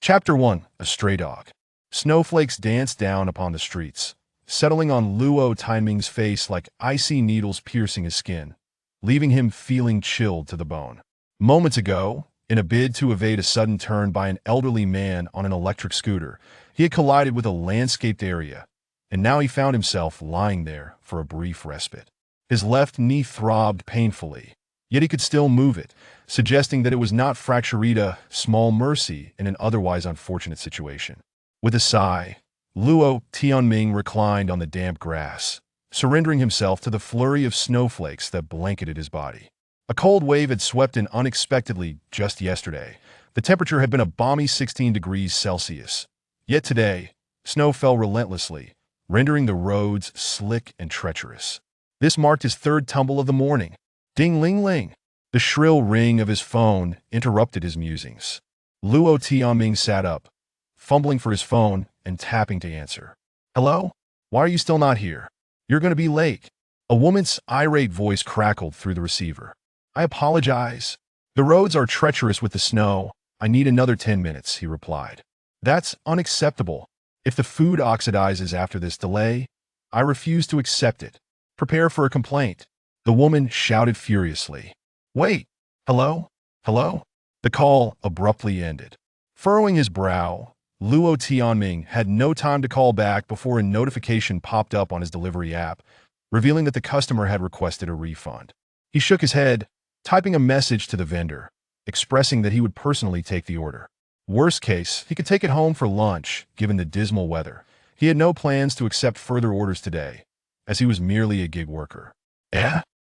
Chapter 1. A Stray Dog. Snowflakes danced down upon the streets, settling on Luo Tianming's face like icy needles piercing his skin, leaving him feeling chilled to the bone. Moments ago, in a bid to evade a sudden turn by an elderly man on an electric scooter, he had collided with a landscaped area, and now he found himself lying there for a brief respite. His left knee throbbed painfully, yet he could still move it, suggesting that it was not fracturita, small mercy in an otherwise unfortunate situation. With a sigh, Luo Tianming reclined on the damp grass, surrendering himself to the flurry of snowflakes that blanketed his body. A cold wave had swept in unexpectedly just yesterday. The temperature had been a balmy 16 degrees Celsius. Yet today, snow fell relentlessly, rendering the roads slick and treacherous. This marked his third tumble of the morning. Ding-ling-ling! The shrill ring of his phone interrupted his musings. Luo Tianming sat up, fumbling for his phone and tapping to answer. "Hello? Why are you still not here? You're going to be late." A woman's irate voice crackled through the receiver. "I apologize. The roads are treacherous with the snow. I need another 10 minutes," he replied. "That's unacceptable. If the food oxidizes after this delay, I refuse to accept it. Prepare for a complaint." The woman shouted furiously. "Wait! Hello? Hello?" The call abruptly ended. Furrowing his brow, Luo Tianming had no time to call back before a notification popped up on his delivery app, revealing that the customer had requested a refund. He shook his head, typing a message to the vendor, expressing that he would personally take the order. Worst case, he could take it home for lunch, given the dismal weather. He had no plans to accept further orders today, as he was merely a gig worker.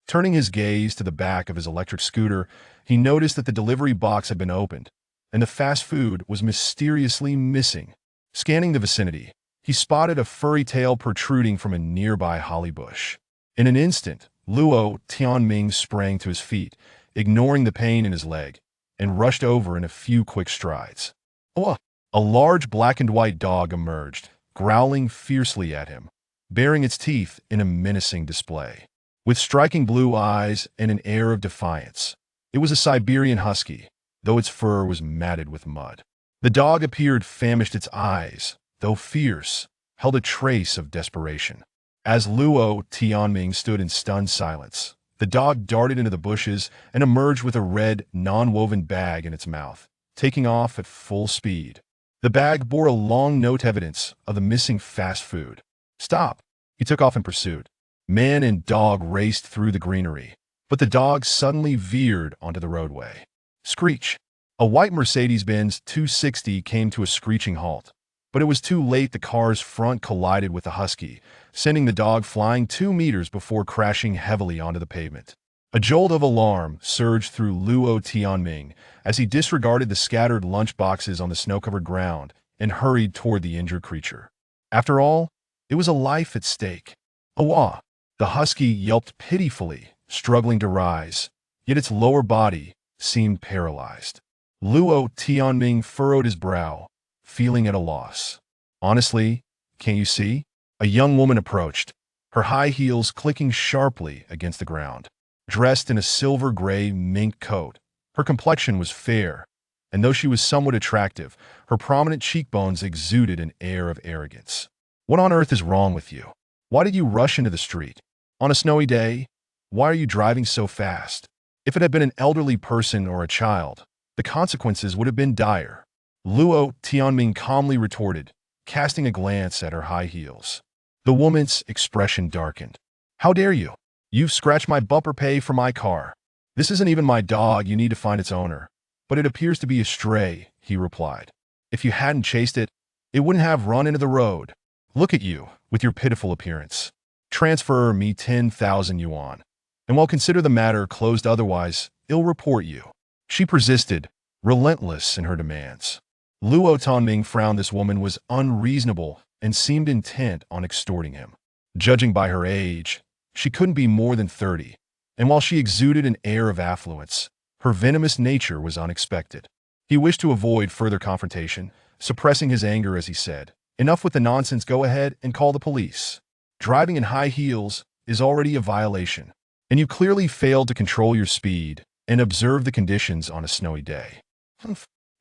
Turning his gaze to the back of his electric scooter, he noticed that the delivery box had been opened, and the fast food was mysteriously missing. Scanning the vicinity, he spotted a furry tail protruding from a nearby holly bush. In an instant, Luo Tianming sprang to his feet, ignoring the pain in his leg, and rushed over in a few quick strides. Oh! A large black and white dog emerged, growling fiercely at him, baring its teeth in a menacing display. With striking blue eyes and an air of defiance, it was a Siberian husky, though its fur was matted with mud. The dog appeared famished. Its eyes, though fierce, held a trace of desperation. As Luo Tianming stood in stunned silence, the dog darted into the bushes and emerged with a red, non-woven bag in its mouth, taking off at full speed. The bag bore a long note evidence of the missing fast food. "Stop!" He took off in pursuit. Man and dog raced through the greenery, but the dog suddenly veered onto the roadway. Screech! A white Mercedes-Benz 260 came to a screeching halt, but it was too late. The car's front collided with the husky, sending the dog flying 2 meters before crashing heavily onto the pavement. A jolt of alarm surged through Luo Tianming as he disregarded the scattered lunch boxes on the snow-covered ground and hurried toward the injured creature. After all, it was a life at stake. "Awa!" The husky yelped pitifully, struggling to rise, yet its lower body seemed paralyzed. Luo Tianming furrowed his brow, feeling at a loss. "Honestly, can't you see?" A young woman approached, her high heels clicking sharply against the ground. Dressed in a silver-gray mink coat, her complexion was fair, and though she was somewhat attractive, her prominent cheekbones exuded an air of arrogance. "What on earth is wrong with you? Why did you rush into the street? On a snowy day? Why are you driving so fast?" If it had been an elderly person or a child, the consequences would have been dire. Luo Tianming calmly retorted, casting a glance at her high heels. The woman's expression darkened. "How dare you? You've scratched my bumper pay for my car. This isn't even my dog. You need to find its owner. But it appears to be a stray," he replied. "If you hadn't chased it, it wouldn't have run into the road. Look at you, with your pitiful appearance. Transfer me 10,000 yuan, and while consider the matter closed, otherwise, I'll report you." She persisted, relentless in her demands. Luo Tianming frowned. This woman was unreasonable and seemed intent on extorting him. Judging by her age, she couldn't be more than 30, and while she exuded an air of affluence, her venomous nature was unexpected. He wished to avoid further confrontation, suppressing his anger as he said, "Enough with the nonsense. Go ahead and call the police. Driving in high heels is already a violation, and you clearly failed to control your speed and observe the conditions on a snowy day."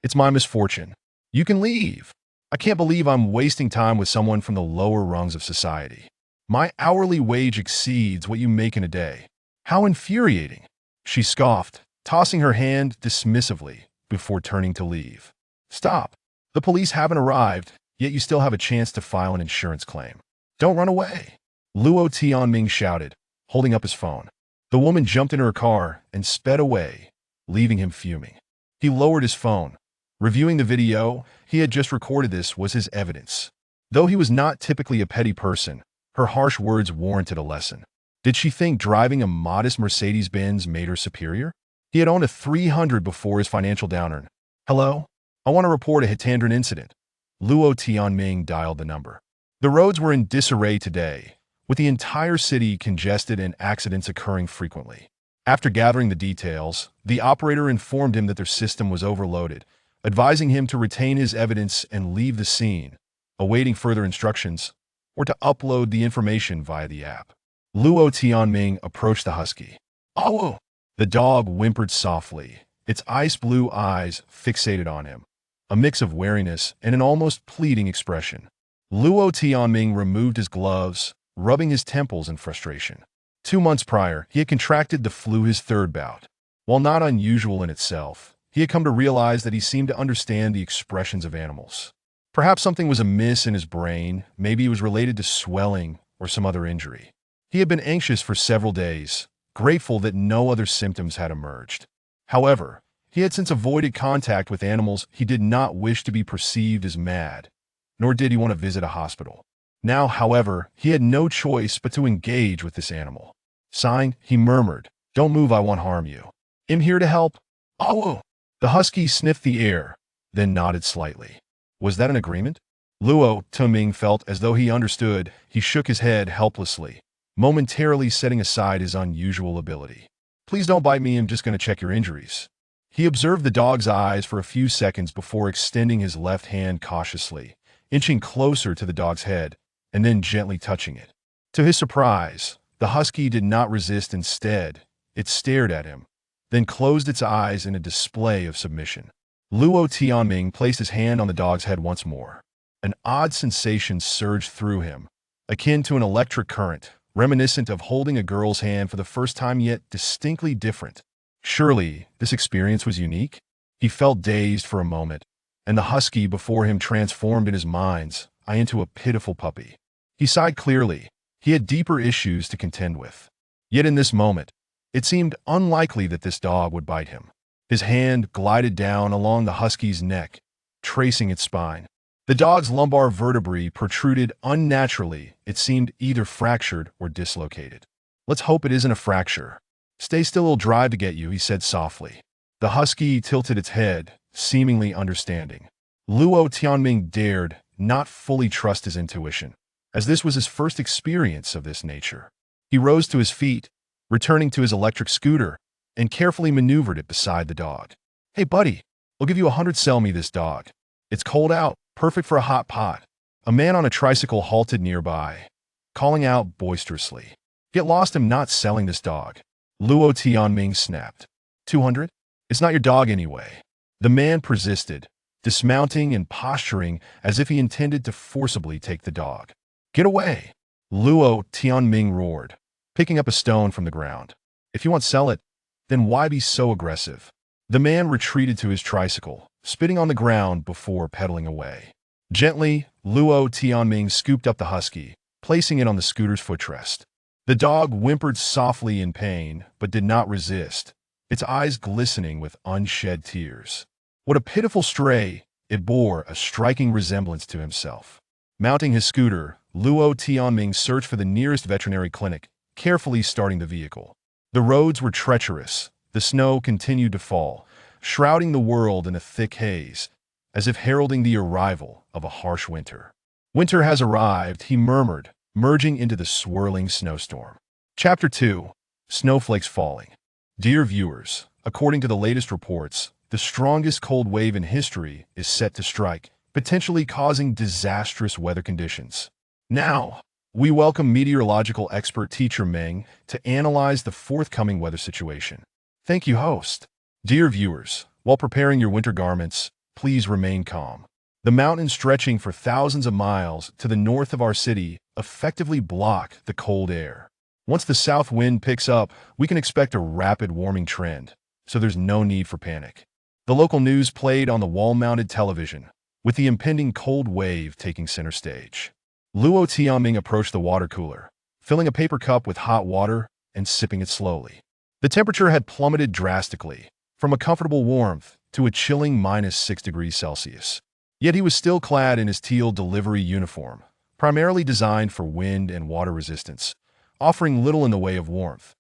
"It's my misfortune. You can leave. I can't believe I'm wasting time with someone from the lower rungs of society. My hourly wage exceeds what you make in a day. How infuriating. She scoffed, tossing her hand dismissively before turning to leave. Stop. The police haven't arrived, yet you still have a chance to file an insurance claim. Don't run away. Luo Tianming shouted, holding up his phone. The woman jumped into her car and sped away, leaving him fuming. He lowered his phone. Reviewing the video he had just recorded, this was his evidence. Though he was not typically a petty person, her harsh words warranted a lesson. Did she think driving a modest Mercedes-Benz made her superior? He had owned a 300 before his financial downturn. Hello? I want to report a Hitandran incident. Luo Tianming dialed the number. The roads were in disarray today, with the entire city congested and accidents occurring frequently. After gathering the details, the operator informed him that their system was overloaded, advising him to retain his evidence and leave the scene, awaiting further instructions, or to upload the information via the app. Luo Tianming approached the husky. Oh! The dog whimpered softly, its ice blue eyes fixated on him, a mix of wariness and an almost pleading expression. Luo Tianming removed his gloves, rubbing his temples in frustration. 2 months prior, he had contracted the flu, his third bout. While not unusual in itself, he had come to realize that he seemed to understand the expressions of animals. Perhaps something was amiss in his brain, maybe it was related to swelling or some other injury. He had been anxious for several days, grateful that no other symptoms had emerged. However, he had since avoided contact with animals. He did not wish to be perceived as mad, nor did he want to visit a hospital. Now, however, he had no choice but to engage with this animal. Sighing, he murmured, "Don't move, I won't harm you. I'm here to help." Oh! The husky sniffed the air, then nodded slightly. Was that an agreement? Luo Tianming felt as though he understood. He shook his head helplessly, momentarily setting aside his unusual ability. "Please don't bite me, I'm just going to check your injuries." He observed the dog's eyes for a few seconds before extending his left hand cautiously, inching closer to the dog's head, and then gently touching it. To his surprise, the husky did not resist. Instead, it stared at him, then closed its eyes in a display of submission. Luo Tianming placed his hand on the dog's head once more. An odd sensation surged through him, akin to an electric current, reminiscent of holding a girl's hand for the first time, yet distinctly different. Surely, this experience was unique? He felt dazed for a moment, and the husky before him transformed in his mind's eye into a pitiful puppy. He sighed clearly. He had deeper issues to contend with. Yet in this moment, it seemed unlikely that this dog would bite him. His hand glided down along the husky's neck, tracing its spine. The dog's lumbar vertebrae protruded unnaturally. It seemed either fractured or dislocated. "Let's hope it isn't a fracture. Stay still, it'll drive to get you," he said softly. The husky tilted its head, seemingly understanding. Luo Tianming dared not fully trust his intuition, as this was his first experience of this nature. He rose to his feet, returning to his electric scooter, and carefully maneuvered it beside the dog. "Hey buddy, I'll give you 100. Sell me this dog. It's cold out, perfect for a hot pot." A man on a tricycle halted nearby, calling out boisterously. "Get lost, I'm not selling this dog." Luo Tianming snapped. 200? It's not your dog anyway." The man persisted, dismounting and posturing as if he intended to forcibly take the dog. "Get away!" Luo Tianming roared, picking up a stone from the ground. "If you want to sell it, then why be so aggressive?" The man retreated to his tricycle, spitting on the ground before pedaling away. Gently, Luo Tianming scooped up the husky, placing it on the scooter's footrest. The dog whimpered softly in pain, but did not resist, its eyes glistening with unshed tears. What a pitiful stray! It bore a striking resemblance to himself. Mounting his scooter, Luo Tianming searched for the nearest veterinary clinic, carefully starting the vehicle. The roads were treacherous. The snow continued to fall, shrouding the world in a thick haze, as if heralding the arrival of a harsh winter. "Winter has arrived," he murmured, merging into the swirling snowstorm. Chapter 2. Snowflakes Falling. Dear viewers, according to the latest reports, the strongest cold wave in history is set to strike, potentially causing disastrous weather conditions. Now, we welcome meteorological expert Teacher Meng to analyze the forthcoming weather situation. Thank you, host. Dear viewers, while preparing your winter garments, please remain calm. The mountains stretching for thousands of miles to the north of our city effectively block the cold air. Once the south wind picks up, we can expect a rapid warming trend, so there's no need for panic. The local news played on the wall-mounted television, with the impending cold wave taking center stage. Luo Tianming approached the water cooler, filling a paper cup with hot water and sipping it slowly. The temperature had plummeted drastically, from a comfortable warmth to a chilling -6 degrees Celsius. Yet he was still clad in his teal delivery uniform, primarily designed for wind and water resistance, offering little in the way of warmth.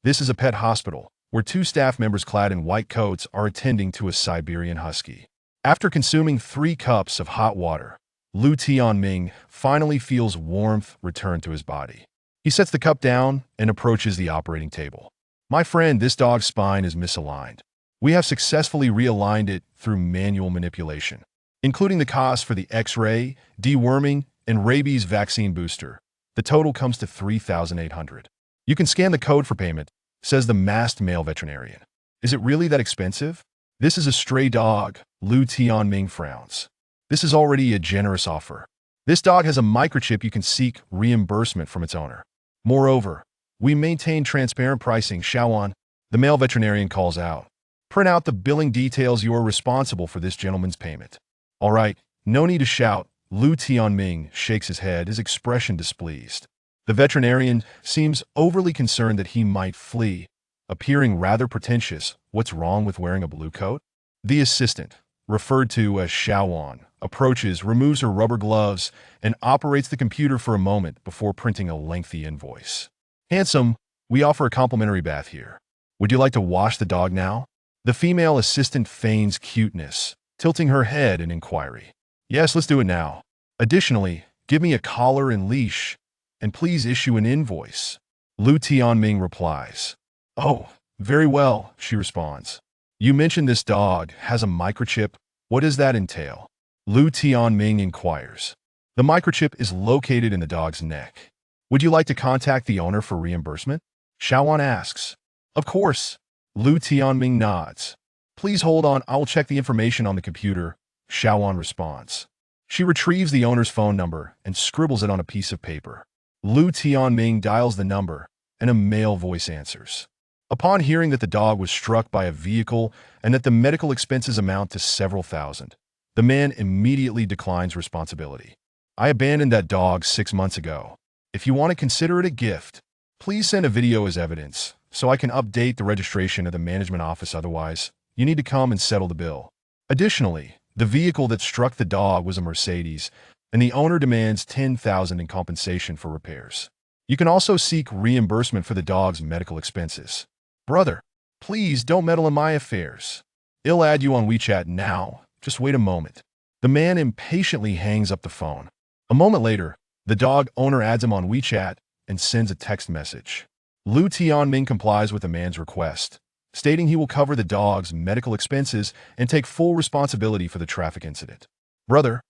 This is a pet hospital, where two staff members clad in white coats are attending to a Siberian husky. After consuming 3 cups of hot water, Lu Tianming finally feels warmth return to his body. He sets the cup down and approaches the operating table. My friend, this dog's spine is misaligned. We have successfully realigned it through manual manipulation, including the cost for the X-ray, deworming, and rabies vaccine booster. The total comes to 3,800. You can scan the code for payment, says the masked male veterinarian. Is it really that expensive? This is a stray dog, Lu Tianming frowns. This is already a generous offer. This dog has a microchip. You can seek reimbursement from its owner. Moreover, we maintain transparent pricing. Xiaoan, the male veterinarian calls out. Print out the billing details. You are responsible for this gentleman's payment. All right, no need to shout. Lu Tianming shakes his head, his expression displeased. The veterinarian seems overly concerned that he might flee, appearing rather pretentious. What's wrong with wearing a blue coat? The assistant, referred to as Xiaoan, approaches, removes her rubber gloves, and operates the computer for a moment before printing a lengthy invoice. Handsome, we offer a complimentary bath here. Would you like to wash the dog now? The female assistant feigns cuteness, tilting her head in inquiry. Yes, let's do it now. Additionally, give me a collar and leash, and please issue an invoice. Lu Tianming replies. Oh, very well, she responds. You mentioned this dog has a microchip. What does that entail? Lu Tianming inquires. The microchip is located in the dog's neck. Would you like to contact the owner for reimbursement? Xiaoan asks. Of course. Lu Tianming nods. Please hold on, I will check the information on the computer, Xiaoan responds. She retrieves the owner's phone number and scribbles it on a piece of paper. Lu Tianming dials the number, and a male voice answers. Upon hearing that the dog was struck by a vehicle and that the medical expenses amount to several thousand, the man immediately declines responsibility. I abandoned that dog 6 months ago. If you want to consider it a gift, please send a video as evidence so I can update the registration of the management office. Otherwise, you need to come and settle the bill. Additionally, the vehicle that struck the dog was a Mercedes, and the owner demands $10,000 in compensation for repairs. You can also seek reimbursement for the dog's medical expenses. Brother, please don't meddle in my affairs. I'll add you on WeChat now. Just wait a moment. The man impatiently hangs up the phone. A moment later, the dog owner adds him on WeChat and sends a text message. Lu Tianming complies with the man's request, stating he will cover the dog's medical expenses and take full responsibility for the traffic incident. Brother,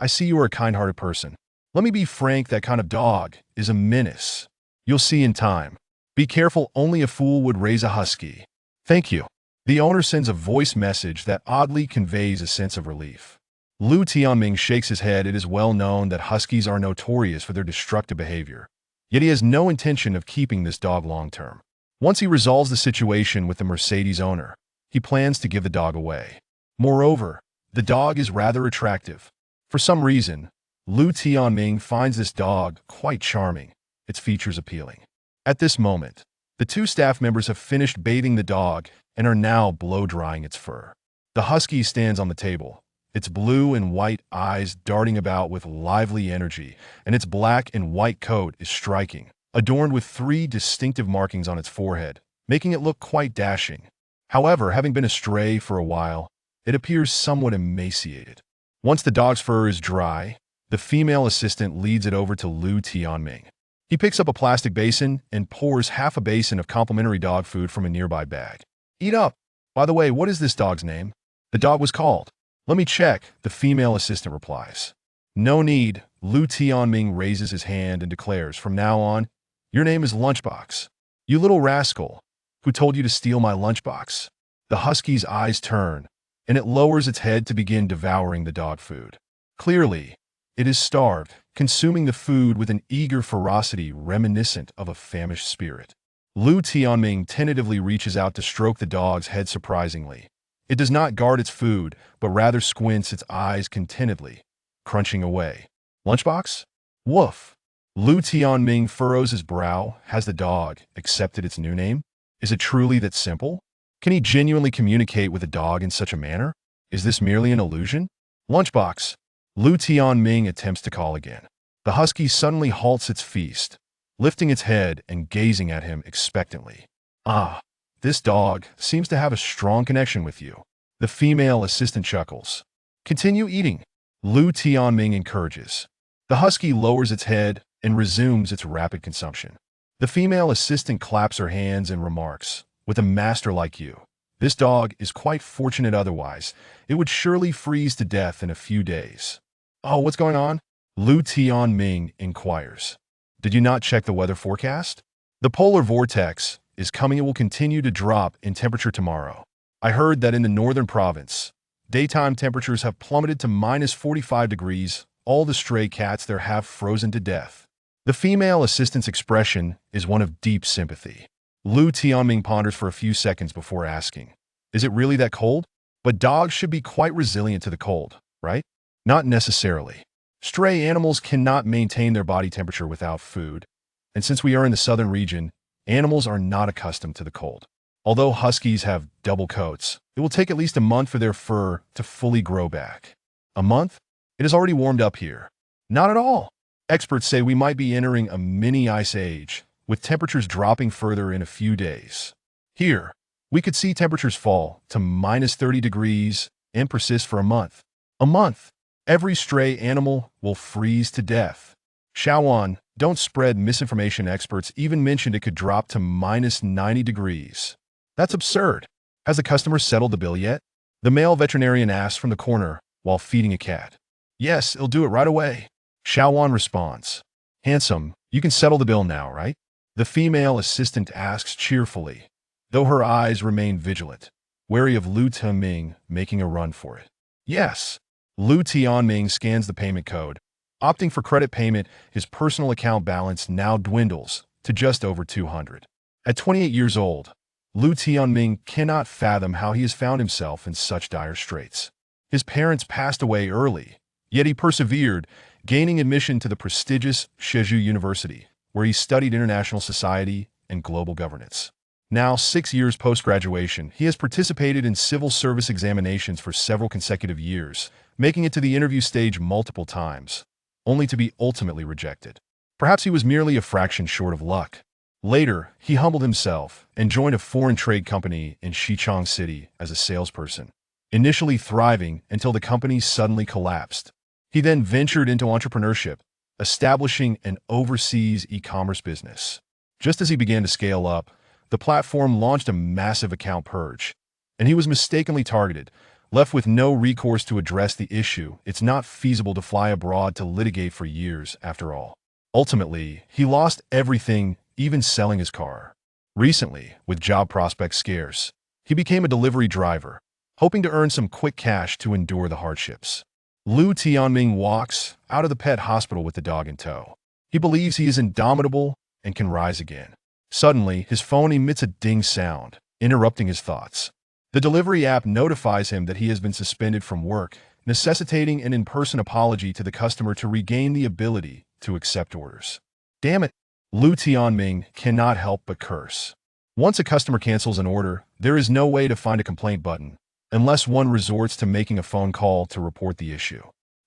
I see you are a kind-hearted person. Let me be frank, that kind of dog is a menace. You'll see in time. Be careful, only a fool would raise a husky. Thank you. The owner sends a voice message that oddly conveys a sense of relief. Lu Tianming shakes his head. It is well known that huskies are notorious for their destructive behavior, yet he has no intention of keeping this dog long-term. Once he resolves the situation with the Mercedes owner, he plans to give the dog away. Moreover, the dog is rather attractive. For some reason, Lu Tianming finds this dog quite charming, its features appealing. At this moment, the 2 staff members have finished bathing the dog and are now blow-drying its fur. The husky stands on the table, its blue and white eyes darting about with lively energy, and its black and white coat is striking, adorned with 3 distinctive markings on its forehead, making it look quite dashing. However, having been a stray for a while, it appears somewhat emaciated. Once the dog's fur is dry, the female assistant leads it over to Lu Tianming. He picks up a plastic basin and pours half a basin of complimentary dog food from a nearby bag. Eat up. By the way, what is this dog's name? The dog was called. Let me check, the female assistant replies. No need. Lu Tianming raises his hand and declares, from now on, your name is Lunchbox. You little rascal. Who told you to steal my lunchbox? The husky's eyes turn, and it lowers its head to begin devouring the dog food. Clearly, it is starved, consuming the food with an eager ferocity reminiscent of a famished spirit. Lu Tianming tentatively reaches out to stroke the dog's head surprisingly. It does not guard its food, but rather squints its eyes contentedly, crunching away. Lunchbox? Woof. Lu Tianming furrows his brow. Has the dog accepted its new name? Is it truly that simple? Can he genuinely communicate with a dog in such a manner? Is this merely an illusion? Lunchbox. Lu Tianming attempts to call again. The husky suddenly halts its feast, lifting its head and gazing at him expectantly. Ah, this dog seems to have a strong connection with you. The female assistant chuckles. Continue eating, Lu Tianming encourages. The husky lowers its head and resumes its rapid consumption. The female assistant claps her hands and remarks, with a master like you, this dog is quite fortunate otherwise. It would surely freeze to death in a few days. Oh, what's going on? Lu Tianming inquires. Did you not check the weather forecast? The polar vortex is coming. It will continue to drop in temperature tomorrow. I heard that in the northern province, daytime temperatures have plummeted to minus 45 degrees. All the stray cats there have frozen to death. The female assistant's expression is one of deep sympathy. Lu Tianming ponders for a few seconds before asking, is it really that cold? But dogs should be quite resilient to the cold, right? Not necessarily. Stray animals cannot maintain their body temperature without food, and since we are in the southern region, animals are not accustomed to the cold. Although huskies have double coats, it will take at least a month for their fur to fully grow back. A month? It has already warmed up here. Not at all. Experts say we might be entering a mini ice age, with temperatures dropping further in a few days. Here, we could see temperatures fall to minus 30 degrees and persist for a month. A month. Every stray animal will freeze to death. Shaoan, don't spread misinformation. Experts even mentioned it could drop to minus 90 degrees. That's absurd. Has the customer settled the bill yet? The male veterinarian asks from the corner while feeding a cat. Yes, he'll do it right away. Shaoan responds. Handsome, you can settle the bill now, right? The female assistant asks cheerfully, though her eyes remain vigilant, wary of Lu Tianming making a run for it. Yes. Lu Tianming scans the payment code. Opting for credit payment, his personal account balance now dwindles to just over 200. At 28 years old, Lu Tianming cannot fathom how he has found himself in such dire straits. His parents passed away early, yet he persevered, gaining admission to the prestigious Sheju University, where he studied international society and global governance. Now, 6 years post-graduation, he has participated in civil service examinations for several consecutive years, making it to the interview stage multiple times, only to be ultimately rejected. Perhaps he was merely a fraction short of luck. Later, he humbled himself and joined a foreign trade company in Xichang City as a salesperson, initially thriving until the company suddenly collapsed. He then ventured into entrepreneurship, establishing an overseas e-commerce business. Just as he began to scale up, the platform launched a massive account purge, and he was mistakenly targeted. Left with no recourse to address the issue, it's not feasible to fly abroad to litigate for years, after all. Ultimately, he lost everything, even selling his car. Recently, with job prospects scarce, he became a delivery driver, hoping to earn some quick cash to endure the hardships. Lu Tianming walks out of the pet hospital with the dog in tow. He believes he is indomitable and can rise again. Suddenly, his phone emits a ding sound, interrupting his thoughts. The delivery app notifies him that he has been suspended from work, necessitating an in-person apology to the customer to regain the ability to accept orders. Damn it! Lu Tianming cannot help but curse. Once a customer cancels an order, there is no way to find a complaint button, unless one resorts to making a phone call to report the issue.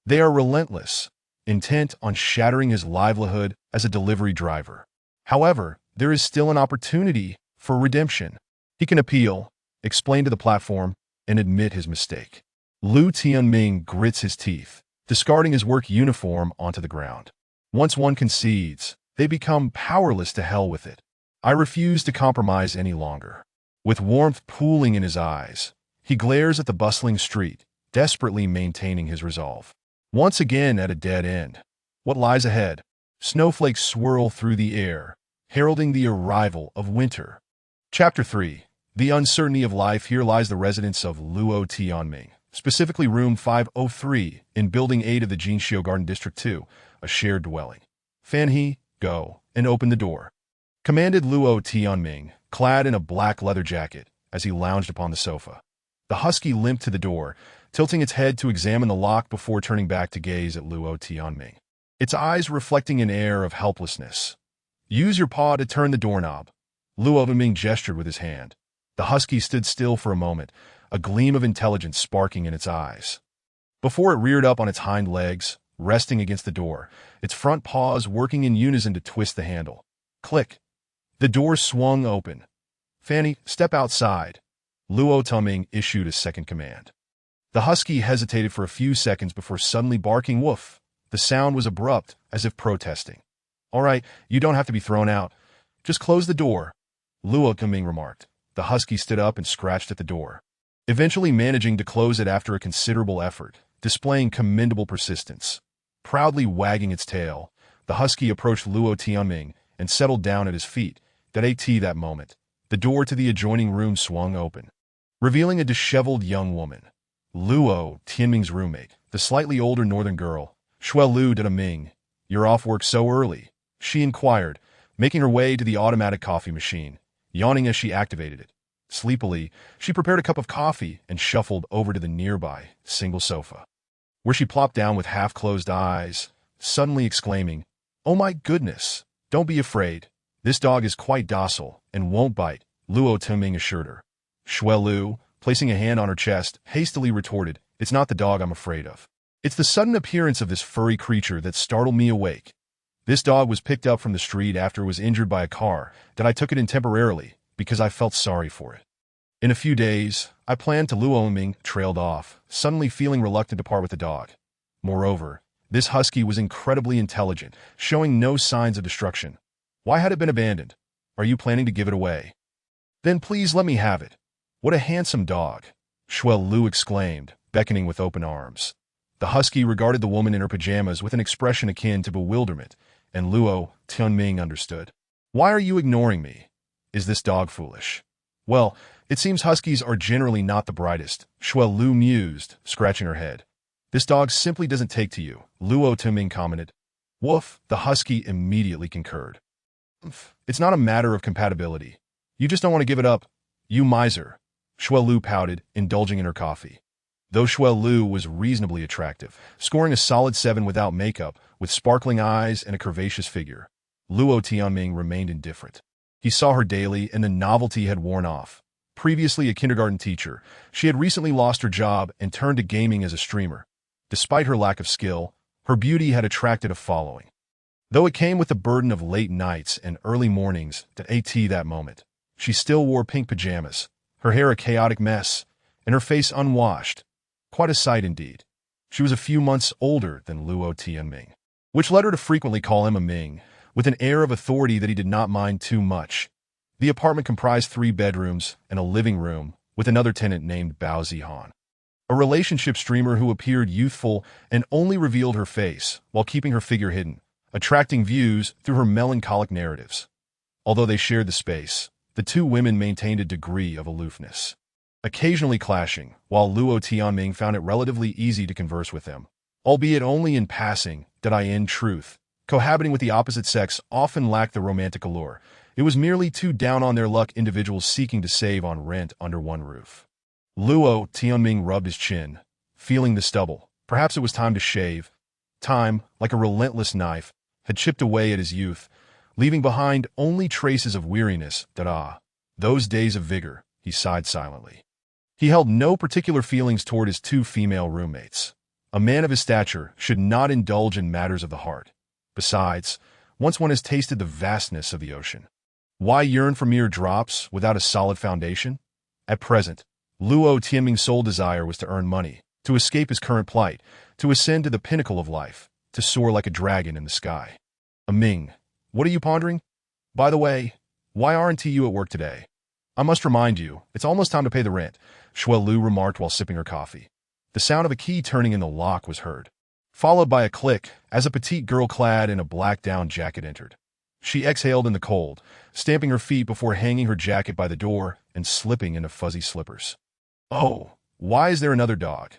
They are relentless, intent on shattering his livelihood as a delivery driver. However, there is still an opportunity for redemption. He can appeal, explain to the platform, and admit his mistake. Lu Tianming grits his teeth, discarding his work uniform onto the ground. Once one concedes, they become powerless. To hell with it. I refuse to compromise any longer. With warmth pooling in his eyes, he glares at the bustling street, desperately maintaining his resolve. Once again at a dead end. What lies ahead? Snowflakes swirl through the air, heralding the arrival of winter. Chapter 3. The uncertainty of life. Here lies the residence of Luo Tianming, specifically room 503 in Building 8 of the Jinxiu Garden District 2, a shared dwelling. Fan He, go, and open the door, commanded Luo Tianming, clad in a black leather jacket, as he lounged upon the sofa. The husky limped to the door, tilting its head to examine the lock before turning back to gaze at Luo Tianming, its eyes reflecting an air of helplessness. Use your paw to turn the doorknob. Luo Tianming gestured with his hand. The husky stood still for a moment, a gleam of intelligence sparking in its eyes. Before it reared up on its hind legs, resting against the door, its front paws working in unison to twist the handle. Click. The door swung open. Fanny, step outside. Luo Tianming issued a second command. The husky hesitated for a few seconds before suddenly barking woof. The sound was abrupt, as if protesting. All right, you don't have to be thrown out. Just close the door, Luo Tianming remarked. The husky stood up and scratched at the door, eventually managing to close it after a considerable effort, displaying commendable persistence. Proudly wagging its tail, the husky approached Luo Tianming and settled down at his feet. That moment, the door to the adjoining room swung open, revealing a disheveled young woman. Luo Tianming's roommate, the slightly older northern girl, Lu Tianming. You're off work so early? She inquired, making her way to the automatic coffee machine, yawning as she activated it. Sleepily, she prepared a cup of coffee and shuffled over to the nearby single sofa, where she plopped down with half-closed eyes, suddenly exclaiming, "Oh my goodness, don't be afraid. This dog is quite docile and won't bite," Luo Tianming assured her. Lu, placing a hand on her chest, hastily retorted, "It's not the dog I'm afraid of. It's the sudden appearance of this furry creature that startled me awake. This dog was picked up from the street after it was injured by a car, that I took it in temporarily because I felt sorry for it. In a few days, I planned to." Luo Tianming trailed off, suddenly feeling reluctant to part with the dog. Moreover, this husky was incredibly intelligent, showing no signs of destruction. Why had it been abandoned? Are you planning to give it away? Then please let me have it. What a handsome dog, Lu exclaimed, beckoning with open arms. The husky regarded the woman in her pajamas with an expression akin to bewilderment, and Luo Tianming understood. Why are you ignoring me? Is this dog foolish? Well, it seems huskies are generally not the brightest, Lu mused, scratching her head. This dog simply doesn't take to you, Luo Tianming commented. Woof, the husky immediately concurred. It's not a matter of compatibility. You just don't want to give it up, you miser, Lu pouted, indulging in her coffee. Though Lu was reasonably attractive, scoring a solid 7 without makeup, with sparkling eyes and a curvaceous figure, Luo Tianming remained indifferent. He saw her daily and the novelty had worn off. Previously a kindergarten teacher, she had recently lost her job and turned to gaming as a streamer. Despite her lack of skill, her beauty had attracted a following. Though it came with the burden of late nights and early mornings that moment, she still wore pink pajamas, her hair a chaotic mess, and her face unwashed. Quite a sight indeed. She was a few months older than Luo Tianming, which led her to frequently call him a Ming, with an air of authority that he did not mind too much. The apartment comprised 3 bedrooms and a living room, with another tenant named Bao Zihan, a relationship streamer who appeared youthful and only revealed her face while keeping her figure hidden, attracting views through her melancholic narratives. Although they shared the space, the two women maintained a degree of aloofness, occasionally clashing, while Luo Tianming found it relatively easy to converse with them, albeit only in passing. In truth, cohabiting with the opposite sex often lacked the romantic allure. It was merely two down-on-their-luck individuals seeking to save on rent under one roof. Luo Tianming rubbed his chin, feeling the stubble. Perhaps it was time to shave. Time, like a relentless knife, had chipped away at his youth, leaving behind only traces of weariness. Those days of vigor, he sighed silently. He held no particular feelings toward his 2 female roommates. A man of his stature should not indulge in matters of the heart. Besides, once one has tasted the vastness of the ocean, why yearn for mere drops without a solid foundation? At present, Luo Tianming's sole desire was to earn money, to escape his current plight, to ascend to the pinnacle of life, to soar like a dragon in the sky. Ming, what are you pondering? By the way, why aren't you at work today? I must remind you, it's almost time to pay the rent, Lu remarked while sipping her coffee. The sound of a key turning in the lock was heard, followed by a click as a petite girl clad in a black down jacket entered. She exhaled in the cold, stamping her feet before hanging her jacket by the door and slipping into fuzzy slippers. Oh, why is there another dog?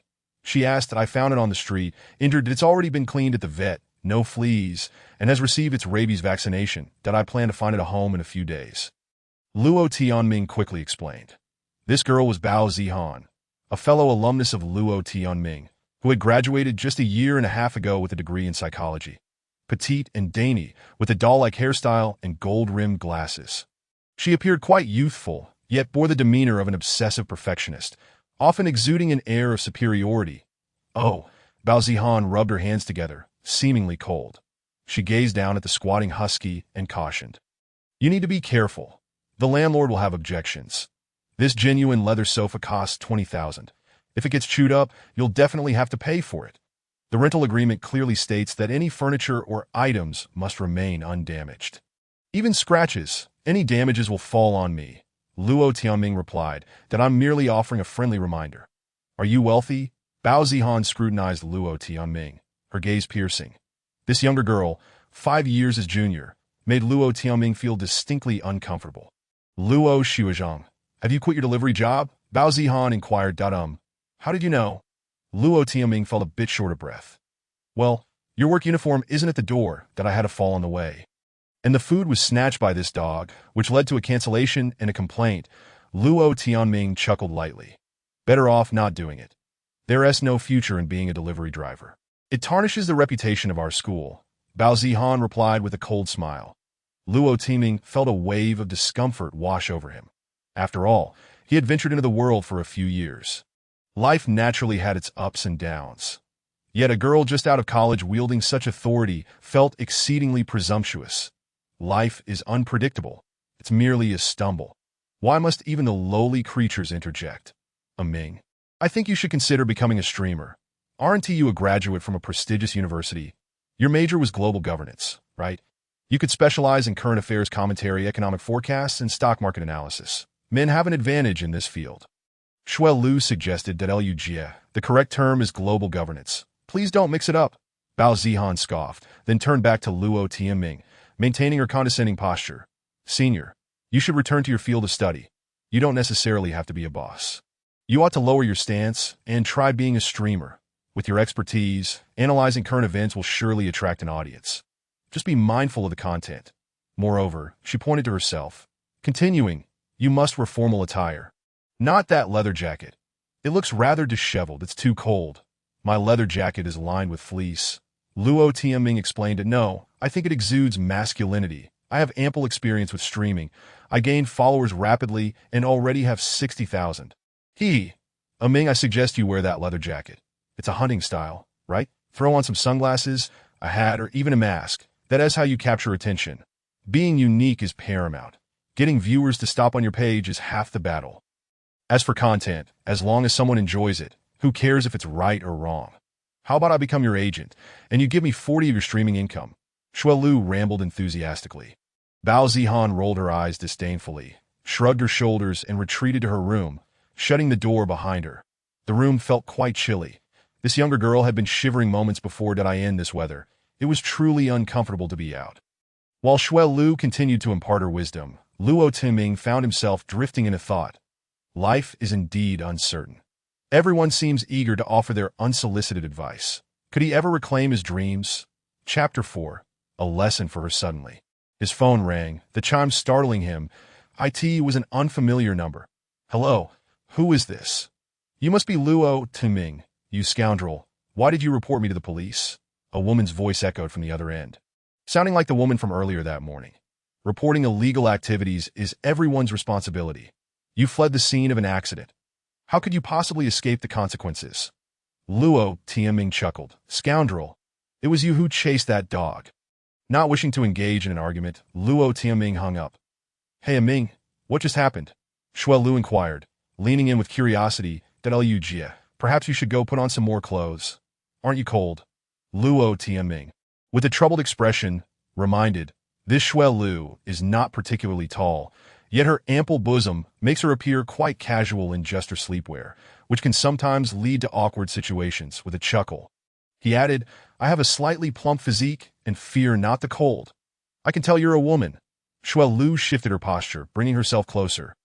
She asked that I found it on the street, injured that it's already been cleaned at the vet, no fleas, and has received its rabies vaccination, that I plan to find it a home in a few days. Luo Tianming quickly explained. This girl was Bao Zihan, a fellow alumnus of Luo Tianming, who had graduated just a year and a half ago with a degree in psychology. Petite and dainty, with a doll-like hairstyle and gold-rimmed glasses. She appeared quite youthful, yet bore the demeanor of an obsessive perfectionist, often exuding an air of superiority. Oh, Bao Zihan rubbed her hands together, seemingly cold. She gazed down at the squatting husky and cautioned. You need to be careful. The landlord will have objections. This genuine leather sofa costs 20,000. If it gets chewed up, you'll definitely have to pay for it. The rental agreement clearly states that any furniture or items must remain undamaged. Even scratches, any damages will fall on me. Luo Tianming replied that I'm merely offering a friendly reminder. Are you wealthy? Bao Zihan scrutinized Luo Tianming, her gaze piercing. This younger girl, 5 years his junior, made Luo Tianming feel distinctly uncomfortable. Luo Xuezhang, have you quit your delivery job? Bao Zihan inquired. How did you know? Luo Tianming felt a bit short of breath. Well, your work uniform isn't at the door, that I had to fall on the way. And the food was snatched by this dog, which led to a cancellation and a complaint. Luo Tianming chuckled lightly. Better off not doing it. There's no future in being a delivery driver. It tarnishes the reputation of our school. Bao Zihan replied with a cold smile. Luo Tianming felt a wave of discomfort wash over him. After all, he had ventured into the world for a few years. Life naturally had its ups and downs. Yet a girl just out of college wielding such authority felt exceedingly presumptuous. Life is unpredictable. It's merely a stumble. Why must even the lowly creatures interject? Ming, I think you should consider becoming a streamer. Aren't you a graduate from a prestigious university? Your major was global governance, right? You could specialize in current affairs commentary, economic forecasts, and stock market analysis. Men have an advantage in this field. Shuai Lu suggested that the correct term is global governance. Please don't mix it up. Bao Zihan scoffed, then turned back to Luo Tianming, maintaining her condescending posture. Senior, you should return to your field of study. You don't necessarily have to be a boss. You ought to lower your stance and try being a streamer. With your expertise, analyzing current events will surely attract an audience. Just be mindful of the content. Moreover, she pointed to herself. Continuing, you must wear formal attire. Not that leather jacket. It looks rather disheveled. It's too cold. My leather jacket is lined with fleece. Luo Tianming explained it. No, I think it exudes masculinity. I have ample experience with streaming. I gained followers rapidly and already have 60,000. Ming, I suggest you wear that leather jacket. It's a hunting style, right? Throw on some sunglasses, a hat, or even a mask. That is how you capture attention. Being unique is paramount. Getting viewers to stop on your page is half the battle. As for content, as long as someone enjoys it, who cares if it's right or wrong? How about I become your agent, and you give me 40 of your streaming income? Shuai Lu rambled enthusiastically. Bao Zihan rolled her eyes disdainfully, shrugged her shoulders, and retreated to her room, shutting the door behind her. The room felt quite chilly. This younger girl had been shivering moments before in this weather. It was truly uncomfortable to be out. While Shuai Lu continued to impart her wisdom, Luo Tianming found himself drifting into thought. Life is indeed uncertain. Everyone seems eager to offer their unsolicited advice. Could he ever reclaim his dreams? Chapter 4. A lesson for her suddenly. His phone rang, the chime startling him. It was an unfamiliar number. Hello, who is this? You must be Luo Tianming, you scoundrel. Why did you report me to the police? A woman's voice echoed from the other end, sounding like the woman from earlier that morning. Reporting illegal activities is everyone's responsibility. You fled the scene of an accident. How could you possibly escape the consequences? Luo Tianming chuckled. Scoundrel, it was you who chased that dog. Not wishing to engage in an argument, Luo Tianming hung up. Hey Ming, what just happened? Shuai Lu inquired, leaning in with curiosity. Perhaps you should go put on some more clothes. Aren't you cold? Luo Tianming, with a troubled expression, reminded. This Shuai Lu is not particularly tall, yet her ample bosom makes her appear quite casual in just her sleepwear, which can sometimes lead to awkward situations. With a chuckle, he added, I have a slightly plump physique and fear not the cold. I can tell you're a woman. Shuai Lu shifted her posture, bringing herself closer.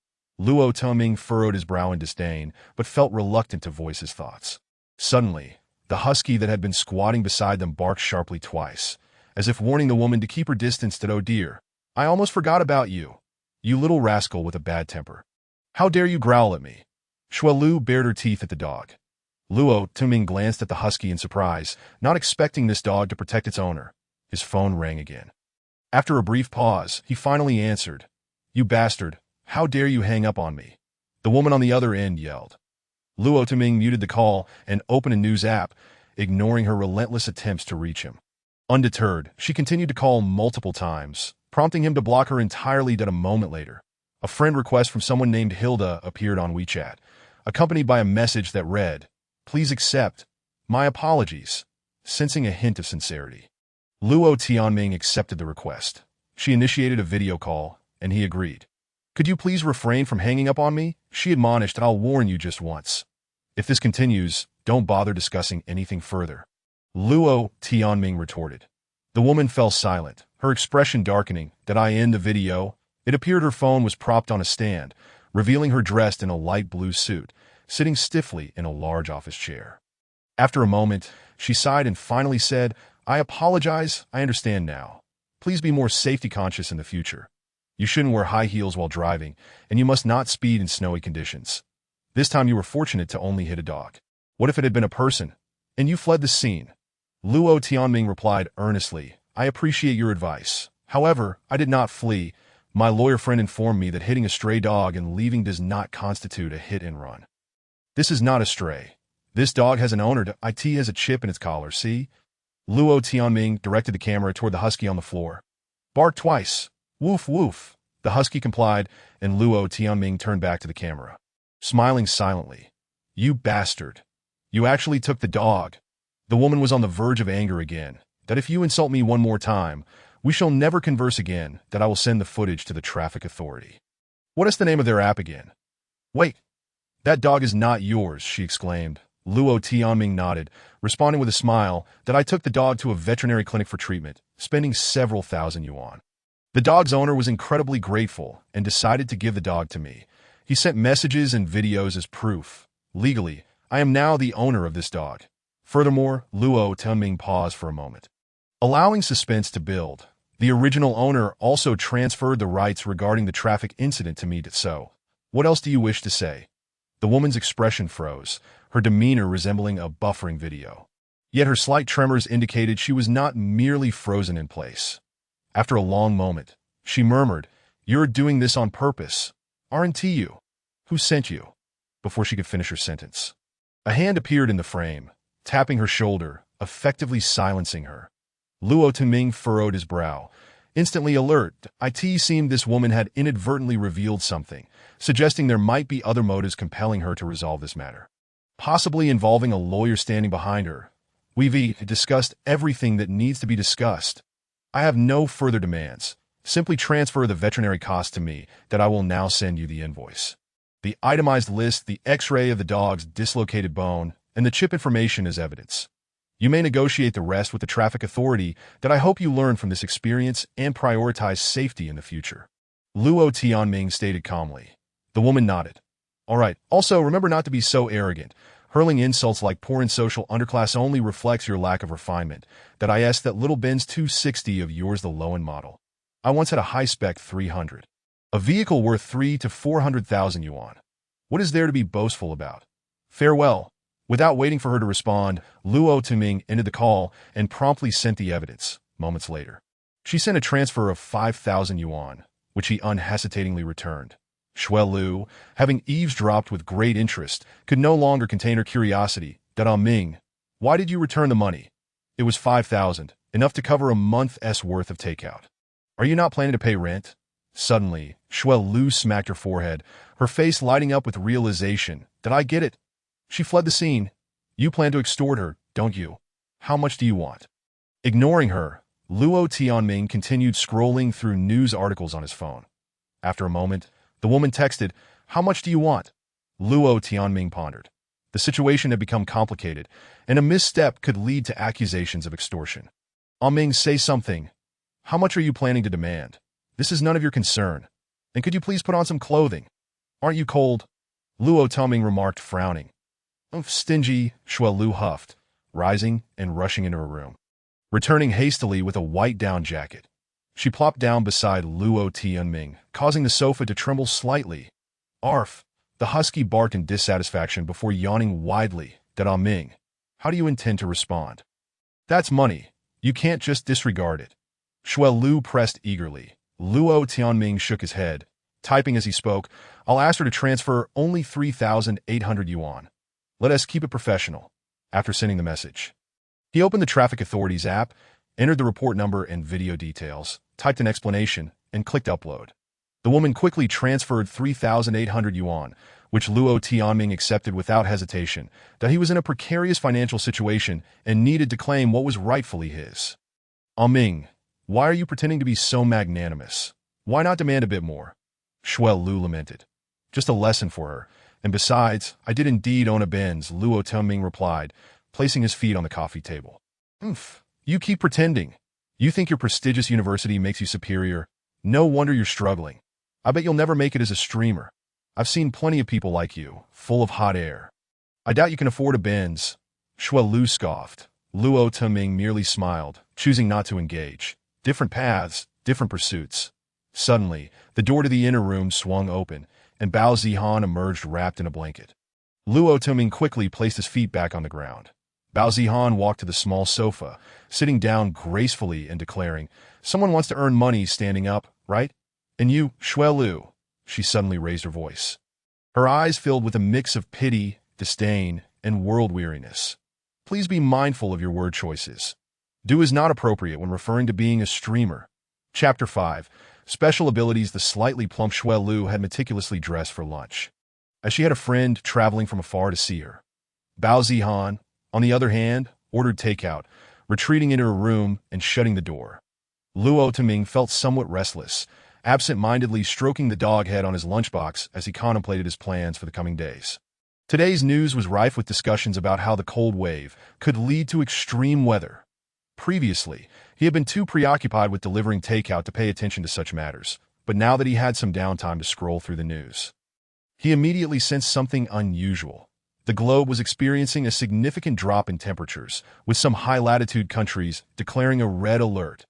Luo Tianming furrowed his brow in disdain, but felt reluctant to voice his thoughts. Suddenly, the husky that had been squatting beside them barked sharply twice, as if warning the woman to keep her distance. Oh dear, I almost forgot about you. You little rascal with a bad temper. How dare you growl at me? Shuelu bared her teeth at the dog. Luo Tuming glanced at the husky in surprise, not expecting this dog to protect its owner. His phone rang again. After a brief pause, he finally answered. You bastard, how dare you hang up on me? The woman on the other end yelled. Luo Tuming muted the call and opened a news app, ignoring her relentless attempts to reach him. Undeterred, she continued to call multiple times, prompting him to block her entirely. A moment later, a friend request from someone named Hilda appeared on WeChat, accompanied by a message that read, Please accept. My apologies. Sensing a hint of sincerity. Luo Tianming accepted the request. She initiated a video call, and he agreed. Could you please refrain from hanging up on me? She admonished. I'll warn you just once. If this continues, don't bother discussing anything further. Luo Tianming retorted. The woman fell silent, her expression darkening. Did I end the video? It appeared her phone was propped on a stand, revealing her dressed in a light blue suit, sitting stiffly in a large office chair. After a moment, she sighed and finally said, I apologize, I understand now. Please be more safety conscious in the future. You shouldn't wear high heels while driving, and you must not speed in snowy conditions. This time you were fortunate to only hit a dog. What if it had been a person, and you fled the scene? Luo Tianming replied earnestly, I appreciate your advice. However, I did not flee. My lawyer friend informed me that hitting a stray dog and leaving does not constitute a hit and run. This is not a stray. This dog has an owner. It has a chip in its collar, see? Luo Tianming directed the camera toward the husky on the floor. Bark twice. Woof woof. The husky complied, and Luo Tianming turned back to the camera, smiling silently. You bastard. You actually took the dog. The woman was on the verge of anger again. That if you insult me one more time, we shall never converse again. That I will send the footage to the traffic authority. What is the name of their app again? Wait. That dog is not yours, she exclaimed. Luo Tianming nodded, responding with a smile, that I took the dog to a veterinary clinic for treatment, spending several thousand yuan. The dog's owner was incredibly grateful and decided to give the dog to me. He sent messages and videos as proof. Legally, I am now the owner of this dog. Furthermore, Luo Tianming paused for a moment. Allowing suspense to build, the original owner also transferred the rights regarding the traffic incident to me. So, what else do you wish to say? The woman's expression froze, her demeanor resembling a buffering video. Yet her slight tremors indicated she was not merely frozen in place. After a long moment, she murmured, You're doing this on purpose, aren't you? Who sent you? Before she could finish her sentence, a hand appeared in the frame, tapping her shoulder, effectively silencing her. Luo Tianming furrowed his brow. Instantly alert, it seemed this woman had inadvertently revealed something, suggesting there might be other motives compelling her to resolve this matter. Possibly involving a lawyer standing behind her. We've discussed everything that needs to be discussed. I have no further demands. Simply transfer the veterinary cost to me, that I will now send you the invoice. The itemized list, the x-ray of the dog's dislocated bone, and the chip information as evidence. You may negotiate the rest with the traffic authority. That I hope you learn from this experience and prioritize safety in the future. Luo Tianming stated calmly. The woman nodded. All right, also remember not to be so arrogant. Hurling insults like poor and social underclass only reflects your lack of refinement. That I asked that little Benz 260 of yours, the low-end model. I once had a high-spec 300. A vehicle worth 300,000 to 400,000 yuan. What is there to be boastful about? Farewell. Without waiting for her to respond, Luo Tianming ended the call and promptly sent the evidence. Moments later, she sent a transfer of 5,000 yuan, which he unhesitatingly returned. Shuelu, having eavesdropped with great interest, could no longer contain her curiosity. Ming, why did you return the money? It was 5,000, enough to cover a month's worth of takeout. Are you not planning to pay rent? Suddenly, Shuelu smacked her forehead, her face lighting up with realization. Did I get it? She fled the scene. You plan to extort her, don't you? How much do you want? Ignoring her, Luo Tianming continued scrolling through news articles on his phone. After a moment, the woman texted, How much do you want? Luo Tianming pondered. The situation had become complicated, and a misstep could lead to accusations of extortion. Ming, say something. How much are you planning to demand? This is none of your concern. And could you please put on some clothing? Aren't you cold? Luo Tianming remarked, frowning. Stingy, Shuai Lu huffed, rising and rushing into her room. Returning hastily with a white down jacket, she plopped down beside Luo Tianming, causing the sofa to tremble slightly. Arf! The husky barked in dissatisfaction before yawning widely. Da Ming, how do you intend to respond? That's money. You can't just disregard it. Shuai Lu pressed eagerly. Luo Tianming shook his head, typing as he spoke. I'll ask her to transfer only 3,800 yuan. Let us keep it professional. After sending the message, he opened the traffic authorities app, entered the report number and video details, typed an explanation, and clicked upload. The woman quickly transferred 3,800 yuan, which Luo Tianming accepted without hesitation, that he was in a precarious financial situation and needed to claim what was rightfully his. Ming, why are you pretending to be so magnanimous? Why not demand a bit more? Shuai Lu lamented. Just a lesson for her. And besides, I did indeed own a Benz, Luo Tianming replied, placing his feet on the coffee table. You keep pretending. You think your prestigious university makes you superior? No wonder you're struggling. I bet you'll never make it as a streamer. I've seen plenty of people like you, full of hot air. I doubt you can afford a Benz. Shuai Lu scoffed. Luo Tianming merely smiled, choosing not to engage. Different paths, different pursuits. Suddenly, the door to the inner room swung open, and Bao Zihan emerged wrapped in a blanket. Luo Tianming quickly placed his feet back on the ground. Bao Zihan walked to the small sofa, sitting down gracefully and declaring, Someone wants to earn money standing up, right? And you, Shuai Lu. She suddenly raised her voice. Her eyes filled with a mix of pity, disdain, and world-weariness. Please be mindful of your word choices. Do is not appropriate when referring to being a streamer. Chapter 5. Special abilities. The slightly plump Shuai Lu had meticulously dressed for lunch, as she had a friend traveling from afar to see her. Bao Zihan, on the other hand, ordered takeout, retreating into her room and shutting the door. Luo Tianming felt somewhat restless, absent-mindedly stroking the dog head on his lunchbox as he contemplated his plans for the coming days. Today's news was rife with discussions about how the cold wave could lead to extreme weather. Previously, he had been too preoccupied with delivering takeout to pay attention to such matters, but now that he had some downtime to scroll through the news, he immediately sensed something unusual. The globe was experiencing a significant drop in temperatures, with some high-latitude countries declaring a red alert.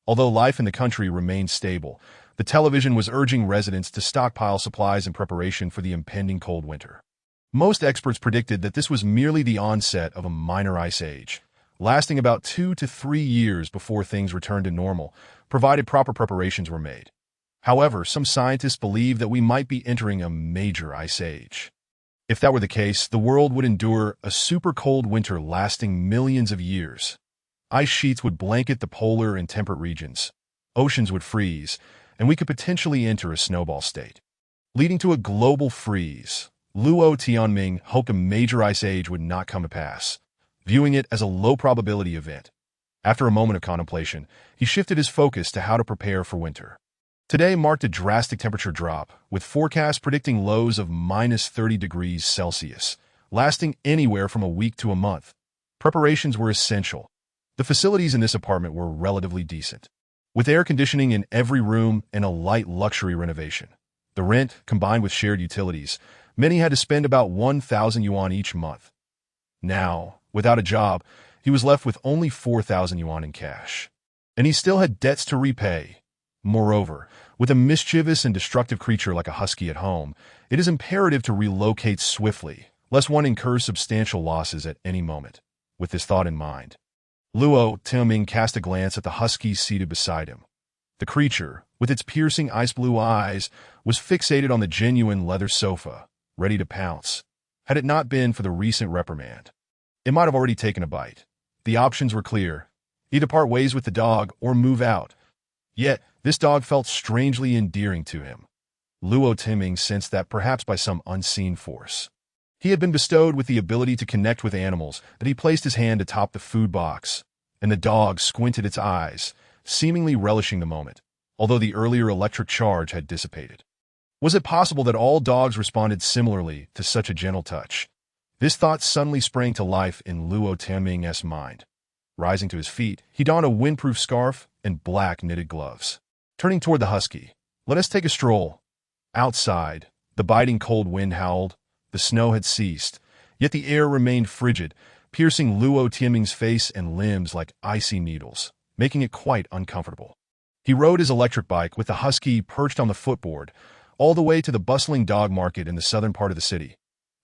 Although life in the country remained stable, the television was urging residents to stockpile supplies in preparation for the impending cold winter. Most experts predicted that this was merely the onset of a minor ice age, lasting about 2 to 3 years before things returned to normal, provided proper preparations were made. However, some scientists believe that we might be entering a major ice age. If that were the case, the world would endure a super cold winter lasting millions of years. Ice sheets would blanket the polar and temperate regions. Oceans would freeze, and we could potentially enter a snowball state, leading to a global freeze. Luo Tianming hoped a major ice age would not come to pass, viewing it as a low-probability event. After a moment of contemplation, he shifted his focus to how to prepare for winter. Today marked a drastic temperature drop, with forecasts predicting lows of -30 degrees Celsius, lasting anywhere from a week to a month. Preparations were essential. The facilities in this apartment were relatively decent, with air conditioning in every room and a light luxury renovation. The rent, combined with shared utilities, many had to spend about 1,000 yuan each month. Now, without a job, he was left with only 4,000 yuan in cash. And he still had debts to repay. Moreover, with a mischievous and destructive creature like a husky at home, it is imperative to relocate swiftly, lest one incurs substantial losses at any moment. With this thought in mind, Luo Tianming cast a glance at the husky seated beside him. The creature, with its piercing ice-blue eyes, was fixated on the genuine leather sofa, ready to pounce. Had it not been for the recent reprimand, it might have already taken a bite. The options were clear: either part ways with the dog or move out. Yet, this dog felt strangely endearing to him. Luo Tianming sensed that perhaps by some unseen force, he had been bestowed with the ability to connect with animals, that he placed his hand atop the food box, and the dog squinted its eyes, seemingly relishing the moment, although the earlier electric charge had dissipated. Was it possible that all dogs responded similarly to such a gentle touch? This thought suddenly sprang to life in Luo Tianming's mind. Rising to his feet, he donned a windproof scarf and black knitted gloves. Turning toward the husky, "Let us take a stroll." Outside, the biting cold wind howled, the snow had ceased, Yet the air remained frigid, piercing Luo Tianming's face and limbs like icy needles, making it quite uncomfortable. He rode his electric bike with the husky perched on the footboard, all the way to the bustling dog market in the southern part of the city.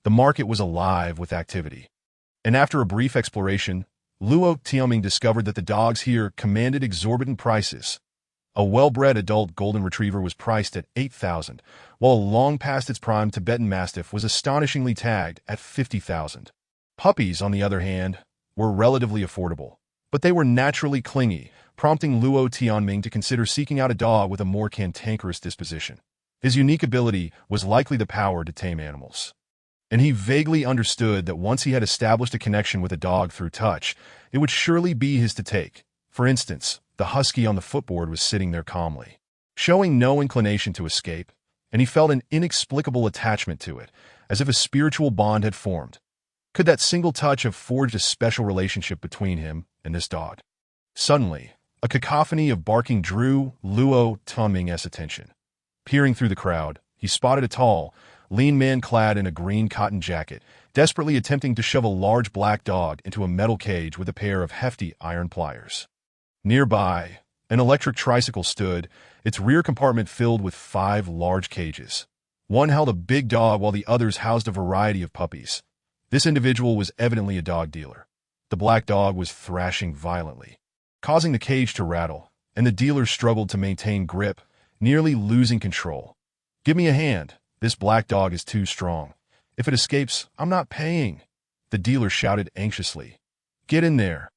The market was alive with activity. And after a brief exploration, Luo Tianming discovered that the dogs here commanded exorbitant prices. A well-bred adult golden retriever was priced at 8,000, while a long past its prime Tibetan Mastiff was astonishingly tagged at 50,000. Puppies, on the other hand, were relatively affordable, but they were naturally clingy, prompting Luo Tianming to consider seeking out a dog with a more cantankerous disposition. His unique ability was likely the power to tame animals. And he vaguely understood that once he had established a connection with a dog through touch, it would surely be his to take. For instance, the husky on the footboard was sitting there calmly, showing no inclination to escape, and he felt an inexplicable attachment to it, as if a spiritual bond had formed. Could that single touch have forged a special relationship between him and this dog? Suddenly, a cacophony of barking drew Luo Tianming's attention. Peering through the crowd, he spotted a tall, lean man clad in a green cotton jacket, desperately attempting to shove a large black dog into a metal cage with a pair of hefty iron pliers. Nearby, an electric tricycle stood, its rear compartment filled with 5 large cages. One held a big dog while the others housed a variety of puppies. This individual was evidently a dog dealer. The black dog was thrashing violently, causing the cage to rattle, and the dealer struggled to maintain grip, nearly losing control. "Give me a hand. This black dog is too strong. If it escapes, I'm not paying," the dealer shouted anxiously. "Get in there."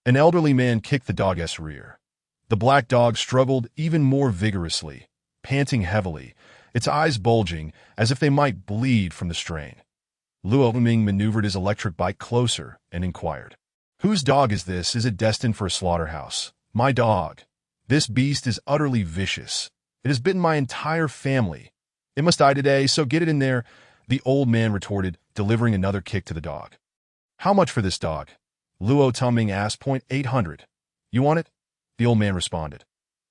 An elderly man kicked the dog's rear. The black dog struggled even more vigorously, panting heavily, its eyes bulging as if they might bleed from the strain. Luo Tianming maneuvered his electric bike closer and inquired, "Whose dog is this? Is it destined for a slaughterhouse?" "My dog. This beast is utterly vicious. It has bitten my entire family. It must die today, so get it in there," the old man retorted, delivering another kick to the dog. "How much for this dog?" Luo Tianming asked. "800. You want it?" The old man responded.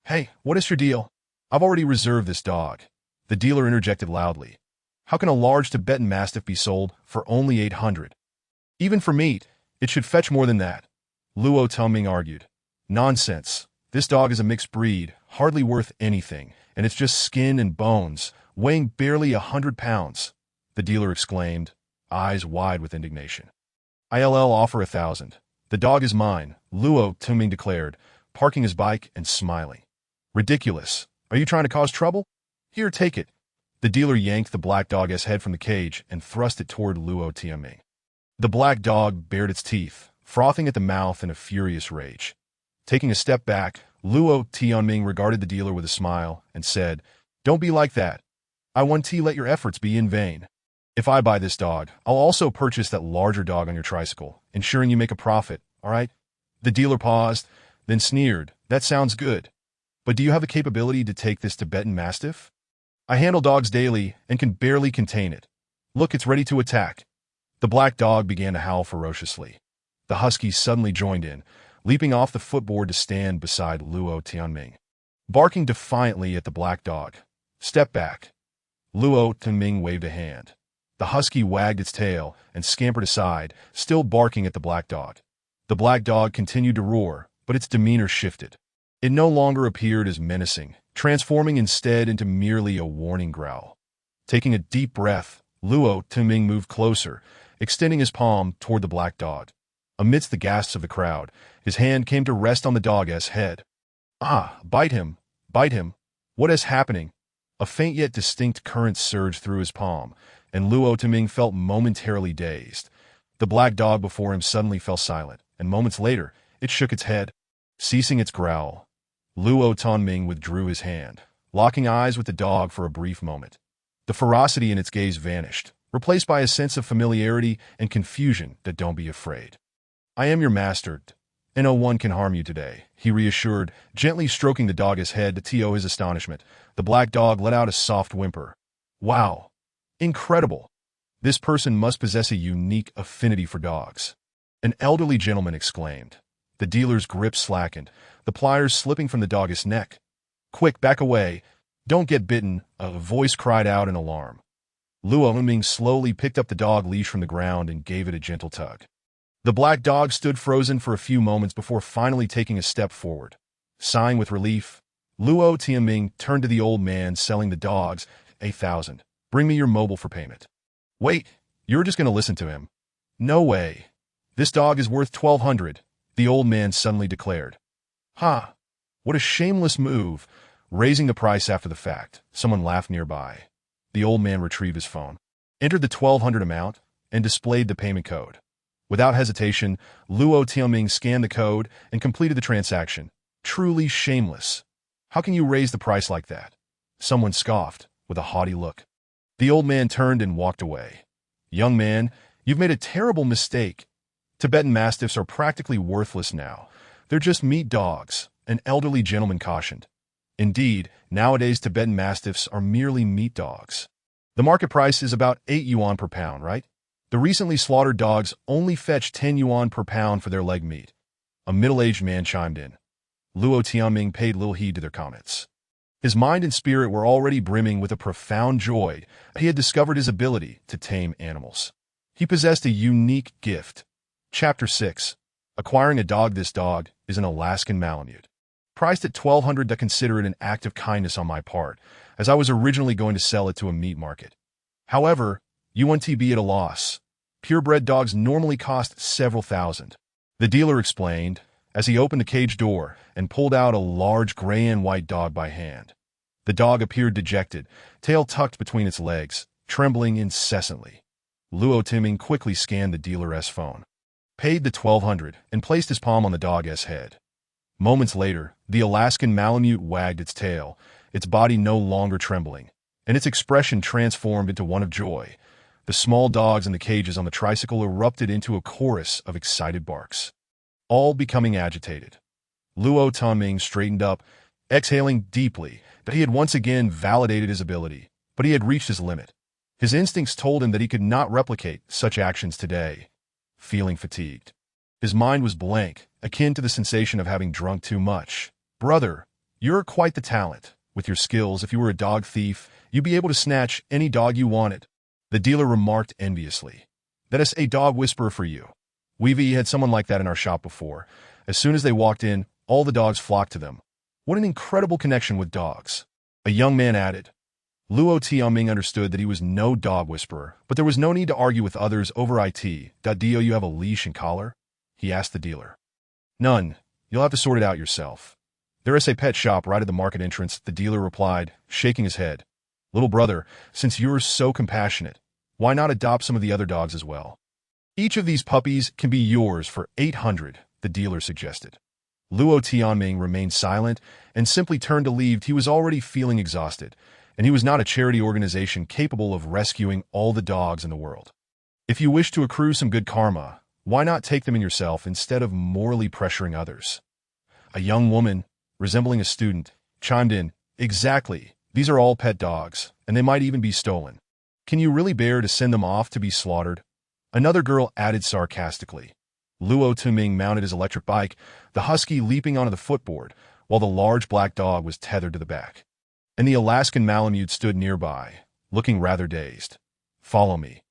"Hey, what is your deal?" "I've already reserved this dog," the dealer interjected loudly. "How can a large Tibetan Mastiff be sold for only 800? Even for meat, it should fetch more than that," Luo Tianming argued. "Nonsense. This dog is a mixed breed, hardly worth anything, and it's just skin and bones, weighing barely 100 pounds, the dealer exclaimed, eyes wide with indignation. "I'll offer 1,000. The dog is mine," Luo Tianming declared, parking his bike and smiling. "Ridiculous. Are you trying to cause trouble? Here, take it." The dealer yanked the black dog's head from the cage and thrust it toward Luo Tianming. The black dog bared its teeth, frothing at the mouth in a furious rage. Taking a step back, Luo Tianming regarded the dealer with a smile and said, "Don't be like that. I want to let your efforts be in vain. If I buy this dog, I'll also purchase that larger dog on your tricycle, ensuring you make a profit, all right?" The dealer paused, then sneered, "That sounds good. But do you have the capability to take this Tibetan Mastiff?" "I handle dogs daily and can barely contain it. Look, it's ready to attack." The black dog began to howl ferociously. The husky suddenly joined in, leaping off the footboard to stand beside Luo Tianming, barking defiantly at the black dog. "Step back." Luo Tianming waved a hand. The husky wagged its tail and scampered aside, still barking at the black dog. The black dog continued to roar, but its demeanor shifted. It no longer appeared as menacing, transforming instead into merely a warning growl. Taking a deep breath, Luo Tianming moved closer, extending his palm toward the black dog. Amidst the gasps of the crowd, his hand came to rest on the dog's head. "Ah, bite him! Bite him! What is happening?" A faint yet distinct current surged through his palm, and Luo Tianming felt momentarily dazed. The black dog before him suddenly fell silent, and moments later, it shook its head. Ceasing its growl, Luo Tianming withdrew his hand, locking eyes with the dog for a brief moment. The ferocity in its gaze vanished, replaced by a sense of familiarity and confusion. "That don't be afraid. I am your master, and no one can harm you today," he reassured, gently stroking the dog's head to his astonishment. The black dog let out a soft whimper. "Wow! Incredible! This person must possess a unique affinity for dogs," an elderly gentleman exclaimed. The dealer's grip slackened, the pliers slipping from the dog's neck. "Quick, back away! Don't get bitten!" a voice cried out in alarm. Luo Ming slowly picked up the dog leash from the ground and gave it a gentle tug. The black dog stood frozen for a few moments before finally taking a step forward. Sighing with relief, Luo Tianming turned to the old man selling the dogs. 8,000. Bring me your mobile for payment. Wait, you're just going to listen to him? No way. This dog is worth 1,200, the old man suddenly declared. Ha! What a shameless move, raising the price after the fact. Someone laughed nearby. The old man retrieved his phone, entered the 1,200 amount, and displayed the payment code. Without hesitation, Luo Tianming scanned the code and completed the transaction. Truly shameless. How can you raise the price like that? Someone scoffed, with a haughty look. The old man turned and walked away. Young man, you've made a terrible mistake. Tibetan Mastiffs are practically worthless now. They're just meat dogs, an elderly gentleman cautioned. Indeed, nowadays Tibetan Mastiffs are merely meat dogs. The market price is about 8 yuan per pound, right? The recently slaughtered dogs only fetch 10 yuan per pound for their leg meat. A middle-aged man chimed in. Luo Tianming paid little heed to their comments. His mind and spirit were already brimming with a profound joy. He had discovered his ability to tame animals. He possessed a unique gift. Chapter 6. Acquiring a dog. This dog is an Alaskan Malamute. Priced at 1,200. To consider it an act of kindness on my part, as I was originally going to sell it to a meat market. However, you won't be at a loss. Purebred dogs normally cost several thousand. The dealer explained, as he opened the cage door and pulled out a large gray and white dog by hand. The dog appeared dejected, tail tucked between its legs, trembling incessantly. Luo Tianming quickly scanned the dealer's phone, paid the 1,200, and placed his palm on the dog's head. Moments later, the Alaskan Malamute wagged its tail, its body no longer trembling, and its expression transformed into one of joy. The small dogs in the cages on the tricycle erupted into a chorus of excited barks, all becoming agitated. Luo Tianming straightened up, exhaling deeply, that he had once again validated his ability, but he had reached his limit. His instincts told him that he could not replicate such actions today. Feeling fatigued, his mind was blank, akin to the sensation of having drunk too much. Brother, you're quite the talent. With your skills, if you were a dog thief, you'd be able to snatch any dog you wanted. The dealer remarked enviously. That is a dog whisperer for you. We've had someone like that in our shop before. As soon as they walked in, all the dogs flocked to them. What an incredible connection with dogs. A young man added. Luo Tianming understood that he was no dog whisperer, but there was no need to argue with others over it. Do you have a leash and collar? He asked the dealer. None. You'll have to sort it out yourself. There is a pet shop right at the market entrance, the dealer replied, shaking his head. Little brother, since you're so compassionate, why not adopt some of the other dogs as well? Each of these puppies can be yours for 800, the dealer suggested. Luo Tianming remained silent and simply turned to leave. He was already feeling exhausted, and he was not a charity organization capable of rescuing all the dogs in the world. If you wish to accrue some good karma, why not take them in yourself instead of morally pressuring others? A young woman, resembling a student, chimed in, Exactly. These are all pet dogs, and they might even be stolen. Can you really bear to send them off to be slaughtered? Another girl added sarcastically. Luo Tianming mounted his electric bike, the husky leaping onto the footboard, while the large black dog was tethered to the back. And the Alaskan Malamute stood nearby, looking rather dazed. Follow me.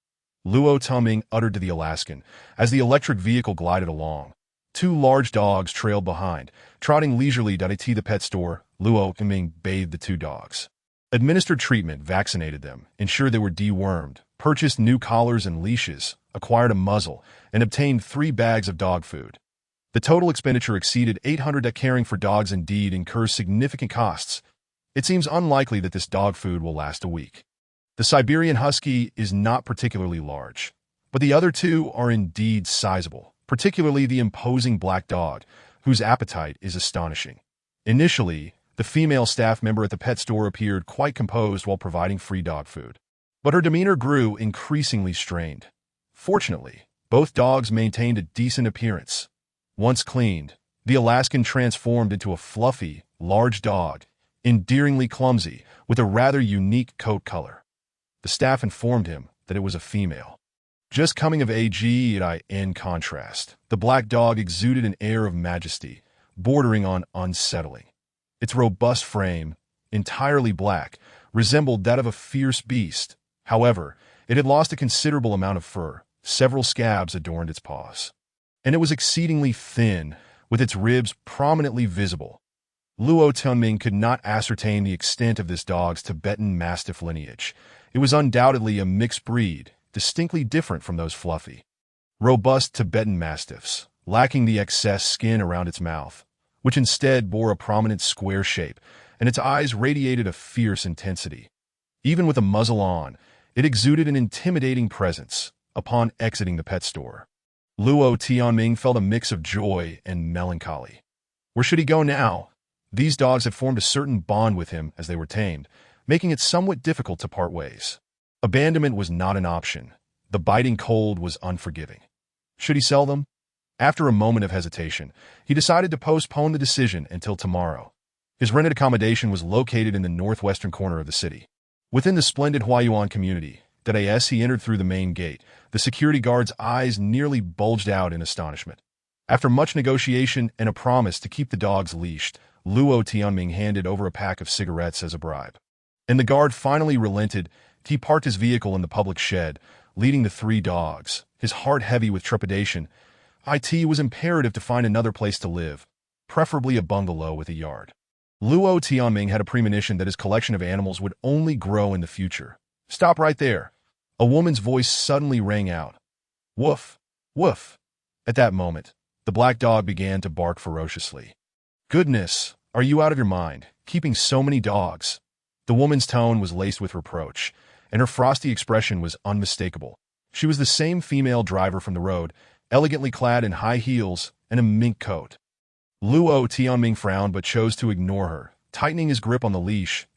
Luo Tianming uttered to the Alaskan, as the electric vehicle glided along. Two large dogs trailed behind, trotting leisurely to the pet store. Luo Tianming bathed the two dogs, administered treatment, vaccinated them, ensured they were dewormed, purchased new collars and leashes, acquired a muzzle, and obtained 3 bags of dog food. The total expenditure exceeded 800. Caring for dogs indeed incurs significant costs. It seems unlikely that this dog food will last a week. The Siberian Husky is not particularly large, but the other two are indeed sizable, particularly the imposing black dog, whose appetite is astonishing. Initially, the female staff member at the pet store appeared quite composed while providing free dog food, but her demeanor grew increasingly strained. Fortunately, both dogs maintained a decent appearance. Once cleaned, the Alaskan transformed into a fluffy, large dog, endearingly clumsy, with a rather unique coat color. The staff informed him that it was a female. Just coming of age. In contrast, the black dog exuded an air of majesty, bordering on unsettling. Its robust frame, entirely black, resembled that of a fierce beast, However, it had lost a considerable amount of fur. Several scabs adorned its paws. And it was exceedingly thin, with its ribs prominently visible. Luo Tianming could not ascertain the extent of this dog's Tibetan Mastiff lineage. It was undoubtedly a mixed breed, distinctly different from those fluffy, robust Tibetan Mastiffs, lacking the excess skin around its mouth, which instead bore a prominent square shape, and its eyes radiated a fierce intensity. Even with a muzzle on, it exuded an intimidating presence. Upon exiting the pet store, Luo Tianming felt a mix of joy and melancholy. Where should he go now? These dogs had formed a certain bond with him as they were tamed, making it somewhat difficult to part ways. Abandonment was not an option. The biting cold was unforgiving. Should he sell them? After a moment of hesitation, he decided to postpone the decision until tomorrow. His rented accommodation was located in the northwestern corner of the city. Within the splendid Huayuan community, as he entered through the main gate, the security guard's eyes nearly bulged out in astonishment. After much negotiation and a promise to keep the dogs leashed, Luo Tianming handed over a pack of cigarettes as a bribe. And the guard finally relented. He parked his vehicle in the public shed, leading the 3 dogs, his heart heavy with trepidation. It was imperative to find another place to live, preferably a bungalow with a yard. Luo Tianming had a premonition that his collection of animals would only grow in the future. "Stop right there." A woman's voice suddenly rang out. "Woof! Woof!" At that moment, the black dog began to bark ferociously. "Goodness, are you out of your mind, keeping so many dogs?" The woman's tone was laced with reproach, and her frosty expression was unmistakable. She was the same female driver from the road, elegantly clad in high heels and a mink coat. Luo Tianming frowned but chose to ignore her, tightening his grip on the leash.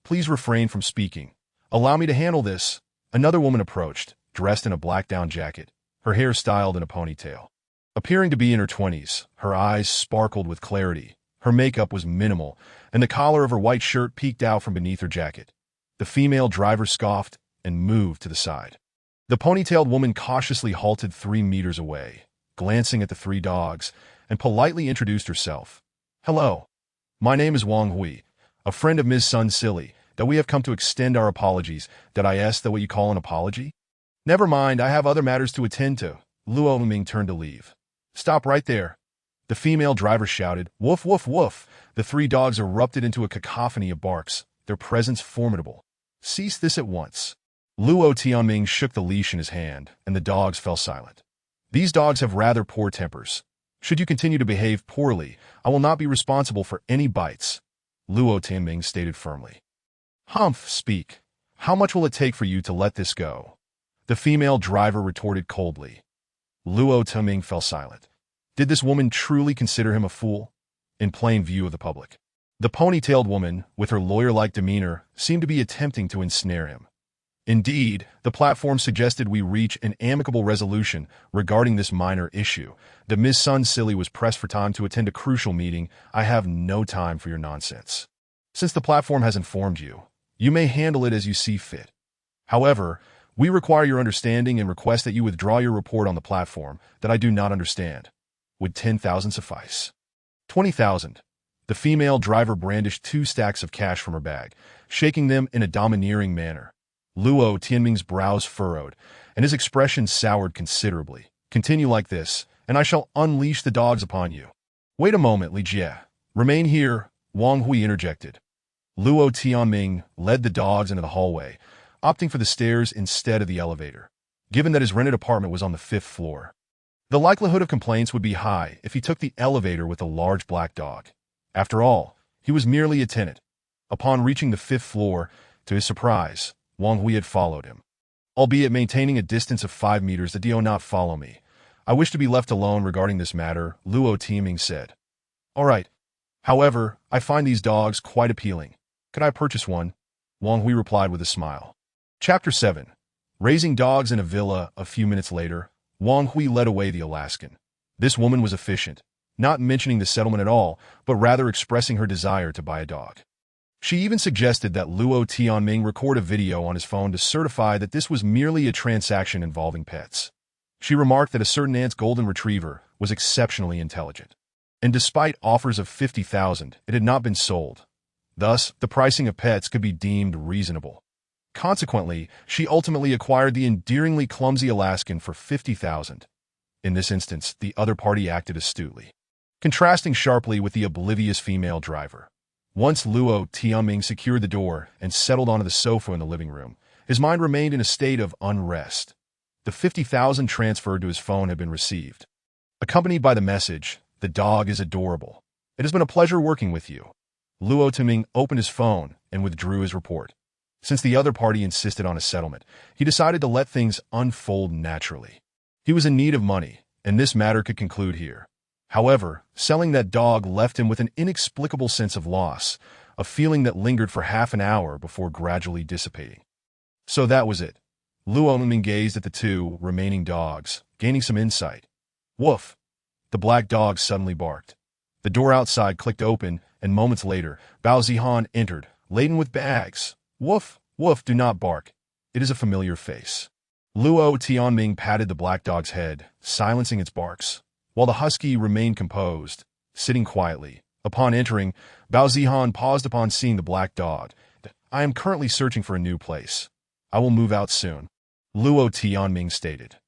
"Please refrain from speaking. Allow me to handle this." Another woman approached, dressed in a black down jacket, her hair styled in a ponytail. Appearing to be in her 20s, her eyes sparkled with clarity. Her makeup was minimal, and the collar of her white shirt peeked out from beneath her jacket. The female driver scoffed and moved to the side. The ponytailed woman cautiously halted 3 meters away, glancing at the 3 dogs, and politely introduced herself. "Hello. My name is Wang Hui, a friend of Ms. Sun Silly, that we have come to extend our apologies." That what you call an apology? Never mind, I have other matters to attend to." Luo Tianming turned to leave. "Stop right there." The female driver shouted, "Woof, woof, woof." The 3 dogs erupted into a cacophony of barks, their presence formidable. "Cease this at once." Luo Tianming shook the leash in his hand, and the dogs fell silent. "These dogs have rather poor tempers. Should you continue to behave poorly, I will not be responsible for any bites," Luo Tianming stated firmly. "Humph, speak. How much will it take for you to let this go?" the female driver retorted coldly. Luo Tianming fell silent. Did this woman truly consider him a fool? In plain view of the public. The ponytailed woman, with her lawyer-like demeanor, seemed to be attempting to ensnare him. "Indeed, the platform suggested we reach an amicable resolution regarding this minor issue. The Ms. Sun Silly was pressed for time to attend a crucial meeting. I have no time for your nonsense. Since the platform has informed you, you may handle it as you see fit. However, we require your understanding and request that you withdraw your report on the platform that I do not understand. Would 10,000 suffice?" 20,000. The female driver brandished 2 stacks of cash from her bag, shaking them in a domineering manner. Luo Tianming's brows furrowed, and his expression soured considerably. "Continue like this, and I shall unleash the dogs upon you." "Wait a moment, Li Jie. Remain here," Wang Hui interjected. Luo Tianming led the dogs into the hallway, opting for the stairs instead of the elevator, given that his rented apartment was on the 5th floor. The likelihood of complaints would be high if he took the elevator with the large black dog. After all, he was merely a tenant. Upon reaching the 5th floor, to his surprise, Wang Hui had followed him. Albeit maintaining a distance of 5 meters, "Do not follow me. I wish to be left alone regarding this matter," Luo Tianming said. "All right. However, I find these dogs quite appealing. Could I purchase one?" Wang Hui replied with a smile. Chapter 7. Raising dogs in a villa. A few minutes later, Wang Hui led away the Alaskan. This woman was efficient, not mentioning the settlement at all, but rather expressing her desire to buy a dog. She even suggested that Luo Tianming record a video on his phone to certify that this was merely a transaction involving pets. She remarked that a certain aunt's golden retriever was exceptionally intelligent, and despite offers of 50,000, it had not been sold. Thus, the pricing of pets could be deemed reasonable. Consequently, she ultimately acquired the endearingly clumsy Alaskan for $50,000. In this instance, the other party acted astutely, contrasting sharply with the oblivious female driver. Once Luo Tianming secured the door and settled onto the sofa in the living room, his mind remained in a state of unrest. The $50,000 transferred to his phone had been received, accompanied by the message, "The dog is adorable. It has been a pleasure working with you." Luo Tianming opened his phone and withdrew his report. Since the other party insisted on a settlement, he decided to let things unfold naturally. He was in need of money, and this matter could conclude here. However, selling that dog left him with an inexplicable sense of loss, a feeling that lingered for half an hour before gradually dissipating. So that was it. Luo Tianming gazed at the two remaining dogs, gaining some insight. Woof! The black dog suddenly barked. The door outside clicked open, and moments later, Bao Zihan entered, laden with bags. Woof, woof, do not bark. It is a familiar face. Luo Tianming patted the black dog's head, silencing its barks, while the husky remained composed, sitting quietly. Upon entering, Bao Zihan paused upon seeing the black dog. "I am currently searching for a new place. I will move out soon," Luo Tianming stated.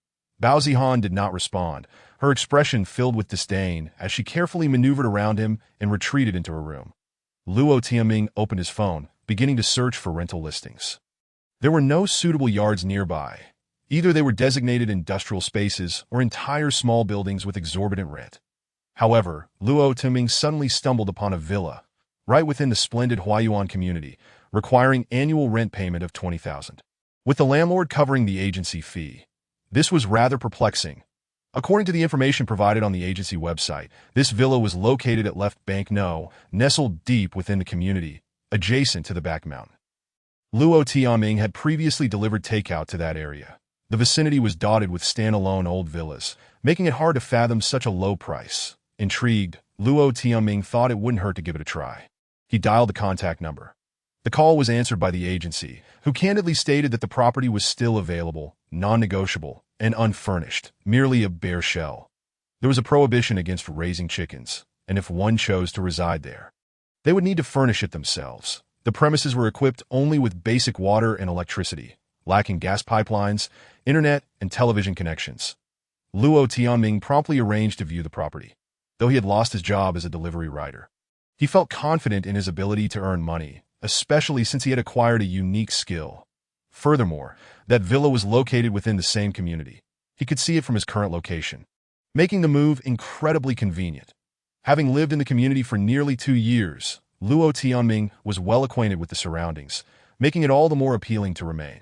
Bao Zihan did not respond, her expression filled with disdain as she carefully maneuvered around him and retreated into her room. Luo Tianming opened his phone, beginning to search for rental listings. There were no suitable yards nearby. Either they were designated industrial spaces or entire small buildings with exorbitant rent. However, Luo Tianming suddenly stumbled upon a villa, right within the splendid Huayuan community, requiring annual rent payment of $20,000, with the landlord covering the agency fee. This was rather perplexing. According to the information provided on the agency website, this villa was located at Left Bank No, nestled deep within the community, adjacent to the back mountain. Luo Tianming had previously delivered takeout to that area. The vicinity was dotted with standalone old villas, making it hard to fathom such a low price. Intrigued, Luo Tianming thought it wouldn't hurt to give it a try. He dialed the contact number. The call was answered by the agency, who candidly stated that the property was still available, non-negotiable, and unfurnished, merely a bare shell. There was a prohibition against raising chickens, and if one chose to reside there, they would need to furnish it themselves. The premises were equipped only with basic water and electricity, lacking gas pipelines, internet, and television connections. Luo Tianming promptly arranged to view the property, though he had lost his job as a delivery rider. He felt confident in his ability to earn money, especially since he had acquired a unique skill. Furthermore, that villa was located within the same community. He could see it from his current location, making the move incredibly convenient. Having lived in the community for nearly 2 years, Luo Tianming was well acquainted with the surroundings, making it all the more appealing to remain.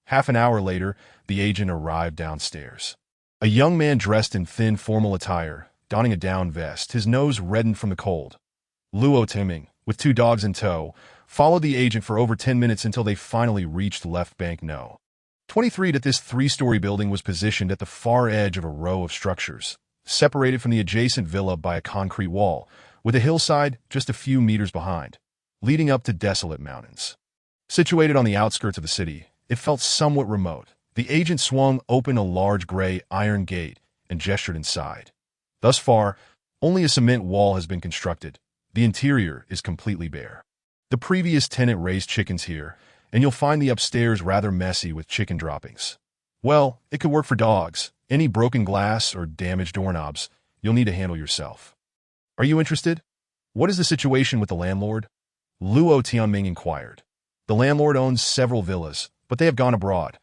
Half an hour later, the agent arrived downstairs. A young man dressed in thin formal attire, donning a down vest, his nose reddened from the cold. Luo Tianming, with 2 dogs in tow, followed the agent for over 10 minutes until they finally reached Left Bank No. 23. This 3-story building was positioned at the far edge of a row of structures, separated from the adjacent villa by a concrete wall, with a hillside just a few meters behind, leading up to Desolate Mountains. Situated on the outskirts of the city, it felt somewhat remote. The agent swung open a large gray iron gate and gestured inside. Thus far, only a cement wall has been constructed. The interior is completely bare. The previous tenant raised chickens here, and you'll find the upstairs rather messy with chicken droppings. Well, it could work for dogs. Any broken glass or damaged doorknobs, you'll need to handle yourself. Are you interested? What is the situation with the landlord? Luo Tianming inquired. The landlord owns several villas, but they have gone abroad.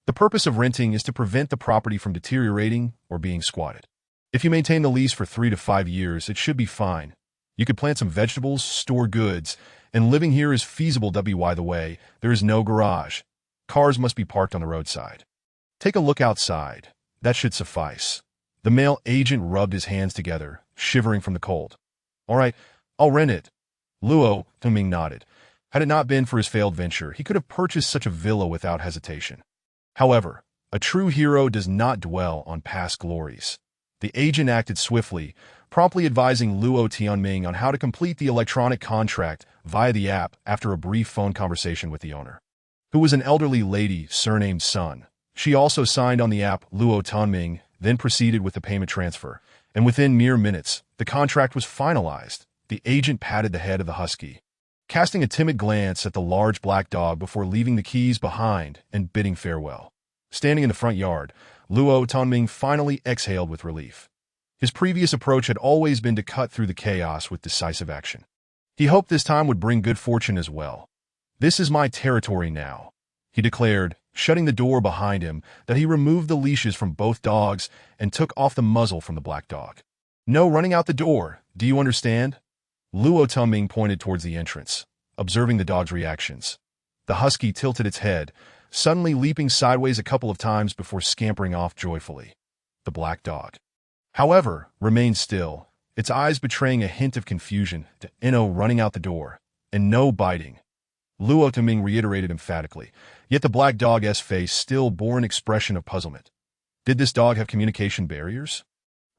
The purpose of renting is to prevent the property from deteriorating or being squatted. If you maintain the lease for 3 to 5 years, it should be fine. You could plant some vegetables, store goods, and living here is feasible. By the way, there is no garage. Cars must be parked on the roadside. Take a look outside. That should suffice. The male agent rubbed his hands together, shivering from the cold. All right, I'll rent it. Luo Tianming nodded. Had it not been for his failed venture, he could have purchased such a villa without hesitation. However, a true hero does not dwell on past glories. The agent acted swiftly, promptly advising Luo Tianming on how to complete the electronic contract via the app after a brief phone conversation with the owner, who was an elderly lady surnamed Sun. She also signed on the app. Luo Tianming then proceeded with the payment transfer, and within mere minutes, the contract was finalized. The agent patted the head of the husky, casting a timid glance at the large black dog before leaving the keys behind and bidding farewell. Standing in the front yard, Luo Tonming finally exhaled with relief. His previous approach had always been to cut through the chaos with decisive action. He hoped this time would bring good fortune as well. "This is my territory now," he declared, shutting the door behind him. That he removed the leashes from both dogs and took off the muzzle from the black dog. "No running out the door, do you understand?" Luo Tonming pointed towards the entrance, observing the dog's reactions. The husky tilted its head, suddenly leaping sideways a couple of times before scampering off joyfully. The black dog, however, remained still, its eyes betraying a hint of confusion to "No running out the door, and no biting," Luo Tonming reiterated emphatically, yet the black dog's face still bore an expression of puzzlement. Did this dog have communication barriers?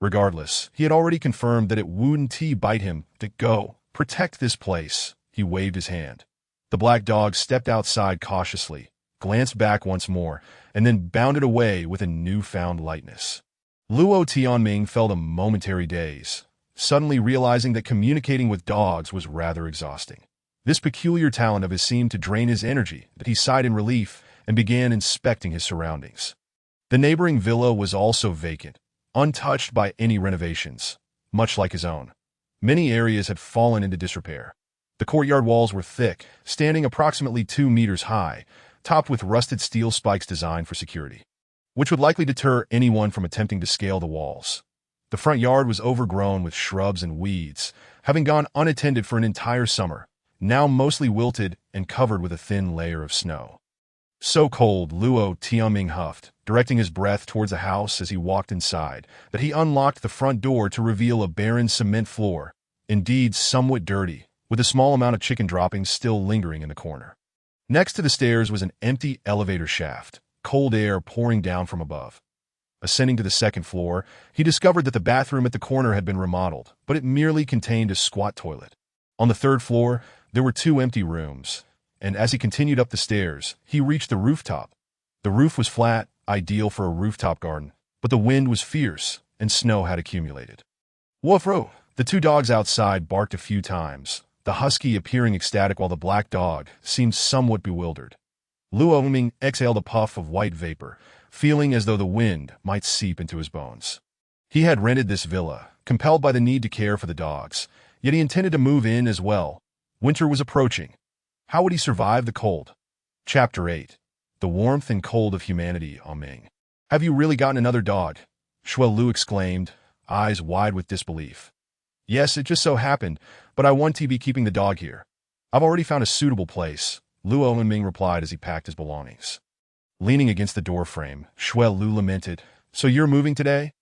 Regardless, he had already confirmed that it wouldn't bite him. To go, protect this place. He waved his hand. The black dog stepped outside cautiously, glanced back once more, and then bounded away with a newfound lightness. Luo Tianming felt a momentary daze, suddenly realizing that communicating with dogs was rather exhausting. This peculiar talent of his seemed to drain his energy, but he sighed in relief and began inspecting his surroundings. The neighboring villa was also vacant, untouched by any renovations, much like his own. Many areas had fallen into disrepair. The courtyard walls were thick, standing approximately 2 meters high, topped with rusted steel spikes designed for security, which would likely deter anyone from attempting to scale the walls. The front yard was overgrown with shrubs and weeds, having gone unattended for an entire summer, now mostly wilted and covered with a thin layer of snow. "So cold," Luo Tianming huffed, directing his breath towards the house as he walked inside, that he unlocked the front door to reveal a barren cement floor, indeed somewhat dirty, with a small amount of chicken droppings still lingering in the corner. Next to the stairs was an empty elevator shaft, cold air pouring down from above. Ascending to the second floor, he discovered that the bathroom at the corner had been remodeled, but it merely contained a squat toilet. On the third floor, there were 2 empty rooms, and as he continued up the stairs, he reached the rooftop. The roof was flat, ideal for a rooftop garden, but the wind was fierce, and snow had accumulated. "Woof-ro!" The 2 dogs outside barked a few times, the husky appearing ecstatic while the black dog seemed somewhat bewildered. Luo Tonming exhaled a puff of white vapor, feeling as though the wind might seep into his bones. He had rented this villa, compelled by the need to care for the dogs, yet he intended to move in as well. Winter was approaching. How would he survive the cold? Chapter 8. The Warmth and Cold of Humanity, Ming. "Have you really gotten another dog?" Shuel Lu exclaimed, eyes wide with disbelief. "Yes, it just so happened, but I want to be keeping the dog here. I've already found a suitable place," Luo Tonming replied as he packed his belongings. Leaning against the doorframe, Shuel Lu lamented, "So you're moving today?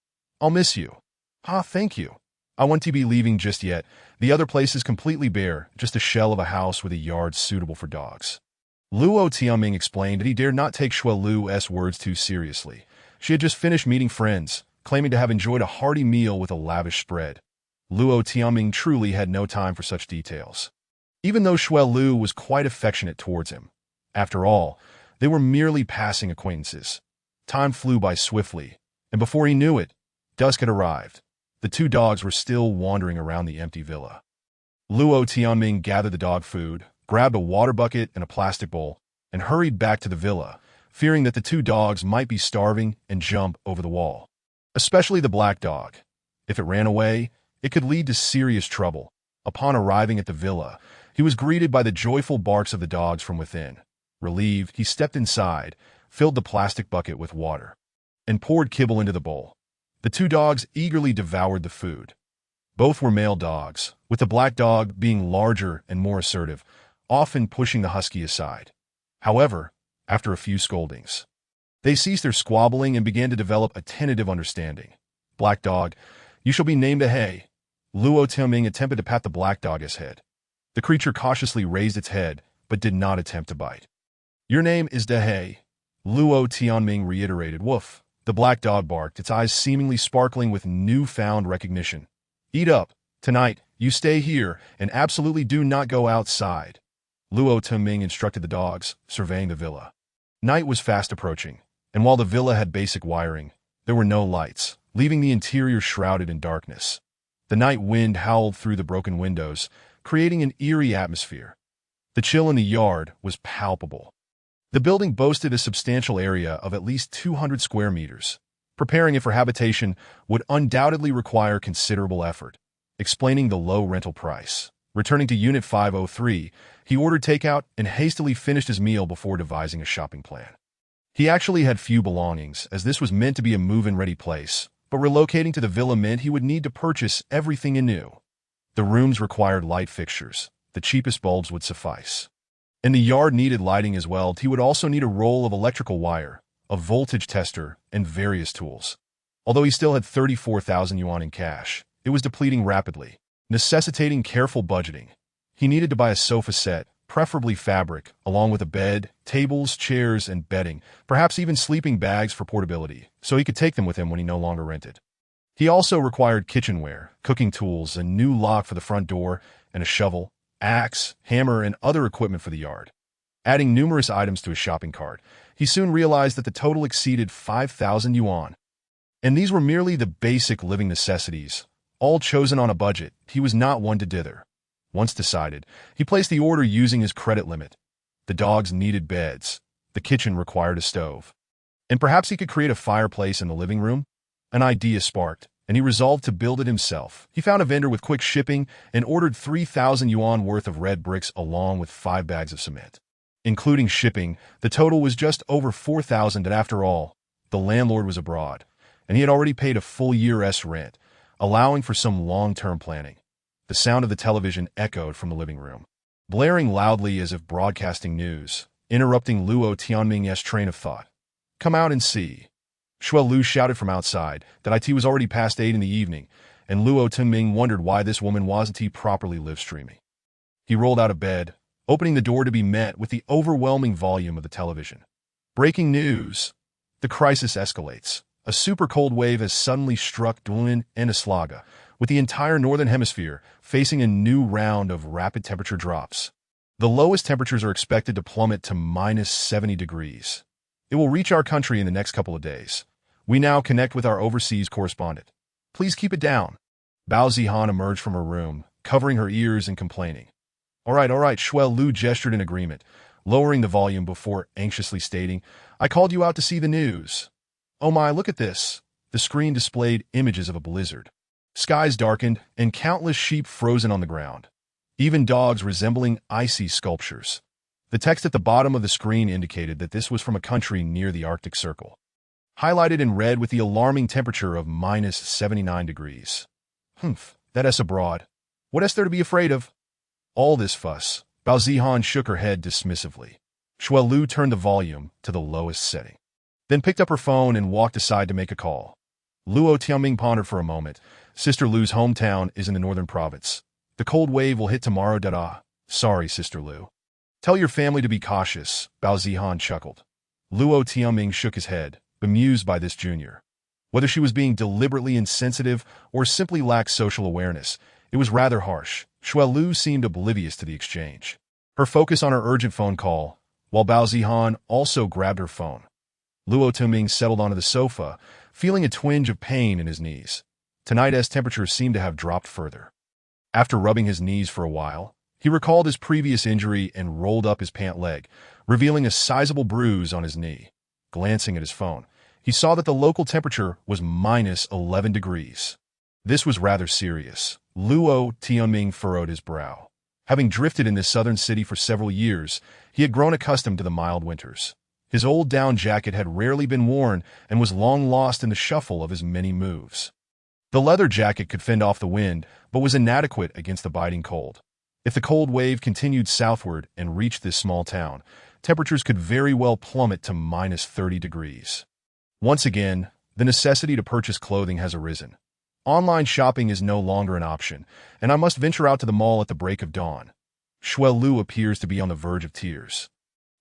I'll miss you." "Ah, thank you. I won't be leaving just yet. The other place is completely bare, just a shell of a house with a yard suitable for dogs." Luo Tianming explained that he dared not take Shuel Lu's words too seriously. She had just finished meeting friends, claiming to have enjoyed a hearty meal with a lavish spread. Luo Tianming truly had no time for such details, even though Shuel Lu was quite affectionate towards him. After all, they were merely passing acquaintances. Time flew by swiftly, and before he knew it, dusk had arrived. The 2 dogs were still wandering around the empty villa. Luo Tianming gathered the dog food, grabbed a water bucket and a plastic bowl, and hurried back to the villa, fearing that the 2 dogs might be starving and jump over the wall. Especially the black dog. If it ran away, it could lead to serious trouble. Upon arriving at the villa, he was greeted by the joyful barks of the dogs from within. Relieved, he stepped inside, filled the plastic bucket with water, and poured kibble into the bowl. The 2 dogs eagerly devoured the food. Both were male dogs, with the black dog being larger and more assertive, often pushing the husky aside. However, after a few scoldings, they ceased their squabbling and began to develop a tentative understanding. "Black dog, you shall be named Ahe." Luo Tianming attempted to pat the black dog's head. The creature cautiously raised its head, but did not attempt to bite. "Your name is Dahe," Luo Tianming reiterated. "Woof." The black dog barked, its eyes seemingly sparkling with newfound recognition. "Eat up. Tonight, you stay here and absolutely do not go outside," Luo Tonming instructed the dogs, surveying the villa. Night was fast approaching, and while the villa had basic wiring, there were no lights, leaving the interior shrouded in darkness. The night wind howled through the broken windows, creating an eerie atmosphere. The chill in the yard was palpable. The building boasted a substantial area of at least 200 square meters. Preparing it for habitation would undoubtedly require considerable effort, explaining the low rental price. Returning to Unit 503, he ordered takeout and hastily finished his meal before devising a shopping plan. He actually had few belongings, as this was meant to be a move-in-ready place, but relocating to the villa meant he would need to purchase everything anew. The rooms required light fixtures. The cheapest bulbs would suffice. And the yard needed lighting as well. He would also need a roll of electrical wire, a voltage tester, and various tools. Although he still had 34,000 yuan in cash, it was depleting rapidly, necessitating careful budgeting. He needed to buy a sofa set, preferably fabric, along with a bed, tables, chairs, and bedding, perhaps even sleeping bags for portability, so he could take them with him when he no longer rented. He also required kitchenware, cooking tools, a new lock for the front door, and a shovel, axe, hammer, and other equipment for the yard. Adding numerous items to his shopping cart, he soon realized that the total exceeded 5,000 yuan. And these were merely the basic living necessities, all chosen on a budget. He was not one to dither. Once decided, he placed the order using his credit limit. The dogs needed beds. The kitchen required a stove. And perhaps he could create a fireplace in the living room? An idea sparked, and he resolved to build it himself. He found a vendor with quick shipping and ordered 3,000 yuan worth of red bricks along with 5 bags of cement. Including shipping, the total was just over 4,000, and after all, the landlord was abroad, and he had already paid a full year's rent, allowing for some long-term planning. The sound of the television echoed from the living room, blaring loudly as if broadcasting news, interrupting Luo Tianming's train of thought. "Come out and see." Shuo Lu shouted from outside that it was already past 8 in the evening, and Luo Tianming wondered why this woman wasn't properly live-streaming. He rolled out of bed, opening the door to be met with the overwhelming volume of the television. Breaking news! The crisis escalates. A super cold wave has suddenly struck Dunlin and Islaga, with the entire northern hemisphere facing a new round of rapid temperature drops. The lowest temperatures are expected to plummet to minus 70 degrees. It will reach our country in the next couple of days. We now connect with our overseas correspondent. Please keep it down. Bao Zihan emerged from her room, covering her ears and complaining. All right, Shuo Lu gestured in agreement, lowering the volume before anxiously stating, I called you out to see the news. Oh my, look at this. The screen displayed images of a blizzard. Skies darkened, and countless sheep frozen on the ground. Even dogs resembling icy sculptures. The text at the bottom of the screen indicated that this was from a country near the Arctic Circle, highlighted in red with the alarming temperature of minus 79 degrees. That's abroad. What is there to be afraid of? All this fuss. Bao Zihan shook her head dismissively. Shuo Lu turned the volume to the lowest setting, then picked up her phone and walked aside to make a call. Luo Tianming pondered for a moment. Sister Lu's hometown is in the northern province. The cold wave will hit tomorrow. Sorry, Sister Lu. Tell your family to be cautious, Bao Zihan chuckled. Luo Tianming shook his head, bemused by this junior. Whether she was being deliberately insensitive or simply lacked social awareness, it was rather harsh. Shuo Lu seemed oblivious to the exchange, her focus on her urgent phone call, while Bao Zihan also grabbed her phone. Luo Tianming settled onto the sofa, feeling a twinge of pain in his knees. Tonight's temperature seemed to have dropped further. After rubbing his knees for a while, he recalled his previous injury and rolled up his pant leg, revealing a sizable bruise on his knee. Glancing at his phone, he saw that the local temperature was minus 11 degrees. This was rather serious. Luo Tianming furrowed his brow. Having drifted in this southern city for several years, he had grown accustomed to the mild winters. His old down jacket had rarely been worn and was long lost in the shuffle of his many moves. The leather jacket could fend off the wind, but was inadequate against the biting cold. If the cold wave continued southward and reached this small town, temperatures could very well plummet to minus 30 degrees. Once again, the necessity to purchase clothing has arisen. Online shopping is no longer an option, and I must venture out to the mall at the break of dawn. Shuo Lu appears to be on the verge of tears.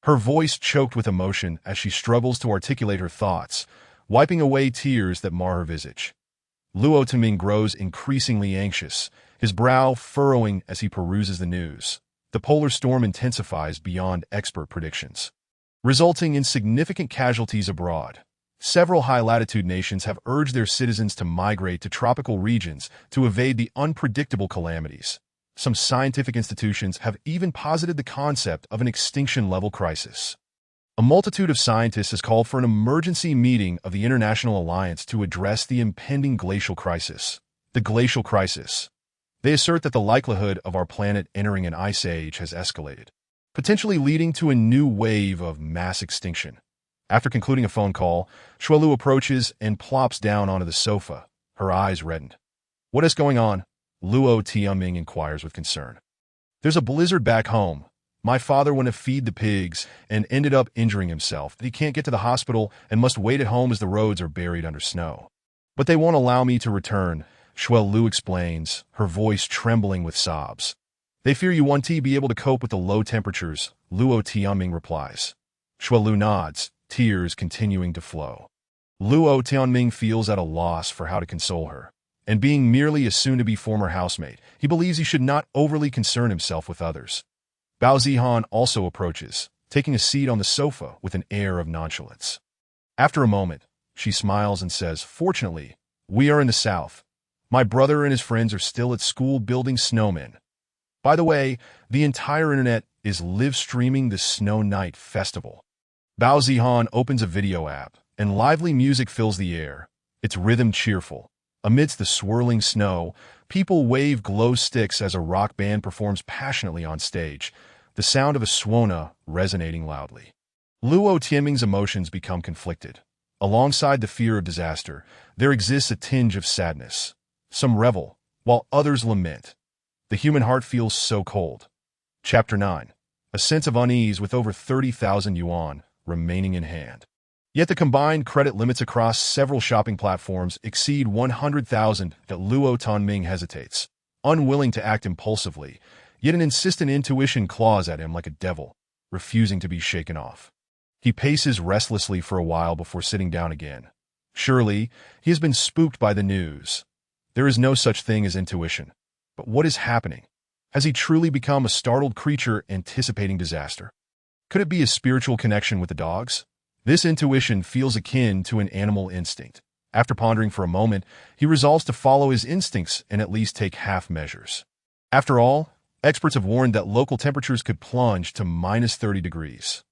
Her voice choked with emotion as she struggles to articulate her thoughts, wiping away tears that mar her visage. Luo Tianming grows increasingly anxious, his brow furrowing as he peruses the news. The polar storm intensifies beyond expert predictions, resulting in significant casualties abroad. Several high-latitude nations have urged their citizens to migrate to tropical regions to evade the unpredictable calamities. Some scientific institutions have even posited the concept of an extinction-level crisis. A multitude of scientists has called for an emergency meeting of the International Alliance to address the impending glacial crisis. The glacial crisis. They assert that the likelihood of our planet entering an ice age has escalated, potentially leading to a new wave of mass extinction. After concluding a phone call, Shuelu approaches and plops down onto the sofa, her eyes reddened. "What is going on?" Luo Tianming inquires with concern. "There's a blizzard back home. My father went to feed the pigs and ended up injuring himself. He can't get to the hospital and must wait at home as the roads are buried under snow. But they won't allow me to return," Shuelu explains, her voice trembling with sobs. "They fear you won't be able to cope with the low temperatures," Luo Tianming replies. Shuelu nods, tears continuing to flow. Luo Tianming feels at a loss for how to console her. And being merely a soon-to-be former housemate, he believes he should not overly concern himself with others. Bao Zihan also approaches, taking a seat on the sofa with an air of nonchalance. After a moment, she smiles and says, "Fortunately, we are in the south. My brother and his friends are still at school building snowmen. By the way, the entire internet is live-streaming the Snow Night Festival." Bao Zihan opens a video app, and lively music fills the air, its rhythm cheerful. Amidst the swirling snow, people wave glow sticks as a rock band performs passionately on stage, the sound of a swona resonating loudly. Luo Tianming's emotions become conflicted. Alongside the fear of disaster, there exists a tinge of sadness. Some revel, while others lament. The human heart feels so cold. Chapter 9. A sense of unease with over 30,000 yuan remaining in hand. Yet the combined credit limits across several shopping platforms exceed 100,000 that Luo Tianming hesitates, unwilling to act impulsively, yet an insistent intuition claws at him like a devil, refusing to be shaken off. He paces restlessly for a while before sitting down again. Surely, he has been spooked by the news. There is no such thing as intuition. But what is happening? Has he truly become a startled creature anticipating disaster? Could it be a spiritual connection with the dogs? This intuition feels akin to an animal instinct. After pondering for a moment, he resolves to follow his instincts and at least take half measures. After all, experts have warned that local temperatures could plunge to -30 degrees.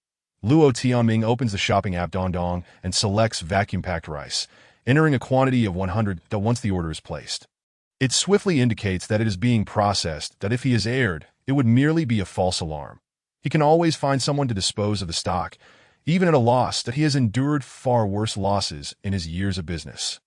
Luo Tianming opens the shopping app Dongdong and selects vacuum-packed rice, entering a quantity of 100 that once the order is placed. It swiftly indicates that it is being processed, that if he is erred, it would merely be a false alarm. He can always find someone to dispose of the stock, even at a loss that he has endured far worse losses in his years of business.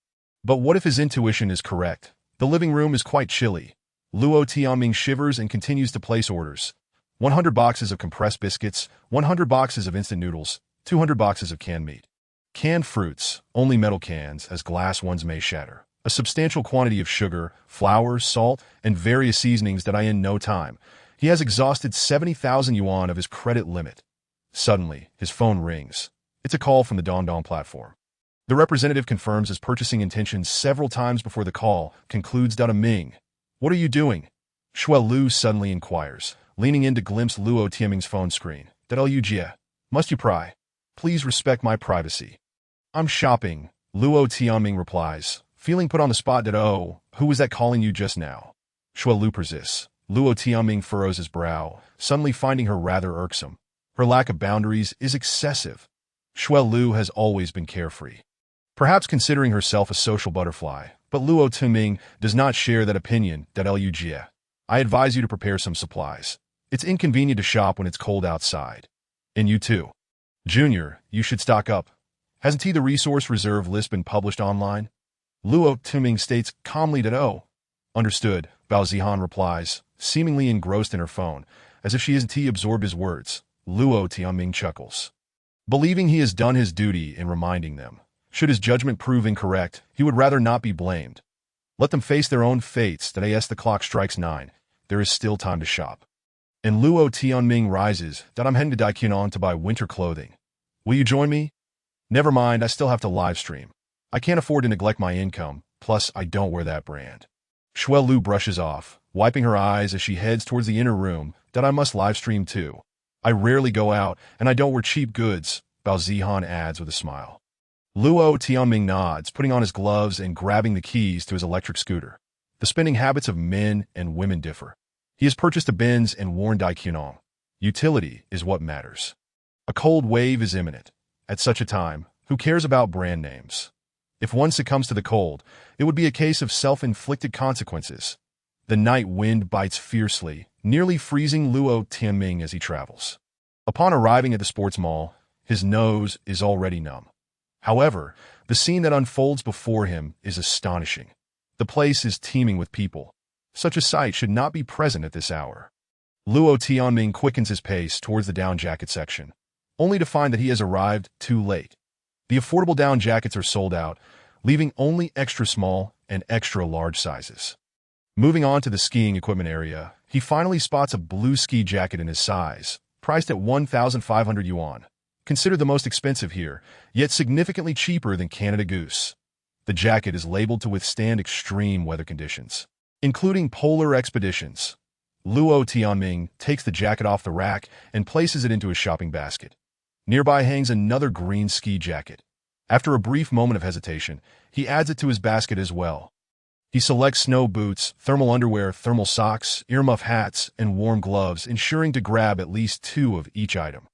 But what if his intuition is correct? The living room is quite chilly. Luo Tianming shivers and continues to place orders. 100 boxes of compressed biscuits, 100 boxes of instant noodles, 200 boxes of canned meat. Canned fruits, only metal cans, as glass ones may shatter. A substantial quantity of sugar, flour, salt, and various seasonings that in no time. He has exhausted 70,000 yuan of his credit limit. Suddenly, his phone rings. It's a call from the Dongdong platform. The representative confirms his purchasing intentions several times before the call, concludes Ming. "What are you doing?" Shuelu suddenly inquires, leaning in to glimpse Luo Tianming's phone screen. "Jie, must you pry? Please respect my privacy." "I'm shopping," Luo Tianming replies, feeling put on the spot. Who was that calling you just now?" Shuelu persists. Luo Tianming furrows his brow, suddenly finding her rather irksome. Her lack of boundaries is excessive. Shuelu has always been carefree, perhaps considering herself a social butterfly, but Luo Tianming does not share that opinion. Jie, I advise you to prepare some supplies. It's inconvenient to shop when it's cold outside. And you too. Junior, you should stock up. Hasn't the resource reserve list been published online? Luo Tianming states calmly Understood, Bao Zihan replies, seemingly engrossed in her phone, as if she isn't absorbed his words. Luo Tianming chuckles, believing he has done his duty in reminding them. Should his judgment prove incorrect, he would rather not be blamed. Let them face their own fates. As the clock strikes 9, there is still time to shop. And Luo Tianming rises. I'm heading to Daiqinan to buy winter clothing. Will you join me? Never mind, I still have to live stream. I can't afford to neglect my income, plus I don't wear that brand. Shuelu brushes off, wiping her eyes as she heads towards the inner room. I must live stream too. I rarely go out, and I don't wear cheap goods, Bao Zihan adds with a smile. Luo Tianming nods, putting on his gloves and grabbing the keys to his electric scooter. The spending habits of men and women differ. He has purchased a Benz and worn Daikinon. Utility is what matters. A cold wave is imminent. At such a time, who cares about brand names? If one succumbs to the cold, it would be a case of self-inflicted consequences. The night wind bites fiercely, nearly freezing Luo Tianming as he travels. Upon arriving at the sports mall, his nose is already numb. However, the scene that unfolds before him is astonishing. The place is teeming with people. Such a sight should not be present at this hour. Luo Tianming quickens his pace towards the down jacket section, only to find that he has arrived too late. The affordable down jackets are sold out, leaving only extra small and extra large sizes. Moving on to the skiing equipment area, he finally spots a blue ski jacket in his size, priced at 1,500 yuan. Considered the most expensive here, yet significantly cheaper than Canada Goose. The jacket is labeled to withstand extreme weather conditions, including polar expeditions. Luo Tianming takes the jacket off the rack and places it into his shopping basket. Nearby hangs another green ski jacket. After a brief moment of hesitation, he adds it to his basket as well. He selects snow boots, thermal underwear, thermal socks, earmuff hats, and warm gloves, ensuring to grab at least 2 of each item.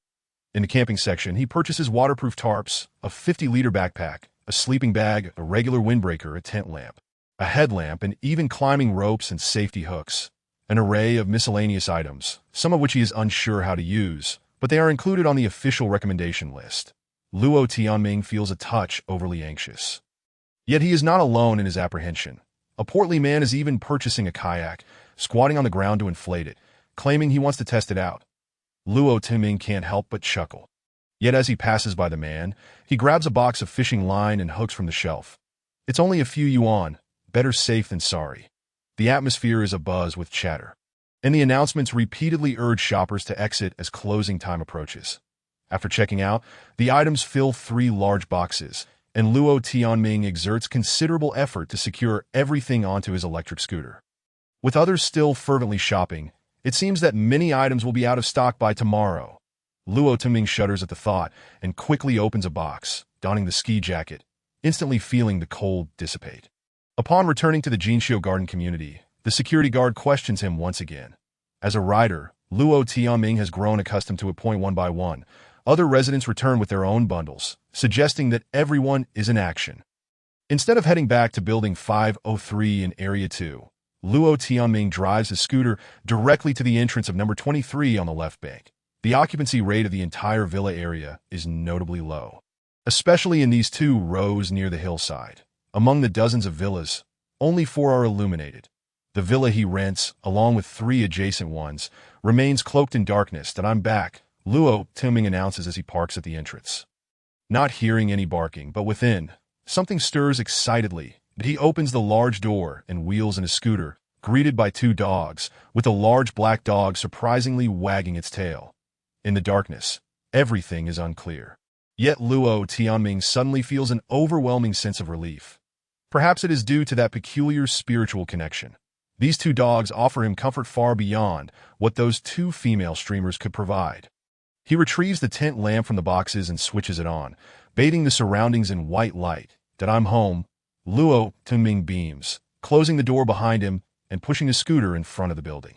In the camping section, he purchases waterproof tarps, a 50-liter backpack, a sleeping bag, a regular windbreaker, a tent lamp, a headlamp, and even climbing ropes and safety hooks. An array of miscellaneous items, some of which he is unsure how to use, but they are included on the official recommendation list. Luo Tianming feels a touch overly anxious. Yet he is not alone in his apprehension. A portly man is even purchasing a kayak, squatting on the ground to inflate it, claiming he wants to test it out. Luo Tianming can't help but chuckle. Yet as he passes by the man, he grabs a box of fishing line and hooks from the shelf. It's only a few yuan, better safe than sorry. The atmosphere is abuzz with chatter, and the announcements repeatedly urge shoppers to exit as closing time approaches. After checking out, the items fill 3 large boxes, and Luo Tianming exerts considerable effort to secure everything onto his electric scooter. With others still fervently shopping, it seems that many items will be out of stock by tomorrow. Luo Tianming shudders at the thought and quickly opens a box, donning the ski jacket, instantly feeling the cold dissipate. Upon returning to the Jinxiu Garden community, the security guard questions him once again. As a rider, Luo Tianming has grown accustomed to a point one by one. Other residents return with their own bundles, suggesting that everyone is in action. Instead of heading back to Building 503 in Area 2, Luo Tianming drives his scooter directly to the entrance of number 23 on the left bank. The occupancy rate of the entire villa area is notably low, especially in these 2 rows near the hillside. Among the dozens of villas, only 4 are illuminated. The villa he rents, along with 3 adjacent ones, remains cloaked in darkness. "That I'm back," Luo Tianming announces as he parks at the entrance. Not hearing any barking, but within, something stirs excitedly. He opens the large door and wheels in a scooter, greeted by 2 dogs, with a large black dog surprisingly wagging its tail. In the darkness, everything is unclear. Yet Luo Tianming suddenly feels an overwhelming sense of relief. Perhaps it is due to that peculiar spiritual connection. These 2 dogs offer him comfort far beyond what those 2 female streamers could provide. He retrieves the tent lamp from the boxes and switches it on, bathing the surroundings in white light. "That I'm home," Luo Tianming beams, closing the door behind him and pushing his scooter in front of the building.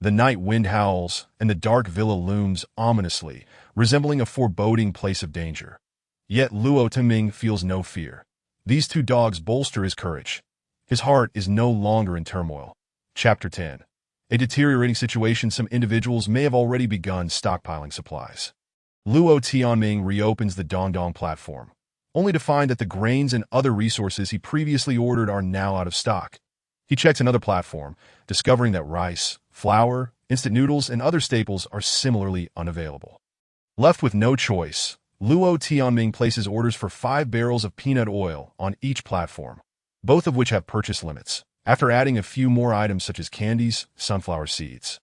The night wind howls, and the dark villa looms ominously, resembling a foreboding place of danger. Yet Luo Tianming feels no fear. These 2 dogs bolster his courage. His heart is no longer in turmoil. Chapter 10. A deteriorating situation. Some individuals may have already begun stockpiling supplies. Luo Tianming reopens the Dongdong platform, only to find that the grains and other resources he previously ordered are now out of stock. He checks another platform, discovering that rice, flour, instant noodles, and other staples are similarly unavailable. Left with no choice, Luo Tianming places orders for 5 barrels of peanut oil on each platform, both of which have purchase limits, after adding a few more items such as candies, sunflower seeds,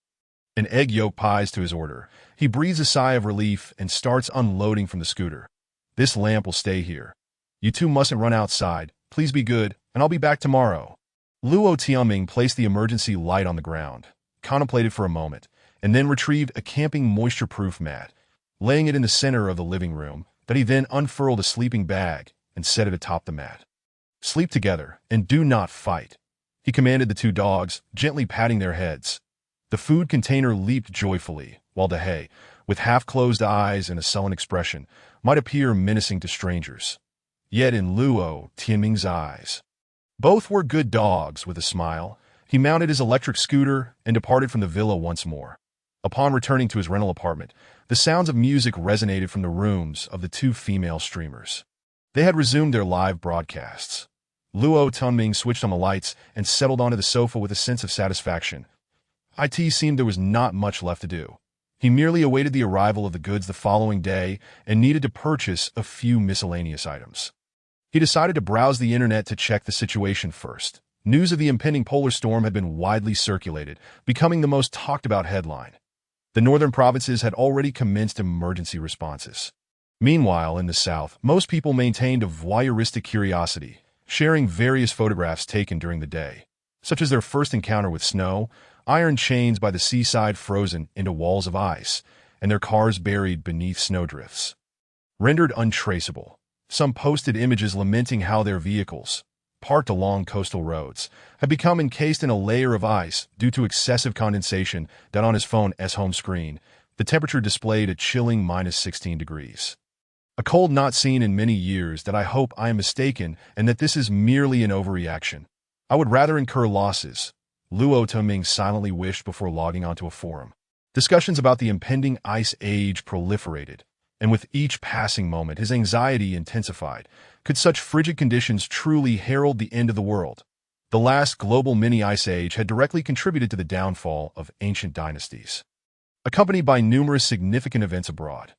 and egg yolk pies to his order. He breathes a sigh of relief and starts unloading from the scooter. "This lamp will stay here. You 2 mustn't run outside. Please be good, and I'll be back tomorrow." Luo Tianming placed the emergency light on the ground, contemplated for a moment, and then retrieved a camping moisture-proof mat, laying it in the center of the living room, that he then unfurled a sleeping bag and set it atop the mat. "Sleep together, and do not fight," he commanded the 2 dogs, gently patting their heads. The food container leaped joyfully, while Dehe, with half-closed eyes and a sullen expression, might appear menacing to strangers. Yet in Luo Tianming's eyes, both were good dogs. With a smile, he mounted his electric scooter and departed from the villa once more. Upon returning to his rental apartment, the sounds of music resonated from the rooms of the two female streamers. They had resumed their live broadcasts. Luo Tianming switched on the lights and settled onto the sofa with a sense of satisfaction. It seemed there was not much left to do. He merely awaited the arrival of the goods the following day and needed to purchase a few miscellaneous items. He decided to browse the internet to check the situation first. News of the impending polar storm had been widely circulated, becoming the most talked-about headline. The northern provinces had already commenced emergency responses. Meanwhile, in the south, most people maintained a voyeuristic curiosity, sharing various photographs taken during the day, such as their first encounter with snow, iron chains by the seaside frozen into walls of ice, and their cars buried beneath snowdrifts. Rendered untraceable, some posted images lamenting how their vehicles, parked along coastal roads, had become encased in a layer of ice due to excessive condensation that on his phone's home screen, the temperature displayed a chilling -16 degrees. A cold not seen in many years. That I hope I am mistaken and that this is merely an overreaction. I would rather incur losses, Luo Tianming silently wished before logging onto a forum. Discussions about the impending ice age proliferated, and with each passing moment his anxiety intensified. Could such frigid conditions truly herald the end of the world? The last global mini-ice age had directly contributed to the downfall of ancient dynasties, accompanied by numerous significant events abroad.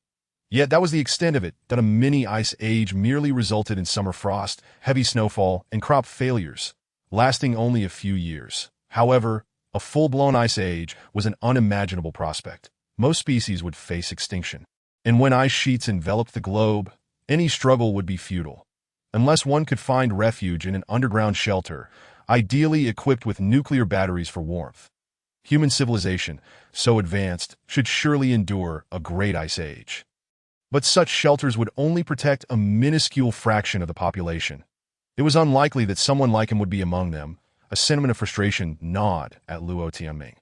Yet that was the extent of it. That a mini-ice age merely resulted in summer frost, heavy snowfall, and crop failures, lasting only a few years. However, a full-blown ice age was an unimaginable prospect. Most species would face extinction. And when ice sheets enveloped the globe, any struggle would be futile. Unless one could find refuge in an underground shelter, ideally equipped with nuclear batteries for warmth. Human civilization, so advanced, should surely endure a great ice age. But such shelters would only protect a minuscule fraction of the population. It was unlikely that someone like him would be among them. A sentiment of frustration gnawed at Luo Tianming.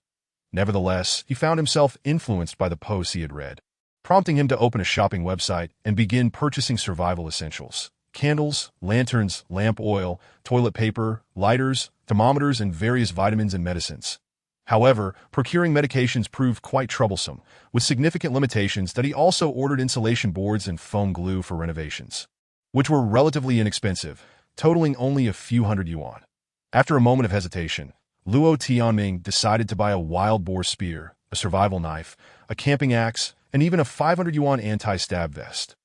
Nevertheless, he found himself influenced by the posts he had read, prompting him to open a shopping website and begin purchasing survival essentials. Candles, lanterns, lamp oil, toilet paper, lighters, thermometers, and various vitamins and medicines. However, procuring medications proved quite troublesome, with significant limitations. That he also ordered insulation boards and foam glue for renovations, which were relatively inexpensive, totaling only a few hundred yuan. After a moment of hesitation, Luo Tianming decided to buy a wild boar spear, a survival knife, a camping axe, and even a 500 yuan anti-stab vest.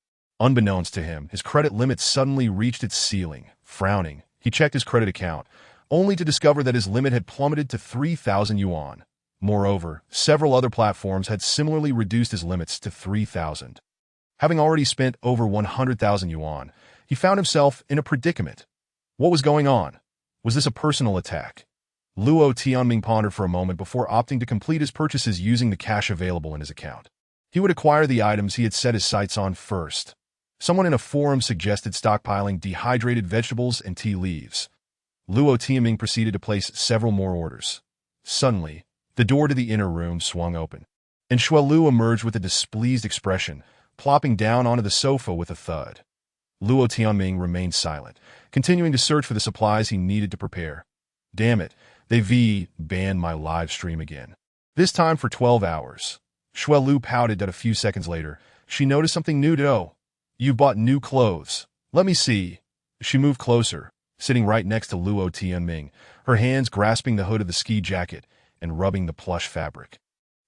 Unbeknownst to him, his credit limit suddenly reached its ceiling. Frowning, he checked his credit account, only to discover that his limit had plummeted to 3,000 yuan. Moreover, several other platforms had similarly reduced his limits to 3,000. Having already spent over 100,000 yuan, he found himself in a predicament. What was going on? Was this a personal attack? Luo Tianming pondered for a moment before opting to complete his purchases using the cash available in his account. He would acquire the items he had set his sights on first. Someone in a forum suggested stockpiling dehydrated vegetables and tea leaves. Luo Tianming proceeded to place several more orders. Suddenly, the door to the inner room swung open, and Xuelu emerged with a displeased expression, plopping down onto the sofa with a thud. Luo Tianming remained silent, continuing to search for the supplies he needed to prepare. Damn it, they've banned my live stream again. This time for 12 hours. Xuelu pouted that a few seconds later, she noticed something new. Oh, you bought new clothes. Let me see. She moved closer, sitting right next to Luo Tianming, her hands grasping the hood of the ski jacket and rubbing the plush fabric.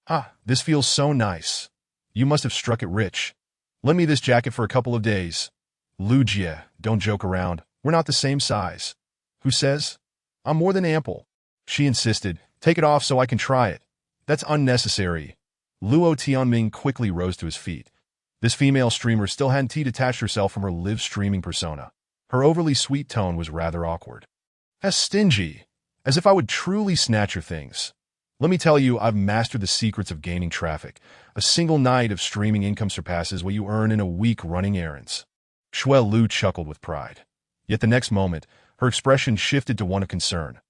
Ah, this feels so nice. You must have struck it rich. Lend me this jacket for a couple of days. Lu Jie, don't joke around. We're not the same size. Who says? I'm more than ample. She insisted. Take it off so I can try it. That's unnecessary. Luo Tianming quickly rose to his feet. This female streamer still hadn't detached herself from her live streaming persona. Her overly sweet tone was rather awkward. As stingy, as if I would truly snatch your things. Let me tell you, I've mastered the secrets of gaining traffic. A single night of streaming income surpasses what you earn in a week running errands. Xuelu chuckled with pride. Yet the next moment, her expression shifted to one of concern.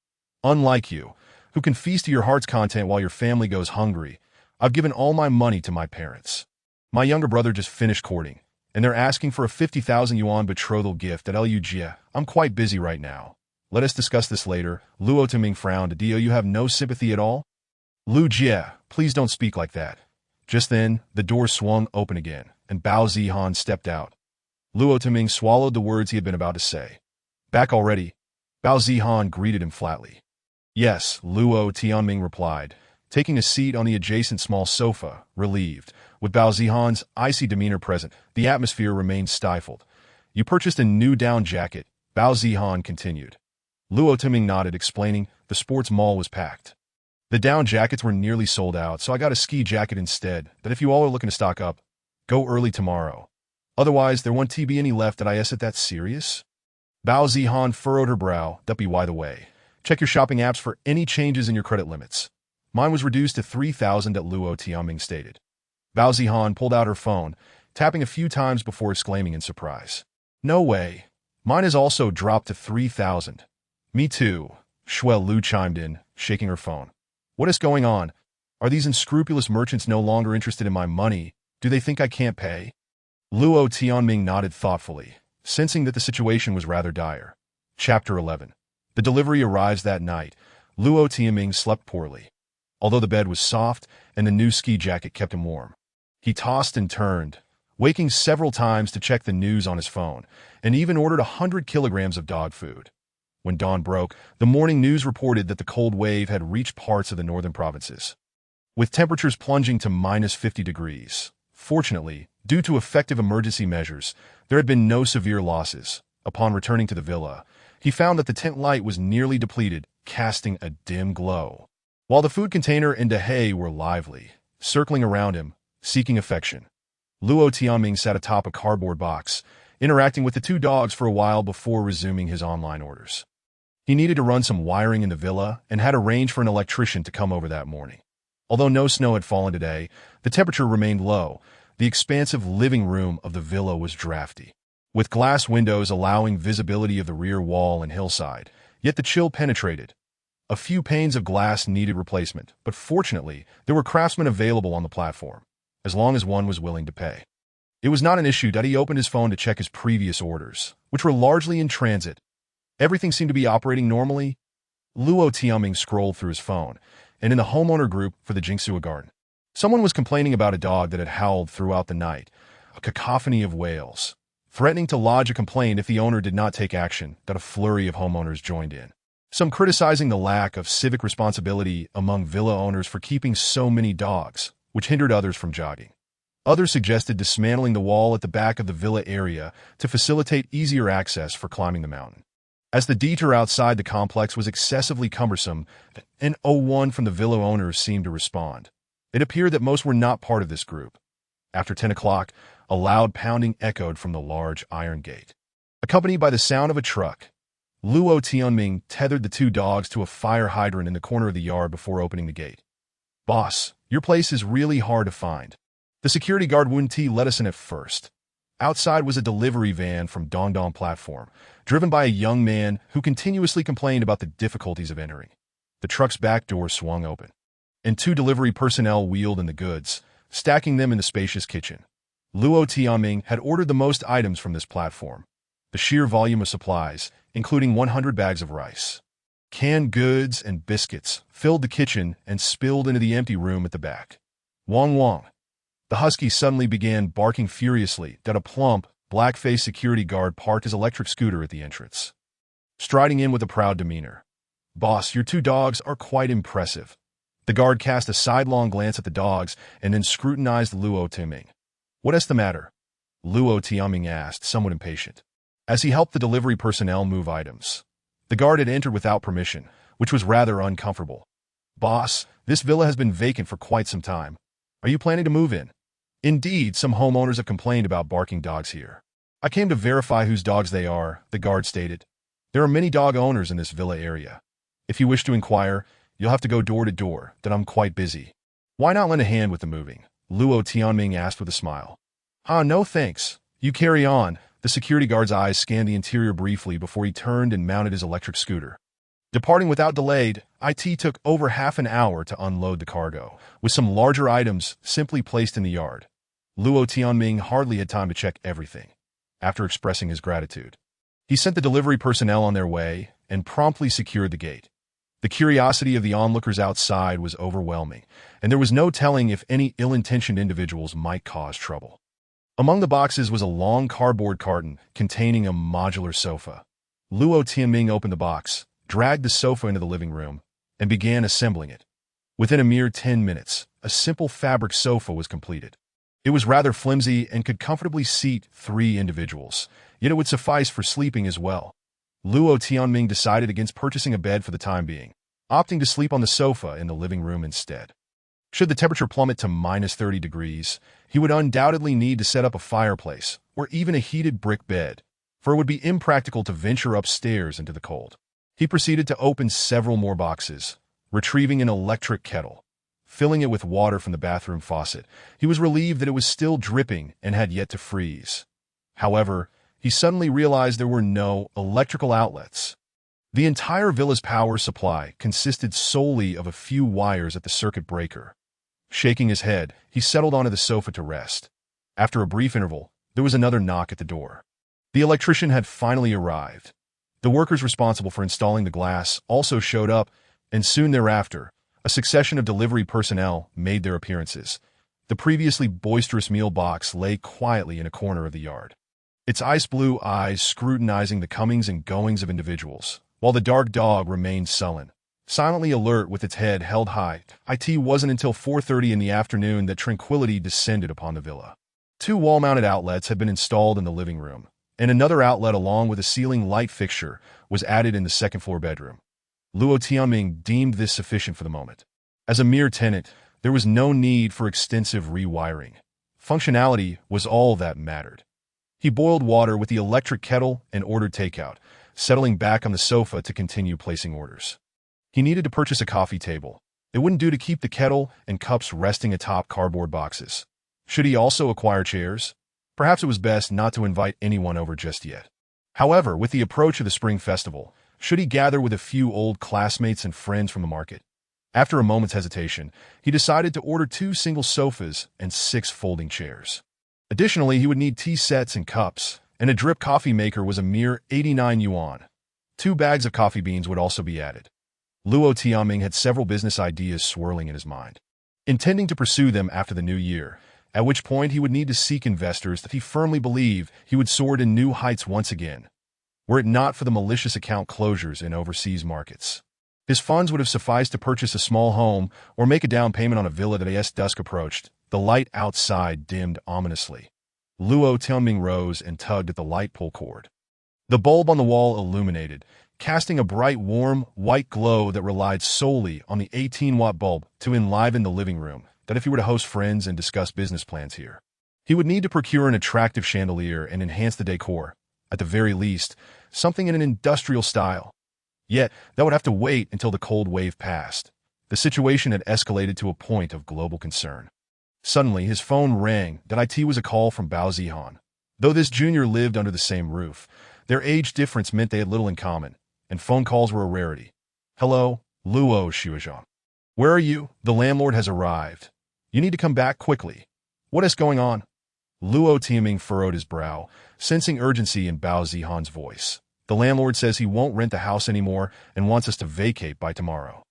Unlike you, who can feast to your heart's content while your family goes hungry. I've given all my money to my parents. My younger brother just finished courting, and they're asking for a 50,000 yuan betrothal gift at Lujia. I'm quite busy right now. Let us discuss this later. Luo Timing frowned. Do you have no sympathy at all? Lu Jie, please don't speak like that. Just then, the door swung open again, and Bao Zihan stepped out. Luo Timing swallowed the words he had been about to say. Back already? Bao Zihan greeted him flatly. Yes, Luo Tianming replied, taking a seat on the adjacent small sofa, relieved. With Bao Zihan's icy demeanor present, the atmosphere remained stifled. You purchased a new down jacket, Bao Zihan continued. Luo Timing nodded, explaining the sports mall was packed. The down jackets were nearly sold out, so I got a ski jacket instead, but if you all are looking to stock up, go early tomorrow. Otherwise, there won't be any left. Did I ask it that serious? Bao Zihan furrowed her brow. That be by the way. Check your shopping apps for any changes in your credit limits. Mine was reduced to 3,000 at Luo Tianming stated. Bao Zihan pulled out her phone, tapping a few times before exclaiming in surprise. No way. Mine has also dropped to 3,000. Me too, Shuel Lu chimed in, shaking her phone. What is going on? Are these unscrupulous merchants no longer interested in my money? Do they think I can't pay? Luo Tianming nodded thoughtfully, sensing that the situation was rather dire. Chapter 11. The delivery arrives that night. Luo Tianming slept poorly. Although the bed was soft and the new ski jacket kept him warm. He tossed and turned, waking several times to check the news on his phone, and even ordered 100 kilograms of dog food. When dawn broke, the morning news reported that the cold wave had reached parts of the northern provinces, with temperatures plunging to minus 50 degrees. Fortunately, due to effective emergency measures, there had been no severe losses. Upon returning to the villa, he found that the tent light was nearly depleted, casting a dim glow, while the food container and hay were lively, circling around him, seeking affection. Luo Tianming sat atop a cardboard box, interacting with the two dogs for a while before resuming his online orders. He needed to run some wiring in the villa and had arranged for an electrician to come over that morning. Although no snow had fallen today, the temperature remained low. The expansive living room of the villa was drafty, with glass windows allowing visibility of the rear wall and hillside, yet the chill penetrated. A few panes of glass needed replacement, but fortunately, there were craftsmen available on the platform, as long as one was willing to pay. It was not an issue that he opened his phone to check his previous orders, which were largely in transit. Everything seemed to be operating normally. Luo Tianming scrolled through his phone, and in the homeowner group for the Jingsua garden, someone was complaining about a dog that had howled throughout the night, a cacophony of wails, threatening to lodge a complaint if the owner did not take action. That a flurry of homeowners joined in, some criticizing the lack of civic responsibility among villa owners for keeping so many dogs, which hindered others from jogging. Others suggested dismantling the wall at the back of the villa area to facilitate easier access for climbing the mountain, as the detour outside the complex was excessively cumbersome. An O1 from the villa owners seemed to respond. It appeared that most were not part of this group. After 10 o'clock, a loud pounding echoed from the large iron gate, accompanied by the sound of a truck. Luo Tianming tethered the two dogs to a fire hydrant in the corner of the yard before opening the gate. Boss, your place is really hard to find. The security guard wouldn't let us in at first. Outside was a delivery van from Dongdong platform, driven by a young man who continuously complained about the difficulties of entering. The truck's back door swung open, and two delivery personnel wheeled in the goods, stacking them in the spacious kitchen. Luo Tianming had ordered the most items from this platform. The sheer volume of supplies, including 100 bags of rice, canned goods, and biscuits, filled the kitchen and spilled into the empty room at the back. Wong Wong. The husky suddenly began barking furiously that a plump, black-faced security guard parked his electric scooter at the entrance, striding in with a proud demeanor. Boss, your two dogs are quite impressive. The guard cast a sidelong glance at the dogs and then scrutinized Luo Tianming. What is the matter? Luo Tianming asked, somewhat impatient, as he helped the delivery personnel move items. The guard had entered without permission, which was rather uncomfortable. Boss, this villa has been vacant for quite some time. Are you planning to move in? Indeed, some homeowners have complained about barking dogs here. I came to verify whose dogs they are, the guard stated. There are many dog owners in this villa area. If you wish to inquire, you'll have to go door to door, that I'm quite busy. Why not lend a hand with the moving? Luo Tianming asked with a smile. No thanks. You carry on. The security guard's eyes scanned the interior briefly before he turned and mounted his electric scooter. Departing without delay, IT took over half an hour to unload the cargo, with some larger items simply placed in the yard. Luo Tianming hardly had time to check everything. After expressing his gratitude, he sent the delivery personnel on their way and promptly secured the gate. The curiosity of the onlookers outside was overwhelming, and there was no telling if any ill-intentioned individuals might cause trouble. Among the boxes was a long cardboard carton containing a modular sofa. Luo Tianming opened the box, dragged the sofa into the living room, and began assembling it. Within a mere 10 minutes, a simple fabric sofa was completed. It was rather flimsy and could comfortably seat 3 individuals, yet it would suffice for sleeping as well. Luo Tianming decided against purchasing a bed for the time being, opting to sleep on the sofa in the living room instead. Should the temperature plummet to -30 degrees, he would undoubtedly need to set up a fireplace or even a heated brick bed, for it would be impractical to venture upstairs into the cold. He proceeded to open several more boxes, retrieving an electric kettle. Filling it with water from the bathroom faucet, he was relieved that it was still dripping and had yet to freeze. However, he suddenly realized there were no electrical outlets. The entire villa's power supply consisted solely of a few wires at the circuit breaker. Shaking his head, he settled onto the sofa to rest. After a brief interval, there was another knock at the door. The electrician had finally arrived. The workers responsible for installing the glass also showed up, and soon thereafter, a succession of delivery personnel made their appearances. The previously boisterous meal box lay quietly in a corner of the yard, its ice-blue eyes scrutinizing the comings and goings of individuals, while the dark dog remained sullen, silently alert with its head held high. It wasn't until 4:30 in the afternoon that tranquility descended upon the villa. 2 wall-mounted outlets had been installed in the living room, and another outlet along with a ceiling light fixture was added in the second-floor bedroom. Luo Tianming deemed this sufficient for the moment. As a mere tenant, there was no need for extensive rewiring. Functionality was all that mattered. He boiled water with the electric kettle and ordered takeout, settling back on the sofa to continue placing orders. He needed to purchase a coffee table. It wouldn't do to keep the kettle and cups resting atop cardboard boxes. Should he also acquire chairs? Perhaps it was best not to invite anyone over just yet. However, with the approach of the spring festival, should he gather with a few old classmates and friends from the market? After a moment's hesitation, he decided to order 2 single sofas and 6 folding chairs. Additionally, he would need tea sets and cups, and a drip coffee maker was a mere 89 yuan. 2 bags of coffee beans would also be added. Luo Tianming had several business ideas swirling in his mind, intending to pursue them after the new year, at which point he would need to seek investors that he firmly believed he would soar to new heights once again, were it not for the malicious account closures in overseas markets. His funds would have sufficed to purchase a small home or make a down payment on a villa that as dusk approached. The light outside dimmed ominously. Luo Tianming rose and tugged at the light pull cord. The bulb on the wall illuminated, casting a bright, warm, white glow that relied solely on the 18-watt bulb to enliven the living room, that if he were to host friends and discuss business plans here, he would need to procure an attractive chandelier and enhance the decor, at the very least, something in an industrial style. Yet, that would have to wait until the cold wave passed. The situation had escalated to a point of global concern. Suddenly, his phone rang. It was a call from Bao Zihan. Though this junior lived under the same roof, their age difference meant they had little in common, and phone calls were a rarity. "Hello, Luo Shuizhang. Where are you? The landlord has arrived. You need to come back quickly. What is going on?" Luo Tianming furrowed his brow, sensing urgency in Bao Zihan's voice. "The landlord says he won't rent the house anymore and wants us to vacate by tomorrow.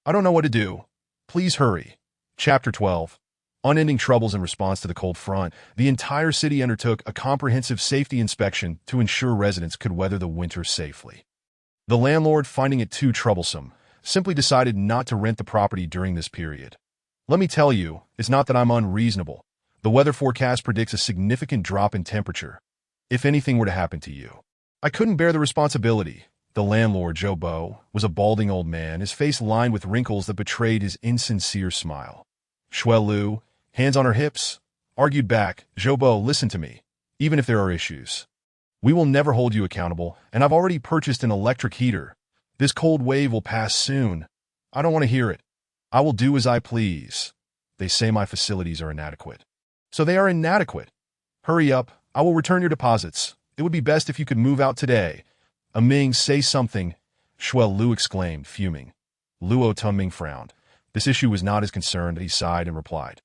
I don't know what to do. Please hurry." Chapter 12. Unending troubles in response to the cold front, the entire city undertook a comprehensive safety inspection to ensure residents could weather the winter safely. The landlord, finding it too troublesome, simply decided not to rent the property during this period. "Let me tell you, it's not that I'm unreasonable. The weather forecast predicts a significant drop in temperature. If anything were to happen to you, I couldn't bear the responsibility." The landlord, Zhou Bo, was a balding old man, his face lined with wrinkles that betrayed his insincere smile. Shui Lu, hands on her hips, argued back, "Zhou Bo, listen to me. Even if there are issues, we will never hold you accountable, and I've already purchased an electric heater. This cold wave will pass soon. I don't want to hear it. I will do as I please. They say my facilities are inadequate. So they are inadequate. Hurry up, I will return your deposits. It would be best if you could move out today. Ming, say something. Shuel Lu exclaimed, fuming. Luo Tunming frowned. This issue was not his concern, but he sighed and replied.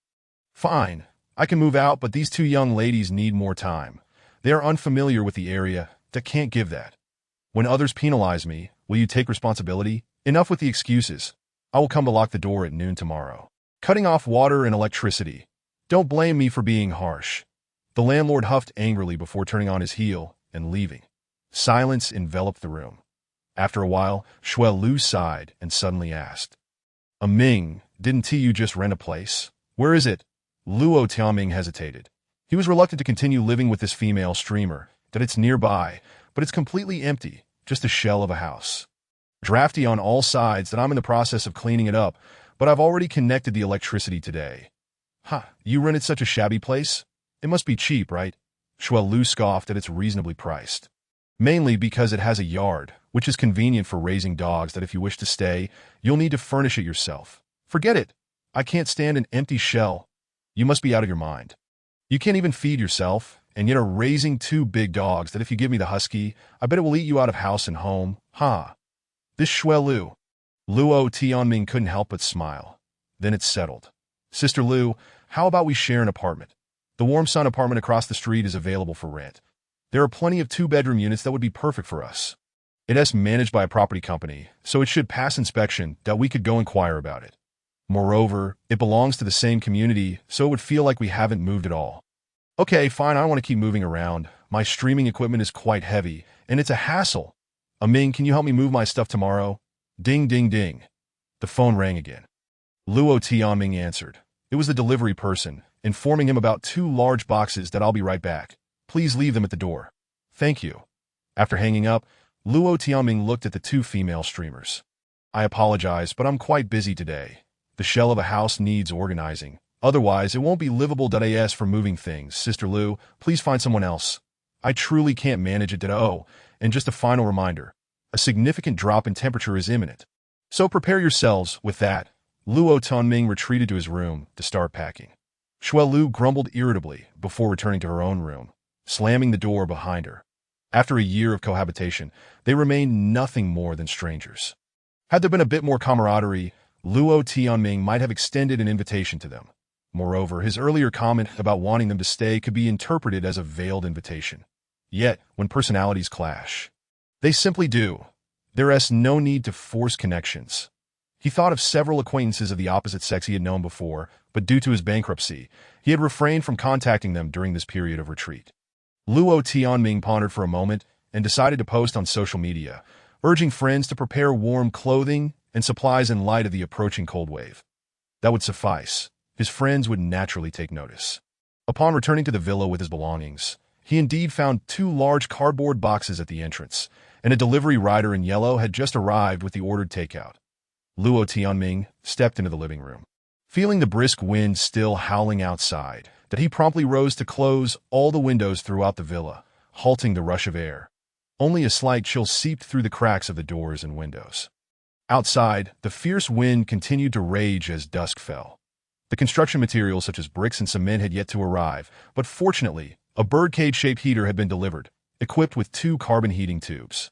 Fine, I can move out, but these two young ladies need more time. They are unfamiliar with the area, that can't give that. When others penalize me, will you take responsibility? Enough with the excuses. I will come to lock the door at noon tomorrow. Cutting off water and electricity. Don't blame me for being harsh. The landlord huffed angrily before turning on his heel and leaving. Silence enveloped the room. After a while, Shuel Lu sighed and suddenly asked, Ming, didn't you just rent a place? Where is it? Luo Tianming hesitated. He was reluctant to continue living with this female streamer, that it's nearby, but it's completely empty, just a shell of a house. Drafty on all sides that I'm in the process of cleaning it up, but I've already connected the electricity today. You rented such a shabby place? It must be cheap, right? Shuel Lu scoffed that it's reasonably priced. Mainly because it has a yard, which is convenient for raising dogs that if you wish to stay, you'll need to furnish it yourself. Forget it. I can't stand an empty shell. You must be out of your mind. You can't even feed yourself, and yet are raising two big dogs that if you give me the husky, I bet it will eat you out of house and home. This Shuel Lu. Luo Tianming couldn't help but smile. Then it settled. Sister Lu, how about we share an apartment? The Warm Sun apartment across the street is available for rent. There are plenty of two-bedroom units that would be perfect for us. It is managed by a property company, so it should pass inspection that we could go inquire about it. Moreover, it belongs to the same community, so it would feel like we haven't moved at all. Okay, fine, I don't want to keep moving around. My streaming equipment is quite heavy, and it's a hassle. Ming, can you help me move my stuff tomorrow? Ding, ding, ding. The phone rang again. Luo Tianming answered. It was the delivery person, informing him about two large boxes that I'll be right back. Please leave them at the door. Thank you. After hanging up, Luo Tianming looked at the two female streamers. I apologize, but I'm quite busy today. The shell of a house needs organizing. Otherwise, it won't be livable.as for moving things. Sister Lu, please find someone else. I truly can't manage it. And just a final reminder, a significant drop in temperature is imminent. So prepare yourselves with that. Luo Tunming retreated to his room to start packing. Shuel Lu grumbled irritably before returning to her own room, slamming the door behind her. After a year of cohabitation, they remained nothing more than strangers. Had there been a bit more camaraderie, Luo Tianming might have extended an invitation to them. Moreover, his earlier comment about wanting them to stay could be interpreted as a veiled invitation. Yet, when personalities clash, they simply do. There is no need to force connections. He thought of several acquaintances of the opposite sex he had known before, but due to his bankruptcy, he had refrained from contacting them during this period of retreat. Luo Tianming pondered for a moment and decided to post on social media, urging friends to prepare warm clothing and supplies in light of the approaching cold wave. That would suffice. His friends would naturally take notice. Upon returning to the villa with his belongings, he indeed found two large cardboard boxes at the entrance, and a delivery rider in yellow had just arrived with the ordered takeout. Luo Tianming stepped into the living room. Feeling the brisk wind still howling outside, that he promptly rose to close all the windows throughout the villa, halting the rush of air. Only a slight chill seeped through the cracks of the doors and windows. Outside, the fierce wind continued to rage as dusk fell. The construction materials such as bricks and cement had yet to arrive, but fortunately, a birdcage-shaped heater had been delivered, equipped with two carbon heating tubes.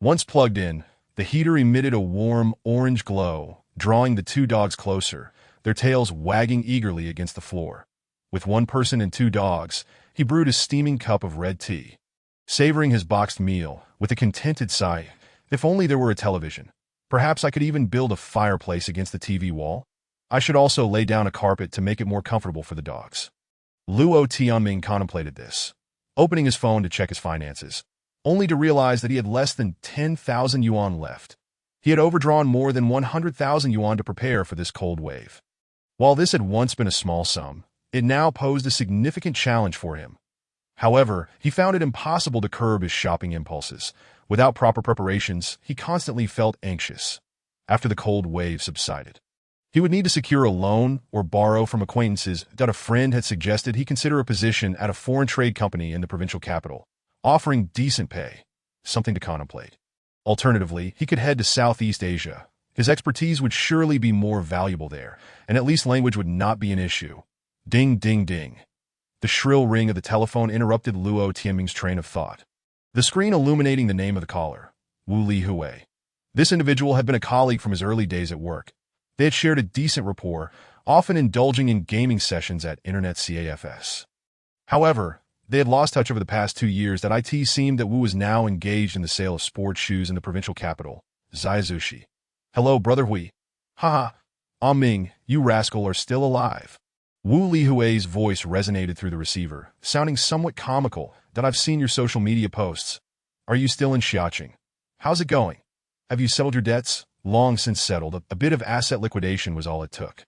Once plugged in, the heater emitted a warm orange glow, drawing the two dogs closer, their tails wagging eagerly against the floor. With one person and two dogs, he brewed a steaming cup of red tea. Savoring his boxed meal, with a contented sigh, if only there were a television. Perhaps I could even build a fireplace against the TV wall. I should also lay down a carpet to make it more comfortable for the dogs. Luo Tianming contemplated this, opening his phone to check his finances, only to realize that he had less than 10,000 yuan left. He had overdrawn more than 100,000 yuan to prepare for this cold wave. While this had once been a small sum, it now posed a significant challenge for him. However, he found it impossible to curb his shopping impulses. Without proper preparations, he constantly felt anxious. After the cold wave subsided, he would need to secure a loan or borrow from acquaintances that a friend had suggested he consider a position at a foreign trade company in the provincial capital, offering decent pay, something to contemplate. Alternatively, he could head to Southeast Asia. His expertise would surely be more valuable there, and at least language would not be an issue. Ding, ding, ding. The shrill ring of the telephone interrupted Luo Tianming's train of thought. The screen illuminating the name of the caller, Wu Li Hui. This individual had been a colleague from his early days at work. They had shared a decent rapport, often indulging in gaming sessions at Internet CAFS. However, they had lost touch over the past 2 years that IT seemed that Wu was now engaged in the sale of sports shoes in the provincial capital, Zaizushi. Hello, brother Hui. Haha, Ming, you rascal are still alive. Wu Lihui's voice resonated through the receiver, sounding somewhat comical. That I've seen your social media posts. Are you still in Xiaoqing? How's it going? Have you settled your debts? Long since settled. A bit of asset liquidation was all it took.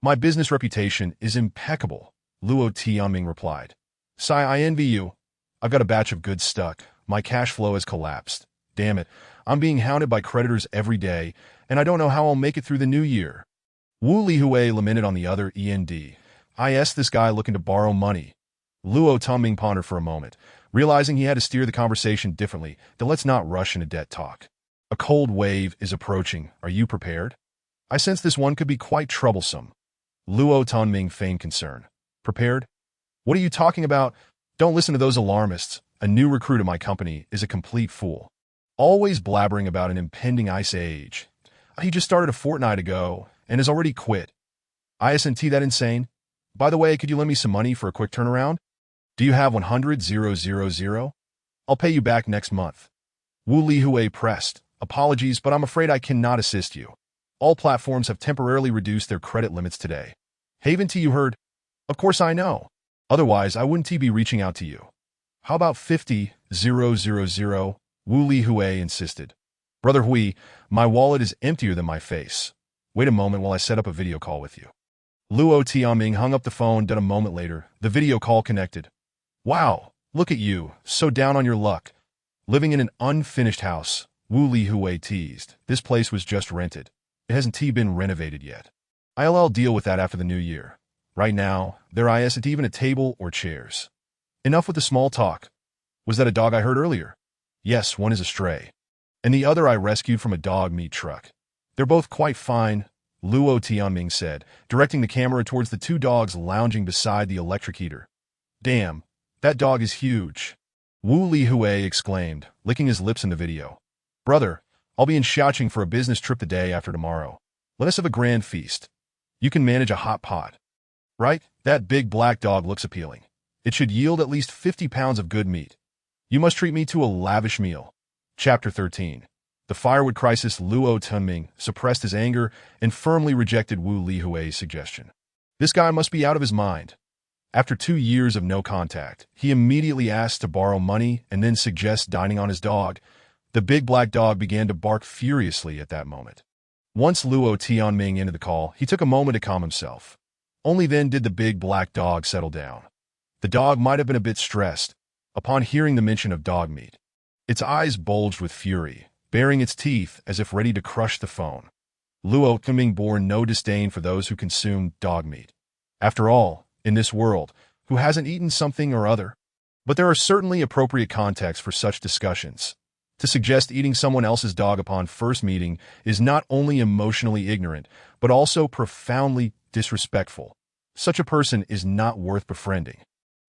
My business reputation is impeccable, Luo Tianming replied. Sai, I envy you. I've got a batch of goods stuck. My cash flow has collapsed. Damn it, I'm being hounded by creditors every day, and I don't know how I'll make it through the new year. Wu Lihui lamented on the other end. I asked this guy looking to borrow money. Luo Tianming pondered for a moment, realizing he had to steer the conversation differently. Then let's not rush into debt talk. A cold wave is approaching. Are you prepared? I sense this one could be quite troublesome. Luo Tianming feigned concern. Prepared? What are you talking about? Don't listen to those alarmists. A new recruit at my company is a complete fool. Always blabbering about an impending ice age. He just started a fortnight ago and has already quit. Isn't that insane? By the way, could you lend me some money for a quick turnaround? Do you have 100,000? I'll pay you back next month. Wu Lihui pressed. Apologies, but I'm afraid I cannot assist you. All platforms have temporarily reduced their credit limits today. Haven't you heard? Of course I know. Otherwise, I wouldn't be reaching out to you. How about 50,000? Wu Lihui insisted. Brother Hui, my wallet is emptier than my face. Wait a moment while I set up a video call with you. Luo Tianming hung up the phone. Then a moment later, the video call connected. Wow, look at you, so down on your luck. Living in an unfinished house, Wu Lihui teased. This place was just rented. It hasn't been renovated yet. I'll deal with that after the new year. Right now, there isn't even a table or chairs. Enough with the small talk. Was that a dog I heard earlier? Yes, one is a stray. And the other I rescued from a dog meat truck. They're both quite fine, Luo Tianming said, directing the camera towards the two dogs lounging beside the electric heater. Damn, that dog is huge. Wu Lihui exclaimed, licking his lips in the video. Brother, I'll be in Xiaoqing for a business trip the day after tomorrow. Let us have a grand feast. You can manage a hot pot. Right? That big black dog looks appealing. It should yield at least 50 pounds of good meat. You must treat me to a lavish meal. Chapter 13. The firewood crisis. Luo Tianming suppressed his anger and firmly rejected Wu Lihui's suggestion. This guy must be out of his mind. After 2 years of no contact, he immediately asked to borrow money and then suggest dining on his dog. The big black dog began to bark furiously at that moment. Once Luo Tianming ended the call, he took a moment to calm himself. Only then did the big black dog settle down. The dog might have been a bit stressed upon hearing the mention of dog meat. Its eyes bulged with fury, baring its teeth as if ready to crush the phone. Luo Tianming bore no disdain for those who consumed dog meat. After all, in this world, who hasn't eaten something or other? But there are certainly appropriate contexts for such discussions. To suggest eating someone else's dog upon first meeting is not only emotionally ignorant, but also profoundly disrespectful. Such a person is not worth befriending.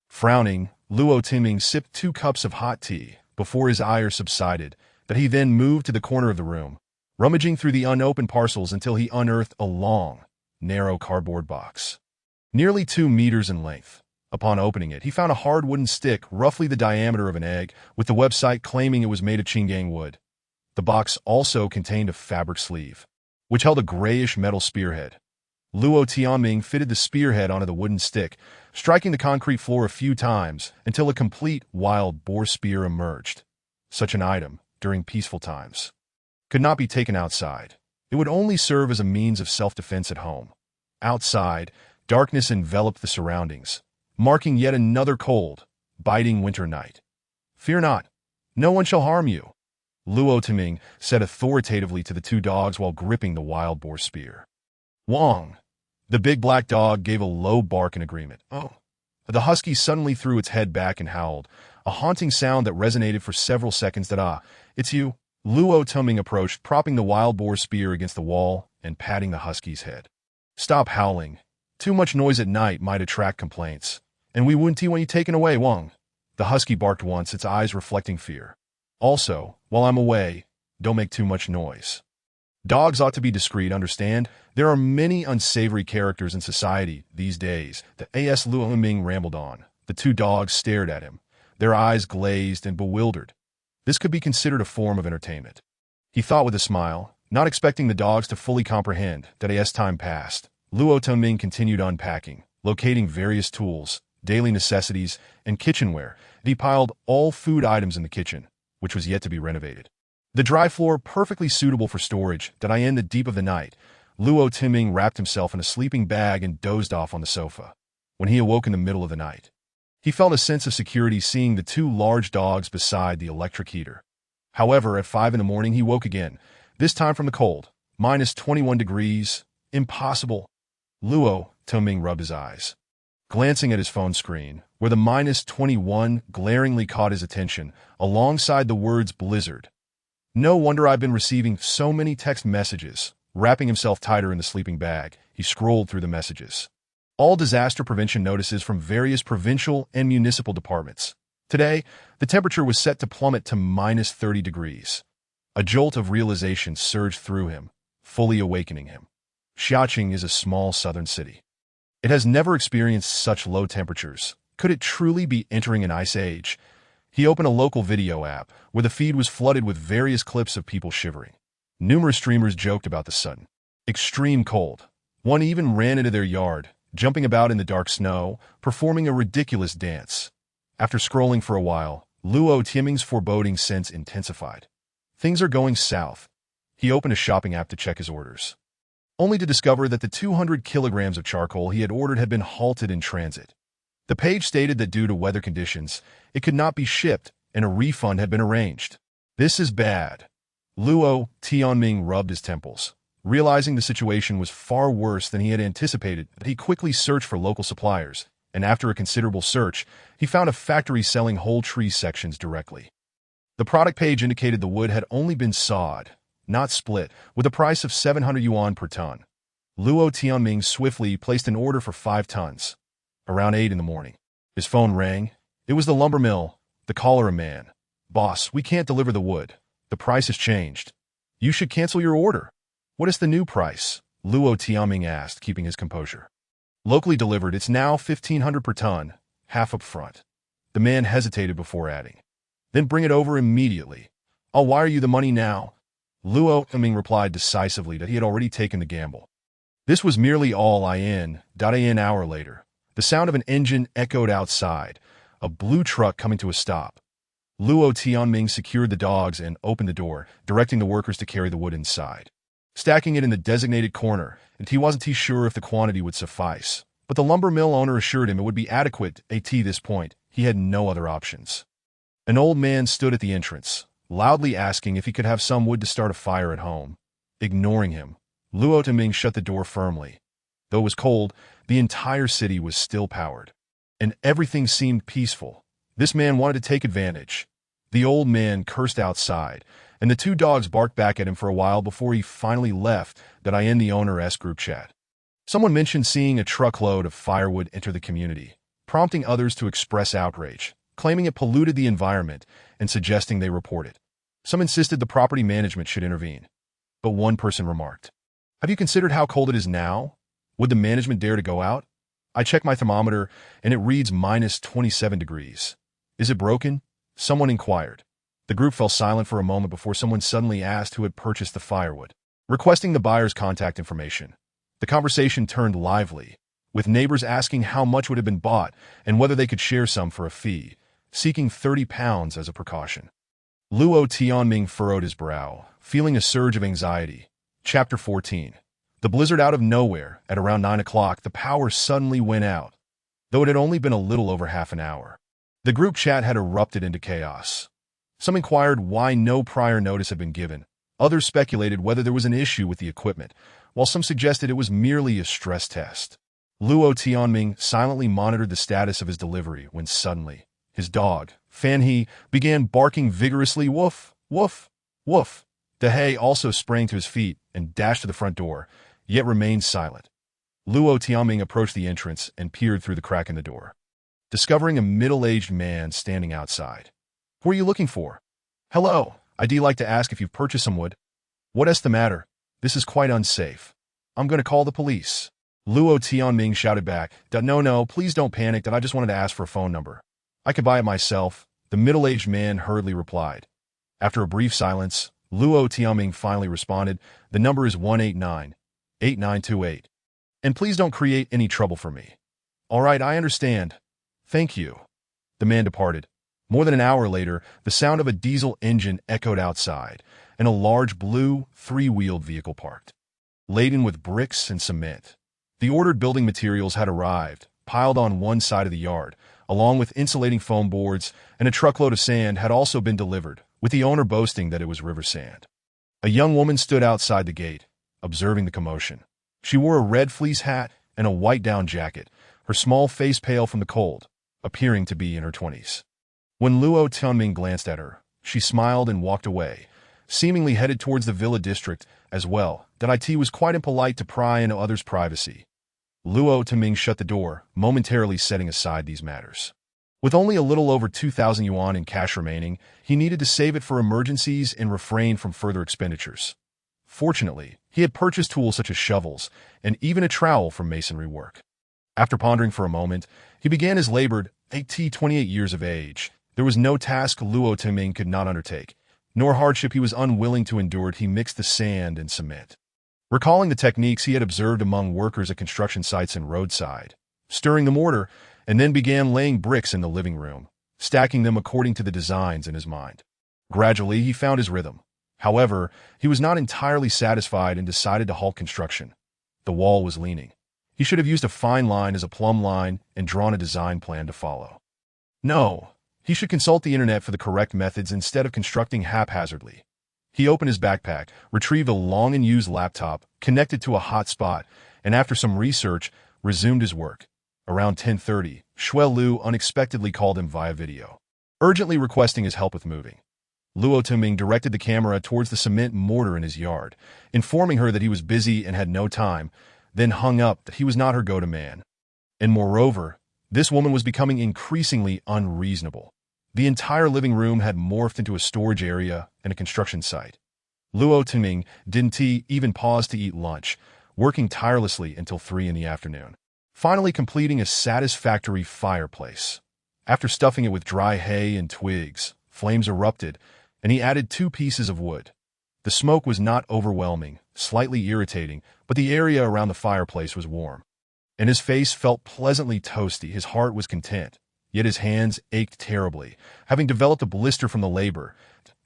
Frowning, Luo Tianming sipped 2 cups of hot tea before his ire subsided, that he then moved to the corner of the room, rummaging through the unopened parcels until he unearthed a long, narrow cardboard box. Nearly 2 meters in length. Upon opening it, he found a hard wooden stick roughly the diameter of an egg, with the website claiming it was made of Qinggang wood. The box also contained a fabric sleeve, which held a grayish metal spearhead. Luo Tianming fitted the spearhead onto the wooden stick, striking the concrete floor a few times until a complete wild boar spear emerged. Such an item, during peaceful times, could not be taken outside. It would only serve as a means of self-defense at home. Outside, darkness enveloped the surroundings, marking yet another cold, biting winter night. Fear not, no one shall harm you, Luo Tianming said authoritatively to the 2 dogs while gripping the wild boar spear. Wong! The big black dog gave a low bark in agreement. Oh! The husky suddenly threw its head back and howled, a haunting sound that resonated for several seconds. It's you. Luo Tianming approached, propping the wild boar spear against the wall and patting the husky's head. Stop howling. Too much noise at night might attract complaints, and we wouldn't want you taken away, Wong. The husky barked once, its eyes reflecting fear. Also, while I'm away, Don't make too much noise. Dogs ought to be discreet, understand? There are many unsavory characters in society these days. The A.S. Luo Ming rambled on. The two dogs stared at him, their eyes glazed and bewildered. This could be considered a form of entertainment. He thought with a smile, not expecting the dogs to fully comprehend that as time passed. Luo Ming continued unpacking, locating various tools, daily necessities, and kitchenware. He piled all food items in the kitchen, which was yet to be renovated. The dry floor perfectly suitable for storage. In the deep of the night, Luo Ming wrapped himself in a sleeping bag and dozed off on the sofa. When he awoke in the middle of the night, he felt a sense of security seeing the two large dogs beside the electric heater. However, at 5 in the morning he woke again, this time from the cold. -21 degrees. Impossible. Luo Ming rubbed his eyes, glancing at his phone screen, where the -21 glaringly caught his attention, alongside the words blizzard. No wonder I've been receiving so many text messages. Wrapping himself tighter in the sleeping bag, he scrolled through the messages. All disaster prevention notices from various provincial and municipal departments. Today, the temperature was set to plummet to -30 degrees. A jolt of realization surged through him, fully awakening him. Xiaoqing is a small southern city. It has never experienced such low temperatures. Could it truly be entering an ice age? He opened a local video app, where the feed was flooded with various clips of people shivering. Numerous streamers joked about the sudden extreme cold. One even ran into their yard, jumping about in the dark snow, performing a ridiculous dance. After scrolling for a while, Luo Ming's foreboding sense intensified. Things are going south. He opened a shopping app to check his orders, only to discover that the 200 kilograms of charcoal he had ordered had been halted in transit. The page stated that due to weather conditions, it could not be shipped and a refund had been arranged. This is bad. Luo Ming rubbed his temples. Realizing the situation was far worse than he had anticipated, he quickly searched for local suppliers, and after a considerable search, he found a factory selling whole tree sections directly. The product page indicated the wood had only been sawed, not split, with a price of 700 yuan per ton. Luo Ming swiftly placed an order for 5 tons. Around 8 in the morning, his phone rang. It was the lumber mill. The caller a man. "Boss, we can't deliver the wood. The price has changed. You should cancel your order." "What is the new price?" Luo Ming asked, keeping his composure. "Locally delivered, it's now 1,500 per ton, half up front." The man hesitated before adding, "Then bring it over immediately. I'll wire you the money now." Luo Ming replied decisively that he had already taken the gamble. This was merely all an hour later. The sound of an engine echoed outside, a blue truck coming to a stop. Luo Ming secured the dogs and opened the door, directing the workers to carry the wood inside, stacking it in the designated corner, and he wasn't too sure if the quantity would suffice. But the lumber mill owner assured him it would be adequate. At this point, he had no other options. An old man stood at the entrance, loudly asking if he could have some wood to start a fire at home. Ignoring him, Luo Ming shut the door firmly. Though it was cold, the entire city was still powered, and everything seemed peaceful. This man wanted to take advantage. The old man cursed outside, and the two dogs barked back at him for a while before he finally left. The owner's group chat. Someone mentioned seeing a truckload of firewood enter the community, prompting others to express outrage, claiming it polluted the environment and suggesting they report it. Some insisted the property management should intervene. But one person remarked, "Have you considered how cold it is now? Would the management dare to go out? I checked my thermometer, and it reads -27 degrees. Is it broken?" Someone inquired. The group fell silent for a moment before someone suddenly asked who had purchased the firewood, requesting the buyer's contact information. The conversation turned lively, with neighbors asking how much would have been bought and whether they could share some for a fee, seeking 30 pounds as a precaution. Luo Ming furrowed his brow, feeling a surge of anxiety. Chapter 14. The blizzard out of nowhere. At around 9 o'clock, the power suddenly went out, though it had only been a little over half an hour. The group chat had erupted into chaos. Some inquired why no prior notice had been given. Others speculated whether there was an issue with the equipment, while some suggested it was merely a stress test. Luo Ming silently monitored the status of his delivery when suddenly, his dog, Fan He, began barking vigorously. Woof, woof, woof. Dehe also sprang to his feet and dashed to the front door, yet remained silent. Luo Ming approached the entrance and peered through the crack in the door, discovering a middle-aged man standing outside. "Who are you looking for?" "Hello, I'd like to ask if you've purchased some wood. What's the matter? This is quite unsafe. I'm going to call the police. Luo Tianming shouted back, No, please don't panic, I just wanted to ask for a phone number. I could buy it myself, the middle-aged man hurriedly replied. After a brief silence, Luo Tianming finally responded, The number is 189-8928. And please don't create any trouble for me. All right, I understand. Thank you. The man departed. More than an hour later, the sound of a diesel engine echoed outside, and a large blue, three-wheeled vehicle parked, laden with bricks and cement. The ordered building materials had arrived, piled on one side of the yard, along with insulating foam boards, and a truckload of sand had also been delivered, with the owner boasting that it was river sand. A young woman stood outside the gate, observing the commotion. She wore a red fleece hat and a white down jacket, her small face pale from the cold, appearing to be in her 20s. When Luo Tianming glanced at her, she smiled and walked away, seemingly headed towards the villa district as well. It was quite impolite to pry into others' privacy. Luo Tianming shut the door, momentarily setting aside these matters. With only a little over 2,000 yuan in cash remaining, he needed to save it for emergencies and refrain from further expenditures. Fortunately, he had purchased tools such as shovels and even a trowel for masonry work. After pondering for a moment, he began his labored, 28 years of age. There was no task Luo Tianming could not undertake, nor hardship he was unwilling to endure. He mixed the sand and cement, recalling the techniques he had observed among workers at construction sites and roadside, stirring the mortar, and then began laying bricks in the living room, stacking them according to the designs in his mind. Gradually, he found his rhythm. However, he was not entirely satisfied and decided to halt construction. The wall was leaning. He should have used a fine line as a plumb line and drawn a design plan to follow. No, he should consult the internet for the correct methods instead of constructing haphazardly. He opened his backpack, retrieved a long-and-used laptop, connected to a hotspot, and after some research, resumed his work. Around 10:30, Shuai Lu unexpectedly called him via video, urgently requesting his help with moving. Luo Tianming directed the camera towards the cement mortar in his yard, informing her that he was busy and had no time, then hung up that he was not her go-to man. And moreover, this woman was becoming increasingly unreasonable. The entire living room had morphed into a storage area and a construction site. Luo Tianming didn't even pause to eat lunch, working tirelessly until 3 in the afternoon, finally completing a satisfactory fireplace. After stuffing it with dry hay and twigs, flames erupted, and he added 2 pieces of wood. The smoke was not overwhelming, slightly irritating, but the area around the fireplace was warm, and his face felt pleasantly toasty. His heart was content, yet his hands ached terribly, having developed a blister from the labor.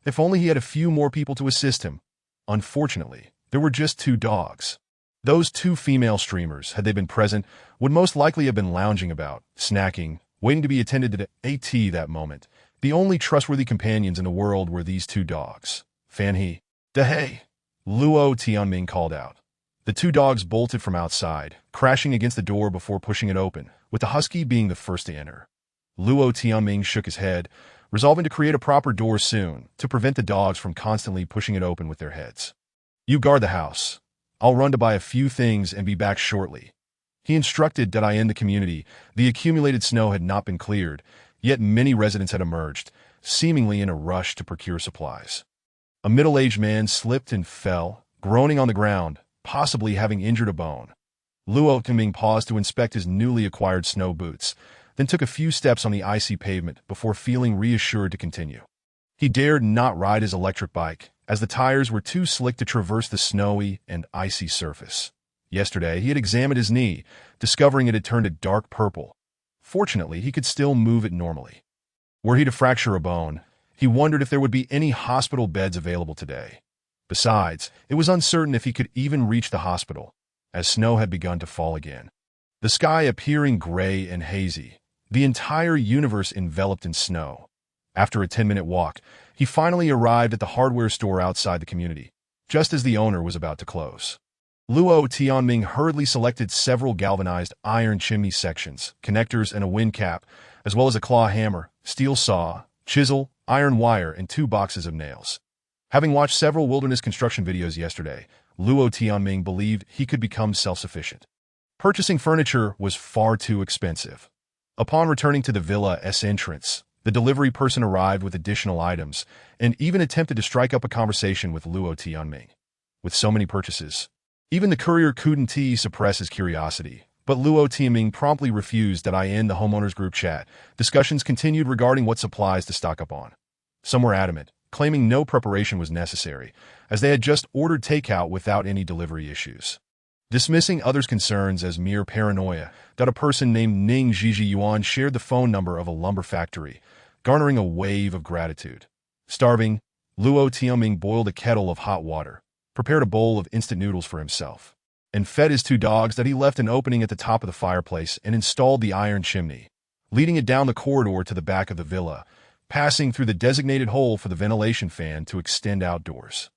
If only he had a few more people to assist him. Unfortunately, there were just 2 dogs. Those 2 female streamers, had they been present, would most likely have been lounging about, snacking, waiting to be attended to at that moment. The only trustworthy companions in the world were these 2 dogs. Fan He. Dehei, Luo Tianming called out. The 2 dogs bolted from outside, crashing against the door before pushing it open, with the husky being the first to enter. Luo Tianming shook his head, resolving to create a proper door soon, to prevent the dogs from constantly pushing it open with their heads. You guard the house. I'll run to buy a few things and be back shortly. He instructed that in the community, the accumulated snow had not been cleared, yet many residents had emerged, seemingly in a rush to procure supplies. A middle-aged man slipped and fell, groaning on the ground, possibly having injured a bone. Luo Tianming paused to inspect his newly acquired snow boots, then took a few steps on the icy pavement before feeling reassured to continue. He dared not ride his electric bike, as the tires were too slick to traverse the snowy and icy surface. Yesterday, he had examined his knee, discovering it had turned a dark purple. Fortunately, he could still move it normally. Were he to fracture a bone, he wondered if there would be any hospital beds available today. Besides, it was uncertain if he could even reach the hospital, as snow had begun to fall again. The sky appearing gray and hazy, the entire universe enveloped in snow. After a 10-minute walk, he finally arrived at the hardware store outside the community, just as the owner was about to close. Luo Tianming hurriedly selected several galvanized iron chimney sections, connectors, and a wind cap, as well as a claw hammer, steel saw, chisel, iron wire, and 2 boxes of nails. Having watched several wilderness construction videos yesterday, Luo Tianming believed he could become self-sufficient. Purchasing furniture was far too expensive. Upon returning to the villa's entrance, The delivery person arrived with additional items and even attempted to strike up a conversation with Luo Tianming. With so many purchases, even the courier couldn't suppress his curiosity. But Luo Tianming promptly refused that I end the homeowners group chat. Discussions continued regarding what supplies to stock up on. Some were adamant, claiming no preparation was necessary, as they had just ordered takeout without any delivery issues. Dismissing others' concerns as mere paranoia, that a person named Ning Zhizhi Yuan shared the phone number of a lumber factory, garnering a wave of gratitude. Starving, Luo Tianming boiled a kettle of hot water, prepared a bowl of instant noodles for himself, and fed his 2 dogs that he left an opening at the top of the fireplace and installed the iron chimney, leading it down the corridor to the back of the villa, passing through the designated hole for the ventilation fan to extend outdoors.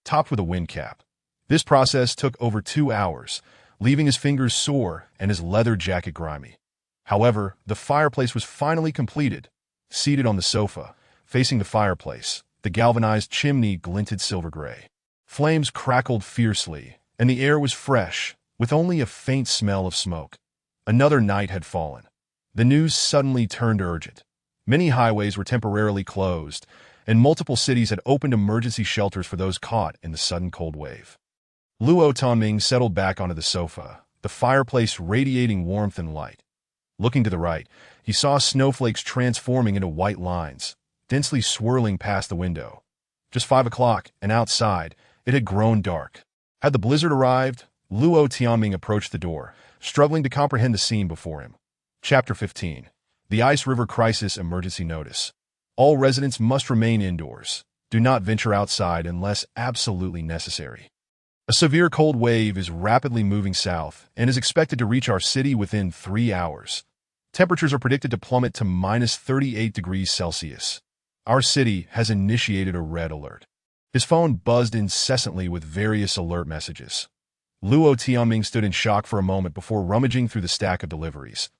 Topped with a wind cap. This process took over 2 hours, leaving his fingers sore and his leather jacket grimy. However, the fireplace was finally completed. Seated on the sofa, facing the fireplace, the galvanized chimney glinted silver gray. Flames crackled fiercely, and the air was fresh, with only a faint smell of smoke. Another night had fallen. The news suddenly turned urgent. Many highways were temporarily closed, and multiple cities had opened emergency shelters for those caught in the sudden cold wave. Luo Tianming settled back onto the sofa, the fireplace radiating warmth and light. Looking to the right, he saw snowflakes transforming into white lines, densely swirling past the window. Just 5 o'clock, and outside, it had grown dark. Had the blizzard arrived? Luo Tianming approached the door, struggling to comprehend the scene before him. Chapter 15. The Ice River Crisis Emergency Notice. All residents must remain indoors. Do not venture outside unless absolutely necessary. A severe cold wave is rapidly moving south and is expected to reach our city within 3 hours. Temperatures are predicted to plummet to minus 38 degrees Celsius. Our city has initiated a red alert. His phone buzzed incessantly with various alert messages. Luo Tianming stood in shock for a moment before rummaging through the stack of deliveries.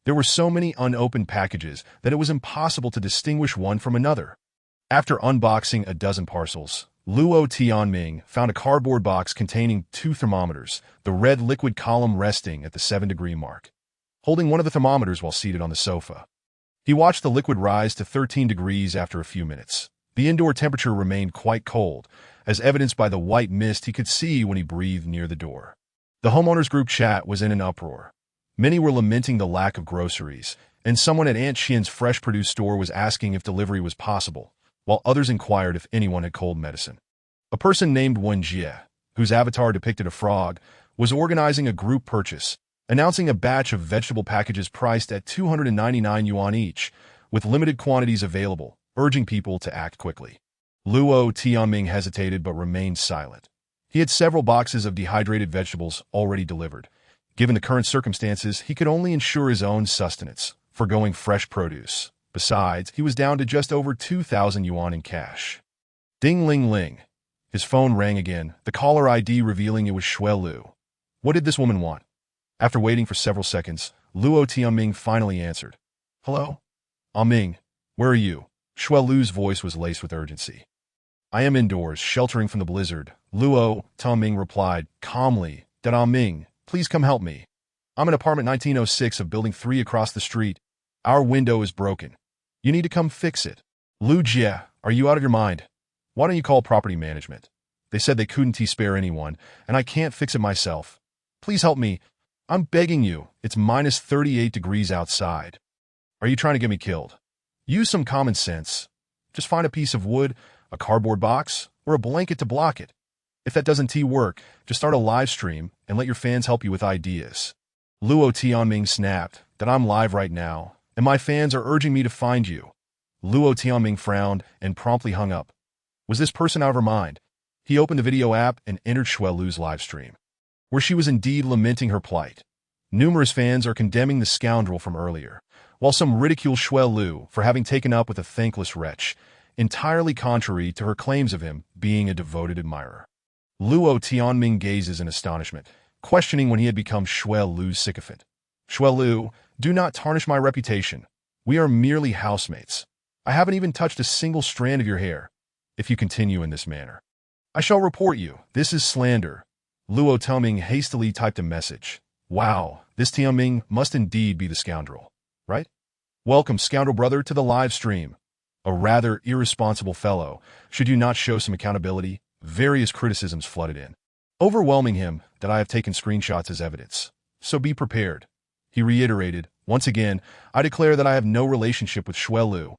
There were so many unopened packages that it was impossible to distinguish one from another. After unboxing a dozen parcels, Luo Tianming found a cardboard box containing 2 thermometers, the red liquid column resting at the 7-degree mark. Holding one of the thermometers while seated on the sofa, he watched the liquid rise to 13 degrees after a few minutes. The indoor temperature remained quite cold, as evidenced by the white mist he could see when he breathed near the door. The homeowners group chat was in an uproar. Many were lamenting the lack of groceries, and someone at Aunt Xian's fresh produce store was asking if delivery was possible, while others inquired if anyone had cold medicine. A person named Wen Jie, whose avatar depicted a frog, was organizing a group purchase, announcing a batch of vegetable packages priced at 299 yuan each, with limited quantities available, urging people to act quickly. Luo Tianming hesitated but remained silent. He had several boxes of dehydrated vegetables already delivered. Given the current circumstances, he could only ensure his own sustenance, foregoing fresh produce. Besides, he was down to just over 2,000 yuan in cash. Ding-ling-ling. His phone rang again, the caller ID revealing it was Shui Lu. What did this woman want? After waiting for several seconds, Luo Tianming finally answered. Hello? Ming, where are you? Shui Lu's voice was laced with urgency. I am indoors, sheltering from the blizzard. Luo Tianming replied, calmly, Ming, please come help me. I'm in apartment 1906 of building 3 across the street. Our window is broken. You need to come fix it. Lu Jie, are you out of your mind? Why don't you call property management? They said they couldn't spare anyone, and I can't fix it myself. Please help me. I'm begging you. It's minus 38 degrees outside. Are you trying to get me killed? Use some common sense. Just find a piece of wood, a cardboard box, or a blanket to block it. If that doesn't work, just start a live stream and let your fans help you with ideas. Luo Tianming snapped, that I'm live right now, and my fans are urging me to find you. Luo Tianming frowned and promptly hung up. Was this person out of her mind? He opened the video app and entered Shui Lu's live stream, where she was indeed lamenting her plight. Numerous fans are condemning the scoundrel from earlier, while some ridicule Shui Lu for having taken up with a thankless wretch, entirely contrary to her claims of him being a devoted admirer. Luo Tianming gazes in astonishment, questioning when he had become Shui Lu's sycophant. Shui Lu, do not tarnish my reputation. We are merely housemates. I haven't even touched a single strand of your hair. If you continue in this manner, I shall report you. This is slander. Luo Tianming hastily typed a message. Wow, this Tianming must indeed be the scoundrel, right? Welcome, scoundrel brother, to the live stream. A rather irresponsible fellow. Should you not show some accountability? Various criticisms flooded in, overwhelming him that I have taken screenshots as evidence. So be prepared. He reiterated, once again, I declare that I have no relationship with Shui Lu.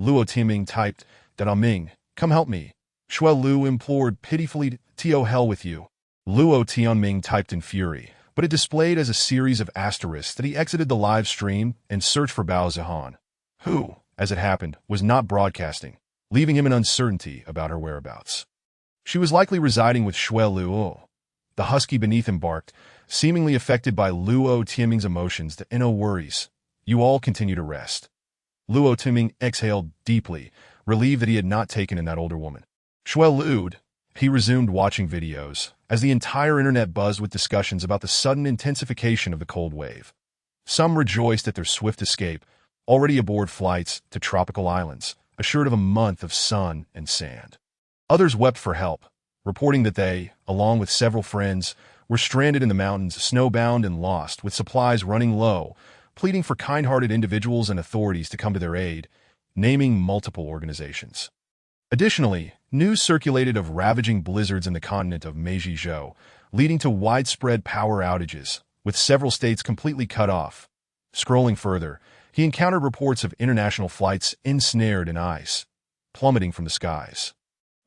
Luo Tianming typed, that Ming, come help me. Shui Lu implored pitifully, to hell with you. Luo Tianming typed in fury, but it displayed as a series of asterisks that he exited the live stream and searched for Bao Zihan, who, as it happened, was not broadcasting, leaving him in uncertainty about her whereabouts. She was likely residing with Shui Luo. The husky beneath him barked, seemingly affected by Luo Tianming's emotions. No worries. You all continue to rest. Luo Tianming exhaled deeply, relieved that he had not taken in that older woman. Shui Lu'd. He resumed watching videos, as the entire internet buzzed with discussions about the sudden intensification of the cold wave. Some rejoiced at their swift escape, already aboard flights to tropical islands, assured of a month of sun and sand. Others wept for help, reporting that they, along with several friends, were stranded in the mountains, snowbound and lost, with supplies running low, pleading for kind-hearted individuals and authorities to come to their aid, naming multiple organizations. Additionally, news circulated of ravaging blizzards in the continent of Meiji-zhou, leading to widespread power outages, with several states completely cut off. Scrolling further, he encountered reports of international flights ensnared in ice, plummeting from the skies.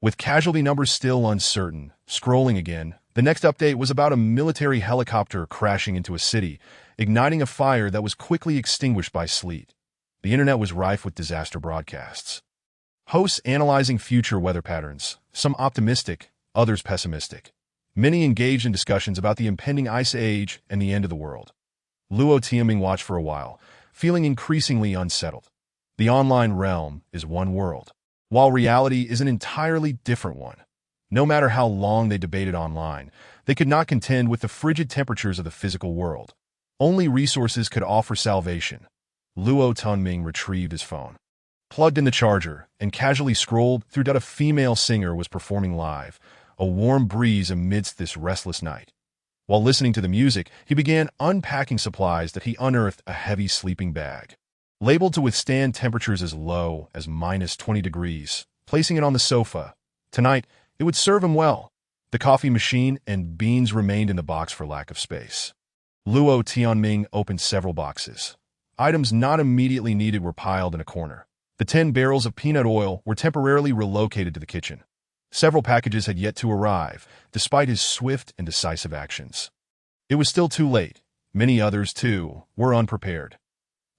With casualty numbers still uncertain, scrolling again, the next update was about a military helicopter crashing into a city, igniting a fire that was quickly extinguished by sleet. The internet was rife with disaster broadcasts. Hosts analyzing future weather patterns, some optimistic, others pessimistic. Many engaged in discussions about the impending ice age and the end of the world. Luo Tianming watched for a while, feeling increasingly unsettled. The online realm is one world, while reality is an entirely different one. No matter how long they debated online, they could not contend with the frigid temperatures of the physical world. Only resources could offer salvation. Luo Tianming retrieved his phone, plugged in the charger, and casually scrolled through that a female singer was performing live, a warm breeze amidst this restless night. While listening to the music, he began unpacking supplies that he unearthed a heavy sleeping bag, labeled to withstand temperatures as low as -20 degrees, placing it on the sofa. Tonight, it would serve him well. The coffee machine and beans remained in the box for lack of space. Luo Tianming opened several boxes. Items not immediately needed were piled in a corner. The 10 barrels of peanut oil were temporarily relocated to the kitchen. Several packages had yet to arrive, despite his swift and decisive actions. It was still too late. Many others, too, were unprepared.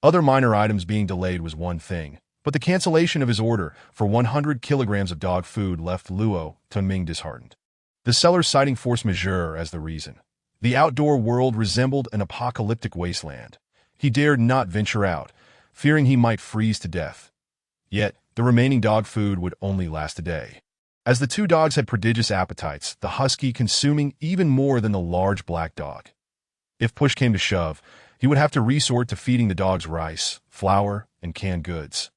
Other minor items being delayed was one thing, but the cancellation of his order for 100 kilograms of dog food left Luo Tianming disheartened. The seller citing force majeure as the reason. The outdoor world resembled an apocalyptic wasteland. He dared not venture out, fearing he might freeze to death. Yet, the remaining dog food would only last a day. As the two dogs had prodigious appetites, the husky consuming even more than the large black dog. If push came to shove, he would have to resort to feeding the dogs rice, flour, and canned goods.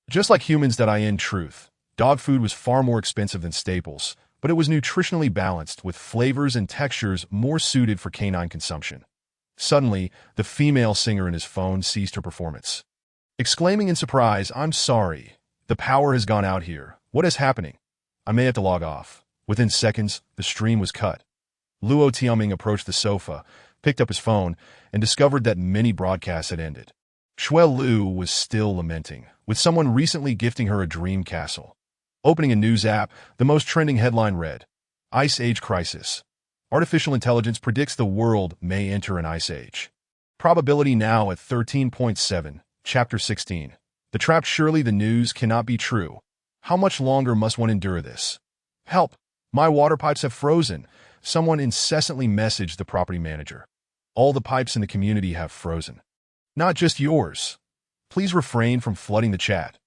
Just like humans that in truth, dog food was far more expensive than staples, but it was nutritionally balanced with flavors and textures more suited for canine consumption. Suddenly, the female singer in his phone ceased her performance. Exclaiming in surprise, I'm sorry. The power has gone out here. What is happening? I may have to log off. Within seconds, the stream was cut. Luo Tianming approached the sofa, picked up his phone, and discovered that many broadcasts had ended. Shui Lu was still lamenting, with someone recently gifting her a dream castle. Opening a news app, the most trending headline read, Ice Age Crisis. Artificial intelligence predicts the world may enter an ice age. Probability now at 13.7. Chapter 16. The trap. Surely the news cannot be true. How much longer must one endure this? Help! My water pipes have frozen. Someone incessantly messaged the property manager. All the pipes in the community have frozen. Not just yours. Please refrain from flooding the chat.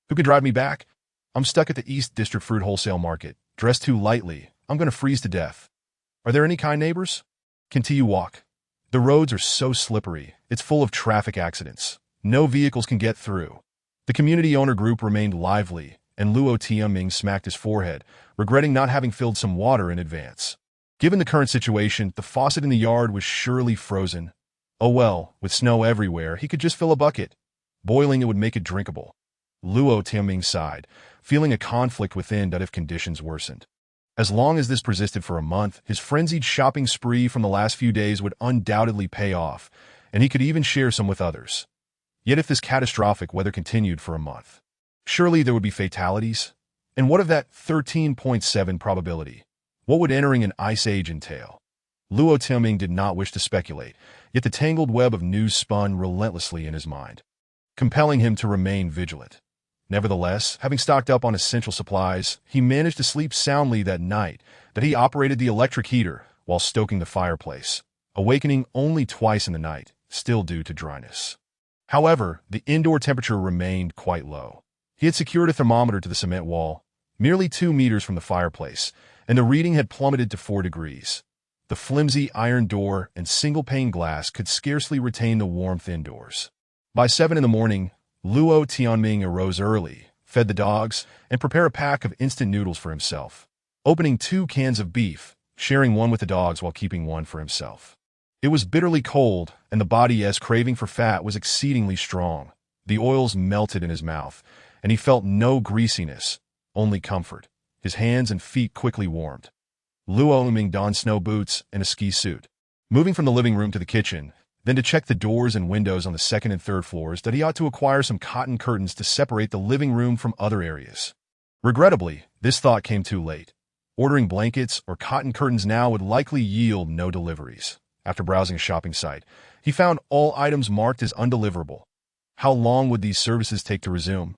Who can drive me back? I'm stuck at the East District Fruit Wholesale Market. Dressed too lightly. I'm going to freeze to death. Are there any kind neighbors? Continue walk. The roads are so slippery. It's full of traffic accidents. No vehicles can get through. The community owner group remained lively, and Luo Tianming smacked his forehead, regretting not having filled some water in advance. Given the current situation, the faucet in the yard was surely frozen. Oh well, with snow everywhere, he could just fill a bucket. Boiling it would make it drinkable. Luo Tianming sighed, feeling a conflict within that if conditions worsened. As long as this persisted for a month, his frenzied shopping spree from the last few days would undoubtedly pay off, and he could even share some with others. Yet if this catastrophic weather continued for a month, surely there would be fatalities? And what of that 13.7 probability? What would entering an ice age entail? Luo Tianming did not wish to speculate, yet the tangled web of news spun relentlessly in his mind, compelling him to remain vigilant. Nevertheless, having stocked up on essential supplies, he managed to sleep soundly that night that he operated the electric heater while stoking the fireplace, awakening only twice in the night, still due to dryness. However, the indoor temperature remained quite low. He had secured a thermometer to the cement wall, merely 2 meters from the fireplace, and the reading had plummeted to 4 degrees. The flimsy iron door and single-pane glass could scarcely retain the warmth indoors. By 7 in the morning, Luo Tianming arose early, fed the dogs, and prepared a pack of instant noodles for himself, opening 2 cans of beef, sharing one with the dogs while keeping one for himself. It was bitterly cold, and the body's craving for fat was exceedingly strong. The oils melted in his mouth, and he felt no greasiness, only comfort. His hands and feet quickly warmed. Luo Tianming donned snow boots and a ski suit, moving from the living room to the kitchen, then to check the doors and windows on the 2nd and 3rd floors that he ought to acquire some cotton curtains to separate the living room from other areas. Regrettably, this thought came too late. Ordering blankets or cotton curtains now would likely yield no deliveries. After browsing a shopping site, he found all items marked as undeliverable. How long would these services take to resume?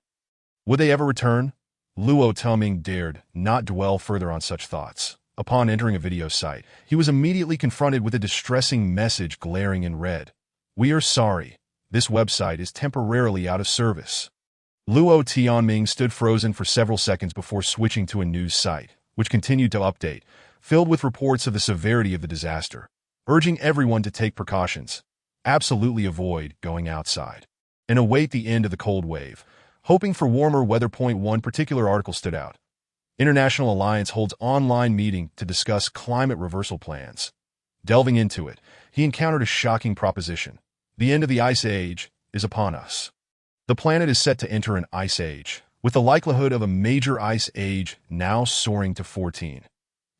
Would they ever return? Luo Tianming dared not dwell further on such thoughts. Upon entering a video site, he was immediately confronted with a distressing message glaring in red. "We are sorry. This website is temporarily out of service." Luo Tianming stood frozen for several seconds before switching to a news site, which continued to update, filled with reports of the severity of the disaster, urging everyone to take precautions, absolutely avoid going outside, and await the end of the cold wave, hoping for warmer weather. One particular article stood out. International Alliance holds online meeting to discuss climate reversal plans. Delving into it, he encountered a shocking proposition. The end of the ice age is upon us. The planet is set to enter an ice age, with the likelihood of a major ice age now soaring to 14.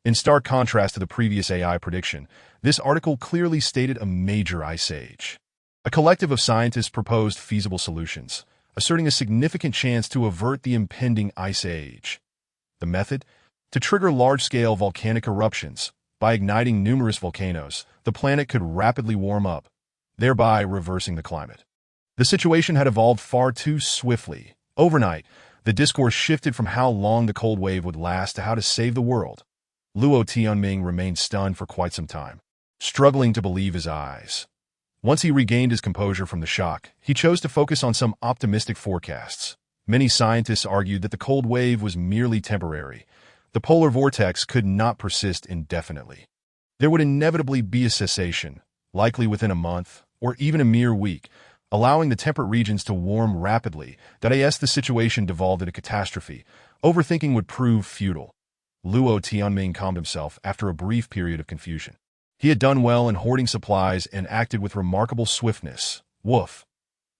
In stark contrast to the previous AI prediction, this article clearly stated a major ice age. A collective of scientists proposed feasible solutions, asserting a significant chance to avert the impending ice age. The method? To trigger large-scale volcanic eruptions. By igniting numerous volcanoes, the planet could rapidly warm up, thereby reversing the climate. The situation had evolved far too swiftly. Overnight, the discourse shifted from how long the cold wave would last to how to save the world. Luo Tianming remained stunned for quite some time, struggling to believe his eyes. Once he regained his composure from the shock, he chose to focus on some optimistic forecasts. Many scientists argued that the cold wave was merely temporary. The polar vortex could not persist indefinitely. There would inevitably be a cessation, likely within a month or even a mere week, allowing the temperate regions to warm rapidly. As the situation devolved into catastrophe, overthinking would prove futile. Luo Tianming calmed himself after a brief period of confusion. He had done well in hoarding supplies and acted with remarkable swiftness. Woof!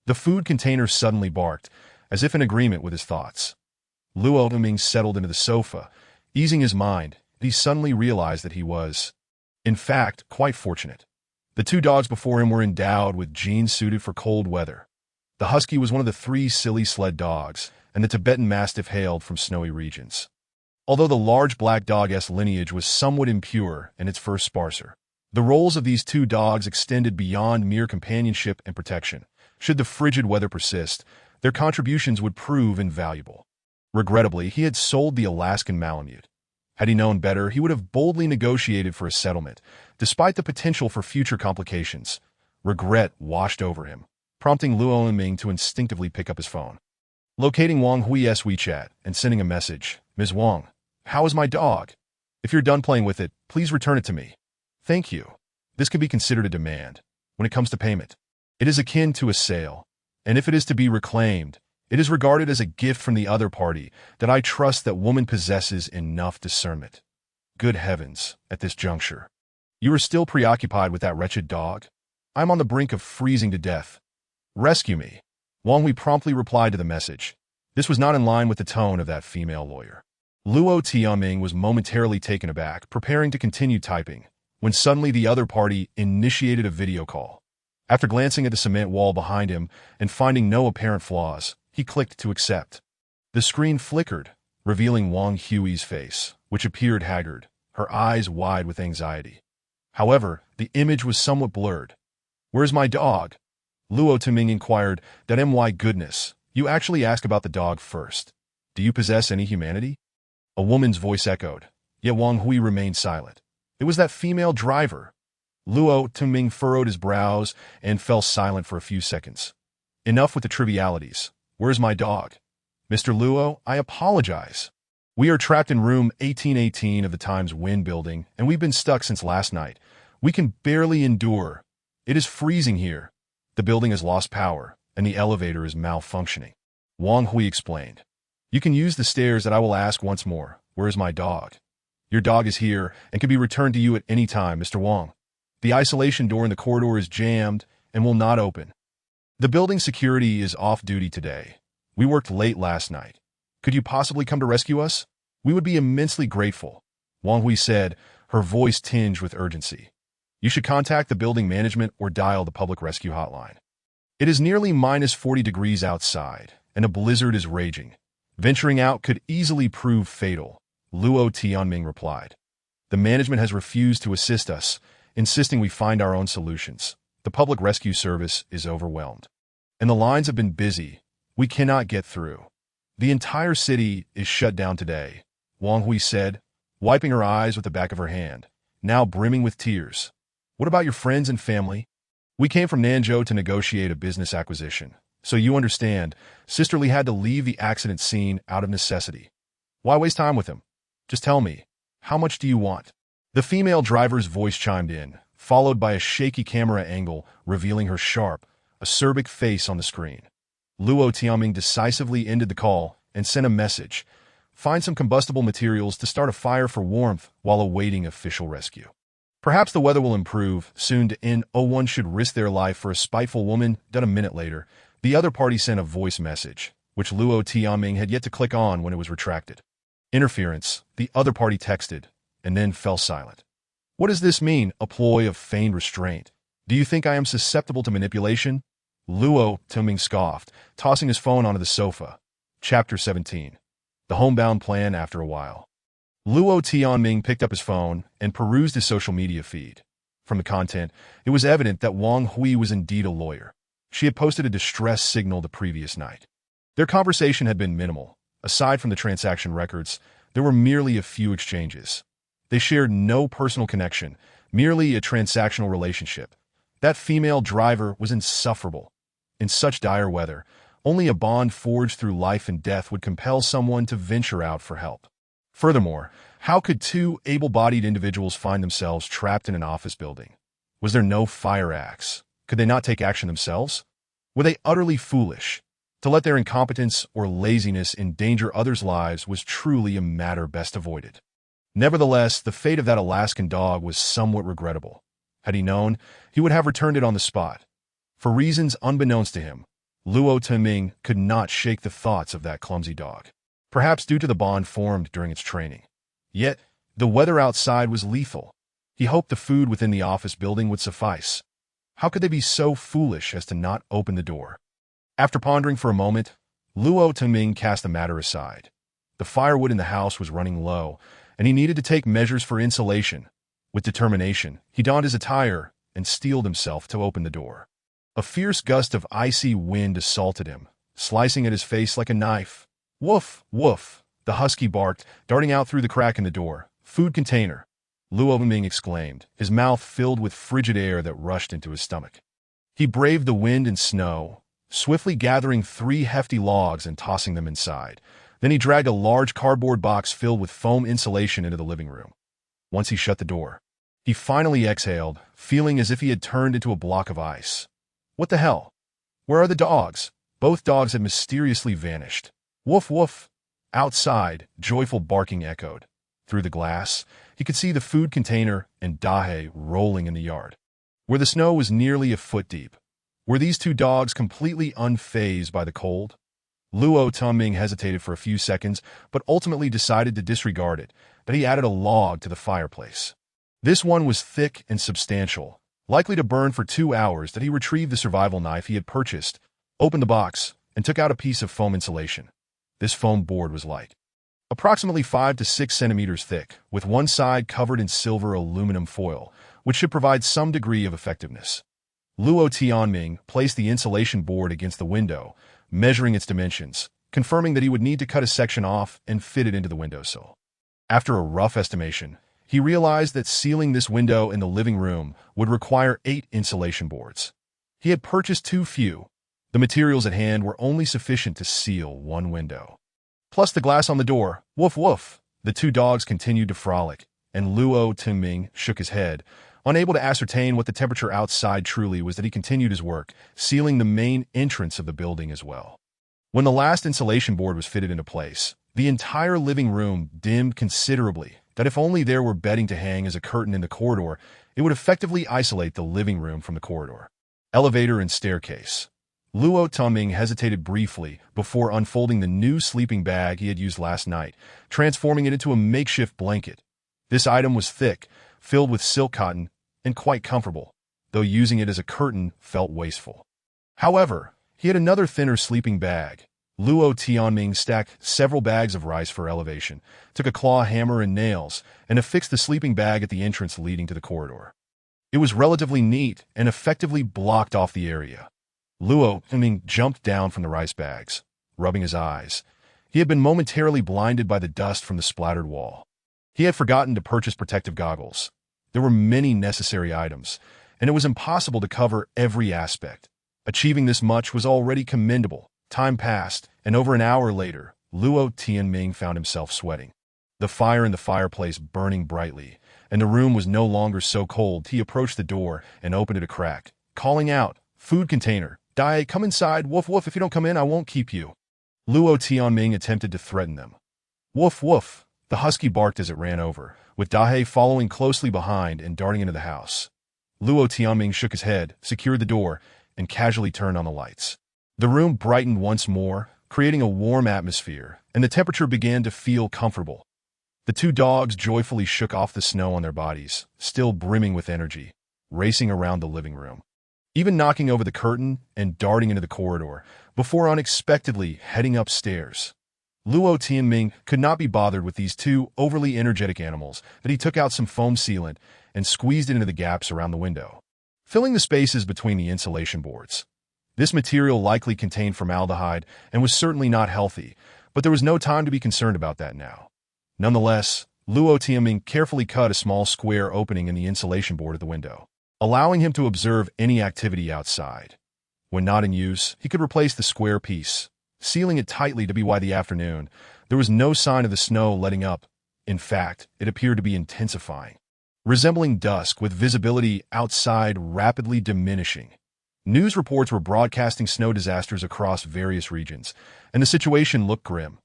The food container suddenly barked, as if in agreement with his thoughts. Luo Tianming settled into the sofa, easing his mind. He suddenly realized that he was, in fact, quite fortunate. The 2 dogs before him were endowed with genes suited for cold weather. The husky was one of the 3 silly sled dogs, and the Tibetan mastiff hailed from snowy regions. Although the large black dog's lineage was somewhat impure and its fur sparser, the roles of these 2 dogs extended beyond mere companionship and protection. Should the frigid weather persist, their contributions would prove invaluable. Regrettably, he had sold the Alaskan Malamute. Had he known better, he would have boldly negotiated for a settlement, despite the potential for future complications. Regret washed over him, prompting Luo Tianming to instinctively pick up his phone. Locating Wang Hui's WeChat and sending a message. "Ms. Wang, how is my dog? If you're done playing with it, please return it to me. Thank you." This could be considered a demand. When it comes to payment, it is akin to a sale. And if it is to be reclaimed, it is regarded as a gift from the other party. That I trust that woman possesses enough discernment. Good heavens, at this juncture. You are still preoccupied with that wretched dog? I'm on the brink of freezing to death. Rescue me. Wang Hui promptly replied to the message. This was not in line with the tone of that female lawyer. Luo Tianming was momentarily taken aback, preparing to continue typing, when suddenly the other party initiated a video call. After glancing at the cement wall behind him and finding no apparent flaws, he clicked to accept. The screen flickered, revealing Wang Hui's face, which appeared haggard, her eyes wide with anxiety. However, the image was somewhat blurred. "Where's my dog?" Luo Tianming inquired. "That my goodness, you actually ask about the dog first. Do you possess any humanity?" A woman's voice echoed, yet Wang Hui remained silent. It was that female driver. Luo Tianming furrowed his brows and fell silent for a few seconds. "Enough with the trivialities. Where's my dog?" "Mr. Luo, I apologize. We are trapped in room 1818 of the Times Wind building, and we've been stuck since last night. We can barely endure. It is freezing here. The building has lost power, and the elevator is malfunctioning." Wang Hui explained. "You can use the stairs that I will ask once more. Where is my dog?" "Your dog is here and can be returned to you at any time, Mr. Wang. The isolation door in the corridor is jammed and will not open. The building security is off duty today. We worked late last night. Could you possibly come to rescue us? We would be immensely grateful," Wang Hui said, her voice tinged with urgency. "You should contact the building management or dial the public rescue hotline. It is nearly -40 degrees outside, and a blizzard is raging. Venturing out could easily prove fatal," Luo Tianming replied. "The management has refused to assist us, insisting we find our own solutions. The public rescue service is overwhelmed. And the lines have been busy. We cannot get through. The entire city is shut down today," Wang Hui said, wiping her eyes with the back of her hand, now brimming with tears. "What about your friends and family? We came from Nanzhou to negotiate a business acquisition. So you understand, Sister Li had to leave the accident scene out of necessity. Why waste time with him? Just tell me, how much do you want?" The female driver's voice chimed in, followed by a shaky camera angle revealing her sharp, acerbic face on the screen. Luo Tianming decisively ended the call and sent a message. "Find some combustible materials to start a fire for warmth while awaiting official rescue. Perhaps the weather will improve soon to end. One should risk their life for a spiteful woman." Then a minute later, the other party sent a voice message, which Luo Tianming had yet to click on when it was retracted. "Interference," the other party texted, and then fell silent. "What does this mean, a ploy of feigned restraint? Do you think I am susceptible to manipulation?" Luo Tianming scoffed, tossing his phone onto the sofa. Chapter 17. The Homebound Plan After a While. Luo Tianming picked up his phone and perused his social media feed. From the content, it was evident that Wang Hui was indeed a lawyer. She had posted a distress signal the previous night. Their conversation had been minimal. Aside from the transaction records, there were merely a few exchanges. They shared no personal connection, merely a transactional relationship. That female driver was insufferable. In such dire weather, only a bond forged through life and death would compel someone to venture out for help. Furthermore, how could two able-bodied individuals find themselves trapped in an office building? Was there no fire axe? Could they not take action themselves? Were they utterly foolish? To let their incompetence or laziness endanger others' lives was truly a matter best avoided. Nevertheless, the fate of that Alaskan dog was somewhat regrettable. Had he known, he would have returned it on the spot. For reasons unbeknownst to him, Luo Tianming could not shake the thoughts of that clumsy dog, perhaps due to the bond formed during its training. Yet, the weather outside was lethal. He hoped the food within the office building would suffice. How could they be so foolish as to not open the door? After pondering for a moment, Luo Tianming cast the matter aside. The firewood in the house was running low, and he needed to take measures for insulation. With determination, he donned his attire and steeled himself to open the door. A fierce gust of icy wind assaulted him, slicing at his face like a knife. "Woof, woof," the husky barked, darting out through the crack in the door. "Food container," Luo Tianming exclaimed, his mouth filled with frigid air that rushed into his stomach. He braved the wind and snow, swiftly gathering 3 hefty logs and tossing them inside. Then he dragged a large cardboard box filled with foam insulation into the living room. Once he shut the door, he finally exhaled, feeling as if he had turned into a block of ice. What the hell? Where are the dogs? Both dogs had mysteriously vanished. Woof woof. Outside, joyful barking echoed. Through the glass, he could see the food container and dahe rolling in the yard, where the snow was nearly a foot deep. Were these two dogs completely unfazed by the cold? Luo Tongming hesitated for a few seconds, but ultimately decided to disregard it, but he added a log to the fireplace. This one was thick and substantial, likely to burn for 2 hours. That he retrieved the survival knife he had purchased, opened the box, and took out a piece of foam insulation. This foam board was light, approximately 5 to 6 centimeters thick, with one side covered in silver aluminum foil, which should provide some degree of effectiveness. Luo Tianming placed the insulation board against the window, measuring its dimensions, confirming that he would need to cut a section off and fit it into the windowsill. After a rough estimation, he realized that sealing this window in the living room would require 8 insulation boards. He had purchased too few. The materials at hand were only sufficient to seal one window. Plus the glass on the door. Woof woof. The two dogs continued to frolic, and Luo Tongming shook his head, unable to ascertain what the temperature outside truly was. That he continued his work, sealing the main entrance of the building as well. When the last insulation board was fitted into place, the entire living room dimmed considerably. That if only there were bedding to hang as a curtain in the corridor, it would effectively isolate the living room from the corridor. Elevator and staircase. Luo Tongming hesitated briefly before unfolding the new sleeping bag he had used last night, transforming it into a makeshift blanket. This item was thick, filled with silk cotton, and quite comfortable, though using it as a curtain felt wasteful. However, he had another thinner sleeping bag. Luo Tianming stacked several bags of rice for elevation, took a claw hammer and nails, and affixed the sleeping bag at the entrance leading to the corridor. It was relatively neat and effectively blocked off the area. Luo Tongming jumped down from the rice bags, rubbing his eyes. He had been momentarily blinded by the dust from the splattered wall. He had forgotten to purchase protective goggles. There were many necessary items, and it was impossible to cover every aspect. Achieving this much was already commendable. Time passed, and over an hour later, Luo Tianming found himself sweating. The fire in the fireplace burning brightly, and the room was no longer so cold. He approached the door and opened it a crack, calling out, "Food container! Dai, come inside! Woof woof! If you don't come in, I won't keep you!" Luo Tianming attempted to threaten them. Woof woof! The husky barked as it ran over, with Dai following closely behind and darting into the house. Luo Tianming shook his head, secured the door, and casually turned on the lights. The room brightened once more, creating a warm atmosphere, and the temperature began to feel comfortable. The two dogs joyfully shook off the snow on their bodies, still brimming with energy, racing around the living room, even knocking over the curtain and darting into the corridor, before unexpectedly heading upstairs. Luo Tianming could not be bothered with these two overly energetic animals. That he took out some foam sealant and squeezed it into the gaps around the window, filling the spaces between the insulation boards. This material likely contained formaldehyde and was certainly not healthy, but there was no time to be concerned about that now. Nonetheless, Luo Tianming carefully cut a small square opening in the insulation board of the window, allowing him to observe any activity outside. When not in use, he could replace the square piece, sealing it tightly. To be by the afternoon, there was no sign of the snow letting up. In fact, it appeared to be intensifying, resembling dusk with visibility outside rapidly diminishing. News reports were broadcasting snow disasters across various regions, and the situation looked grim.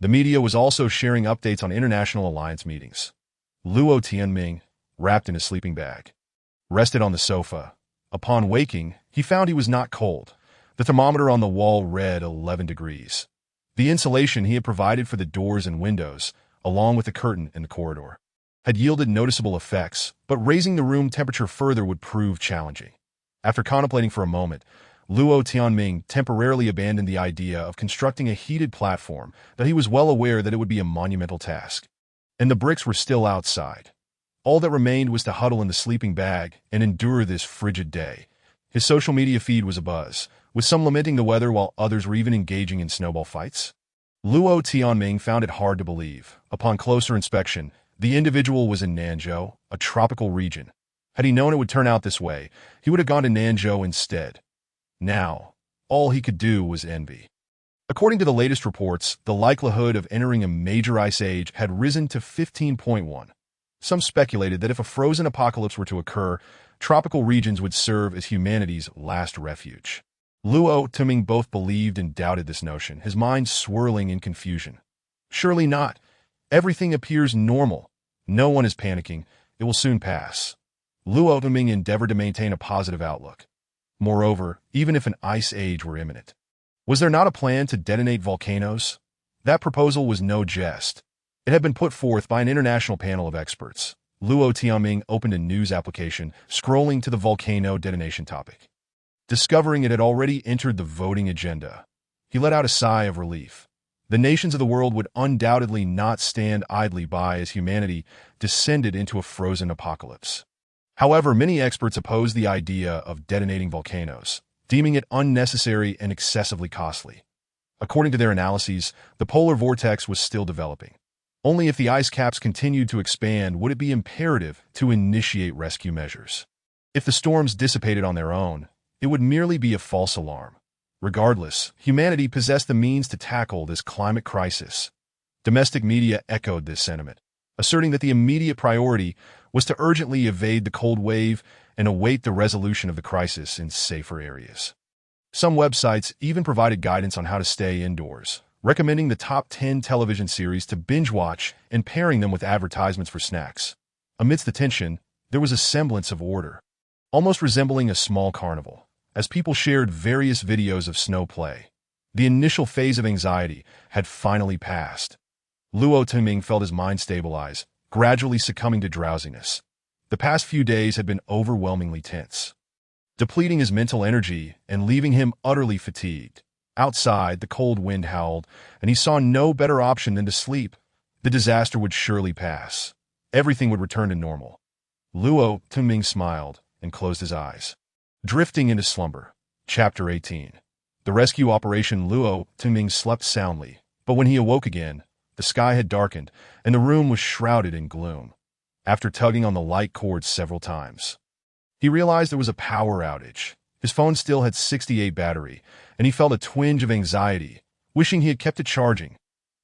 The media was also sharing updates on international alliance meetings. Luo Tianming, wrapped in his sleeping bag, rested on the sofa. Upon waking, he found he was not cold. The thermometer on the wall read 11 degrees. The insulation he had provided for the doors and windows, along with the curtain in the corridor, had yielded noticeable effects, but raising the room temperature further would prove challenging. After contemplating for a moment, Luo Tianming temporarily abandoned the idea of constructing a heated platform. That he was well aware that it would be a monumental task. And the bricks were still outside. All that remained was to huddle in the sleeping bag and endure this frigid day. His social media feed was abuzz, with some lamenting the weather while others were even engaging in snowball fights. Luo Tianming found it hard to believe. Upon closer inspection, the individual was in Nanzhou, a tropical region. Had he known it would turn out this way, he would have gone to Nanzhou instead. Now, all he could do was envy. According to the latest reports, the likelihood of entering a major ice age had risen to 15.1. Some speculated that if a frozen apocalypse were to occur, tropical regions would serve as humanity's last refuge. Luo Tongming both believed and doubted this notion, his mind swirling in confusion. Surely not. Everything appears normal. No one is panicking. It will soon pass. Luo Tongming endeavored to maintain a positive outlook. Moreover, even if an ice age were imminent, was there not a plan to detonate volcanoes? That proposal was no jest. It had been put forth by an international panel of experts. Luo Tianming opened a news application, scrolling to the volcano detonation topic. Discovering it had already entered the voting agenda, he let out a sigh of relief. The nations of the world would undoubtedly not stand idly by as humanity descended into a frozen apocalypse. However, many experts opposed the idea of detonating volcanoes, deeming it unnecessary and excessively costly. According to their analyses, the polar vortex was still developing. Only if the ice caps continued to expand would it be imperative to initiate rescue measures. If the storms dissipated on their own, it would merely be a false alarm. Regardless, humanity possessed the means to tackle this climate crisis. Domestic media echoed this sentiment, asserting that the immediate priority was to urgently evade the cold wave and await the resolution of the crisis in safer areas. Some websites even provided guidance on how to stay indoors, recommending the top 10 television series to binge watch and pairing them with advertisements for snacks. Amidst the tension, there was a semblance of order, almost resembling a small carnival, as people shared various videos of snow play. The initial phase of anxiety had finally passed. Luo Tuming felt his mind stabilize, gradually succumbing to drowsiness. The past few days had been overwhelmingly tense, depleting his mental energy and leaving him utterly fatigued. Outside, the cold wind howled, and he saw no better option than to sleep. The disaster would surely pass. Everything would return to normal. Luo Tuming smiled and closed his eyes. Drifting into slumber. Chapter 18. The rescue operation. Luo Tuming slept soundly, but when he awoke again, the sky had darkened and the room was shrouded in gloom. After tugging on the light cord several times, he realized there was a power outage. His phone still had 68 battery, and he felt a twinge of anxiety, wishing he had kept it charging.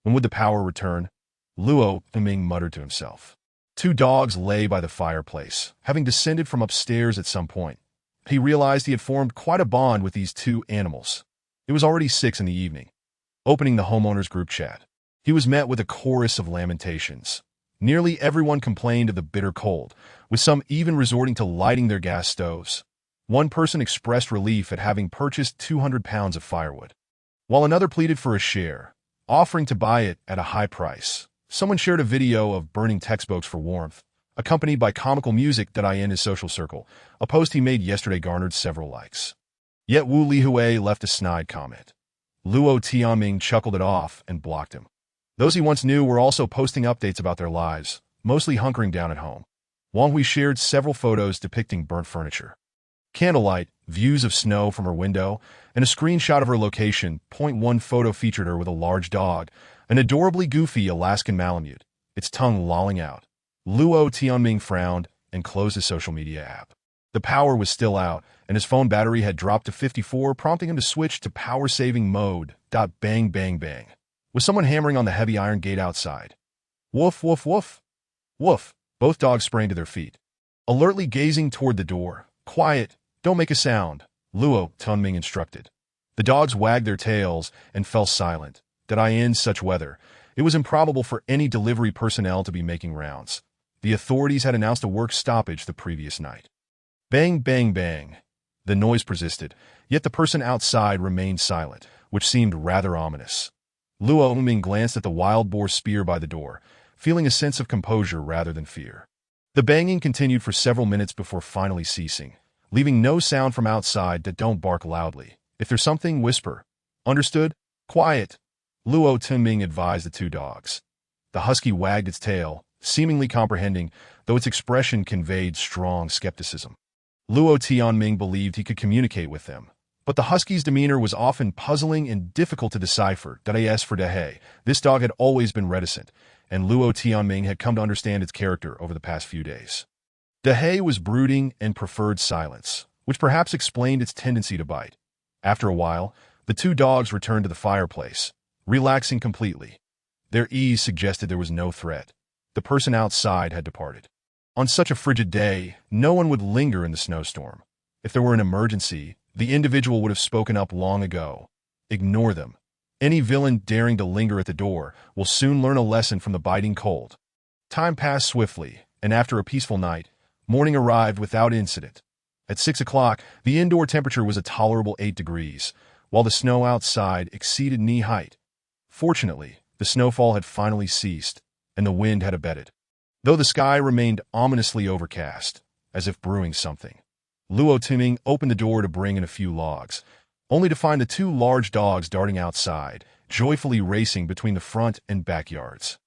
When would the power return? Luo Tuming muttered to himself. 2 dogs lay by the fireplace, having descended from upstairs at some point. He realized he had formed quite a bond with these 2 animals. It was already 6 in the evening. Opening the homeowners group chat, he was met with a chorus of lamentations. Nearly everyone complained of the bitter cold, with some even resorting to lighting their gas stoves. One person expressed relief at having purchased 200 pounds of firewood, while another pleaded for a share, offering to buy it at a high price. Someone shared a video of burning textbooks for warmth, accompanied by comical music that in his social circle. A post he made yesterday garnered several likes. Yet Wu Lihui left a snide comment. Luo Tianming chuckled it off and blocked him. Those he once knew were also posting updates about their lives, mostly hunkering down at home. Wang Hui shared several photos depicting burnt furniture, candlelight, views of snow from her window, and a screenshot of her location. One photo featured her with a large dog, an adorably goofy Alaskan Malamute, its tongue lolling out. Luo Tianming frowned and closed his social media app. The power was still out, and his phone battery had dropped to 54, prompting him to switch to power-saving mode. Bang, bang, bang. Was someone hammering on the heavy iron gate outside? Woof, woof, woof. Woof. Both dogs sprang to their feet, alertly gazing toward the door. Quiet. Don't make a sound, Luo Tianming instructed. The dogs wagged their tails and fell silent. In such weather, it was improbable for any delivery personnel to be making rounds. The authorities had announced a work stoppage the previous night. Bang, bang, bang. The noise persisted, yet the person outside remained silent, which seemed rather ominous. Luo Tianming glanced at the wild boar spear by the door, feeling a sense of composure rather than fear. The banging continued for several minutes before finally ceasing, leaving no sound from outside. Don't bark loudly. If there's something, whisper. Understood? Quiet, Luo Tianming advised the 2 dogs. The husky wagged its tail, seemingly comprehending, though its expression conveyed strong skepticism. Luo Tianming believed he could communicate with them, but the husky's demeanor was often puzzling and difficult to decipher. As for Dehe, this dog had always been reticent, and Luo Tianming had come to understand its character over the past few days. Dehe was brooding and preferred silence, which perhaps explained its tendency to bite. After a while, the 2 dogs returned to the fireplace, relaxing completely. Their ease suggested there was no threat. The person outside had departed. On such a frigid day, no one would linger in the snowstorm. If there were an emergency, the individual would have spoken up long ago. Ignore them. Any villain daring to linger at the door will soon learn a lesson from the biting cold. Time passed swiftly, and after a peaceful night, morning arrived without incident. At 6 o'clock, the indoor temperature was a tolerable 8 degrees, while the snow outside exceeded knee height. Fortunately, the snowfall had finally ceased, and the wind had abated, though the sky remained ominously overcast, as if brewing something. Luo Timing opened the door to bring in a few logs, only to find the two large dogs darting outside, joyfully racing between the front and backyards.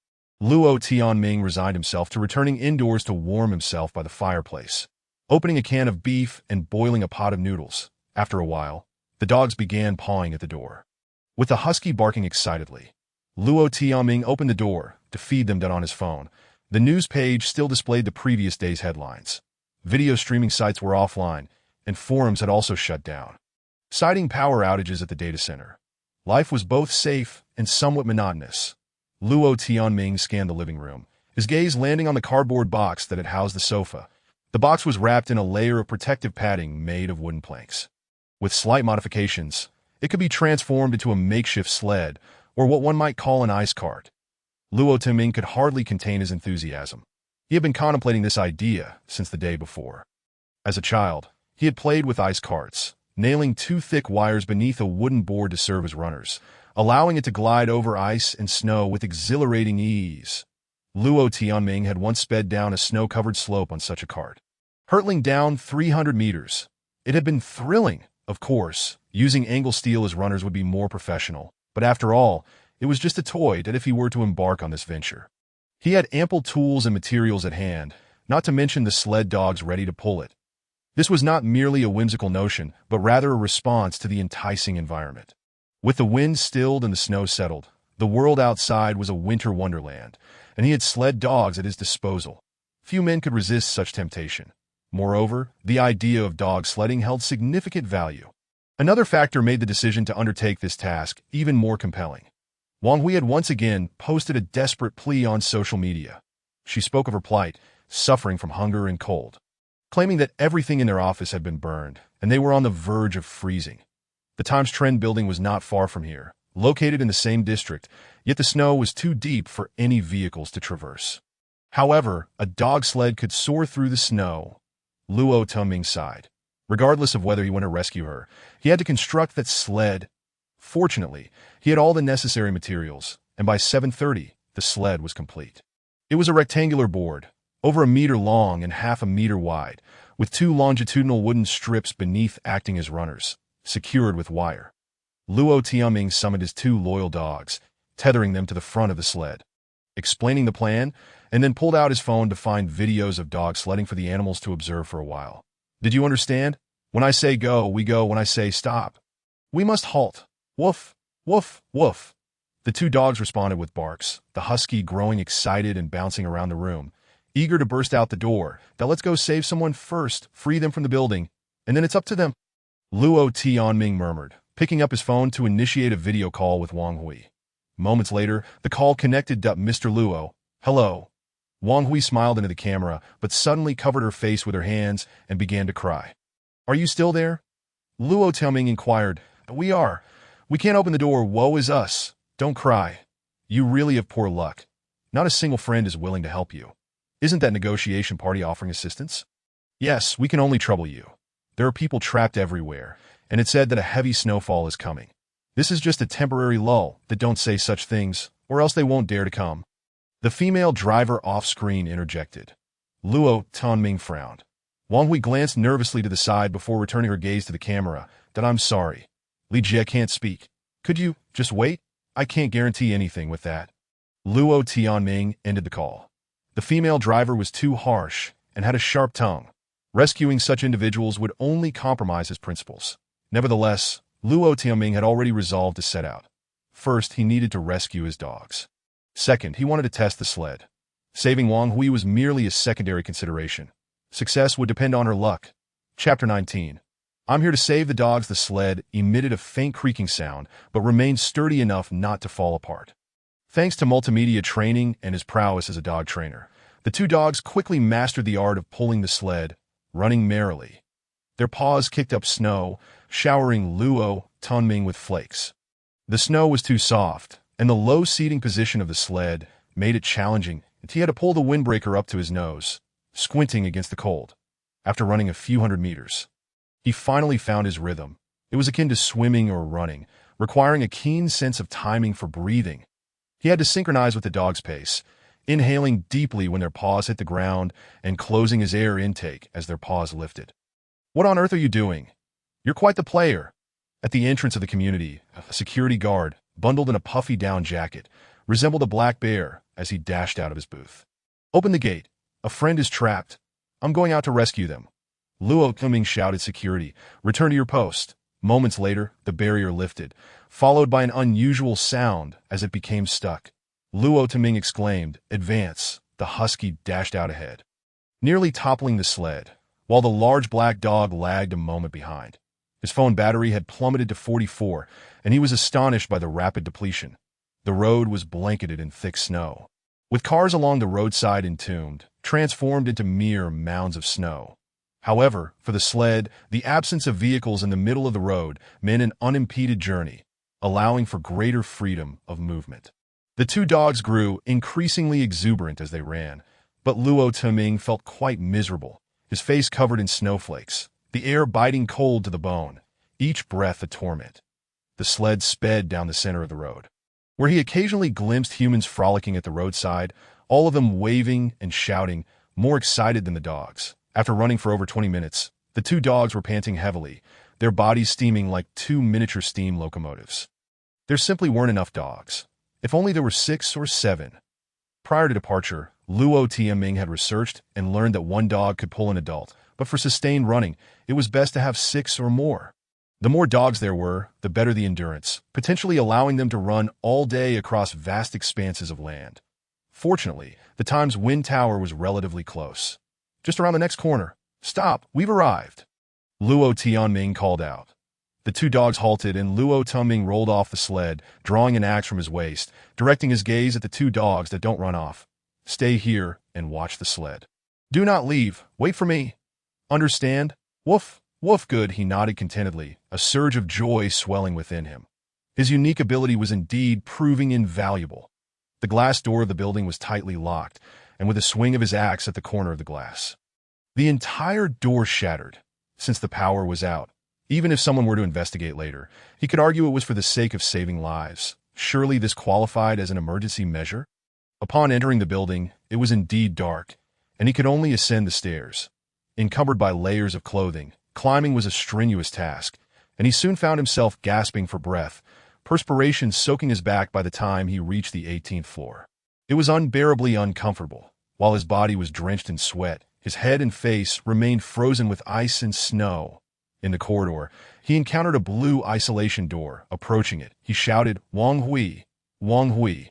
Luo Tianming resigned himself to returning indoors to warm himself by the fireplace, opening a can of beef and boiling a pot of noodles. After a while, the dogs began pawing at the door, with the husky barking excitedly. Luo Tianming opened the door to feed them on his phone. The news page still displayed the previous day's headlines. Video streaming sites were offline, and forums had also shut down, citing power outages at the data center. Life was both safe and somewhat monotonous. Luo Tianming scanned the living room, his gaze landing on the cardboard box that had housed the sofa. The box was wrapped in a layer of protective padding made of wooden planks. With slight modifications, it could be transformed into a makeshift sled, or what one might call an ice cart. Luo Tianming could hardly contain his enthusiasm. He had been contemplating this idea since the day before. As a child, he had played with ice carts, nailing two thick wires beneath a wooden board to serve as runners, allowing it to glide over ice and snow with exhilarating ease. Luo Tianming had once sped down a snow-covered slope on such a cart, hurtling down 300 meters. It had been thrilling, of course. Using angle steel as runners would be more professional, but after all, it was just a toy that if he were to embark on this venture. He had ample tools and materials at hand, not to mention the sled dogs ready to pull it. This was not merely a whimsical notion, but rather a response to the enticing environment. With the wind stilled and the snow settled, the world outside was a winter wonderland, and he had sled dogs at his disposal. Few men could resist such temptation. Moreover, the idea of dog sledding held significant value. Another factor made the decision to undertake this task even more compelling. Wang Hui had once again posted a desperate plea on social media. She spoke of her plight, suffering from hunger and cold, claiming that everything in their office had been burned, and they were on the verge of freezing. The Times Trend building was not far from here, located in the same district, yet the snow was too deep for any vehicles to traverse. However, a dog sled could soar through the snow. Luo Tianming sighed. Regardless of whether he went to rescue her, he had to construct that sled. Fortunately, he had all the necessary materials, and by 7:30, the sled was complete. It was a rectangular board, over a meter long and half a meter wide, with two longitudinal wooden strips beneath acting as runners, secured with wire. Luo Tianming summoned his two loyal dogs, tethering them to the front of the sled, explaining the plan, and then pulled out his phone to find videos of dog sledding for the animals to observe for a while. Did you understand? When I say go, we go. When I say stop, we must halt. Woof, woof, woof. The two dogs responded with barks, the husky growing excited and bouncing around the room, eager to burst out the door. Now let's go save someone first, free them from the building, and then it's up to them. Luo Tianming murmured, picking up his phone to initiate a video call with Wang Hui. Moments later, the call connected. Mr. Luo, hello. Wang Hui smiled into the camera, but suddenly covered her face with her hands and began to cry. Are you still there? Luo Tianming inquired. We are. We can't open the door. Woe is us. Don't cry. You really have poor luck. Not a single friend is willing to help you. Isn't that negotiation party offering assistance? Yes, we can only trouble you. There are people trapped everywhere, and it's said that a heavy snowfall is coming. This is just a temporary lull. That don't say such things, or else they won't dare to come. The female driver off-screen interjected. Luo Tianming frowned. Wang Hui glanced nervously to the side before returning her gaze to the camera. I'm sorry. Li Jie can't speak. Could you just wait? I can't guarantee anything with that. Luo Tianming ended the call. The female driver was too harsh and had a sharp tongue. Rescuing such individuals would only compromise his principles. Nevertheless, Luo Tianming had already resolved to set out. First, he needed to rescue his dogs. Second, he wanted to test the sled. Saving Wang Hui was merely a secondary consideration. Success would depend on her luck. Chapter 19. I'm here to save the dogs. The sled emitted a faint creaking sound, but remained sturdy enough not to fall apart. Thanks to multimedia training and his prowess as a dog trainer, the two dogs quickly mastered the art of pulling the sled, running merrily. Their paws kicked up snow, showering Luo Tianming with flakes. The snow was too soft, and the low seating position of the sled made it challenging, and he had to pull the windbreaker up to his nose, squinting against the cold. After running a few hundred meters, He finally found his rhythm. It was akin to swimming or running, requiring a keen sense of timing for breathing. He had to synchronize with the dog's pace, inhaling deeply when their paws hit the ground and closing his air intake as their paws lifted. "What on earth are you doing? You're quite the player." At the entrance of the community, a security guard, bundled in a puffy down jacket, resembled a black bear as he dashed out of his booth. "Open the gate. A friend is trapped. I'm going out to rescue them." Luo Tuming shouted security. "Return to your post." Moments later, the barrier lifted, followed by an unusual sound as it became stuck. Luo Tuming exclaimed, "Advance." The husky dashed out ahead, nearly toppling the sled, while the large black dog lagged a moment behind. His phone battery had plummeted to 44, and he was astonished by the rapid depletion. The road was blanketed in thick snow, with cars along the roadside entombed, transformed into mere mounds of snow. However, for the sled, the absence of vehicles in the middle of the road meant an unimpeded journey, allowing for greater freedom of movement. The two dogs grew increasingly exuberant as they ran, but Luo Tuming felt quite miserable, his face covered in snowflakes, the air biting cold to the bone, each breath a torment. The sled sped down the center of the road, where he occasionally glimpsed humans frolicking at the roadside, all of them waving and shouting, more excited than the dogs. After running for over 20 minutes, the two dogs were panting heavily, their bodies steaming like two miniature steam locomotives. There simply weren't enough dogs. If only there were 6 or 7. Prior to departure, Luo Tianming had researched and learned that one dog could pull an adult, but for sustained running, it was best to have 6 or more. The more dogs there were, the better the endurance, potentially allowing them to run all day across vast expanses of land. Fortunately, the Times Wind Tower was relatively close. "Just around the next corner. Stop, we've arrived." Luo Tianming called out. The two dogs halted and Luo Tuming rolled off the sled, drawing an axe from his waist, directing his gaze at the two dogs that don't run off. "Stay here and watch the sled. Do not leave. Wait for me. Understand? Woof, woof." Good, he nodded contentedly, a surge of joy swelling within him. His unique ability was indeed proving invaluable. The glass door of the building was tightly locked, and with a swing of his axe at the corner of the glass, the entire door shattered. Since the power was out, even if someone were to investigate later, he could argue it was for the sake of saving lives. Surely this qualified as an emergency measure? Upon entering the building, it was indeed dark, and he could only ascend the stairs. Encumbered by layers of clothing, climbing was a strenuous task, and he soon found himself gasping for breath, perspiration soaking his back by the time he reached the 18th floor. It was unbearably uncomfortable. While his body was drenched in sweat, his head and face remained frozen with ice and snow. In the corridor, he encountered a blue isolation door. Approaching it, he shouted, "Wang Hui! Wang Hui!"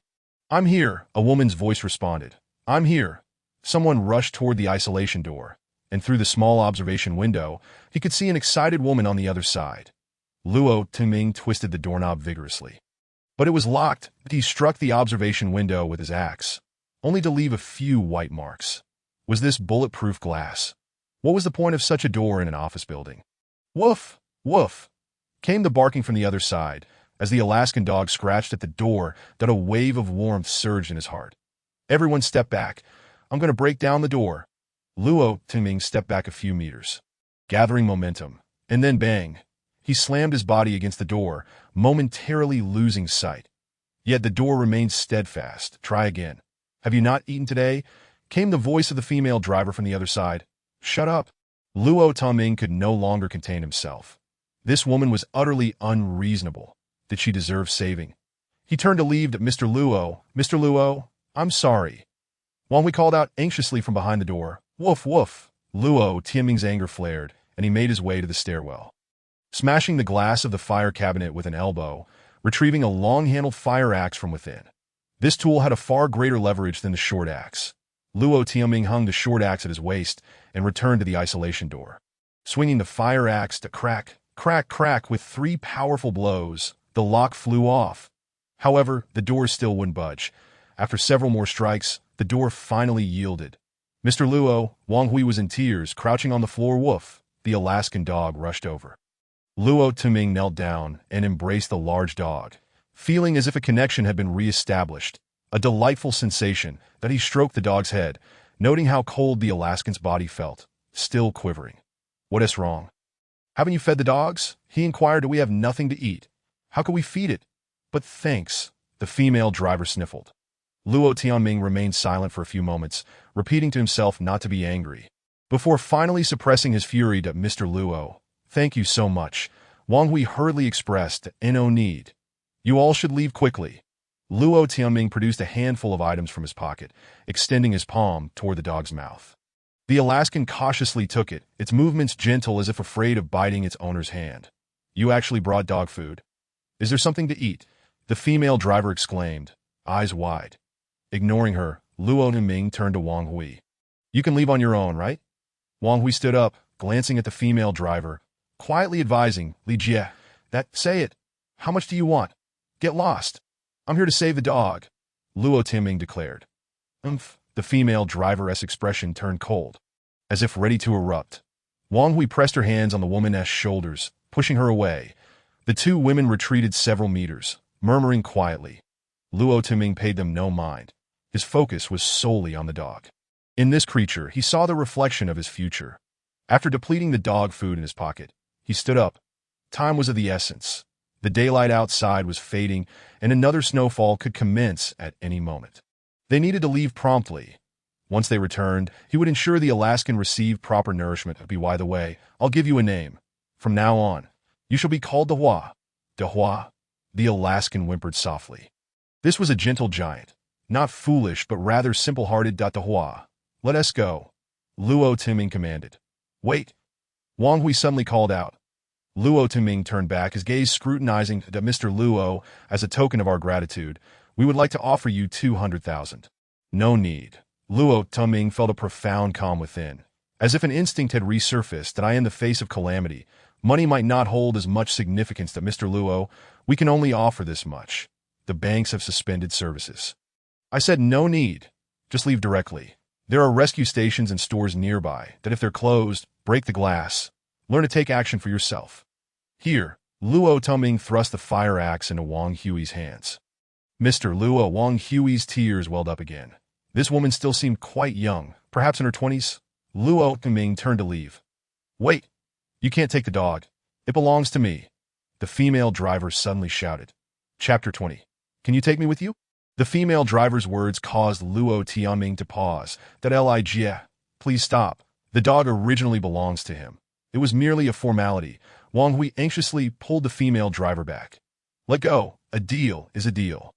"I'm here," a woman's voice responded. "I'm here." Someone rushed toward the isolation door, and through the small observation window, he could see an excited woman on the other side. Luo Tuming twisted the doorknob vigorously, but it was locked. He struck the observation window with his axe, only to leave a few white marks. Was this bulletproof glass? What was the point of such a door in an office building? "Woof, woof," came the barking from the other side. As the Alaskan dog scratched at the door, that a wave of warmth surged in his heart. "Everyone step back. I'm going to break down the door." Luo Tuming stepped back a few meters, gathering momentum, and then bang. He slammed his body against the door, momentarily losing sight. Yet the door remained steadfast. "Try again." "Have you not eaten today?" came the voice of the female driver from the other side. "Shut up." Luo Tuming could no longer contain himself. This woman was utterly unreasonable. Did she deserve saving? He turned to leave, Mr. Luo. "Mr. Luo, I'm sorry." Wang Hui called out anxiously from behind the door. "Woof, woof." Luo Tianming's anger flared, and he made his way to the stairwell. Smashing the glass of the fire cabinet with an elbow, retrieving a long-handled fire axe from within. This tool had a far greater leverage than the short axe. Luo Tianming hung the short axe at his waist and returned to the isolation door. Swinging the fire axe to crack, crack, crack with 3 powerful blows, the lock flew off. However, the door still wouldn't budge. After several more strikes, the door finally yielded. "Mr. Luo," Wang Hui was in tears, crouching on the floor. "Woof." The Alaskan dog rushed over. Luo Tuming knelt down and embraced the large dog, feeling as if a connection had been re-established, a delightful sensation that he stroked the dog's head, noting how cold the Alaskan's body felt, still quivering. "What is wrong?" Haven't you fed the dogs? He inquired. We have nothing to eat. How can we feed it? But thanks, the female driver sniffled. Luo Tianming remained silent for a few moments, repeating to himself not to be angry. Before finally suppressing his fury to Mr. Luo, "Thank you so much," Wang Hui hurriedly expressed, "No need. You all should leave quickly." Luo Tianming produced a handful of items from his pocket, extending his palm toward the dog's mouth. The Alaskan cautiously took it, its movements gentle as if afraid of biting its owner's hand. "You actually brought dog food? Is there something to eat?" the female driver exclaimed, eyes wide. Ignoring her, Luo Tianming turned to Wang Hui. "You can leave on your own, right?" Wang Hui stood up, glancing at the female driver, quietly advising, "Li Jie, say it. How much do you want? Get lost. I'm here to save the dog," Luo Tianming declared. The female driver's expression turned cold, as if ready to erupt. Wang Hui pressed her hands on the woman's shoulders, pushing her away. The two women retreated several meters, murmuring quietly. Luo Tianming paid them no mind. His focus was solely on the dog. In this creature, he saw the reflection of his future. After depleting the dog food in his pocket, he stood up. Time was of the essence. The daylight outside was fading, and another snowfall could commence at any moment. They needed to leave promptly. Once they returned, he would ensure the Alaskan received proper nourishment. By the way, I'll give you a name. From now on, you shall be called Dehua. Dehua, the Alaskan whimpered softly. This was a gentle giant, not foolish but rather simple-hearted. Dehua, let us go, Luo Tianming commanded. Wait, Wang Hui suddenly called out. Luo Tianming turned back, his gaze scrutinizing Mr. Luo. As a token of our gratitude, we would like to offer you 200,000. No need. Luo Tianming felt a profound calm within. As if an instinct had resurfaced that in the face of calamity, money might not hold as much significance. Mr. Luo, we can only offer this much. The banks have suspended services. I said no need. Just leave directly. There are rescue stations and stores nearby that if they're closed, break the glass. Learn to take action for yourself. Here, Luo Tianming thrust the fire axe into Wang Hui's hands. Mr. Luo, Wang Hui's tears welled up again. This woman still seemed quite young, perhaps in her 20s. Luo Tianming turned to leave. Wait, you can't take the dog. It belongs to me, the female driver suddenly shouted. Chapter 20. Can you take me with you? The female driver's words caused Luo Tianming to pause. Li Jie, please stop. The dog originally belongs to him. It was merely a formality. Wang Hui anxiously pulled the female driver back. Let go. A deal is a deal.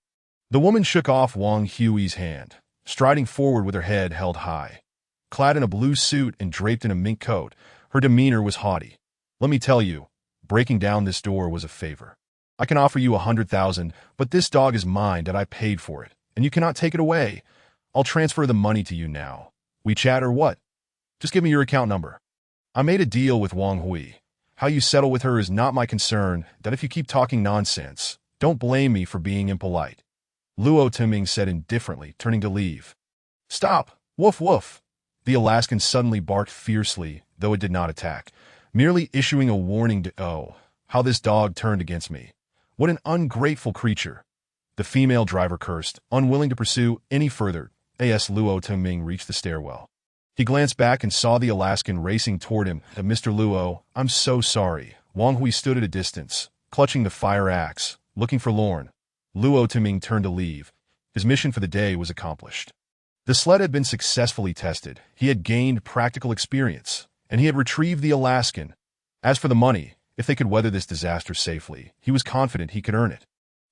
The woman shook off Wang Hui's hand, striding forward with her head held high. Clad in a blue suit and draped in a mink coat, her demeanor was haughty. Let me tell you, breaking down this door was a favor. I can offer you 100,000, but this dog is mine and I paid for it, and you cannot take it away. I'll transfer the money to you now. We chat or what? Just give me your account number. I made a deal with Wang Hui. How you settle with her is not my concern. That if you keep talking nonsense, don't blame me for being impolite. Luo Tianming said indifferently, turning to leave. Stop! Woof woof! The Alaskan suddenly barked fiercely, though it did not attack, merely issuing a warning to, oh, how this dog turned against me. What an ungrateful creature. The female driver cursed, unwilling to pursue any further. As Luo Tianming reached the stairwell. He glanced back and saw the Alaskan racing toward him. Mr. Luo, I'm so sorry. Wang Hui stood at a distance, clutching the fire axe, looking forlorn. Luo Tianming turned to leave. His mission for the day was accomplished. The sled had been successfully tested. He had gained practical experience, and he had retrieved the Alaskan. As for the money, if they could weather this disaster safely, he was confident he could earn it.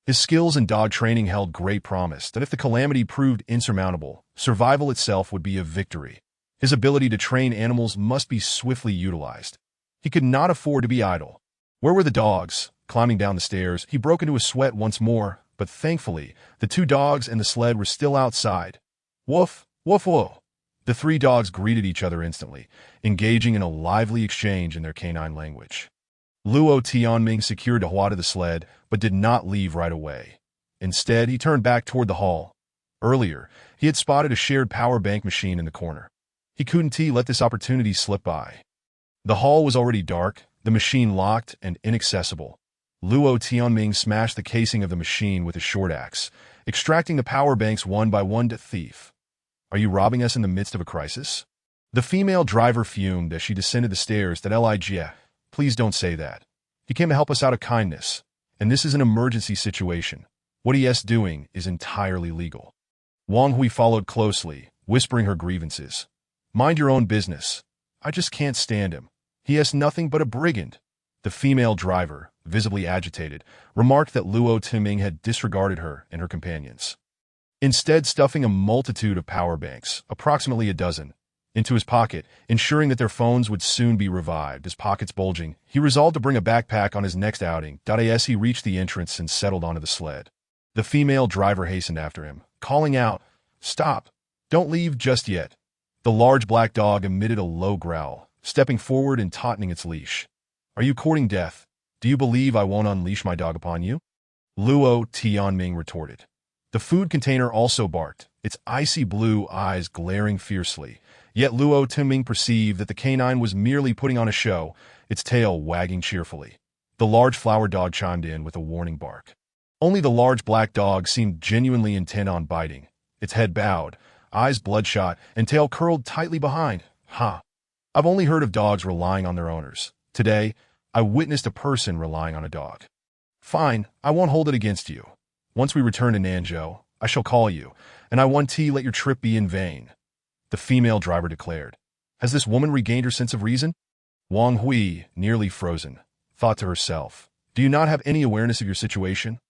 His skills in dog training held great promise that if the calamity proved insurmountable, survival itself would be a victory. His ability to train animals must be swiftly utilized. He could not afford to be idle. Where were the dogs? Climbing down the stairs, he broke into a sweat once more, but thankfully, the two dogs and the sled were still outside. Woof, woof, woof. The three dogs greeted each other instantly, engaging in a lively exchange in their canine language. Luo Tianming secured Dehua to the sled, but did not leave right away. Instead, he turned back toward the hall. Earlier, he had spotted a shared power bank machine in the corner. He couldn't let this opportunity slip by. The hall was already dark, the machine locked and inaccessible. Luo Tianming smashed the casing of the machine with a short axe, extracting the power banks one by one. Thief. Are you robbing us in the midst of a crisis? The female driver fumed as she descended the stairs. Li Jie, Please don't say that. He came to help us out of kindness. And this is an emergency situation. What he is doing is entirely legal. Wang Hui followed closely, whispering her grievances. Mind your own business. I just can't stand him. He is nothing but a brigand. The female driver, visibly agitated, remarked that Luo Timing had disregarded her and her companions. Instead, stuffing a multitude of power banks, approximately a dozen, into his pocket, ensuring that their phones would soon be revived. His pockets bulging, he resolved to bring a backpack on his next outing. As he reached the entrance and settled onto the sled. The female driver hastened after him, calling out, "Stop! Don't leave just yet." The large black dog emitted a low growl, stepping forward and tautening its leash. "Are you courting death? Do you believe I won't unleash my dog upon you?" Luo Tianming retorted. The food container also barked, its icy blue eyes glaring fiercely. Yet Luo Tianming perceived that the canine was merely putting on a show, its tail wagging cheerfully. The large flower dog chimed in with a warning bark. Only the large black dog seemed genuinely intent on biting, its head bowed, eyes bloodshot, and tail curled tightly behind. I've only heard of dogs relying on their owners. Today, I witnessed a person relying on a dog. Fine, I won't hold it against you. Once we return to Nanzhou, I shall call you, and I want to let your trip be in vain. The female driver declared. Has this woman regained her sense of reason? Wang Hui, nearly frozen, thought to herself, do you not have any awareness of your situation?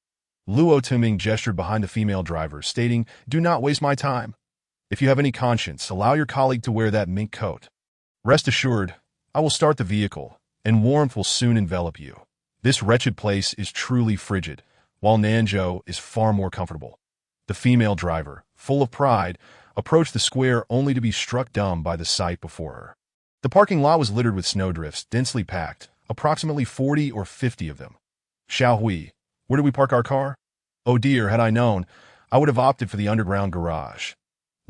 Luo Timing gestured behind the female driver, stating, do not waste my time. If you have any conscience, allow your colleague to wear that mink coat. Rest assured, I will start the vehicle, and warmth will soon envelop you. This wretched place is truly frigid, while Nanzhou is far more comfortable. The female driver, full of pride, approached the square only to be struck dumb by the sight before her. The parking lot was littered with snowdrifts, densely packed, approximately 40 or 50 of them. Xiao Hui, where do we park our car? Oh dear, had I known, I would have opted for the underground garage.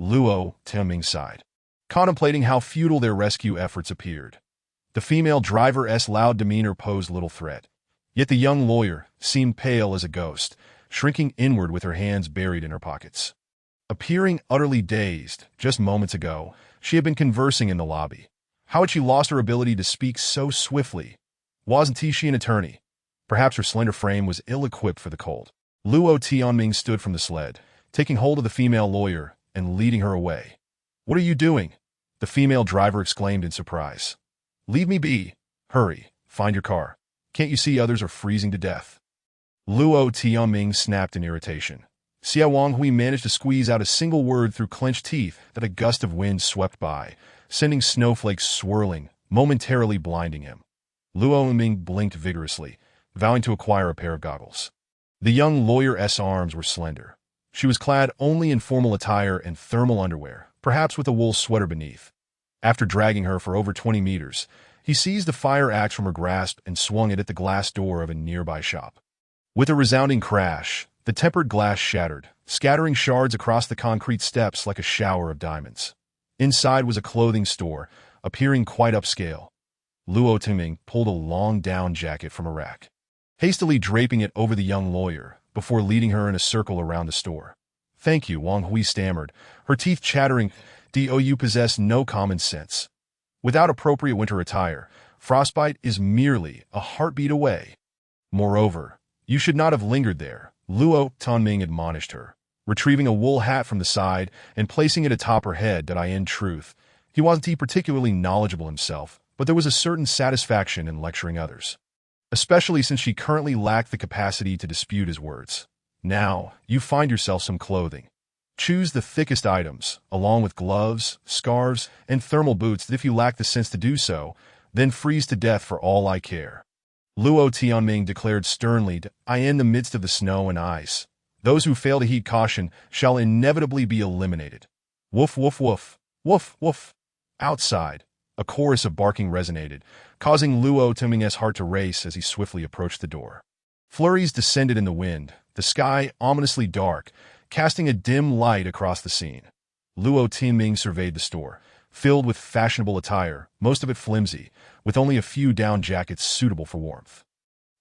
Luo Timing sighed, contemplating how futile their rescue efforts appeared. The female driver's loud demeanor posed little threat. Yet the young lawyer seemed pale as a ghost, shrinking inward with her hands buried in her pockets. Appearing utterly dazed, just moments ago, she had been conversing in the lobby. How had she lost her ability to speak so swiftly? Wasn't she an attorney? Perhaps her slender frame was ill-equipped for the cold. Luo Tianming stood from the sled, taking hold of the female lawyer and leading her away. What are you doing? The female driver exclaimed in surprise. Leave me be. Hurry, find your car. Can't you see others are freezing to death? Luo Tianming snapped in irritation. Xia Wang Hui managed to squeeze out a single word through clenched teeth that a gust of wind swept by, sending snowflakes swirling, momentarily blinding him. Luo Ming blinked vigorously, vowing to acquire a pair of goggles. The young lawyer's arms were slender. She was clad only in formal attire and thermal underwear, perhaps with a wool sweater beneath. After dragging her for over 20 meters, he seized the fire axe from her grasp and swung it at the glass door of a nearby shop. With a resounding crash, the tempered glass shattered, scattering shards across the concrete steps like a shower of diamonds. Inside was a clothing store, appearing quite upscale. Luo Timing pulled a long down jacket from a rack, hastily draping it over the young lawyer before leading her in a circle around the store. Thank you, Wang Hui stammered, her teeth chattering. You possess no common sense. Without appropriate winter attire, frostbite is merely a heartbeat away. Moreover, you should not have lingered there, Luo Tianming admonished her, retrieving a wool hat from the side and placing it atop her head. In truth, he wasn't particularly knowledgeable himself, but there was a certain satisfaction in lecturing others, especially since she currently lacked the capacity to dispute his words. Now, you find yourself some clothing. Choose the thickest items, along with gloves, scarves, and thermal boots that if you lack the sense to do so, then freeze to death for all I care. Luo Tianming declared sternly, in the midst of the snow and ice, those who fail to heed caution shall inevitably be eliminated. Woof, woof, woof, woof, woof. Outside, a chorus of barking resonated, causing Luo Tianming's heart to race as he swiftly approached the door. Flurries descended in the wind, the sky ominously dark, casting a dim light across the scene. Luo Tianming surveyed the store, filled with fashionable attire, most of it flimsy, with only a few down jackets suitable for warmth.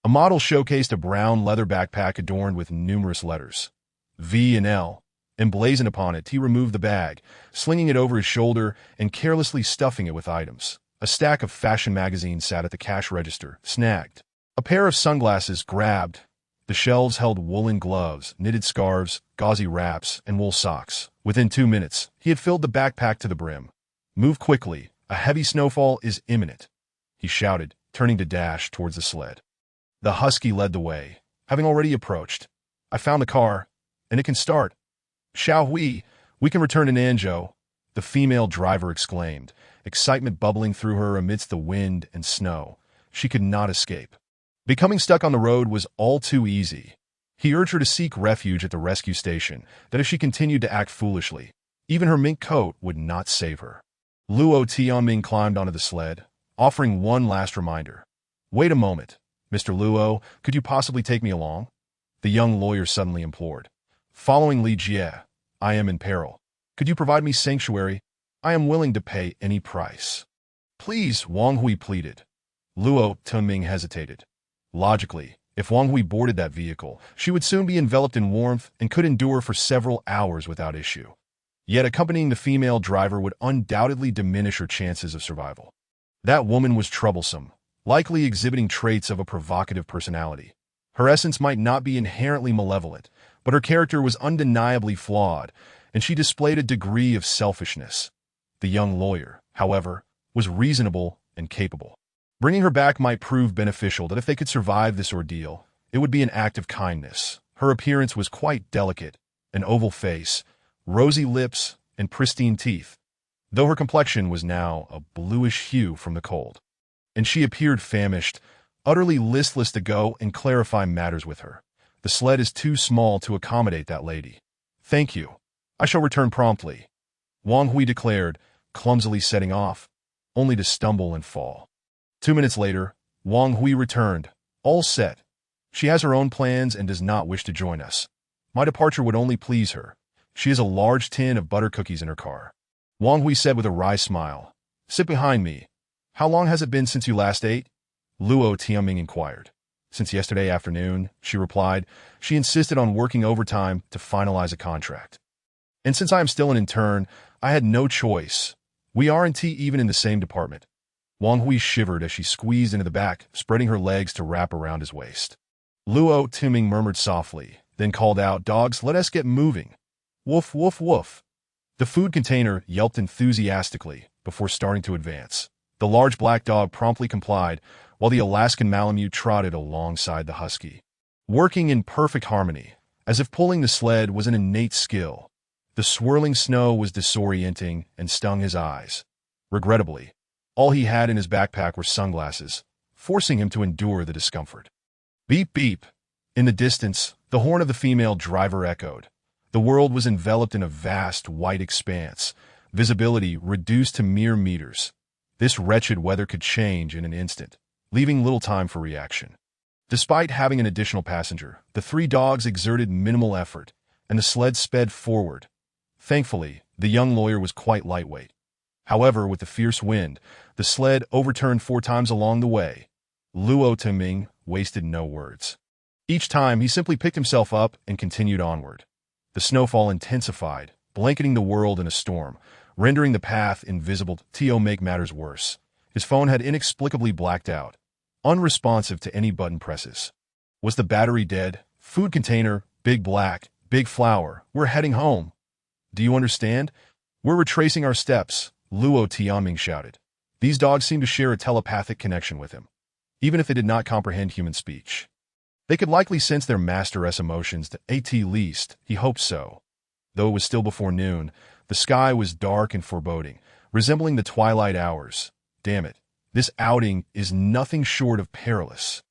A model showcased a brown leather backpack adorned with numerous letters, V and L. Emblazoned upon it, he removed the bag, slinging it over his shoulder and carelessly stuffing it with items. A stack of fashion magazines sat at the cash register, snagged. A pair of sunglasses grabbed. The shelves held woolen gloves, knitted scarves, gauzy wraps, and wool socks. Within 2 minutes, he had filled the backpack to the brim. "Move quickly. A heavy snowfall is imminent," he shouted, turning to dash towards the sled. The husky led the way, having already approached. "I found the car, and it can start. Shall we? We can return to Nanzhou," the female driver exclaimed, excitement bubbling through her amidst the wind and snow. She could not escape. Becoming stuck on the road was all too easy. He urged her to seek refuge at the rescue station, that if she continued to act foolishly, even her mink coat would not save her. Luo Tianming climbed onto the sled, offering one last reminder. "Wait a moment, Mr. Luo, could you possibly take me along?" the young lawyer suddenly implored. "Following Li Jie, I am in peril. Could you provide me sanctuary? I am willing to pay any price." "Please," Wang Hui pleaded. Luo Tianming hesitated. Logically, if Wang Hui boarded that vehicle, she would soon be enveloped in warmth and could endure for several hours without issue. Yet accompanying the female driver would undoubtedly diminish her chances of survival. That woman was troublesome, likely exhibiting traits of a provocative personality. Her essence might not be inherently malevolent, but her character was undeniably flawed, and she displayed a degree of selfishness. The young lawyer, however, was reasonable and capable. Bringing her back might prove beneficial, that if they could survive this ordeal, it would be an act of kindness. Her appearance was quite delicate, an oval face, rosy lips, and pristine teeth, though her complexion was now a bluish hue from the cold. And she appeared famished, utterly listless to go and clarify matters with her. "The sled is too small to accommodate that lady." "Thank you. I shall return promptly," Wang Hui declared, clumsily setting off, only to stumble and fall. 2 minutes later, Wang Hui returned, all set. "She has her own plans and does not wish to join us. My departure would only please her. She has a large tin of butter cookies in her car," Wang Hui said with a wry smile. "Sit behind me. How long has it been since you last ate?" Luo Tianming inquired. "Since yesterday afternoon," she replied. She insisted on working overtime to finalize a contract. "And since I am still an intern, I had no choice. We aren't even in the same department." Wang Hui shivered as she squeezed into the back, spreading her legs to wrap around his waist. Luo Tianming murmured softly, then called out, "Dogs, let us get moving." "Woof, woof, woof." The food container yelped enthusiastically before starting to advance. The large black dog promptly complied, while the Alaskan Malamute trotted alongside the husky, working in perfect harmony, as if pulling the sled was an innate skill. The swirling snow was disorienting and stung his eyes. Regrettably, all he had in his backpack were sunglasses, forcing him to endure the discomfort. Beep, beep. In the distance, the horn of the female driver echoed. The world was enveloped in a vast, white expanse, visibility reduced to mere meters. This wretched weather could change in an instant, leaving little time for reaction. Despite having an additional passenger, the 3 dogs exerted minimal effort, and the sled sped forward. Thankfully, the young lawyer was quite lightweight. However, with the fierce wind, the sled overturned 4 times along the way. Luo Tianming wasted no words. Each time, he simply picked himself up and continued onward. The snowfall intensified, blanketing the world in a storm, rendering the path invisible. To make matters worse, his phone had inexplicably blacked out, unresponsive to any button presses. Was the battery dead? Food container, big black, big flower. "We're heading home. Do you understand? We're retracing our steps," Luo Tianming shouted. These dogs seemed to share a telepathic connection with him, even if they did not comprehend human speech. They could likely sense their master's emotions, at least he hoped so. Though it was still before noon, the sky was dark and foreboding, resembling the twilight hours. "Damn it, this outing is nothing short of perilous,"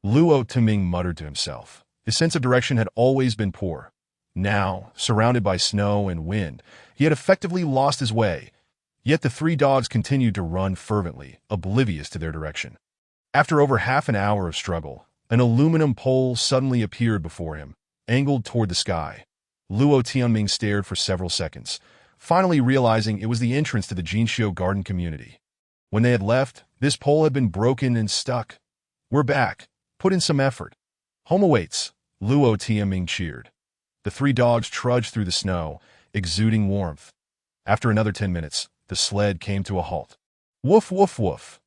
Luo Tianming muttered to himself. His sense of direction had always been poor. Now, surrounded by snow and wind, he had effectively lost his way. Yet the 3 dogs continued to run fervently, oblivious to their direction. After over half an hour of struggle, an aluminum pole suddenly appeared before him, angled toward the sky. Luo Tianming stared for several seconds, finally realizing it was the entrance to the Jinxiu garden community. When they had left, this pole had been broken and stuck. "We're back. Put in some effort." "Home awaits," Luo Tianming cheered. The 3 dogs trudged through the snow, exuding warmth. After another 10 minutes, the sled came to a halt. Woof, woof, woof.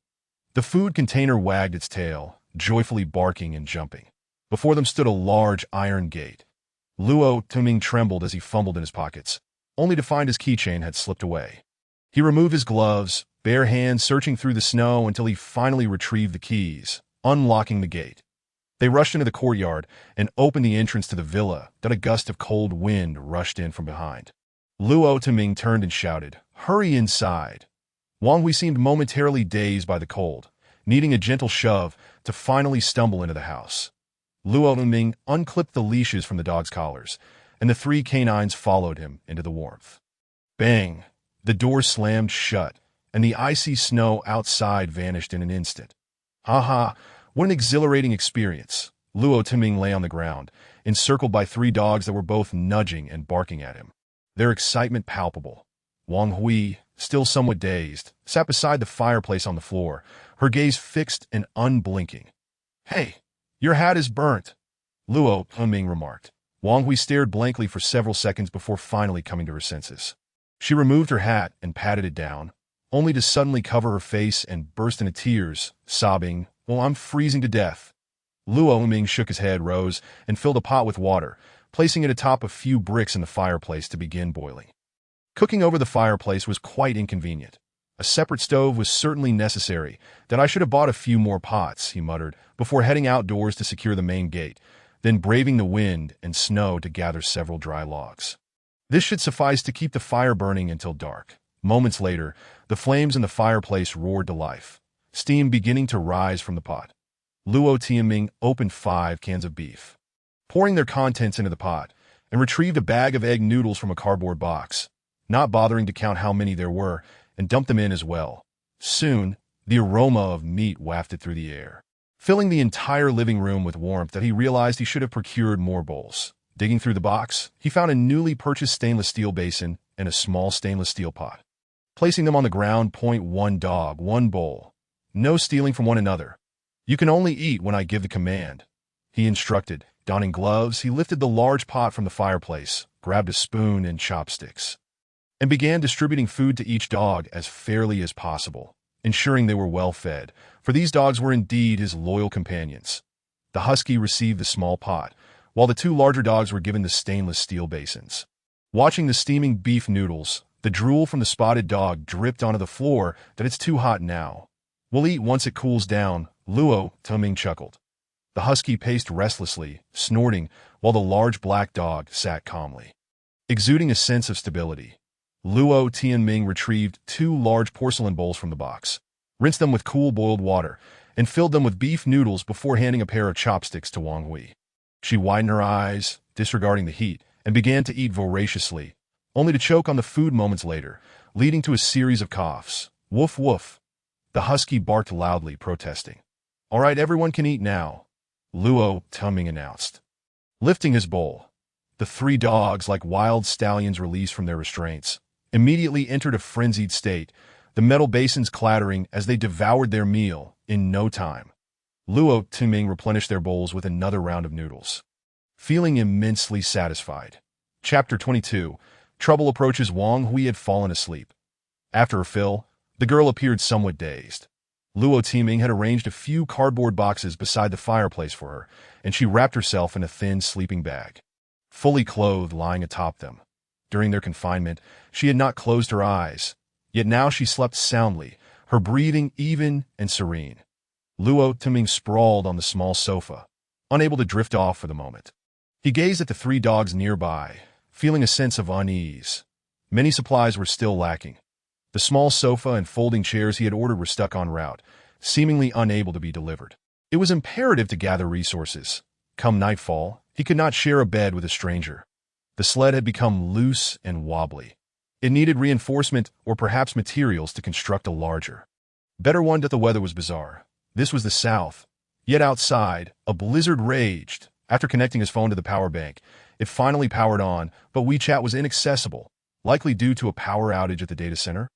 The food container wagged its tail, joyfully barking and jumping. Before them stood a large iron gate. Luo Tuming trembled as he fumbled in his pockets, only to find his keychain had slipped away. He removed his gloves, bare hands searching through the snow until he finally retrieved the keys, unlocking the gate. They rushed into the courtyard and opened the entrance to the villa that a gust of cold wind rushed in from behind. Luo Tuming turned and shouted, "Hurry inside!" Wang Hui seemed momentarily dazed by the cold, needing a gentle shove to finally stumble into the house. Luo Tuming unclipped the leashes from the dog's collars, and the three canines followed him into the warmth. Bang! The door slammed shut, and the icy snow outside vanished in an instant. Haha, what an exhilarating experience. Luo Tuming lay on the ground, encircled by three dogs that were both nudging and barking at him, their excitement palpable. Wang Hui, still somewhat dazed, sat beside the fireplace on the floor, her gaze fixed and unblinking. "Hey, your hat is burnt," Luo Tuming remarked. Wang Hui stared blankly for several seconds before finally coming to her senses. She removed her hat and patted it down, only to suddenly cover her face and burst into tears, sobbing, "Well, I'm freezing to death." Luo Tuming shook his head, rose, and filled a pot with water, placing it atop a few bricks in the fireplace to begin boiling. Cooking over the fireplace was quite inconvenient. A separate stove was certainly necessary, that I should have bought a few more pots, he muttered, before heading outdoors to secure the main gate, then braving the wind and snow to gather several dry logs. This should suffice to keep the fire burning until dark. Moments later, the flames in the fireplace roared to life, steam beginning to rise from the pot. Luo Tianming opened 5 cans of beef, pouring their contents into the pot, and retrieved a bag of egg noodles from a cardboard box, not bothering to count how many there were, and dumped them in as well. Soon, the aroma of meat wafted through the air, filling the entire living room with warmth that he realized he should have procured more bowls. Digging through the box, he found a newly purchased stainless steel basin and a small stainless steel pot. Placing them on the ground, point one dog, one bowl. No stealing from one another. You can only eat when I give the command, he instructed. Donning gloves, he lifted the large pot from the fireplace, grabbed a spoon and chopsticks, and began distributing food to each dog as fairly as possible, ensuring they were well fed, for these dogs were indeed his loyal companions. The husky received the small pot, while the 2 larger dogs were given the stainless steel basins. Watching the steaming beef noodles, the drool from the spotted dog dripped onto the floor that it's too hot now. "We'll eat once it cools down," Luo Tuming chuckled. The husky paced restlessly, snorting, while the large black dog sat calmly, exuding a sense of stability. Luo Tianming retrieved 2 large porcelain bowls from the box, rinsed them with cool boiled water, and filled them with beef noodles before handing a pair of chopsticks to Wang Hui. She widened her eyes, disregarding the heat, and began to eat voraciously, only to choke on the food moments later, leading to a series of coughs. "Woof, woof." The husky barked loudly, protesting. "All right, everyone can eat now," Luo Tuming announced. Lifting his bowl, the 3 dogs, like wild stallions released from their restraints, immediately entered a frenzied state, the metal basins clattering as they devoured their meal in no time. Luo Tuming replenished their bowls with another round of noodles, feeling immensely satisfied. Chapter 22. Trouble approaches. Wang Hui had fallen asleep. After her fill, the girl appeared somewhat dazed. Luo Tuming had arranged a few cardboard boxes beside the fireplace for her, and she wrapped herself in a thin sleeping bag, fully clothed, lying atop them. During their confinement, she had not closed her eyes, yet now she slept soundly, her breathing even and serene. Luo Tuming sprawled on the small sofa, unable to drift off for the moment. He gazed at the 3 dogs nearby, feeling a sense of unease. Many supplies were still lacking. The small sofa and folding chairs he had ordered were stuck en route, seemingly unable to be delivered. It was imperative to gather resources. Come nightfall, he could not share a bed with a stranger. The sled had become loose and wobbly. It needed reinforcement or perhaps materials to construct a larger, better one. That the weather was bizarre. This was the south, yet outside, a blizzard raged. After connecting his phone to the power bank, it finally powered on, but WeChat was inaccessible, likely due to a power outage at the data center.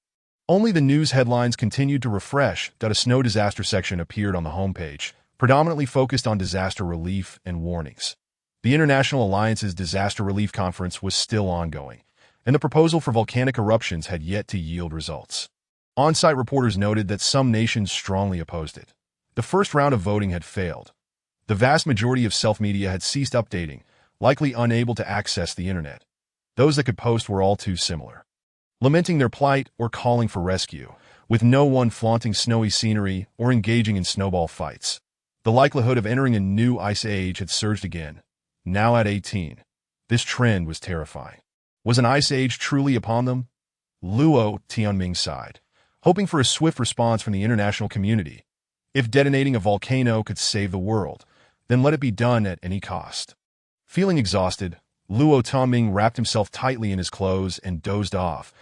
Only the news headlines continued to refresh. That a snow disaster section appeared on the homepage, predominantly focused on disaster relief and warnings. The International Alliance's Disaster Relief Conference was still ongoing, and the proposal for volcanic eruptions had yet to yield results. On-site reporters noted that some nations strongly opposed it. The first round of voting had failed. The vast majority of self-media had ceased updating, likely unable to access the internet. Those that could post were all too similar, lamenting their plight or calling for rescue, with no one flaunting snowy scenery or engaging in snowball fights. The likelihood of entering a new ice age had surged again, now at 18. This trend was terrifying. Was an ice age truly upon them? Luo Tianming sighed, hoping for a swift response from the international community. If detonating a volcano could save the world, then let it be done at any cost. Feeling exhausted, Luo Tianming wrapped himself tightly in his clothes and dozed off.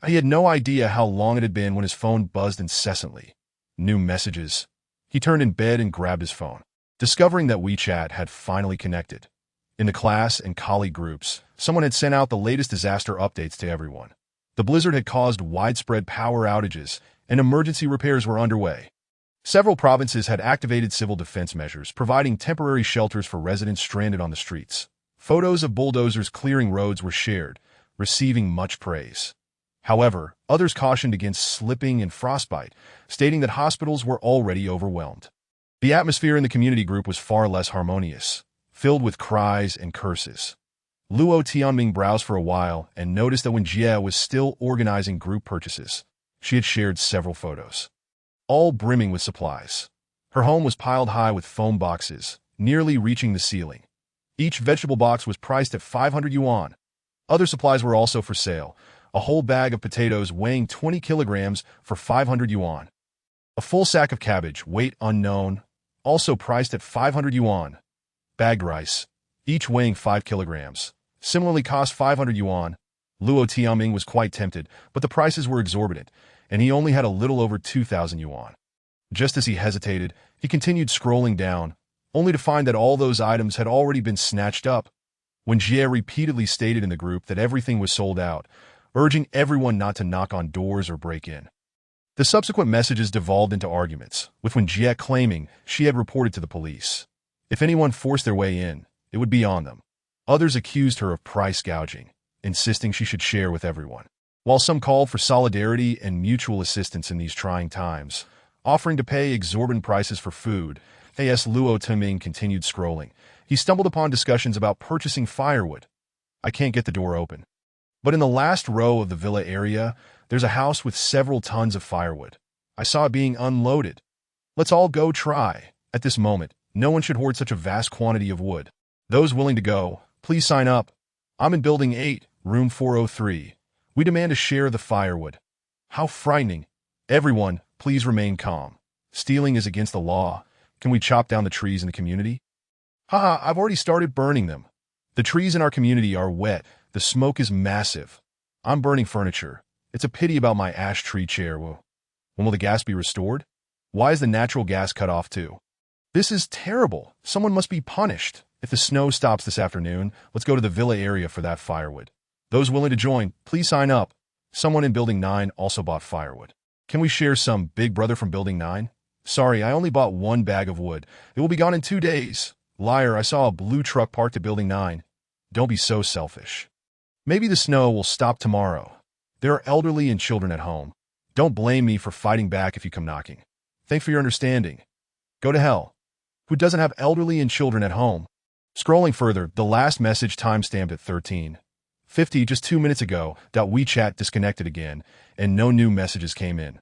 He had no idea how long it had been when his phone buzzed incessantly. New messages. He turned in bed and grabbed his phone, discovering that WeChat had finally connected. In the class and colleague groups, someone had sent out the latest disaster updates to everyone. The blizzard had caused widespread power outages, and emergency repairs were underway. Several provinces had activated civil defense measures, providing temporary shelters for residents stranded on the streets. Photos of bulldozers clearing roads were shared, receiving much praise. However, others cautioned against slipping and frostbite, stating that hospitals were already overwhelmed. The atmosphere in the community group was far less harmonious, filled with cries and curses. Luo Tianming browsed for a while and noticed that when Jie was still organizing group purchases, she had shared several photos, all brimming with supplies. Her home was piled high with foam boxes, nearly reaching the ceiling. Each vegetable box was priced at 500 yuan. Other supplies were also for sale. A whole bag of potatoes weighing 20 kilograms for 500 yuan. A full sack of cabbage, weight unknown, also priced at 500 yuan. Bagged rice, each weighing 5 kilograms, similarly cost 500 yuan. Luo Tianming was quite tempted, but the prices were exorbitant, and he only had a little over 2,000 yuan. Just as he hesitated, he continued scrolling down, only to find that all those items had already been snatched up. When Jie repeatedly stated in the group that everything was sold out, urging everyone not to knock on doors or break in. The subsequent messages devolved into arguments, with when Jie claiming she had reported to the police. If anyone forced their way in, it would be on them. Others accused her of price gouging, insisting she should share with everyone. While some called for solidarity and mutual assistance in these trying times, offering to pay exorbitant prices for food, as Luo Tianming continued scrolling, he stumbled upon discussions about purchasing firewood. I can't get the door open. But in the last row of the villa area, there's a house with several tons of firewood. I saw it being unloaded. Let's all go try. At this moment, no one should hoard such a vast quantity of wood. Those willing to go, please sign up. I'm in Building 8, Room 403. We demand a share of the firewood. How frightening. Everyone, please remain calm. Stealing is against the law. Can we chop down the trees in the community? Haha, I've already started burning them. The trees in our community are wet. The smoke is massive. I'm burning furniture. It's a pity about my ash tree chair. When will the gas be restored? Why is the natural gas cut off too? This is terrible. Someone must be punished. If the snow stops this afternoon, let's go to the villa area for that firewood. Those willing to join, please sign up. Someone in Building 9 also bought firewood. Can we share some, big brother from Building 9? Sorry, I only bought one bag of wood. It will be gone in 2 days. Liar, I saw a blue truck parked at Building 9. Don't be so selfish. Maybe the snow will stop tomorrow. There are elderly and children at home. Don't blame me for fighting back if you come knocking. Thanks for your understanding. Go to hell. Who doesn't have elderly and children at home? Scrolling further, the last message timestamped at 13:50 just 2 minutes ago. WeChat disconnected again, and no new messages came in.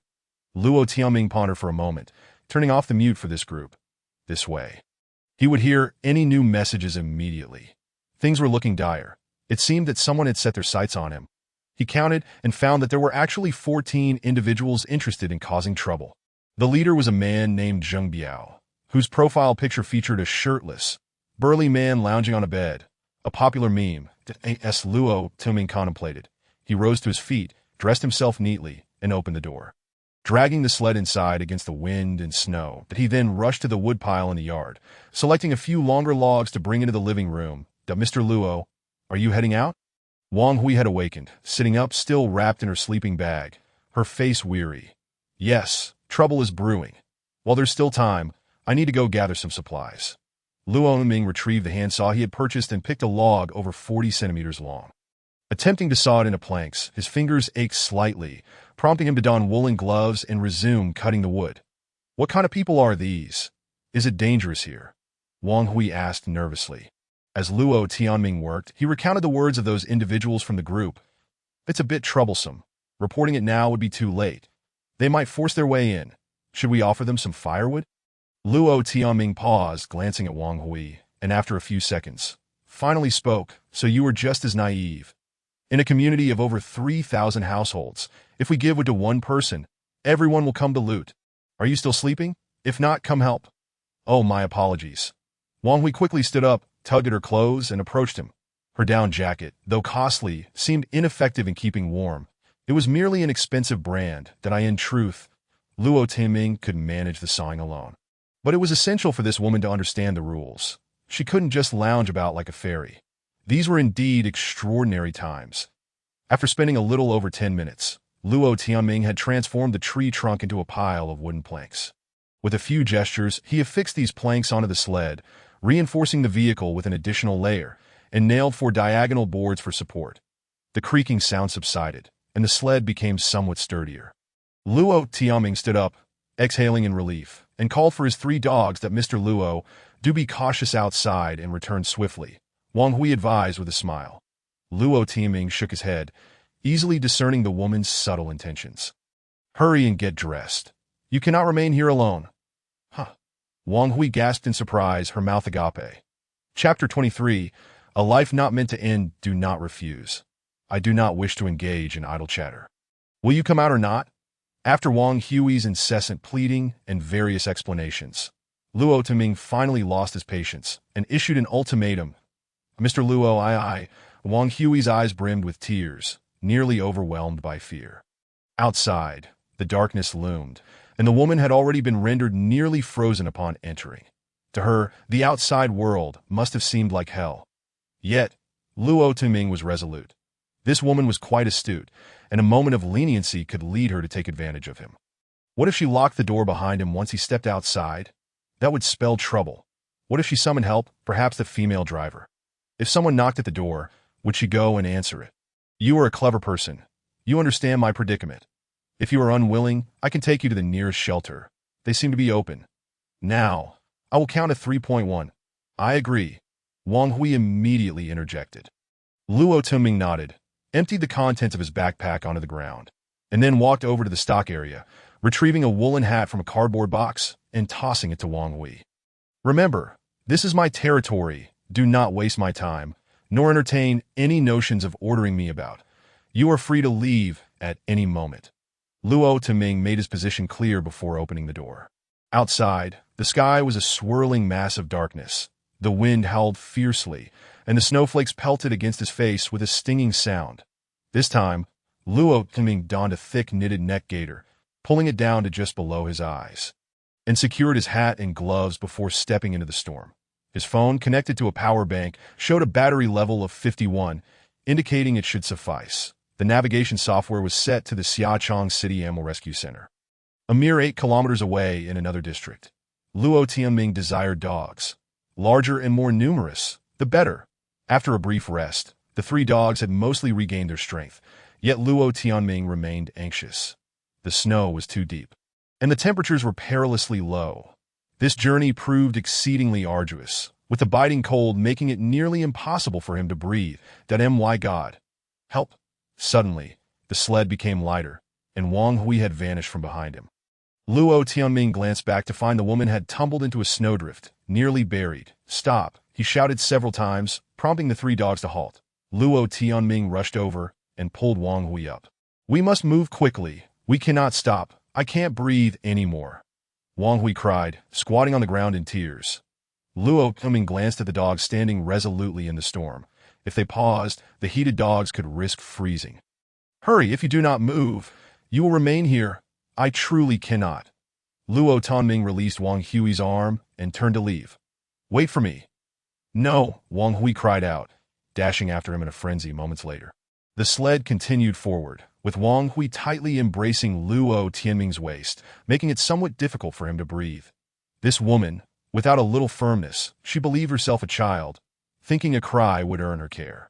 Luo Tianming pondered for a moment, turning off the mute for this group. This way, he would hear any new messages immediately. Things were looking dire. It seemed that someone had set their sights on him. He counted and found that there were actually 14 individuals interested in causing trouble. The leader was a man named Zheng Biao, whose profile picture featured a shirtless, burly man lounging on a bed, a popular meme that A.S. Luo Tianming contemplated. He rose to his feet, dressed himself neatly, and opened the door, dragging the sled inside against the wind and snow. That he then rushed to the woodpile in the yard, selecting a few longer logs to bring into the living room. Mr. Luo, are you heading out? Wang Hui had awakened, sitting up still wrapped in her sleeping bag, her face weary. Yes, trouble is brewing. While there's still time, I need to go gather some supplies. Luo Tianming retrieved the handsaw he had purchased and picked a log over 40 centimeters long. Attempting to saw it into planks, his fingers ached slightly, prompting him to don woolen gloves and resume cutting the wood. What kind of people are these? Is it dangerous here? Wang Hui asked nervously. As Luo Tianming worked, he recounted the words of those individuals from the group. It's a bit troublesome. Reporting it now would be too late. They might force their way in. Should we offer them some firewood? Luo Tianming paused, glancing at Wang Hui, and after a few seconds, finally spoke, so you were just as naive. In a community of over 3,000 households, if we give wood to one person, everyone will come to loot. Are you still sleeping? If not, come help. Oh, my apologies. Wang Hui quickly stood up, tugged at her clothes, and approached him. Her down jacket, though costly, seemed ineffective in keeping warm. It was merely an expensive brand that in truth, Luo Tianming could manage the sawing alone. But it was essential for this woman to understand the rules. She couldn't just lounge about like a fairy. These were indeed extraordinary times. After spending a little over 10 minutes, Luo Tianming had transformed the tree trunk into a pile of wooden planks. With a few gestures, he affixed these planks onto the sled, reinforcing the vehicle with an additional layer, and nailed 4 diagonal boards for support. The creaking sound subsided, and the sled became somewhat sturdier. Luo Tianming stood up, exhaling in relief, and called for his 3 dogs that Mr. Luo do be cautious outside and return swiftly. Wang Hui advised with a smile. Luo Tianming shook his head, easily discerning the woman's subtle intentions. Hurry and get dressed. You cannot remain here alone. Huh. Wang Hui gasped in surprise, her mouth agape. Chapter 23, A Life Not Meant to End, Do Not Refuse. I do not wish to engage in idle chatter. Will you come out or not? After Wang Hui's incessant pleading and various explanations, Luo Tianming finally lost his patience and issued an ultimatum. Mr. Luo, Wang Hui's eyes brimmed with tears, nearly overwhelmed by fear. Outside, the darkness loomed, and the woman had already been rendered nearly frozen upon entering. To her, the outside world must have seemed like hell. Yet, Luo Tianming was resolute. This woman was quite astute, and a moment of leniency could lead her to take advantage of him. What if she locked the door behind him once he stepped outside? That would spell trouble. What if she summoned help, perhaps the female driver? If someone knocked at the door, would she go and answer it? You are a clever person. You understand my predicament. If you are unwilling, I can take you to the nearest shelter. They seem to be open. Now, I will count to 3.1. I agree. Wang Hui immediately interjected. Luo Tianming nodded, emptied the contents of his backpack onto the ground, and then walked over to the stock area, retrieving a woolen hat from a cardboard box and tossing it to Wang Hui. Remember, this is my territory. Do not waste my time, nor entertain any notions of ordering me about. You are free to leave at any moment. Luo Tianming made his position clear before opening the door. Outside, the sky was a swirling mass of darkness. The wind howled fiercely, and the snowflakes pelted against his face with a stinging sound. This time, Luo Tianming donned a thick knitted neck gaiter, pulling it down to just below his eyes, and secured his hat and gloves before stepping into the storm. His phone, connected to a power bank, showed a battery level of 51, indicating it should suffice. The navigation software was set to the Xiaochang City Animal Rescue Center. A mere 8 kilometers away in another district, Luo Tianming desired dogs. Larger and more numerous, the better. After a brief rest, the 3 dogs had mostly regained their strength, yet Luo Tianming remained anxious. The snow was too deep, and the temperatures were perilously low. This journey proved exceedingly arduous, with the biting cold making it nearly impossible for him to breathe. My God. Help! Suddenly, the sled became lighter, and Wang Hui had vanished from behind him. Luo Tianming glanced back to find the woman had tumbled into a snowdrift, nearly buried. Stop, he shouted several times, prompting the 3 dogs to halt. Luo Tianming rushed over and pulled Wang Hui up. We must move quickly. We cannot stop. I can't breathe anymore. Wang Hui cried, squatting on the ground in tears. Luo Tianming glanced at the dogs standing resolutely in the storm. If they paused, the heated dogs could risk freezing. Hurry, if you do not move, you will remain here. I truly cannot. Luo Tianming released Wang Hui's arm and turned to leave. Wait for me. No, Wang Hui cried out, dashing after him in a frenzy moments later. The sled continued forward, with Wang Hui tightly embracing Luo Tianming's waist, making it somewhat difficult for him to breathe. This woman, without a little firmness, she believed herself a child, thinking a cry would earn her care.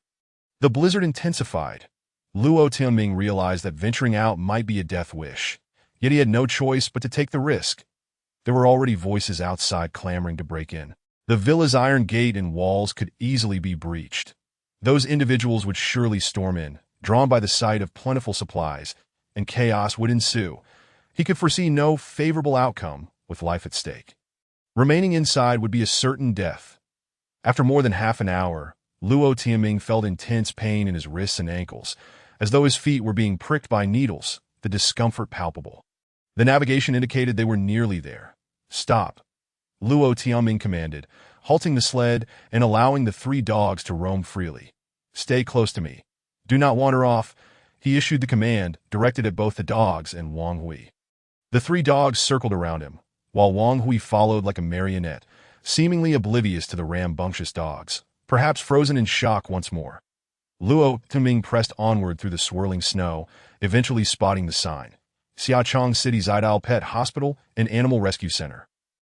The blizzard intensified. Luo Tianming realized that venturing out might be a death wish, yet he had no choice but to take the risk. There were already voices outside clamoring to break in. The villa's iron gate and walls could easily be breached. Those individuals would surely storm in, drawn by the sight of plentiful supplies, and chaos would ensue. He could foresee no favorable outcome with life at stake. Remaining inside would be a certain death. After more than half an hour, Luo Tianming felt intense pain in his wrists and ankles, as though his feet were being pricked by needles, the discomfort palpable. The navigation indicated they were nearly there. Stop, Luo Tianming commanded, halting the sled and allowing the 3 dogs to roam freely. Stay close to me. Do not wander off. He issued the command, directed at both the dogs and Wang Hui. The 3 dogs circled around him, while Wang Hui followed like a marionette, seemingly oblivious to the rambunctious dogs, perhaps frozen in shock once more. Luo Tianming pressed onward through the swirling snow, eventually spotting the sign. Xiaochang City's Idle Pet Hospital and Animal Rescue Center.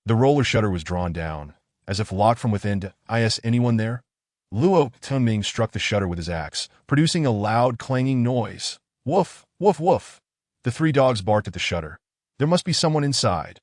The roller shutter was drawn down, as if locked from within. Is anyone there? Luo Tianming struck the shutter with his axe, producing a loud clanging noise. Woof, woof, woof. The 3 dogs barked at the shutter. There must be someone inside.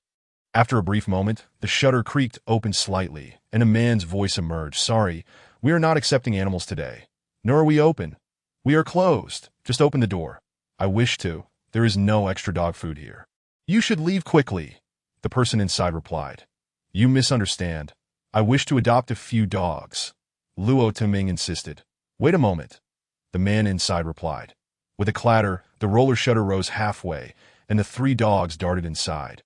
After a brief moment, the shutter creaked open slightly, and a man's voice emerged. Sorry, we are not accepting animals today. Nor are we open. We are closed. Just open the door. I wish to. There is no extra dog food here. You should leave quickly, the person inside replied. You misunderstand. I wish to adopt a few dogs, Luo Tianming insisted. Wait a moment, the man inside replied. With a clatter, the roller shutter rose halfway, and the 3 dogs darted inside.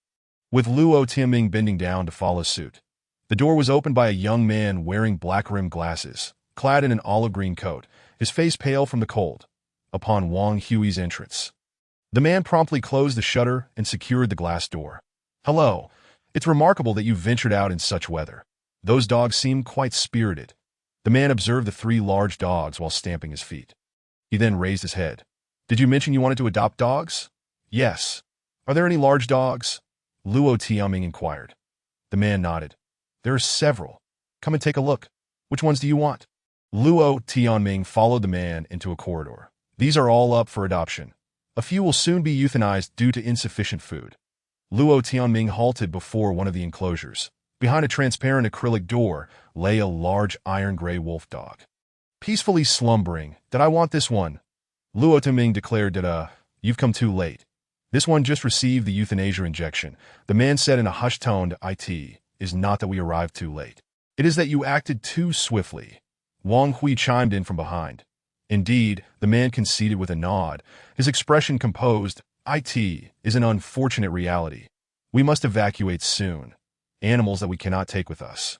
With Luo Tianming bending down to follow suit, the door was opened by a young man wearing black-rimmed glasses, clad in an olive-green coat, his face pale from the cold. Upon Wang Hui's entrance, the man promptly closed the shutter and secured the glass door. Hello. It's remarkable that you ventured out in such weather. Those dogs seem quite spirited. The man observed the 3 large dogs while stamping his feet. He then raised his head. Did you mention you wanted to adopt dogs? Yes. Are there any large dogs? Luo Tianming inquired. The man nodded. There are several. Come and take a look. Which ones do you want? Luo Tianming followed the man into a corridor. These are all up for adoption. A few will soon be euthanized due to insufficient food. Luo Tianming halted before one of the enclosures. Behind a transparent acrylic door lay a large iron-gray wolf dog. Peacefully slumbering. Did I want this one? Luo Tianming declared that, you've come too late. This one just received the euthanasia injection. The man said in a hushed tone, It is not that we arrived too late. It is that you acted too swiftly. Wang Hui chimed in from behind. Indeed, the man conceded with a nod, his expression composed. It is an unfortunate reality. We must evacuate soon. Animals that we cannot take with us,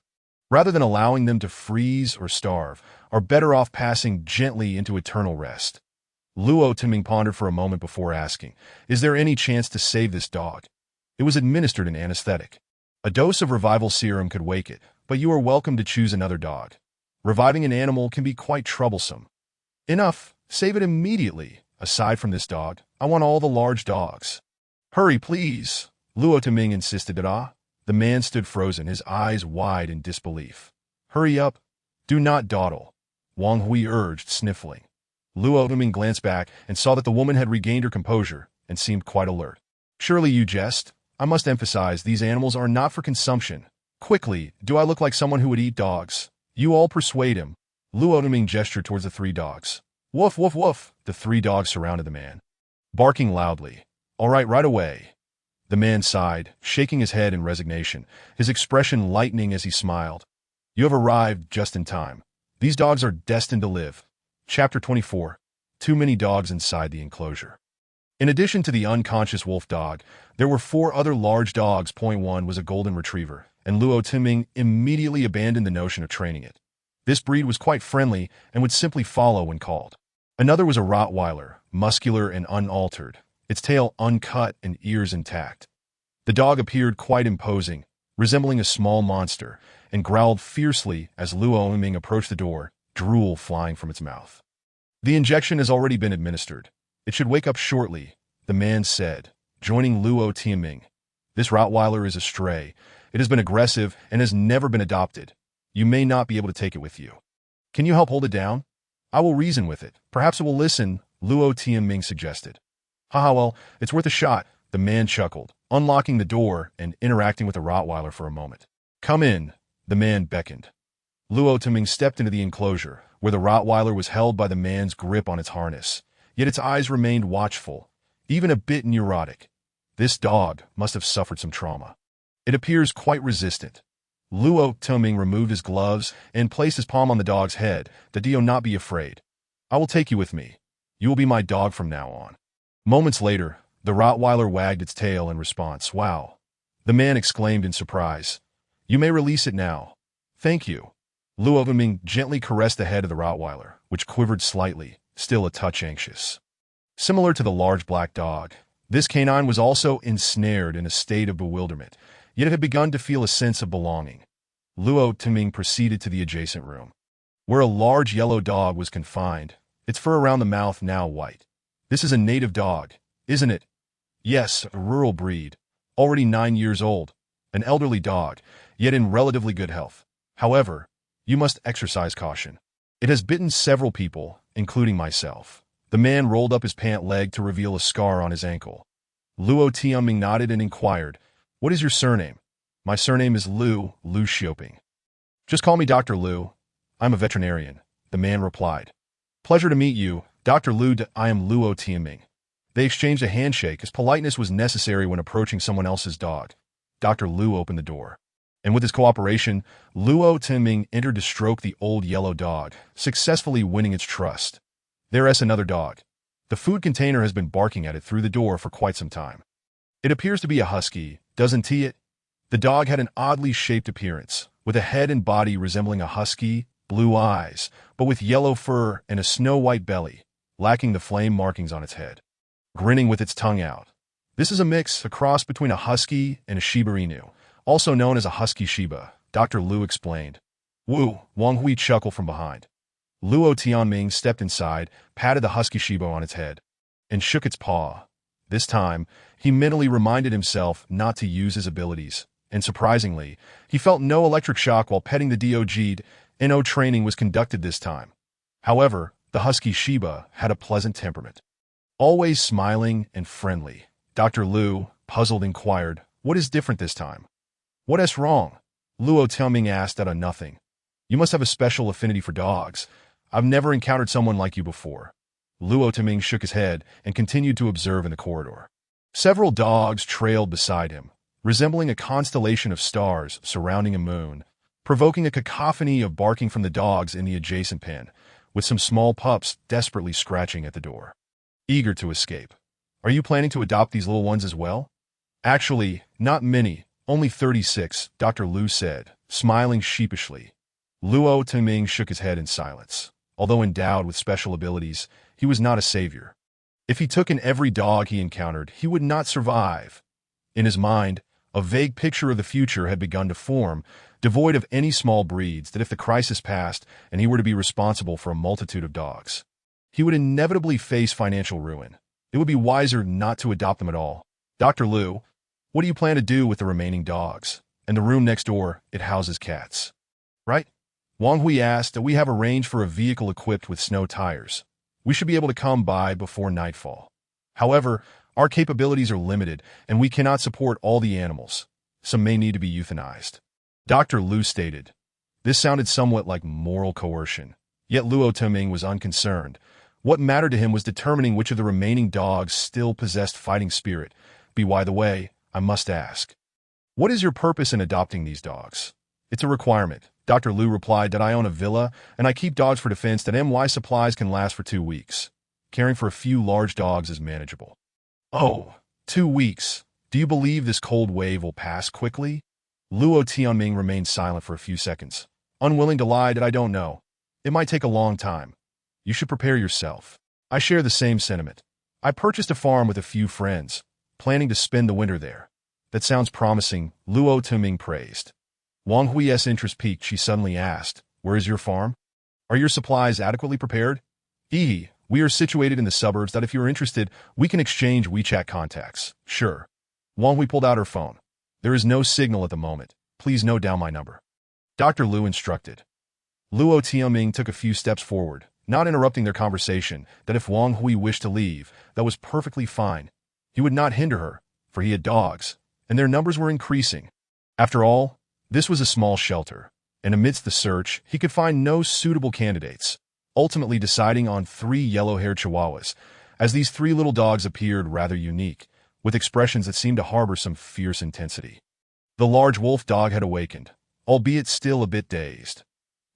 rather than allowing them to freeze or starve, are better off passing gently into eternal rest. Luo Tianming pondered for a moment before asking, is there any chance to save this dog? It was administered an anesthetic. A dose of revival serum could wake it, but you are welcome to choose another dog. Reviving an animal can be quite troublesome. Enough, save it immediately. Aside from this dog, I want all the large dogs. Hurry, please, Luo Tianming insisted. The man stood frozen, his eyes wide in disbelief. Hurry up. Do not dawdle, Wang Hui urged, sniffling. Luo Tianming glanced back and saw that the woman had regained her composure and seemed quite alert. Surely you jest. I must emphasize, these animals are not for consumption. Quickly, do I look like someone who would eat dogs? You all persuade him. Luo Tianming gestured towards the 3 dogs. Woof, woof, woof. The 3 dogs surrounded the man, barking loudly. All right away. The man sighed, shaking his head in resignation, his expression lightening as he smiled. You have arrived just in time. These dogs are destined to live. Chapter 24. Too many dogs inside the enclosure. In addition to the unconscious wolf dog, there were 4 other large dogs. Point 1 was a golden retriever, and Luo Tianming immediately abandoned the notion of training it. This breed was quite friendly and would simply follow when called. Another was a Rottweiler, muscular and unaltered, its tail uncut and ears intact. The dog appeared quite imposing, resembling a small monster, and growled fiercely as Luo Tianming approached the door, drool flying from its mouth. The injection has already been administered. It should wake up shortly, the man said, joining Luo Tianming. This Rottweiler is a stray. It has been aggressive and has never been adopted. You may not be able to take it with you. Can you help hold it down? I will reason with it. Perhaps it will listen, Luo Tianming suggested. Haha, well, it's worth a shot, the man chuckled, unlocking the door and interacting with the Rottweiler for a moment. Come in, the man beckoned. Luo Tianming stepped into the enclosure, where the Rottweiler was held by the man's grip on its harness, yet its eyes remained watchful, even a bit neurotic. This dog must have suffered some trauma. It appears quite resistant. Luo Tianming removed his gloves and placed his palm on the dog's head, that Dio not be afraid. I will take you with me. You will be my dog from now on. Moments later, the Rottweiler wagged its tail in response. Wow. The man exclaimed in surprise. You may release it now. Thank you. Luo Tianming gently caressed the head of the Rottweiler, which quivered slightly, still a touch anxious. Similar to the large black dog, this canine was also ensnared in a state of bewilderment, yet it had begun to feel a sense of belonging. Luo Tianming proceeded to the adjacent room, where a large yellow dog was confined, its fur around the mouth now white. This is a native dog, isn't it? Yes, a rural breed, already 9 years old, an elderly dog, yet in relatively good health. However, you must exercise caution. It has bitten several people, including myself. The man rolled up his pant leg to reveal a scar on his ankle. Luo Tianming nodded and inquired, What is your surname? My surname is Lu Xiaoping. Just call me Dr. Lu. I'm a veterinarian, the man replied. Pleasure to meet you, Dr. Lu. I am Luo Tianming. They exchanged a handshake as politeness was necessary when approaching someone else's dog. Dr. Lu opened the door, and with his cooperation, Luo Tianming entered to stroke the old yellow dog, successfully winning its trust. There's another dog. The food container has been barking at it through the door for quite some time. It appears to be a husky, doesn't it? The dog had an oddly shaped appearance, with a head and body resembling a husky, blue eyes, but with yellow fur and a snow-white belly, lacking the flame markings on its head. Grinning with its tongue out. This is a cross between a husky and a Shiba Inu, also known as a husky Shiba, Dr. Lu explained. Woo, Wang Hui chuckled from behind. Luo Tianming stepped inside, patted the husky Shiba on its head, and shook its paw. This time, he mentally reminded himself not to use his abilities, and surprisingly, he felt no electric shock while petting the dog. No training was conducted this time. However, the husky Shiba had a pleasant temperament. Always smiling and friendly, Dr. Lu, puzzled, inquired, What is different this time? What is wrong? Luo Tianming asked out of nothing. You must have a special affinity for dogs. I've never encountered someone like you before. Luo Tianming shook his head and continued to observe in the corridor. Several dogs trailed beside him, resembling a constellation of stars surrounding a moon, provoking a cacophony of barking from the dogs in the adjacent pen, with some small pups desperately scratching at the door, eager to escape. Are you planning to adopt these little ones as well? Actually, not many, only 36, Dr. Lu said, smiling sheepishly. Luo Tianming shook his head in silence. Although endowed with special abilities, he was not a savior. If he took in every dog he encountered, he would not survive. In his mind, a vague picture of the future had begun to form, devoid of any small breeds, that if the crisis passed and he were to be responsible for a multitude of dogs, he would inevitably face financial ruin. It would be wiser not to adopt them at all. Dr. Lu, what do you plan to do with the remaining dogs? And the room next door, it houses cats. Right? Wang Hui asked that we have arranged for a vehicle equipped with snow tires. We should be able to come by before nightfall. However, our capabilities are limited, and we cannot support all the animals. Some may need to be euthanized. Dr. Lu stated. This sounded somewhat like moral coercion, yet Luo Tianming was unconcerned. What mattered to him was determining which of the remaining dogs still possessed fighting spirit. By the way, I must ask, what is your purpose in adopting these dogs? It's a requirement. Dr. Lu replied that I own a villa, and I keep dogs for defense that my supplies can last for 2 weeks. Caring for a few large dogs is manageable. Oh, 2 weeks. Do you believe this cold wave will pass quickly? Luo Tianming remained silent for a few seconds, unwilling to lie that I don't know. It might take a long time. You should prepare yourself. I share the same sentiment. I purchased a farm with a few friends, planning to spend the winter there. That sounds promising, Luo Tianming praised. Wang Hui's interest piqued. She suddenly asked, Where is your farm? Are your supplies adequately prepared? We are situated in the suburbs that if you're interested, we can exchange WeChat contacts. Sure. Wang Hui pulled out her phone. There is no signal at the moment. Please note down my number. Dr. Lu instructed. Luo Tianming took a few steps forward, not interrupting their conversation, that if Wang Hui wished to leave, that was perfectly fine. He would not hinder her, for he had dogs, and their numbers were increasing. After all, this was a small shelter, and amidst the search, he could find no suitable candidates, ultimately deciding on 3 yellow-haired chihuahuas, as these 3 little dogs appeared rather unique, with expressions that seemed to harbor some fierce intensity. The large wolf dog had awakened, albeit still a bit dazed.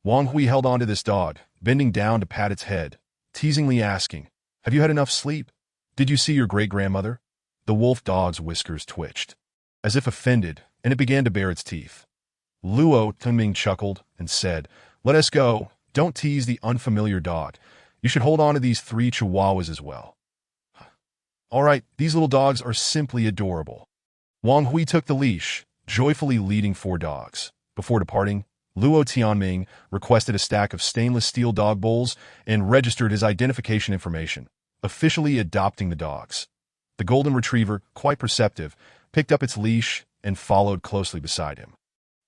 Wang Hui held on to this dog, bending down to pat its head, teasingly asking, "Have you had enough sleep? Did you see your great-grandmother?" The wolf dog's whiskers twitched, as if offended, and it began to bare its teeth. Luo Tunming chuckled and said, "Let us go. Don't tease the unfamiliar dog. You should hold on to these 3 chihuahuas as well." "All right, these little dogs are simply adorable." Wang Hui took the leash, joyfully leading 4 dogs. Before departing, Luo Tianming requested a stack of stainless steel dog bowls and registered his identification information, officially adopting the dogs. The golden retriever, quite perceptive, picked up its leash and followed closely beside him.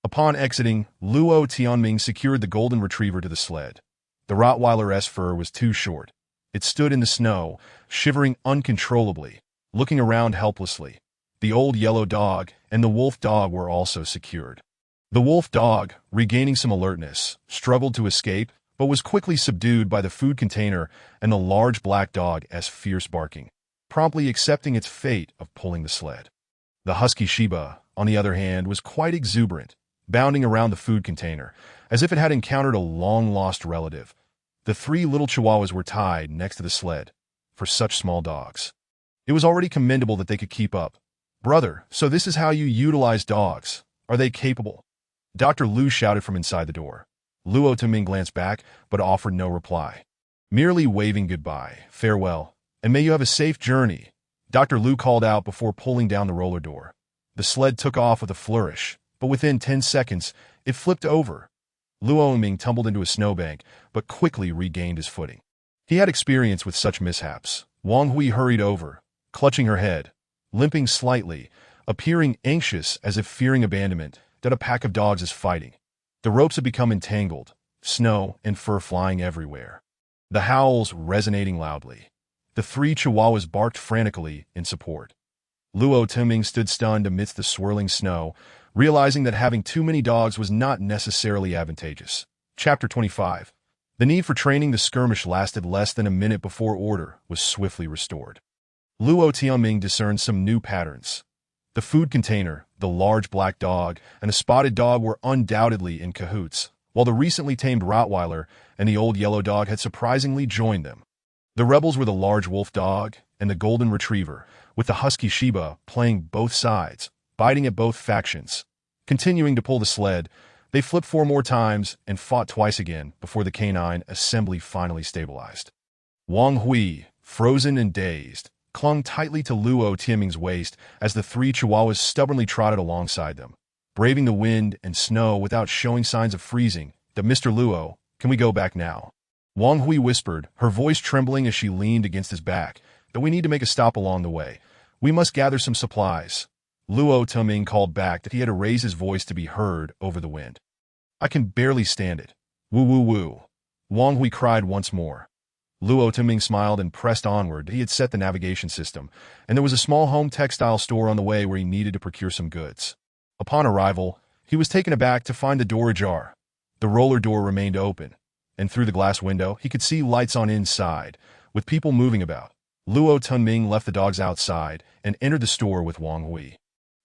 Upon exiting, Luo Tianming secured the golden retriever to the sled. The Rottweiler's fur was too short. It stood in the snow, shivering uncontrollably, looking around helplessly. The old yellow dog and the wolf dog were also secured. The wolf dog, regaining some alertness, struggled to escape, but was quickly subdued by the food container and the large black dog's fierce barking, promptly accepting its fate of pulling the sled. The husky Shiba, on the other hand, was quite exuberant, bounding around the food container, as if it had encountered a long-lost relative. The 3 little chihuahuas were tied next to the sled, for such small dogs. It was already commendable that they could keep up. "Brother, so this is how you utilize dogs. Are they capable?" Dr. Lu shouted from inside the door. Luo Tuming glanced back, but offered no reply, merely waving goodbye, "Farewell, and may you have a safe journey," Dr. Lu called out before pulling down the roller door. The sled took off with a flourish, but within 10 seconds, it flipped over. Luo Ming tumbled into a snowbank, but quickly regained his footing. He had experience with such mishaps. Wang Hui hurried over, clutching her head, limping slightly, appearing anxious as if fearing abandonment, that a pack of dogs is fighting. The ropes had become entangled, snow and fur flying everywhere. The howls resonating loudly. The 3 chihuahuas barked frantically in support. Luo Tuming stood stunned amidst the swirling snow, realizing that having too many dogs was not necessarily advantageous. Chapter 25. The need for training. The skirmish lasted less than a minute before order was swiftly restored. Luo Tianming discerned some new patterns. The food container, the large black dog, and a spotted dog were undoubtedly in cahoots, while the recently tamed Rottweiler and the old yellow dog had surprisingly joined them. The rebels were the large wolf dog and the golden retriever, with the husky Shiba playing both sides, biting at both factions. Continuing to pull the sled, they flipped 4 more times and fought twice again before the canine assembly finally stabilized. Wang Hui, frozen and dazed, clung tightly to Luo Tianming's waist as the 3 chihuahuas stubbornly trotted alongside them, braving the wind and snow without showing signs of freezing. "Mr. Luo, can we go back now?" Wang Hui whispered, her voice trembling as she leaned against his back. "But we need to make a stop along the way. We must gather some supplies." Luo Tuming called back that he had to raise his voice to be heard over the wind. "I can barely stand it. Woo woo woo." Wang Hui cried once more. Luo Tuming smiled and pressed onward. He had set the navigation system, and there was a small home textile store on the way where he needed to procure some goods. Upon arrival, he was taken aback to find the door ajar. The roller door remained open, and through the glass window he could see lights on inside, with people moving about. Luo Tunming left the dogs outside and entered the store with Wang Hui,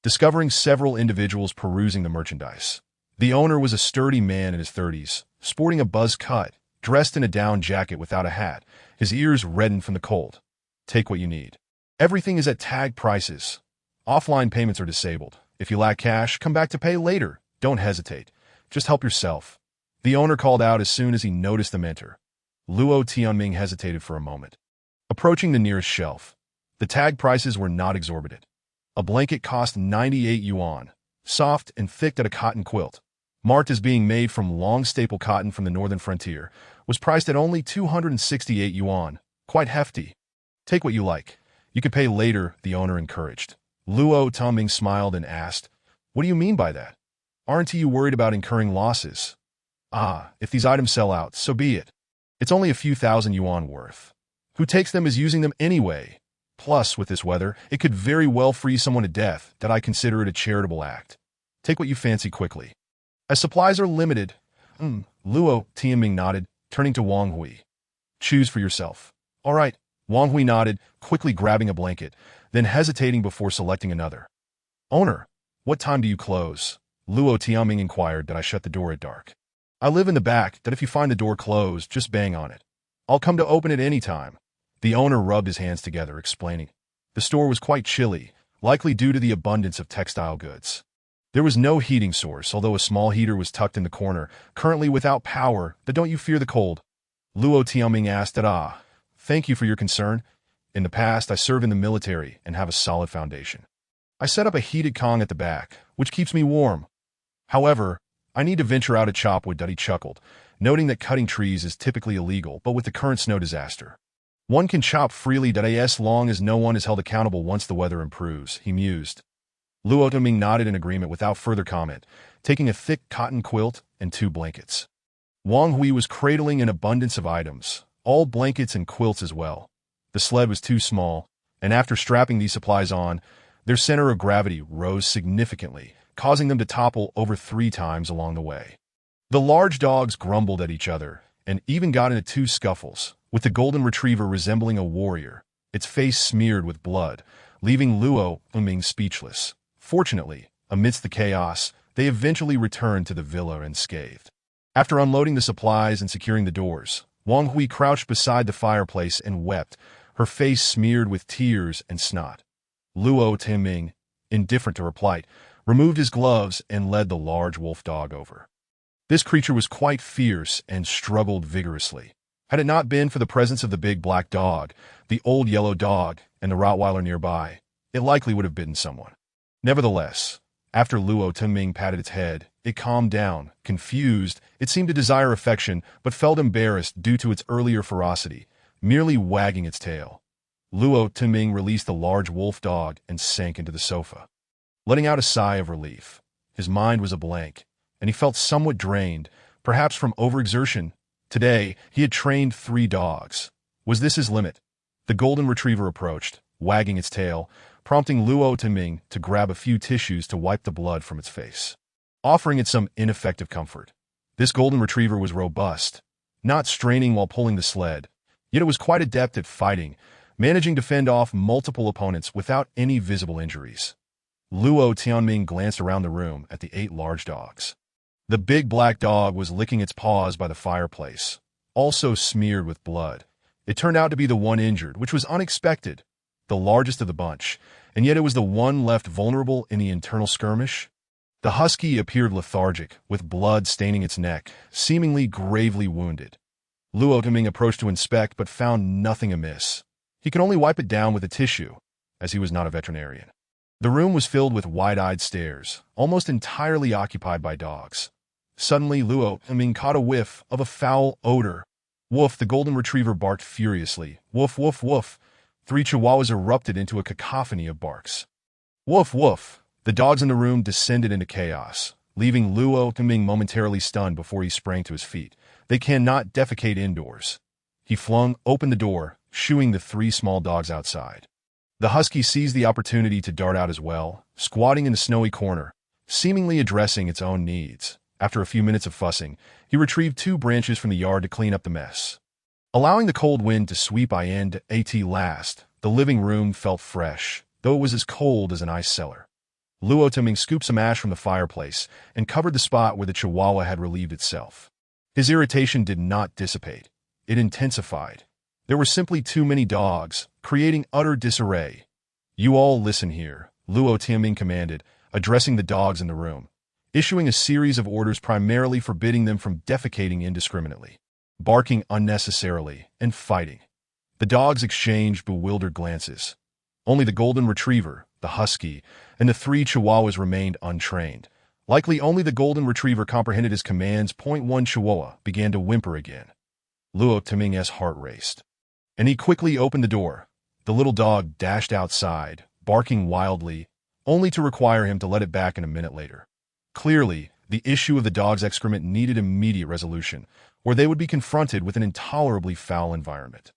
discovering several individuals perusing the merchandise. The owner was a sturdy man in his 30s, sporting a buzz cut, dressed in a down jacket without a hat, his ears reddened from the cold. "Take what you need. Everything is at tag prices. Offline payments are disabled. If you lack cash, come back to pay later. Don't hesitate. Just help yourself," the owner called out as soon as he noticed them enter. Luo Tianming hesitated for a moment. Approaching the nearest shelf, the tag prices were not exorbitant. A blanket cost 98 yuan, soft and thick as a cotton quilt, marked as being made from long staple cotton from the northern frontier, was priced at only 268 yuan, quite hefty. "Take what you like. You can pay later," the owner encouraged. Luo Tuming smiled and asked, "What do you mean by that? Aren't you worried about incurring losses?" "Ah, if these items sell out, so be it. It's only a few thousand yuan worth. Who takes them is using them anyway. Plus, with this weather, it could very well freeze someone to death that I consider it a charitable act. Take what you fancy quickly. As supplies are limited, Luo Tianming nodded, turning to Wang Hui. Choose for yourself. All right, Wang Hui nodded, quickly grabbing a blanket, then hesitating before selecting another. Owner, what time do you close? Luo Tianming inquired that I shut the door at dark. I live in the back, that if you find the door closed, just bang on it. I'll come to open it any time. The owner rubbed his hands together, explaining. The store was quite chilly, likely due to the abundance of textile goods. There was no heating source, although a small heater was tucked in the corner, currently without power. But don't you fear the cold? Luo Tianming asked that. Thank you for your concern. In the past, I served in the military and have a solid foundation. I set up a heated Kong at the back, which keeps me warm. However, I need to venture out to chop wood. He chuckled, noting that cutting trees is typically illegal, but with the current snow disaster, one can chop freely as long as no one is held accountable once the weather improves, he mused. Luo Tianming nodded in agreement without further comment, taking a thick cotton quilt and 2 blankets. Wang Hui was cradling an abundance of items, all blankets and quilts as well. The sled was too small, and after strapping these supplies on, their center of gravity rose significantly, causing them to topple over 3 times along the way. The large dogs grumbled at each other, and even got into 2 scuffles, with the golden retriever resembling a warrior, its face smeared with blood, leaving Luo Tianming speechless. Fortunately, amidst the chaos, they eventually returned to the villa unscathed. After unloading the supplies and securing the doors, Wang Hui crouched beside the fireplace and wept, her face smeared with tears and snot. Luo Tianming, indifferent to her plight, removed his gloves and led the large wolf dog over. This creature was quite fierce and struggled vigorously. Had it not been for the presence of the big black dog, the old yellow dog, and the Rottweiler nearby, it likely would have bitten someone. Nevertheless, after Luo Tianming patted its head, it calmed down. Confused, it seemed to desire affection, but felt embarrassed due to its earlier ferocity, merely wagging its tail. Luo Tianming released the large wolf dog and sank into the sofa, letting out a sigh of relief. His mind was a blank, and he felt somewhat drained, perhaps from overexertion. Today, he had trained 3 dogs. Was this his limit? The golden retriever approached, wagging its tail, prompting Luo Tianming to grab a few tissues to wipe the blood from its face, offering it some ineffective comfort. This golden retriever was robust, not straining while pulling the sled, yet it was quite adept at fighting, managing to fend off multiple opponents without any visible injuries. Luo Tianming glanced around the room at the 8 large dogs. The big black dog was licking its paws by the fireplace, also smeared with blood. It turned out to be the one injured, which was unexpected, the largest of the bunch, and yet it was the one left vulnerable in the internal skirmish. The husky appeared lethargic, with blood staining its neck, seemingly gravely wounded. Luo Tianming approached to inspect but found nothing amiss. He could only wipe it down with a tissue, as he was not a veterinarian. The room was filled with wide-eyed stares, almost entirely occupied by dogs. Suddenly, Luo Tianming caught a whiff of a foul odor. Woof, the golden retriever barked furiously. Woof, woof, woof. 3 chihuahuas erupted into a cacophony of barks. Woof, woof. The dogs in the room descended into chaos, leaving Luo Tianming momentarily stunned before he sprang to his feet. They cannot defecate indoors. He flung open the door, shooing the 3 small dogs outside. The husky seized the opportunity to dart out as well, squatting in a snowy corner, seemingly addressing its own needs. After a few minutes of fussing, he retrieved 2 branches from the yard to clean up the mess. Allowing the cold wind to sweep in at last, the living room felt fresh, though it was as cold as an ice cellar. Luo Tianming scooped some ash from the fireplace and covered the spot where the chihuahua had relieved itself. His irritation did not dissipate. It intensified. There were simply too many dogs, creating utter disarray. You all listen here, Luo Tianming commanded, addressing the dogs in the room, issuing a series of orders primarily forbidding them from defecating indiscriminately, barking unnecessarily, and fighting. The dogs exchanged bewildered glances. Only the golden retriever, the husky, and the 3 chihuahuas remained untrained. Likely only the golden retriever comprehended his commands. 1 chihuahua began to whimper again. Luo Tianming's heart raced, and he quickly opened the door. The little dog dashed outside, barking wildly, only to require him to let it back in a minute later. Clearly, The issue of the dog's excrement needed immediate resolution, or they would be confronted with an intolerably foul environment.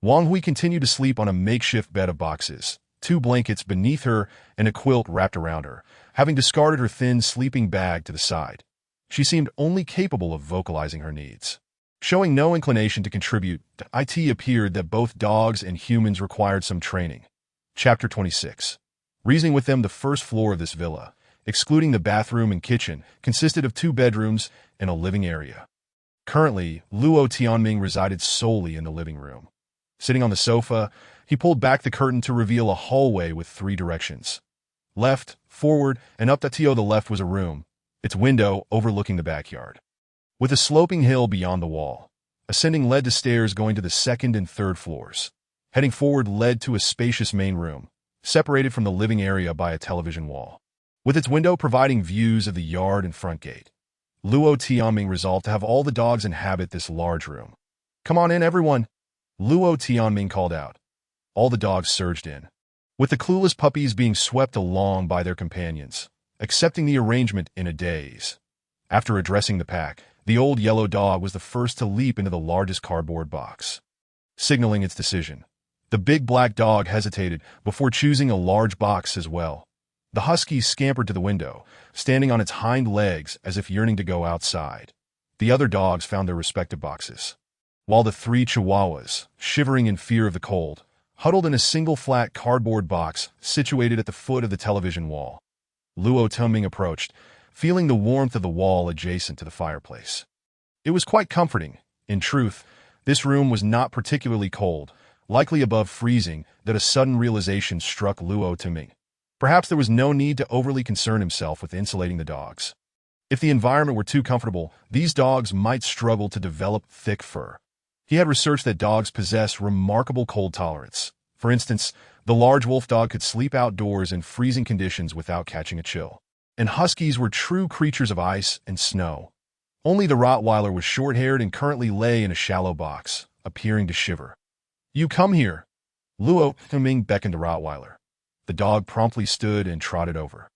Wang Hui continued to sleep on a makeshift bed of boxes, 2 blankets beneath her and a quilt wrapped around her, having discarded her thin sleeping bag to the side. She seemed only capable of vocalizing her needs. Showing no inclination to contribute, it appeared that both dogs and humans required some training. Chapter 26. Reasoning with them, the first floor of this villa, excluding the bathroom and kitchen, consisted of 2 bedrooms and a living area. Currently, Luo Tianming resided solely in the living room. Sitting on the sofa, he pulled back the curtain to reveal a hallway with 3 directions. Left, forward, and up to the left was a room, its window overlooking the backyard. With a sloping hill beyond the wall, ascending led to stairs going to the 2nd and 3rd floors. Heading forward led to a spacious main room, separated from the living area by a television wall, with its window providing views of the yard and front gate. Luo Tianming resolved to have all the dogs inhabit this large room. "Come on in, everyone," Luo Tianming called out. All the dogs surged in, with the clueless puppies being swept along by their companions, accepting the arrangement in a daze. After addressing the pack, the old yellow dog was the first to leap into the largest cardboard box. Signaling its decision, the big black dog hesitated before choosing a large box as well. The husky scampered to the window, standing on its hind legs as if yearning to go outside. The other dogs found their respective boxes, while the 3 chihuahuas, shivering in fear of the cold, huddled in a single flat cardboard box situated at the foot of the television wall. Luo Tianming approached, feeling the warmth of the wall adjacent to the fireplace. It was quite comforting. In truth, this room was not particularly cold, likely above freezing, that a sudden realization struck Luo Tianming. Perhaps there was no need to overly concern himself with insulating the dogs. If the environment were too comfortable, these dogs might struggle to develop thick fur. He had researched that dogs possess remarkable cold tolerance. For instance, the large wolf dog could sleep outdoors in freezing conditions without catching a chill. And huskies were true creatures of ice and snow. Only the Rottweiler was short-haired and currently lay in a shallow box, appearing to shiver. "You come here." Luo Tianming beckoned the Rottweiler. The dog promptly stood and trotted over.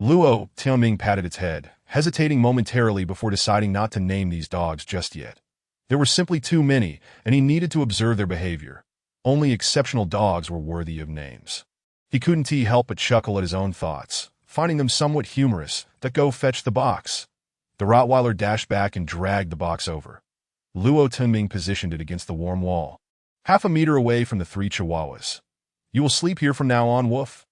Luo Tianming patted its head, hesitating momentarily before deciding not to name these dogs just yet. There were simply too many, and he needed to observe their behavior. Only exceptional dogs were worthy of names. He couldn't help but chuckle at his own thoughts, finding them somewhat humorous. "That go fetch the box." The Rottweiler dashed back and dragged the box over. Luo Tianming positioned it against the warm wall, half a meter away from the 3 chihuahuas. "You will sleep here from now on, Woof."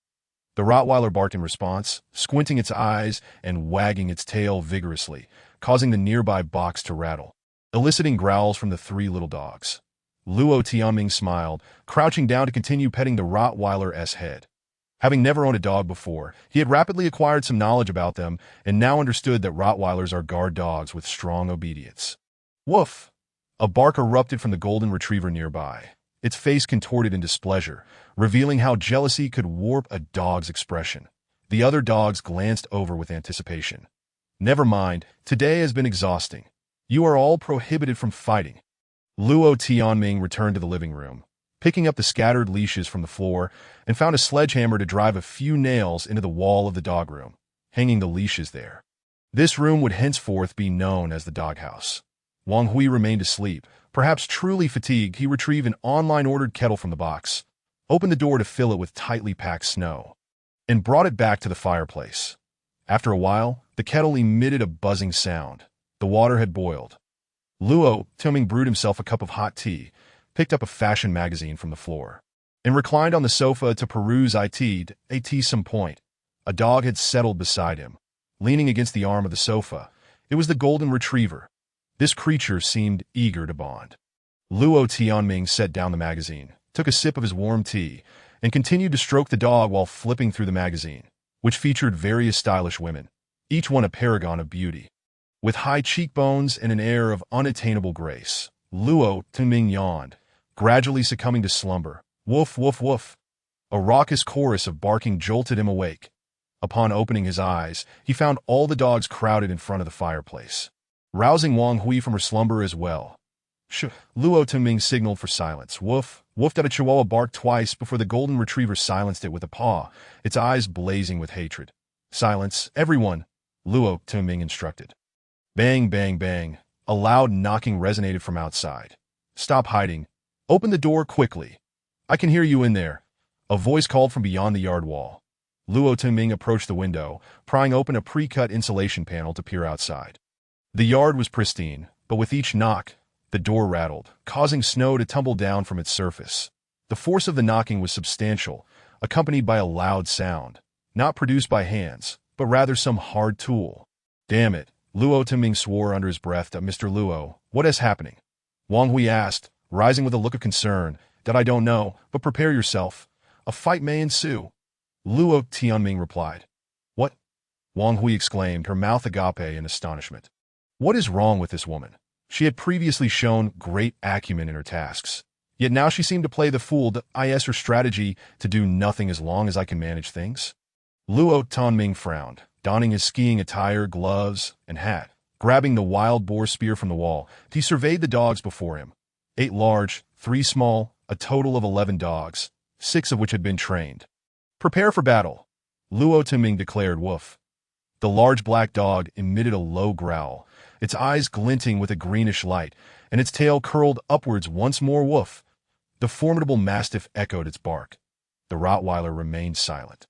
The Rottweiler barked in response, squinting its eyes and wagging its tail vigorously, causing the nearby box to rattle, eliciting growls from the 3 little dogs. Luo Tianming smiled, crouching down to continue petting the Rottweiler's head. Having never owned a dog before, he had rapidly acquired some knowledge about them and now understood that Rottweilers are guard dogs with strong obedience. "Woof!" A bark erupted from the golden retriever nearby, its face contorted in displeasure, revealing how jealousy could warp a dog's expression. The other dogs glanced over with anticipation. "Never mind, today has been exhausting. You are all prohibited from fighting." Luo Tianming returned to the living room, picking up the scattered leashes from the floor, and found a sledgehammer to drive a few nails into the wall of the dog room, hanging the leashes there. This room would henceforth be known as the doghouse. Wang Hui remained asleep. Perhaps truly fatigued, he retrieved an online-ordered kettle from the box, opened the door to fill it with tightly packed snow, and brought it back to the fireplace. After a while, the kettle emitted a buzzing sound. The water had boiled. Luo Tianming brewed himself a cup of hot tea, picked up a fashion magazine from the floor, and reclined on the sofa to peruse some point. A dog had settled beside him, leaning against the arm of the sofa. It was the golden retriever. This creature seemed eager to bond. Luo Tianming set down the magazine, took a sip of his warm tea, and continued to stroke the dog while flipping through the magazine, which featured various stylish women, each one a paragon of beauty. With high cheekbones and an air of unattainable grace, Luo Tianming yawned, gradually succumbing to slumber. "Woof, woof, woof." A raucous chorus of barking jolted him awake. Upon opening his eyes, he found all the dogs crowded in front of the fireplace, rousing Wang Hui from her slumber as well. Luo Tianming signaled for silence. "Woof, woof." That a chihuahua barked twice before the golden retriever silenced it with a paw, its eyes blazing with hatred. "Silence, everyone!" Luo Tuming instructed. Bang, bang, bang. A loud knocking resonated from outside. Stop hiding. Open the door quickly. I can hear you in there. A voice called from beyond the yard wall. Luo Tuming approached the window, prying open a pre-cut insulation panel to peer outside. The yard was pristine, but with each knock, the door rattled, causing snow to tumble down from its surface. The force of the knocking was substantial, accompanied by a loud sound, not produced by hands, but rather some hard tool. Damn it, Luo Tuming swore under his breath at Mr. Luo. What is happening? Wang Hui asked, rising with a look of concern. That I don't know, but prepare yourself. A fight may ensue. Luo Tianming replied. What? Wang Hui exclaimed, her mouth agape in astonishment. What is wrong with this woman? She had previously shown great acumen in her tasks. Yet now she seemed to play the fool. Is her strategy to do nothing as long as I can manage things? Luo Tianming frowned, donning his skiing attire, gloves, and hat. Grabbing the wild boar spear from the wall, he surveyed the dogs before him. 8 large, 3 small, a total of 11 dogs, 6 of which had been trained. Prepare for battle, Luo Tuming declared. Woof. The large black dog emitted a low growl, its eyes glinting with a greenish light, and its tail curled upwards once more. Woof. The formidable mastiff echoed its bark. The Rottweiler remained silent,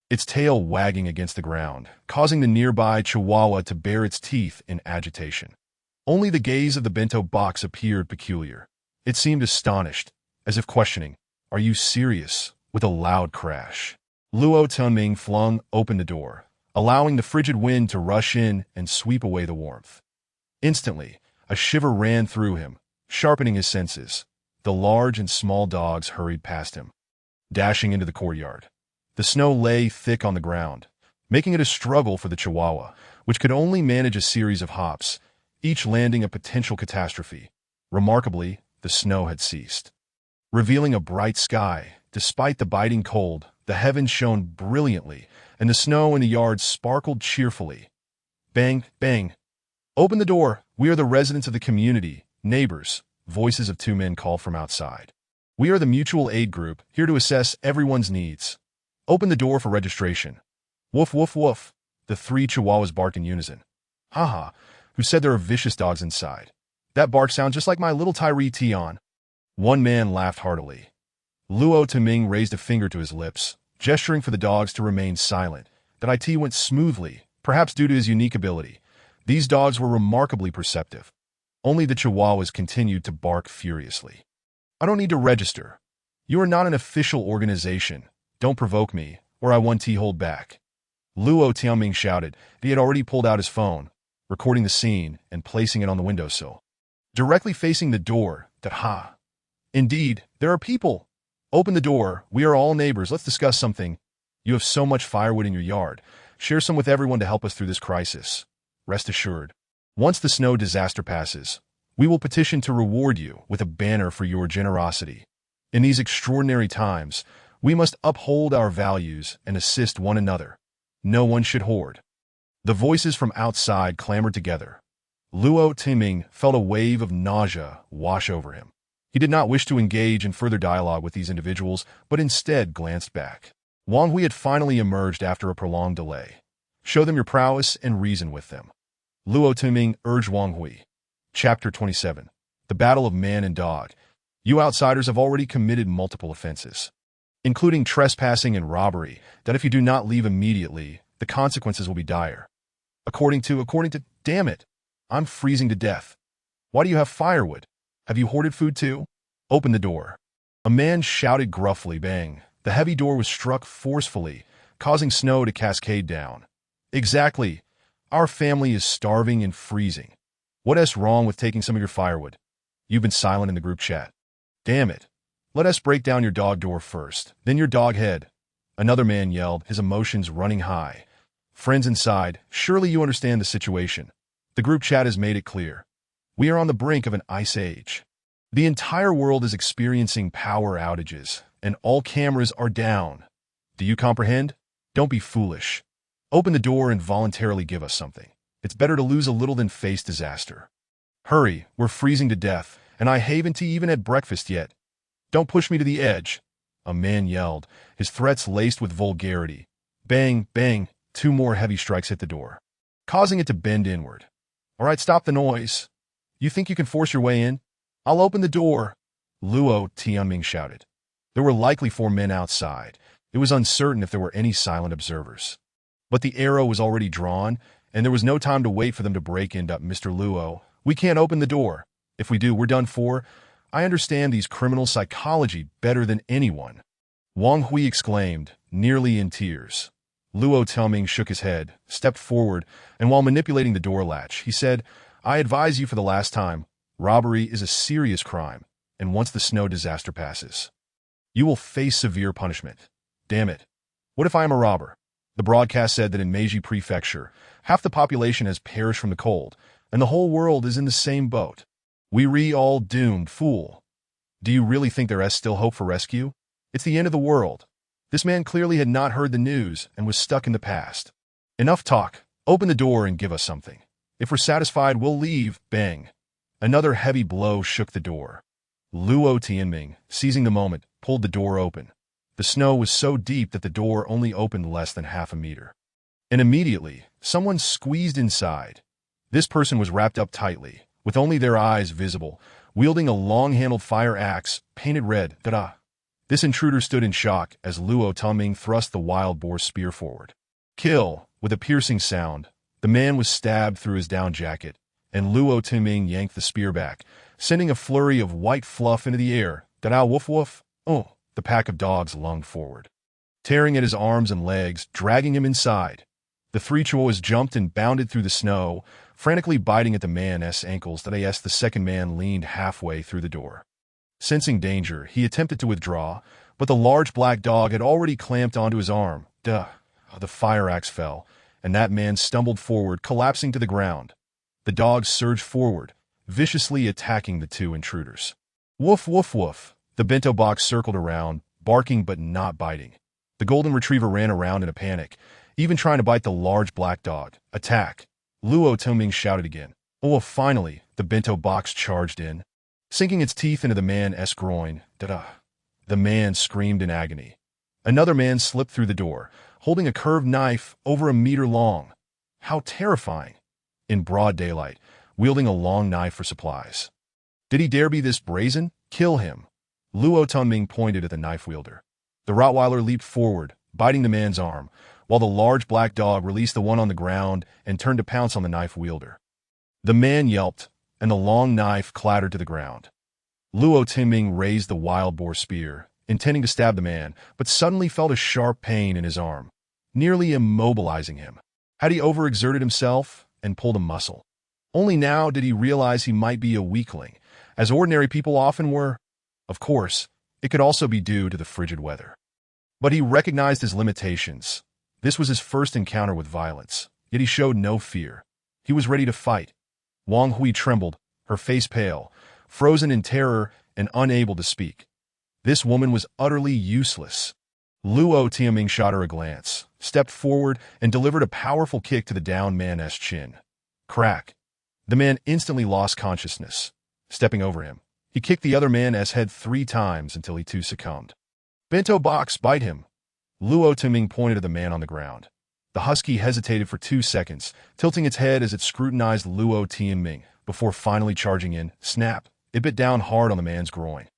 its tail wagging against the ground, causing the nearby Chihuahua to bare its teeth in agitation. Only the gaze of the bento box appeared peculiar. It seemed astonished, as if questioning, "Are you serious?" With a loud crash, Luo Tianming flung open the door, allowing the frigid wind to rush in and sweep away the warmth. Instantly, a shiver ran through him, sharpening his senses. The large and small dogs hurried past him, dashing into the courtyard. The snow lay thick on the ground, making it a struggle for the Chihuahua, which could only manage a series of hops, each landing a potential catastrophe. Remarkably, the snow had ceased, revealing a bright sky. Despite the biting cold, the heavens shone brilliantly, and the snow in the yard sparkled cheerfully. Bang, bang. Open the door. We are the residents of the community, neighbors, voices of 2 men called from outside. We are the mutual aid group, here to assess everyone's needs. Open the door for registration. Woof, woof, woof. The 3 Chihuahuas barked in unison. Haha, who said there are vicious dogs inside? That bark sounds just like my little Tyree Tion. One man laughed heartily. Luo Tuming raised a finger to his lips, gesturing for the dogs to remain silent. That IT went smoothly, perhaps due to his unique ability. These dogs were remarkably perceptive. Only the Chihuahuas continued to bark furiously. I don't need to register. You are not an official organization. Don't provoke me, or I want to hold back. Luo Tianming shouted. He had already pulled out his phone, recording the scene and placing it on the windowsill, directly facing the door. Ha! Indeed, there are people. Open the door. We are all neighbors. Let's discuss something. You have so much firewood in your yard. Share some with everyone to help us through this crisis. Rest assured, once the snow disaster passes, we will petition to reward you with a banner for your generosity. In these extraordinary times, we must uphold our values and assist one another. No one should hoard. The voices from outside clamored together. Luo Tuming felt a wave of nausea wash over him. He did not wish to engage in further dialogue with these individuals, but instead glanced back. Wang Hui had finally emerged after a prolonged delay. Show them your prowess and reason with them, Luo Tuming urged Wang Hui. Chapter 27. The Battle of Man and Dog. You outsiders have already committed multiple offenses, including trespassing and robbery, that if you do not leave immediately, the consequences will be dire. According to, damn it, I'm freezing to death. Why do you have firewood? Have you hoarded food too? Open the door. A man shouted gruffly. Bang. The heavy door was struck forcefully, causing snow to cascade down. Exactly. Our family is starving and freezing. What's wrong with taking some of your firewood? You've been silent in the group chat. Damn it. Let us break down your dog door first, then your dog head. Another man yelled, his emotions running high. Friends inside, surely you understand the situation. The group chat has made it clear. We are on the brink of an ice age. The entire world is experiencing power outages, and all cameras are down. Do you comprehend? Don't be foolish. Open the door and voluntarily give us something. It's better to lose a little than face disaster. Hurry, we're freezing to death, and I haven't even had breakfast yet. Don't push me to the edge, a man yelled, his threats laced with vulgarity. Bang, bang, 2 more heavy strikes hit the door. causing it to bend inward. "All right, stop the noise. You think you can force your way in? I'll open the door," Luo Tianming shouted. There were likely 4 men outside. It was uncertain if there were any silent observers. But the arrow was already drawn, and there was no time to wait for them to break in. "Mr. Luo, we can't open the door. If we do, we're done for. I understand these criminal psychology better than anyone," Wang Hui exclaimed, nearly in tears. Luo Tianming shook his head, stepped forward, and while manipulating the door latch, he said, "I advise you for the last time, robbery is a serious crime, and once the snow disaster passes, you will face severe punishment. Damn it. What if I am a robber?" The broadcast said that in Meiji Prefecture, half the population has perished from the cold, and the whole world is in the same boat. "We all doomed, fool. Do you really think there is still hope for rescue? It's the end of the world." This man clearly had not heard the news and was stuck in the past. "Enough talk. Open the door and give us something. If we're satisfied, we'll leave." Bang. Another heavy blow shook the door. Luo Tianming, seizing the moment, pulled the door open. The snow was so deep that the door only opened less than half a meter. And immediately, someone squeezed inside. This person was wrapped up tightly, with only their eyes visible, wielding a long-handled fire axe, painted red. Ta-da! This intruder stood in shock as Luo Tianming thrust the wild boar spear forward. Kill! With a piercing sound, the man was stabbed through his down jacket, and Luo Tianming yanked the spear back, sending a flurry of white fluff into the air. Ta-da! Woof woof! Oh! The pack of dogs lunged forward, tearing at his arms and legs, dragging him inside. The 3 chihuahuas jumped and bounded through the snow, frantically biting at the man's ankles. The second man leaned halfway through the door. Sensing danger, he attempted to withdraw, but the large black dog had already clamped onto his arm. The fire axe fell, and that man stumbled forward, collapsing to the ground. The dog surged forward, viciously attacking the 2 intruders. Woof, woof, woof. The bento box circled around, barking but not biting. The golden retriever ran around in a panic, even trying to bite the large black dog. "Attack!" Luo Tianming shouted again. Oh, finally, the bento box charged in, sinking its teeth into the man's groin. Ta-da! The man screamed in agony. Another man slipped through the door, holding a curved knife over a meter long. How terrifying! In broad daylight, wielding a long knife for supplies. Did he dare be this brazen? Kill him! Luo Tianming pointed at the knife wielder. The Rottweiler leaped forward, biting the man's arm, while the large black dog released the one on the ground and turned to pounce on the knife wielder. The man yelped, and the long knife clattered to the ground. Luo Tianming raised the wild boar spear, intending to stab the man, but suddenly felt a sharp pain in his arm, nearly immobilizing him. Had he overexerted himself and pulled a muscle? Only now did he realize he might be a weakling, as ordinary people often were. Of course, it could also be due to the frigid weather. But he recognized his limitations. This was his first encounter with violence, yet he showed no fear. He was ready to fight. Wang Hui trembled, her face pale, frozen in terror and unable to speak. This woman was utterly useless. Luo Tianming shot her a glance, stepped forward, and delivered a powerful kick to the downed man's chin. Crack! The man instantly lost consciousness. Stepping over him, he kicked the other man's head 3 times until he too succumbed. Bento box, bite him! Luo Tianming pointed at the man on the ground. The husky hesitated for 2 seconds, tilting its head as it scrutinized Luo Tianming, before finally charging in. Snap! It bit down hard on the man's groin.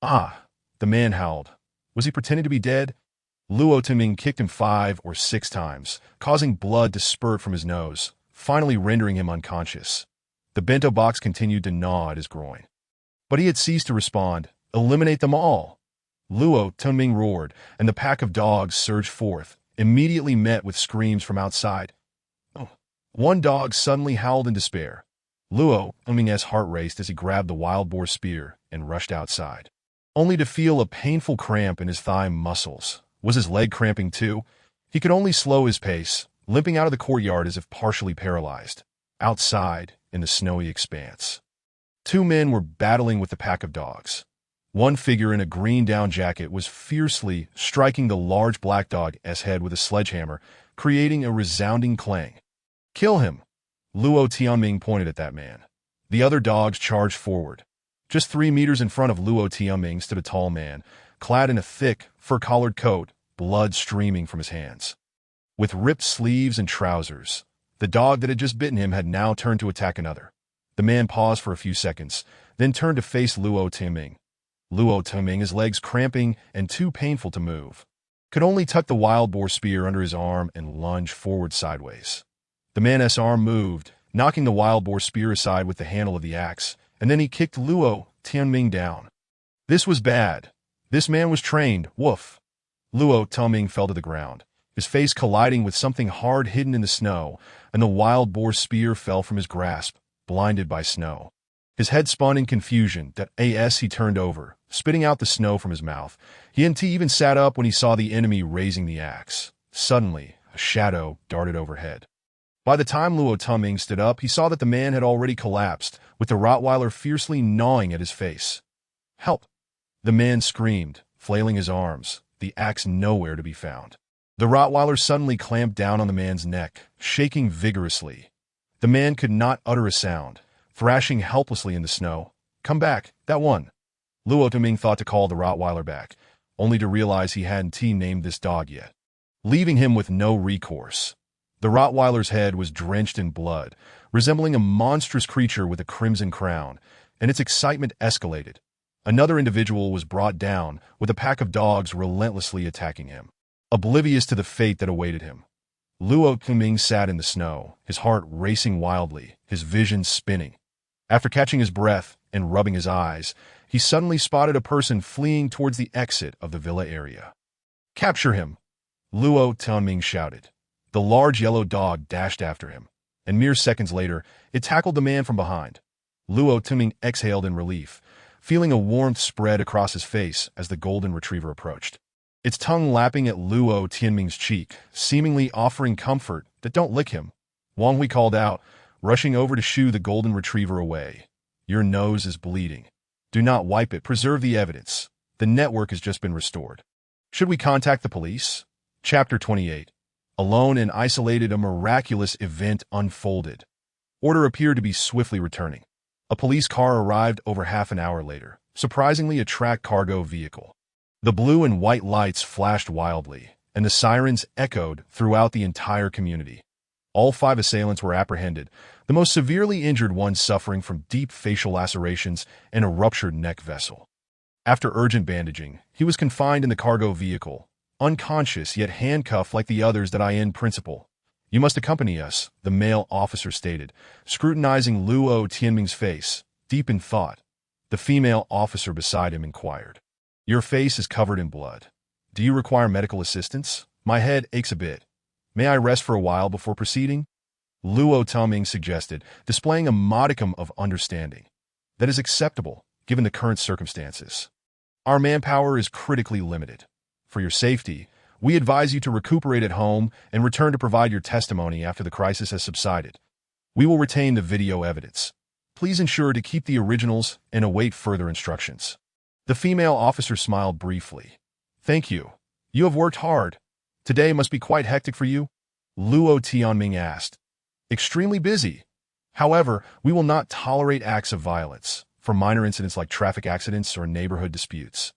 Ah! The man howled. Was he pretending to be dead? Luo Tianming kicked him 5 or 6 times, causing blood to spurt from his nose, finally rendering him unconscious. The bento box continued to gnaw at his groin. But he had ceased to respond. Eliminate them all! Luo Tianming roared, and the pack of dogs surged forth, immediately met with screams from outside. Oh. One dog suddenly howled in despair. Luo Tianming's heart raced as he grabbed the wild boar spear and rushed outside, only to feel a painful cramp in his thigh muscles. Was his leg cramping too? He could only slow his pace, limping out of the courtyard as if partially paralyzed. Outside, in the snowy expanse, 2 men were battling with the pack of dogs. One figure in a green down jacket was fiercely striking the large black dog's head with a sledgehammer, creating a resounding clang. Kill him! Luo Tianming pointed at that man. The other dogs charged forward. Just 3 meters in front of Luo Tianming stood a tall man, clad in a thick, fur-collared coat, blood streaming from his hands. With ripped sleeves and trousers, The dog that had just bitten him had now turned to attack another. The man paused for a few seconds, then turned to face Luo Tianming. Luo Tianming, his legs cramping and too painful to move, could only tuck the wild boar spear under his arm and lunge forward sideways. The man's arm moved, knocking the wild boar spear aside with the handle of the axe, and then he kicked Luo Tianming down. This was bad. This man was trained. Woof. Luo Tianming fell to the ground, his face colliding with something hard hidden in the snow, and the wild boar spear fell from his grasp, blinded by snow. His head spun in confusion. He turned over, spitting out the snow from his mouth. He even sat up when he saw the enemy raising the axe. Suddenly, a shadow darted overhead. By the time Luo Tianming stood up, he saw that the man had already collapsed, with the Rottweiler fiercely gnawing at his face. "Help!" The man screamed, flailing his arms, the axe nowhere to be found. The Rottweiler suddenly clamped down on the man's neck, shaking vigorously. The man could not utter a sound, thrashing helplessly in the snow. "Come back, that one." Luo Tianming thought to call the Rottweiler back, only to realize he hadn't named this dog yet, leaving him with no recourse. The Rottweiler's head was drenched in blood, resembling a monstrous creature with a crimson crown, and its excitement escalated. Another individual was brought down, with a pack of dogs relentlessly attacking him, oblivious to the fate that awaited him. Luo Tianming sat in the snow, his heart racing wildly, his vision spinning. After catching his breath and rubbing his eyes, he suddenly spotted a person fleeing towards the exit of the villa area. "Capture him!" Luo Tianming shouted. The large yellow dog dashed after him, and mere seconds later, it tackled the man from behind. Luo Tianming exhaled in relief, feeling a warmth spread across his face as the golden retriever approached, its tongue lapping at Luo Tianming's cheek, seemingly offering comfort that "Don't lick him." Wang Hui called out, rushing over to shoo the golden retriever away. "Your nose is bleeding. Do not wipe it. Preserve the evidence. The network has just been restored. Should we contact the police?" Chapter 28. Alone and isolated, a miraculous event unfolded. Order appeared to be swiftly returning. A police car arrived over half an hour later, surprisingly a tracked cargo vehicle. The blue and white lights flashed wildly, and the sirens echoed throughout the entire community. All 5 assailants were apprehended, the most severely injured one suffering from deep facial lacerations and a ruptured neck vessel. After urgent bandaging, he was confined in the cargo vehicle, unconscious yet handcuffed like the others that I in principle. "You must accompany us," the male officer stated, scrutinizing Luo Tianming's face, deep in thought. The female officer beside him inquired, "Your face is covered in blood. Do you require medical assistance? My head aches a bit. May I rest for a while before proceeding?" Luo Tianming suggested, displaying a modicum of understanding. "That is acceptable, given the current circumstances. Our manpower is critically limited. For your safety, we advise you to recuperate at home and return to provide your testimony after the crisis has subsided. We will retain the video evidence. Please ensure to keep the originals and await further instructions." The female officer smiled briefly. "Thank you. You have worked hard. Today must be quite hectic for you?" Luo Tianming asked. "Extremely busy. However, we will not tolerate acts of violence, for minor incidents like traffic accidents or neighborhood disputes.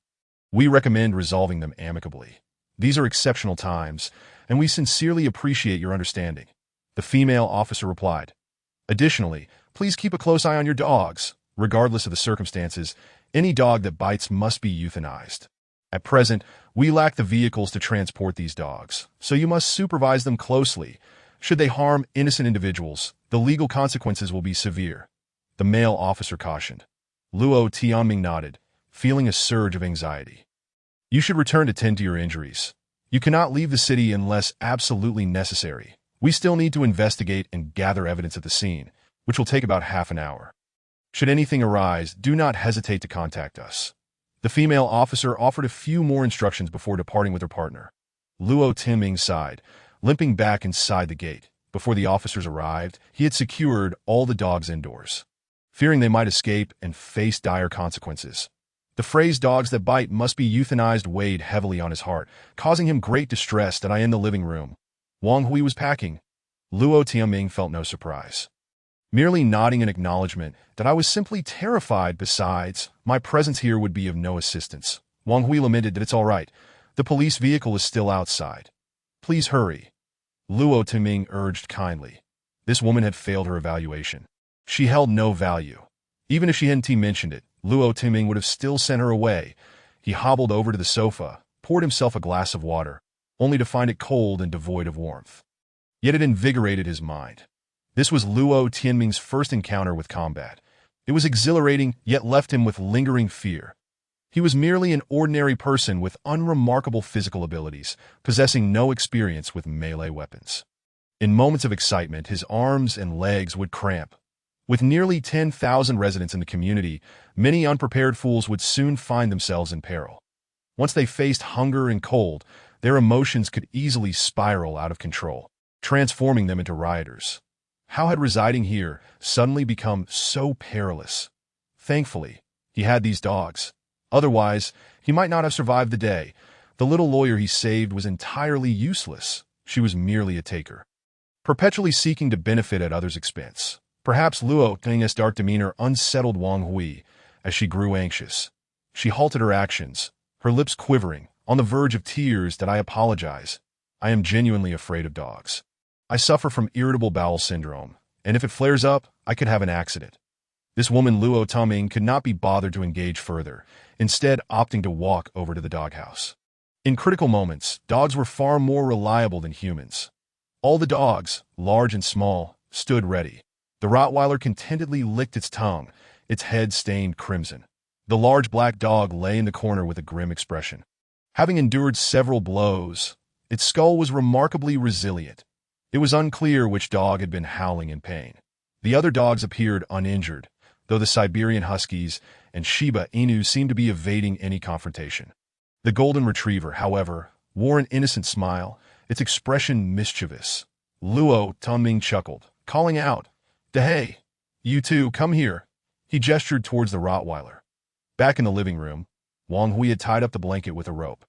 We recommend resolving them amicably. These are exceptional times, and we sincerely appreciate your understanding," the female officer replied. "Additionally, please keep a close eye on your dogs. Regardless of the circumstances, any dog that bites must be euthanized. At present, we lack the vehicles to transport these dogs, so you must supervise them closely. Should they harm innocent individuals, the legal consequences will be severe," the male officer cautioned. Luo Tianming nodded, feeling a surge of anxiety. "You should return to tend to your injuries. You cannot leave the city unless absolutely necessary. We still need to investigate and gather evidence at the scene, which will take about half an hour. Should anything arise, do not hesitate to contact us." The female officer offered a few more instructions before departing with her partner. Luo Tianming sighed, limping back inside the gate. Before the officers arrived, he had secured all the dogs indoors, fearing they might escape and face dire consequences. The phrase "dogs that bite must be euthanized" weighed heavily on his heart, causing him great distress that I in the living room. Wang Hui was packing. Luo Tianming felt no surprise, merely nodding in acknowledgement that I was simply terrified. Besides, my presence here would be of no assistance. Wang Hui lamented that "It's all right. The police vehicle is still outside. Please hurry." Luo Tianming urged kindly. This woman had failed her evaluation. She held no value. Even if she hadn't mentioned it, Luo Timing would have still sent her away. He hobbled over to the sofa, poured himself a glass of water, only to find it cold and devoid of warmth. Yet it invigorated his mind. This was Luo Tianming's first encounter with combat. It was exhilarating, yet left him with lingering fear. He was merely an ordinary person with unremarkable physical abilities, possessing no experience with melee weapons. In moments of excitement, his arms and legs would cramp. With nearly 10,000 residents in the community, many unprepared fools would soon find themselves in peril. Once they faced hunger and cold, their emotions could easily spiral out of control, transforming them into rioters. How had residing here suddenly become so perilous? Thankfully, he had these dogs. Otherwise, he might not have survived the day. The little lawyer he saved was entirely useless. She was merely a taker, perpetually seeking to benefit at others' expense. Perhaps Luo Ting's dark demeanor unsettled Wang Hui as she grew anxious. She halted her actions, her lips quivering, on the verge of tears. "That I apologize. I am genuinely afraid of dogs. I suffer from irritable bowel syndrome, and if it flares up, I could have an accident." This woman Luo Timing could not be bothered to engage further, instead opting to walk over to the doghouse. In critical moments, dogs were far more reliable than humans. All the dogs, large and small, stood ready. The Rottweiler contentedly licked its tongue, its head stained crimson. The large black dog lay in the corner with a grim expression. Having endured several blows, its skull was remarkably resilient. It was unclear which dog had been howling in pain. The other dogs appeared uninjured, though the Siberian Huskies and Shiba Inu seemed to be evading any confrontation. The Golden Retriever, however, wore an innocent smile, its expression mischievous. Luo Timing chuckled, calling out, "Hey, you two, come here." He gestured towards the Rottweiler. Back in the living room, Wang Hui had tied up the blanket with a rope.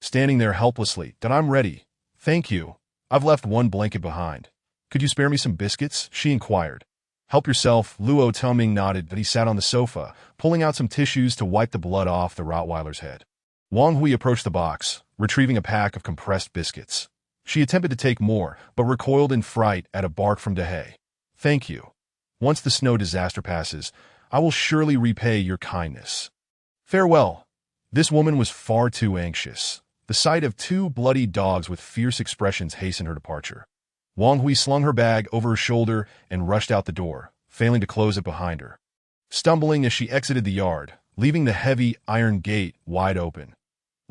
Standing there helplessly, "That I'm ready. Thank you. I've left one blanket behind. Could you spare me some biscuits?" she inquired. "Help yourself." Luo Timing nodded, but he sat on the sofa, pulling out some tissues to wipe the blood off the Rottweiler's head. Wang Hui approached the box, retrieving a pack of compressed biscuits. She attempted to take more, but recoiled in fright at a bark from Dehe. "Thank you. Once the snow disaster passes, I will surely repay your kindness. Farewell." This woman was far too anxious. The sight of two bloody dogs with fierce expressions hastened her departure. Wang Hui slung her bag over her shoulder and rushed out the door, failing to close it behind her. Stumbling as she exited the yard, leaving the heavy iron gate wide open,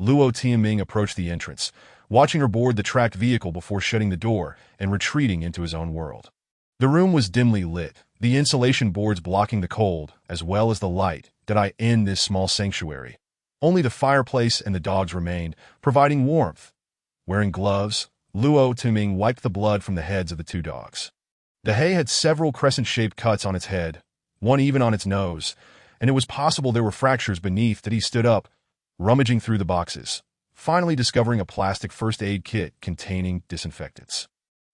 Luo Timing approached the entrance, watching her board the tracked vehicle before shutting the door and retreating into his own world. The room was dimly lit, the insulation boards blocking the cold, as well as the light that in this small sanctuary. Only the fireplace and the dogs remained, providing warmth. Wearing gloves, Luo Timing wiped the blood from the heads of the two dogs. Dehe had several crescent-shaped cuts on its head, one even on its nose, and it was possible there were fractures beneath. That he stood up, rummaging through the boxes, finally discovering a plastic first aid kit containing disinfectants.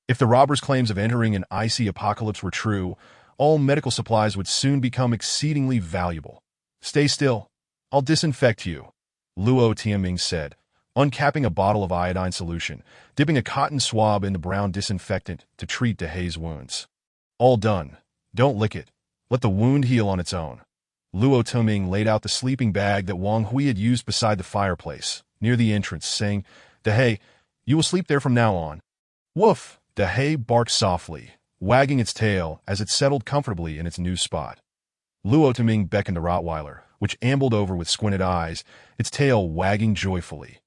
If the robbers' claims of entering an icy apocalypse were true, all medical supplies would soon become exceedingly valuable. "Stay still. I'll disinfect you," Luo Timing said, uncapping a bottle of iodine solution, dipping a cotton swab in the brown disinfectant to treat Dehe's wounds. "All done. Don't lick it. Let the wound heal on its own." Luo Timing laid out the sleeping bag that Wang Hui had used beside the fireplace, near the entrance, saying, "Dehe, you will sleep there from now on." "Woof!" Dehe barked softly, wagging its tail as it settled comfortably in its new spot. Luo Timing beckoned the Rottweiler, which ambled over with squinted eyes, its tail wagging joyfully.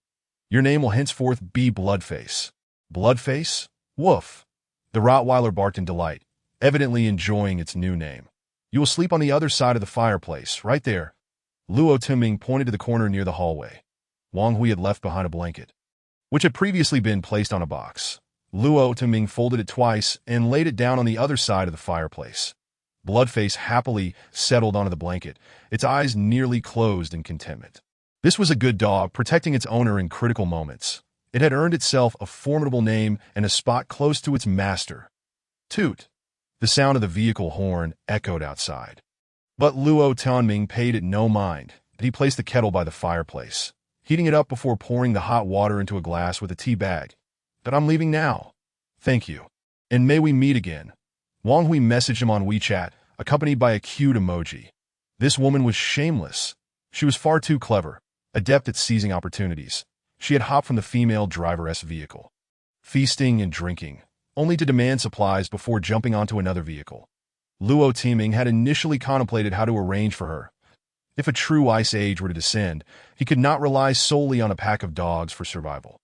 "Your name will henceforth be Bloodface." "Bloodface? Woof!" The Rottweiler barked in delight, evidently enjoying its new name. "You will sleep on the other side of the fireplace, right there." Luo Timing pointed to the corner near the hallway. Wang Hui had left behind a blanket, which had previously been placed on a box. Luo Timing folded it twice and laid it down on the other side of the fireplace. Bloodface happily settled onto the blanket, its eyes nearly closed in contentment. This was a good dog, protecting its owner in critical moments. It had earned itself a formidable name and a spot close to its master. Toot! The sound of the vehicle horn echoed outside. But Luo Timing paid it no mind. He placed the kettle by the fireplace, heating it up before pouring the hot water into a glass with a tea bag. "But I'm leaving now." "Thank you. And may we meet again." Wang Hui messaged him on WeChat, accompanied by a cute emoji. This woman was shameless. She was far too clever, adept at seizing opportunities. She had hopped from the female driver's vehicle, feasting and drinking, only to demand supplies before jumping onto another vehicle. Luo Timing had initially contemplated how to arrange for her. If a true ice age were to descend, he could not rely solely on a pack of dogs for survival.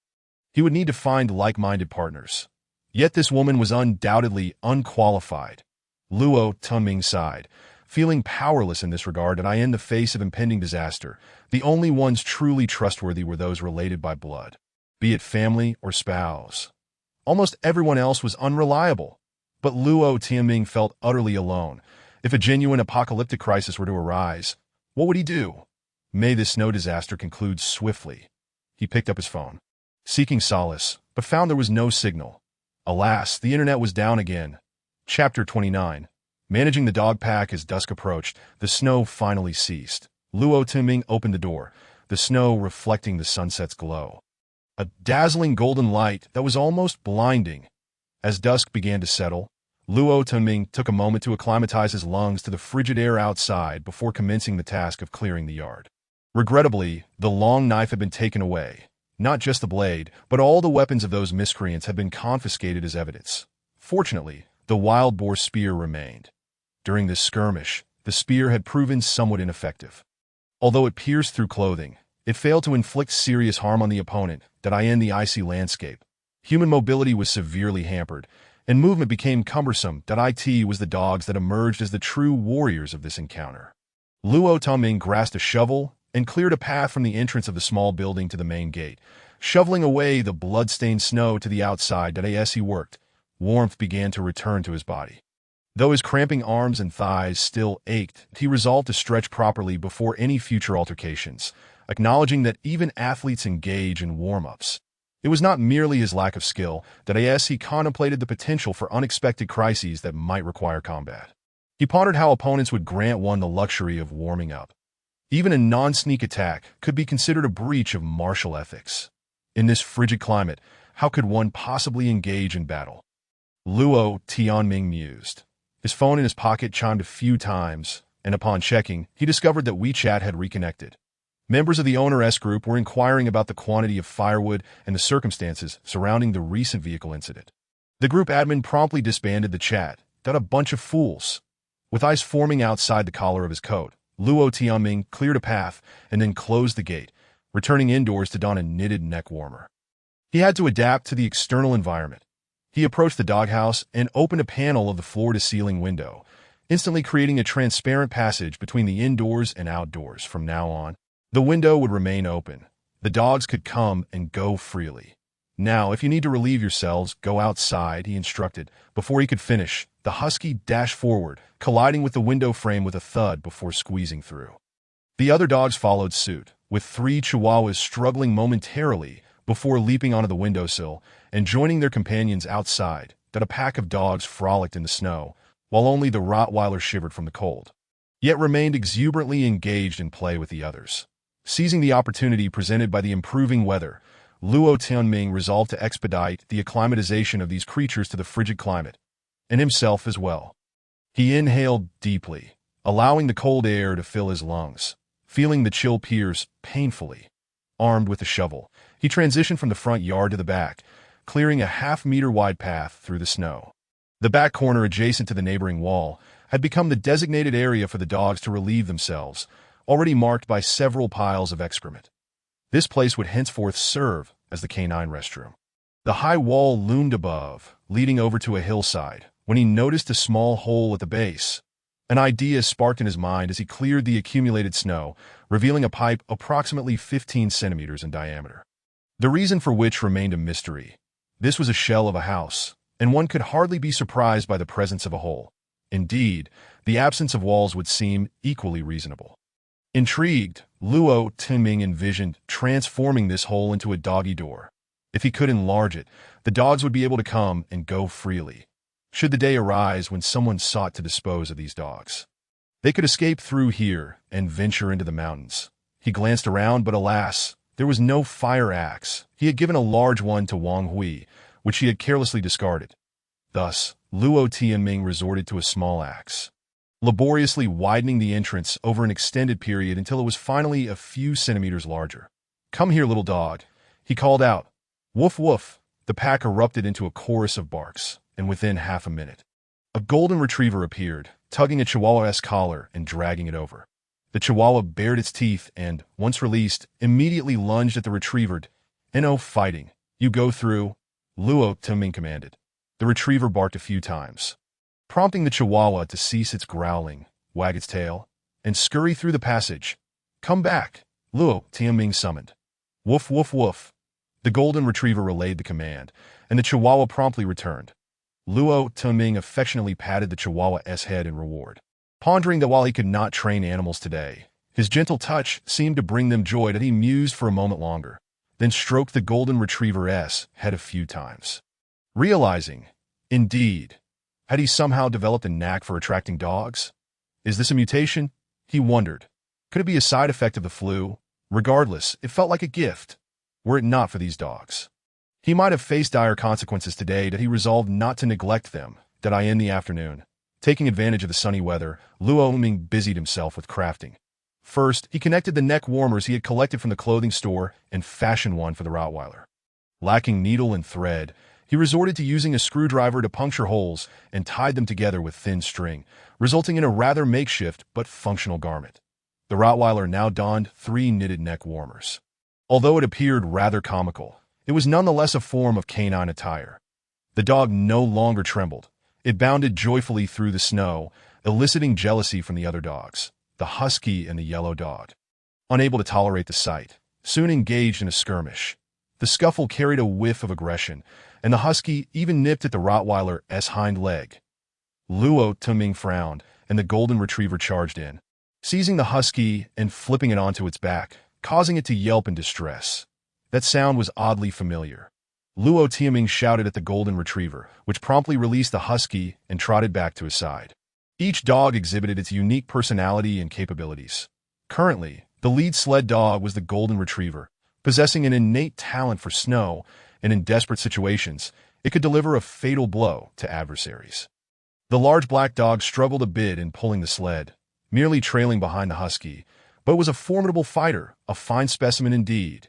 He would need to find like-minded partners. Yet this woman was undoubtedly unqualified. Luo Tunming sighed, feeling powerless in this regard, and in the face of impending disaster, the only ones truly trustworthy were those related by blood, be it family or spouse. Almost everyone else was unreliable, but Luo Tianming felt utterly alone. If a genuine apocalyptic crisis were to arise, what would he do? May this snow disaster conclude swiftly. He picked up his phone, seeking solace, but found there was no signal. Alas, the internet was down again. Chapter 29. Managing the dog pack as dusk approached, the snow finally ceased. Luo Tianming opened the door, the snow reflecting the sunset's glow. A dazzling golden light that was almost blinding. As dusk began to settle, Luo Tianming took a moment to acclimatize his lungs to the frigid air outside before commencing the task of clearing the yard. Regrettably, the long knife had been taken away. Not just the blade, but all the weapons of those miscreants had been confiscated as evidence. Fortunately, the wild boar spear remained. During this skirmish, the spear had proven somewhat ineffective. Although it pierced through clothing, it failed to inflict serious harm on the opponent, in the icy landscape. Human mobility was severely hampered, and movement became cumbersome. It was the dogs that emerged as the true warriors of this encounter. Luo Tianming grasped a shovel and cleared a path from the entrance of the small building to the main gate, shoveling away the blood-stained snow to the outside. As he worked, warmth began to return to his body. Though his cramping arms and thighs still ached, he resolved to stretch properly before any future altercations, acknowledging that even athletes engage in warm-ups. It was not merely his lack of skill, he contemplated the potential for unexpected crises that might require combat. He pondered how opponents would grant one the luxury of warming up. Even a non-sneak attack could be considered a breach of martial ethics. In this frigid climate, how could one possibly engage in battle? Luo Tianming mused. His phone in his pocket chimed a few times, and upon checking, he discovered that WeChat had reconnected. Members of the Owner S group were inquiring about the quantity of firewood and the circumstances surrounding the recent vehicle incident. The group admin promptly disbanded the chat. A bunch of fools. With ice forming outside the collar of his coat, Luo Tianming cleared a path and then closed the gate, returning indoors to don a knitted neck warmer. He had to adapt to the external environment. He approached the doghouse and opened a panel of the floor-to-ceiling window, instantly creating a transparent passage between the indoors and outdoors. From now on, the window would remain open. The dogs could come and go freely. Now, if you need to relieve yourselves, go outside, he instructed. Before he could finish, the husky dashed forward, colliding with the window frame with a thud before squeezing through. The other dogs followed suit, with 3 chihuahuas struggling momentarily before leaping onto the windowsill and joining their companions outside. A pack of dogs frolicked in the snow, while only the Rottweiler shivered from the cold, yet remained exuberantly engaged in play with the others. Seizing the opportunity presented by the improving weather, Luo Tianming resolved to expedite the acclimatization of these creatures to the frigid climate, and himself as well. He inhaled deeply, allowing the cold air to fill his lungs, feeling the chill pierce painfully. Armed with a shovel, he transitioned from the front yard to the back, clearing a half-meter-wide path through the snow. The back corner adjacent to the neighboring wall had become the designated area for the dogs to relieve themselves, already marked by several piles of excrement. This place would henceforth serve as the canine restroom. The high wall loomed above, leading over to a hillside, when he noticed a small hole at the base. An idea sparked in his mind as he cleared the accumulated snow, revealing a pipe approximately 15 centimeters in diameter. The reason for which remained a mystery. This was a shell of a house, and one could hardly be surprised by the presence of a hole. Indeed, the absence of walls would seem equally reasonable. Intrigued, Luo Tianming envisioned transforming this hole into a doggy door. If he could enlarge it, the dogs would be able to come and go freely. Should the day arise when someone sought to dispose of these dogs, they could escape through here and venture into the mountains. He glanced around, but alas, there was no fire axe. He had given a large one to Wang Hui, which he had carelessly discarded. Thus, Luo Tianming resorted to a small axe, laboriously widening the entrance over an extended period until it was finally a few centimeters larger. "Come here, little dog," he called out. Woof woof. The pack erupted into a chorus of barks, and within half a minute, a golden retriever appeared, tugging a Chihuahua's collar and dragging it over. The Chihuahua bared its teeth and, once released, immediately lunged at the retriever. "No fighting. You go through," Luo Tianming commanded. The retriever barked a few times, prompting the Chihuahua to cease its growling, wag its tail, and scurry through the passage. "Come back," Luo Tianming summoned. Woof woof woof. The golden retriever relayed the command, and the Chihuahua promptly returned. Luo Tianming affectionately patted the Chihuahua's head in reward, pondering that while he could not train animals today, his gentle touch seemed to bring them joy. That he mused for a moment longer, then stroked the golden retriever's head a few times, realizing, indeed, had he somehow developed a knack for attracting dogs? Is this a mutation? He wondered. Could it be a side effect of the flu? Regardless, it felt like a gift, were it not for these dogs. He might have faced dire consequences today, that he resolved not to neglect them. In the afternoon, taking advantage of the sunny weather, Luo Tianming busied himself with crafting. First, he connected the neck warmers he had collected from the clothing store and fashioned one for the Rottweiler. Lacking needle and thread, he resorted to using a screwdriver to puncture holes and tied them together with thin string, resulting in a rather makeshift but functional garment. The Rottweiler now donned 3 knitted neck warmers. Although it appeared rather comical, it was nonetheless a form of canine attire. The dog no longer trembled. It bounded joyfully through the snow, eliciting jealousy from the other dogs. The husky and the yellow dog, unable to tolerate the sight, soon engaged in a skirmish. The scuffle carried a whiff of aggression, and the husky even nipped at the Rottweiler's hind leg. Luo Tianming frowned, and the golden retriever charged in, seizing the husky and flipping it onto its back, causing it to yelp in distress. That sound was oddly familiar. Luo Tianming shouted at the golden retriever, which promptly released the husky and trotted back to his side. Each dog exhibited its unique personality and capabilities. Currently, the lead sled dog was the golden retriever, possessing an innate talent for snow, and in desperate situations, it could deliver a fatal blow to adversaries. The large black dog struggled a bit in pulling the sled, merely trailing behind the husky, but was a formidable fighter, a fine specimen indeed.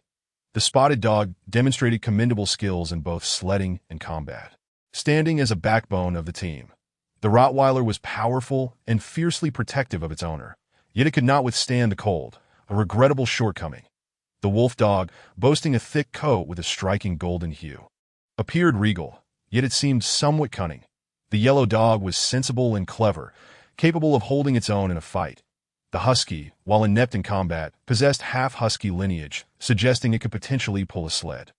The spotted dog demonstrated commendable skills in both sledding and combat, standing as a backbone of the team. The Rottweiler was powerful and fiercely protective of its owner, yet it could not withstand the cold, a regrettable shortcoming. The wolf dog, boasting a thick coat with a striking golden hue, appeared regal, yet it seemed somewhat cunning. The yellow dog was sensible and clever, capable of holding its own in a fight. The husky, while inept in combat, possessed half-husky lineage, suggesting it could potentially pull a sled.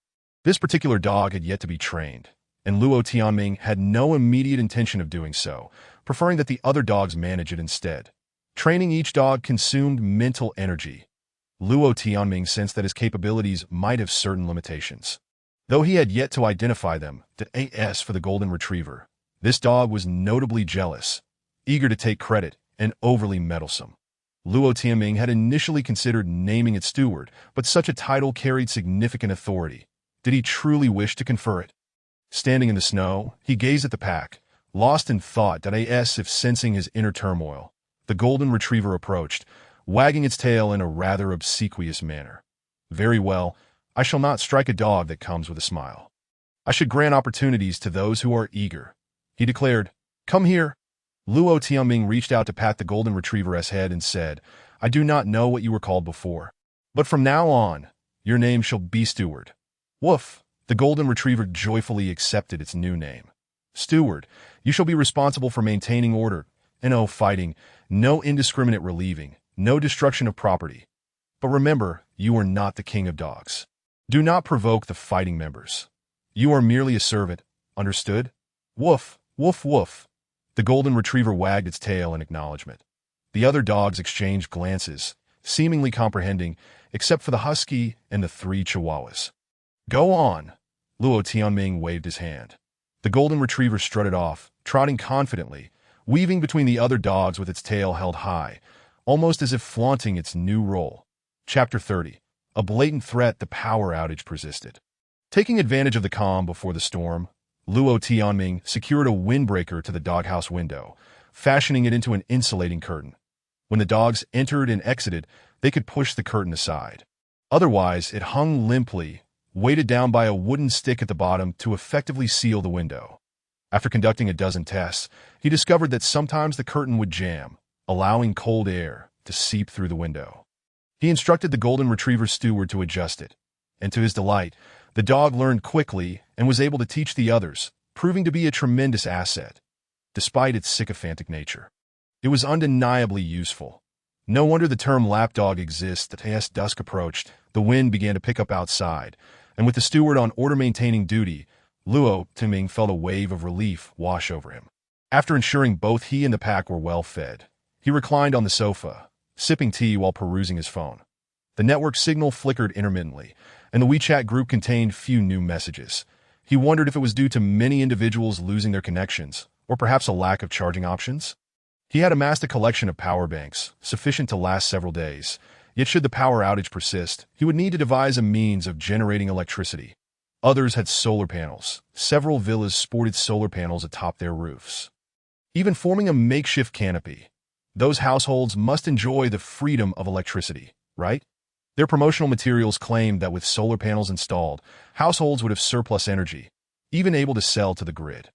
This particular dog had yet to be trained, and Luo Tianming had no immediate intention of doing so, preferring that the other dogs manage it instead. Training each dog consumed mental energy. Luo Tianming sensed that his capabilities might have certain limitations. Though he had yet to identify them, for the golden retriever, this dog was notably jealous, eager to take credit, and overly meddlesome. Luo Tianming had initially considered naming it Steward, but such a title carried significant authority. Did he truly wish to confer it? Standing in the snow, he gazed at the pack, lost in thought. If sensing his inner turmoil, the golden retriever approached, wagging its tail in a rather obsequious manner. "Very well, I shall not strike a dog that comes with a smile. I should grant opportunities to those who are eager," he declared. "Come here." Luo Tianming reached out to pat the golden retriever's head and said, "I do not know what you were called before, but from now on, your name shall be Steward." Woof! The golden retriever joyfully accepted its new name. "Steward, you shall be responsible for maintaining order, and no fighting, no indiscriminate relieving, no destruction of property. But remember, you are not the king of dogs. Do not provoke the fighting members. You are merely a servant, understood?" Woof, woof, woof. The golden retriever wagged its tail in acknowledgement. The other dogs exchanged glances, seemingly comprehending, except for the husky and the 3 chihuahuas. "Go on!" Luo Tianming waved his hand. The golden retriever strutted off, trotting confidently, weaving between the other dogs with its tail held high, almost as if flaunting its new role. Chapter 30. A blatant threat. The power outage persisted. Taking advantage of the calm before the storm, Luo Tianming secured a windbreaker to the doghouse window, fashioning it into an insulating curtain. When the dogs entered and exited, they could push the curtain aside. Otherwise, it hung limply, weighted down by a wooden stick at the bottom to effectively seal the window. After conducting a dozen tests, he discovered that sometimes the curtain would jam, allowing cold air to seep through the window. He instructed the golden retriever steward to adjust it, and to his delight, the dog learned quickly and was able to teach the others, proving to be a tremendous asset, despite its sycophantic nature. It was undeniably useful. No wonder the term lapdog exists. As dusk approached, the wind began to pick up outside, and with the steward on order-maintaining duty, Luo Tianming felt a wave of relief wash over him. After ensuring both he and the pack were well fed, he reclined on the sofa, sipping tea while perusing his phone. The network signal flickered intermittently, and the WeChat group contained few new messages. He wondered if it was due to many individuals losing their connections, or perhaps a lack of charging options. He had amassed a collection of power banks, sufficient to last several days, yet should the power outage persist, he would need to devise a means of generating electricity. Others had solar panels. Several villas sported solar panels atop their roofs, even forming a makeshift canopy. Those households must enjoy the freedom of electricity, right? Their promotional materials claimed that with solar panels installed, households would have surplus energy, even able to sell to the grid.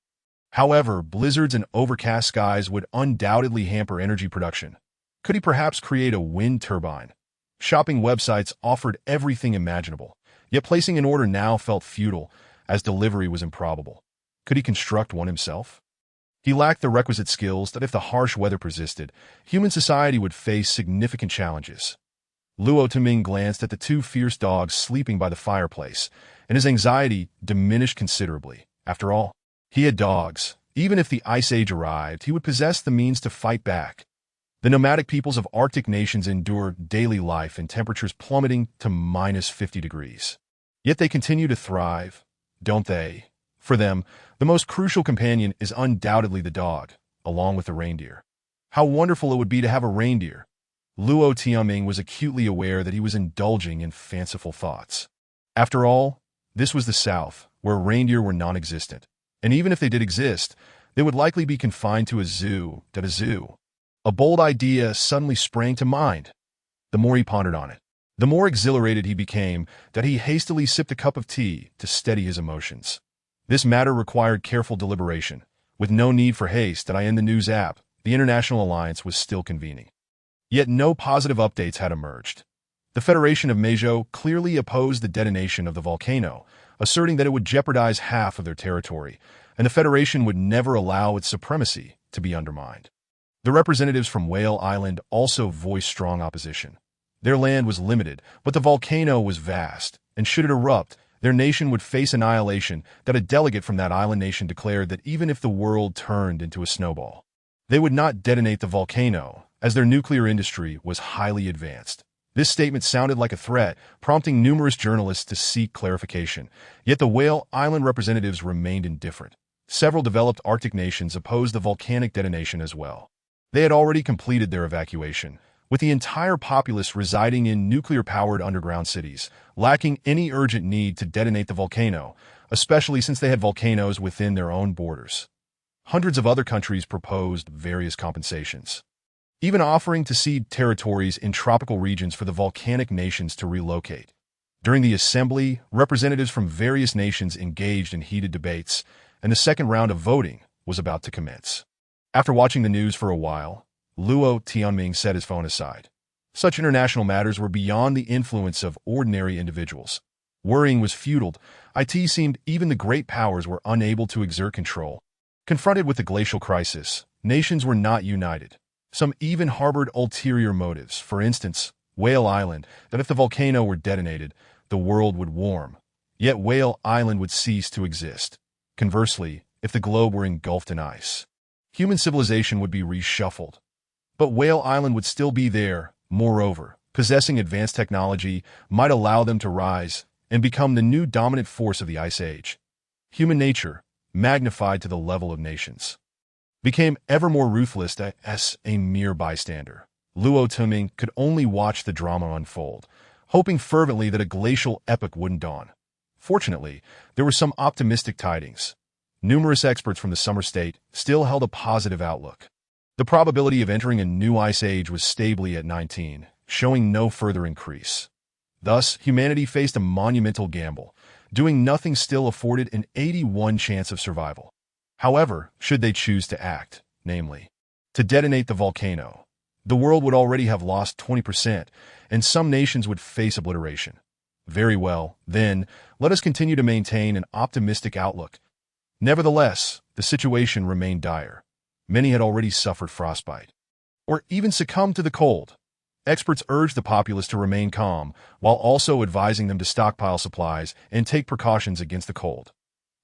However, blizzards and overcast skies would undoubtedly hamper energy production. Could he perhaps create a wind turbine? Shopping websites offered everything imaginable, yet placing an order now felt futile, as delivery was improbable. Could he construct one himself? He lacked the requisite skills that if the harsh weather persisted, human society would face significant challenges. Luo Tianming glanced at the two fierce dogs sleeping by the fireplace, and his anxiety diminished considerably. After all, he had dogs. Even if the Ice Age arrived, he would possess the means to fight back. The nomadic peoples of Arctic nations endure daily life in temperatures plummeting to -50 degrees. Yet they continue to thrive, don't they? For them, the most crucial companion is undoubtedly the dog, along with the reindeer. How wonderful it would be to have a reindeer! Luo Tianming was acutely aware that he was indulging in fanciful thoughts. After all, this was the South, where reindeer were non-existent, and even if they did exist, they would likely be confined to a zoo. A bold idea suddenly sprang to mind. The more he pondered on it, the more exhilarated he became that he hastily sipped a cup of tea to steady his emotions. This matter required careful deliberation. With no need for haste that I in the news app, the International Alliance was still convening. Yet no positive updates had emerged. The Federation of Meizhou clearly opposed the detonation of the volcano, asserting that it would jeopardize half of their territory, and the Federation would never allow its supremacy to be undermined. The representatives from Whale Island also voiced strong opposition. Their land was limited, but the volcano was vast, and should it erupt, their nation would face annihilation. That a delegate from that island nation declared that even if the world turned into a snowball, they would not detonate the volcano, as their nuclear industry was highly advanced. This statement sounded like a threat, prompting numerous journalists to seek clarification. Yet the Whale Island representatives remained indifferent. Several developed Arctic nations opposed the volcanic detonation as well. They had already completed their evacuation, with the entire populace residing in nuclear-powered underground cities, lacking any urgent need to detonate the volcano, especially since they had volcanoes within their own borders. Hundreds of other countries proposed various compensations, even offering to cede territories in tropical regions for the volcanic nations to relocate. During the assembly, representatives from various nations engaged in heated debates, and the second round of voting was about to commence. After watching the news for a while, Luo Tianming set his phone aside. Such international matters were beyond the influence of ordinary individuals. Worrying was futile. It seemed even the great powers were unable to exert control. Confronted with the glacial crisis, nations were not united. Some even harbored ulterior motives. For instance, Whale Island, that if the volcano were detonated, the world would warm. Yet Whale Island would cease to exist. Conversely, if the globe were engulfed in ice, human civilization would be reshuffled. But Whale Island would still be there. Moreover, possessing advanced technology might allow them to rise and become the new dominant force of the Ice Age. Human nature, magnified to the level of nations, became ever more ruthless as a mere bystander. Luo Tianming could only watch the drama unfold, hoping fervently that a glacial epoch wouldn't dawn. Fortunately, there were some optimistic tidings. Numerous experts from the summer state still held a positive outlook. The probability of entering a new ice age was stably at 19, showing no further increase. Thus, humanity faced a monumental gamble. Doing nothing still afforded an 81% chance of survival. However, should they choose to act, namely, to detonate the volcano, the world would already have lost 20%, and some nations would face obliteration. Very well, then, let us continue to maintain an optimistic outlook. Nevertheless, the situation remained dire. Many had already suffered frostbite, or even succumbed to the cold. Experts urged the populace to remain calm, while also advising them to stockpile supplies and take precautions against the cold.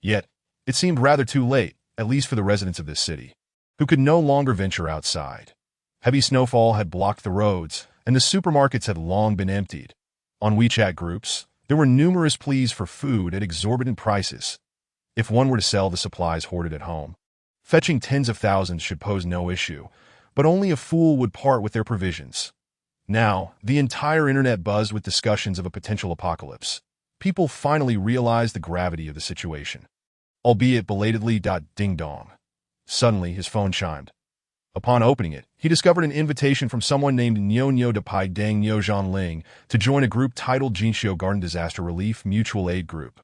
Yet, it seemed rather too late, at least for the residents of this city, who could no longer venture outside. Heavy snowfall had blocked the roads, and the supermarkets had long been emptied. On WeChat groups, there were numerous pleas for food at exorbitant prices. If one were to sell the supplies hoarded at home, fetching tens of thousands should pose no issue, but only a fool would part with their provisions. Now, the entire internet buzzed with discussions of a potential apocalypse. People finally realized the gravity of the situation. Albeit belatedly. Ding dong. Suddenly, his phone chimed. Upon opening it, he discovered an invitation from someone named Nyo de Pai Dang Nyo Zhan Ling to join a group titled Jinxiu Garden Disaster Relief Mutual Aid Group.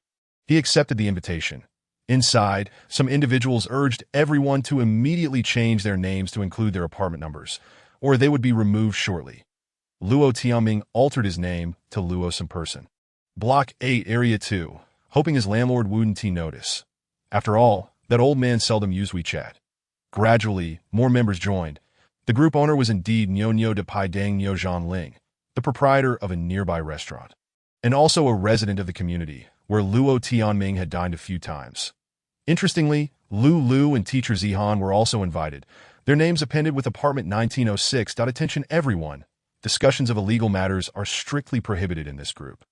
He accepted the invitation. Inside, some individuals urged everyone to immediately change their names to include their apartment numbers, or they would be removed shortly. Luo Tianming altered his name to Luo Some Person. Block 8, Area 2, hoping his landlord wouldn't notice. After all, that old man seldom used WeChat. Gradually, more members joined. The group owner was indeed Nyo de Pai Dang Nyo Zhan Ling, the proprietor of a nearby restaurant, and also a resident of the community, where Luo Tianming had dined a few times. Interestingly, Lu and teacher Zihan were also invited, their names appended with apartment 1906. Attention everyone. Discussions of illegal matters are strictly prohibited in this group.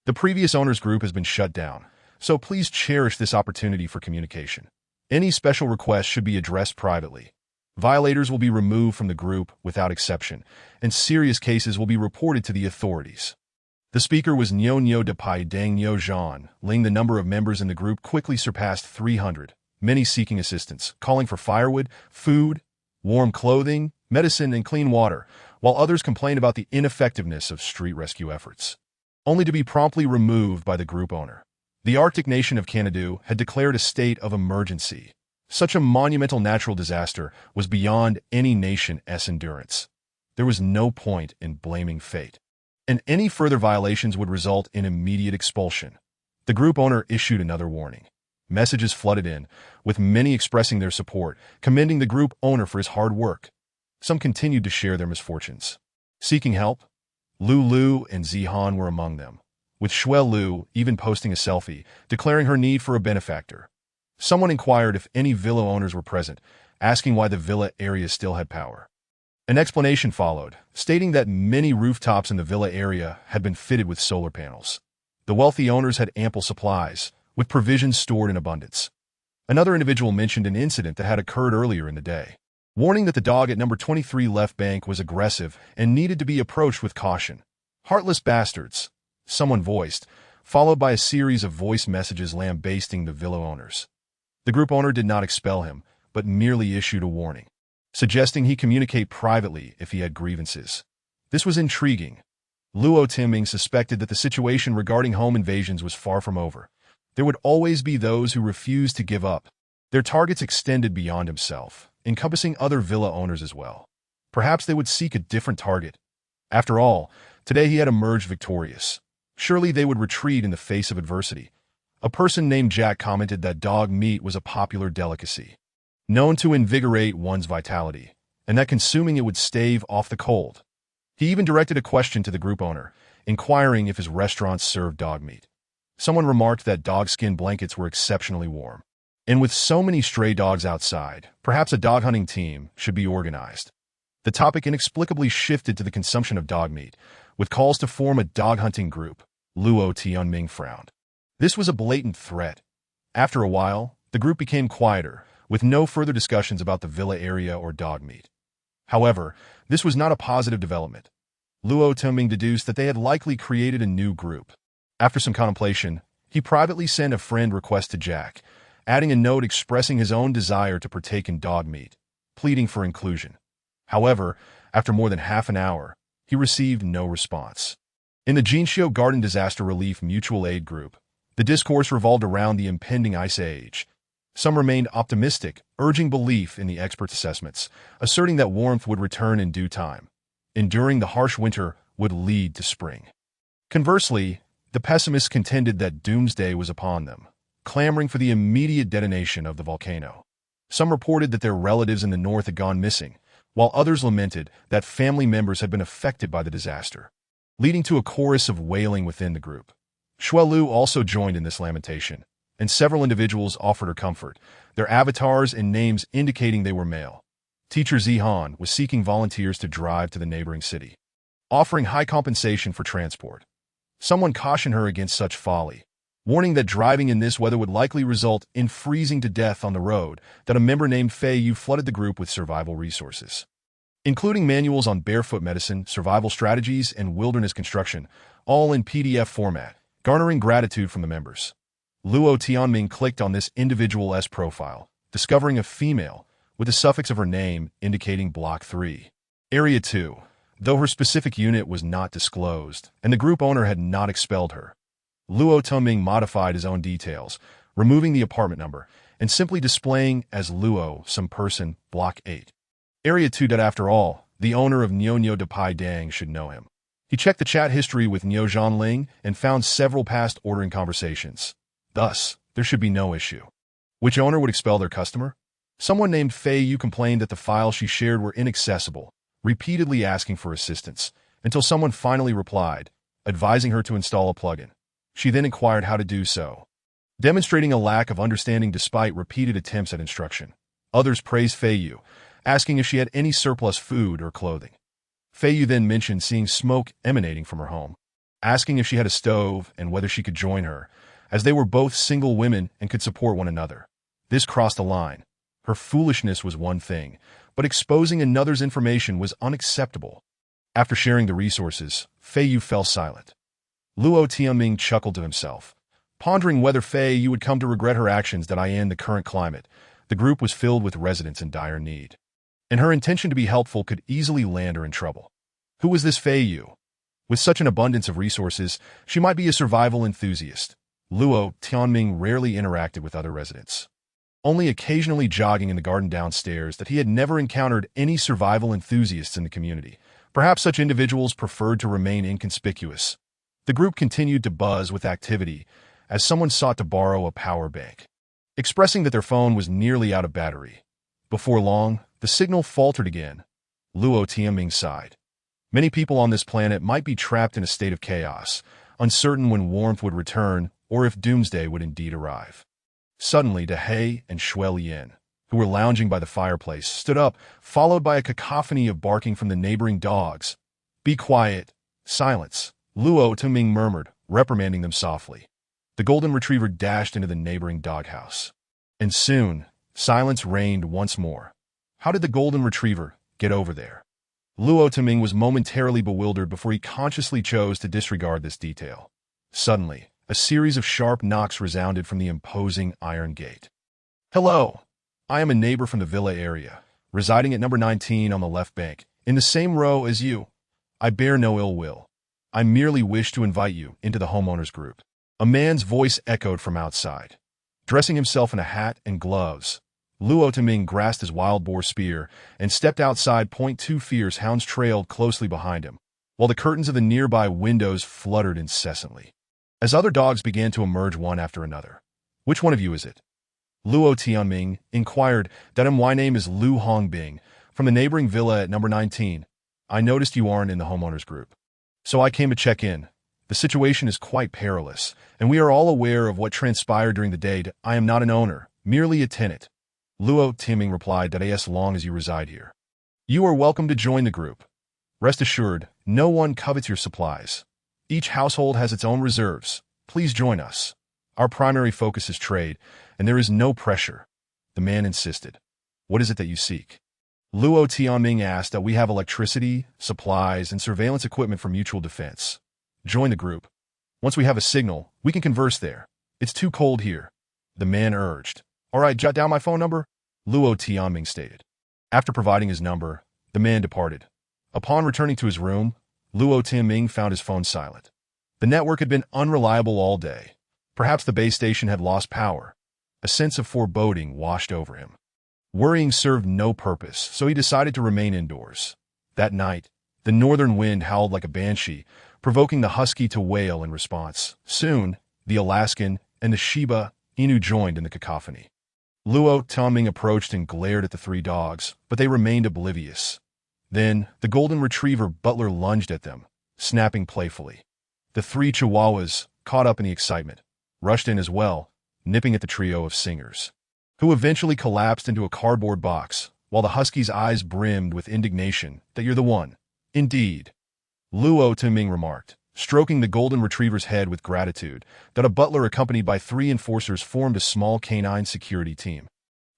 The previous owner's group has been shut down, so please cherish this opportunity for communication. Any special requests should be addressed privately. Violators will be removed from the group without exception, and serious cases will be reported to the authorities. The speaker was Nyo de Pai Dang Nyo Zhan Ling. The number of members in the group quickly surpassed 300, many seeking assistance, calling for firewood, food, warm clothing, medicine, and clean water, while others complained about the ineffectiveness of street rescue efforts, only to be promptly removed by the group owner. The Arctic nation of Canada had declared a state of emergency. Such a monumental natural disaster was beyond any nation's endurance. There was no point in blaming fate, and any further violations would result in immediate expulsion. The group owner issued another warning. Messages flooded in, with many expressing their support, commending the group owner for his hard work. Some continued to share their misfortunes. Seeking help, Lu and Zihan were among them, with Shuel Lu even posting a selfie, declaring her need for a benefactor. Someone inquired if any villa owners were present, asking why the villa area still had power. An explanation followed, stating that many rooftops in the villa area had been fitted with solar panels. The wealthy owners had ample supplies, with provisions stored in abundance. Another individual mentioned an incident that had occurred earlier in the day, warning that the dog at number 23 left bank was aggressive and needed to be approached with caution. Heartless bastards, someone voiced, followed by a series of voice messages lambasting the villa owners. The group owner did not expel him, but merely issued a warning, suggesting he communicate privately if he had grievances. This was intriguing. Luo Tianming suspected that the situation regarding home invasions was far from over. There would always be those who refused to give up. Their targets extended beyond himself, encompassing other villa owners as well. Perhaps they would seek a different target. After all, today he had emerged victorious. Surely they would retreat in the face of adversity. A person named Jack commented that dog meat was a popular delicacy, known to invigorate one's vitality, and that consuming it would stave off the cold. He even directed a question to the group owner, inquiring if his restaurants served dog meat. Someone remarked that dog skin blankets were exceptionally warm. And with so many stray dogs outside, perhaps a dog hunting team should be organized. The topic inexplicably shifted to the consumption of dog meat, with calls to form a dog hunting group. Luo Tianming frowned. This was a blatant threat. After a while, the group became quieter, with no further discussions about the villa area or dog meat. However, this was not a positive development. Luo Tianming deduced that they had likely created a new group. After some contemplation, he privately sent a friend request to Jack, adding a note expressing his own desire to partake in dog meat, pleading for inclusion. However, after more than half an hour, he received no response. In the Jinshio Garden Disaster Relief Mutual Aid Group, the discourse revolved around the impending ice age. Some remained optimistic, urging belief in the experts' assessments, asserting that warmth would return in due time. Enduring the harsh winter would lead to spring. Conversely, the pessimists contended that doomsday was upon them, clamoring for the immediate detonation of the volcano. Some reported that their relatives in the north had gone missing, while others lamented that family members had been affected by the disaster, leading to a chorus of wailing within the group. Xuelu also joined in this lamentation, and several individuals offered her comfort, their avatars and names indicating they were male. Teacher Zihan was seeking volunteers to drive to the neighboring city, offering high compensation for transport. Someone cautioned her against such folly, warning that driving in this weather would likely result in freezing to death on the road. That a member named Fei Yu flooded the group with survival resources, including manuals on barefoot medicine, survival strategies, and wilderness construction, all in PDF format, garnering gratitude from the members. Luo Tianming clicked on this individual's profile, discovering a female, with the suffix of her name indicating Block 3. Area 2, though her specific unit was not disclosed, and the group owner had not expelled her. Luo Tianming modified his own details, removing the apartment number, and simply displaying as Luo, some person, Block 8. Area 2. After all, the owner of Nyo de Pai Dang should know him. He checked the chat history with Nyo Zhanling and found several past ordering conversations. Thus, there should be no issue. Which owner would expel their customer? Someone named Fei Yu complained that the files she shared were inaccessible, repeatedly asking for assistance, until someone finally replied, advising her to install a plugin. She then inquired how to do so, demonstrating a lack of understanding despite repeated attempts at instruction. Others praised Fei Yu, asking if she had any surplus food or clothing. Fei Yu then mentioned seeing smoke emanating from her home, asking if she had a stove and whether she could join her, as they were both single women and could support one another. This crossed the line. Her foolishness was one thing, but exposing another's information was unacceptable. After sharing the resources, Fei Yu fell silent. Luo Tianming chuckled to himself, pondering whether Fei Yu would come to regret her actions that in the current climate. The group was filled with residents in dire need, and her intention to be helpful could easily land her in trouble. Who was this Fei Yu? With such an abundance of resources, she might be a survival enthusiast. Luo Tianming rarely interacted with other residents, only occasionally jogging in the garden downstairs. That he had never encountered any survival enthusiasts in the community. Perhaps such individuals preferred to remain inconspicuous. The group continued to buzz with activity as someone sought to borrow a power bank, expressing that their phone was nearly out of battery. Before long, the signal faltered again. Luo Tianming sighed. Many people on this planet might be trapped in a state of chaos, uncertain when warmth would return or if doomsday would indeed arrive. Suddenly, Dehei and Xuelian, who were lounging by the fireplace, stood up, followed by a cacophony of barking from the neighboring dogs. "Be quiet. Silence," Luo Tianming murmured, reprimanding them softly. The golden retriever dashed into the neighboring doghouse, and soon, silence reigned once more. How did the golden retriever get over there? Luo Tianming was momentarily bewildered before he consciously chose to disregard this detail. Suddenly, a series of sharp knocks resounded from the imposing iron gate. "Hello. I am a neighbor from the villa area, residing at number 19 on the left bank, in the same row as you. I bear no ill will. I merely wish to invite you into the homeowners group." A man's voice echoed from outside. Dressing himself in a hat and gloves, Luo Tianming grasped his wild boar spear and stepped outside. Two fierce hounds trailed closely behind him, while the curtains of the nearby windows fluttered incessantly, as other dogs began to emerge one after another. "Which one of you is it?" Luo Tianming inquired. "My name is Lu Hongbing, from the neighboring villa at number 19. I noticed you aren't in the homeowners group, so I came to check in. The situation is quite perilous, and we are all aware of what transpired during the day. I am not an owner, merely a tenant." Luo Tianming replied that as long as you reside here, you are welcome to join the group. Rest assured, no one covets your supplies. Each household has its own reserves. Please join us. Our primary focus is trade, and there is no pressure. The man insisted. "What is it that you seek?" Luo Tianming asked. "We have electricity, supplies, and surveillance equipment for mutual defense. Join the group. Once we have a signal, we can converse there. It's too cold here," the man urged, All right, jot down my phone number, Luo Tianming stated. After providing his number, the man departed. Upon returning to his room, Luo Tianming found his phone silent. The network had been unreliable all day. Perhaps the base station had lost power. A sense of foreboding washed over him. Worrying served no purpose, so he decided to remain indoors. That night, the northern wind howled like a banshee, provoking the husky to wail in response. Soon, the Alaskan and the Shiba Inu joined in the cacophony. Luo Tianming approached and glared at the three dogs, but they remained oblivious. Then, the golden retriever butler lunged at them, snapping playfully. The three chihuahuas, caught up in the excitement, rushed in as well, nipping at the trio of singers, who eventually collapsed into a cardboard box, while the husky's eyes brimmed with indignation. That you're the one. Indeed. Luo Tianming remarked, stroking the golden retriever's head with gratitude, that a butler accompanied by three enforcers formed a small canine security team.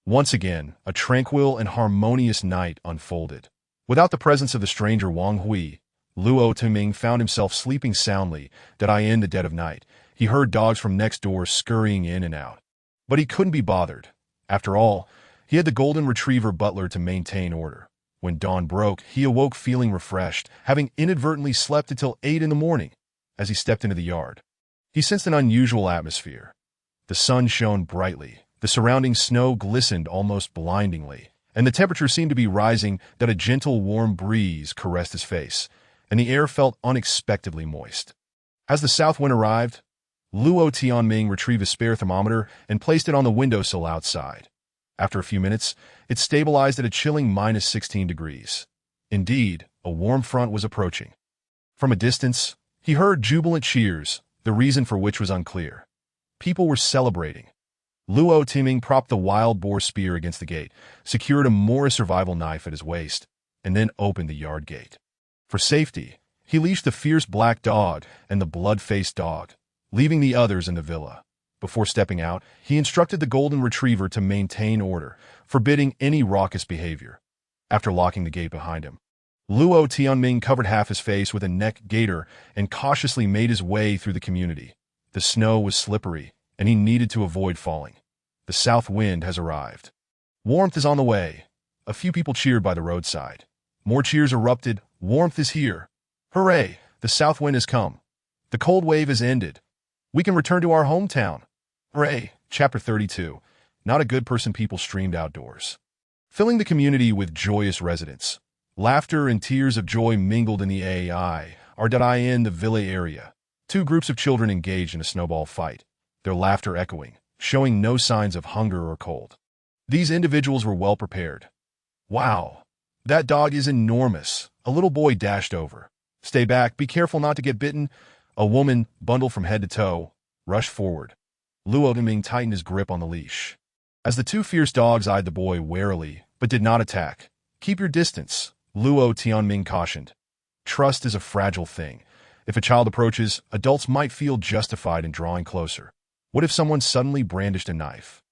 Once again, a tranquil and harmonious night unfolded. Without the presence of the stranger Wang Hui, Luo Tianming found himself sleeping soundly. In the dead of night, he heard dogs from next door scurrying in and out. But he couldn't be bothered. After all, he had the golden retriever butler to maintain order. When dawn broke, he awoke feeling refreshed, having inadvertently slept until 8 in the morning. As he stepped into the yard, he sensed an unusual atmosphere. The sun shone brightly, the surrounding snow glistened almost blindingly, and the temperature seemed to be rising. That a gentle, warm breeze caressed his face, and the air felt unexpectedly moist. As the south wind arrived, Luo Tianming retrieved a spare thermometer and placed it on the windowsill outside. After a few minutes, it stabilized at a chilling -16 degrees. Indeed, a warm front was approaching. From a distance, he heard jubilant cheers, the reason for which was unclear. People were celebrating. Luo Tianming propped the wild boar spear against the gate, secured a Mora survival knife at his waist, and then opened the yard gate. For safety, he leashed the fierce black dog and the blood-faced dog, leaving the others in the villa. Before stepping out, he instructed the golden retriever to maintain order, forbidding any raucous behavior. After locking the gate behind him, Luo Tianming covered half his face with a neck gaiter and cautiously made his way through the community. The snow was slippery, and he needed to avoid falling. The south wind has arrived. Warmth is on the way. A few people cheered by the roadside. More cheers erupted. Warmth is here. Hooray! The south wind has come. The cold wave has ended. We can return to our hometown. Hooray! Chapter 32. Not a good person. People streamed outdoors, filling the community with joyous residents. Laughter and tears of joy mingled in the in the villa area. Two groups of children engaged in a snowball fight, their laughter echoing, showing no signs of hunger or cold. These individuals were well prepared. Wow! That dog is enormous. A little boy dashed over. Stay back, be careful not to get bitten. A woman, bundled from head to toe, rushed forward. Luo Tianming tightened his grip on the leash. As the two fierce dogs eyed the boy warily, but did not attack. Keep your distance, Luo Tianming cautioned. Trust is a fragile thing. If a child approaches, adults might feel justified in drawing closer. What if someone suddenly brandished a knife?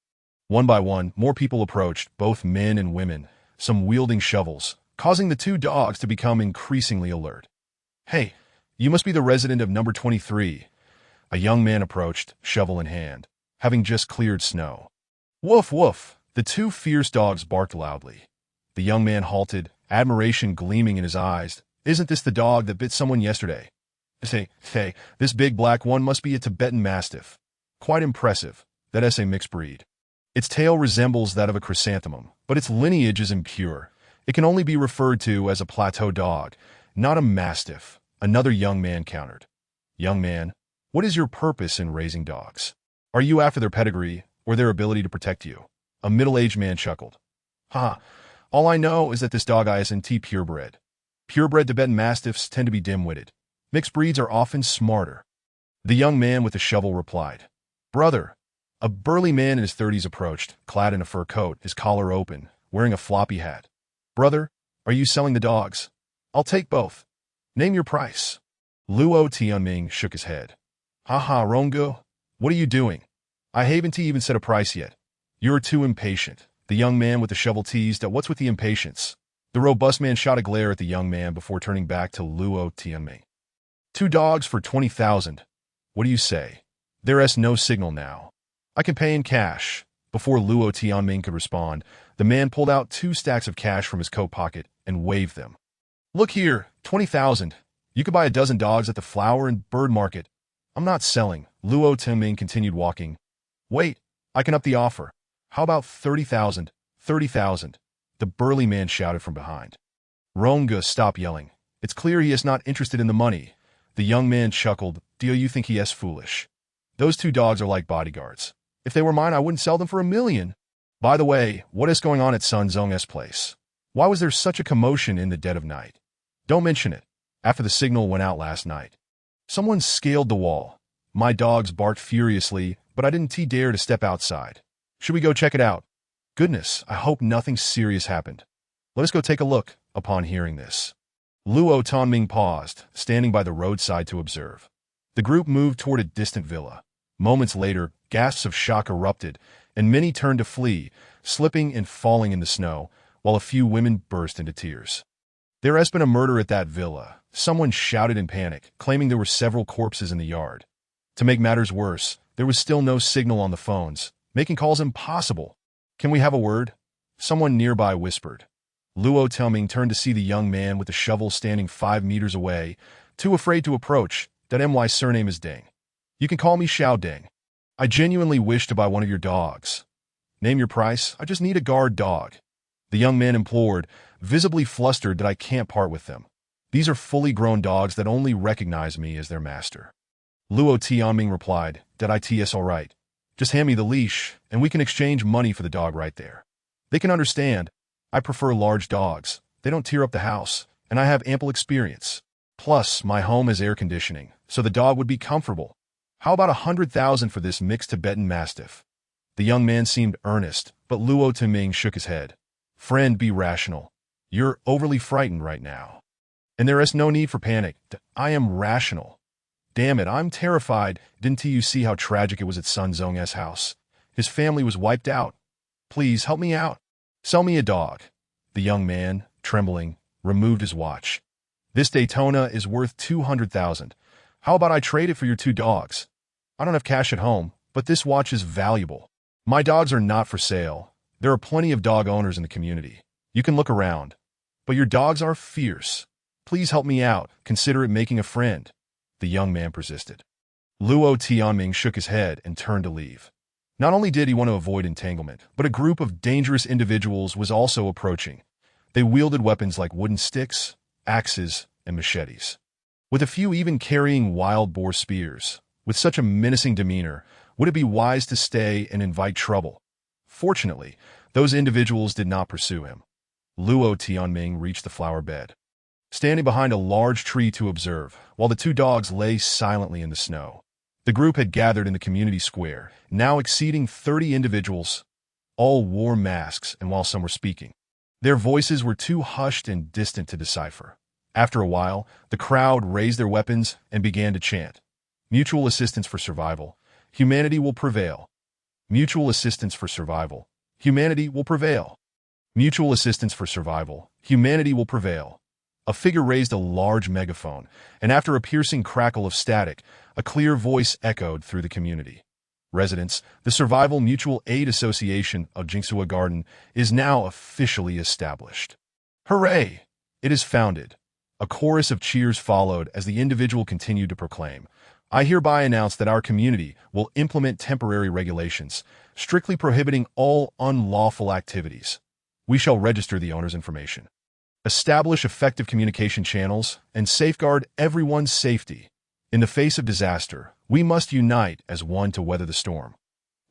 One by one, more people approached, both men and women, some wielding shovels, causing the two dogs to become increasingly alert. Hey, you must be the resident of number 23. A young man approached, shovel in hand, having just cleared snow. Woof, woof! The two fierce dogs barked loudly. The young man halted, admiration gleaming in his eyes. Isn't this the dog that bit someone yesterday? Say, this big black one must be a Tibetan Mastiff. Quite impressive. That is a mixed breed. Its tail resembles that of a chrysanthemum, but its lineage is impure. It can only be referred to as a plateau dog, not a Mastiff, another young man countered. Young man, what is your purpose in raising dogs? Are you after their pedigree or their ability to protect you? A middle-aged man chuckled. All I know is that this dog isn't purebred. Purebred Tibetan Mastiffs tend to be dim-witted. Mixed breeds are often smarter. The young man with the shovel replied. Brother. A burly man in his 30s approached, clad in a fur coat, his collar open, wearing a floppy hat. Brother, are you selling the dogs? I'll take both. Name your price. Luo Tianming shook his head. Rongo, what are you doing? I haven't even set a price yet. You're too impatient. The young man with the shovel teased. What's with the impatience? The robust man shot a glare at the young man before turning back to Luo Tianming. 2 dogs for 20,000. What do you say? There's no signal now. I can pay in cash, Before Luo Tianming could respond, the man pulled out 2 stacks of cash from his coat pocket and waved them. "Look here, 20,000. You could buy a dozen dogs at the flower and bird market." "I'm not selling," Luo Tianming continued walking. "Wait, I can up the offer. How about 30,000? 30,000. The burly man shouted from behind. Ronga, stop yelling. It's clear he is not interested in the money. The young man chuckled. Do you think he is foolish? Those 2 dogs are like bodyguards. If they were mine, I wouldn't sell them for $1 million. By the way, what is going on at Sun Zhong's place? Why was there such a commotion in the dead of night? Don't mention it. After the signal went out last night, someone scaled the wall. My dogs barked furiously, but I didn't dare to step outside. Should we go check it out? Goodness, I hope nothing serious happened. Let us go take a look. Upon hearing this, Luo Tianming paused, standing by the roadside to observe. The group moved toward a distant villa. Moments later, gasps of shock erupted, and many turned to flee, slipping and falling in the snow, while a few women burst into tears. There has been a murder at that villa, someone shouted in panic, claiming there were several corpses in the yard. To make matters worse, there was still no signal on the phones, making calls impossible. Can we have a word? Someone nearby whispered. Luo Tianming turned to see the young man with the shovel standing 5 meters away, too afraid to approach. That my surname is Deng. You can call me Xiao Deng. I genuinely wish to buy one of your dogs. Name your price. I just need a guard dog. The young man implored, visibly flustered that I can't part with them. These are fully grown dogs that only recognize me as their master. Luo Tianming replied, that it's all right. Just hand me the leash, and we can exchange money for the dog right there. They can understand. I prefer large dogs. They don't tear up the house, and I have ample experience. Plus, my home has air conditioning, so the dog would be comfortable. How about 100,000 for this mixed Tibetan Mastiff? The young man seemed earnest, but Luo Tianming shook his head. Friend, be rational. You're overly frightened right now. And there is no need for panic. I am rational. Damn it, I'm terrified. Didn't you see how tragic it was at Sun Zhong's house? His family was wiped out. Please, help me out. Sell me a dog. The young man, trembling, removed his watch. This Daytona is worth 200,000. How about I trade it for your 2 dogs? I don't have cash at home, but this watch is valuable. My dogs are not for sale. There are plenty of dog owners in the community. You can look around. But your dogs are fierce. Please help me out. Consider it making a friend. The young man persisted. Luo Tianming shook his head and turned to leave. Not only did he want to avoid entanglement, but a group of dangerous individuals was also approaching. They wielded weapons like wooden sticks, axes, and machetes, with a few even carrying wild boar spears. With such a menacing demeanor, would it be wise to stay and invite trouble? Fortunately, those individuals did not pursue him. Luo Tianming reached the flower bed, standing behind a large tree to observe, while the 2 dogs lay silently in the snow. The group had gathered in the community square, now exceeding 30 individuals. All wore masks, and while some were speaking, their voices were too hushed and distant to decipher. After a while, the crowd raised their weapons and began to chant, "Mutual assistance for survival. Humanity will prevail. Mutual assistance for survival. Humanity will prevail. Mutual assistance for survival. Humanity will prevail." A figure raised a large megaphone, and after a piercing crackle of static, a clear voice echoed through the community. Residents, the Survival Mutual Aid Association of Jingsua Garden is now officially established. Hooray! It is founded. A chorus of cheers followed as the individual continued to proclaim, I hereby announce that our community will implement temporary regulations, strictly prohibiting all unlawful activities. We shall register the owner's information, establish effective communication channels, and safeguard everyone's safety. In the face of disaster, we must unite as one to weather the storm.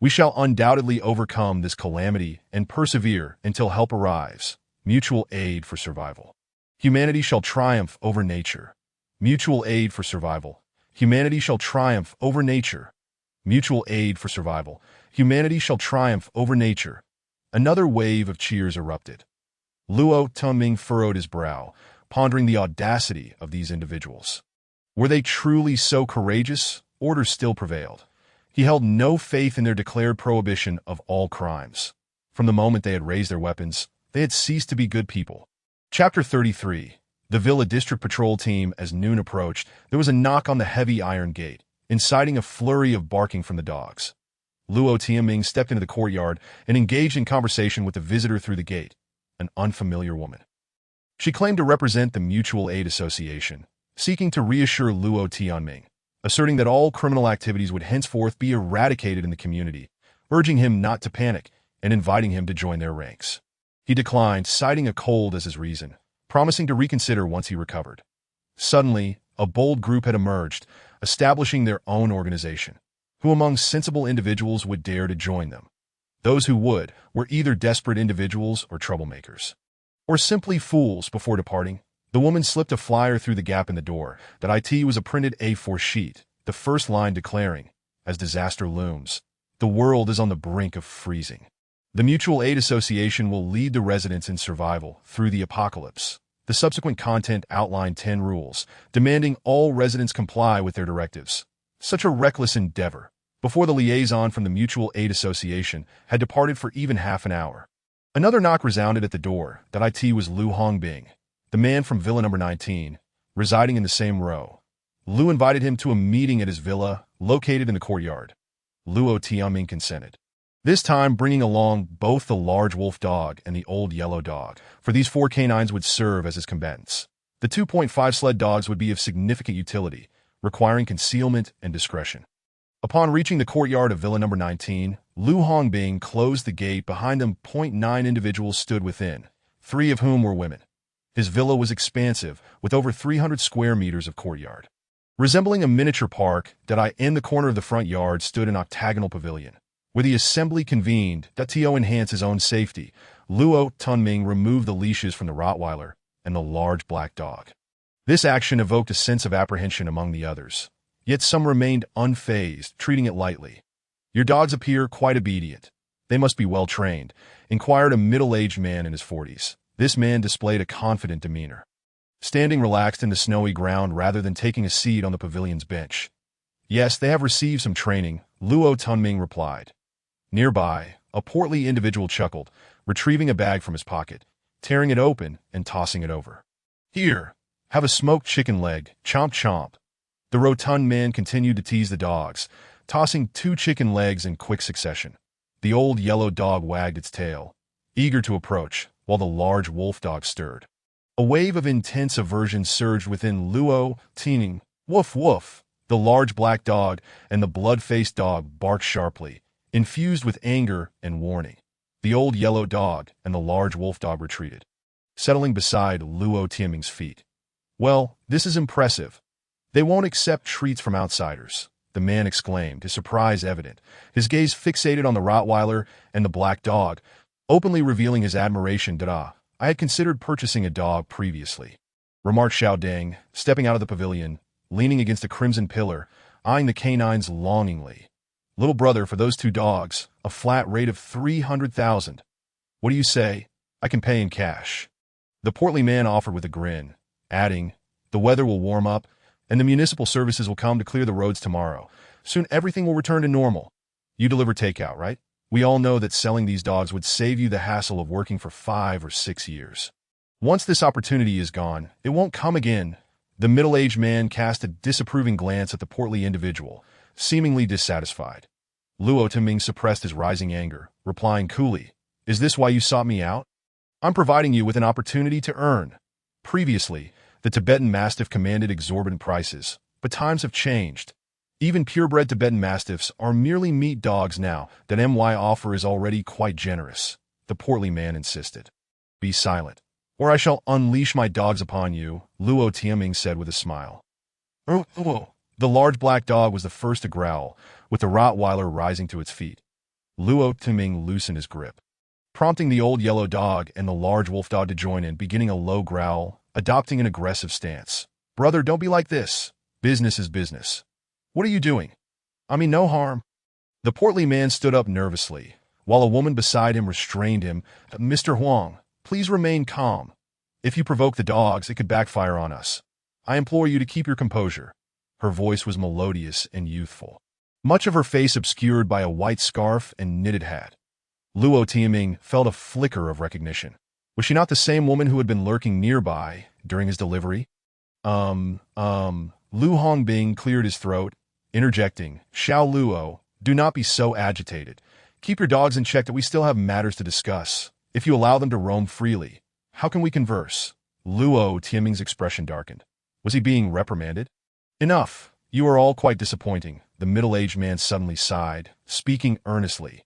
We shall undoubtedly overcome this calamity and persevere until help arrives. Mutual aid for survival. Humanity shall triumph over nature. Mutual aid for survival. Humanity shall triumph over nature. Mutual aid for survival. Humanity shall triumph over nature. Another wave of cheers erupted. Luo Tianming furrowed his brow, pondering the audacity of these individuals. Were they truly so courageous? Order still prevailed. He held no faith in their declared prohibition of all crimes. From the moment they had raised their weapons, they had ceased to be good people. Chapter 33. The Villa District Patrol Team. As noon approached, there was a knock on the heavy iron gate, inciting a flurry of barking from the dogs. Luo Tianming stepped into the courtyard and engaged in conversation with the visitor through the gate, an unfamiliar woman. She claimed to represent the Mutual Aid Association, seeking to reassure Luo Tianming, asserting that all criminal activities would henceforth be eradicated in the community, urging him not to panic and inviting him to join their ranks. He declined, citing a cold as his reason, promising to reconsider once he recovered. Suddenly, a bold group had emerged, establishing their own organization. Who among sensible individuals would dare to join them? Those who would were either desperate individuals or troublemakers. Or simply fools. Before departing, the woman slipped a flyer through the gap in the door. That it was a printed A4 sheet, the first line declaring, "As disaster looms, the world is on the brink of freezing. The Mutual Aid Association will lead the residents in survival through the apocalypse." The subsequent content outlined 10 rules, demanding all residents comply with their directives. Such a reckless endeavor, before the liaison from the Mutual Aid Association had departed for even half an hour. Another knock resounded at the door. That it was Lu Hongbing, the man from Villa number 19, residing in the same row. Lu invited him to a meeting at his villa, located in the courtyard. Luo Tianming consented, this time bringing along both the large wolf dog and the old yellow dog, for these 4 canines would serve as his combatants. The 2.5 sled dogs would be of significant utility, requiring concealment and discretion. Upon reaching the courtyard of Villa number 19, Lu Hongbing closed the gate behind them. 9 individuals stood within, 3 of whom were women. His villa was expansive, with over 300 square meters of courtyard. Resembling a miniature park, in the corner of the front yard stood an octagonal pavilion. Where the assembly convened, to enhance his own safety, Luo Tianming removed the leashes from the Rottweiler and the large black dog. This action evoked a sense of apprehension among the others, yet some remained unfazed, treating it lightly. "Your dogs appear quite obedient. They must be well trained," inquired a middle-aged man in his 40s. This man displayed a confident demeanor, standing relaxed in the snowy ground rather than taking a seat on the pavilion's bench. "Yes, they have received some training," Luo Tianming replied. Nearby, a portly individual chuckled, retrieving a bag from his pocket, tearing it open and tossing it over. "Here, have a smoked chicken leg, chomp chomp." The rotund man continued to tease the dogs, tossing 2 chicken legs in quick succession. The old yellow dog wagged its tail, eager to approach, while the large wolf dog stirred. A wave of intense aversion surged within Luo Tianming. "Woof woof!" The large black dog and the blood-faced dog barked sharply, infused with anger and warning. The old yellow dog and the large wolf dog retreated, settling beside Luo Tianming's feet. "Well, this is impressive. They won't accept treats from outsiders," the man exclaimed, his surprise evident, his gaze fixated on the Rottweiler and the black dog, openly revealing his admiration. "I had considered purchasing a dog previously," remarked Xiao Deng, stepping out of the pavilion, leaning against a crimson pillar, eyeing the canines longingly. "Little brother, for those 2 dogs, a flat rate of 300,000. What do you say? I can pay in cash." The portly man offered with a grin, adding, "The weather will warm up, and the municipal services will come to clear the roads tomorrow. Soon everything will return to normal. You deliver takeout, right? We all know that selling these dogs would save you the hassle of working for 5 or 6 years. Once this opportunity is gone, it won't come again." The middle-aged man cast a disapproving glance at the portly individual, seemingly dissatisfied. Luo Tianming suppressed his rising anger, replying coolly, "Is this why you sought me out? I'm providing you with an opportunity to earn." Previously, the Tibetan Mastiff commanded exorbitant prices, but times have changed. Even purebred Tibetan Mastiffs are merely meat dogs now. That my offer is already quite generous, the portly man insisted. "Be silent, or I shall unleash my dogs upon you," Luo Tianming said with a smile. "Oh." The large black dog was the first to growl, with the Rottweiler rising to its feet. Luo Tianming loosened his grip, prompting the old yellow dog and the large wolf dog to join in, beginning a low growl, adopting an aggressive stance. "Brother, don't be like this. Business is business. What are you doing? I mean no harm." The portly man stood up nervously, while a woman beside him restrained him. "Mr. Huang, please remain calm. If you provoke the dogs, it could backfire on us. I implore you to keep your composure." Her voice was melodious and youthful, much of her face obscured by a white scarf and knitted hat. Luo Tianming felt a flicker of recognition. Was she not the same woman who had been lurking nearby during his delivery? Lu Hongbing cleared his throat, interjecting, "Xiao Luo, Do not be so agitated. Keep your dogs in check that we still have matters to discuss. If you allow them to roam freely, how can we converse? Luo Tianming's expression darkened. Was he being reprimanded? Enough. You are all quite disappointing, the middle-aged man suddenly sighed, speaking earnestly.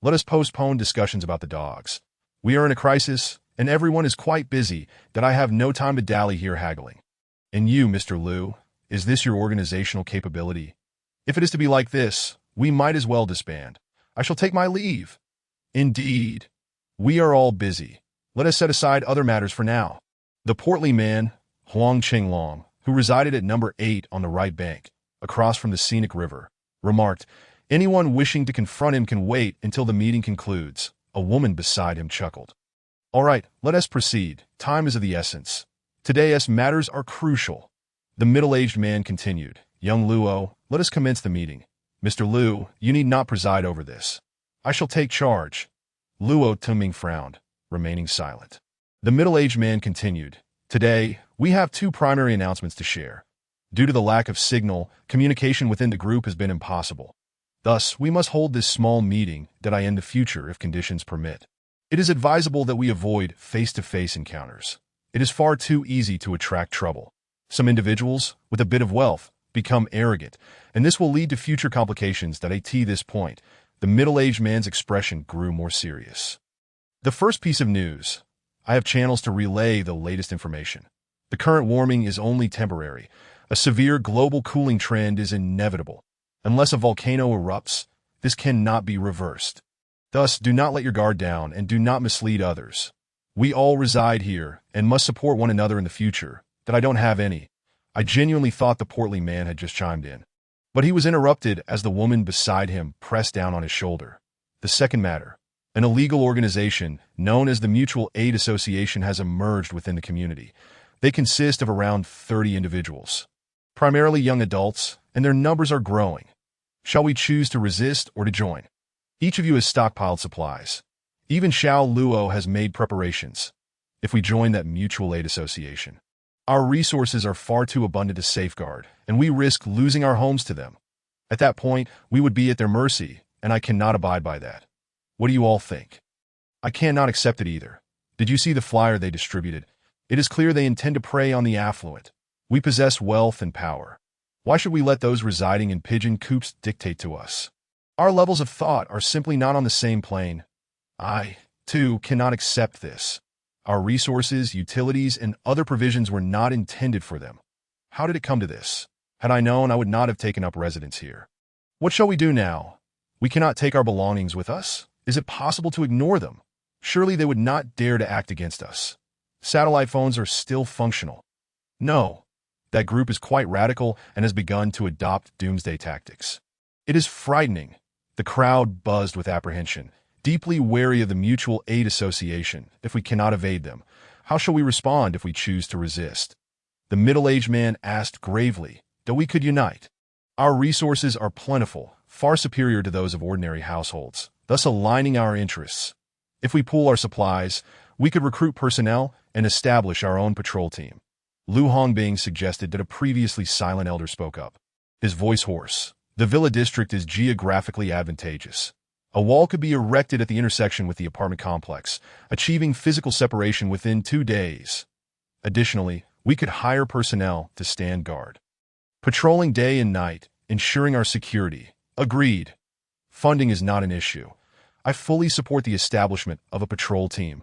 Let us postpone discussions about the dogs. We are in a crisis, and everyone is quite busy, that I have no time to dally here haggling. And you, Mr. Liu, is this your organizational capability? If it is to be like this, we might as well disband. I shall take my leave. Indeed. We are all busy. Let us set aside other matters for now. The portly man, Huang Qinglong, who resided at number 8 on the right bank, across from the scenic river, remarked, anyone wishing to confront him can wait until the meeting concludes. A woman beside him chuckled. All right, let us proceed. Time is of the essence. Today's matters are crucial. The middle-aged man continued, Young Luo, let us commence the meeting. Mr. Liu, you need not preside over this. I shall take charge. Luo Tianming frowned, remaining silent. The middle-aged man continued, Today, we have 2 primary announcements to share. Due to the lack of signal, communication within the group has been impossible. Thus, we must hold this small meeting in the future if conditions permit. It is advisable that we avoid face-to-face encounters. It is far too easy to attract trouble. Some individuals, with a bit of wealth, become arrogant, and this will lead to future complications. At this point, the middle-aged man's expression grew more serious. The first piece of news. I have channels to relay the latest information. The current warming is only temporary. A severe global cooling trend is inevitable. Unless a volcano erupts, this cannot be reversed. Thus, do not let your guard down and do not mislead others. We all reside here and must support one another in the future. That I don't have any. I genuinely thought the portly man had just chimed in. But he was interrupted as the woman beside him pressed down on his shoulder. The second matter. An illegal organization known as the Mutual Aid Association has emerged within the community. They consist of around 30 individuals, primarily young adults, and their numbers are growing. Shall we choose to resist or to join? Each of you has stockpiled supplies. Even Xiao Luo has made preparations. If we join that Mutual Aid Association, our resources are far too abundant to safeguard, and we risk losing our homes to them. At that point, we would be at their mercy, and I cannot abide by that. What do you all think? I cannot accept it either. Did you see the flyer they distributed? It is clear they intend to prey on the affluent. We possess wealth and power. Why should we let those residing in pigeon coops dictate to us? Our levels of thought are simply not on the same plane. I, too, cannot accept this. Our resources, utilities, and other provisions were not intended for them. How did it come to this? Had I known, I would not have taken up residence here. What shall we do now? We cannot take our belongings with us? Is it possible to ignore them? Surely they would not dare to act against us. Satellite phones are still functional. No, that group is quite radical and has begun to adopt doomsday tactics. It is frightening. The crowd buzzed with apprehension, deeply wary of the Mutual Aid Association. If we cannot evade them, how shall we respond if we choose to resist? The middle-aged man asked gravely, that we could unite. Our resources are plentiful, far superior to those of ordinary households, thus aligning our interests. If we pool our supplies, we could recruit personnel and establish our own patrol team. Lu Hongbing suggested that a previously silent elder spoke up, his voice hoarse. The villa district is geographically advantageous. A wall could be erected at the intersection with the apartment complex, achieving physical separation within 2 days. Additionally, we could hire personnel to stand guard, patrolling day and night, ensuring our security. Agreed. Funding is not an issue. I fully support the establishment of a patrol team.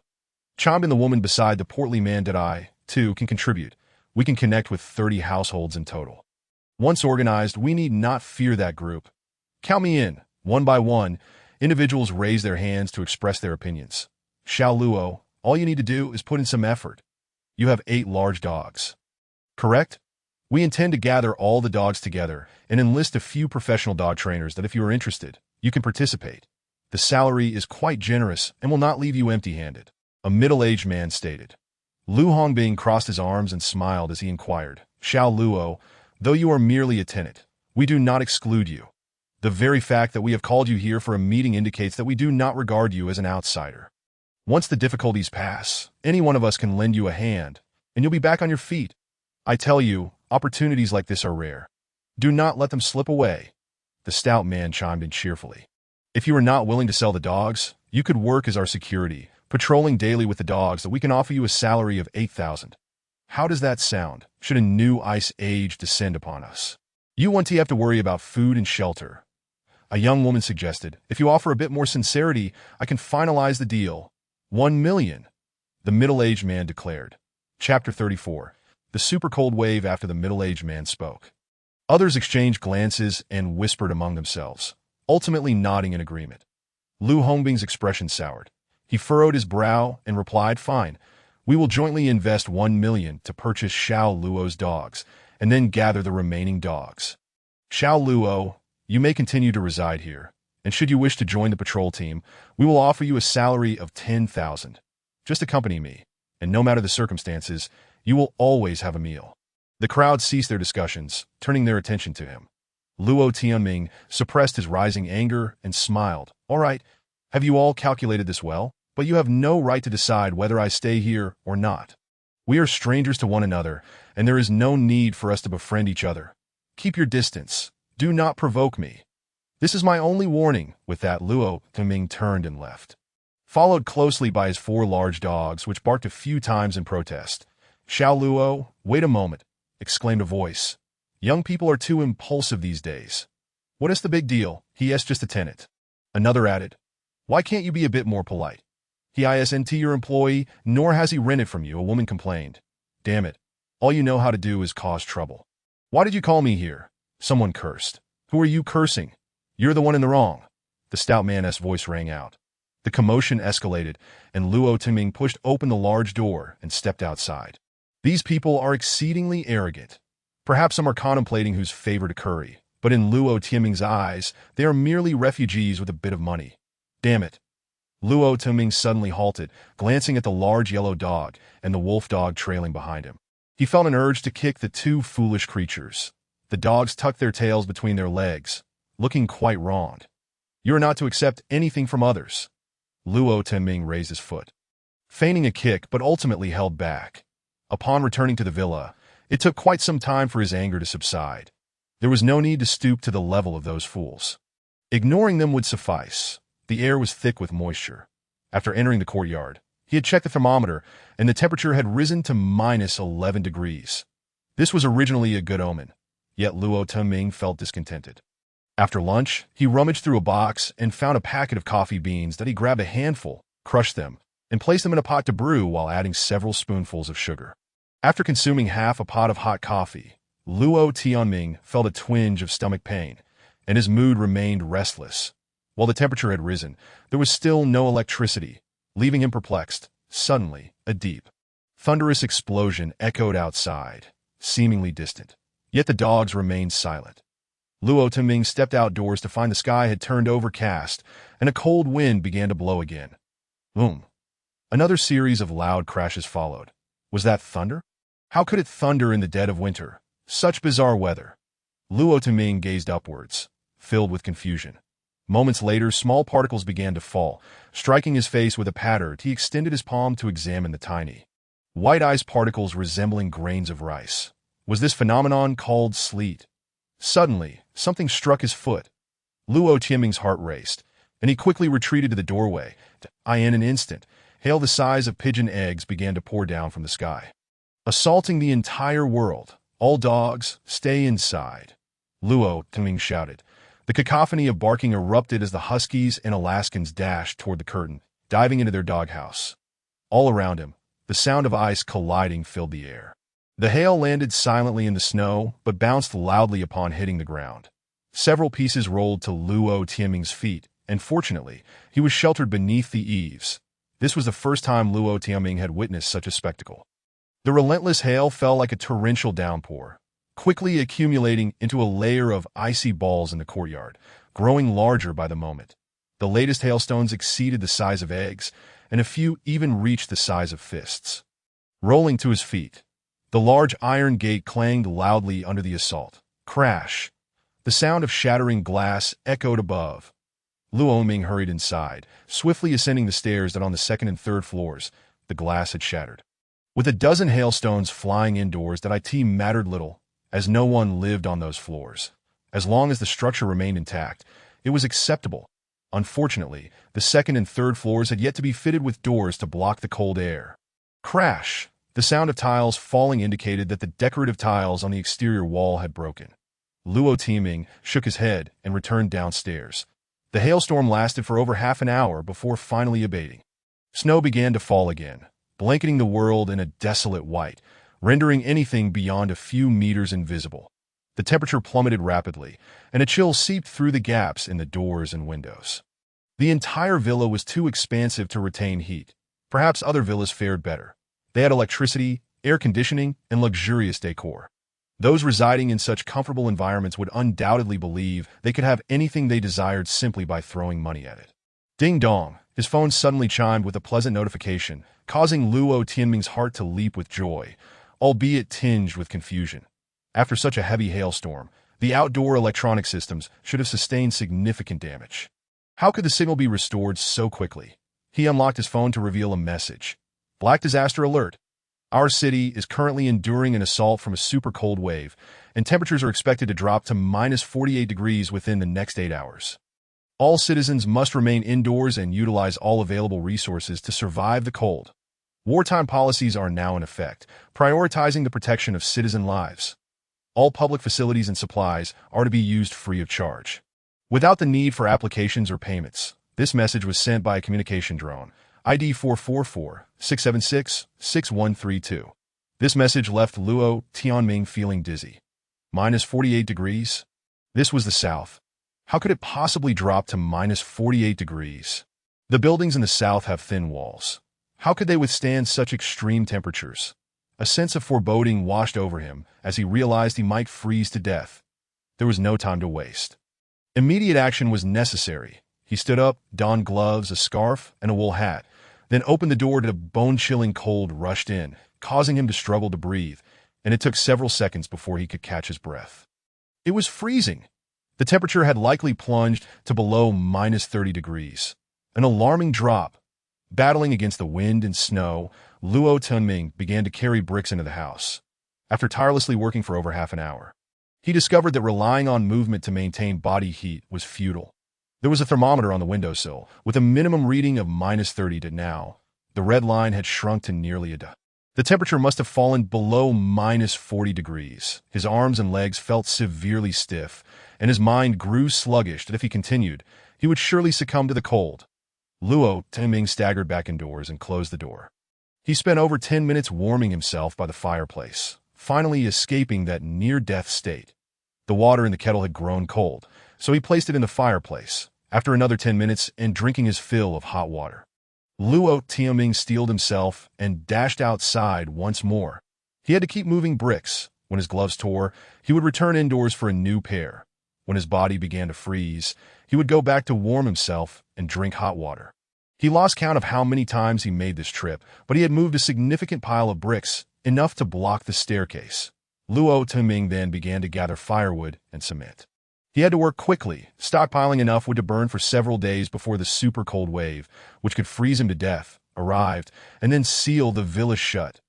Chimed in the woman beside the portly man. That I, too, can contribute. We can connect with 30 households in total. Once organized, we need not fear that group. Count me in. One by one, individuals raise their hands to express their opinions. Xiao Luo, all you need to do is put in some effort. You have 8 large dogs. Correct? We intend to gather all the dogs together and enlist a few professional dog trainers that if you are interested, you can participate. The salary is quite generous and will not leave you empty-handed. A middle-aged man stated. Lu Hongbing crossed his arms and smiled as he inquired, Xiao Luo, though you are merely a tenant, we do not exclude you. The very fact that we have called you here for a meeting indicates that we do not regard you as an outsider. Once the difficulties pass, any one of us can lend you a hand, and you'll be back on your feet. I tell you, opportunities like this are rare. Do not let them slip away. The stout man chimed in cheerfully. If you are not willing to sell the dogs, you could work as our security, patrolling daily with the dogs that we can offer you a salary of 8,000. How does that sound, should a new ice age descend upon us? You won't have to worry about food and shelter. A young woman suggested, if you offer a bit more sincerity, I can finalize the deal. 1 million. The middle-aged man declared. Chapter 34. The super cold wave after the middle-aged man spoke. Others exchanged glances and whispered among themselves, ultimately nodding in agreement. Lu Hongbing's expression soured. He furrowed his brow and replied, fine, we will jointly invest 1 million to purchase Xiao Luo's dogs, and then gather the remaining dogs. Xiao Luo, you may continue to reside here, and should you wish to join the patrol team, we will offer you a salary of 10,000. Just accompany me, and no matter the circumstances, you will always have a meal. The crowd ceased their discussions, turning their attention to him. Luo Tianming suppressed his rising anger and smiled. All right, have you all calculated this well? But you have no right to decide whether I stay here or not. We are strangers to one another, and there is no need for us to befriend each other. Keep your distance. Do not provoke me. This is my only warning. With that, Luo Tianming turned and left, followed closely by his 4 large dogs, which barked a few times in protest. Xiao Luo, wait a moment, exclaimed a voice. Young people are too impulsive these days. What is the big deal? He is just a tenant. Another added, why can't you be a bit more polite? He isn't your employee, nor has he rented from you, a woman complained. Damn it. All you know how to do is cause trouble. Why did you call me here? Someone cursed. Who are you cursing? You're the one in the wrong. The stout man's voice rang out. The commotion escalated, and Luo Tianming pushed open the large door and stepped outside. These people are exceedingly arrogant. Perhaps some are contemplating whose favor to curry, but in Luo Tianming's eyes, they are merely refugees with a bit of money. Damn it. Luo Tianming suddenly halted, glancing at the large yellow dog and the wolf dog trailing behind him. He felt an urge to kick the 2 foolish creatures. The dogs tucked their tails between their legs, looking quite wronged. You are not to accept anything from others. Luo Tianming raised his foot, feigning a kick but ultimately held back. Upon returning to the villa, it took quite some time for his anger to subside. There was no need to stoop to the level of those fools. Ignoring them would suffice. The air was thick with moisture. After entering the courtyard, he had checked the thermometer, and the temperature had risen to -11 degrees. This was originally a good omen, yet Luo Tianming felt discontented. After lunch, he rummaged through a box and found a packet of coffee beans that he grabbed a handful, crushed them, and placed them in a pot to brew while adding several spoonfuls of sugar. After consuming half a pot of hot coffee, Luo Tianming felt a twinge of stomach pain, and his mood remained restless. While the temperature had risen, there was still no electricity, leaving him perplexed. Suddenly, a deep, thunderous explosion echoed outside, seemingly distant. Yet the dogs remained silent. Luo Tianming stepped outdoors to find the sky had turned overcast, and a cold wind began to blow again. Boom. Another series of loud crashes followed. Was that thunder? How could it thunder in the dead of winter? Such bizarre weather. Luo Tianming gazed upwards, filled with confusion. Moments later, small particles began to fall. Striking his face with a patter, he extended his palm to examine the tiny, white ice particles resembling grains of rice. Was this phenomenon called sleet? Suddenly, something struck his foot. Luo Tianming's heart raced, and he quickly retreated to the doorway. In an instant, hail the size of pigeon eggs began to pour down from the sky, assaulting the entire world. All dogs, stay inside, Luo Tianming shouted. The cacophony of barking erupted as the Huskies and Alaskans dashed toward the curtain, diving into their doghouse. All around him, the sound of ice colliding filled the air. The hail landed silently in the snow, but bounced loudly upon hitting the ground. Several pieces rolled to Luo Tianming's feet, and fortunately, he was sheltered beneath the eaves. This was the first time Luo Tianming had witnessed such a spectacle. The relentless hail fell like a torrential downpour, quickly accumulating into a layer of icy balls in the courtyard, growing larger by the moment. The latest hailstones exceeded the size of eggs, and a few even reached the size of fists. Rolling to his feet, the large iron gate clanged loudly under the assault. Crash! The sound of shattering glass echoed above. Luo Ming hurried inside, swiftly ascending the stairs that on the 2nd and 3rd floors, the glass had shattered. With a dozen hailstones flying indoors, that it mattered little, as no one lived on those floors. As long as the structure remained intact, it was acceptable. Unfortunately, the second and third floors had yet to be fitted with doors to block the cold air. Crash! The sound of tiles falling indicated that the decorative tiles on the exterior wall had broken. Luo Tianming shook his head and returned downstairs. The hailstorm lasted for over half an hour before finally abating. Snow began to fall again, blanketing the world in a desolate white, rendering anything beyond a few meters invisible. The temperature plummeted rapidly, and a chill seeped through the gaps in the doors and windows. The entire villa was too expansive to retain heat. Perhaps other villas fared better. They had electricity, air conditioning, and luxurious decor. Those residing in such comfortable environments would undoubtedly believe they could have anything they desired simply by throwing money at it. Ding dong! His phone suddenly chimed with a pleasant notification, causing Luo Tianming's heart to leap with joy, albeit tinged with confusion. After such a heavy hailstorm, the outdoor electronic systems should have sustained significant damage. How could the signal be restored so quickly? He unlocked his phone to reveal a message. Black disaster alert. Our city is currently enduring an assault from a super cold wave, and temperatures are expected to drop to minus 48 degrees within the next 8 hours. All citizens must remain indoors and utilize all available resources to survive the cold. Wartime policies are now in effect, prioritizing the protection of citizen lives. All public facilities and supplies are to be used free of charge, without the need for applications or payments. This message was sent by a communication drone, ID 444-676-6132. This message left Luo Tianming feeling dizzy. Minus 48 degrees? This was the south. How could it possibly drop to minus 48 degrees? The buildings in the south have thin walls. How could they withstand such extreme temperatures? A sense of foreboding washed over him as he realized he might freeze to death. There was no time to waste. Immediate action was necessary. He stood up, donned gloves, a scarf, and a wool hat, then opened the door to the bone-chilling cold rushed in, causing him to struggle to breathe, and it took several seconds before he could catch his breath. It was freezing. The temperature had likely plunged to below minus 30 degrees. An alarming drop. Battling against the wind and snow, Luo Tianming began to carry bricks into the house. After tirelessly working for over half an hour, he discovered that relying on movement to maintain body heat was futile. There was a thermometer on the windowsill, with a minimum reading of minus 30 to now. The red line had shrunk to nearly a d. The temperature must have fallen below minus 40 degrees. His arms and legs felt severely stiff, and his mind grew sluggish that if he continued, he would surely succumb to the cold. Luo Tianming staggered back indoors and closed the door. He spent over 10 minutes warming himself by the fireplace, finally escaping that near-death state. The water in the kettle had grown cold, so he placed it in the fireplace, after another 10 minutes and drinking his fill of hot water. Luo Tianming steeled himself and dashed outside once more. He had to keep moving bricks. When his gloves tore, he would return indoors for a new pair. When his body began to freeze, he would go back to warm himself and drink hot water. He lost count of how many times he made this trip, but he had moved a significant pile of bricks, enough to block the staircase. Luo Tianming then began to gather firewood and cement. He had to work quickly, stockpiling enough wood to burn for several days before the super cold wave, which could freeze him to death, arrived, and then seal the villa shut.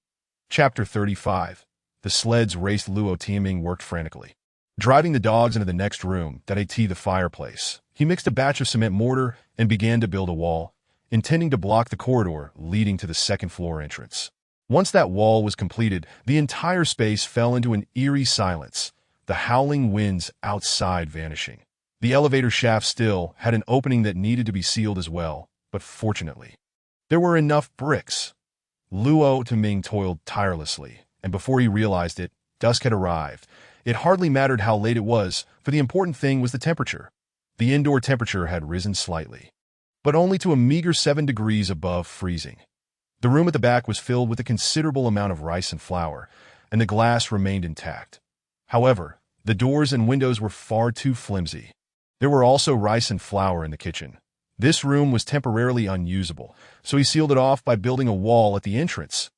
Chapter 35. The sleds raced. Luo Tianming worked frantically, driving the dogs into the next room that had the fireplace. He mixed a batch of cement mortar and began to build a wall, intending to block the corridor leading to the second-floor entrance. Once that wall was completed, the entire space fell into an eerie silence, the howling winds outside vanishing. The elevator shaft still had an opening that needed to be sealed as well, but fortunately, there were enough bricks. Luo Tianming toiled tirelessly, and before he realized it, dusk had arrived. It hardly mattered how late it was, for the important thing was the temperature. The indoor temperature had risen slightly, but only to a meager 7 degrees above freezing. The room at the back was filled with a considerable amount of rice and flour, and the glass remained intact. However, the doors and windows were far too flimsy. There were also rice and flour in the kitchen. This room was temporarily unusable, so he sealed it off by building a wall at the entrance,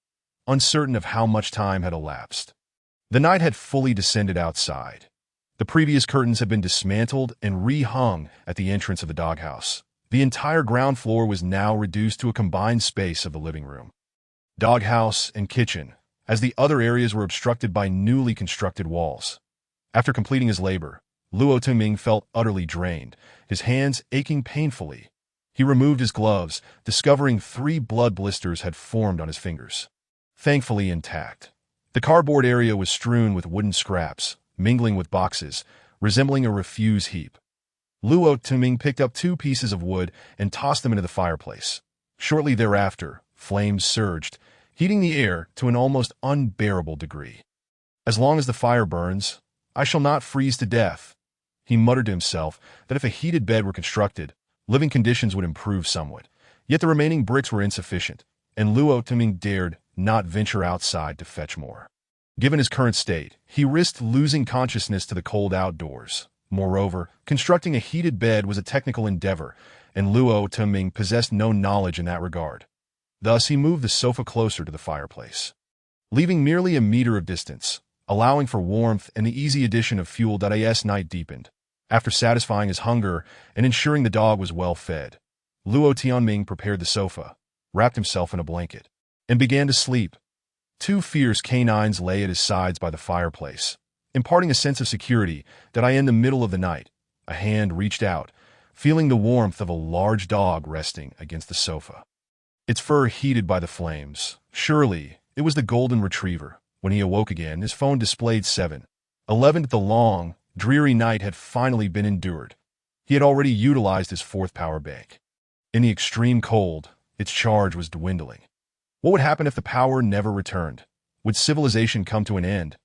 uncertain of how much time had elapsed. The night had fully descended outside. The previous curtains had been dismantled and rehung at the entrance of the doghouse. The entire ground floor was now reduced to a combined space of the living room, doghouse, and kitchen, as the other areas were obstructed by newly constructed walls. After completing his labor, Luo Tuming felt utterly drained, his hands aching painfully. He removed his gloves, discovering 3 blood blisters had formed on his fingers. Thankfully intact. The cardboard area was strewn with wooden scraps, mingling with boxes, resembling a refuse heap. Luo Tuming picked up 2 pieces of wood and tossed them into the fireplace. Shortly thereafter, flames surged, heating the air to an almost unbearable degree. "As long as the fire burns, I shall not freeze to death." He muttered to himself that if a heated bed were constructed, living conditions would improve somewhat. Yet the remaining bricks were insufficient, and Luo Tuming dared not venture outside to fetch more. Given his current state, he risked losing consciousness to the cold outdoors. Moreover, constructing a heated bed was a technical endeavor, and Luo Tuming possessed no knowledge in that regard. Thus, he moved the sofa closer to the fireplace, leaving merely a meter of distance, allowing for warmth and the easy addition of fuel. As night deepened, after satisfying his hunger and ensuring the dog was well fed, Luo Tianming prepared the sofa, wrapped himself in a blanket, and began to sleep. 2 fierce canines lay at his sides by the fireplace, imparting a sense of security. In the middle of the night, a hand reached out, feeling the warmth of a large dog resting against the sofa, its fur heated by the flames. Surely, it was the golden retriever. When he awoke again, his phone displayed 7:11. The long, dreary night had finally been endured. He had already utilized his 4th power bank. In the extreme cold, its charge was dwindling. What would happen if the power never returned? Would civilization come to an end?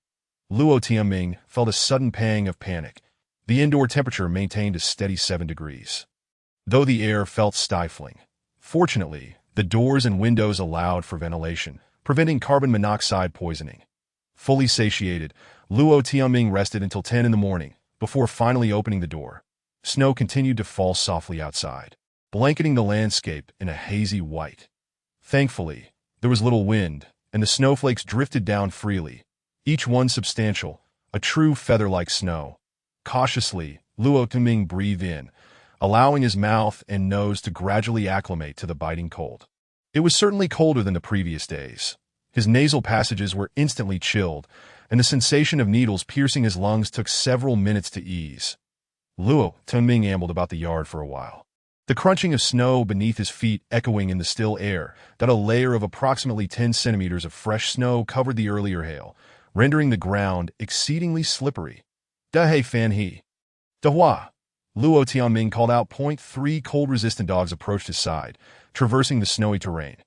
Luo Tianming felt a sudden pang of panic. The indoor temperature maintained a steady 7 degrees, though the air felt stifling. Fortunately, the doors and windows allowed for ventilation, preventing carbon monoxide poisoning. Fully satiated, Luo Tianming rested until 10 in the morning, before finally opening the door. Snow continued to fall softly outside, blanketing the landscape in a hazy white. Thankfully, there was little wind, and the snowflakes drifted down freely, each one substantial, a true feather-like snow. Cautiously, Luo Tuming breathed in, allowing his mouth and nose to gradually acclimate to the biting cold. It was certainly colder than the previous days. His nasal passages were instantly chilled, and the sensation of needles piercing his lungs took several minutes to ease. Luo Tuming ambled about the yard for a while, the crunching of snow beneath his feet echoing in the still air. A layer of approximately 10 centimeters of fresh snow covered the earlier hail, rendering the ground exceedingly slippery. "Da hei fan he. Da hua." Luo Tianming called out. 3 cold-resistant dogs approached his side, traversing the snowy terrain.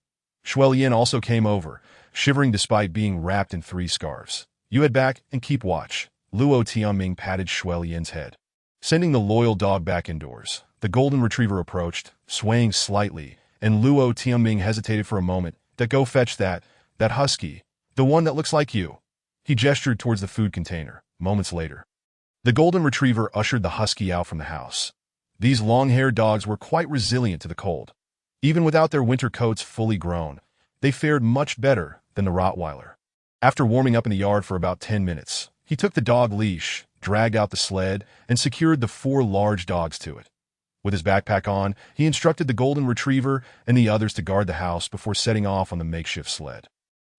Shuelian also came over, shivering despite being wrapped in 3 scarves. "You head back and keep watch." Luo Tianming patted Shuelian's head, sending the loyal dog back indoors. The golden retriever approached, swaying slightly, and Luo Tianming hesitated for a moment. "Go fetch that husky, the one that looks like you." He gestured towards the food container. Moments later, the golden retriever ushered the husky out from the house. These long-haired dogs were quite resilient to the cold. Even without their winter coats fully grown, they fared much better than the Rottweiler. After warming up in the yard for about 10 minutes, he took the dog leash, dragged out the sled, and secured the 4 large dogs to it. With his backpack on, he instructed the golden retriever and the others to guard the house before setting off on the makeshift sled.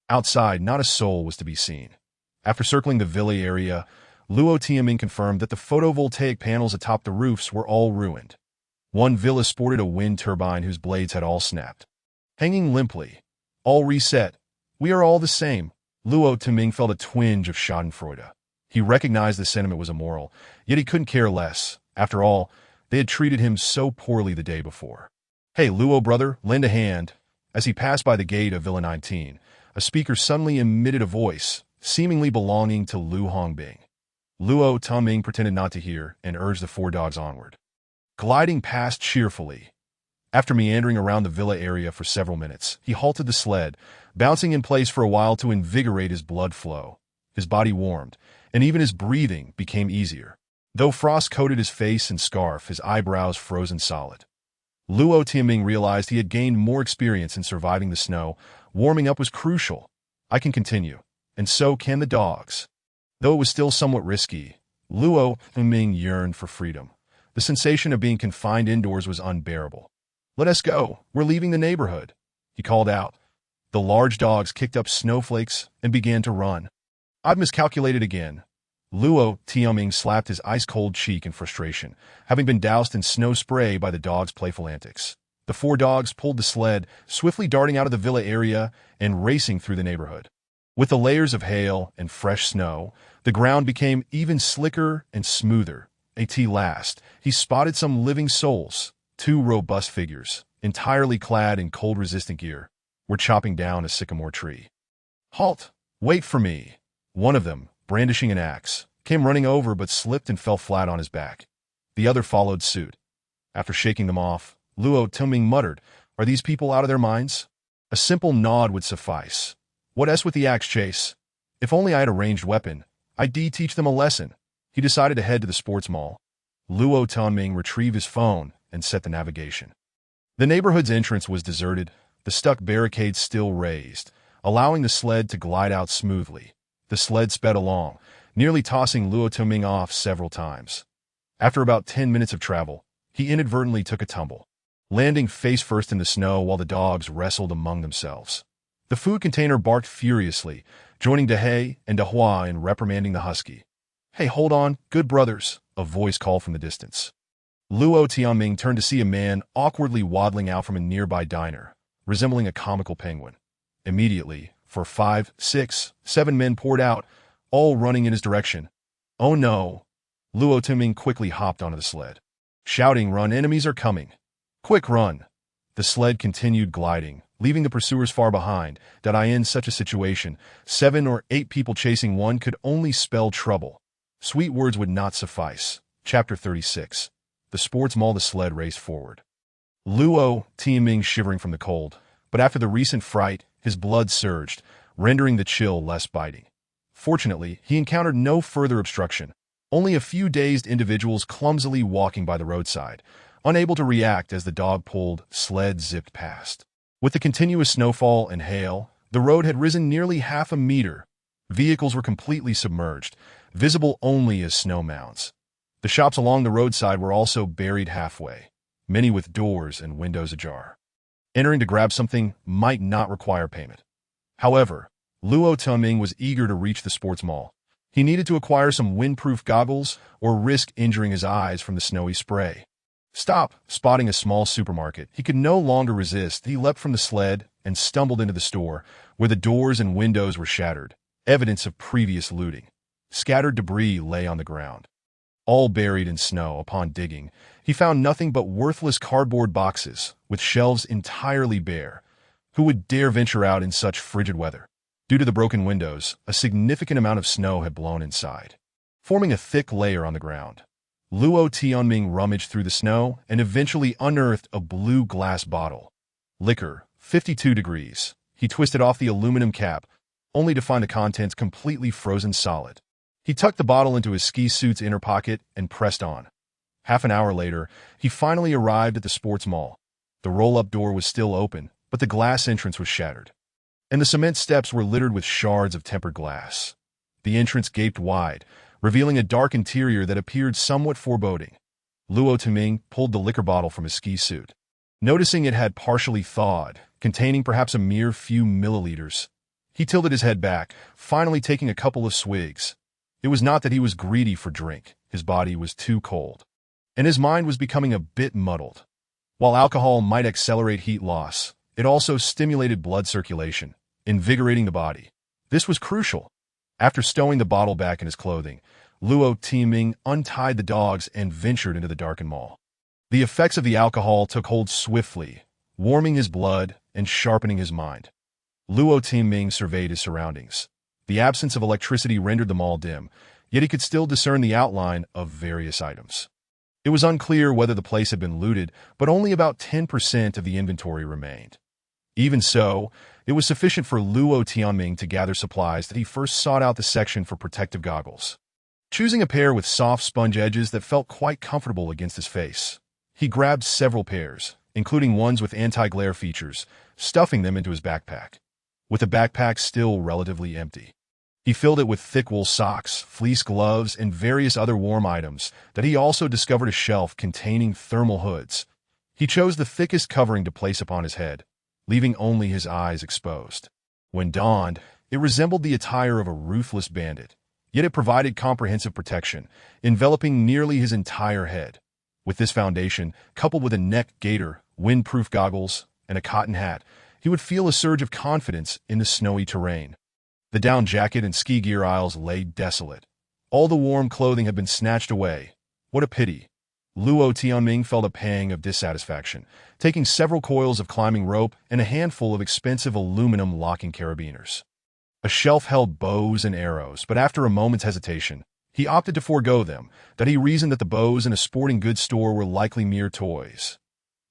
Outside, not a soul was to be seen. After circling the villa area, Luo Tianming confirmed that the photovoltaic panels atop the roofs were all ruined. One villa sported a wind turbine whose blades had all snapped, hanging limply. "All reset. We are all the same." Luo Tuming felt a twinge of schadenfreude. He recognized the sentiment was immoral, yet he couldn't care less. After all, they had treated him so poorly the day before. "Hey, Luo brother, lend a hand." As he passed by the gate of Villa 19, a speaker suddenly emitted a voice, seemingly belonging to Lu Hongbing. Luo Tuming pretended not to hear and urged the 4 dogs onward, gliding past cheerfully. After meandering around the villa area for several minutes, he halted the sled, bouncing in place for a while to invigorate his blood flow. His body warmed, and even his breathing became easier. Though frost coated his face and scarf, his eyebrows frozen solid. Luo Tianming realized he had gained more experience in surviving the snow. Warming up was crucial. "I can continue, and so can the dogs." Though it was still somewhat risky, Luo Tianming yearned for freedom. The sensation of being confined indoors was unbearable. "Let us go. We're leaving the neighborhood," he called out. The large dogs kicked up snowflakes and began to run. "I've miscalculated again." Luo Tianming slapped his ice-cold cheek in frustration, having been doused in snow spray by the dog's playful antics. The four dogs pulled the sled, swiftly darting out of the villa area and racing through the neighborhood. With the layers of hail and fresh snow, the ground became even slicker and smoother. At last, he spotted some living souls. Two robust figures, entirely clad in cold-resistant gear, were chopping down a sycamore tree. "Halt! Wait for me!" One of them, brandishing an axe, came running over but slipped and fell flat on his back. The other followed suit. After shaking them off, Luo Tianming muttered, "Are these people out of their minds?" A simple nod would suffice. What else with the axe chase? If only I had a ranged weapon, I'd teach them a lesson. He decided to head to the sports mall. Luo Tianming retrieved his phone and set the navigation. The neighborhood's entrance was deserted, the stuck barricades still raised, allowing the sled to glide out smoothly. The sled sped along, nearly tossing Luo Tianming off several times. After about 10 minutes of travel, he inadvertently took a tumble, landing face first in the snow while the dogs wrestled among themselves. The food container barked furiously, joining Dehei and Dehua in reprimanding the husky. "Hey, hold on, good brothers," a voice called from the distance. Luo Tianming turned to see a man awkwardly waddling out from a nearby diner, resembling a comical penguin. Immediately, 5, 6, 7 men poured out, all running in his direction. "Oh no!" Luo Tianming quickly hopped onto the sled, shouting, "Run, enemies are coming! Quick, run!" The sled continued gliding, leaving the pursuers far behind. In such a situation, 7 or 8 people chasing one could only spell trouble. Sweet words would not suffice. Chapter 36. The sports mall. The sled raced forward. Luo Tianming shivering from the cold, but after the recent fright, his blood surged, rendering the chill less biting. Fortunately, he encountered no further obstruction, only a few dazed individuals clumsily walking by the roadside, unable to react as the dog-pulled sled zipped past. With the continuous snowfall and hail, the road had risen nearly half a meter. Vehicles were completely submerged, visible only as snow mounds. The shops along the roadside were also buried halfway, many with doors and windows ajar. Entering to grab something might not require payment. However, Luo Tianming was eager to reach the sports mall. He needed to acquire some windproof goggles or risk injuring his eyes from the snowy spray. "Stop!" Spotting a small supermarket, he could no longer resist. He leapt from the sled and stumbled into the store, where the doors and windows were shattered, evidence of previous looting. Scattered debris lay on the ground. All buried in snow. Upon digging, he found nothing but worthless cardboard boxes, with shelves entirely bare. Who would dare venture out in such frigid weather? Due to the broken windows, a significant amount of snow had blown inside, forming a thick layer on the ground. Luo Tianming rummaged through the snow and eventually unearthed a blue glass bottle. Liquor, 52 degrees. He twisted off the aluminum cap, only to find the contents completely frozen solid. He tucked the bottle into his ski suit's inner pocket and pressed on. Half an hour later, he finally arrived at the sports mall. The roll-up door was still open, but the glass entrance was shattered, and the cement steps were littered with shards of tempered glass. The entrance gaped wide, revealing a dark interior that appeared somewhat foreboding. Luo Tianming pulled the liquor bottle from his ski suit. Noticing it had partially thawed, containing perhaps a mere few milliliters, he tilted his head back, finally taking a couple of swigs. It was not that he was greedy for drink. His body was too cold, and his mind was becoming a bit muddled. While alcohol might accelerate heat loss, it also stimulated blood circulation, invigorating the body. This was crucial. After stowing the bottle back in his clothing, Luo Tianming untied the dogs and ventured into the darkened mall. The effects of the alcohol took hold swiftly, warming his blood and sharpening his mind. Luo Tianming surveyed his surroundings. The absence of electricity rendered the mall dim, yet he could still discern the outline of various items. It was unclear whether the place had been looted, but only about 10% of the inventory remained. Even so, it was sufficient for Luo Tianming to gather supplies that he first sought out the section for protective goggles. Choosing a pair with soft sponge edges that felt quite comfortable against his face, he grabbed several pairs, including ones with anti-glare features, stuffing them into his backpack. With the backpack still relatively empty, he filled it with thick wool socks, fleece gloves, and various other warm items that he also discovered a shelf containing thermal hoods. He chose the thickest covering to place upon his head, leaving only his eyes exposed. When donned, it resembled the attire of a ruthless bandit, Yet it provided comprehensive protection, enveloping nearly his entire head. With this foundation, coupled with a neck gaiter, wind-proof goggles, and a cotton hat, he would feel a surge of confidence in the snowy terrain. The down jacket and ski gear aisles lay desolate. All the warm clothing had been snatched away. What a pity. Luo Tianming felt a pang of dissatisfaction, taking several coils of climbing rope and a handful of expensive aluminum locking carabiners. A shelf held bows and arrows, but after a moment's hesitation, he opted to forego them, that he reasoned that the bows in a sporting goods store were likely mere toys,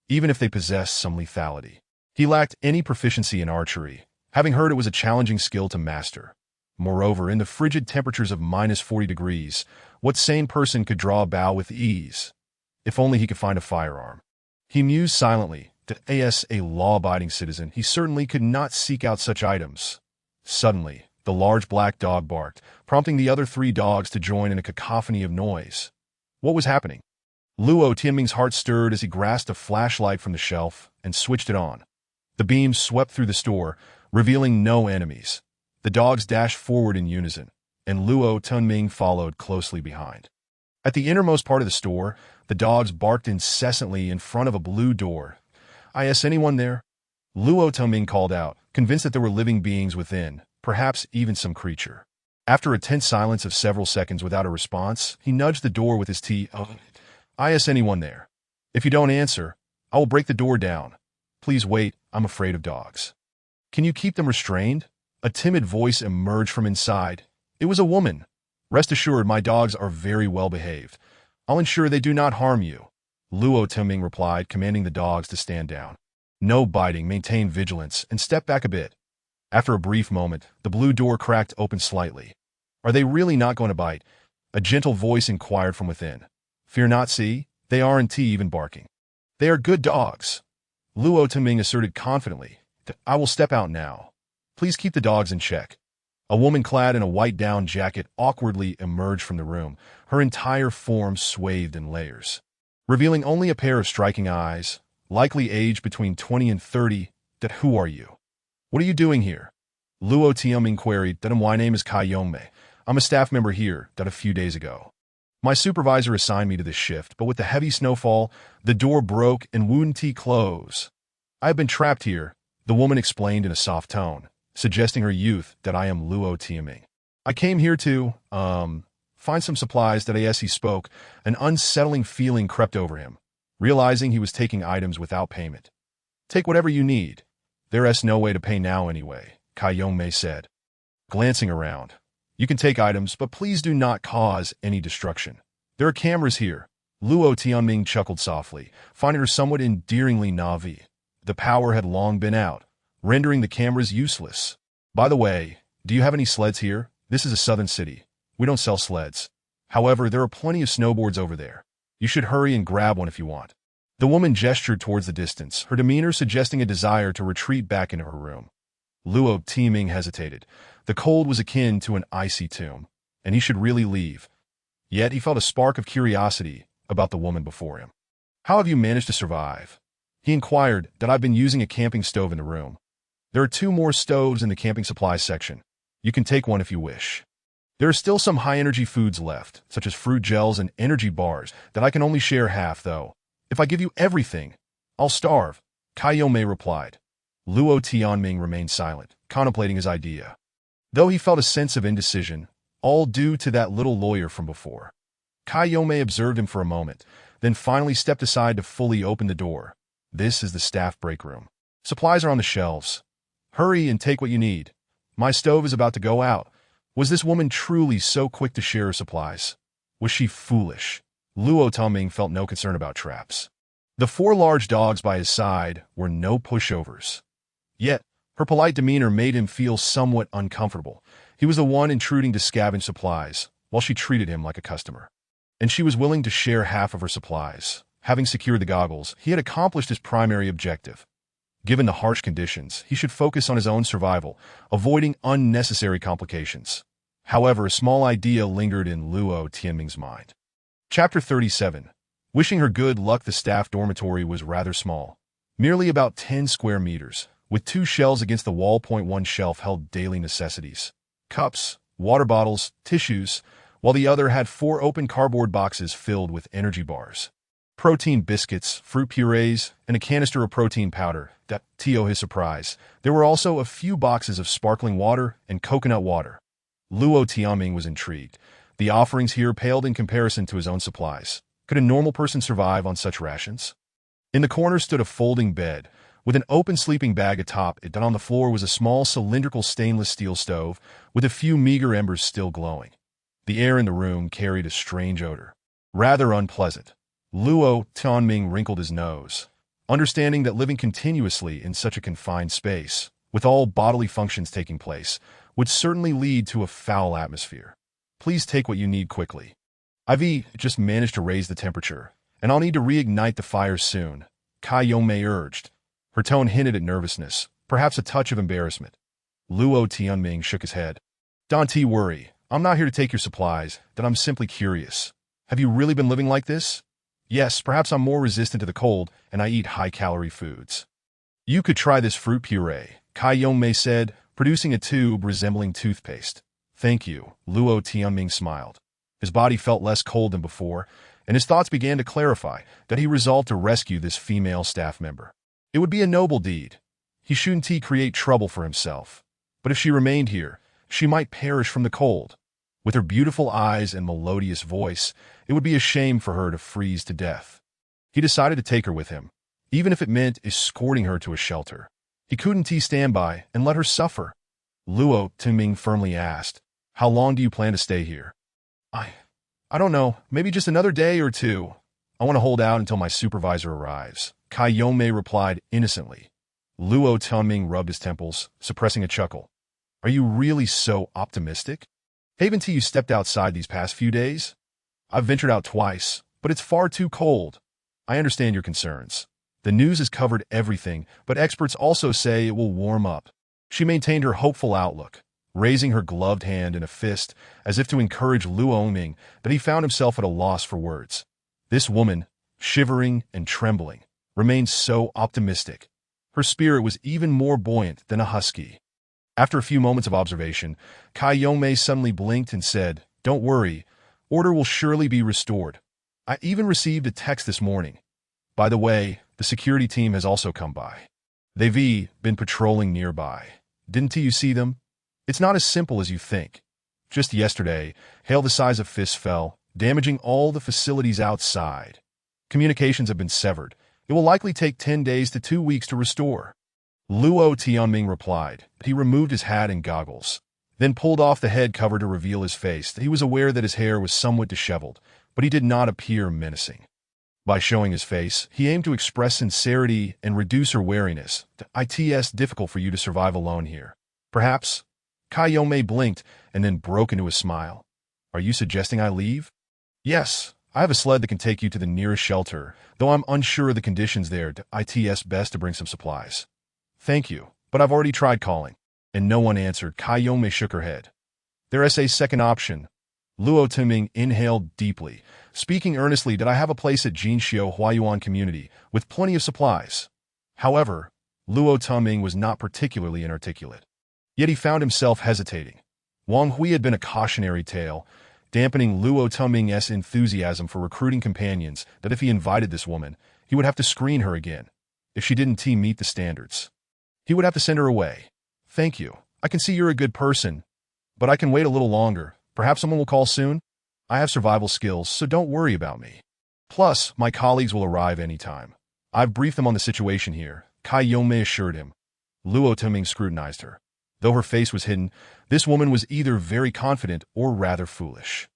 even if they possessed some lethality. He lacked any proficiency in archery, having heard it was a challenging skill to master. Moreover, in the frigid temperatures of -40 degrees, what sane person could draw a bow with ease? If only he could find a firearm. He mused silently that as a law-abiding citizen, he certainly could not seek out such items. Suddenly, the large black dog barked, prompting the other 3 dogs to join in a cacophony of noise. What was happening? Luo Tianming's heart stirred as he grasped a flashlight from the shelf and switched it on. The beam swept through the store, revealing no enemies. The dogs dashed forward in unison, and Luo Tianming followed closely behind. At the innermost part of the store, the dogs barked incessantly in front of a blue door. "Is anyone there?" Luo Tianming called out, convinced that there were living beings within, perhaps even some creature. After a tense silence of several seconds without a response, he nudged the door with his tea. "Is anyone there? If you don't answer, I will break the door down. Please wait, I'm afraid of dogs." "Can you keep them restrained?" A timid voice emerged from inside. It was a woman. "Rest assured, my dogs are very well behaved. I'll ensure they do not harm you," Luo Tianming replied, commanding the dogs to stand down. "No biting, maintain vigilance, and step back a bit." After a brief moment, the blue door cracked open slightly. "Are they really not going to bite?" A gentle voice inquired from within. "Fear not, see, they aren't even barking. They are good dogs," Luo Tianming asserted confidently. "I will step out now. Please keep the dogs in check." A woman clad in a white down jacket awkwardly emerged from the room, her entire form swathed in layers, revealing only a pair of striking eyes, likely aged between 20 and 30. "Who are you? What are you doing here?" Luo Tianming queried. "My name is Kai Yongmei. I'm a staff member here. A few days ago, my supervisor assigned me to this shift, but with the heavy snowfall, the door broke and wouldn't close. I have been trapped here," the woman explained in a soft tone, suggesting her youth. "I am Luo Tianming. I came here to, find some supplies." As he spoke, an unsettling feeling crept over him, realizing he was taking items without payment. "Take whatever you need. There's no way to pay now anyway," Kai Yongmei said. Glancing around, "You can take items, but please do not cause any destruction. There are cameras here." Luo Tianming chuckled softly, finding her somewhat endearingly naive. The power had long been out, rendering the cameras useless. "By the way, do you have any sleds here? This is a southern city. We don't sell sleds. However, there are plenty of snowboards over there. You should hurry and grab one if you want." The woman gestured towards the distance, her demeanor suggesting a desire to retreat back into her room. Luo Tianming hesitated. The cold was akin to an icy tomb, and he should really leave. Yet he felt a spark of curiosity about the woman before him. "How have you managed to survive?" he inquired. "I've been using a camping stove in the room. There are 2 more stoves in the camping supplies section. You can take one if you wish. There are still some high-energy foods left, such as fruit gels and energy bars, that I can only share half, though. If I give you everything, I'll starve," Kai Yongmei replied. Luo Tianming remained silent, contemplating his idea, though he felt a sense of indecision, all due to that little lawyer from before. Kai Yongmei observed him for a moment, then finally stepped aside to fully open the door. "This is the staff break room. Supplies are on the shelves. Hurry and take what you need. My stove is about to go out." Was this woman truly so quick to share her supplies? Was she foolish? Luo Tianming felt no concern about traps. The 4 large dogs by his side were no pushovers. Yet, her polite demeanor made him feel somewhat uncomfortable. He was the one intruding to scavenge supplies, while she treated him like a customer. And she was willing to share half of her supplies. Having secured the goggles, he had accomplished his primary objective. Given the harsh conditions, he should focus on his own survival, avoiding unnecessary complications. However, a small idea lingered in Luo Tianming's mind. Chapter 37. Wishing her good luck. The staff dormitory was rather small, merely about 10 square meters, with 2 shelves against the wall. One shelf held daily necessities: cups, water bottles, tissues, while the other had 4 open cardboard boxes filled with energy bars, protein biscuits, fruit purees, and a canister of protein powder. To his surprise, there were also a few boxes of sparkling water and coconut water. Luo Tianming was intrigued. The offerings here paled in comparison to his own supplies. Could a normal person survive on such rations? In the corner stood a folding bed, with an open sleeping bag atop it, and on the floor was a small cylindrical stainless steel stove with a few meager embers still glowing. The air in the room carried a strange odor, rather unpleasant. Luo Tianming wrinkled his nose, understanding that living continuously in such a confined space, with all bodily functions taking place, would certainly lead to a foul atmosphere. Please take what you need quickly. I've just managed to raise the temperature, and I'll need to reignite the fire soon, Kai Yongmei urged. Her tone hinted at nervousness, perhaps a touch of embarrassment. Luo Tianming shook his head. Don't worry, I'm not here to take your supplies, that I'm simply curious. Have you really been living like this? Yes, perhaps I'm more resistant to the cold, and I eat high-calorie foods. You could try this fruit puree, Kai Yongmei said, producing a tube resembling toothpaste. Thank you, Luo Tianming smiled. His body felt less cold than before, and his thoughts began to clarify that he resolved to rescue this female staff member. It would be a noble deed. He shouldn't create trouble for himself. But if she remained here, she might perish from the cold. With her beautiful eyes and melodious voice, it would be a shame for her to freeze to death. He decided to take her with him, even if it meant escorting her to a shelter. He couldn't stand by and let her suffer. Luo Tianming firmly asked, How long do you plan to stay here? I don't know, maybe just another day or two. I want to hold out until my supervisor arrives, Kai Yongmei replied innocently. Luo Tianming rubbed his temples, suppressing a chuckle. Are you really so optimistic? Haven't you stepped outside these past few days? I've ventured out twice, but it's far too cold. I understand your concerns. The news has covered everything, but experts also say it will warm up. She maintained her hopeful outlook, raising her gloved hand in a fist as if to encourage Luo Tianming that he found himself at a loss for words. This woman, shivering and trembling, remained so optimistic. Her spirit was even more buoyant than a husky. After a few moments of observation, Kai Yongmei suddenly blinked and said, Don't worry, order will surely be restored. I even received a text this morning. By the way, the security team has also come by. They've been patrolling nearby. Didn't you see them? It's not as simple as you think. Just yesterday, hail the size of fists fell, damaging all the facilities outside. Communications have been severed. It will likely take 10 days to 2 weeks to restore. Luo Tianming replied. He removed his hat and goggles, then pulled off the head cover to reveal his face. He was aware that his hair was somewhat disheveled, but he did not appear menacing. By showing his face, he aimed to express sincerity and reduce her wariness. It's difficult for you to survive alone here. Perhaps? Kai Yongmei blinked and then broke into a smile. Are you suggesting I leave? Yes, I have a sled that can take you to the nearest shelter, though I'm unsure of the conditions there. It's best to bring some supplies. Thank you, but I've already tried calling. And no one answered. Kai Yongmei shook her head. There's a second option. Luo Tianming inhaled deeply, speaking earnestly. I have a place at Jinxiu Huayuan community, with plenty of supplies. However, Luo Tianming was not particularly inarticulate. Yet he found himself hesitating. Wang Hui had been a cautionary tale, dampening Luo Tianming's enthusiasm for recruiting companions, that if he invited this woman, he would have to screen her again. If she didn't meet the standards, he would have to send her away. Thank you. I can see you're a good person. But I can wait a little longer. Perhaps someone will call soon. I have survival skills, so don't worry about me. Plus, my colleagues will arrive anytime. I've briefed them on the situation here, Kai Yongmei assured him. Luo Tianming scrutinized her. Though her face was hidden, this woman was either very confident or rather foolish.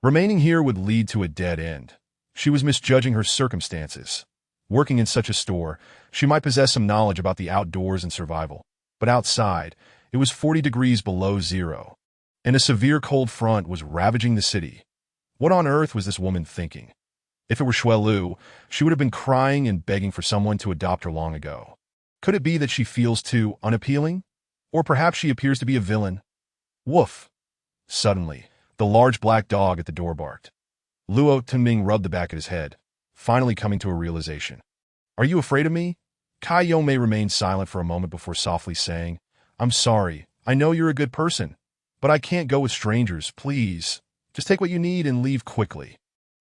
Remaining here would lead to a dead end. She was misjudging her circumstances. Working in such a store, she might possess some knowledge about the outdoors and survival. But outside, it was 40 degrees below zero, and a severe cold front was ravaging the city. What on earth was this woman thinking? If it were Xuelu, she would have been crying and begging for someone to adopt her long ago. Could it be that she feels too unappealing? Or perhaps she appears to be a villain? Woof! Suddenly, the large black dog at the door barked. Luo Tianming rubbed the back of his head, finally coming to a realization. Are you afraid of me? Kai Yongmei remained silent for a moment before softly saying, I'm sorry, I know you're a good person. But I can't go with strangers, please. Just take what you need and leave quickly.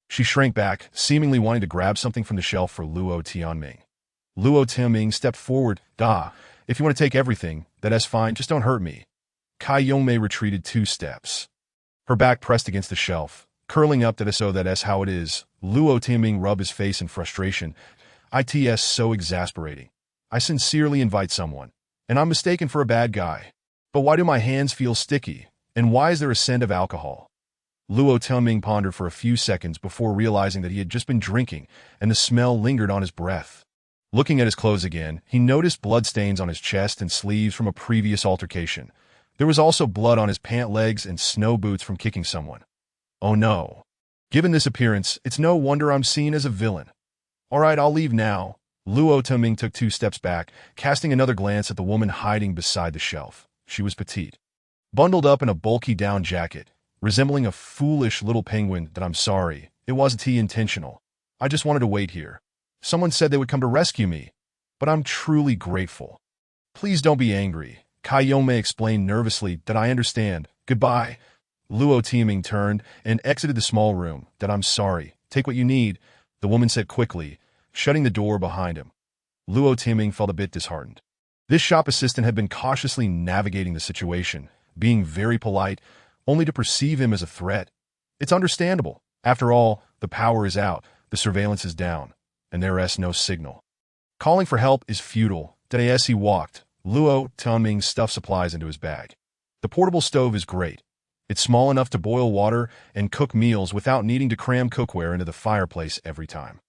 She shrank back, seemingly wanting to grab something from the shelf for Luo Tianming. Luo Tianming stepped forward. If you want to take everything, that's fine, just don't hurt me. Kai Yongmei retreated 2 steps. Her back pressed against the shelf, curling up that's how it is. Luo Tianming rubbed his face in frustration. It's so exasperating. I sincerely invite someone, and I'm mistaken for a bad guy. But why do my hands feel sticky, and why is there a scent of alcohol? Luo Tianming pondered for a few seconds before realizing that he had just been drinking, and the smell lingered on his breath. Looking at his clothes again, he noticed bloodstains on his chest and sleeves from a previous altercation. There was also blood on his pant legs and snow boots from kicking someone. Oh no. Given this appearance, it's no wonder I'm seen as a villain. All right, I'll leave now. Luo Tianming took 2 steps back, casting another glance at the woman hiding beside the shelf. She was petite, bundled up in a bulky down jacket, resembling a foolish little penguin. I'm sorry, it wasn't intentional. I just wanted to wait here. Someone said they would come to rescue me, but I'm truly grateful. Please don't be angry. Kai Yongmei explained nervously. I understand. Goodbye. Luo Tianming turned and exited the small room. I'm sorry. Take what you need, the woman said quickly, shutting the door behind him. Luo Tianming felt a bit disheartened. This shop assistant had been cautiously navigating the situation, being very polite, only to perceive him as a threat. It's understandable. After all, the power is out, the surveillance is down, and there is no signal. Calling for help is futile. As he walked, Luo Tianming stuffed supplies into his bag. The portable stove is great. It's small enough to boil water and cook meals without needing to cram cookware into the fireplace every time.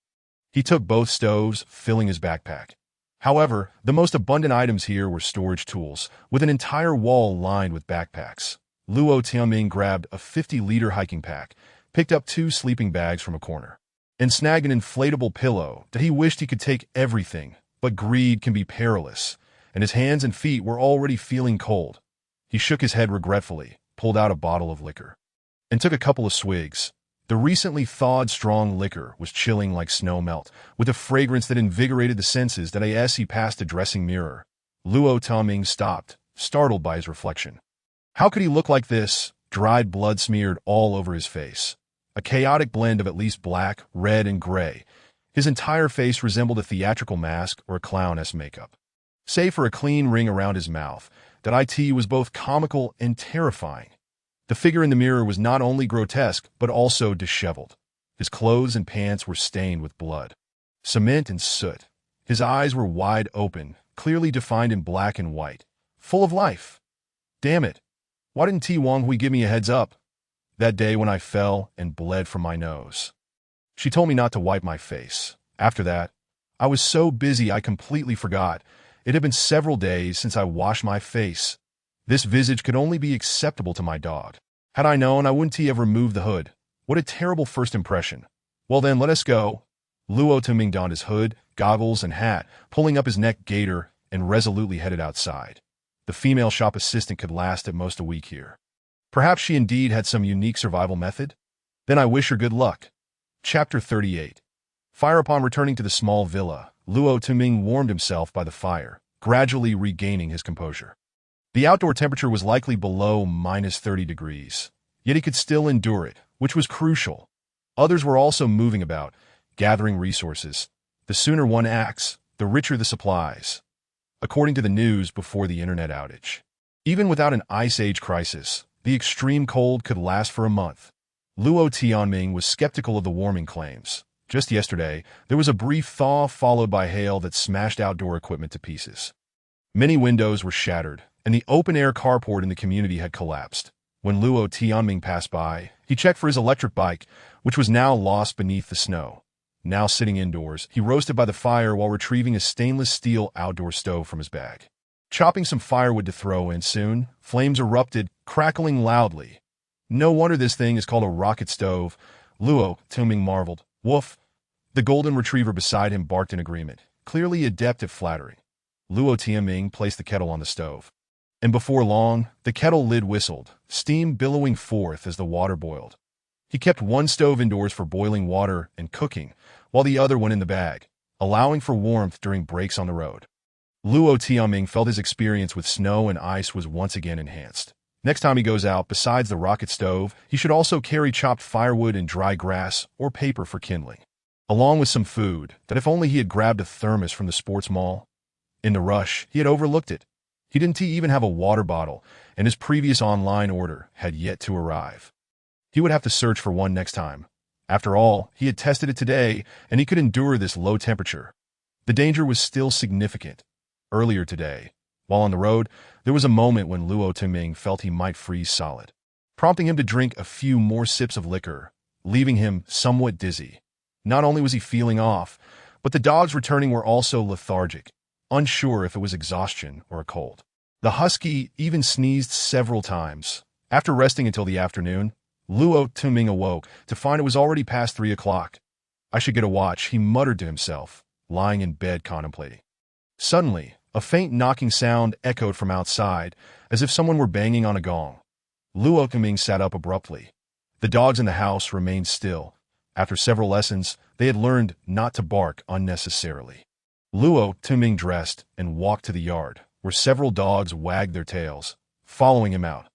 He took both stoves, filling his backpack. However, the most abundant items here were storage tools, with an entire wall lined with backpacks. Luo Tianming grabbed a 50-liter hiking pack, picked up 2 sleeping bags from a corner, and snagged an inflatable pillow. He wished he could take everything, but greed can be perilous, and his hands and feet were already feeling cold. He shook his head regretfully, pulled out a bottle of liquor, and took a couple of swigs. The recently thawed strong liquor was chilling like snow melt, with a fragrance that invigorated the senses. As he passed a dressing mirror, Luo Tianming stopped, startled by his reflection. How could he look like this? Dried blood smeared all over his face. A chaotic blend of at least black, red, and gray. His entire face resembled a theatrical mask or a clown-esque makeup. Save for a clean ring around his mouth, it was both comical and terrifying. The figure in the mirror was not only grotesque, but also disheveled. His clothes and pants were stained with blood, cement, and soot. His eyes were wide open, clearly defined in black and white, full of life. Damn it. Why didn't Wang Hui give me a heads up? That day when I fell and bled from my nose. She told me not to wipe my face. After that, I was so busy I completely forgot. It had been several days since I washed my face. This visage could only be acceptable to my dog. Had I known, I wouldn't have removed the hood. What a terrible first impression. Well then, let us go. Luo Tianming donned his hood, goggles, and hat, pulling up his neck gaiter, and resolutely headed outside. The female shop assistant could last at most a week here. Perhaps she indeed had some unique survival method? Then I wish her good luck. Chapter 38. Fire. Upon returning to the small villa, Luo Tianming warmed himself by the fire, gradually regaining his composure. The outdoor temperature was likely below -30 degrees, yet he could still endure it, which was crucial. Others were also moving about, gathering resources. The sooner one acts, the richer the supplies. According to the news before the internet outage, even without an ice age crisis, the extreme cold could last for a month. Luo Tianming was skeptical of the warming claims. Just yesterday, there was a brief thaw followed by hail that smashed outdoor equipment to pieces. Many windows were shattered, and the open-air carport in the community had collapsed. When Luo Tianming passed by, he checked for his electric bike, which was now lost beneath the snow. Now sitting indoors, he roasted by the fire while retrieving a stainless steel outdoor stove from his bag. Chopping some firewood to throw in soon, flames erupted, crackling loudly. No wonder this thing is called a rocket stove. Luo Tianming marveled. Woof! The golden retriever beside him barked in agreement, clearly adept at flattering. Luo Tianming placed the kettle on the stove. And before long, the kettle lid whistled, steam billowing forth as the water boiled. He kept one stove indoors for boiling water and cooking, while the other went in the bag, allowing for warmth during breaks on the road. Luo Tianming felt his experience with snow and ice was once again enhanced. Next time he goes out, besides the rocket stove, he should also carry chopped firewood and dry grass or paper for kindling, along with some food that if only he had grabbed a thermos from the sports mall. In the rush, he had overlooked it. He didn't even have a water bottle, and his previous online order had yet to arrive. He would have to search for one next time. After all, he had tested it today, and he could endure this low temperature. The danger was still significant. Earlier today, while on the road, there was a moment when Luo Tuming felt he might freeze solid, prompting him to drink a few more sips of liquor, leaving him somewhat dizzy. Not only was he feeling off, but the dogs returning were also lethargic, unsure if it was exhaustion or a cold. The husky even sneezed several times. After resting until the afternoon, Luo Tuming awoke to find it was already past 3 o'clock. I should get a watch, he muttered to himself, lying in bed contemplating. Suddenly, a faint knocking sound echoed from outside, as if someone were banging on a gong. Luo Tuming sat up abruptly. The dogs in the house remained still. After several lessons, they had learned not to bark unnecessarily. Luo Tuming dressed and walked to the yard, where several dogs wagged their tails, following him out.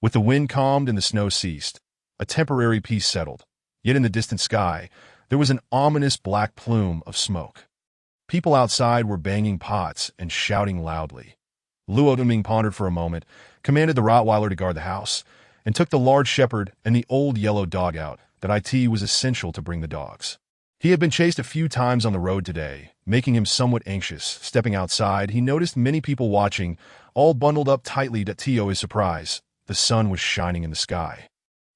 With the wind calmed and the snow ceased, a temporary peace settled. Yet in the distant sky, there was an ominous black plume of smoke. People outside were banging pots and shouting loudly. Luo Tuming pondered for a moment, commanded the Rottweiler to guard the house, and took the large shepherd and the old yellow dog out. That it was essential to bring the dogs. He had been chased a few times on the road today, making him somewhat anxious. Stepping outside, he noticed many people watching, all bundled up tightly. To his surprise, the sun was shining in the sky,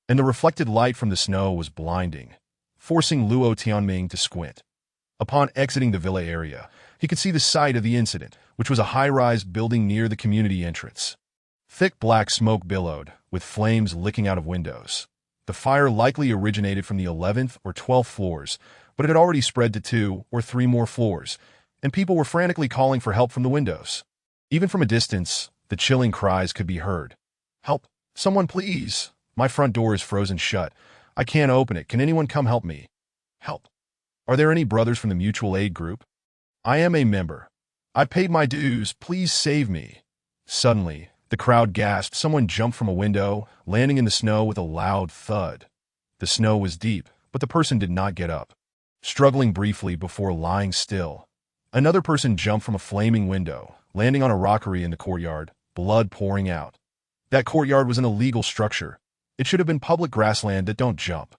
and the reflected light from the snow was blinding, forcing Luo Tianming to squint. Upon exiting the villa area, he could see the site of the incident, which was a high-rise building near the community entrance. Thick black smoke billowed, with flames licking out of windows. The fire likely originated from the 11th or 12th floors, but it had already spread to 2 or 3 more floors, and people were frantically calling for help from the windows. Even from a distance, the chilling cries could be heard. "Help! Someone please! My front door is frozen shut. I can't open it. Can anyone come help me? Help! Are there any brothers from the mutual aid group? I am a member. I paid my dues. Please save me." Suddenly, the crowd gasped. Someone jumped from a window, landing in the snow with a loud thud. The snow was deep, but the person did not get up, struggling briefly before lying still. Another person jumped from a flaming window, landing on a rockery in the courtyard, blood pouring out. That courtyard was an illegal structure. It should have been public grassland. That don't jump.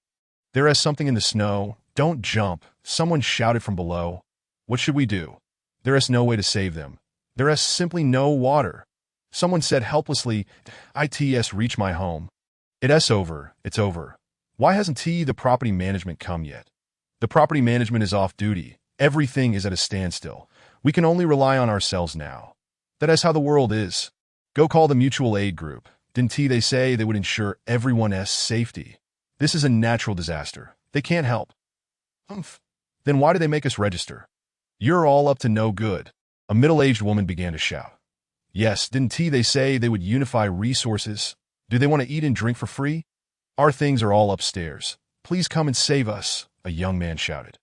There is something in the snow. Don't jump. Someone shouted from below. What should we do? There is no way to save them. There is simply no water. Someone said helplessly, "It's reach my home." It's over. It's over. Why hasn't the property management come yet? The property management is off duty. Everything is at a standstill. We can only rely on ourselves now. That is how the world is. Go call the mutual aid group. Didn't they say they would ensure everyone's safety? This is a natural disaster. They can't help. Humph. Then why do they make us register? You're all up to no good. A middle-aged woman began to shout. Yes, didn't they say they would unify resources? Do they want to eat and drink for free? Our things are all upstairs. Please come and save us, a young man shouted.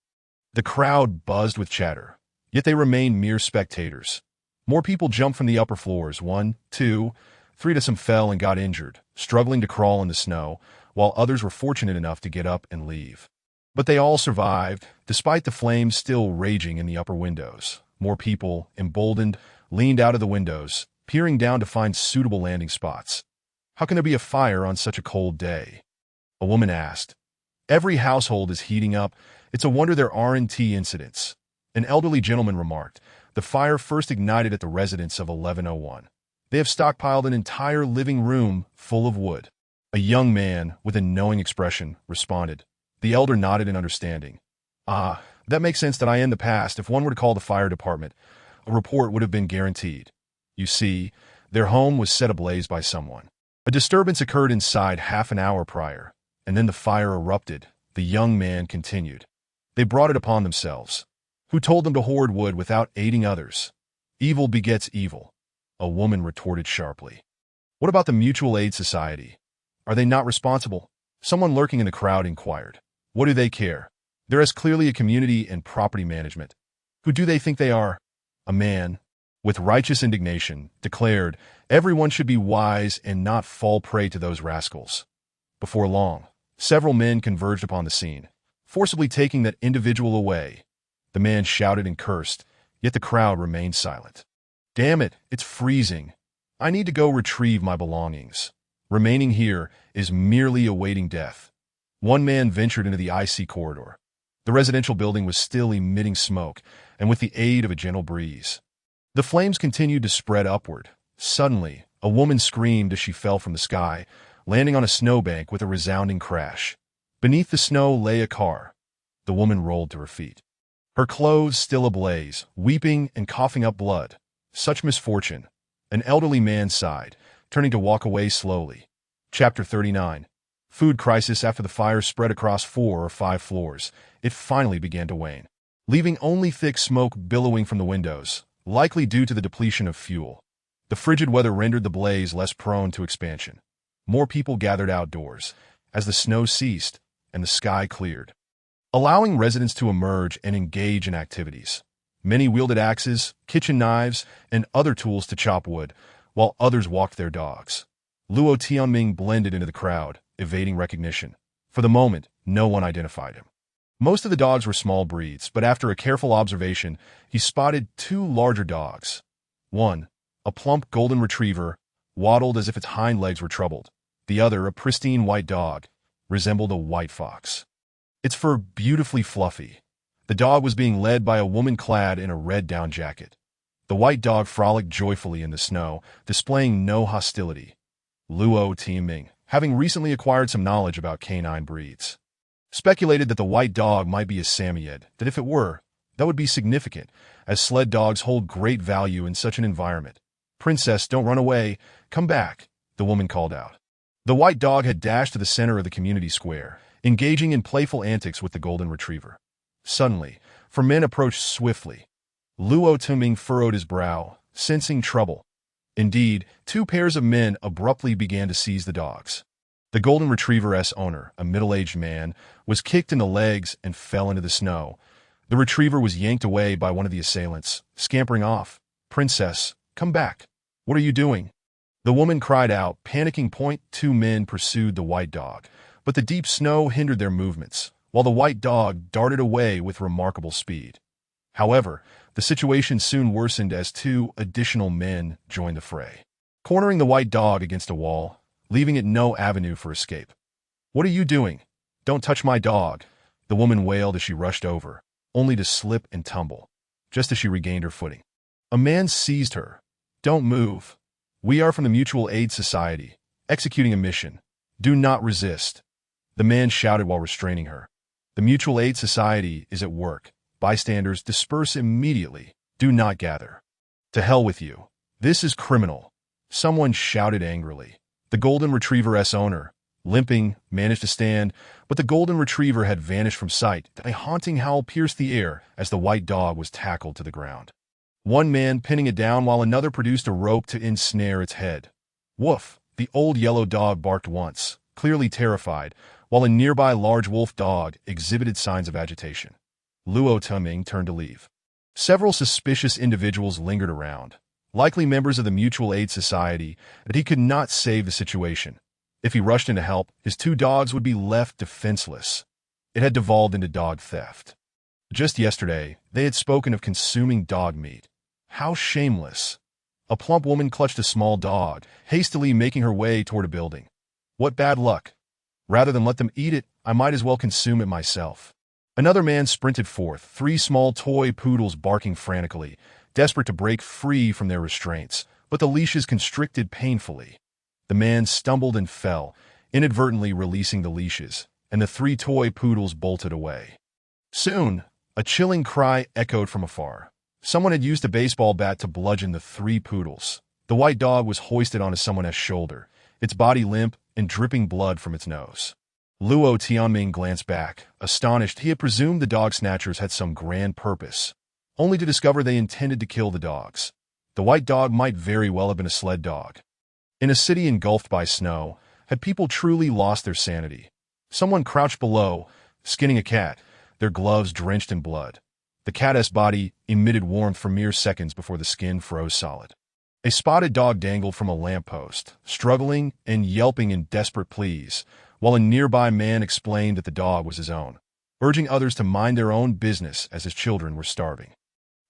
The crowd buzzed with chatter, yet they remained mere spectators. More people jumped from the upper floors. 1, 2, 3 to some fell and got injured, struggling to crawl in the snow, while others were fortunate enough to get up and leave. But they all survived, despite the flames still raging in the upper windows. More people, emboldened, leaned out of the windows, peering down to find suitable landing spots. How can there be a fire on such a cold day? A woman asked. Every household is heating up. It's a wonder there aren't incidents. An elderly gentleman remarked. The fire first ignited at the residence of 1101. They have stockpiled an entire living room full of wood. A young man, with a knowing expression, responded. The elder nodded in understanding. Ah, that makes sense. That in the past, if one were to call the fire department, a report would have been guaranteed. You see, their home was set ablaze by someone. A disturbance occurred inside half an hour prior, and then the fire erupted. The young man continued. They brought it upon themselves. Who told them to hoard wood without aiding others? Evil begets evil, a woman retorted sharply. What about the Mutual Aid Society? Are they not responsible? Someone lurking in the crowd inquired. What do they care? There is clearly a community and property management. Who do they think they are? A man. with righteous indignation, declared, "Everyone should be wise and not fall prey to those rascals." Before long, several men converged upon the scene, forcibly taking that individual away. The man shouted and cursed, yet the crowd remained silent. "Damn it, it's freezing. I need to go retrieve my belongings. Remaining here is merely awaiting death." One man ventured into the icy corridor. The residential building was still emitting smoke, and with the aid of a gentle breeze, the flames continued to spread upward. Suddenly, a woman screamed as she fell from the sky, landing on a snowbank with a resounding crash. Beneath the snow lay a car. The woman rolled to her feet, her clothes still ablaze, weeping and coughing up blood. Such misfortune. An elderly man sighed, turning to walk away slowly. Chapter 39. Food crisis. After the fire spread across 4 or 5 floors, it finally began to wane, leaving only thick smoke billowing from the windows, likely due to the depletion of fuel. The frigid weather rendered the blaze less prone to expansion. More people gathered outdoors as the snow ceased and the sky cleared, allowing residents to emerge and engage in activities. Many wielded axes, kitchen knives, and other tools to chop wood, while others walked their dogs. Luo Tianming blended into the crowd, evading recognition. For the moment, no one identified him. Most of the dogs were small breeds, but after a careful observation, he spotted 2 larger dogs. One, a plump golden retriever, waddled as if its hind legs were troubled. The other, a pristine white dog, resembled a white fox, its fur beautifully fluffy. The dog was being led by a woman clad in a red down jacket. The white dog frolicked joyfully in the snow, displaying no hostility. Luo Tianming, having recently acquired some knowledge about canine breeds, speculated that the white dog might be a Samoyed, that if it were, that would be significant, as sled dogs hold great value in such an environment. "Princess, don't run away. Come back," the woman called out. The white dog had dashed to the center of the community square, engaging in playful antics with the golden retriever. Suddenly, 4 men approached swiftly. Luo Tianming furrowed his brow, sensing trouble. Indeed, 2 pairs of men abruptly began to seize the dogs. The golden retriever's owner, a middle-aged man, was kicked in the legs and fell into the snow. The retriever was yanked away by one of the assailants, scampering off. "Princess, come back. What are you doing?" The woman cried out, panicking. 2 men pursued the white dog, but the deep snow hindered their movements, while the white dog darted away with remarkable speed. However, the situation soon worsened as 2 additional men joined the fray, cornering the white dog against a wall, leaving it no avenue for escape. "What are you doing? Don't touch my dog," the woman wailed as she rushed over, only to slip and tumble, just as she regained her footing. A man seized her. "Don't move. We are from the Mutual Aid Society, executing a mission. Do not resist," the man shouted while restraining her. "The Mutual Aid Society is at work. Bystanders, disperse immediately. Do not gather." "To hell with you. This is criminal," someone shouted angrily. The golden retriever's owner, limping, managed to stand, but the golden retriever had vanished from sight. A haunting howl pierced the air as the white dog was tackled to the ground, one man pinning it down while another produced a rope to ensnare its head. "Woof!" The old yellow dog barked once, clearly terrified, while a nearby large wolf dog exhibited signs of agitation. Luo Tianming turned to leave. Several suspicious individuals lingered around, likely members of the Mutual Aid Society, but he could not save the situation. If he rushed in to help, his 2 dogs would be left defenseless. It had devolved into dog theft. Just yesterday, they had spoken of consuming dog meat. How shameless. A plump woman clutched a small dog, hastily making her way toward a building. "What bad luck. Rather than let them eat it, I might as well consume it myself." Another man sprinted forth, 3 small toy poodles barking frantically, desperate to break free from their restraints, but the leashes constricted painfully. The man stumbled and fell, inadvertently releasing the leashes, and the 3 toy poodles bolted away. Soon, a chilling cry echoed from afar. Someone had used a baseball bat to bludgeon the 3 poodles. The white dog was hoisted onto someone's shoulder, its body limp and dripping blood from its nose. Luo Tianming glanced back, astonished. He had presumed the dog snatchers had some grand purpose, only to discover they intended to kill the dogs. The white dog might very well have been a sled dog. In a city engulfed by snow, had people truly lost their sanity? Someone crouched below, skinning a cat, their gloves drenched in blood. The cat's body emitted warmth for mere seconds before the skin froze solid. A spotted dog dangled from a lamppost, struggling and yelping in desperate pleas, while a nearby man explained that the dog was his own, urging others to mind their own business as his children were starving.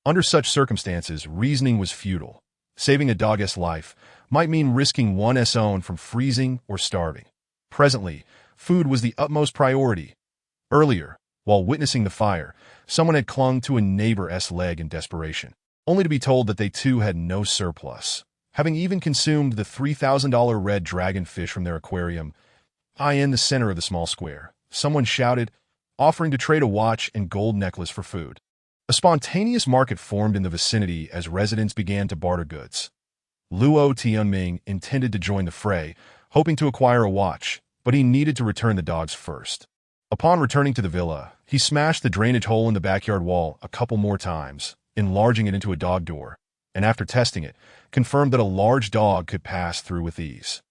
Under such circumstances, reasoning was futile. Saving a dog's life might mean risking one's own from freezing or starving. Presently, food was the utmost priority. Earlier, while witnessing the fire, someone had clung to a neighbor's leg in desperation, only to be told that they too had no surplus, having even consumed the $3,000 red dragonfish from their aquarium. In the center of the small square, someone shouted, offering to trade a watch and gold necklace for food. A spontaneous market formed in the vicinity as residents began to barter goods. Luo Tianming intended to join the fray, hoping to acquire a watch, but he needed to return the dogs first. Upon returning to the villa, he smashed the drainage hole in the backyard wall a couple more times, enlarging it into a dog door, and after testing it, confirmed that a large dog could pass through with ease.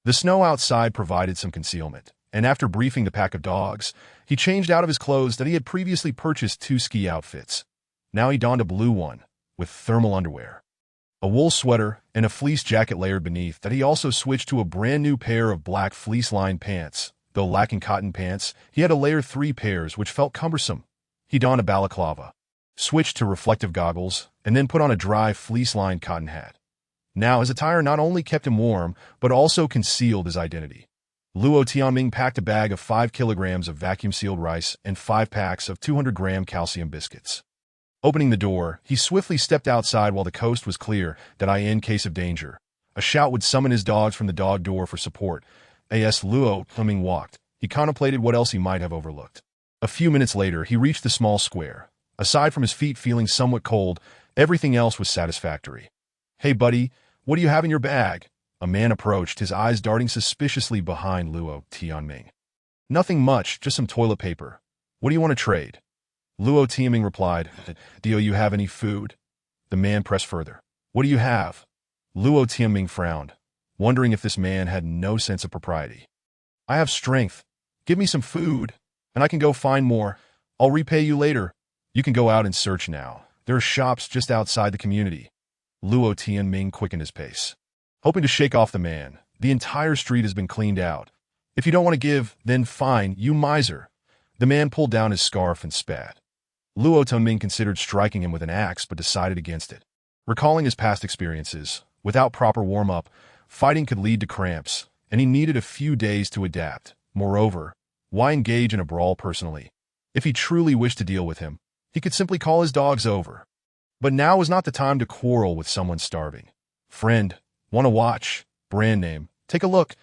The snow outside provided some concealment, and after briefing the pack of dogs, he changed out of his clothes that he had previously purchased 2 ski outfits. Now he donned a blue one, with thermal underwear, a wool sweater, and a fleece jacket layered beneath that he also switched to a brand new pair of black fleece-lined pants. Though lacking cotton pants, he had to layer 3 pairs which felt cumbersome. He donned a balaclava, switched to reflective goggles, and then put on a dry fleece-lined cotton hat. Now his attire not only kept him warm, but also concealed his identity. Luo Tianming packed a bag of 5 kilograms of vacuum-sealed rice and 5 packs of 200-gram calcium biscuits. Opening the door, he swiftly stepped outside while the coast was clear that in case of danger, a shout would summon his dogs from the dog door for support. As Luo Tianming walked, he contemplated what else he might have overlooked. A few minutes later, he reached the small square. Aside from his feet feeling somewhat cold, everything else was satisfactory. "Hey buddy, what do you have in your bag?" A man approached, his eyes darting suspiciously behind Luo Tianming. "Nothing much, just some toilet paper. What do you want to trade?" Luo Tianming replied, "Do you have any food?" The man pressed further. "What do you have?" Luo Tianming frowned, wondering if this man had no sense of propriety. "I have strength. Give me some food, and I can go find more. I'll repay you later. You can go out and search now. There are shops just outside the community." Luo Tianming quickened his pace, hoping to shake off the man. "The entire street has been cleaned out. If you don't want to give, then fine, you miser." The man pulled down his scarf and spat. Luo Tianming considered striking him with an axe but decided against it. Recalling his past experiences, without proper warm-up, fighting could lead to cramps, and he needed a few days to adapt. Moreover, why engage in a brawl personally? If he truly wished to deal with him, he could simply call his dogs over. But now was not the time to quarrel with someone starving. "Friend, want a watch? Brand name. Take a look."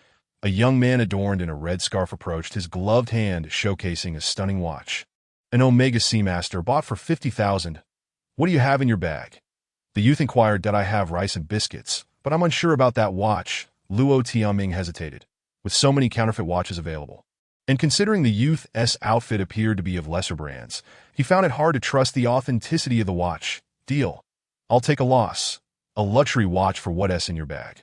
A young man adorned in a red scarf approached, his gloved hand showcasing a stunning watch. "An Omega Seamaster bought for 50,000. What do you have in your bag?" The youth inquired, "Did I have rice and biscuits? But I'm unsure about that watch." Luo Tianming hesitated. With so many counterfeit watches available, and considering the youth's outfit appeared to be of lesser brands, he found it hard to trust the authenticity of the watch. "Deal. I'll take a loss. A luxury watch for what's in your bag.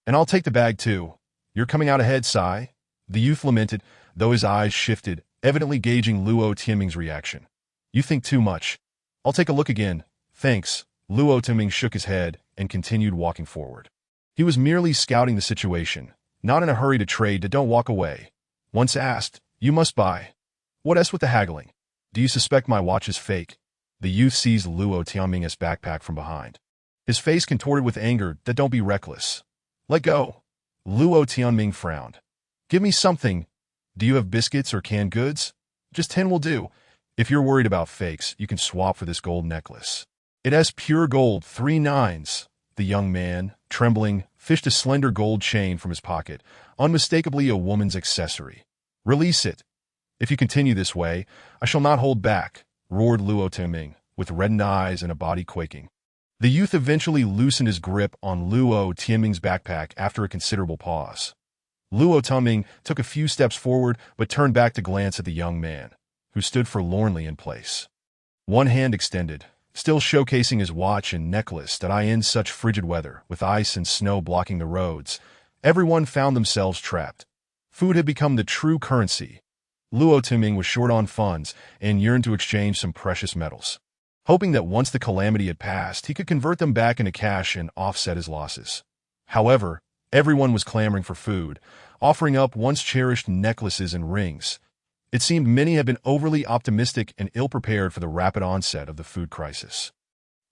And I'll take the bag too. You're coming out ahead, Sai." The youth lamented, though his eyes shifted, evidently gauging Luo Tianming's reaction. "You think too much. I'll take a look again. Thanks." Luo Tianming shook his head and continued walking forward. He was merely scouting the situation, not in a hurry to trade. Don't walk away. Once asked, "You must buy." "What's with the haggling? Do you suspect my watch is fake?" The youth seized Luo Tianming's backpack from behind, his face contorted with anger. "Don't be reckless. Let go." Luo Tianming frowned. "Give me something. Do you have biscuits or canned goods? Just 10 will do. If you're worried about fakes, you can swap for this gold necklace. It has pure gold, 3 nines. The young man, trembling, fished a slender gold chain from his pocket, unmistakably a woman's accessory. "Release it. If you continue this way, I shall not hold back," roared Luo Tianming, with reddened eyes and a body quaking. The youth eventually loosened his grip on Luo Tianming's backpack after a considerable pause. Luo Tianming took a few steps forward but turned back to glance at the young man, who stood forlornly in place. One hand extended, still showcasing his watch and necklace that in such frigid weather, with ice and snow blocking the roads, everyone found themselves trapped. Food had become the true currency. Luo Tianming was short on funds and yearned to exchange some precious metals. hoping that once the calamity had passed, he could convert them back into cash and offset his losses. However, everyone was clamoring for food, offering up once-cherished necklaces and rings. It seemed many had been overly optimistic and ill-prepared for the rapid onset of the food crisis.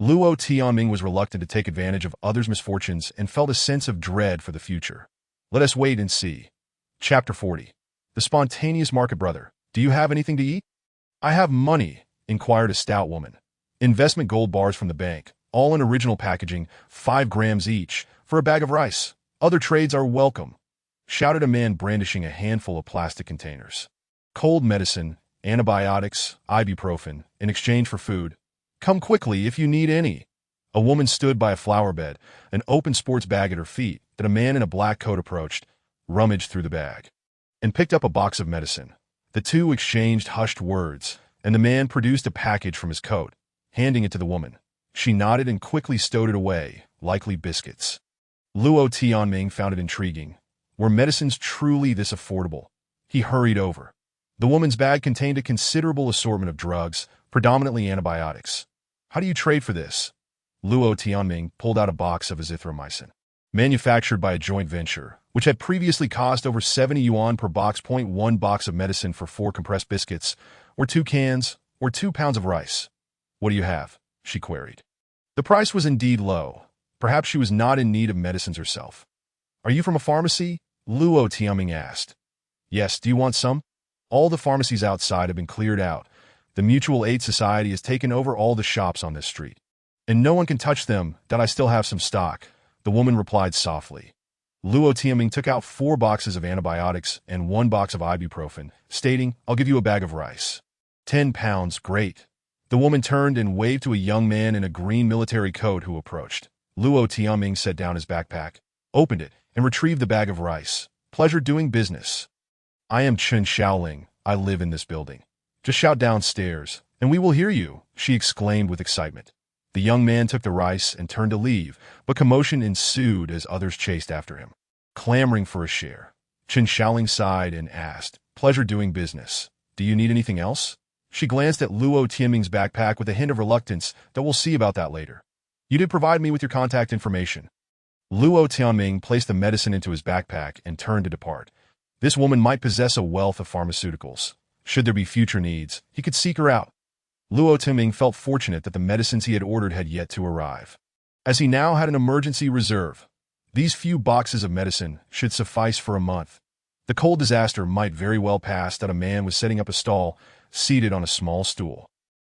Luo Tianming was reluctant to take advantage of others' misfortunes and felt a sense of dread for the future. Let us wait and see. Chapter 40. The Spontaneous Market Brother. Do you have anything to eat? I have money, inquired a stout woman. Investment gold bars from the bank, all in original packaging, 5 grams each, for a bag of rice. Other trades are welcome, shouted a man brandishing a handful of plastic containers. Cold medicine, antibiotics, ibuprofen, in exchange for food. Come quickly if you need any. A woman stood by a flower bed, an open sports bag at her feet, that a man in a black coat approached, rummaged through the bag, and picked up a box of medicine. The two exchanged hushed words, and the man produced a package from his coat, handing it to the woman. She nodded and quickly stowed it away, likely biscuits. Luo Tianming found it intriguing. Were medicines truly this affordable? He hurried over. The woman's bag contained a considerable assortment of drugs, predominantly antibiotics. How do you trade for this? Luo Tianming pulled out a box of azithromycin, manufactured by a joint venture, which had previously cost over 70 yuan per box. 1 box of medicine for 4 compressed biscuits, or 2 cans, or 2 pounds of rice. What do you have? She queried. The price was indeed low. Perhaps she was not in need of medicines herself. Are you from a pharmacy? Luo Tianming asked. Yes, do you want some? All the pharmacies outside have been cleared out. The Mutual Aid Society has taken over all the shops on this street. And no one can touch them, that I still have some stock, the woman replied softly. Luo Tianming took out 4 boxes of antibiotics and 1 box of ibuprofen, stating, I'll give you a bag of rice. 10 pounds, great. The woman turned and waved to a young man in a green military coat who approached. Luo Tianming set down his backpack, opened it, and retrieved the bag of rice. Pleasure doing business. I am Chen Xiaoling. I live in this building. Just shout downstairs, and we will hear you, she exclaimed with excitement. The young man took the rice and turned to leave, but commotion ensued as others chased after him, clamoring for a share. Chen Xiaoling sighed and asked, Pleasure doing business. Do you need anything else? She glanced at Luo Tianming's backpack with a hint of reluctance that we'll see about that later. You did provide me with your contact information. Luo Tianming placed the medicine into his backpack and turned to depart. This woman might possess a wealth of pharmaceuticals. Should there be future needs, he could seek her out. Luo Tianming felt fortunate that the medicines he had ordered had yet to arrive, as he now had an emergency reserve. These few boxes of medicine should suffice for a month. The cold disaster might very well pass that a man was setting up a stall, seated on a small stool,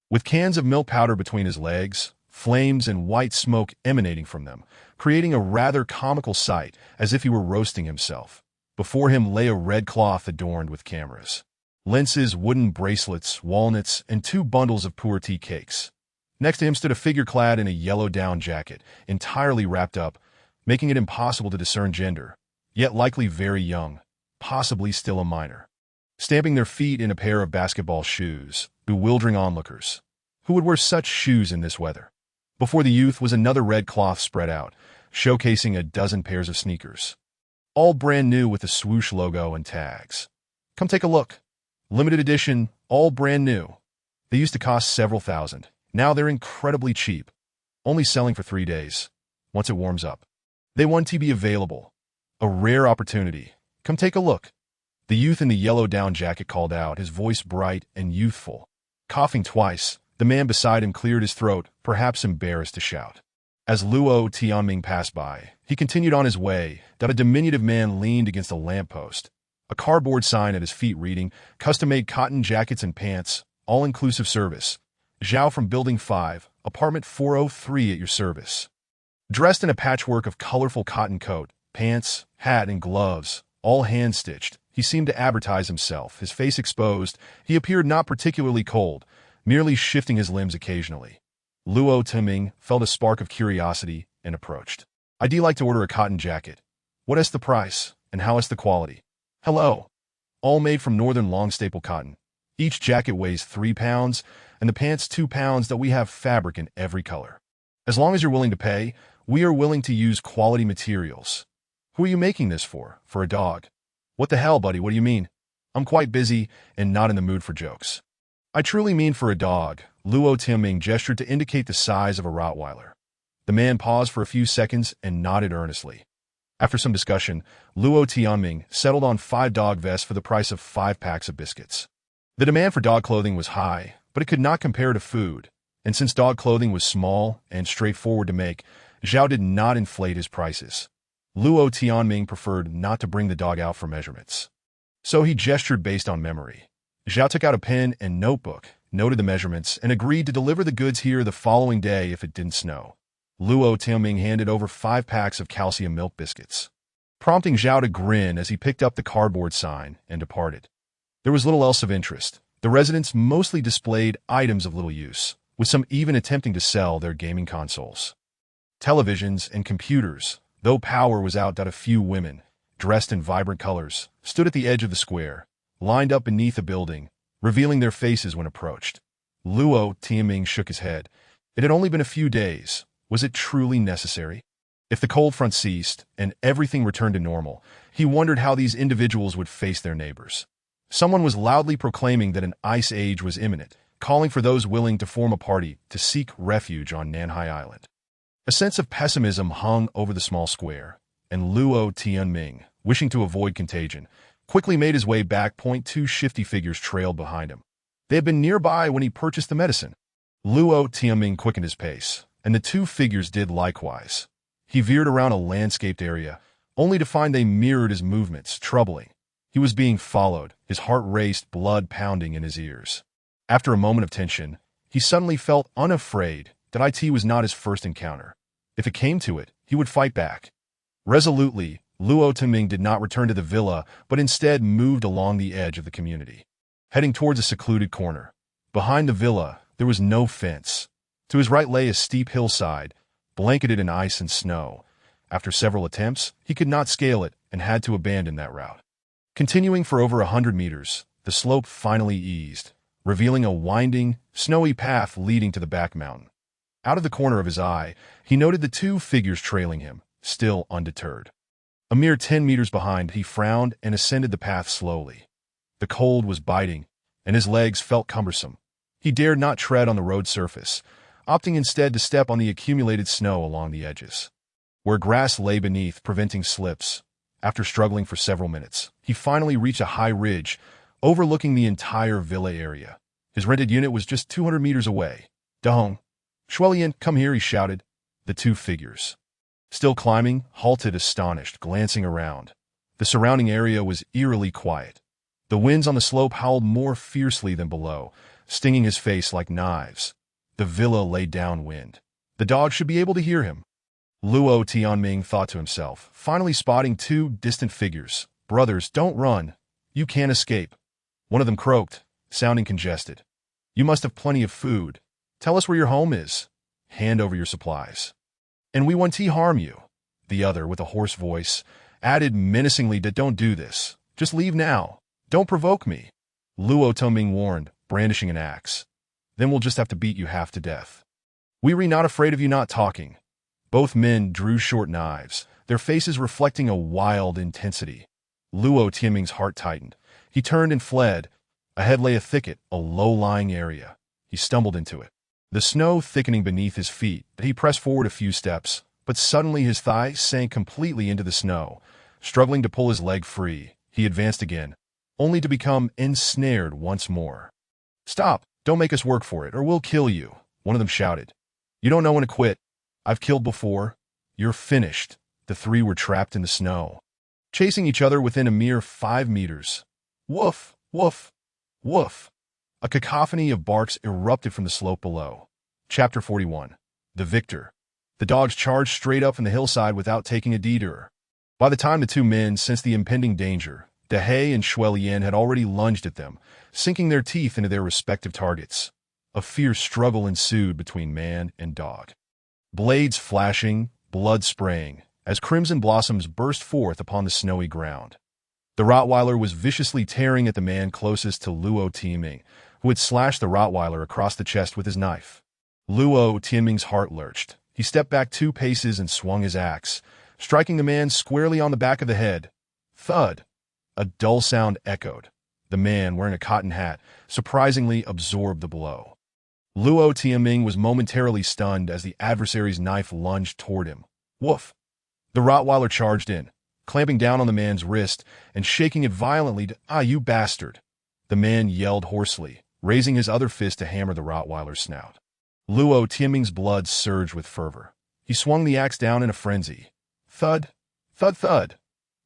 with cans of milk powder between his legs, flames and white smoke emanating from them, creating a rather comical sight, as if he were roasting himself. Before him lay a red cloth adorned with cameras, lenses, wooden bracelets, walnuts, and 2 bundles of pu'er tea cakes. Next to him stood a figure clad in a yellow down jacket, entirely wrapped up, making it impossible to discern gender, yet likely very young, possibly still a minor. Stamping their feet in a pair of basketball shoes, bewildering onlookers. Who would wear such shoes in this weather? Before the youth was another red cloth spread out, showcasing a dozen pairs of sneakers, all brand new with the swoosh logo and tags. Come take a look. Limited edition, all brand new. They used to cost several thousand. Now they're incredibly cheap. Only selling for 3 days. Once it warms up, they want to be available. A rare opportunity. Come take a look. The youth in the yellow down jacket called out, his voice bright and youthful. Coughing twice, the man beside him cleared his throat, perhaps embarrassed to shout. As Luo Tianming passed by, he continued on his way, that a diminutive man leaned against a lamppost, a cardboard sign at his feet reading, Custom-made cotton jackets and pants, all-inclusive service. Zhao from Building 5, Apartment 403 at your service. Dressed in a patchwork of colorful cotton coat, pants, hat, and gloves, all hand-stitched, he seemed to advertise himself, his face exposed. He appeared not particularly cold, merely shifting his limbs occasionally. Luo Tianming felt a spark of curiosity and approached. I'd like to order a cotton jacket. What is the price, and how is the quality? Hello. All made from northern long staple cotton. Each jacket weighs 3 pounds, and the pants 2 pounds. That we have fabric in every color. As long as you're willing to pay, we are willing to use quality materials. Who are you making this for? For a dog? What the hell, buddy, what do you mean? I'm quite busy and not in the mood for jokes. I truly mean for a dog, Luo Tianming gestured to indicate the size of a Rottweiler. The man paused for a few seconds and nodded earnestly. After some discussion, Luo Tianming settled on 5 dog vests for the price of 5 packs of biscuits. The demand for dog clothing was high, but it could not compare to food, and since dog clothing was small and straightforward to make, Zhao did not inflate his prices. Luo Tianming preferred not to bring the dog out for measurements. So he gestured based on memory. Zhao took out a pen and notebook, noted the measurements, and agreed to deliver the goods here the following day if it didn't snow. Luo Tianming handed over 5 packs of calcium milk biscuits, prompting Zhao to grin as he picked up the cardboard sign and departed. There was little else of interest. The residents mostly displayed items of little use, with some even attempting to sell their gaming consoles. Televisions and computers, though power was out, a few women, dressed in vibrant colors, stood at the edge of the square, lined up beneath a building, revealing their faces when approached. Luo Tianming shook his head. It had only been a few days. Was it truly necessary? If the cold front ceased and everything returned to normal, he wondered how these individuals would face their neighbors. Someone was loudly proclaiming that an ice age was imminent, calling for those willing to form a party to seek refuge on Nanhai Island. A sense of pessimism hung over the small square, and Luo Tianming, wishing to avoid contagion, quickly made his way back. 2 shifty figures trailed behind him. They had been nearby when he purchased the medicine. Luo Tianming quickened his pace, and the 2 figures did likewise. He veered around a landscaped area, only to find they mirrored his movements, troubling. He was being followed, his heart raced, blood pounding in his ears. After a moment of tension, he suddenly felt unafraid that it was not his first encounter. If it came to it, he would fight back. Resolutely, Luo Tianming did not return to the villa, but instead moved along the edge of the community, heading towards a secluded corner. Behind the villa, there was no fence. To his right lay a steep hillside, blanketed in ice and snow. After several attempts, he could not scale it and had to abandon that route. Continuing for over 100 meters, the slope finally eased, revealing a winding, snowy path leading to the back mountain. Out of the corner of his eye, he noted the 2 figures trailing him, still undeterred. A mere 10 meters behind, he frowned and ascended the path slowly. The cold was biting, and his legs felt cumbersome. He dared not tread on the road surface, opting instead to step on the accumulated snow along the edges, where grass lay beneath, preventing slips. After struggling for several minutes, he finally reached a high ridge, overlooking the entire villa area. His rented unit was just 200 meters away. "Dong, Shuelian, come here," he shouted. The 2 figures, still climbing, halted astonished, glancing around. The surrounding area was eerily quiet. The winds on the slope howled more fiercely than below, stinging his face like knives. The villa lay downwind. The dog should be able to hear him. Luo Tianming thought to himself, finally spotting 2 distant figures. "Brothers, don't run. You can't escape." One of them croaked, sounding congested. "You must have plenty of food. Tell us where your home is. Hand over your supplies. And we won't harm you." The other, with a hoarse voice, added menacingly, "Don't do this. Just leave now. Don't provoke me." Luo Tianming warned, brandishing an axe. "Then we'll just have to beat you half to death. We're not afraid of you not talking." Both men drew short knives, their faces reflecting a wild intensity. Luo Tianming's heart tightened. He turned and fled. Ahead lay a thicket, a low-lying area. He stumbled into it, the snow thickening beneath his feet. He pressed forward a few steps, but suddenly his thigh sank completely into the snow. Struggling to pull his leg free, he advanced again, only to become ensnared once more. "Stop! Don't make us work for it, or we'll kill you," one of them shouted. "You don't know when to quit. I've killed before. You're finished." The 3 were trapped in the snow, chasing each other within a mere 5 meters. Woof, woof, woof. A cacophony of barks erupted from the slope below. Chapter 41. The Victor. The dogs charged straight up from the hillside without taking a detour. By the time the 2 men sensed the impending danger, Dehe and Shuelian had already lunged at them, sinking their teeth into their respective targets. A fierce struggle ensued between man and dog, blades flashing, blood spraying, as crimson blossoms burst forth upon the snowy ground. The Rottweiler was viciously tearing at the man closest to Luo Tianming, who had slashed the Rottweiler across the chest with his knife. Luo Tianming's heart lurched. He stepped back 2 paces and swung his axe, striking the man squarely on the back of the head. Thud! A dull sound echoed. The man, wearing a cotton hat, surprisingly absorbed the blow. Luo Tianming was momentarily stunned as the adversary's knife lunged toward him. Woof! The Rottweiler charged in, clamping down on the man's wrist and shaking it violently "Ah, you bastard!" The man yelled hoarsely, raising his other fist to hammer the Rottweiler's snout. Luo Tianming's blood surged with fervor. He swung the axe down in a frenzy. Thud! Thud thud!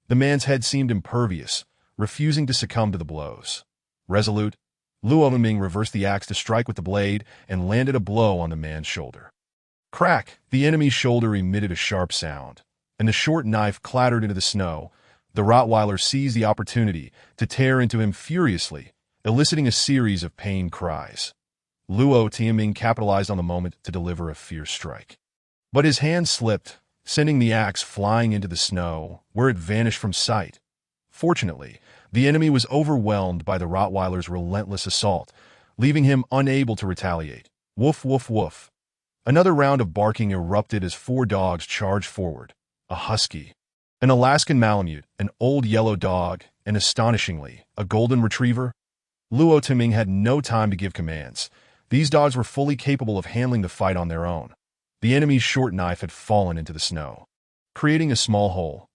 The man's head seemed impervious, refusing to succumb to the blows. Resolute, Luo Tianming reversed the axe to strike with the blade and landed a blow on the man's shoulder. Crack! The enemy's shoulder emitted a sharp sound, and the short knife clattered into the snow. The Rottweiler seized the opportunity to tear into him furiously, eliciting a series of pained cries. Luo Tianming capitalized on the moment to deliver a fierce strike. But his hand slipped, sending the axe flying into the snow, where it vanished from sight. Fortunately, the enemy was overwhelmed by the Rottweiler's relentless assault, leaving him unable to retaliate. Woof, woof, woof. Another round of barking erupted as 4 dogs charged forward. A husky, an Alaskan Malamute, an old yellow dog, and astonishingly, a golden retriever. Luo Tianming had no time to give commands. These dogs were fully capable of handling the fight on their own. The enemy's short knife had fallen into the snow, creating a small hole.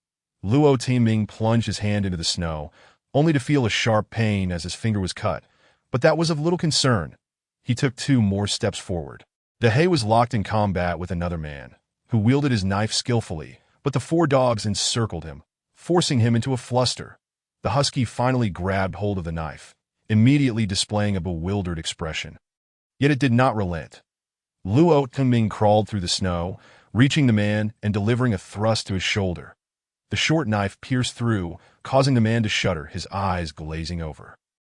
Luo Tianming plunged his hand into the snow, only to feel a sharp pain as his finger was cut, but that was of little concern. He took 2 more steps forward. The Hay was locked in combat with another man, who wielded his knife skillfully, but the 4 dogs encircled him, forcing him into a fluster. The husky finally grabbed hold of the knife, immediately displaying a bewildered expression. Yet it did not relent. Luo Tianming crawled through the snow, reaching the man and delivering a thrust to his shoulder. The short knife pierced through, causing the man to shudder, his eyes glazing over.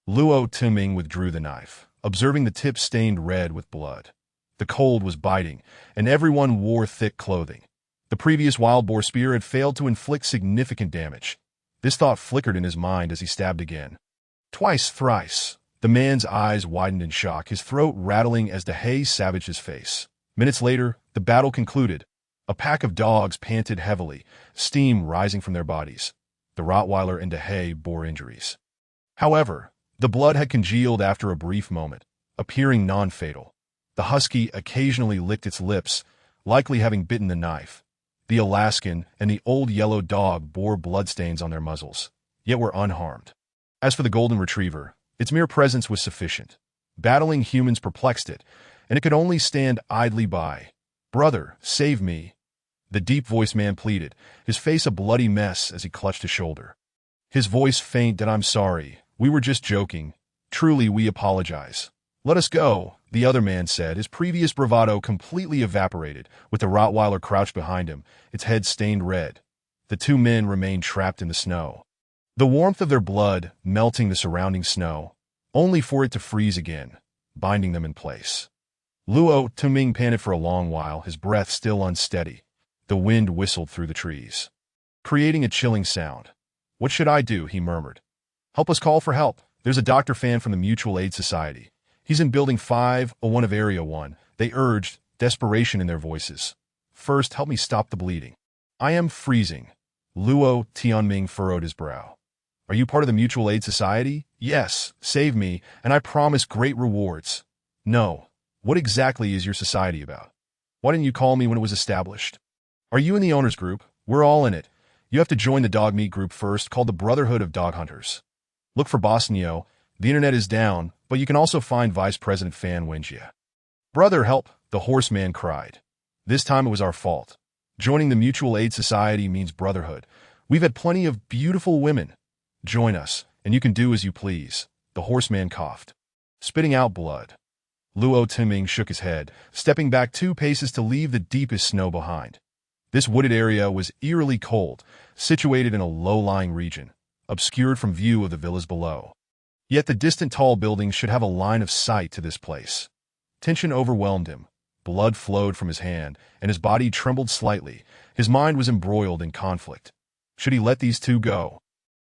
Luo Tianming withdrew the knife, observing the tip stained red with blood. The cold was biting, and everyone wore thick clothing. The previous wild boar spear had failed to inflict significant damage. This thought flickered in his mind as he stabbed again. Twice, thrice. The man's eyes widened in shock, his throat rattling as the Hay savaged his face. Minutes later, the battle concluded. A pack of dogs panted heavily, steam rising from their bodies. The Rottweiler and the Hay bore injuries. However, the blood had congealed after a brief moment, appearing non-fatal. The husky occasionally licked its lips, likely having bitten the knife. The Alaskan and the old yellow dog bore bloodstains on their muzzles, yet were unharmed. As for the golden retriever, its mere presence was sufficient. Battling humans perplexed it, and it could only stand idly by. "Brother, save me," the deep-voiced man pleaded, his face a bloody mess as he clutched his shoulder. His voice faint that "I'm sorry, we were just joking. Truly, we apologize. Let us go," the other man said, his previous bravado completely evaporated, with the Rottweiler crouched behind him, its head stained red. The 2 men remained trapped in the snow, the warmth of their blood melting the surrounding snow, only for it to freeze again, binding them in place. Luo Tianming panted for a long while, his breath still unsteady. The wind whistled through the trees, creating a chilling sound. "What should I do?" he murmured. "Help us call for help. There's a Dr. Fan from the Mutual Aid Society. He's in Building 501 of Area 1, they urged, desperation in their voices. "First, help me stop the bleeding. I am freezing." Luo Tianming furrowed his brow. "Are you part of the Mutual Aid Society?" "Yes, save me, and I promise great rewards." "No. What exactly is your society about? Why didn't you call me when it was established?" "Are you in the owners group? We're all in it. You have to join the dog meat group first, called the Brotherhood of Dog Hunters. Look for Bosnio. The internet is down, but you can also find Vice President Fan Wenjia." "Brother, help!" the horseman cried. "This time it was our fault. Joining the Mutual Aid Society means brotherhood. We've had plenty of beautiful women. Join us, and you can do as you please." The horseman coughed, spitting out blood. Luo Tianming shook his head, stepping back 2 paces to leave the deepest snow behind. This wooded area was eerily cold, situated in a low-lying region, obscured from view of the villas below. Yet the distant tall buildings should have a line of sight to this place. Tension overwhelmed him. Blood flowed from his hand, and his body trembled slightly. His mind was embroiled in conflict. Should he let these 2 go?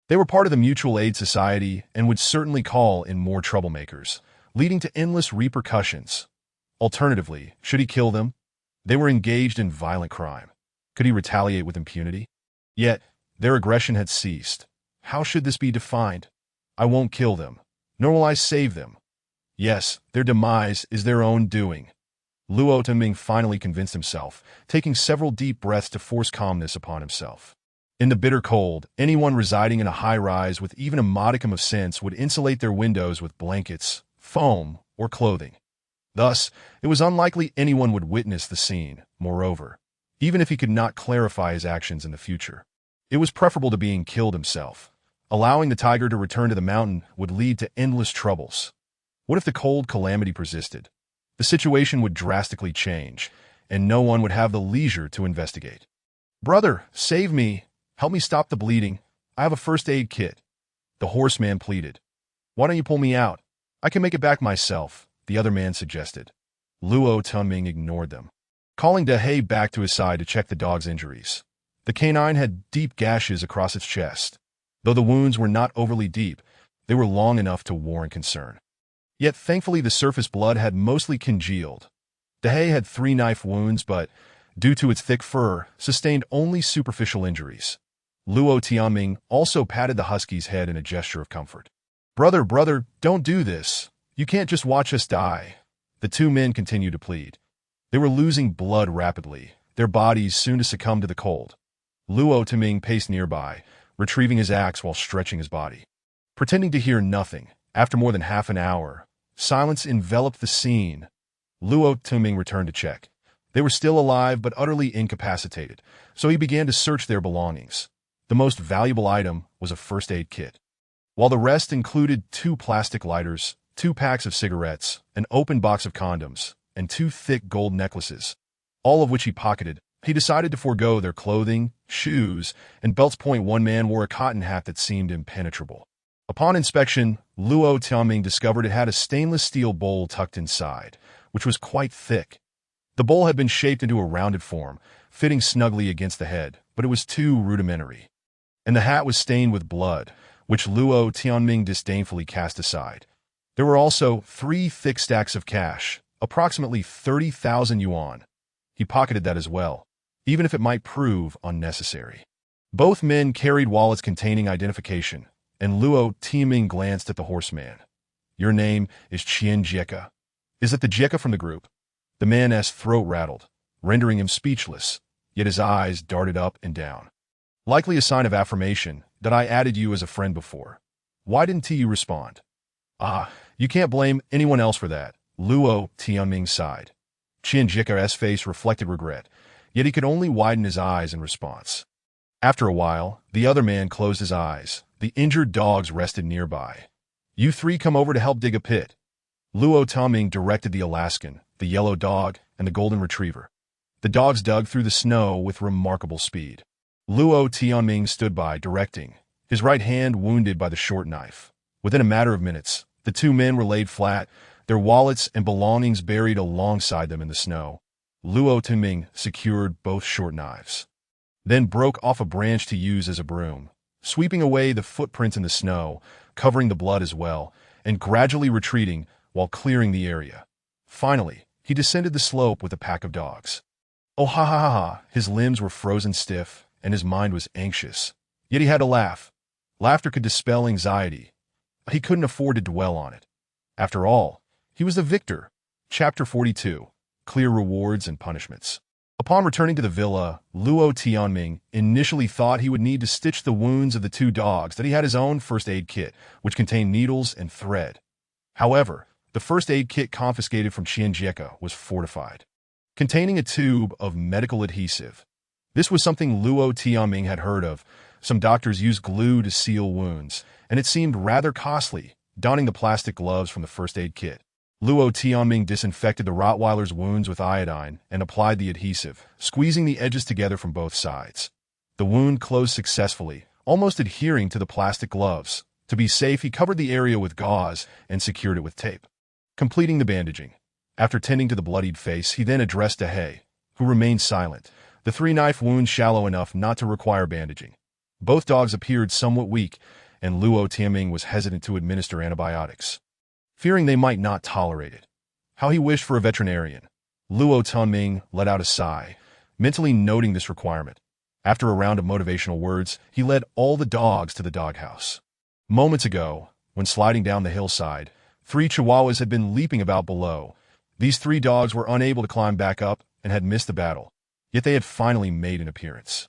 They were part of the Mutual Aid Society and would certainly call in more troublemakers, leading to endless repercussions. Alternatively, should he kill them? They were engaged in violent crime. Could he retaliate with impunity? Yet, their aggression had ceased. How should this be defined? "I won't kill them, nor will I save them." Yes, their demise is their own doing. Luo Tenming finally convinced himself, taking several deep breaths to force calmness upon himself. In the bitter cold, anyone residing in a high-rise with even a modicum of sense would insulate their windows with blankets, foam, or clothing. Thus, it was unlikely anyone would witness the scene, moreover, even if he could not clarify his actions in the future. It was preferable to being killed himself. Allowing the tiger to return to the mountain would lead to endless troubles. What if the cold calamity persisted? The situation would drastically change, and no one would have the leisure to investigate. "Brother, save me! Help me stop the bleeding. I have a first aid kit," the horseman pleaded. "Why don't you pull me out? I can make it back myself," the other man suggested. Luo Tenming ignored them, calling Dehe back to his side to check the dog's injuries. The canine had deep gashes across its chest. Though the wounds were not overly deep, they were long enough to warrant concern. Yet thankfully the surface blood had mostly congealed. Dehe had 3 knife wounds, but, due to its thick fur, sustained only superficial injuries. Luo Tianming also patted the husky's head in a gesture of comfort. Brother, don't do this. You can't just watch us die," the 2 men continued to plead. They were losing blood rapidly, their bodies soon to succumb to the cold. Luo Tenming paced nearby, retrieving his axe while stretching his body. Pretending to hear nothing, after more than half an hour, silence enveloped the scene. Luo Tenming returned to check. They were still alive but utterly incapacitated, so he began to search their belongings. The most valuable item was a first aid kit, while the rest included 2 plastic lighters, 2 packs of cigarettes, an open box of condoms, and 2 thick gold necklaces, all of which he pocketed. He decided to forego their clothing, shoes, and belts. One man wore a cotton hat that seemed impenetrable. Upon inspection, Luo Tianming discovered it had a stainless steel bowl tucked inside, which was quite thick. The bowl had been shaped into a rounded form, fitting snugly against the head, but it was too rudimentary. And the hat was stained with blood, which Luo Tianming disdainfully cast aside. There were also 3 thick stacks of cash, approximately 30,000 yuan. He pocketed that as well, even if it might prove unnecessary. Both men carried wallets containing identification, and Luo Tianming glanced at the horseman. "Your name is Qian Jieka. Is it the Jieka from the group?" The man's throat rattled, rendering him speechless, yet his eyes darted up and down. "Likely a sign of affirmation that I added you as a friend before. Why didn't you respond?" You can't blame anyone else for that," Luo Tianming sighed. Qian Jieka's face reflected regret, yet he could only widen his eyes in response. After a while, the other man closed his eyes. The injured dogs rested nearby. "You 3 come over to help dig a pit." Luo Tianming directed the Alaskan, the yellow dog, and the golden retriever. The dogs dug through the snow with remarkable speed. Luo Tianming stood by, directing, his right hand wounded by the short knife. Within a matter of minutes, the 2 men were laid flat, their wallets and belongings buried alongside them in the snow. Luo Tenming secured both short knives, then broke off a branch to use as a broom, sweeping away the footprints in the snow, covering the blood as well, and gradually retreating while clearing the area. Finally, he descended the slope with a pack of dogs. Oh ha ha ha ha, his limbs were frozen stiff, and his mind was anxious. Yet he had to laugh. Laughter could dispel anxiety. He couldn't afford to dwell on it. After all, he was the victor. Chapter 42. Clear Rewards and Punishments. Upon returning to the villa, Luo Tianming initially thought he would need to stitch the wounds of the 2 dogs, that he had his own first aid kit, which contained needles and thread. However, the first aid kit confiscated from Qian Jieka was fortified, containing a tube of medical adhesive. This was something Luo Tianming had heard of. Some doctors use glue to seal wounds, and it seemed rather costly, donning the plastic gloves from the first aid kit. Luo Tianming disinfected the Rottweiler's wounds with iodine and applied the adhesive, squeezing the edges together from both sides. The wound closed successfully, almost adhering to the plastic gloves. To be safe, he covered the area with gauze and secured it with tape, completing the bandaging. After tending to the bloodied face, he then addressed Dehe, who remained silent, the 3 knife wounds shallow enough not to require bandaging. Both dogs appeared somewhat weak, and Luo Tianming was hesitant to administer antibiotics, fearing they might not tolerate it. How he wished for a veterinarian. Luo Tianming let out a sigh, mentally noting this requirement. After a round of motivational words, he led all the dogs to the doghouse. Moments ago, when sliding down the hillside, 3 Chihuahuas had been leaping about below. These 3 dogs were unable to climb back up and had missed the battle, yet they had finally made an appearance.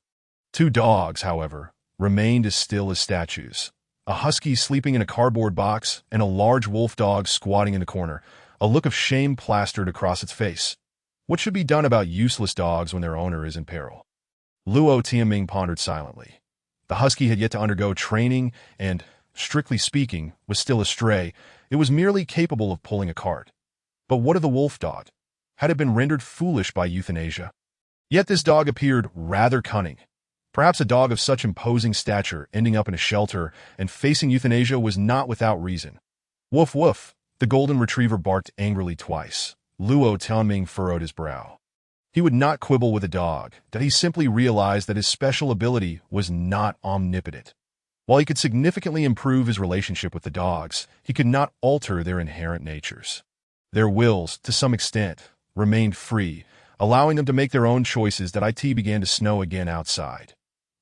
2 dogs, however, remained as still as statues. A husky sleeping in a cardboard box and a large wolf dog squatting in the corner, a look of shame plastered across its face. What should be done about useless dogs when their owner is in peril? Luo Tianming pondered silently. The husky had yet to undergo training and, strictly speaking, was still a stray. It was merely capable of pulling a cart. But what of the wolf dog? Had it been rendered foolish by euthanasia? Yet this dog appeared rather cunning. Perhaps a dog of such imposing stature ending up in a shelter and facing euthanasia was not without reason. Woof woof, the golden retriever barked angrily twice. Luo Tianming furrowed his brow. He would not quibble with a dog, that he simply realized that his special ability was not omnipotent. While he could significantly improve his relationship with the dogs, he could not alter their inherent natures. Their wills, to some extent, remained free, allowing them to make their own choices. That it began to snow again outside.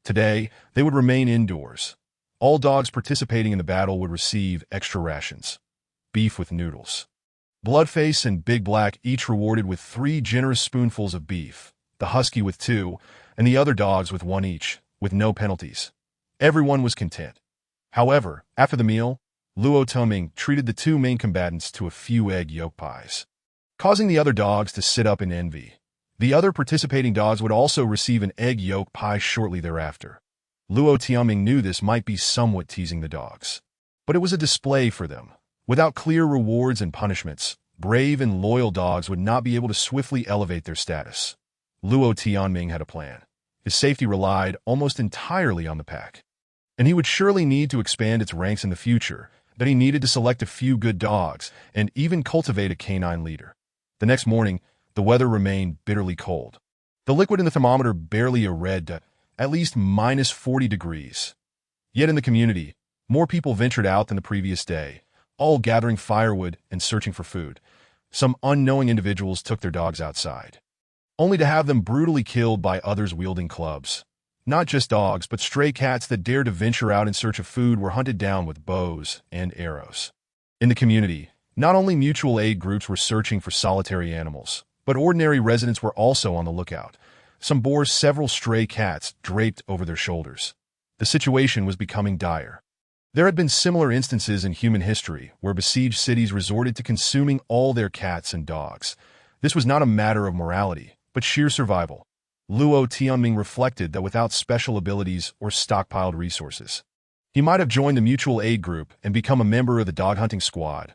Today, they would remain indoors. All dogs participating in the battle would receive extra rations. Beef with noodles. Bloodface and Big Black each rewarded with 3 generous spoonfuls of beef, the husky with 2, and the other dogs with 1 each, with no penalties. Everyone was content. However, after the meal, Luo Tianming treated the 2 main combatants to a few egg yolk pies, causing the other dogs to sit up in envy. The other participating dogs would also receive an egg yolk pie shortly thereafter. Luo Tianming knew this might be somewhat teasing the dogs, but it was a display for them. Without clear rewards and punishments, brave and loyal dogs would not be able to swiftly elevate their status. Luo Tianming had a plan. His safety relied almost entirely on the pack, and he would surely need to expand its ranks in the future, but he needed to select a few good dogs and even cultivate a canine leader. The next morning, the weather remained bitterly cold. The liquid in the thermometer barely read at least minus 40 degrees. Yet in the community, more people ventured out than the previous day, all gathering firewood and searching for food. Some unknowing individuals took their dogs outside, only to have them brutally killed by others wielding clubs. Not just dogs, but stray cats that dared to venture out in search of food were hunted down with bows and arrows. In the community, not only mutual aid groups were searching for solitary animals, but ordinary residents were also on the lookout. Some bore several stray cats draped over their shoulders. The situation was becoming dire. There had been similar instances in human history where besieged cities resorted to consuming all their cats and dogs. This was not a matter of morality, but sheer survival. Luo Tianming reflected that without special abilities or stockpiled resources, he might have joined the mutual aid group and become a member of the dog hunting squad.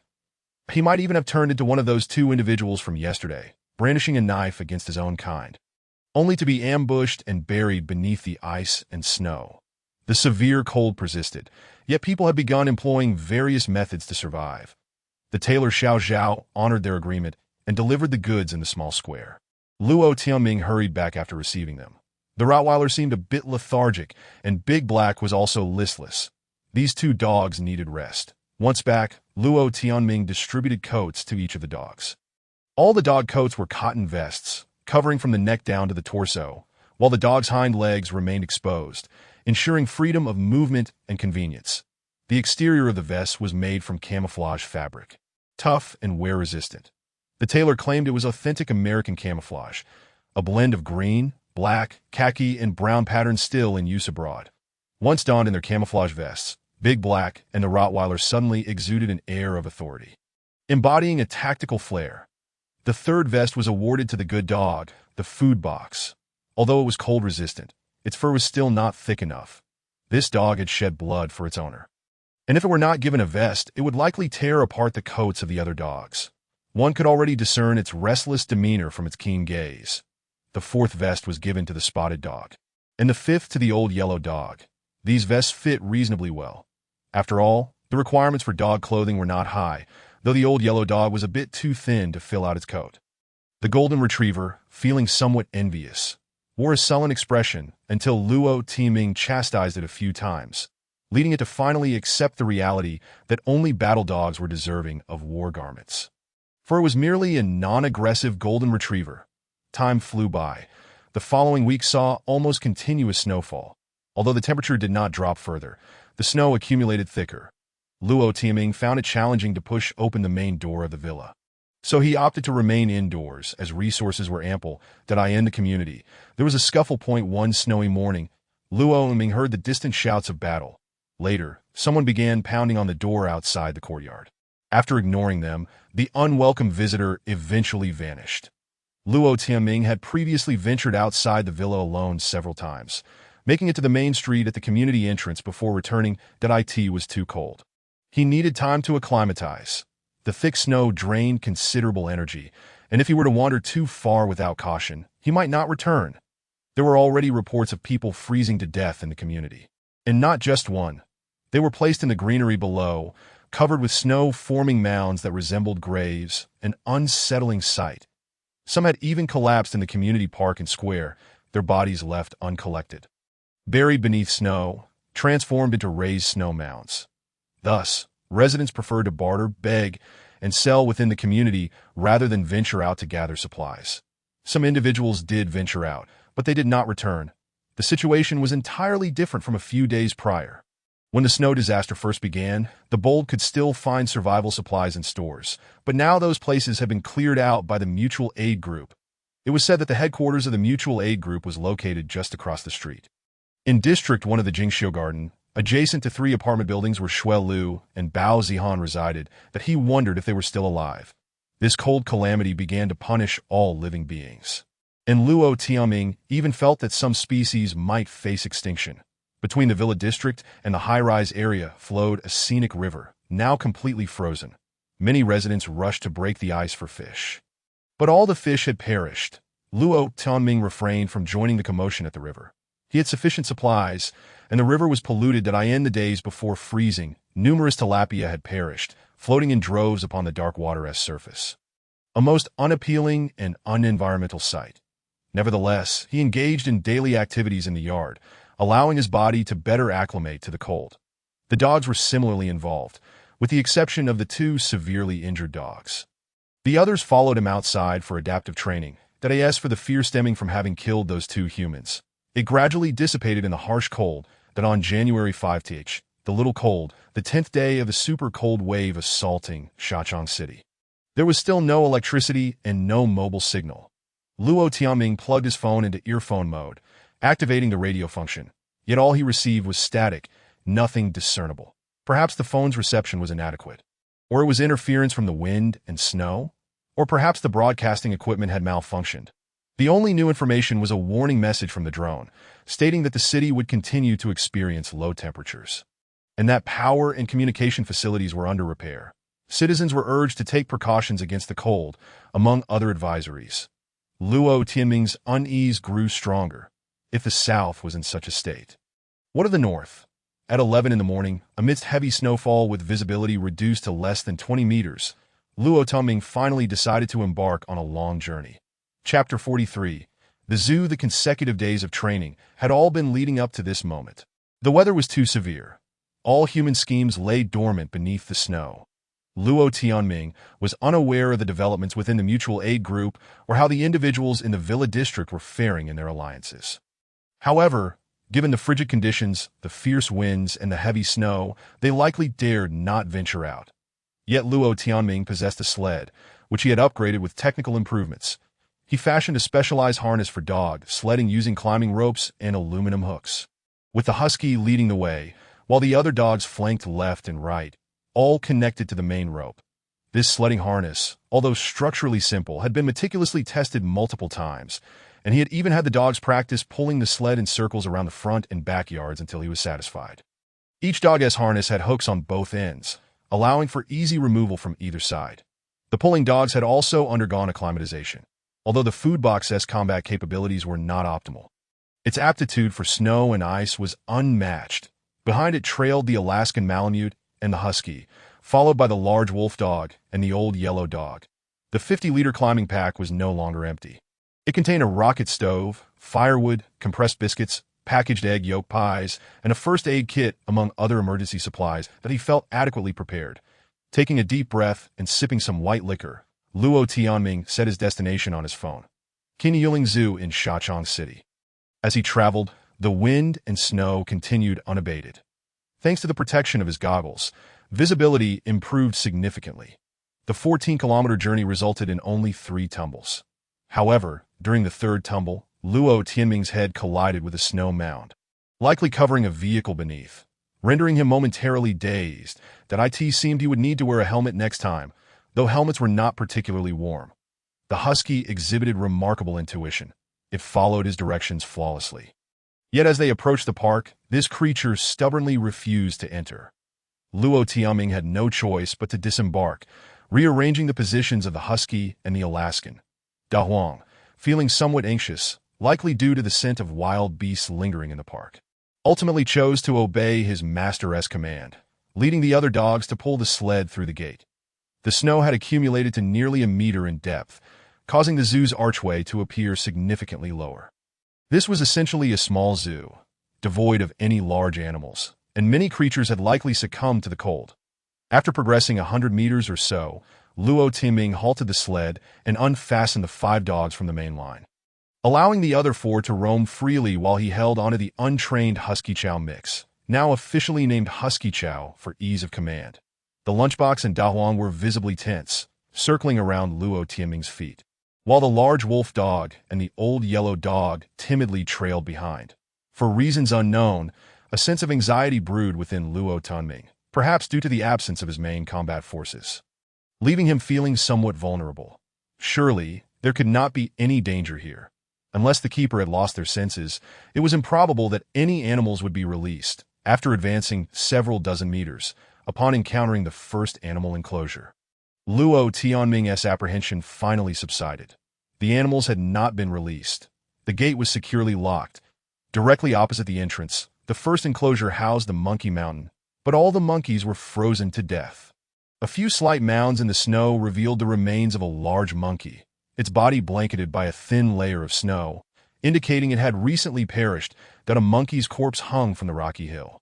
He might even have turned into one of those 2 individuals from yesterday, brandishing a knife against his own kind, only to be ambushed and buried beneath the ice and snow. The severe cold persisted, yet people had begun employing various methods to survive. The tailor Xiao Zhao honored their agreement and delivered the goods in the small square. Luo Tianming hurried back after receiving them. The Rottweiler seemed a bit lethargic, and Big Black was also listless. These 2 dogs needed rest. Once back, Luo Tianming distributed coats to each of the dogs. All the dog coats were cotton vests, covering from the neck down to the torso, while the dog's hind legs remained exposed, ensuring freedom of movement and convenience. The exterior of the vest was made from camouflage fabric, tough and wear-resistant. The tailor claimed it was authentic American camouflage, a blend of green, black, khaki, and brown patterns still in use abroad. Once donned in their camouflage vests, Big Black and the Rottweiler suddenly exuded an air of authority, embodying a tactical flair. The 3rd vest was awarded to the good dog, the food box. Although it was cold-resistant, its fur was still not thick enough. This dog had shed blood for its owner, and if it were not given a vest, it would likely tear apart the coats of the other dogs. One could already discern its restless demeanor from its keen gaze. The 4th vest was given to the spotted dog, and the 5th to the old yellow dog. These vests fit reasonably well. After all, the requirements for dog clothing were not high, though the old yellow dog was a bit too thin to fill out its coat. The golden retriever, feeling somewhat envious, wore a sullen expression until Luo Tianming chastised it a few times, leading it to finally accept the reality that only battle dogs were deserving of war garments. For it was merely a non-aggressive golden retriever. Time flew by. The following week saw almost continuous snowfall. Although the temperature did not drop further, the snow accumulated thicker. Luo Tianming found it challenging to push open the main door of the villa. So he opted to remain indoors, as resources were ample. In the community, there was a scuffle point one snowy morning. Luo Tianming heard the distant shouts of battle. Later, someone began pounding on the door outside the courtyard. After ignoring them, the unwelcome visitor eventually vanished. Luo Tianming had previously ventured outside the villa alone several times, making it to the main street at the community entrance before returning. It was too cold. He needed time to acclimatize. The thick snow drained considerable energy, and if he were to wander too far without caution, he might not return. There were already reports of people freezing to death in the community. And not just one. They were placed in the greenery below, covered with snow, forming mounds that resembled graves, an unsettling sight. Some had even collapsed in the community park and square, their bodies left uncollected. Buried beneath snow, transformed into raised snow mounds. Thus, residents preferred to barter, beg, and sell within the community rather than venture out to gather supplies. Some individuals did venture out, but they did not return. The situation was entirely different from a few days prior. When the snow disaster first began, the bold could still find survival supplies in stores, but now those places have been cleared out by the Mutual Aid Group. It was said that the headquarters of the Mutual Aid Group was located just across the street. In District 1 of the Jingxiu Garden, adjacent to 3 apartment buildings where Shui Lu and Bao Zihan resided, that he wondered if they were still alive. This cold calamity began to punish all living beings. And Luo Tianming even felt that some species might face extinction. Between the villa district and the high-rise area flowed a scenic river, now completely frozen. Many residents rushed to break the ice for fish. But all the fish had perished. Luo Tianming refrained from joining the commotion at the river. He had sufficient supplies, and the river was polluted. In the days before freezing, numerous tilapia had perished, floating in droves upon the dark water's surface. A most unappealing and unenvironmental sight. Nevertheless, he engaged in daily activities in the yard, allowing his body to better acclimate to the cold. The dogs were similarly involved, with the exception of the 2 severely injured dogs. The others followed him outside for adaptive training, for the fear stemming from having killed those 2 humans. It gradually dissipated in the harsh cold that on January 5th, the little cold, the 10th day of the super cold wave assaulting Shachang City. There was still no electricity and no mobile signal. Luo Tianming plugged his phone into earphone mode, activating the radio function, yet all he received was static, nothing discernible. Perhaps the phone's reception was inadequate. Or it was interference from the wind and snow? Or perhaps the broadcasting equipment had malfunctioned. The only new information was a warning message from the drone, stating that the city would continue to experience low temperatures, and that power and communication facilities were under repair. Citizens were urged to take precautions against the cold, among other advisories. Luo Tianming's unease grew stronger. If the south was in such a state, what of the north? At 11 in the morning, amidst heavy snowfall with visibility reduced to less than 20 meters, Luo Tianming finally decided to embark on a long journey. Chapter 43. The zoo. The consecutive days of training had all been leading up to this moment. The weather was too severe. All human schemes lay dormant beneath the snow. Luo Tianming was unaware of the developments within the Mutual Aid Group or how the individuals in the Villa District were faring in their alliances. However, given the frigid conditions, the fierce winds, and the heavy snow, they likely dared not venture out. Yet Luo Tianming possessed a sled, which he had upgraded with technical improvements. He fashioned a specialized harness for dog sledding using climbing ropes and aluminum hooks, with the husky leading the way, while the other dogs flanked left and right, all connected to the main rope. This sledding harness, although structurally simple, had been meticulously tested multiple times, and he had even had the dogs practice pulling the sled in circles around the front and backyards until he was satisfied. Each dog's harness had hooks on both ends, allowing for easy removal from either side. The pulling dogs had also undergone acclimatization, although the food box's combat capabilities were not optimal. Its aptitude for snow and ice was unmatched. Behind it trailed the Alaskan Malamute and the husky, followed by the large wolf dog and the old yellow dog. The 50-liter climbing pack was no longer empty. It contained a rocket stove, firewood, compressed biscuits, packaged egg yolk pies, and a first aid kit among other emergency supplies that he felt adequately prepared. Taking a deep breath and sipping some white liquor, Luo Tianming set his destination on his phone. Qinyuling Zoo in Shachang City. As he traveled, the wind and snow continued unabated. Thanks to the protection of his goggles, Visibility improved significantly. The 14-kilometer journey resulted in only 3 tumbles. However, during the third tumble, Luo Tianming's head collided with a snow mound, likely covering a vehicle beneath, rendering him momentarily dazed. That it seemed he would need to wear a helmet next time, though helmets were not particularly warm. The husky exhibited remarkable intuition. It followed his directions flawlessly. Yet as they approached the park, this creature stubbornly refused to enter. Luo Tianming had no choice but to disembark, rearranging the positions of the husky and the Alaskan. Da Huang, feeling somewhat anxious, likely due to the scent of wild beasts lingering in the park, ultimately chose to obey his master's command, leading the other dogs to pull the sled through the gate. The snow had accumulated to nearly a meter in depth, causing the zoo's archway to appear significantly lower. This was essentially a small zoo, devoid of any large animals, and many creatures had likely succumbed to the cold. After progressing 100 meters or so, Luo Tianming halted the sled and unfastened the 5 dogs from the main line, allowing the other 4 to roam freely while he held onto the untrained Husky Chow mix, now officially named Husky Chow for ease of command. The lunchbox and Da Huang were visibly tense, circling around Luo Tianming's feet, while the large wolf dog and the old yellow dog timidly trailed behind. For reasons unknown, a sense of anxiety brewed within Luo Tianming, perhaps due to the absence of his main combat forces, leaving him feeling somewhat vulnerable. Surely, there could not be any danger here. Unless the keeper had lost their senses, it was improbable that any animals would be released. After advancing several dozen meters, upon encountering the first animal enclosure, Luo Tianming's apprehension finally subsided. The animals had not been released. The gate was securely locked. Directly opposite the entrance, the first enclosure housed the monkey mountain, but all the monkeys were frozen to death. A few slight mounds in the snow revealed the remains of a large monkey, its body blanketed by a thin layer of snow, indicating it had recently perished. That a monkey's corpse hung from the rocky hill,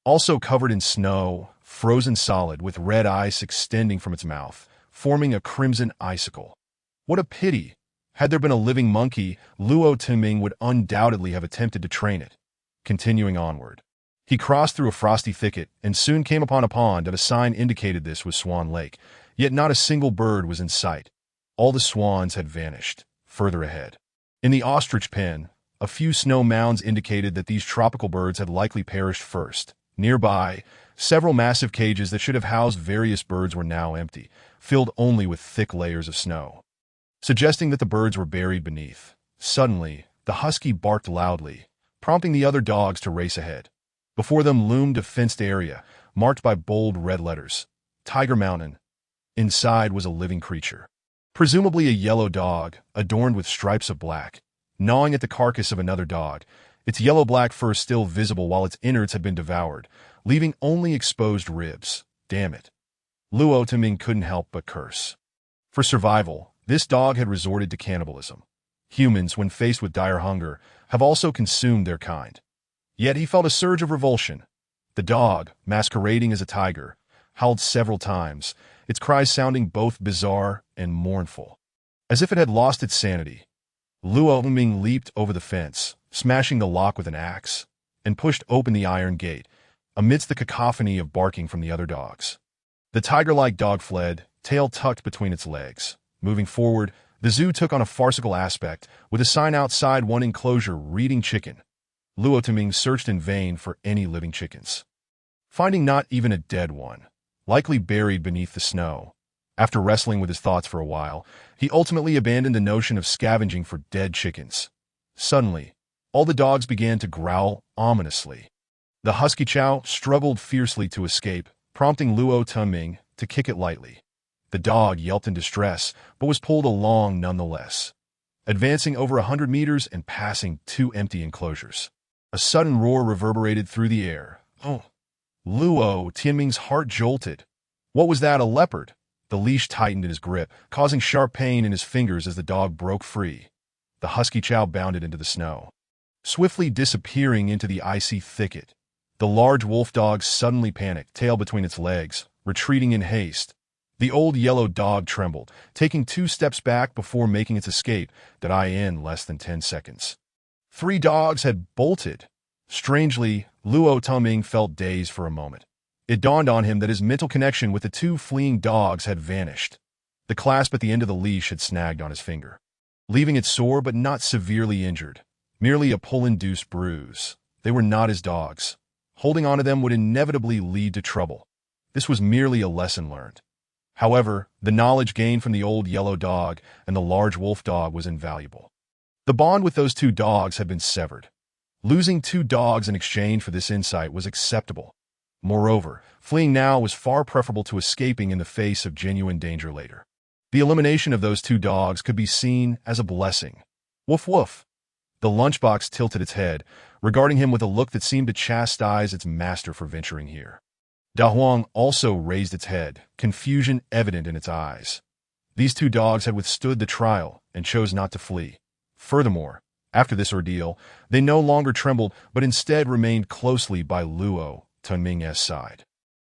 also covered in snow, frozen solid with red ice extending from its mouth, forming a crimson icicle. What a pity! Had there been a living monkey, Luo Tianming would undoubtedly have attempted to train it. Continuing onward, he crossed through a frosty thicket and soon came upon a pond that a sign indicated this was Swan Lake, yet not a single bird was in sight. All the swans had vanished. Further ahead, in the ostrich pen, a few snow mounds indicated that these tropical birds had likely perished first. Nearby, several massive cages that should have housed various birds were now empty, filled only with thick layers of snow, suggesting that the birds were buried beneath. Suddenly, the husky barked loudly, prompting the other dogs to race ahead. Before them loomed a fenced area, marked by bold red letters, Tiger Mountain. Inside was a living creature, presumably a yellow dog, adorned with stripes of black, gnawing at the carcass of another dog, its yellow-black fur still visible while its innards had been devoured, leaving only exposed ribs. Damn it. Luo Tianming couldn't help but curse. For survival, this dog had resorted to cannibalism. Humans, when faced with dire hunger, have also consumed their kind. Yet he felt a surge of revulsion. The dog, masquerading as a tiger, howled several times, its cries sounding both bizarre and mournful, as if it had lost its sanity. Luo Tianming leaped over the fence, smashing the lock with an axe, and pushed open the iron gate, amidst the cacophony of barking from the other dogs. The tiger-like dog fled, tail tucked between its legs. Moving forward, the zoo took on a farcical aspect, with a sign outside one enclosure reading chicken. Luo Tianming searched in vain for any living chickens, finding not even a dead one, likely buried beneath the snow. After wrestling with his thoughts for a while, he ultimately abandoned the notion of scavenging for dead chickens. Suddenly, all the dogs began to growl ominously. The Husky Chow struggled fiercely to escape, prompting Luo Tianming to kick it lightly. The dog yelped in distress, but was pulled along nonetheless, advancing over 100 meters and passing 2 empty enclosures. A sudden roar reverberated through the air. Oh! Luo Tianming's heart jolted. What was that, a leopard? The leash tightened in his grip, causing sharp pain in his fingers as the dog broke free. The Husky Chow bounded into the snow, swiftly disappearing into the icy thicket. The large wolf dog suddenly panicked, tail between its legs, retreating in haste. The old yellow dog trembled, taking 2 steps back before making its escape, in less than 10 seconds. 3 dogs had bolted. Strangely, Luo Tianming felt dazed for a moment. It dawned on him that his mental connection with the two fleeing dogs had vanished. The clasp at the end of the leash had snagged on his finger, leaving it sore but not severely injured, merely a pull-induced bruise. They were not his dogs. Holding on to them would inevitably lead to trouble. This was merely a lesson learned. However, the knowledge gained from the old yellow dog and the large wolf dog was invaluable. The bond with those two dogs had been severed. Losing two dogs in exchange for this insight was acceptable. Moreover, fleeing now was far preferable to escaping in the face of genuine danger later. The elimination of those two dogs could be seen as a blessing. Woof woof. The lunchbox tilted its head, regarding him with a look that seemed to chastise its master for venturing here. Da Huang also raised its head, confusion evident in its eyes. These two dogs had withstood the trial and chose not to flee. Furthermore, after this ordeal, they no longer trembled but instead remained closely by Luo Tunming's side.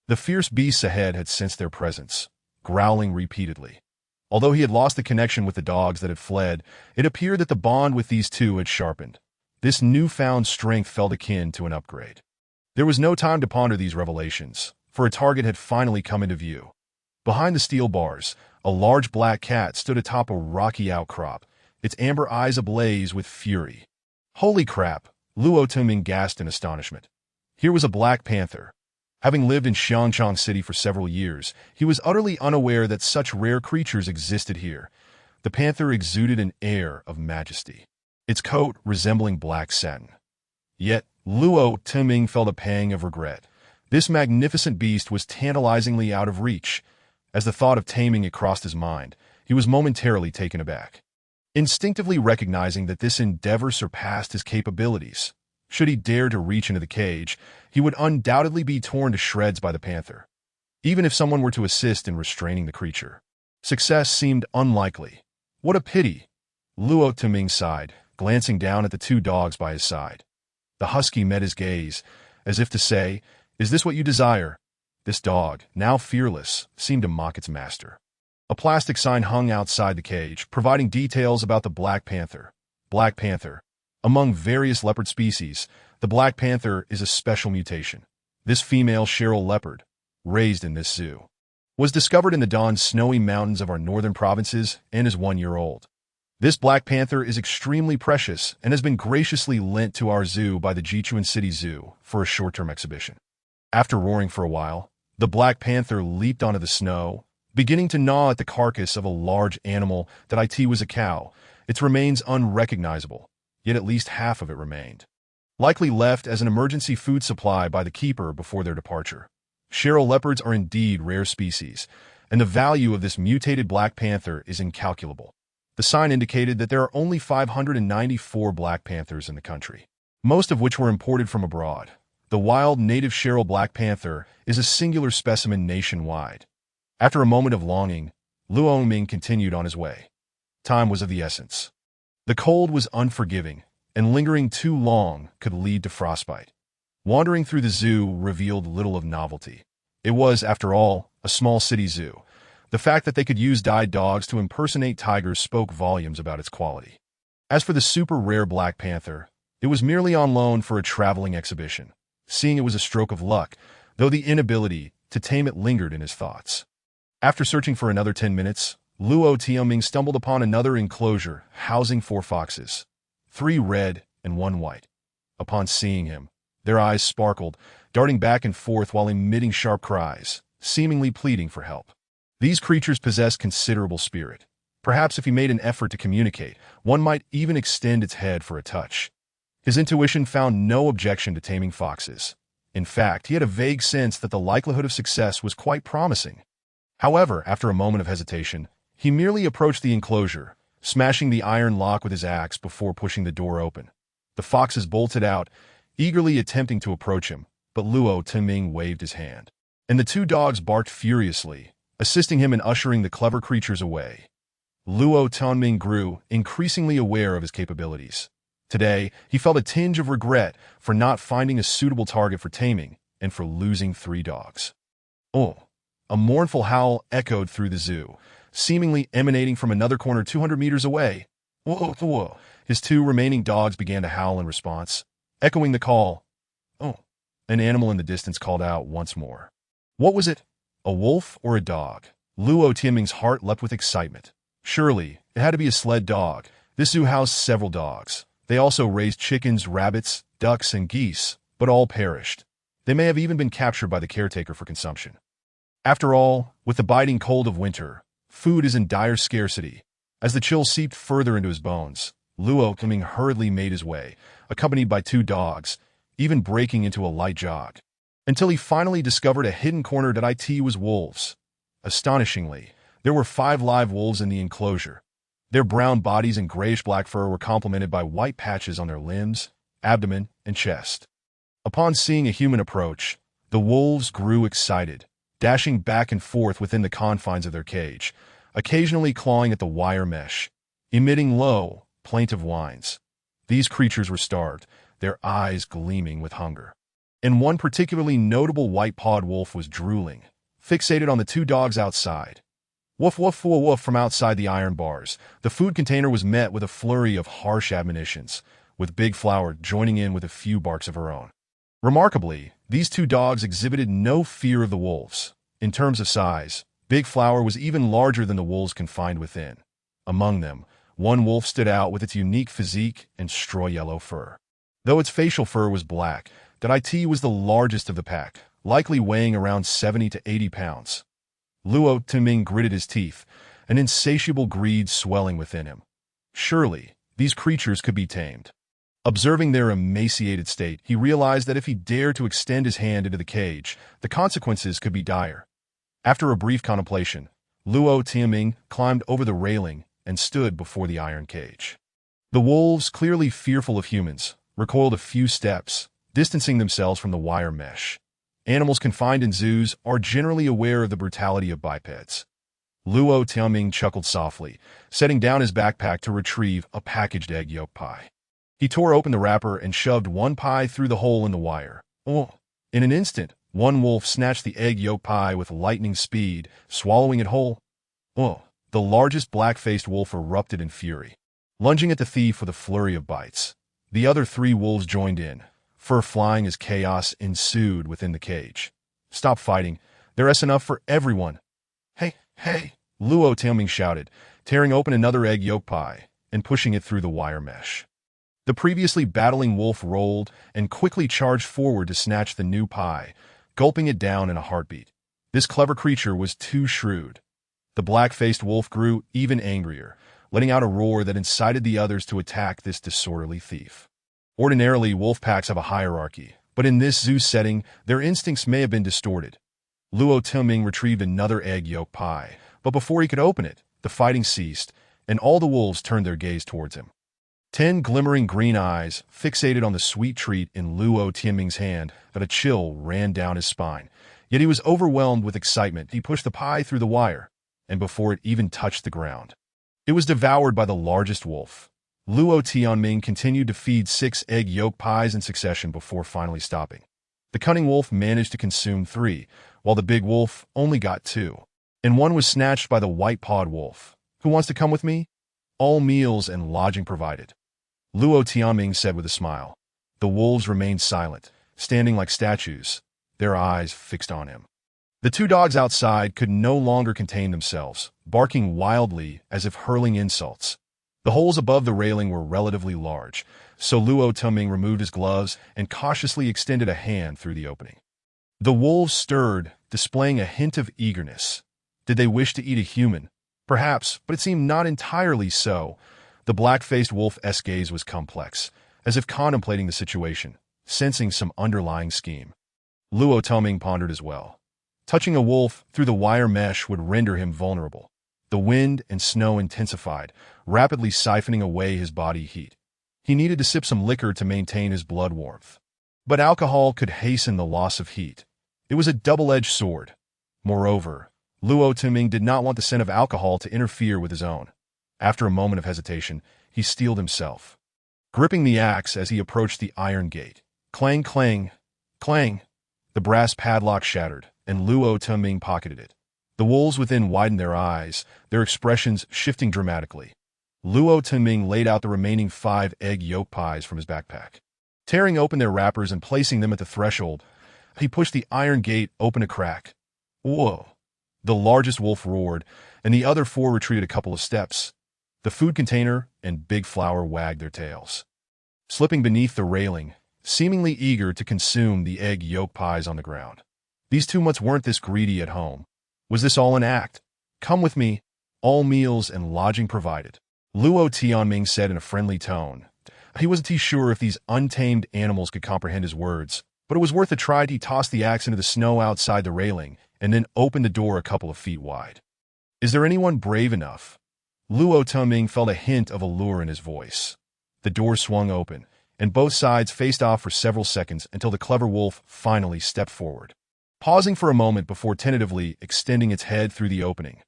The fierce beasts ahead had sensed their presence, growling repeatedly. Although he had lost the connection with the dogs that had fled, it appeared that the bond with these two had sharpened. This newfound strength felt akin to an upgrade. There was no time to ponder these revelations, for a target had finally come into view. Behind the steel bars, a large black cat stood atop a rocky outcrop, its amber eyes ablaze with fury. Holy crap! Luo Tunming gasped in astonishment. Here was a black panther. Having lived in Xiangchang City for several years, he was utterly unaware that such rare creatures existed here. The panther exuded an air of majesty, its coat resembling black satin. Yet, Luo Tunming felt a pang of regret. This magnificent beast was tantalizingly out of reach. As the thought of taming it crossed his mind, he was momentarily taken aback, instinctively recognizing that this endeavor surpassed his capabilities. Should he dare to reach into the cage, he would undoubtedly be torn to shreds by the panther. Even if someone were to assist in restraining the creature, success seemed unlikely. What a pity! Luo Tunming sighed, glancing down at the two dogs by his side. The husky met his gaze, as if to say, "Is this what you desire?" This dog, now fearless, seemed to mock its master. A plastic sign hung outside the cage, providing details about the black panther. Black panther. Among various leopard species, the black panther is a special mutation. This female Cheryl leopard, raised in this zoo, was discovered in the Don snowy mountains of our northern provinces and is 1 year old. This black panther is extremely precious and has been graciously lent to our zoo by the Jichuan City Zoo for a short-term exhibition. After roaring for a while, the black panther leaped onto the snow, beginning to gnaw at the carcass of a large animal that it was a cow. Its remains unrecognizable, yet at least half of it remained, likely left as an emergency food supply by the keeper before their departure. Cheryl leopards are indeed rare species, and the value of this mutated black panther is incalculable. The sign indicated that there are only 594 black panthers in the country, most of which were imported from abroad. The wild native Cheryl black panther is a singular specimen nationwide. After a moment of longing, Luo Ming continued on his way. Time was of the essence. The cold was unforgiving, and lingering too long could lead to frostbite. Wandering through the zoo revealed little of novelty. It was, after all, a small city zoo. The fact that they could use dyed dogs to impersonate tigers spoke volumes about its quality. As for the super rare black panther, it was merely on loan for a traveling exhibition. Seeing it was a stroke of luck, though the inability to tame it lingered in his thoughts. After searching for another 10 minutes, Luo Tianming stumbled upon another enclosure housing 4 foxes, 3 red and 1 white. Upon seeing him, their eyes sparkled, darting back and forth while emitting sharp cries, seemingly pleading for help. These creatures possess considerable spirit. Perhaps if he made an effort to communicate, one might even extend its head for a touch. His intuition found no objection to taming foxes. In fact, he had a vague sense that the likelihood of success was quite promising. However, after a moment of hesitation, he merely approached the enclosure, smashing the iron lock with his axe before pushing the door open. The foxes bolted out, eagerly attempting to approach him, but Luo Tunming waved his hand, and the 2 dogs barked furiously, assisting him in ushering the clever creatures away. Luo Tunming grew increasingly aware of his capabilities. Today, he felt a tinge of regret for not finding a suitable target for taming and for losing 3 dogs. Oh! A mournful howl echoed through the zoo, seemingly emanating from another corner 200 meters away. Whoa, whoa. His 2 remaining dogs began to howl in response, echoing the call. Oh! An animal in the distance called out once more. What was it? A wolf or a dog? Luo Tianming's heart leapt with excitement. Surely, it had to be a sled dog. This zoo housed several dogs. They also raised chickens, rabbits, ducks, and geese, but all perished. They may have even been captured by the caretaker for consumption. After all, with the biting cold of winter, food is in dire scarcity. As the chill seeped further into his bones, Luo Tianming hurriedly made his way, accompanied by 2 dogs, even breaking into a light jog, until he finally discovered a hidden corner that was wolves. Astonishingly, there were 5 live wolves in the enclosure. Their brown bodies and grayish-black fur were complemented by white patches on their limbs, abdomen, and chest. Upon seeing a human approach, the wolves grew excited, dashing back and forth within the confines of their cage, occasionally clawing at the wire mesh, emitting low, plaintive whines. These creatures were starved, their eyes gleaming with hunger. And one particularly notable white-pawed wolf was drooling, fixated on the 2 dogs outside. Woof woof woof woof from outside the iron bars. The food container was met with a flurry of harsh admonitions, with Big Flower joining in with a few barks of her own. Remarkably, these 2 dogs exhibited no fear of the wolves. In terms of size, Big Flower was even larger than the wolves confined within. Among them, one wolf stood out with its unique physique and straw-yellow fur. Though its facial fur was black, that was the largest of the pack, likely weighing around 70 to 80 pounds. Luo Tianming gritted his teeth, an insatiable greed swelling within him. Surely, these creatures could be tamed. Observing their emaciated state, he realized that if he dared to extend his hand into the cage, the consequences could be dire. After a brief contemplation, Luo Tianming climbed over the railing and stood before the iron cage. The wolves, clearly fearful of humans, recoiled a few steps, distancing themselves from the wire mesh. Animals confined in zoos are generally aware of the brutality of bipeds. Luo Tianming chuckled softly, setting down his backpack to retrieve a packaged egg yolk pie. He tore open the wrapper and shoved one pie through the hole in the wire. Oh! In an instant, one wolf snatched the egg yolk pie with lightning speed, swallowing it whole. Oh! The largest black-faced wolf erupted in fury, lunging at the thief with a flurry of bites. The other 3 wolves joined in, fur flying as chaos ensued within the cage. Stop fighting. There's enough for everyone. Hey, hey, Luo Tianming shouted, tearing open another egg yolk pie and pushing it through the wire mesh. The previously battling wolf rolled and quickly charged forward to snatch the new pie, gulping it down in a heartbeat. This clever creature was too shrewd. The black-faced wolf grew even angrier, letting out a roar that incited the others to attack this disorderly thief. Ordinarily, wolf packs have a hierarchy, but in this zoo setting, their instincts may have been distorted. Luo Tianming retrieved another egg yolk pie, but before he could open it, the fighting ceased, and all the wolves turned their gaze towards him. 10 glimmering green eyes fixated on the sweet treat in Luo Tianming's hand, that a chill ran down his spine. Yet he was overwhelmed with excitement. He pushed the pie through the wire, and before it even touched the ground, it was devoured by the largest wolf. Luo Tianming continued to feed 6 egg yolk pies in succession before finally stopping. The cunning wolf managed to consume 3, while the big wolf only got 2. And one was snatched by the white-pawed wolf. Who wants to come with me? All meals and lodging provided, Luo Tianming said with a smile. The wolves remained silent, standing like statues, their eyes fixed on him. The 2 dogs outside could no longer contain themselves, barking wildly as if hurling insults. The holes above the railing were relatively large, so Luo Tianming removed his gloves and cautiously extended a hand through the opening. The wolves stirred, displaying a hint of eagerness. Did they wish to eat a human? Perhaps, but it seemed not entirely so. The black-faced wolf's gaze was complex, as if contemplating the situation, sensing some underlying scheme. Luo Tianming pondered as well. Touching a wolf through the wire mesh would render him vulnerable. The wind and snow intensified, rapidly siphoning away his body heat. He needed to sip some liquor to maintain his blood warmth. But alcohol could hasten the loss of heat. It was a double-edged sword. Moreover, Luo Tianming did not want the scent of alcohol to interfere with his own. After a moment of hesitation, he steeled himself, gripping the axe as he approached the iron gate. Clang, clang, clang. The brass padlock shattered, and Luo Tianming pocketed it. The wolves within widened their eyes, their expressions shifting dramatically. Luo Tianming laid out the remaining 5 egg yolk pies from his backpack. Tearing open their wrappers and placing them at the threshold, he pushed the iron gate open a crack. Whoa! The largest wolf roared, and the other four retreated a couple of steps. The food container and Big Flower wagged their tails, slipping beneath the railing, seemingly eager to consume the egg yolk pies on the ground. These two mutts weren't this greedy at home. Was this all an act? Come with me. All meals and lodging provided, Luo Tianming said in a friendly tone. He wasn't too sure if these untamed animals could comprehend his words, but it was worth a try. He tossed the axe into the snow outside the railing and then opened the door a couple of feet wide. Is there anyone brave enough? Luo Tianming felt a hint of allure in his voice. The door swung open, and both sides faced off for several seconds until the clever wolf finally stepped forward, pausing for a moment before tentatively extending its head through the opening.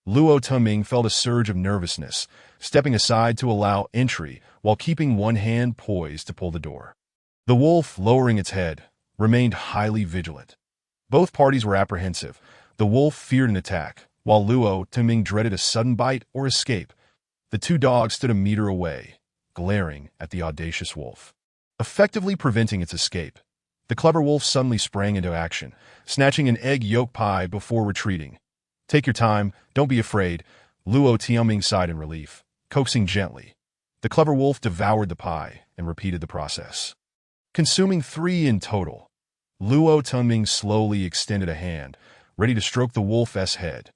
Luo Tianming felt a surge of nervousness, stepping aside to allow entry while keeping one hand poised to pull the door. The wolf, lowering its head, remained highly vigilant. Both parties were apprehensive. The wolf feared an attack, while Luo Tianming dreaded a sudden bite or escape. The two dogs stood a meter away, glaring at the audacious wolf, effectively preventing its escape. The clever wolf suddenly sprang into action, snatching an egg yolk pie before retreating. Take your time, don't be afraid, Luo Tianming sighed in relief, coaxing gently. The clever wolf devoured the pie and repeated the process, consuming 3 in total. Luo Tianming slowly extended a hand, ready to stroke the wolf's head.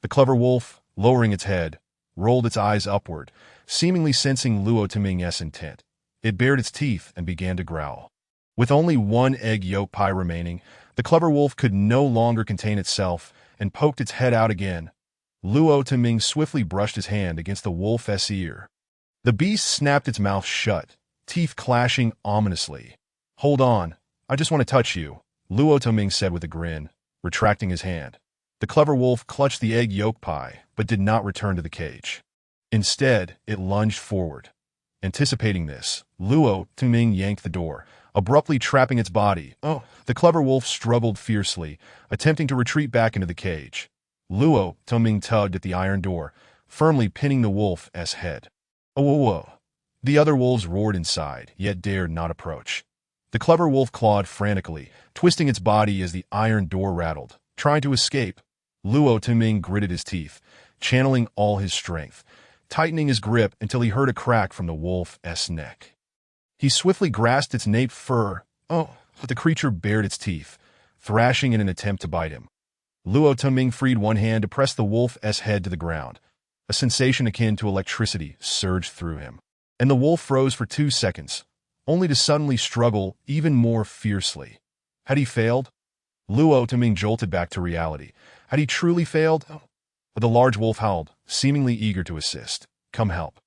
The clever wolf, lowering its head, rolled its eyes upward, seemingly sensing Luo Tianming's intent. It bared its teeth and began to growl. With only 1 egg yolk pie remaining, the clever wolf could no longer contain itself and poked its head out again. Luo Tianming swiftly brushed his hand against the wolf's ear. The beast snapped its mouth shut, teeth clashing ominously. Hold on, I just want to touch you, Luo Tianming said with a grin, retracting his hand. The clever wolf clutched the egg yolk pie, but did not return to the cage. Instead, it lunged forward. Anticipating this, Luo Tianming yanked the door, abruptly trapping its body. The clever wolf struggled fiercely, attempting to retreat back into the cage. Luo Tianming tugged at the iron door, firmly pinning the wolf's head. Oh! The other wolves roared inside, yet dared not approach. The clever wolf clawed frantically, twisting its body as the iron door rattled, trying to escape. Luo Tianming gritted his teeth, channeling all his strength, tightening his grip until he heard a crack from the wolf's neck. He swiftly grasped its nape fur. But the creature bared its teeth, thrashing in an attempt to bite him. Luo Tianming freed one hand to press the wolf's head to the ground. A sensation akin to electricity surged through him, and the wolf froze for 2 seconds, only to suddenly struggle even more fiercely. Had he failed? Luo Tianming jolted back to reality. Had he truly failed? But the large wolf howled, seemingly eager to assist. Come help.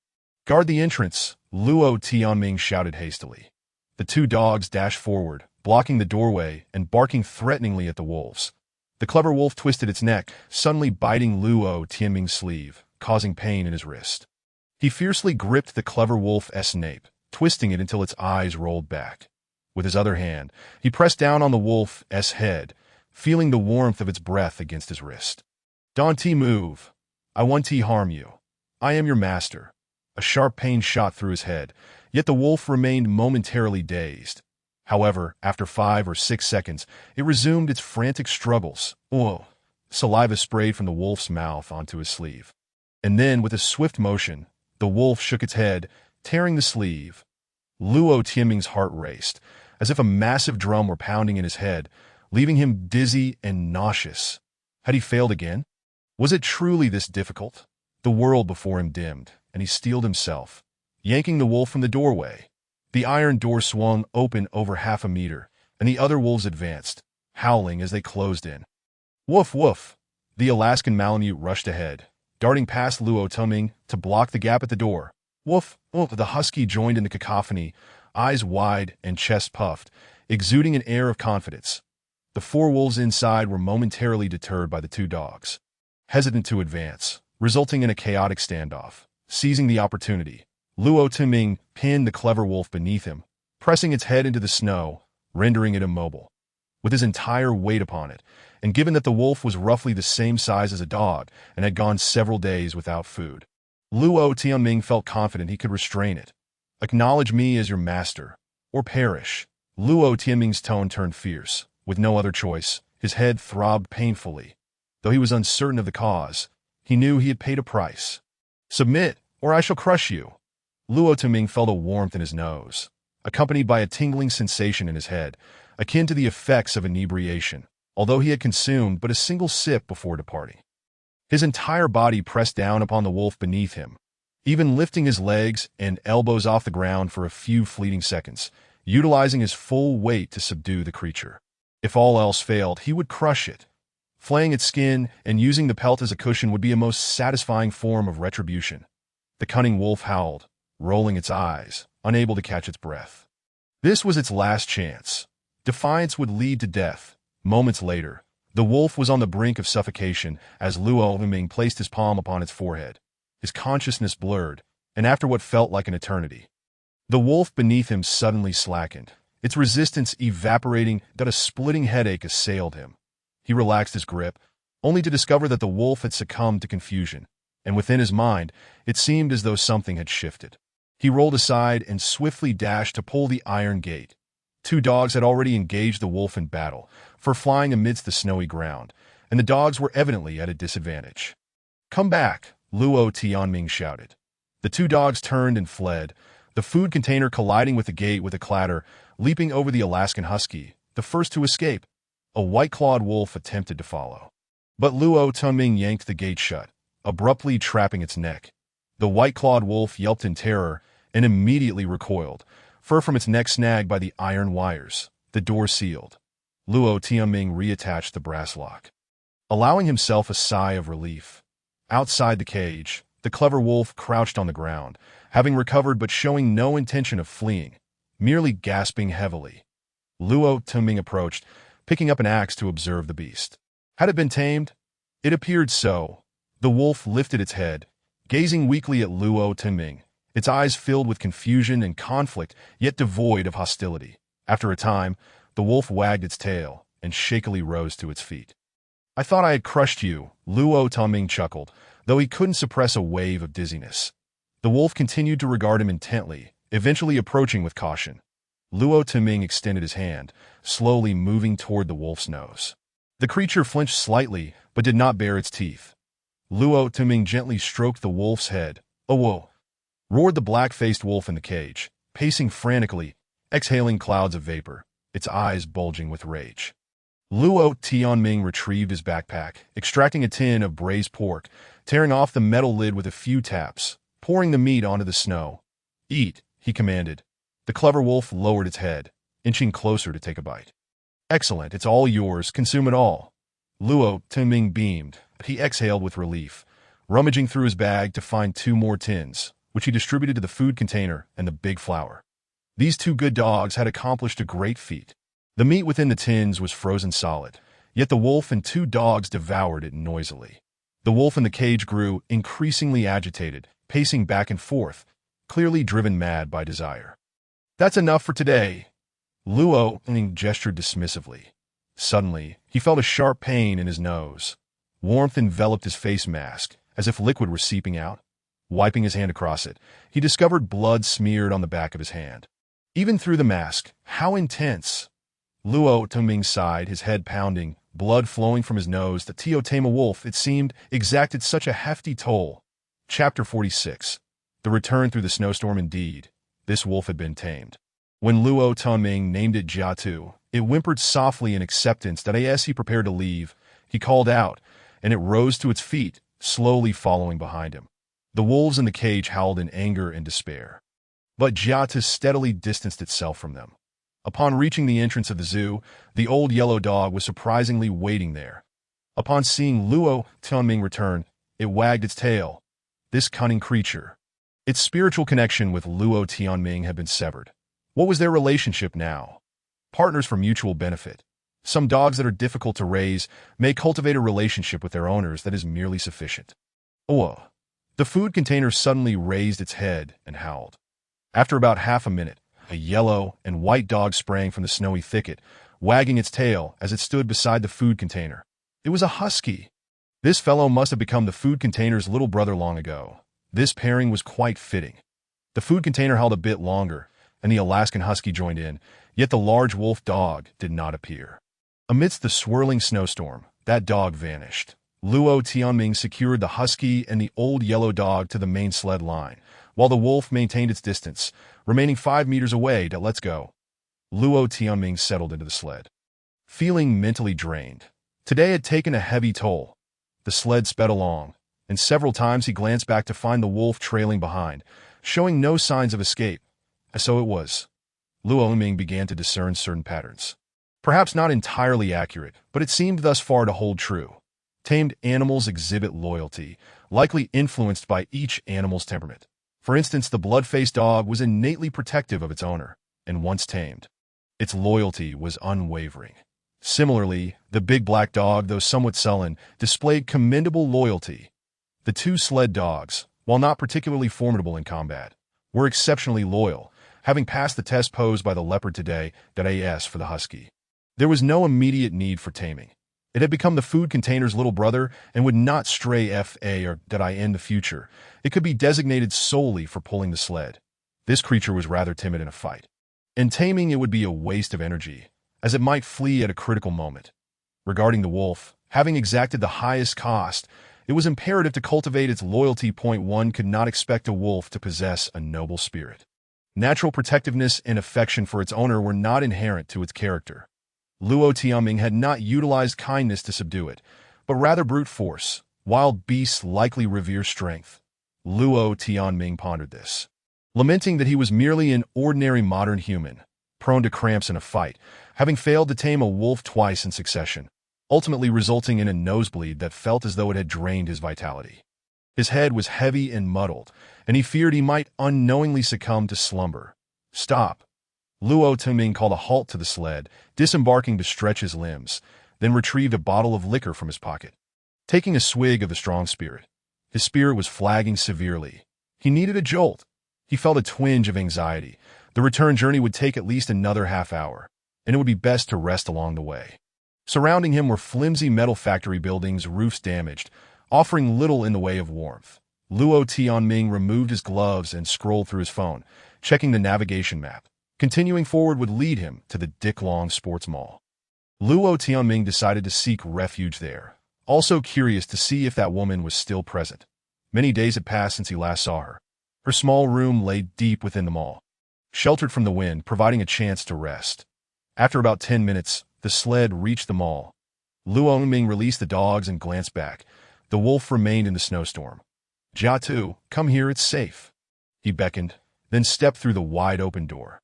Guard the entrance, Luo Tianming shouted hastily. The two dogs dashed forward, blocking the doorway and barking threateningly at the wolves. The clever wolf twisted its neck, suddenly biting Luo Tianming's sleeve, causing pain in his wrist. He fiercely gripped the clever wolf's nape, twisting it until its eyes rolled back. With his other hand, he pressed down on the wolf's head, feeling the warmth of its breath against his wrist. Don't move. I won't harm you. I am your master. A sharp pain shot through his head, yet the wolf remained momentarily dazed. However, after 5 or 6 seconds, it resumed its frantic struggles. Saliva sprayed from the wolf's mouth onto his sleeve. And then, with a swift motion, the wolf shook its head, tearing the sleeve. Luo Tianming's heart raced, as if a massive drum were pounding in his head, leaving him dizzy and nauseous. Had he failed again? Was it truly this difficult? The world before him dimmed, and he steeled himself, yanking the wolf from the doorway. The iron door swung open over half a meter, and the other wolves advanced, howling as they closed in. Woof woof! The Alaskan Malamute rushed ahead, darting past Luo Tianming to block the gap at the door. Woof! The husky joined in the cacophony, eyes wide and chest puffed, exuding an air of confidence. The 4 wolves inside were momentarily deterred by the 2 dogs, hesitant to advance, resulting in a chaotic standoff. Seizing the opportunity, Luo Tianming pinned the clever wolf beneath him, pressing its head into the snow, rendering it immobile. With his entire weight upon it, and given that the wolf was roughly the same size as a dog and had gone several days without food, Luo Tianming felt confident he could restrain it. Acknowledge me as your master, or perish. Luo Tianming's tone turned fierce. With no other choice, His head throbbed painfully. Though he was uncertain of the cause, he knew he had paid a price. "Submit, or I shall crush you." Luo Tuming felt a warmth in his nose, accompanied by a tingling sensation in his head, akin to the effects of inebriation, although he had consumed but a single sip before departing. His entire body pressed down upon the wolf beneath him, even lifting his legs and elbows off the ground for a few fleeting seconds, utilizing his full weight to subdue the creature. If all else failed, he would crush it. Flaying its skin and using the pelt as a cushion would be a most satisfying form of retribution. The cunning wolf howled, rolling its eyes, unable to catch its breath. This was its last chance. Defiance would lead to death. Moments later, the wolf was on the brink of suffocation as Luo Tuming placed his palm upon its forehead. His consciousness blurred, and after what felt like an eternity, the wolf beneath him suddenly slackened, its resistance evaporating that a splitting headache assailed him. He relaxed his grip, only to discover that the wolf had succumbed to confusion, and within his mind, it seemed as though something had shifted. He rolled aside and swiftly dashed to pull the iron gate. Two dogs had already engaged the wolf in battle, for flying amidst the snowy ground, and the dogs were evidently at a disadvantage. "Come back," Luo Tianming shouted. The two dogs turned and fled, the food container colliding with the gate with a clatter, leaping over the Alaskan husky, the first to escape. A white-clawed wolf attempted to follow, but Luo Tuming yanked the gate shut, abruptly trapping its neck. The white-clawed wolf yelped in terror and immediately recoiled, fur from its neck snagged by the iron wires, the door sealed. Luo Tianming reattached the brass lock, allowing himself a sigh of relief. Outside the cage, the clever wolf crouched on the ground, having recovered but showing no intention of fleeing, merely gasping heavily. Luo Tuming approached, picking up an axe to observe the beast. Had it been tamed? It appeared so. The wolf lifted its head, gazing weakly at Luo Tuming, its eyes filled with confusion and conflict, yet devoid of hostility. After a time, the wolf wagged its tail and shakily rose to its feet. "I thought I had crushed you," Luo Tuming chuckled, though he couldn't suppress a wave of dizziness. The wolf continued to regard him intently, eventually approaching with caution. Luo Tuming extended his hand, slowly moving toward the wolf's nose. The creature flinched slightly, but did not bare its teeth. Luo Tuming gently stroked the wolf's head. "Oh!" roared the black-faced wolf in the cage, pacing frantically, exhaling clouds of vapor, its eyes bulging with rage. Luo Tianming retrieved his backpack, extracting a tin of braised pork, tearing off the metal lid with a few taps, pouring the meat onto the snow. "Eat," he commanded. The clever wolf lowered its head, inching closer to take a bite. "Excellent, it's all yours, consume it all." Luo Tuming beamed, but he exhaled with relief, rummaging through his bag to find two more tins, which he distributed to the food container and the big flour. These two good dogs had accomplished a great feat. The meat within the tins was frozen solid, yet the wolf and two dogs devoured it noisily. The wolf in the cage grew increasingly agitated, pacing back and forth, clearly driven mad by desire. "That's enough for today." Luo gestured dismissively. Suddenly, he felt a sharp pain in his nose. Warmth enveloped his face mask, as if liquid were seeping out. Wiping his hand across it, he discovered blood smeared on the back of his hand. Even through the mask, how intense! Luo Tuming sighed, his head pounding, blood flowing from his nose. The Teotama wolf, it seemed, exacted such a hefty toll. Chapter 46. The return through the snowstorm. Indeed, this wolf had been tamed. When Luo Tuming named it Jiatu, it whimpered softly in acceptance that as he prepared to leave, he called out, and it rose to its feet, slowly following behind him. The wolves in the cage howled in anger and despair, but Jiatu steadily distanced itself from them. Upon reaching the entrance of the zoo, the old yellow dog was surprisingly waiting there. Upon seeing Luo Tuming return, it wagged its tail. This cunning creature. Its spiritual connection with Luo Tianming had been severed. What was their relationship now? Partners for mutual benefit. Some dogs that are difficult to raise may cultivate a relationship with their owners that is merely sufficient. Oh! The food container suddenly raised its head and howled. After about half a minute, a yellow and white dog sprang from the snowy thicket, wagging its tail as it stood beside the food container. It was a husky. This fellow must have become the food container's little brother long ago. This pairing was quite fitting. The food container held a bit longer, and the Alaskan husky joined in, yet the large wolf dog did not appear. Amidst the swirling snowstorm, that dog vanished. Luo Tianming secured the husky and the old yellow dog to the main sled line, while the wolf maintained its distance, remaining 5 meters away to let's go. Luo Tianming settled into the sled, feeling mentally drained. Today had taken a heavy toll. The sled sped along, and several times he glanced back to find the wolf trailing behind, showing no signs of escape. And so it was. Luo Tianming began to discern certain patterns. Perhaps not entirely accurate, but it seemed thus far to hold true. Tamed animals exhibit loyalty, likely influenced by each animal's temperament. For instance, the blood-faced dog was innately protective of its owner, and once tamed, its loyalty was unwavering. Similarly, the big black dog, though somewhat sullen, displayed commendable loyalty. The two sled dogs, while not particularly formidable in combat, were exceptionally loyal, having passed the test posed by the leopard today, as for the husky. There was no immediate need for taming. It had become the food container's little brother and would not stray in the future. It could be designated solely for pulling the sled. This creature was rather timid in a fight. In taming, it would be a waste of energy, as it might flee at a critical moment. Regarding the wolf, having exacted the highest cost, it was imperative to cultivate its loyalty. One could not expect a wolf to possess a noble spirit. Natural protectiveness and affection for its owner were not inherent to its character. Luo Tianming had not utilized kindness to subdue it, but rather brute force. Wild beasts likely revere strength. Luo Tianming pondered this, lamenting that he was merely an ordinary modern human, prone to cramps in a fight, having failed to tame a wolf twice in succession, ultimately resulting in a nosebleed that felt as though it had drained his vitality. His head was heavy and muddled, and he feared he might unknowingly succumb to slumber. Stop. Luo Tianming called a halt to the sled, disembarking to stretch his limbs, then retrieved a bottle of liquor from his pocket. Taking a swig of the strong spirit, his spirit was flagging severely. He needed a jolt. He felt a twinge of anxiety. The return journey would take at least another half hour, and it would be best to rest along the way. Surrounding him were flimsy metal factory buildings, roofs damaged, offering little in the way of warmth. Luo Tianming removed his gloves and scrolled through his phone, checking the navigation map. Continuing forward would lead him to the Dick Long Sports Mall. Luo Tianming decided to seek refuge there, also curious to see if that woman was still present. Many days had passed since he last saw her. Her small room lay deep within the mall, sheltered from the wind, providing a chance to rest. After about 10 minutes, the sled reached the mall. Luo Tianming released the dogs and glanced back. The wolf remained in the snowstorm. Jiatu, come here, it's safe. He beckoned, then stepped through the wide-open door.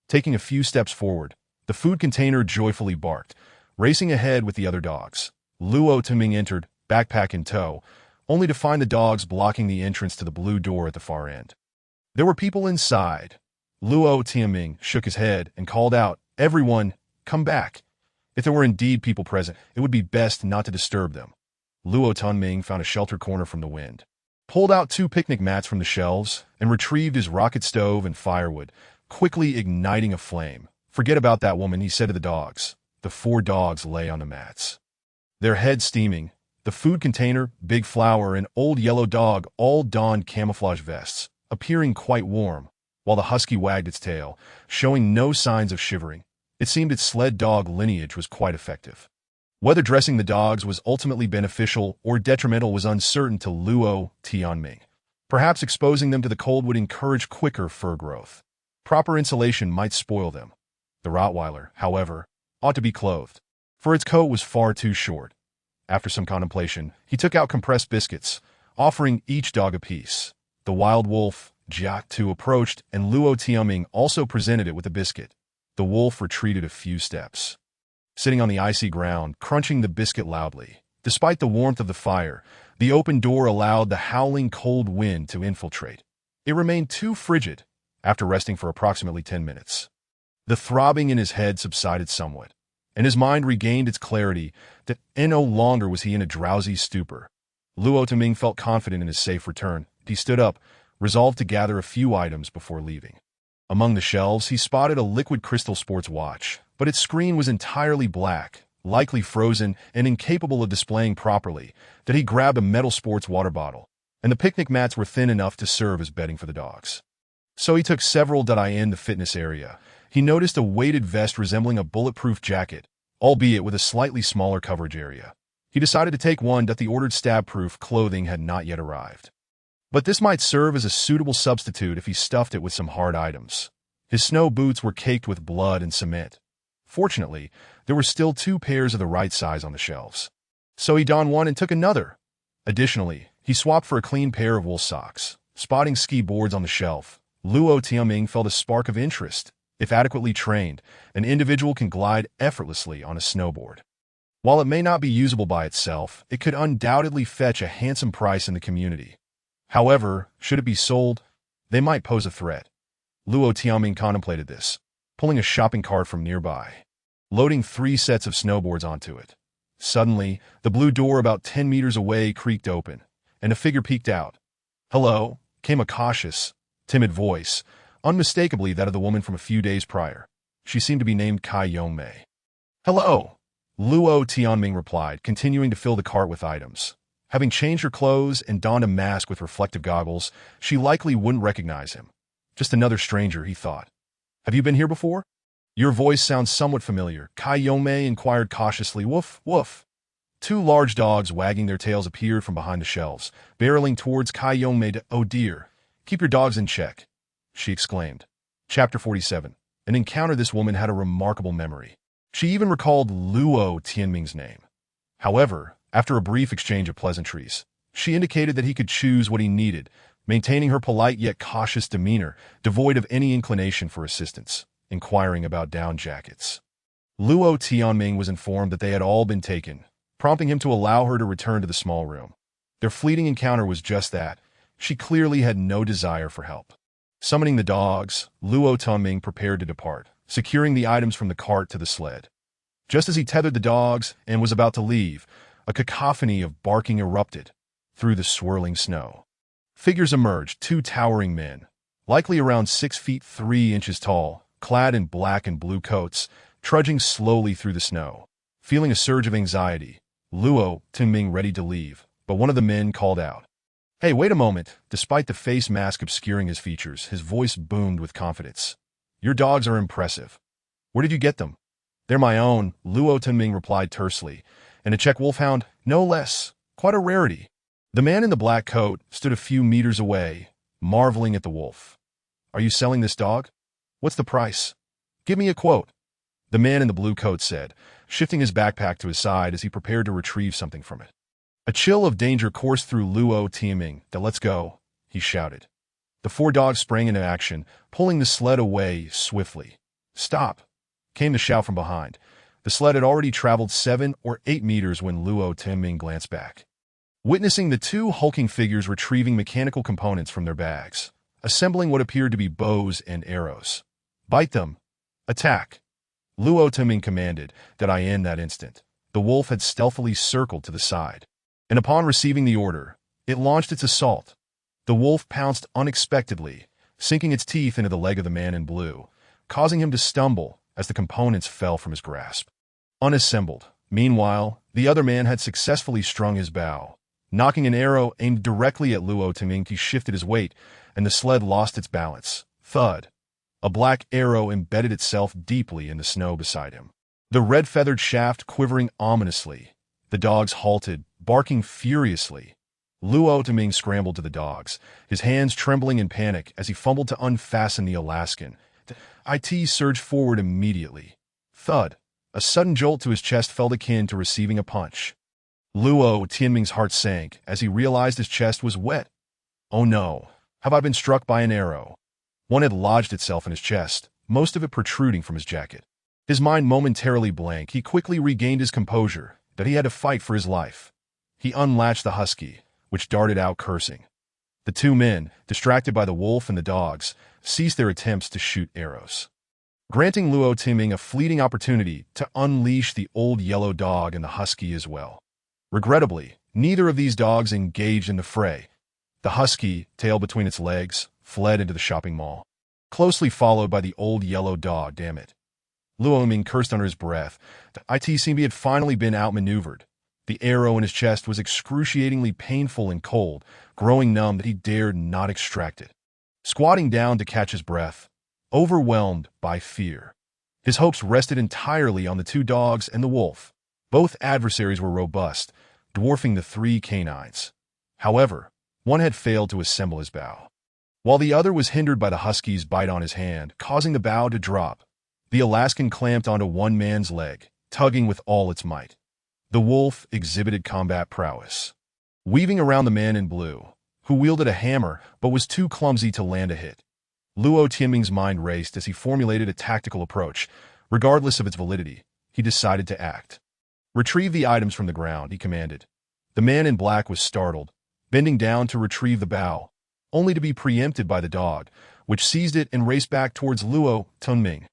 Taking a few steps forward, the food container joyfully barked, racing ahead with the other dogs. Luo Tianming entered, backpack in tow, only to find the dogs blocking the entrance to the blue door at the far end. There were people inside. Luo Tianming shook his head and called out, "Everyone, come back." If there were indeed people present, it would be best not to disturb them. Luo Tianming found a sheltered corner from the wind, pulled out 2 picnic mats from the shelves, and retrieved his rocket stove and firewood, quickly igniting a flame. "Forget about that woman," he said to the dogs. The 4 dogs lay on the mats, their heads steaming. The food container, Big Flower, and old yellow dog all donned camouflage vests, appearing quite warm, while the husky wagged its tail, showing no signs of shivering. It seemed its sled dog lineage was quite effective. Whether dressing the dogs was ultimately beneficial or detrimental was uncertain to Luo Tianming. Perhaps exposing them to the cold would encourage quicker fur growth. Proper insulation might spoil them. The Rottweiler, however, ought to be clothed, for its coat was far too short. After some contemplation, he took out compressed biscuits, offering each dog a piece. The wild wolf, Jiatu, approached, and Luo Tianming also presented it with a biscuit. The wolf retreated a few steps, sitting on the icy ground, crunching the biscuit loudly. Despite the warmth of the fire, the open door allowed the howling cold wind to infiltrate. It remained too frigid. After resting for approximately 10 minutes, the throbbing in his head subsided somewhat, and his mind regained its clarity that no longer was he in a drowsy stupor. Luo Tianming felt confident in his safe return. He stood up, resolved to gather a few items before leaving. Among the shelves, he spotted a liquid crystal sports watch, but its screen was entirely black, likely frozen and incapable of displaying properly. That he grabbed a metal sports water bottle, and the picnic mats were thin enough to serve as bedding for the dogs. So he took several in the fitness area. He noticed a weighted vest resembling a bulletproof jacket, albeit with a slightly smaller coverage area. He decided to take one that the ordered stab-proof clothing had not yet arrived. But this might serve as a suitable substitute if he stuffed it with some hard items. His snow boots were caked with blood and cement. Fortunately, there were still 2 pairs of the right size on the shelves. So he donned one and took another. Additionally, he swapped for a clean pair of wool socks. Spotting ski boards on the shelf, Luo Tianming felt a spark of interest. If adequately trained, an individual can glide effortlessly on a snowboard. While it may not be usable by itself, it could undoubtedly fetch a handsome price in the community. However, should it be sold, they might pose a threat. Luo Tianming contemplated this, pulling a shopping cart from nearby, loading 3 sets of snowboards onto it. Suddenly, the blue door about 10 meters away creaked open, and a figure peeked out. "Hello," came a cautious, timid voice, unmistakably that of the woman from a few days prior. She seemed to be named Kai Yongmei. "Hello," Luo Tianming replied, continuing to fill the cart with items. Having changed her clothes and donned a mask with reflective goggles, she likely wouldn't recognize him. Just another stranger, he thought. "Have you been here before?" "Your voice sounds somewhat familiar," Kai Yongmei inquired cautiously. "Woof, woof." 2 large dogs wagging their tails appeared from behind the shelves, barreling towards Kai Yongmei. "Oh dear, keep your dogs in check," she exclaimed. Chapter 47. An encounter. This woman had a remarkable memory. She even recalled Luo Tianming's name. However, after a brief exchange of pleasantries, she indicated that he could choose what he needed, maintaining her polite yet cautious demeanor, devoid of any inclination for assistance, inquiring about down jackets. Luo Tianming was informed that they had all been taken, prompting him to allow her to return to the small room. Their fleeting encounter was just that. She clearly had no desire for help. Summoning the dogs, Luo Tianming prepared to depart, securing the items from the cart to the sled. Just as he tethered the dogs and was about to leave, a cacophony of barking erupted through the swirling snow. Figures emerged, 2 towering men, likely around 6 feet 3 inches tall, clad in black and blue coats, trudging slowly through the snow. Feeling a surge of anxiety, Luo Tianming ready to leave, but one of the men called out. "Hey, wait a moment." Despite the face mask obscuring his features, his voice boomed with confidence. "Your dogs are impressive. Where did you get them?" "They're my own," Luo Tianming replied tersely, "and a Czech wolfhound, no less. Quite a rarity." The man in the black coat stood a few meters away, marveling at the wolf. "Are you selling this dog? What's the price? Give me a quote," the man in the blue coat said, shifting his backpack to his side as he prepared to retrieve something from it. A chill of danger coursed through Luo Tianming. "Let's go," he shouted. The 4 dogs sprang into action, pulling the sled away swiftly. "Stop," came the shout from behind. The sled had already traveled 7 or 8 meters when Luo Tianming glanced back, witnessing the 2 hulking figures retrieving mechanical components from their bags, assembling what appeared to be bows and arrows. "Bite them! Attack!" Luo Tianming commanded. In that instant, the wolf had stealthily circled to the side, and upon receiving the order, it launched its assault. The wolf pounced unexpectedly, sinking its teeth into the leg of the man in blue, causing him to stumble as the components fell from his grasp. Unassembled. Meanwhile, the other man had successfully strung his bow. Knocking an arrow aimed directly at Luo Tianming, he shifted his weight, and the sled lost its balance. Thud. A black arrow embedded itself deeply in the snow beside him, the red-feathered shaft quivering ominously. The dogs halted, barking furiously. Luo Tianming scrambled to the dogs, his hands trembling in panic as he fumbled to unfasten the Alaskan. It surged forward immediately. Thud. A sudden jolt to his chest felt akin to receiving a punch. Luo Tianming's heart sank as he realized his chest was wet. "Oh no, have I been struck by an arrow?" One had lodged itself in his chest, most of it protruding from his jacket. His mind momentarily blank, he quickly regained his composure, that he had to fight for his life. He unlatched the husky, which darted out cursing. The 2 men, distracted by the wolf and the dogs, ceased their attempts to shoot arrows, granting Luo Tianming a fleeting opportunity to unleash the old yellow dog and the husky as well. Regrettably, neither of these dogs engaged in the fray. The husky, tail between its legs, fled into the shopping mall, closely followed by the old yellow dog. "Damn it." Luo Tianming cursed under his breath. It seemed he had finally been outmaneuvered. The arrow in his chest was excruciatingly painful and cold, growing numb that he dared not extract it. Squatting down to catch his breath, overwhelmed by fear, His hopes rested entirely on the two dogs and the wolf. Both adversaries were robust, dwarfing the three canines. However, one had failed to assemble his bow, while the other was hindered by the husky's bite on his hand, causing the bow to drop. The Alaskan clamped onto one man's leg, tugging with all its might. The wolf exhibited combat prowess, weaving around the man in blue, who wielded a hammer but was too clumsy to land a hit. Luo Tianming's mind raced as he formulated a tactical approach. Regardless of its validity, he decided to act. "Retrieve the items from the ground," he commanded. The man in black was startled, bending down to retrieve the bow, only to be preempted by the dog, which seized it and raced back towards Luo Tianming.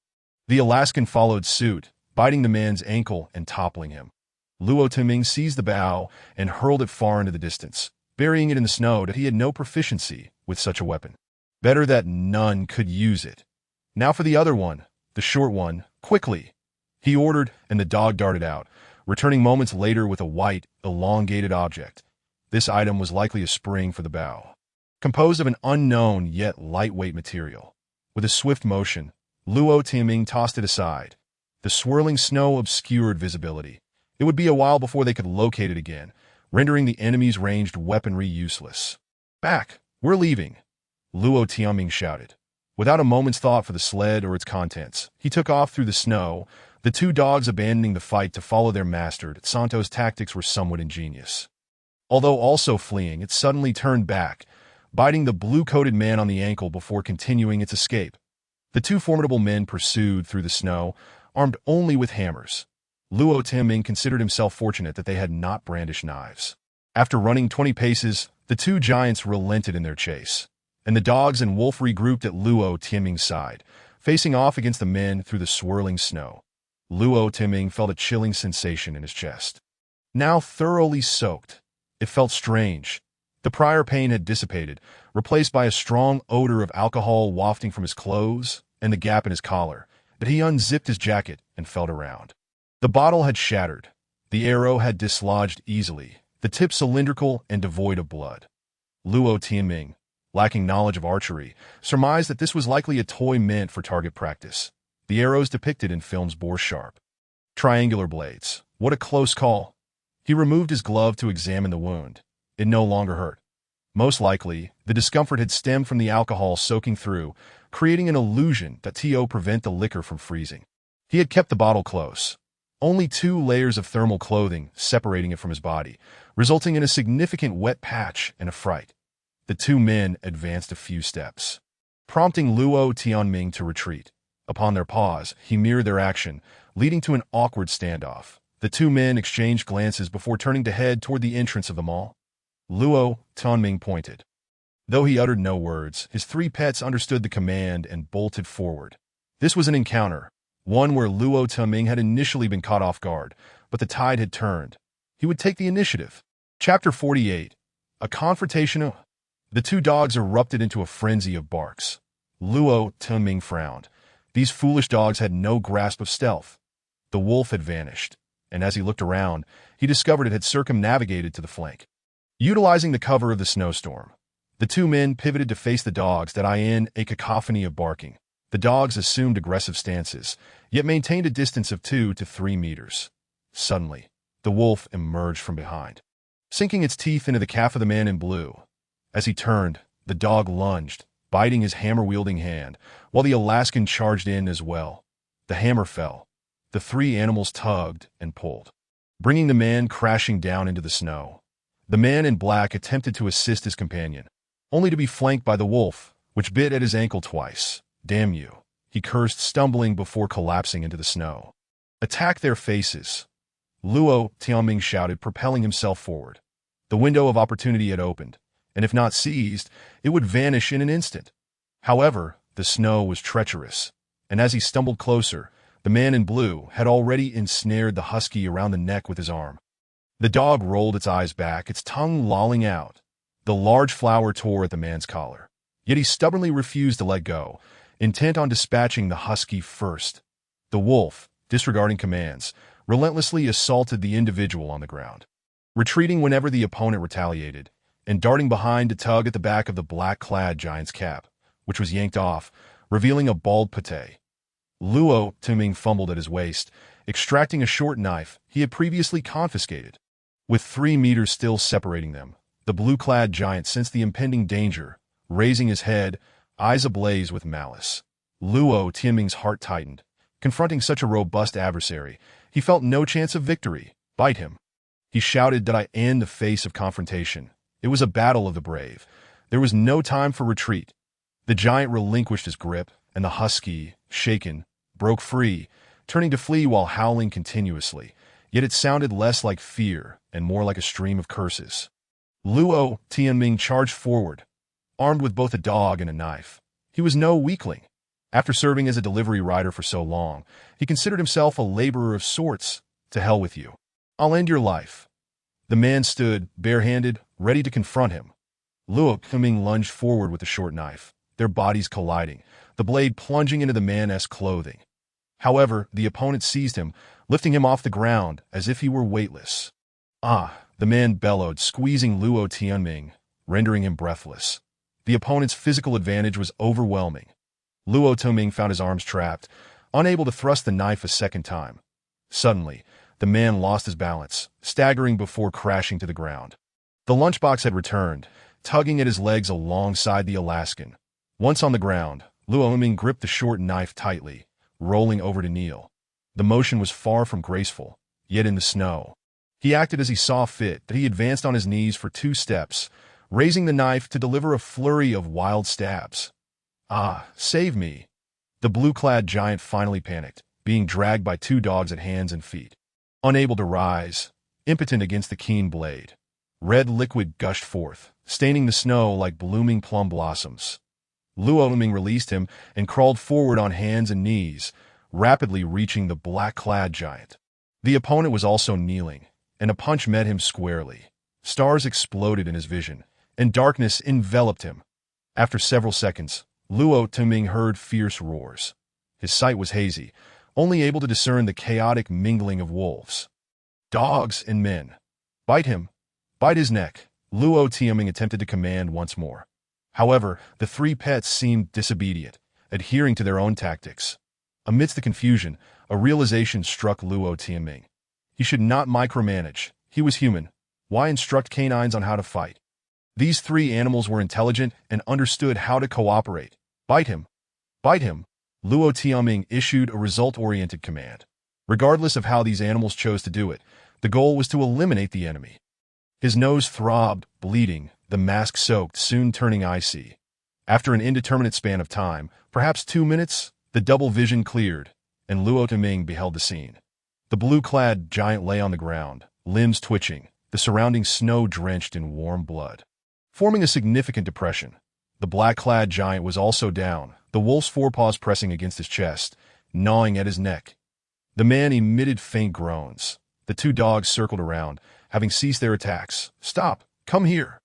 The Alaskan followed suit, biting the man's ankle and toppling him. Luo Tianming seized the bow and hurled it far into the distance, burying it in the snow that he had no proficiency with such a weapon. Better that none could use it. "Now for the other one, the short one, quickly," he ordered, and the dog darted out, returning moments later with a white, elongated object. This item was likely a spring for the bow, composed of an unknown yet lightweight material. With a swift motion, Luo Tianming tossed it aside. The swirling snow obscured visibility. It would be a while before they could locate it again, rendering the enemy's ranged weaponry useless. "Back! We're leaving!" Luo Tianming shouted. Without a moment's thought for the sled or its contents, he took off through the snow, the two dogs abandoning the fight to follow their master. Santo's tactics were somewhat ingenious. Although also fleeing, it suddenly turned back, biting the blue-coated man on the ankle before continuing its escape. The two formidable men pursued through the snow, armed only with hammers. Luo Tianming considered himself fortunate that they had not brandished knives. After running 20 paces, the two giants relented in their chase, and the dogs and wolf regrouped at Luo Tianming's side, facing off against the men through the swirling snow. Luo Tianming felt a chilling sensation in his chest. Now thoroughly soaked, it felt strange. The prior pain had dissipated, replaced by a strong odor of alcohol wafting from his clothes and the gap in his collar. But he unzipped his jacket and felt around. The bottle had shattered. The arrow had dislodged easily, the tip cylindrical and devoid of blood. Luo Tianming, lacking knowledge of archery, surmised that this was likely a toy meant for target practice. The arrows depicted in films bore sharp, triangular blades. What a close call. He removed his glove to examine the wound. It no longer hurt. Most likely, the discomfort had stemmed from the alcohol soaking through, creating an illusion that to prevent the liquor from freezing. He had kept the bottle close, only 2 layers of thermal clothing separating it from his body, resulting in a significant wet patch and a fright. The two men advanced a few steps, prompting Luo Tianming to retreat. Upon their pause, he mirrored their action, leading to an awkward standoff. The two men exchanged glances before turning to head toward the entrance of the mall. Luo Tianming pointed. Though he uttered no words, his 3 pets understood the command and bolted forward. This was an encounter, one where Luo Tianming had initially been caught off guard, but the tide had turned. He would take the initiative. Chapter 48. A confrontation. The two dogs erupted into a frenzy of barks. Luo Tianming frowned. These foolish dogs had no grasp of stealth. The wolf had vanished, and as he looked around, he discovered it had circumnavigated to the flank. Utilizing the cover of the snowstorm, the two men pivoted to face the dogs that in a cacophony of barking. The dogs assumed aggressive stances, yet maintained a distance of 2 to 3 meters. Suddenly, the wolf emerged from behind, sinking its teeth into the calf of the man in blue. As he turned, the dog lunged, biting his hammer-wielding hand, while the Alaskan charged in as well. The hammer fell. The 3 animals tugged and pulled, bringing the man crashing down into the snow. The man in black attempted to assist his companion, only to be flanked by the wolf, which bit at his ankle twice. "Damn you," he cursed, stumbling before collapsing into the snow. "Attack their faces," Luo Tianming shouted, propelling himself forward. The window of opportunity had opened, and if not seized, it would vanish in an instant. However, the snow was treacherous, and as he stumbled closer, the man in blue had already ensnared the husky around the neck with his arm. The dog rolled its eyes back, its tongue lolling out. The large flower tore at the man's collar, yet he stubbornly refused to let go, intent on dispatching the husky first. The wolf, disregarding commands, relentlessly assaulted the individual on the ground, retreating whenever the opponent retaliated, and darting behind to tug at the back of the black-clad giant's cap, which was yanked off, revealing a bald pate. Luo Tuming fumbled at his waist, extracting a short knife he had previously confiscated. With 3 meters still separating them, the blue-clad giant sensed the impending danger, raising his head, eyes ablaze with malice. Luo Tuming's heart tightened. Confronting such a robust adversary, he felt no chance of victory. Bite him. He shouted, "Did I end the face of confrontation?" It was a battle of the brave. There was no time for retreat. The giant relinquished his grip, and the husky, shaken, broke free, turning to flee while howling continuously, yet it sounded less like fear and more like a stream of curses. Luo Tianming charged forward, armed with both a dog and a knife. He was no weakling. After serving as a delivery rider for so long, he considered himself a laborer of sorts. To hell with you. I'll end your life. The man stood, barehanded, ready to confront him. Luo Tianming lunged forward with the short knife, their bodies colliding, the blade plunging into the man's clothing. However, the opponent seized him, lifting him off the ground as if he were weightless. "Ah!" the man bellowed, squeezing Luo Tianming, rendering him breathless. The opponent's physical advantage was overwhelming. Luo Tianming found his arms trapped, unable to thrust the knife a second time. Suddenly, the man lost his balance, staggering before crashing to the ground. The lunchbox had returned, tugging at his legs alongside the Alaskan. Once on the ground, Luo Tianming gripped the short knife tightly, rolling over to kneel. The motion was far from graceful, yet in the snow. He acted as he saw fit, that he advanced on his knees for 2 steps, raising the knife to deliver a flurry of wild stabs. "Ah, save me!" The blue-clad giant finally panicked, being dragged by 2 dogs at hands and feet. Unable to rise, impotent against the keen blade, red liquid gushed forth, staining the snow like blooming plum blossoms. Luo Tianming released him and crawled forward on hands and knees, rapidly reaching the black-clad giant. The opponent was also kneeling, and a punch met him squarely. Stars exploded in his vision, and darkness enveloped him. After several seconds, Luo Tianming heard fierce roars. His sight was hazy, only able to discern the chaotic mingling of wolves, dogs, and men. "Bite him! Bite his neck!" Luo Tianming attempted to command once more. However, the 3 pets seemed disobedient, adhering to their own tactics. Amidst the confusion, a realization struck Luo Tianming. He should not micromanage. He was human. Why instruct canines on how to fight? These 3 animals were intelligent and understood how to cooperate. "Bite him! Bite him!" Luo Tianming issued a result-oriented command. Regardless of how these animals chose to do it, the goal was to eliminate the enemy. His nose throbbed, bleeding, the mask soaked, soon turning icy. After an indeterminate span of time, perhaps 2 minutes, the double vision cleared, and Luo Tianming beheld the scene. The blue-clad giant lay on the ground, limbs twitching, the surrounding snow drenched in warm blood, forming a significant depression. The black-clad giant was also down, the wolf's forepaws pressing against his chest, gnawing at his neck. The man emitted faint groans. The 2 dogs circled around, having ceased their attacks. "Stop! Come here!"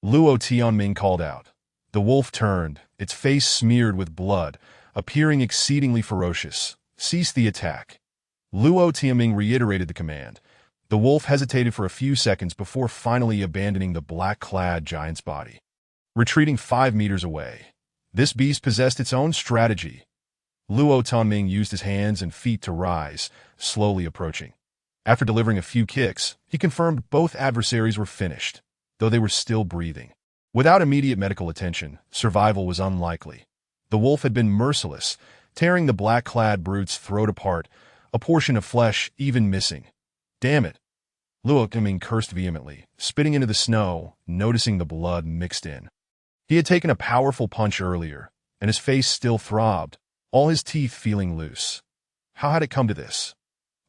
Luo Tianming called out. The wolf turned, its face smeared with blood, appearing exceedingly ferocious. "Cease the attack." Luo Tianming reiterated the command. The wolf hesitated for a few seconds before finally abandoning the black-clad giant's body, retreating 5 meters away. This beast possessed its own strategy. Luo Tianming used his hands and feet to rise, slowly approaching. After delivering a few kicks, he confirmed both adversaries were finished, though they were still breathing. Without immediate medical attention, survival was unlikely. The wolf had been merciless, tearing the black-clad brute's throat apart, a portion of flesh even missing. "Damn it!" Luo Tianming cursed vehemently, spitting into the snow, noticing the blood mixed in. He had taken a powerful punch earlier, and his face still throbbed, all his teeth feeling loose. How had it come to this?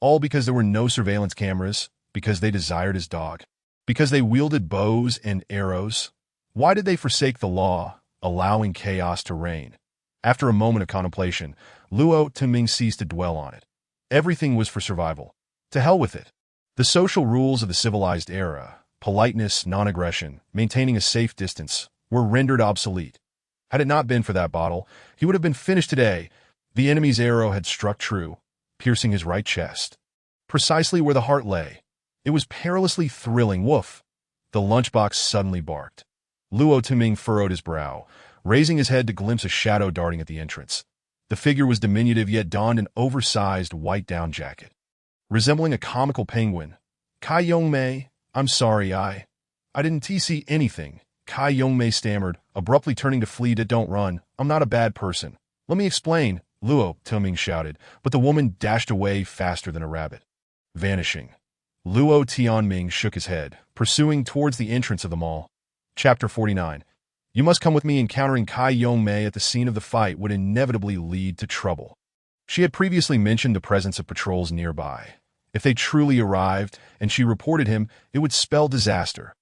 All because there were no surveillance cameras, because they desired his dog, because they wielded bows and arrows. Why did they forsake the law, allowing chaos to reign? After a moment of contemplation, Luo Tianming ceased to dwell on it. Everything was for survival. To hell with it. The social rules of the civilized era, politeness, non-aggression, maintaining a safe distance, were rendered obsolete. Had it not been for that bottle, he would have been finished today. The enemy's arrow had struck true, piercing his right chest, precisely where the heart lay. It was perilously thrilling. Woof! The lunchbox suddenly barked. Luo Tianming furrowed his brow, raising his head to glimpse a shadow darting at the entrance. The figure was diminutive yet donned an oversized white down jacket. Resembling a comical penguin. Kai Yongmei, I'm sorry, I didn't see anything. Kai Yongmei stammered, abruptly turning to flee. Don't run, I'm not a bad person. Let me explain, Luo Tuming shouted, but the woman dashed away faster than a rabbit. Vanishing. Luo Tianming shook his head, pursuing towards the entrance of the mall. Chapter 49. You must come with me. Encountering Kai Yongmei at the scene of the fight would inevitably lead to trouble. She had previously mentioned the presence of patrols nearby. If they truly arrived and she reported him, it would spell disaster.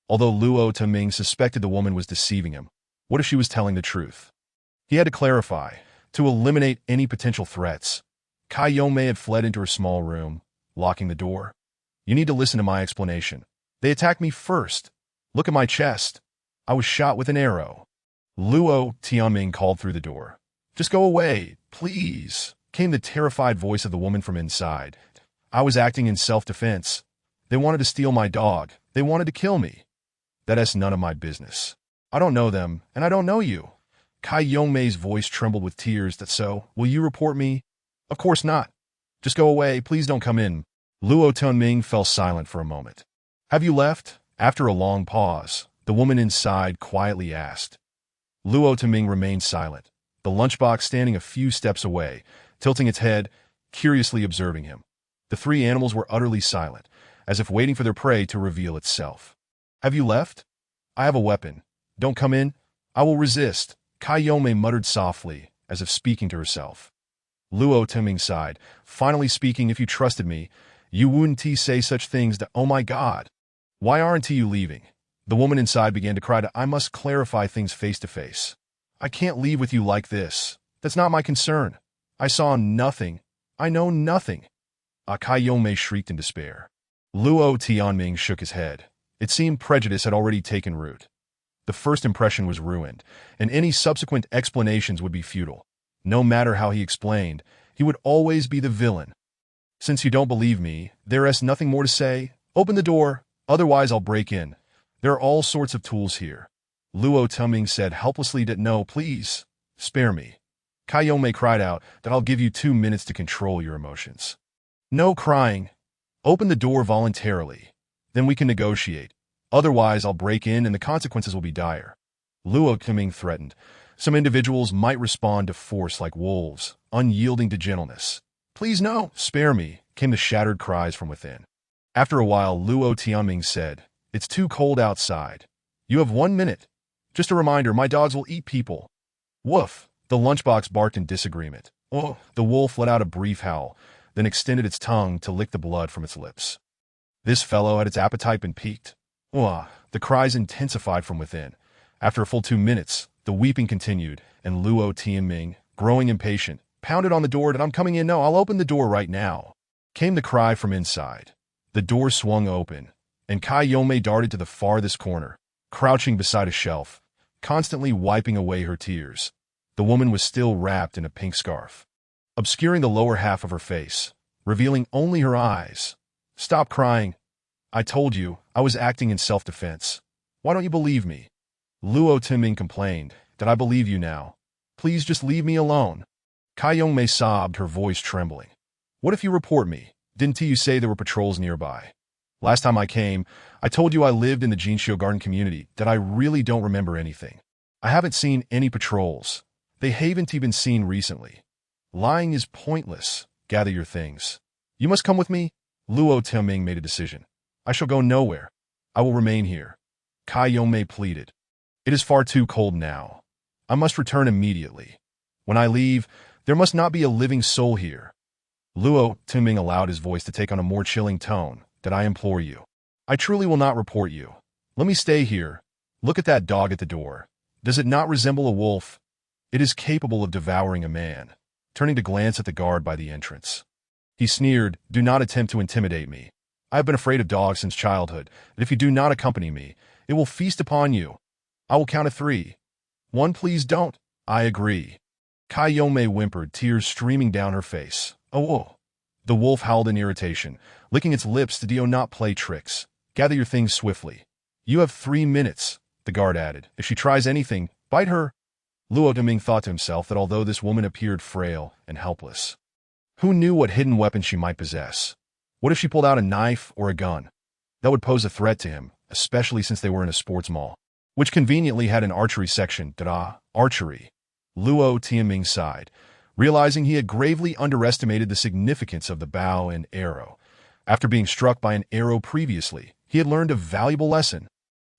Although Luo Tuming suspected the woman was deceiving him, what if she was telling the truth? He had to clarify, to eliminate any potential threats. Kai Yongmei had fled into her small room, locking the door. You need to listen to my explanation. They attacked me first. Look at my chest. I was shot with an arrow. Luo Tianming called through the door. Just go away, please, came the terrified voice of the woman from inside. I was acting in self-defense. They wanted to steal my dog. They wanted to kill me. That's none of my business. I don't know them, and I don't know you. Kai Yongmei's voice trembled with tears. That's so. Will you report me? Of course not. Just go away. Please don't come in. Luo Tianming fell silent for a moment. Have you left? After a long pause, the woman inside quietly asked. Luo Tianming remained silent, the lunchbox standing a few steps away, tilting its head, curiously observing him. The three animals were utterly silent, as if waiting for their prey to reveal itself. Have you left? I have a weapon. Don't come in. I will resist. Kai Yongmei muttered softly, as if speaking to herself. Luo Tianming sighed, finally speaking. If you trusted me, you wouldn't say such things. Oh my God. Why aren't you leaving? The woman inside began to cry. I must clarify things face to face. I can't leave with you like this. That's not my concern. I saw nothing. I know nothing. Kai Yongmei shrieked in despair. Luo Tianming shook his head. It seemed prejudice had already taken root. The first impression was ruined, and any subsequent explanations would be futile. No matter how he explained, he would always be the villain. Since you don't believe me, there is nothing more to say. Open the door, otherwise I'll break in. There are all sorts of tools here. Luo Tuming said helplessly. No, please, spare me. Kai Yongmei cried out that I'll give you 2 minutes to control your emotions. No crying. Open the door voluntarily. Then we can negotiate. Otherwise, I'll break in and the consequences will be dire. Luo Tuming threatened. Some individuals might respond to force like wolves, unyielding to gentleness. Please no, spare me, came the shattered cries from within. After a while, Luo Tianming said, It's too cold outside. You have 1 minute. Just a reminder, my dogs will eat people. Woof, the lunchbox barked in disagreement. Oh, the wolf let out a brief howl, then extended its tongue to lick the blood from its lips. This fellow had its appetite been piqued. The cries intensified from within. After a full 2 minutes, the weeping continued, and Luo Tianming, growing impatient, pounded on the door. I'm coming in. No, I'll open the door right now. Came the cry from inside. The door swung open, and Kai Yongmei darted to the farthest corner, crouching beside a shelf, constantly wiping away her tears. The woman was still wrapped in a pink scarf, obscuring the lower half of her face, revealing only her eyes. Stop crying. I told you, I was acting in self-defense. Why don't you believe me? Luo Tianming complained. That I believe you now. Please just leave me alone. Kai Yongmei sobbed, her voice trembling. What if you report me? Didn't you say there were patrols nearby? Last time I came, I told you I lived in the Jinxiu Garden community, that I really don't remember anything. I haven't seen any patrols. They haven't even been seen recently. Lying is pointless. Gather your things. You must come with me. Luo Tianming made a decision. I shall go nowhere. I will remain here. Kai Yongmei pleaded. It is far too cold now. I must return immediately. When I leave, there must not be a living soul here. Luo Tianming allowed his voice to take on a more chilling tone. That I implore you. I truly will not report you. Let me stay here. Look at that dog at the door. Does it not resemble a wolf? It is capable of devouring a man. Turning to glance at the guard by the entrance. He sneered, Do not attempt to intimidate me. I have been afraid of dogs since childhood, but if you do not accompany me, it will feast upon you. I will count to 3. 1, please don't. I agree. Kai Yongmei whimpered, tears streaming down her face. Oh. The wolf howled in irritation, licking its lips. Do not play tricks. Gather your things swiftly. You have 3 minutes, the guard added. If she tries anything, bite her. Luo Deming thought to himself that although this woman appeared frail and helpless, who knew what hidden weapon she might possess? What if she pulled out a knife or a gun? That would pose a threat to him, especially since they were in a sports mall, which conveniently had an archery section. Archery. Luo Tianming sighed, realizing he had gravely underestimated the significance of the bow and arrow. After being struck by an arrow previously, he had learned a valuable lesson.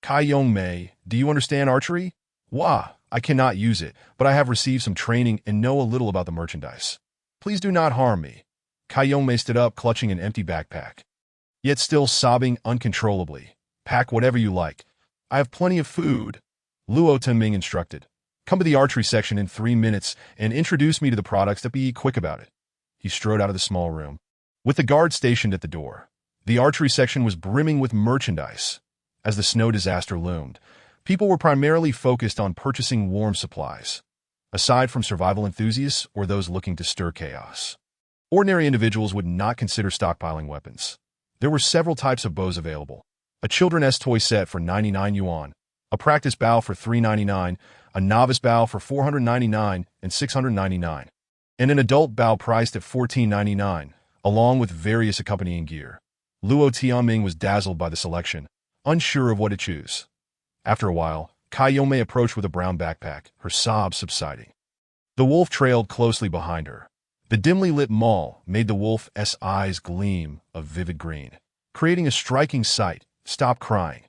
Kai Yongmei, do you understand archery? Wah, I cannot use it, but I have received some training and know a little about the merchandise. Please do not harm me. Kai Yongmei stood up, clutching an empty backpack, yet still sobbing uncontrollably. Pack whatever you like. I have plenty of food. Luo Tianming instructed. Come to the archery section in 3 minutes and introduce me to the products, but be quick about it. He strode out of the small room, with the guard stationed at the door. The archery section was brimming with merchandise. As the snow disaster loomed, people were primarily focused on purchasing warm supplies, aside from survival enthusiasts or those looking to stir chaos. Ordinary individuals would not consider stockpiling weapons. There were several types of bows available. A children's toy set for 99 yuan, a practice bow for 399, a novice bow for 499 and 699, and an adult bow priced at 1499, along with various accompanying gear. Luo Tianming was dazzled by the selection, unsure of what to choose. After a while, Kai Yongmei approached with a brown backpack, her sobs subsiding. The wolf trailed closely behind her. The dimly lit mall made the wolf's eyes gleam a vivid green, creating a striking sight. Stop crying.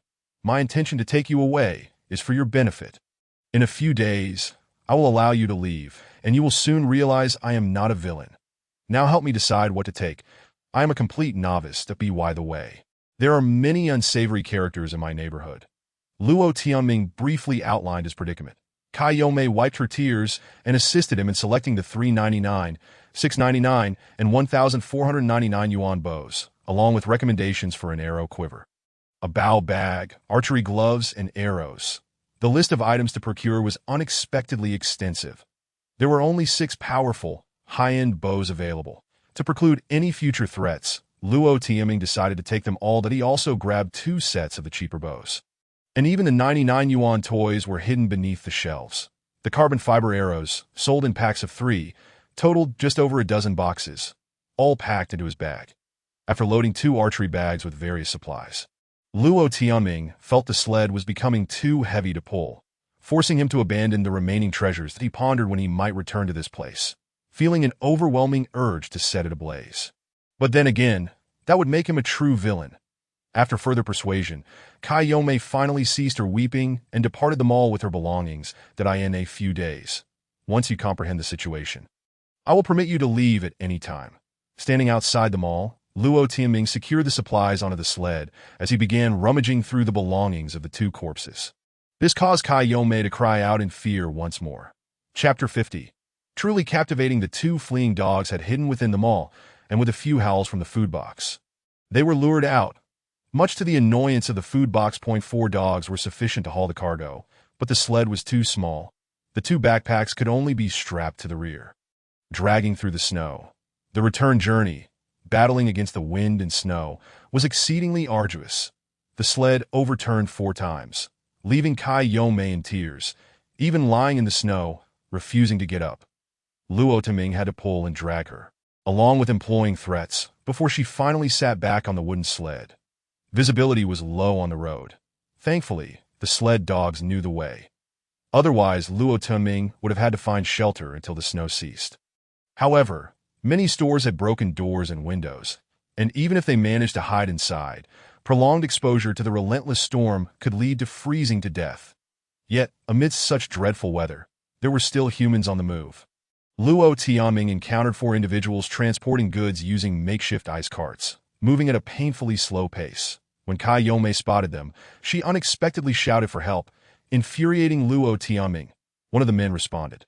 My intention to take you away is for your benefit. In a few days, I will allow you to leave, and you will soon realize I am not a villain. Now help me decide what to take. I am a complete novice, to be by the way. There are many unsavory characters in my neighborhood. Luo Tianming briefly outlined his predicament. Kai Yongmei wiped her tears and assisted him in selecting the 399, 699, and 1,499 yuan bows, along with recommendations for an arrow quiver, a bow bag, archery gloves, and arrows. The list of items to procure was unexpectedly extensive. There were only 6 powerful, high-end bows available. To preclude any future threats, Luo Tianming decided to take them all, that he also grabbed 2 sets of the cheaper bows. And even the 99 yuan toys were hidden beneath the shelves. The carbon fiber arrows, sold in packs of 3, totaled just over a dozen boxes, all packed into his bag. After loading 2 archery bags with various supplies, Luo Tianming felt the sled was becoming too heavy to pull, forcing him to abandon the remaining treasures that he pondered when he might return to this place, feeling an overwhelming urge to set it ablaze. But then again, that would make him a true villain. After further persuasion, Kai Yongmei finally ceased her weeping and departed the mall with her belongings, in a few days. Once you comprehend the situation, I will permit you to leave at any time. Standing outside the mall, Luo Tianming secured the supplies onto the sled as he began rummaging through the belongings of the 2 corpses. This caused Kai Yongmei to cry out in fear once more. Chapter 50. Truly captivating, the 2 fleeing dogs had hidden within the mall, and with a few howls from the food box, they were lured out. Much to the annoyance of the food box, 4 dogs were sufficient to haul the cargo, but the sled was too small. The 2 backpacks could only be strapped to the rear. Dragging through the snow, the return journey, battling against the wind and snow, was exceedingly arduous. The sled overturned 4 times, leaving Kai Yongmei in tears, even lying in the snow, refusing to get up. Luo Tianming had to pull and drag her, along with imploring threats, before she finally sat back on the wooden sled. Visibility was low on the road. Thankfully, the sled dogs knew the way. Otherwise, Luo Tianming would have had to find shelter until the snow ceased. However, many stores had broken doors and windows, and even if they managed to hide inside, prolonged exposure to the relentless storm could lead to freezing to death. Yet, amidst such dreadful weather, there were still humans on the move. Luo Tianming encountered 4 individuals transporting goods using makeshift ice carts, moving at a painfully slow pace. When Kai Yongmei spotted them, she unexpectedly shouted for help, infuriating Luo Tianming. One of the men responded,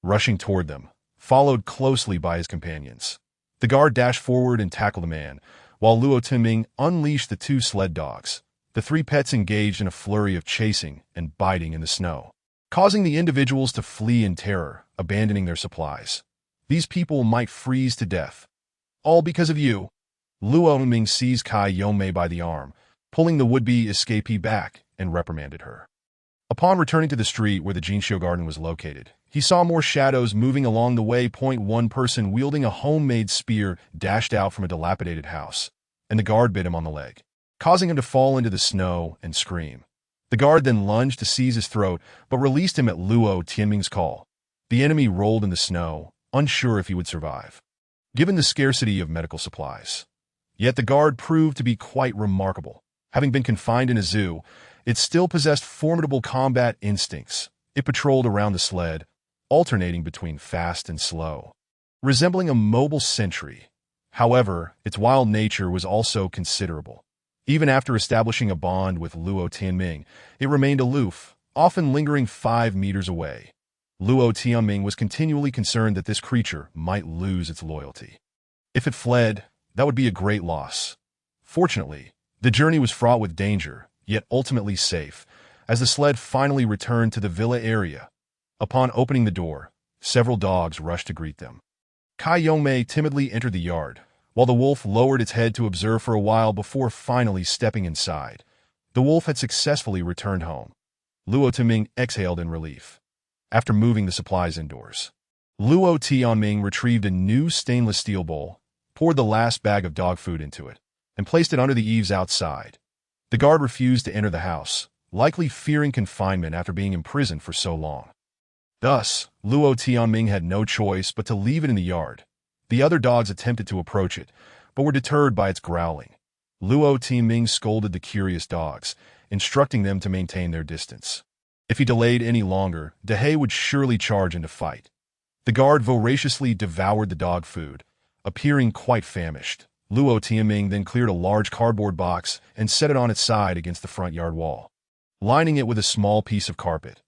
rushing toward them, followed closely by his companions. The guard dashed forward and tackled the man, while Luo Tianming unleashed the 2 sled dogs. The 3 pets engaged in a flurry of chasing and biting in the snow, causing the individuals to flee in terror, abandoning their supplies. These people might freeze to death. All because of you. Luo Tianming seized Kai Yongmei by the arm, pulling the would-be escapee back, and reprimanded her. Upon returning to the street where the Jinxiu garden was located, He saw more shadows moving along the way. One person wielding a homemade spear dashed out from a dilapidated house, and the guard bit him on the leg, causing him to fall into the snow and scream. The guard then lunged to seize his throat, but released him at Luo Tianming's call. The enemy rolled in the snow, unsure if he would survive, given the scarcity of medical supplies. Yet the guard proved to be quite remarkable. Having been confined in a zoo, it still possessed formidable combat instincts. It patrolled around the sled, alternating between fast and slow, resembling a mobile sentry. However, its wild nature was also considerable. Even after establishing a bond with Luo Tianming, it remained aloof, often lingering 5 meters away. Luo Tianming was continually concerned that this creature might lose its loyalty. If it fled, that would be a great loss. Fortunately, the journey was fraught with danger, yet ultimately safe, as the sled finally returned to the villa area. Upon opening the door, several dogs rushed to greet them. Kai Yongmei timidly entered the yard, while the wolf lowered its head to observe for a while before finally stepping inside. The wolf had successfully returned home. Luo Tianming exhaled in relief. After moving the supplies indoors, Luo Tianming retrieved a new stainless steel bowl, poured the last bag of dog food into it, and placed it under the eaves outside. The guard refused to enter the house, likely fearing confinement after being imprisoned for so long. Thus, Luo Tianming had no choice but to leave it in the yard. The other dogs attempted to approach it, but were deterred by its growling. Luo Tianming scolded the curious dogs, instructing them to maintain their distance. If he delayed any longer, Dehe would surely charge into fight. The guard voraciously devoured the dog food, appearing quite famished. Luo Tianming then cleared a large cardboard box and set it on its side against the front yard wall, lining it with a small piece of carpet.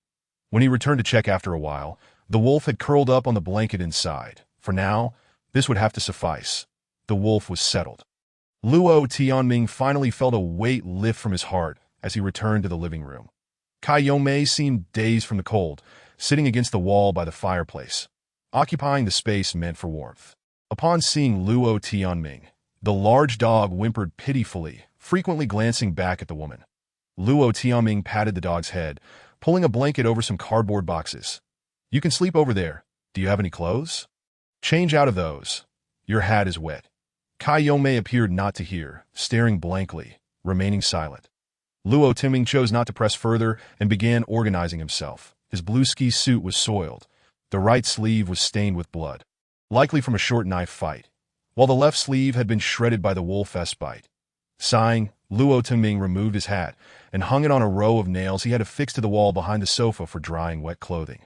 When he returned to check after a while, the wolf had curled up on the blanket inside. For now, this would have to suffice. The wolf was settled. Luo Tianming finally felt a weight lift from his heart as he returned to the living room. Kai Yongmei seemed dazed from the cold, sitting against the wall by the fireplace, occupying the space meant for warmth. Upon seeing Luo Tianming, the large dog whimpered pitifully, frequently glancing back at the woman. Luo Tianming patted the dog's head, pulling a blanket over some cardboard boxes. "You can sleep over there. Do you have any clothes? Change out of those. Your hat is wet." Kai Yongmei appeared not to hear, staring blankly, remaining silent. Luo Tianming chose not to press further and began organizing himself. His blue ski suit was soiled. The right sleeve was stained with blood, likely from a short knife fight, while the left sleeve had been shredded by the wolf's bite. Sighing, Luo Tianming removed his hat and hung it on a row of nails he had affixed to the wall behind the sofa for drying wet clothing.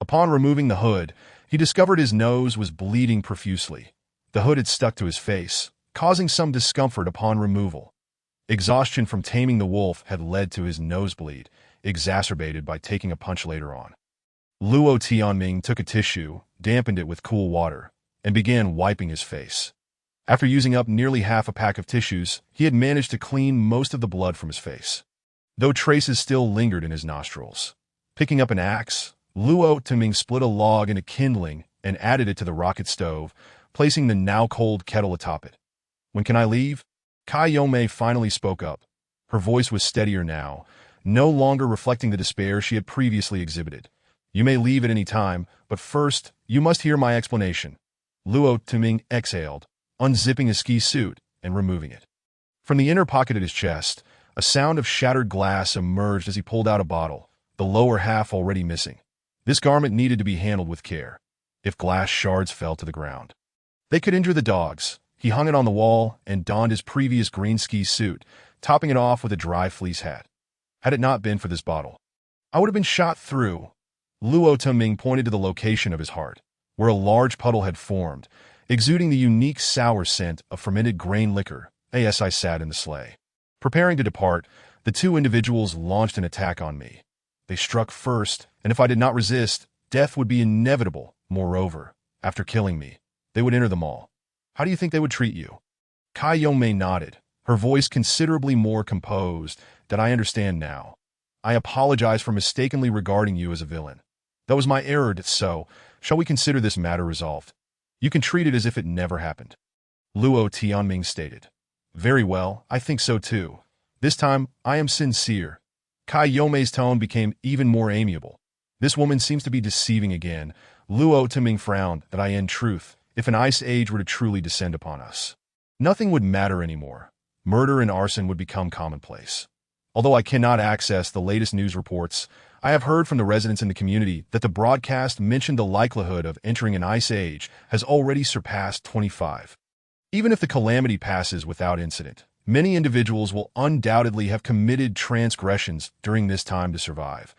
Upon removing the hood, he discovered his nose was bleeding profusely. The hood had stuck to his face, causing some discomfort upon removal. Exhaustion from taming the wolf had led to his nosebleed, exacerbated by taking a punch later on. Luo Tianming took a tissue, dampened it with cool water, and began wiping his face. After using up nearly half a pack of tissues, he had managed to clean most of the blood from his face, though traces still lingered in his nostrils. Picking up an axe, Luo Tianming split a log into kindling and added it to the rocket stove, placing the now-cold kettle atop it. "When can I leave?" Kai Yongmei finally spoke up. Her voice was steadier now, no longer reflecting the despair she had previously exhibited. "You may leave at any time, but first, you must hear my explanation." Luo Tianming exhaled, unzipping his ski suit and removing it. From the inner pocket at his chest, a sound of shattered glass emerged as he pulled out a bottle, the lower half already missing. This garment needed to be handled with care, if glass shards fell to the ground. They could injure the dogs. He hung it on the wall and donned his previous green ski suit, topping it off with a dry fleece hat. Had it not been for this bottle, I would have been shot through. Luo Tianming pointed to the location of his heart, where a large puddle had formed, exuding the unique sour scent of fermented grain liquor. As I sat in the sleigh, preparing to depart, the two individuals launched an attack on me. They struck first, and if I did not resist, death would be inevitable. Moreover, after killing me, they would enter the mall. How do you think they would treat you? Kai Yongmei nodded, her voice considerably more composed. "That I understand now. I apologize for mistakenly regarding you as a villain. That was my error, so shall we consider this matter resolved? You can treat it as if it never happened." Luo Tianming stated. "Very well, I think so too. This time, I am sincere." Kai Yongmei's tone became even more amiable. This woman seems to be deceiving again. Luo Timing frowned. That in truth, if an ice age were to truly descend upon us, nothing would matter anymore. Murder and arson would become commonplace. Although I cannot access the latest news reports, I have heard from the residents in the community that the broadcast mentioned the likelihood of entering an ice age has already surpassed 25. Even if the calamity passes without incident, many individuals will undoubtedly have committed transgressions during this time to survive.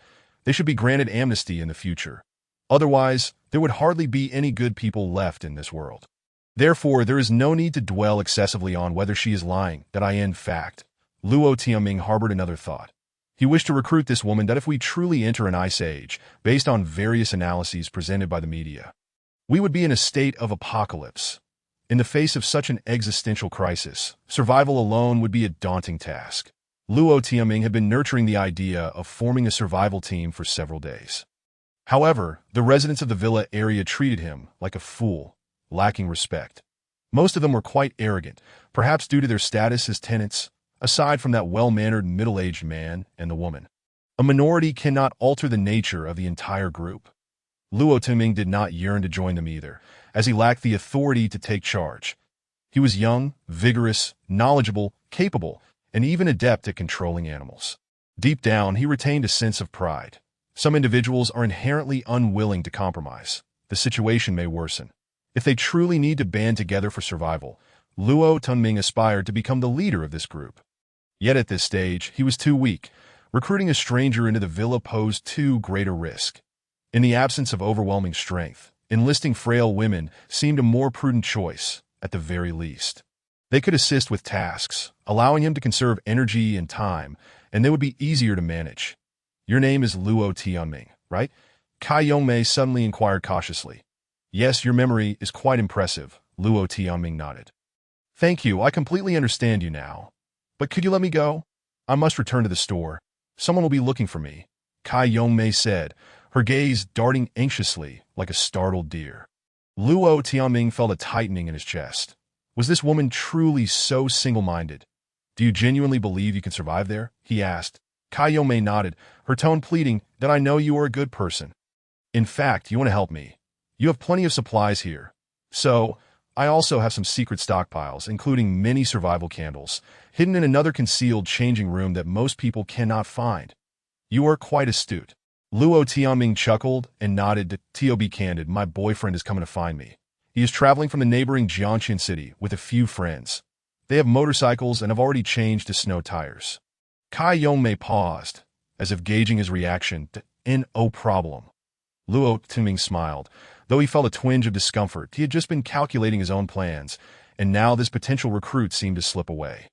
They should be granted amnesty in the future. Otherwise, there would hardly be any good people left in this world. Therefore, there is no need to dwell excessively on whether she is lying, that in fact. Luo Tianming harbored another thought. He wished to recruit this woman that if we truly enter an ice age, based on various analyses presented by the media, we would be in a state of apocalypse. In the face of such an existential crisis, survival alone would be a daunting task. Luo Tianming had been nurturing the idea of forming a survival team for several days. However, the residents of the villa area treated him like a fool, lacking respect. Most of them were quite arrogant, perhaps due to their status as tenants, aside from that well-mannered middle-aged man and the woman. A minority cannot alter the nature of the entire group. Luo Tianming did not yearn to join them either, as he lacked the authority to take charge. He was young, vigorous, knowledgeable, capable, and even adept at controlling animals. Deep down, he retained a sense of pride. Some individuals are inherently unwilling to compromise. The situation may worsen. If they truly need to band together for survival, Luo Tianming aspired to become the leader of this group. Yet at this stage, he was too weak. Recruiting a stranger into the villa posed too great a risk. In the absence of overwhelming strength, enlisting frail women seemed a more prudent choice, at the very least. They could assist with tasks, allowing him to conserve energy and time, and they would be easier to manage. Your name is Luo Tianming, right? Kai Yongmei suddenly inquired cautiously. Yes, your memory is quite impressive, Luo Tianming nodded. Thank you, I completely understand you now. But could you let me go? I must return to the store. Someone will be looking for me, Kai Yongmei said, her gaze darting anxiously like a startled deer. Luo Tianming felt a tightening in his chest. Was this woman truly so single-minded? Do you genuinely believe you can survive there? He asked. Kai Yongmei nodded, her tone pleading that I know you are a good person. In fact, you want to help me. You have plenty of supplies here. So, I also have some secret stockpiles, including many survival candles, hidden in another concealed changing room that most people cannot find. You are quite astute. Luo Tianming chuckled and nodded. To be candid, my boyfriend is coming to find me. He is traveling from the neighboring Jiangqian city with a few friends. They have motorcycles and have already changed to snow tires. Kai Yongmei paused, as if gauging his reaction to no problem. Luo Tianming smiled. Though he felt a twinge of discomfort, he had just been calculating his own plans, and now this potential recruit seemed to slip away.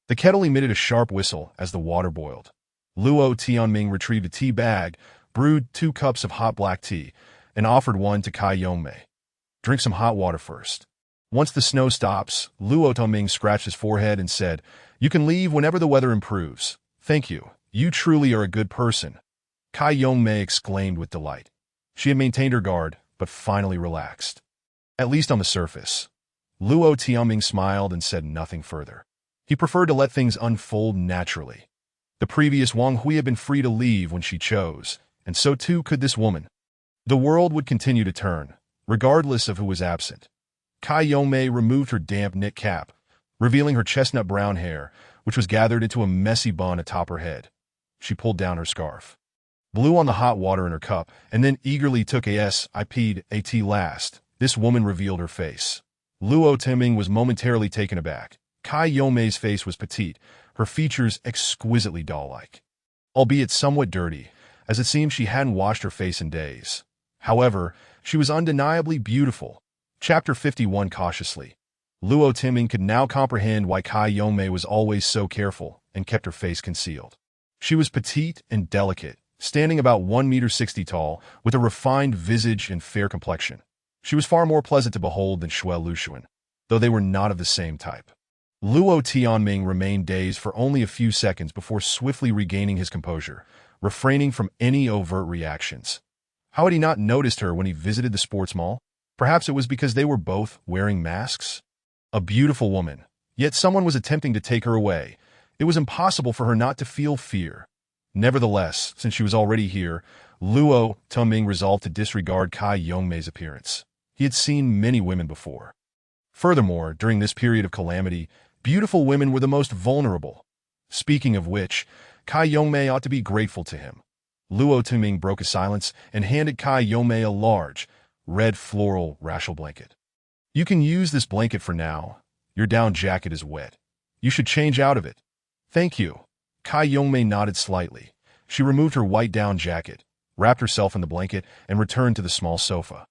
The kettle emitted a sharp whistle as the water boiled. Luo Tianming retrieved a tea bag, brewed 2 cups of hot black tea, and offered one to Kai Yongmei. Drink some hot water first. Once the snow stops, Luo Tianming scratched his forehead and said, You can leave whenever the weather improves. Thank you. You truly are a good person. Kai Yongmei exclaimed with delight. She had maintained her guard, but finally relaxed. At least on the surface. Luo Tianming smiled and said nothing further. He preferred to let things unfold naturally. The previous Wang Hui had been free to leave when she chose, and so too could this woman. The world would continue to turn, regardless of who was absent. Kai Yongmei removed her damp knit cap, revealing her chestnut-brown hair, which was gathered into a messy bun atop her head. She pulled down her scarf, blew on the hot water in her cup, and then eagerly took a sip at tea last. This woman revealed her face. Luo Tianming was momentarily taken aback. Kai Yongmei's face was petite, her features exquisitely doll-like, albeit somewhat dirty, as it seemed she hadn't washed her face in days. However, she was undeniably beautiful. Chapter 51 Cautiously. Luo Tianming could now comprehend why Kai Yongmei was always so careful and kept her face concealed. She was petite and delicate, standing about 1.60 meters tall, with a refined visage and fair complexion. She was far more pleasant to behold than Shuai Luxuan, though they were not of the same type. Luo Tianming remained dazed for only a few seconds before swiftly regaining his composure, refraining from any overt reactions. How had he not noticed her when he visited the sports mall? Perhaps it was because they were both wearing masks? A beautiful woman, yet someone was attempting to take her away. It was impossible for her not to feel fear. Nevertheless, since she was already here, Luo Tuming resolved to disregard Kai Yongmei's appearance. He had seen many women before. Furthermore, during this period of calamity, beautiful women were the most vulnerable. Speaking of which, Kai Yongmei ought to be grateful to him. Luo Tuming broke his silence and handed Kai Yongmei a large, red floral rational blanket. You can use this blanket for now. Your down jacket is wet. You should change out of it. Thank you. Kai Yongmei nodded slightly. She removed her white down jacket, wrapped herself in the blanket, and returned to the small sofa.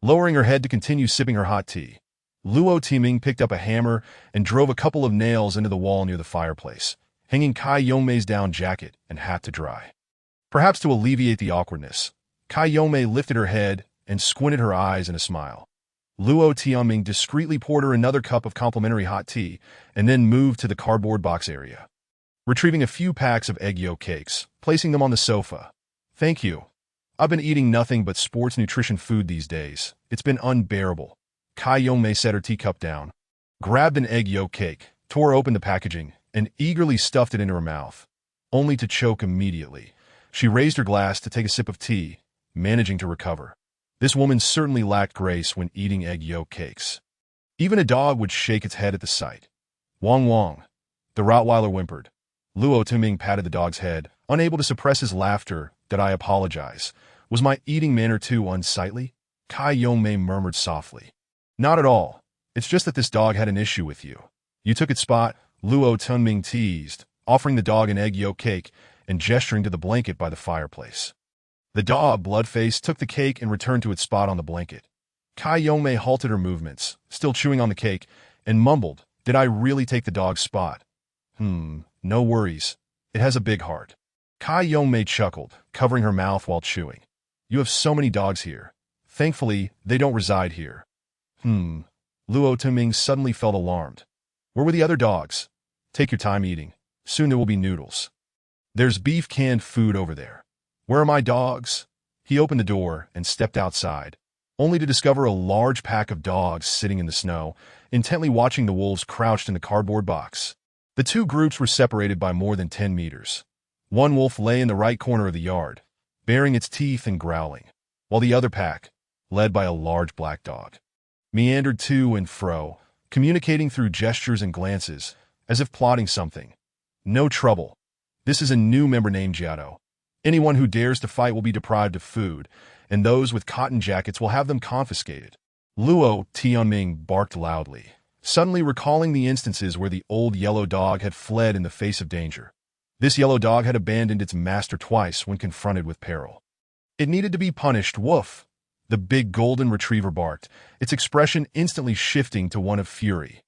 Lowering her head to continue sipping her hot tea, Luo Tuming picked up a hammer and drove a couple of nails into the wall near the fireplace, hanging Kai Yongmei's down jacket and hat to dry. Perhaps to alleviate the awkwardness, Kai Yongmei lifted her head and squinted her eyes in a smile. Luo Tuming discreetly poured her another cup of complimentary hot tea and then moved to the cardboard box area, retrieving a few packs of egg yolk cakes, placing them on the sofa. Thank you. I've been eating nothing but sports nutrition food these days. It's been unbearable. Kai Yongmei set her teacup down, grabbed an egg yolk cake, tore open the packaging, and eagerly stuffed it into her mouth, only to choke immediately. She raised her glass to take a sip of tea, managing to recover. This woman certainly lacked grace when eating egg yolk cakes. Even a dog would shake its head at the sight. Wong Wong. The Rottweiler whimpered. Luo Tuming patted the dog's head, unable to suppress his laughter. Did I apologize? Was my eating manner too unsightly? Kai Yongmei murmured softly. Not at all. It's just that this dog had an issue with you. You took its spot, Luo Tuming teased, offering the dog an egg yolk cake and gesturing to the blanket by the fireplace. The dog, blood-faced, took the cake and returned to its spot on the blanket. Kai Yongmei halted her movements, still chewing on the cake, and mumbled, Did I really take the dog's spot? No worries. It has a big heart. Kai Yongmei chuckled, covering her mouth while chewing. You have so many dogs here. Thankfully, they don't reside here. Luo Tuming suddenly felt alarmed. Where were the other dogs? Take your time eating. Soon there will be noodles. There's beef canned food over there. Where are my dogs? He opened the door and stepped outside, only to discover a large pack of dogs sitting in the snow, intently watching the wolves crouched in the cardboard box. The two groups were separated by more than 10 meters. One wolf lay in the right corner of the yard, baring its teeth and growling, while the other pack, led by a large black dog, meandered to and fro, communicating through gestures and glances, as if plotting something. No trouble. This is a new member named Jiao. Anyone who dares to fight will be deprived of food, and those with cotton jackets will have them confiscated. Luo Tuming barked loudly, suddenly recalling the instances where the old yellow dog had fled in the face of danger. This yellow dog had abandoned its master twice when confronted with peril. It needed to be punished, woof. The big golden retriever barked, its expression instantly shifting to one of fury.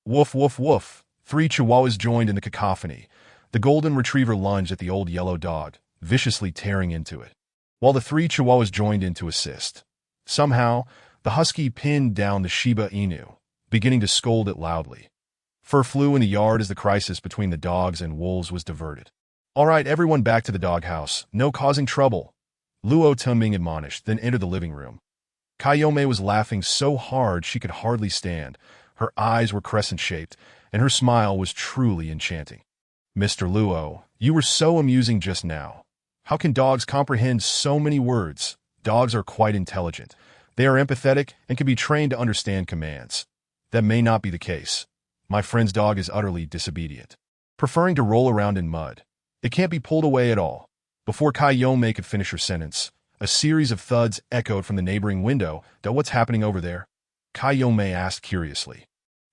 Woof, woof, woof. 3 chihuahuas joined in the cacophony. The golden retriever lunged at the old yellow dog, viciously tearing into it, while the 3 chihuahuas joined in to assist. Somehow, the husky pinned down the Shiba Inu, beginning to scold it loudly. Fur flew in the yard as the crisis between the dogs and wolves was diverted. All right, everyone back to the doghouse. No causing trouble. Luo Tuming admonished, then entered the living room. Kai Yongmei was laughing so hard she could hardly stand. Her eyes were crescent-shaped, and her smile was truly enchanting. Mr. Luo, you were so amusing just now. How can dogs comprehend so many words? Dogs are quite intelligent. They are empathetic and can be trained to understand commands. That may not be the case. My friend's dog is utterly disobedient, preferring to roll around in mud. It can't be pulled away at all. Before Kai Yongmei could finish her sentence, a series of thuds echoed from the neighboring window. What's happening over there? Kai Yongmei asked curiously.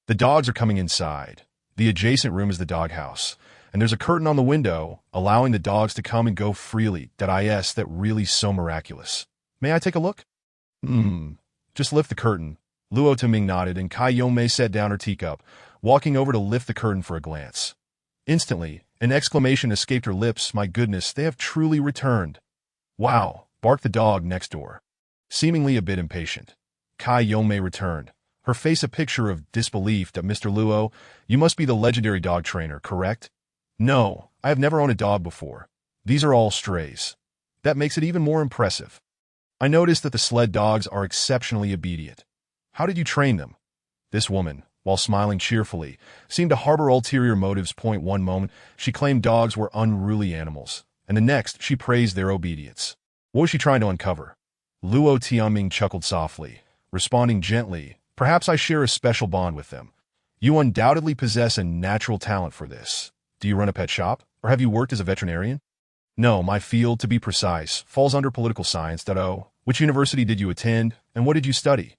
The dogs are coming inside. The adjacent room is the doghouse, and there's a curtain on the window, allowing the dogs to come and go freely. That really so miraculous. May I take a look? Just lift the curtain. Luo Tuming nodded, and Kai Yongmei set down her teacup, walking over to lift the curtain for a glance. Instantly, an exclamation escaped her lips. My goodness, they have truly returned. Wow, barked the dog next door, seemingly a bit impatient. Kai Yongmei returned, her face a picture of disbelief. Mr. Luo, you must be the legendary dog trainer, correct? No, I have never owned a dog before. These are all strays. That makes it even more impressive. I noticed that the sled dogs are exceptionally obedient. How did you train them? This woman, while smiling cheerfully, seemed to harbor ulterior motives. One moment, she claimed dogs were unruly animals, and the next she praised their obedience. What was she trying to uncover? Luo Tianming chuckled softly, responding gently, "Perhaps I share a special bond with them. You undoubtedly possess a natural talent for this. Do you run a pet shop, or have you worked as a veterinarian?" "No, my field, to be precise, falls under political science. Which university did you attend, and what did you study?"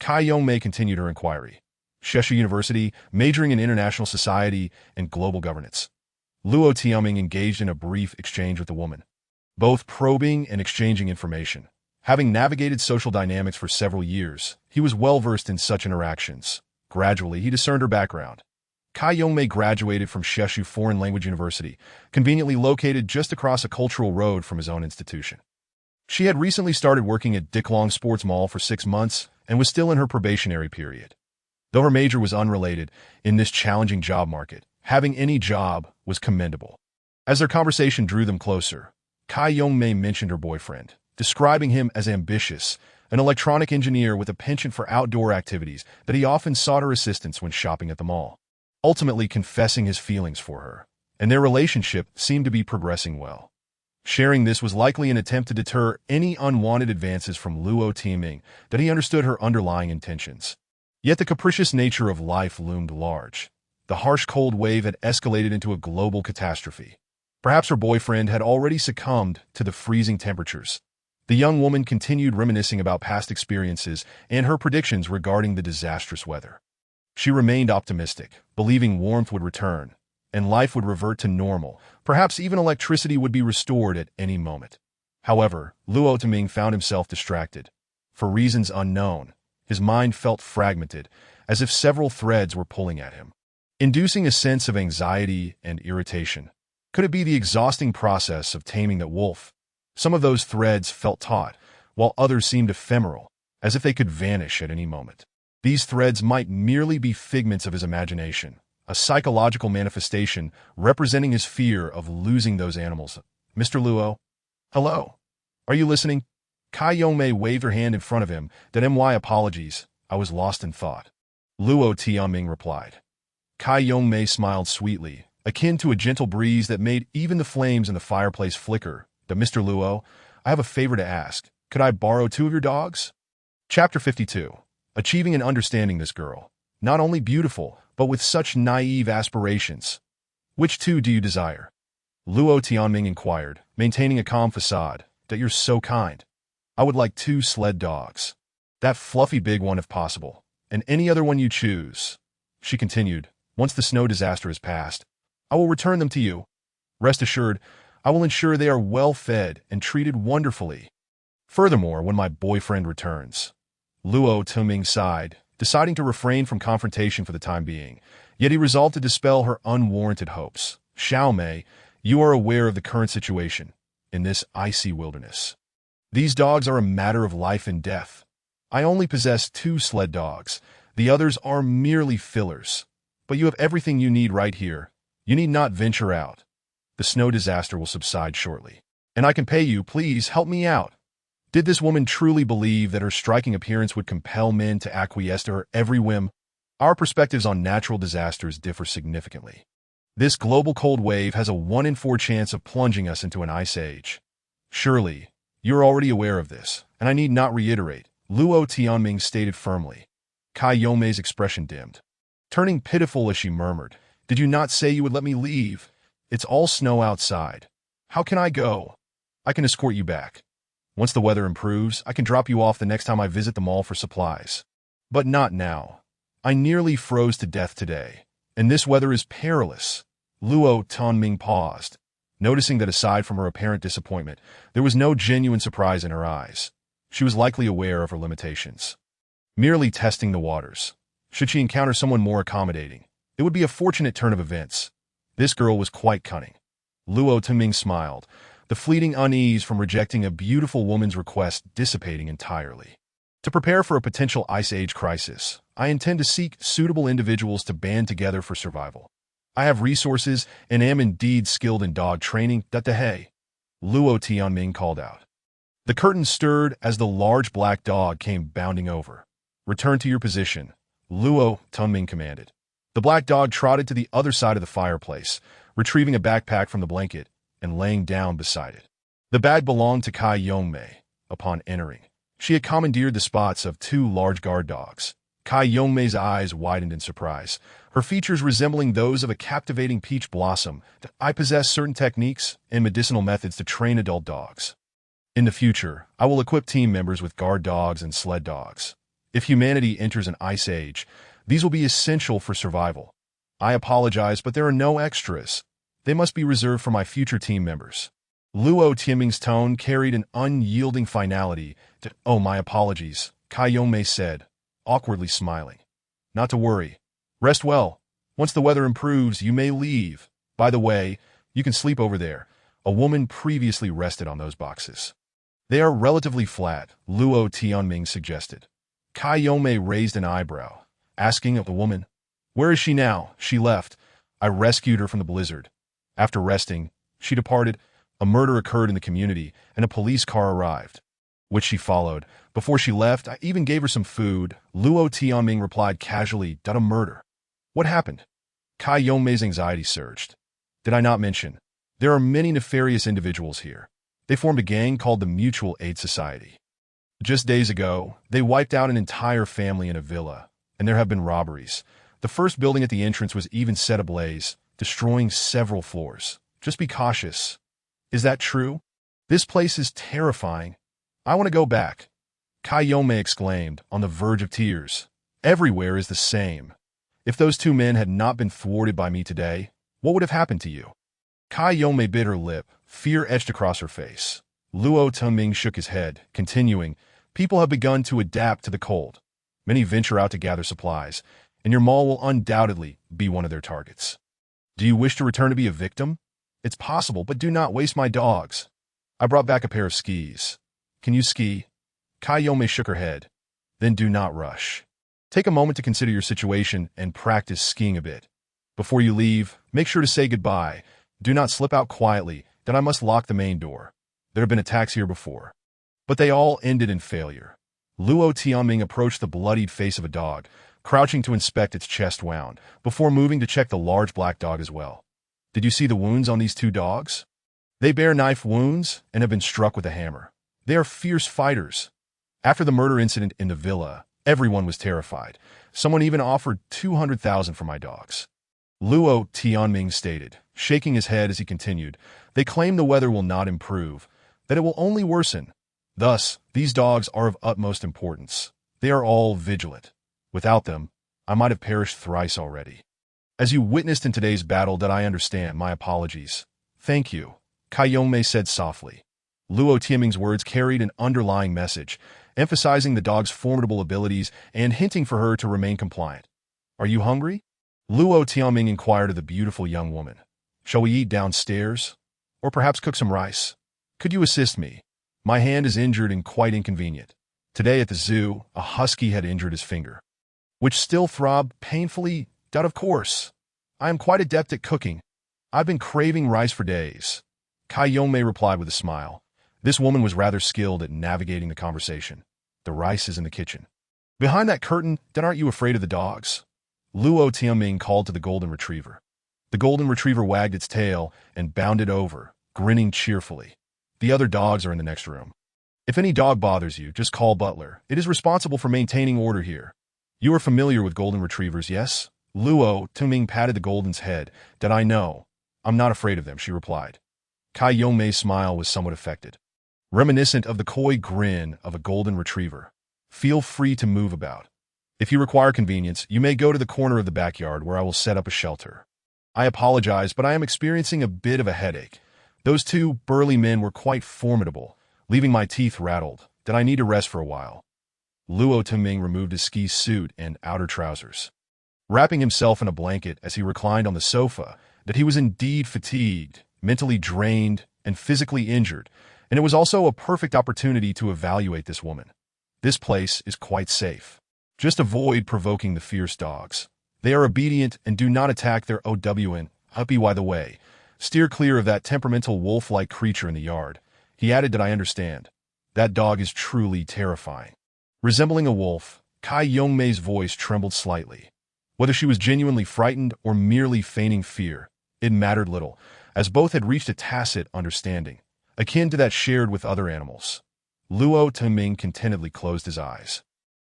Kai Yongmei continued her inquiry. "Sheshu University, majoring in international society and global governance." Luo Tianming engaged in a brief exchange with the woman, both probing and exchanging information. Having navigated social dynamics for several years, he was well-versed in such interactions. Gradually, he discerned her background. Kai Yongmei graduated from Sheshu Foreign Language University, conveniently located just across a cultural road from his own institution. She had recently started working at Dicklong Sports Mall for 6 months and was still in her probationary period. Though her major was unrelated, in this challenging job market, having any job was commendable. As their conversation drew them closer, Kai Yongmei mentioned her boyfriend, describing him as ambitious, an electronic engineer with a penchant for outdoor activities that he often sought her assistance when shopping at the mall, ultimately confessing his feelings for her, and their relationship seemed to be progressing well. Sharing this was likely an attempt to deter any unwanted advances from Luo Tianming, that he understood her underlying intentions. Yet the capricious nature of life loomed large. The harsh cold wave had escalated into a global catastrophe. Perhaps her boyfriend had already succumbed to the freezing temperatures. The young woman continued reminiscing about past experiences and her predictions regarding the disastrous weather. She remained optimistic, believing warmth would return, and life would revert to normal. Perhaps even electricity would be restored at any moment. However, Luo Tianming found himself distracted. For reasons unknown, his mind felt fragmented, as if several threads were pulling at him, inducing a sense of anxiety and irritation. Could it be the exhausting process of taming that wolf? Some of those threads felt taut, while others seemed ephemeral, as if they could vanish at any moment. These threads might merely be figments of his imagination, a psychological manifestation representing his fear of losing those animals. "Mr. Luo? Hello? Are you listening?" Kai Yongmei waved her hand in front of him. "My apologies, I was lost in thought." Luo Tianming replied. Kai Yongmei smiled sweetly, akin to a gentle breeze that made even the flames in the fireplace flicker. "Mr. Luo, I have a favor to ask. Could I borrow 2 of your dogs?" Chapter 52. Achieving and understanding this girl. Not only beautiful, but with such naive aspirations. "Which 2 do you desire?" Luo Tianming inquired, maintaining a calm facade. "You're so kind. I would like 2 sled dogs. That fluffy big one if possible, and any other one you choose." She continued, "Once the snow disaster has passed, I will return them to you. Rest assured, I will ensure they are well fed and treated wonderfully. Furthermore, when my boyfriend returns." Luo Tianming sighed, deciding to refrain from confrontation for the time being, yet he resolved to dispel her unwarranted hopes. "Xiaomei, you are aware of the current situation in this icy wilderness. These dogs are a matter of life and death. I only possess 2 sled dogs. The others are merely fillers. But you have everything you need right here. You need not venture out. The snow disaster will subside shortly, and I can pay you. Please help me out." Did this woman truly believe that her striking appearance would compel men to acquiesce to her every whim? Our perspectives on natural disasters differ significantly. This global cold wave has a 1 in 4 chance of plunging us into an ice age. Surely, you're already aware of this, and I need not reiterate, Luo Tianming stated firmly. Kai Yongmei's expression dimmed, turning pitiful as she murmured, "Did you not say you would let me leave? It's all snow outside. How can I go? I can escort you back. Once the weather improves, I can drop you off the next time I visit the mall for supplies. But not now. I nearly froze to death today, and this weather is perilous." Luo Tianming paused, noticing that aside from her apparent disappointment, there was no genuine surprise in her eyes. She was likely aware of her limitations. Merely testing the waters. Should she encounter someone more accommodating, it would be a fortunate turn of events. This girl was quite cunning. Luo Tianming smiled, the fleeting unease from rejecting a beautiful woman's request dissipating entirely. "To prepare for a potential Ice Age crisis, I intend to seek suitable individuals to band together for survival. I have resources and am indeed skilled in dog training. Hey," Luo Tianming called out. The curtain stirred as the large black dog came bounding over. "Return to your position," Luo Tianming commanded. The black dog trotted to the other side of the fireplace, retrieving a backpack from the blanket, and laying down beside it. The bag belonged to Kai Yongmei. Upon entering, she had commandeered the spots of two large guard dogs. Kai Yongmei's eyes widened in surprise, her features resembling those of a captivating peach blossom. I possess certain techniques and medicinal methods to train adult dogs. In the future, I will equip team members with guard dogs and sled dogs. If humanity enters an ice age, these will be essential for survival. I apologize, but there are no extras. They must be reserved for my future team members. Luo Tianming's tone carried an unyielding finality. Oh, my apologies, Kai Yongmei said, awkwardly smiling. Not to worry. Rest well. Once the weather improves, you may leave. By the way, you can sleep over there. A woman previously rested on those boxes. They are relatively flat, Luo Tianming suggested. Kai Yongmei raised an eyebrow, asking of the woman, "Where is she now?" She left. I rescued her from the blizzard. After resting, she departed. A murder occurred in the community, and a police car arrived, which she followed. Before she left, I even gave her some food. Luo Tianming replied casually, "A murder? What happened?" Kai Yongmei's anxiety surged. Did I not mention? There are many nefarious individuals here. They formed a gang called the Mutual Aid Society. Just days ago, they wiped out an entire family in a villa, and there have been robberies. The first building at the entrance was even set ablaze, destroying several floors. Just be cautious. Is that true? This place is terrifying. I want to go back. Kai Yongmei exclaimed, on the verge of tears. Everywhere is the same. If those two men had not been thwarted by me today, what would have happened to you? Kai Yongmei bit her lip, fear etched across her face. Luo Tianming shook his head, continuing, people have begun to adapt to the cold. Many venture out to gather supplies, and your mall will undoubtedly be one of their targets. Do you wish to return to be a victim? It's possible, but do not waste my dogs. I brought back a pair of skis. Can you ski? Kai Yongmei shook her head. Then do not rush. Take a moment to consider your situation and practice skiing a bit. Before you leave, make sure to say goodbye. Do not slip out quietly, then I must lock the main door. There have been attacks here before. But they all ended in failure. Luo Tianming approached the bloodied face of a dog, crouching to inspect its chest wound, before moving to check the large black dog as well. Did you see the wounds on these two dogs? They bear knife wounds and have been struck with a hammer. They are fierce fighters. After the murder incident in the villa, everyone was terrified. Someone even offered 200,000 for my dogs. Luo Tianming stated, shaking his head as he continued, they claim the weather will not improve, that it will only worsen. Thus, these dogs are of utmost importance. They are all vigilant. Without them, I might have perished thrice already. As you witnessed in today's battle, that I understand, my apologies. Thank you, Kai Yongmei said softly. Luo Tianming's words carried an underlying message, emphasizing the dog's formidable abilities and hinting for her to remain compliant. Are you hungry? Luo Tianming inquired of the beautiful young woman. Shall we eat downstairs? Or perhaps cook some rice? Could you assist me? My hand is injured and quite inconvenient. Today at the zoo, a husky had injured his finger, which still throbbed painfully. Of course. I am quite adept at cooking. I've been craving rice for days. Kai Yongmei replied with a smile. This woman was rather skilled at navigating the conversation. The rice is in the kitchen. Behind that curtain, then aren't you afraid of the dogs? Luo Tianming called to the golden retriever. The golden retriever wagged its tail and bounded over, grinning cheerfully. The other dogs are in the next room. If any dog bothers you, just call Butler. It is responsible for maintaining order here. You are familiar with golden retrievers, yes? Luo Tianming patted the golden's head. That I know. I'm not afraid of them, she replied. Kai Yongmei's smile was somewhat affected, reminiscent of the coy grin of a golden retriever. Feel free to move about. If you require convenience, you may go to the corner of the backyard where I will set up a shelter. I apologize, but I am experiencing a bit of a headache. Those two burly men were quite formidable, leaving my teeth rattled. That I need to rest for a while. Luo Tianming removed his ski suit and outer trousers, wrapping himself in a blanket as he reclined on the sofa. That he was indeed fatigued, mentally drained, and physically injured, and it was also a perfect opportunity to evaluate this woman. This place is quite safe. Just avoid provoking the fierce dogs. They are obedient and do not attack their OWN. By the way, steer clear of that temperamental wolf-like creature in the yard. He added that I understand. That dog is truly terrifying. Resembling a wolf, Kai Yongmei's voice trembled slightly. Whether she was genuinely frightened or merely feigning fear, it mattered little. as both had reached a tacit understanding, akin to that shared with other animals. Luo Tuming contentedly closed his eyes.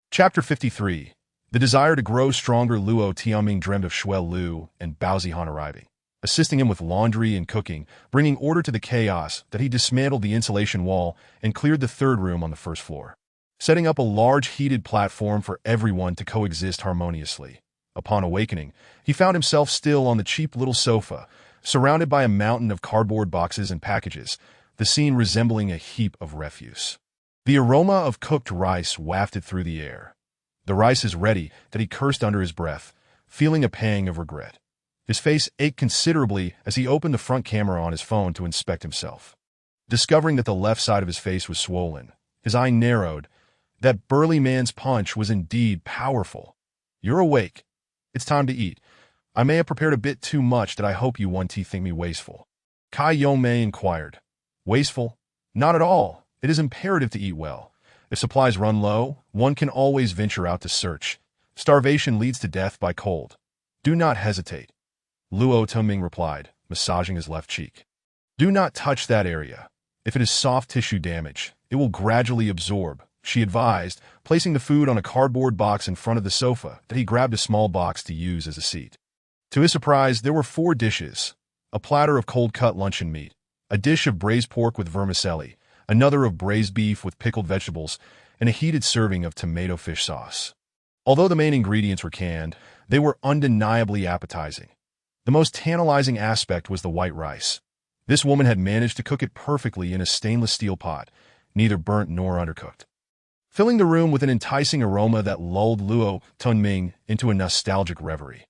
Chapter 53. The desire to grow stronger. Luo Tianming dreamed of Shuai Lu and Bao Zihan arriving, assisting him with laundry and cooking, bringing order to the chaos that he dismantled the insulation wall and cleared the third room on the first floor, setting up a large heated platform for everyone to coexist harmoniously. Upon awakening, he found himself still on the cheap little sofa, surrounded by a mountain of cardboard boxes and packages, the scene resembling a heap of refuse. The aroma of cooked rice wafted through the air. The rice is ready, that he cursed under his breath, feeling a pang of regret. His face ached considerably as he opened the front camera on his phone to inspect himself. Discovering that the left side of his face was swollen, his eye narrowed. That burly man's punch was indeed powerful. "You're awake. It's time to eat. I may have prepared a bit too much that I hope you 1T think me wasteful." Kai Yongmei inquired. "Wasteful? Not at all. It is imperative to eat well. If supplies run low, one can always venture out to search. Starvation leads to death by cold. Do not hesitate." Luo Tuming replied, massaging his left cheek. "Do not touch that area. If it is soft tissue damage, it will gradually absorb," she advised, placing the food on a cardboard box in front of the sofa that he grabbed a small box to use as a seat. To his surprise, there were 4 dishes: a platter of cold-cut luncheon meat, a dish of braised pork with vermicelli, another of braised beef with pickled vegetables, and a heated serving of tomato fish sauce. Although the main ingredients were canned, they were undeniably appetizing. The most tantalizing aspect was the white rice. This woman had managed to cook it perfectly in a stainless steel pot, neither burnt nor undercooked, filling the room with an enticing aroma that lulled Luo Tuming into a nostalgic reverie.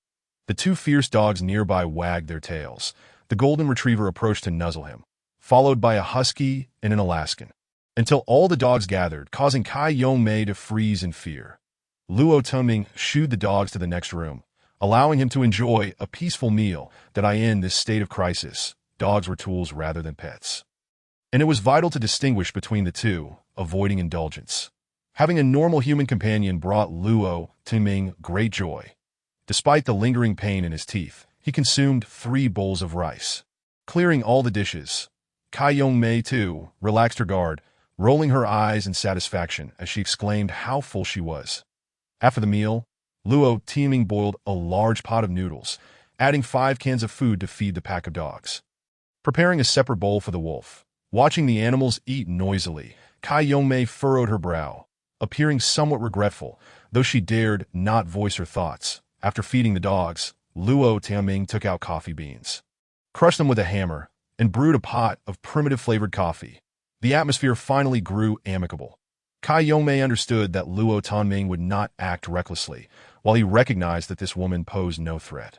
The 2 fierce dogs nearby wagged their tails. The golden retriever approached to nuzzle him, followed by a husky and an Alaskan, until all the dogs gathered, causing Kai Yongmei to freeze in fear. Luo Tuming shooed the dogs to the next room, allowing him to enjoy a peaceful meal. That in this state of crisis, dogs were tools rather than pets. And it was vital to distinguish between the two, avoiding indulgence. Having a normal human companion brought Luo Tuming great joy. Despite the lingering pain in his teeth, he consumed 3 bowls of rice, clearing all the dishes. Kai Yongmei, too, relaxed her guard, rolling her eyes in satisfaction as she exclaimed how full she was. After the meal, Luo Tuming boiled a large pot of noodles, adding 5 cans of food to feed the pack of dogs. Preparing a separate bowl for the wolf. Watching the animals eat noisily, Kai Yongmei furrowed her brow, appearing somewhat regretful, though she dared not voice her thoughts. After feeding the dogs, Luo Tuming took out coffee beans, crushed them with a hammer, and brewed a pot of primitive-flavored coffee. The atmosphere finally grew amicable. Kai Yongmei understood that Luo Tuming would not act recklessly, while he recognized that this woman posed no threat.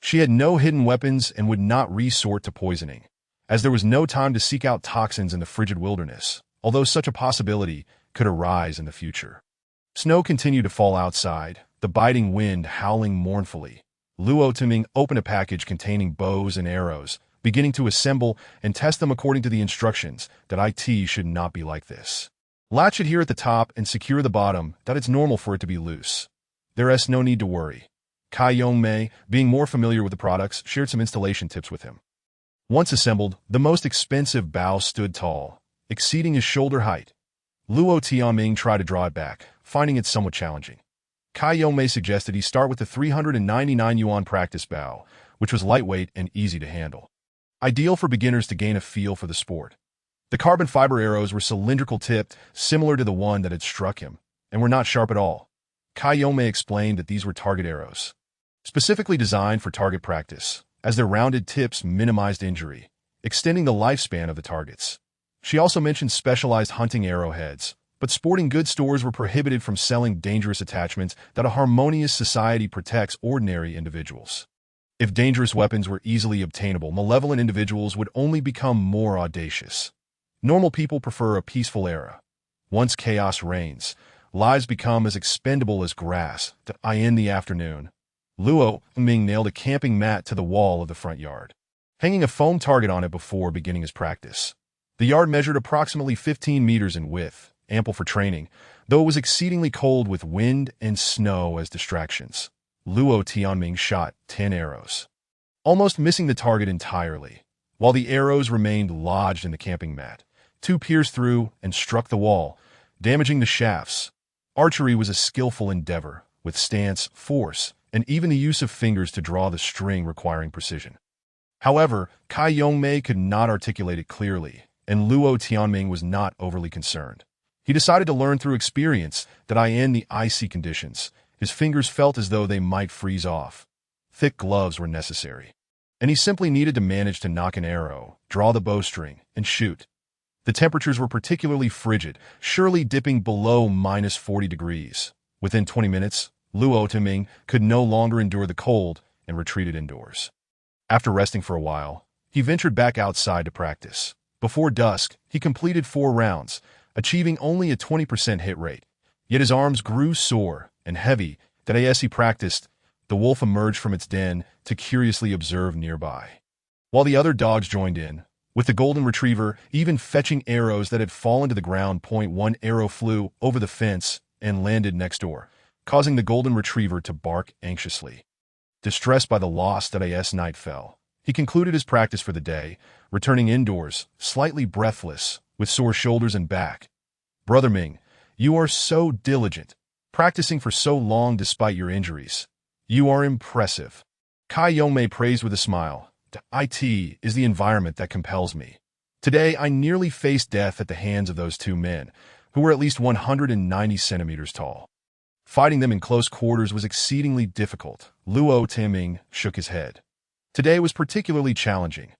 She had no hidden weapons and would not resort to poisoning, as there was no time to seek out toxins in the frigid wilderness, although such a possibility could arise in the future. Snow continued to fall outside, the biting wind howling mournfully. Luo Tuming opened a package containing bows and arrows, beginning to assemble and test them according to the instructions that it should not be like this. Latch it here at the top and secure the bottom, that it's normal for it to be loose. There's no need to worry. Kai Yongmei, being more familiar with the products, shared some installation tips with him. Once assembled, the most expensive bow stood tall, exceeding his shoulder height. Luo Tuming tried to draw it back, finding it somewhat challenging. Kai Yongmei suggested he start with the 399 yuan practice bow, which was lightweight and easy to handle, ideal for beginners to gain a feel for the sport. The carbon fiber arrows were cylindrical tipped, similar to the one that had struck him, and were not sharp at all. Kai Yongmei explained that these were target arrows, specifically designed for target practice, as their rounded tips minimized injury, extending the lifespan of the targets. She also mentioned specialized hunting arrowheads, but sporting goods stores were prohibited from selling dangerous attachments that a harmonious society protects ordinary individuals. If dangerous weapons were easily obtainable, malevolent individuals would only become more audacious. Normal people prefer a peaceful era. Once chaos reigns, lives become as expendable as grass. In the afternoon, Luo Tuming nailed a camping mat to the wall of the front yard, hanging a foam target on it before beginning his practice. The yard measured approximately 15 meters in width, ample for training, though it was exceedingly cold with wind and snow as distractions. Luo Tuming shot 10 arrows, almost missing the target entirely. while the arrows remained lodged in the camping mat. Two pierced through and struck the wall, damaging the shafts. Archery was a skillful endeavor, with stance, force, and even the use of fingers to draw the string requiring precision. However, Kai Yongmei could not articulate it clearly, and Luo Tianming was not overly concerned. He decided to learn through experience that in the icy conditions, his fingers felt as though they might freeze off. Thick gloves were necessary, and he simply needed to manage to knock an arrow, draw the bowstring, and shoot. The temperatures were particularly frigid, surely dipping below -40 degrees. Within 20 minutes, Luo Tianming could no longer endure the cold and retreated indoors. After resting for a while, he ventured back outside to practice. Before dusk, he completed 4 rounds, achieving only a 20% hit rate. Yet his arms grew sore and heavy that as he practiced, the wolf emerged from its den to curiously observe nearby. While the other dogs joined in, with the golden retriever even fetching arrows that had fallen to the ground. One arrow flew over the fence and landed next door, causing the golden retriever to bark anxiously. Distressed by the loss that as night fell, he concluded his practice for the day, returning indoors, slightly breathless, with sore shoulders and back. "Brother Ming, you are so diligent, practicing for so long despite your injuries. You are impressive." Kai Yongmei praised with a smile. "It is the environment that compels me. Today I nearly faced death at the hands of those 2 men, who were at least 190 centimeters tall. Fighting them in close quarters was exceedingly difficult." Luo Tianming shook his head. Today was particularly challenging.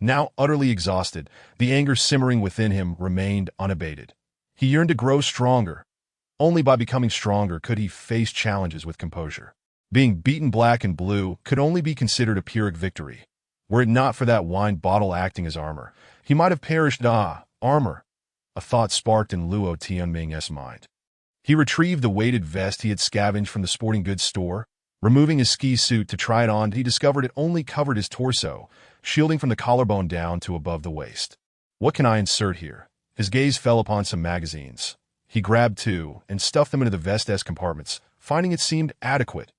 Now utterly exhausted, the anger simmering within him remained unabated. He yearned to grow stronger. Only by becoming stronger could he face challenges with composure. Being beaten black and blue could only be considered a Pyrrhic victory. Were it not for that wine bottle acting as armor, he might have perished. Armor! A thought sparked in Luo Tianming's mind. He retrieved the weighted vest he had scavenged from the sporting goods store. Removing his ski suit to try it on, he discovered it only covered his torso, shielding from the collarbone down to above the waist. "What can I insert here?" His gaze fell upon some magazines. He grabbed 2 and stuffed them into the vest's compartments, finding it seemed adequate.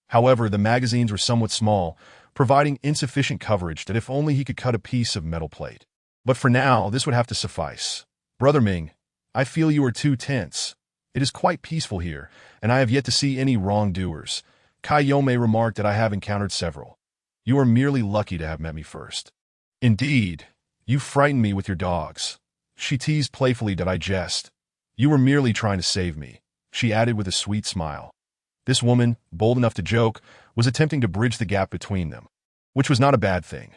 However, the magazines were somewhat small, providing insufficient coverage that if only he could cut a piece of metal plate. But for now, this would have to suffice. "Brother Ming, I feel you are too tense. It is quite peaceful here, and I have yet to see any wrongdoers." Kai Yongmei remarked that I have encountered several. "You are merely lucky to have met me first." "Indeed, you frightened me with your dogs." She teased playfully that I jest. "You were merely trying to save me," she added with a sweet smile. This woman, bold enough to joke, was attempting to bridge the gap between them, which was not a bad thing.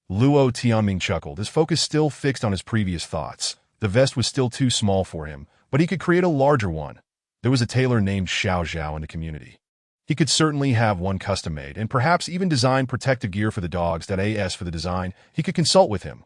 Luo Tianming chuckled, his focus still fixed on his previous thoughts. The vest was still too small for him, but he could create a larger one. There was a tailor named Xiao Zhao in the community. He could certainly have one custom-made, and perhaps even design protective gear for the dogs. As for the design, he could consult with him.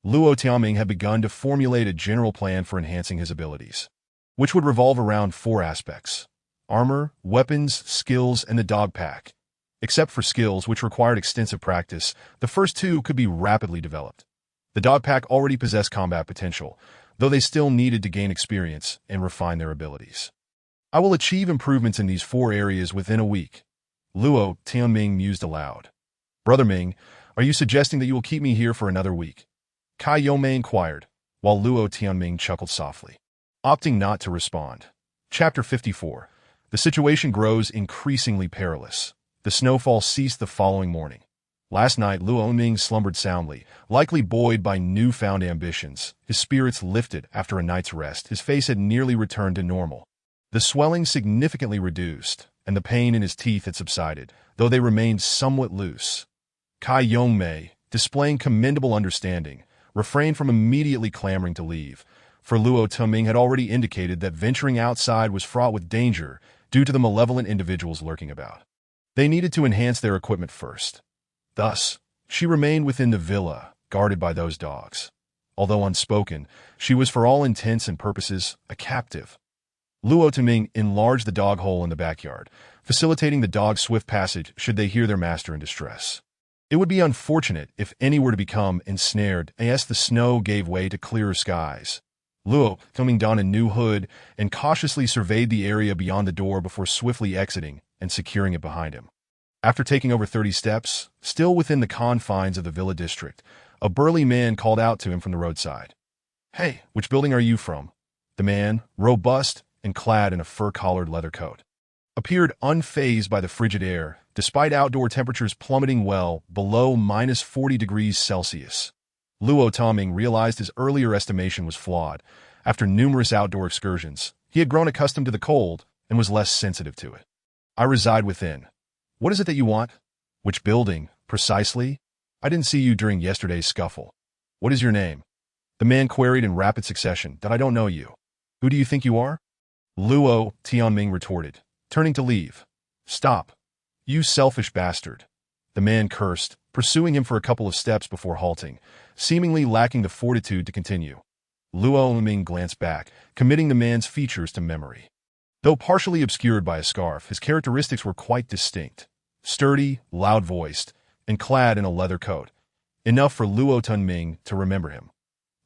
Luo Tianming had begun to formulate a general plan for enhancing his abilities, which would revolve around 4 aspects: armor, weapons, skills, and the dog pack. Except for skills, which required extensive practice, the first 2 could be rapidly developed. The dog pack already possessed combat potential, though they still needed to gain experience and refine their abilities. "I will achieve improvements in these 4 areas within a week." Luo Tianming mused aloud. "Brother Ming, are you suggesting that you will keep me here for another week?" Kai Yongmei inquired, while Luo Tianming chuckled softly, opting not to respond. Chapter 54. The situation grows increasingly perilous. The snowfall ceased the following morning. Last night, Luo Ming slumbered soundly, likely buoyed by newfound ambitions. His spirits lifted after a night's rest. His face had nearly returned to normal. The swelling significantly reduced, and the pain in his teeth had subsided, though they remained somewhat loose. Kai Yongmei, displaying commendable understanding, refrained from immediately clamoring to leave, for Luo Tianming had already indicated that venturing outside was fraught with danger due to the malevolent individuals lurking about. They needed to enhance their equipment first. Thus, she remained within the villa, guarded by those dogs. Although unspoken, she was for all intents and purposes a captive. Luo Tianming enlarged the dog hole in the backyard, facilitating the dog's swift passage should they hear their master in distress. It would be unfortunate if any were to become ensnared as the snow gave way to clearer skies. Luo Tianming donned a new hood and cautiously surveyed the area beyond the door before swiftly exiting and securing it behind him. After taking over 30 steps, still within the confines of the villa district, A burly man called out to him from the roadside. "Hey, which building are you from?" The man, robust and clad in a fur-collared leather coat, appeared unfazed by the frigid air, despite outdoor temperatures plummeting well below -40 degrees Celsius. Luo Toming realized his earlier estimation was flawed. After numerous outdoor excursions, he had grown accustomed to the cold and was less sensitive to it. "I reside within. What is it that you want?" "Which building, precisely? I didn't see you during yesterday's scuffle." "What is your name?" The man queried in rapid succession. "That I don't know you." "Who do you think you are?" Luo Tianming retorted, turning to leave. "Stop. You selfish bastard." The man cursed, pursuing him for a couple of steps before halting, seemingly lacking the fortitude to continue. Luo Ming glanced back, committing the man's features to memory. Though partially obscured by a scarf, his characteristics were quite distinct. Sturdy, loud-voiced, and clad in a leather coat. Enough for Luo Tunming to remember him.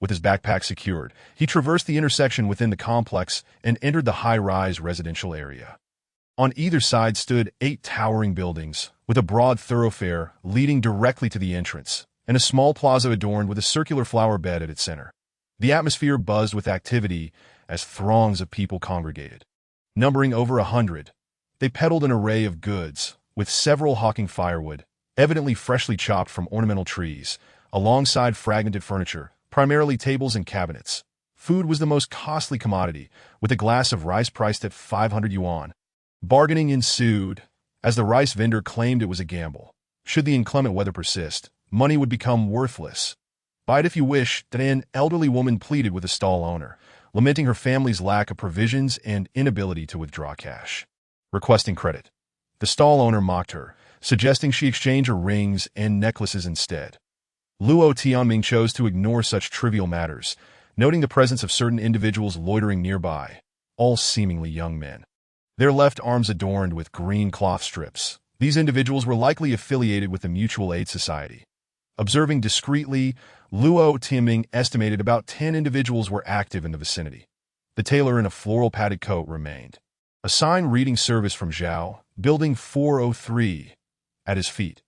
With his backpack secured, he traversed the intersection within the complex and entered the high-rise residential area. On either side stood 8 towering buildings, with a broad thoroughfare leading directly to the entrance, and a small plaza adorned with a circular flower bed at its center. The atmosphere buzzed with activity as throngs of people congregated. Numbering over 100, they peddled an array of goods, with several hawking firewood, evidently freshly chopped from ornamental trees, alongside fragmented furniture, primarily tables and cabinets. Food was the most costly commodity, with a glass of rice priced at 500 yuan. Bargaining ensued, as the rice vendor claimed it was a gamble. Should the inclement weather persist, money would become worthless. "Buy it if you wish," an elderly woman pleaded with the stall owner, lamenting her family's lack of provisions and inability to withdraw cash. Requesting credit. The stall owner mocked her, suggesting she exchange her rings and necklaces instead. Luo Tianming chose to ignore such trivial matters, noting the presence of certain individuals loitering nearby, all seemingly young men. Their left arms adorned with green cloth strips. These individuals were likely affiliated with the Mutual Aid Society. Observing discreetly, Luo Tianming estimated about 10 individuals were active in the vicinity. The tailor in a floral padded coat remained. A sign reading "Service from Zhao, Building 403, at his feet.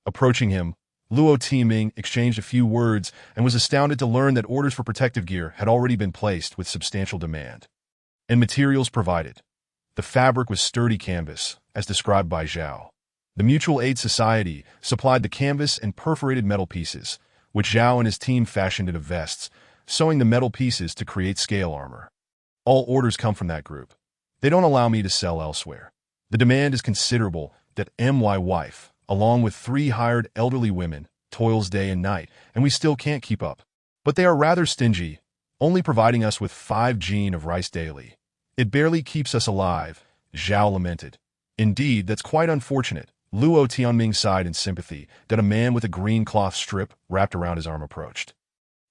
Approaching him, Luo Tianming exchanged a few words and was astounded to learn that orders for protective gear had already been placed with substantial demand. And materials provided. The fabric was sturdy canvas, as described by Zhao. The Mutual Aid Society supplied the canvas and perforated metal pieces, which Zhao and his team fashioned into vests, sewing the metal pieces to create scale armor. All orders come from that group. They don't allow me to sell elsewhere. The demand is considerable that my wife, along with 3 hired elderly women, toils day and night, and we still can't keep up. But they are rather stingy, only providing us with 5 jin of rice daily. It barely keeps us alive, Zhao lamented. Indeed, that's quite unfortunate. Luo Tianming sighed in sympathy that a man with a green cloth strip wrapped around his arm approached,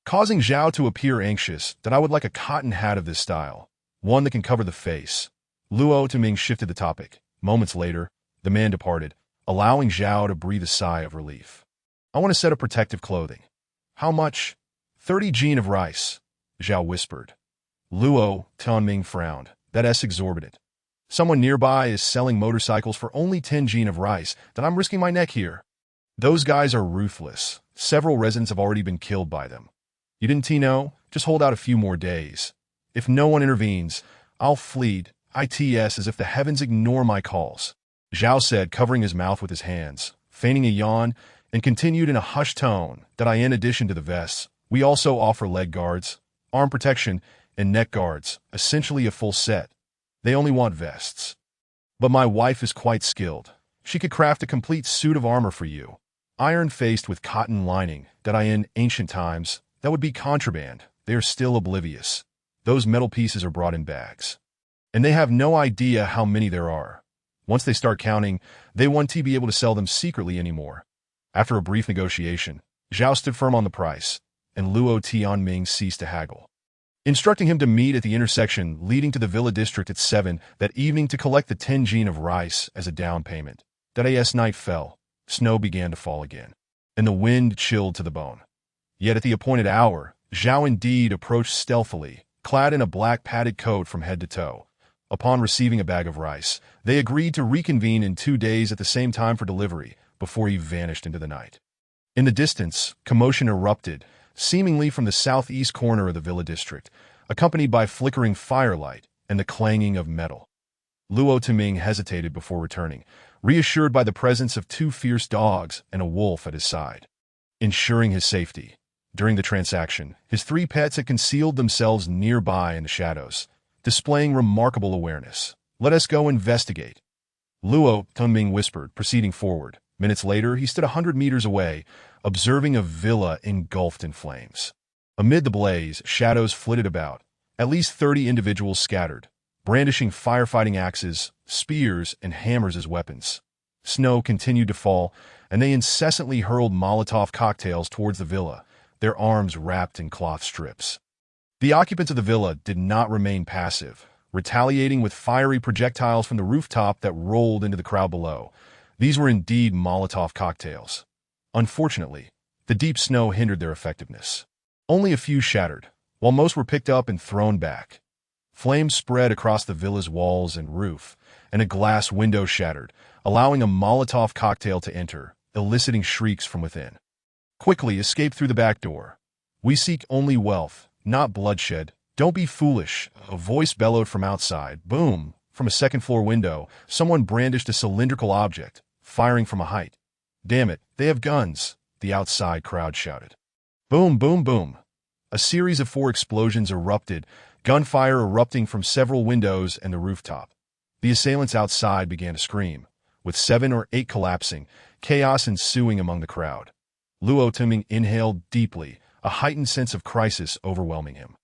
causing Zhao to appear anxious. "That I would like a cotton hat of this style, one that can cover the face." Luo Tianming shifted the topic. Moments later, the man departed, allowing Zhao to breathe a sigh of relief. "I want a set of protective clothing." "How much?" 30 jin of rice, Zhao whispered. Luo Tianming frowned. "That's exorbitant. Someone nearby is selling motorcycles for only 10 jin of rice, that I'm risking my neck here." "Those guys are ruthless. Several residents have already been killed by them. You didn't know? Just hold out a few more days. If no one intervenes, I'll flee as if the heavens ignore my calls," Zhao said, covering his mouth with his hands, feigning a yawn, and continued in a hushed tone that in addition to the vests, we also offer leg guards, arm protection, and neck guards, essentially a full set. They only want vests. But my wife is quite skilled. She could craft a complete suit of armor for you. Iron-faced with cotton lining that in ancient times, that would be contraband. They are still oblivious. Those metal pieces are brought in bags. And they have no idea how many there are. Once they start counting, they won't be able to sell them secretly anymore. After a brief negotiation, Zhao stood firm on the price, and Luo Tianming ceased to haggle, instructing him to meet at the intersection leading to the Villa District at 7 that evening to collect the 10 jin of rice as a down payment. That night fell, snow began to fall again, and the wind chilled to the bone. Yet at the appointed hour, Zhao indeed approached stealthily, clad in a black padded coat from head to toe. Upon receiving a bag of rice, they agreed to reconvene in 2 days at the same time for delivery, before he vanished into the night. In the distance, commotion erupted, seemingly from the southeast corner of the villa district, accompanied by flickering firelight and the clanging of metal. Luo Tuming hesitated before returning, reassured by the presence of two fierce dogs and a wolf at his side. Ensuring his safety. During the transaction, his three pets had concealed themselves nearby in the shadows, displaying remarkable awareness. "Let us go investigate," Luo Tuming whispered, proceeding forward. Minutes later, he stood 100 meters away, observing a villa engulfed in flames. Amid the blaze, shadows flitted about, at least 30 individuals scattered, brandishing firefighting axes, spears, and hammers as weapons. Snow continued to fall, and they incessantly hurled Molotov cocktails towards the villa, their arms wrapped in cloth strips. The occupants of the villa did not remain passive, retaliating with fiery projectiles from the rooftop that rolled into the crowd below. These were indeed Molotov cocktails. Unfortunately, the deep snow hindered their effectiveness. Only a few shattered, while most were picked up and thrown back. Flames spread across the villa's walls and roof, and a glass window shattered, allowing a Molotov cocktail to enter, eliciting shrieks from within. "Quickly escape through the back door. We seek only wealth, not bloodshed. Don't be foolish," a voice bellowed from outside. Boom! From a second-floor window, someone brandished a cylindrical object, firing from a height. "Damn it, they have guns," the outside crowd shouted. Boom, boom, boom. A series of 4 explosions erupted, gunfire erupting from several windows and the rooftop. The assailants outside began to scream, with 7 or 8 collapsing, chaos ensuing among the crowd. Luo Tuming inhaled deeply, a heightened sense of crisis overwhelming him.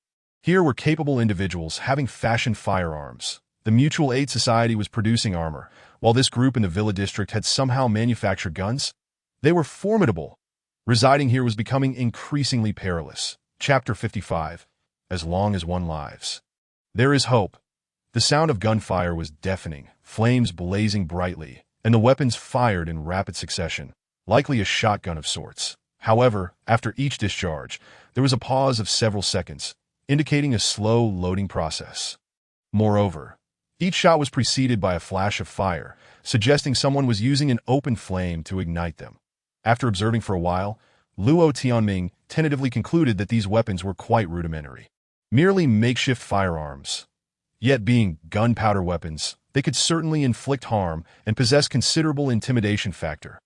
Here were capable individuals having fashioned firearms. The Mutual Aid Society was producing armor, while this group in the Villa District had somehow manufactured guns. They were formidable. Residing here was becoming increasingly perilous. Chapter 55. As long as one lives. There is hope. The sound of gunfire was deafening, flames blazing brightly, and the weapons fired in rapid succession, likely a shotgun of sorts. However, after each discharge, there was a pause of several seconds, indicating a slow loading process. Moreover, each shot was preceded by a flash of fire, suggesting someone was using an open flame to ignite them. After observing for a while, Luo Tianming tentatively concluded that these weapons were quite rudimentary. Merely makeshift firearms. Yet being gunpowder weapons, they could certainly inflict harm and possess considerable intimidation factor.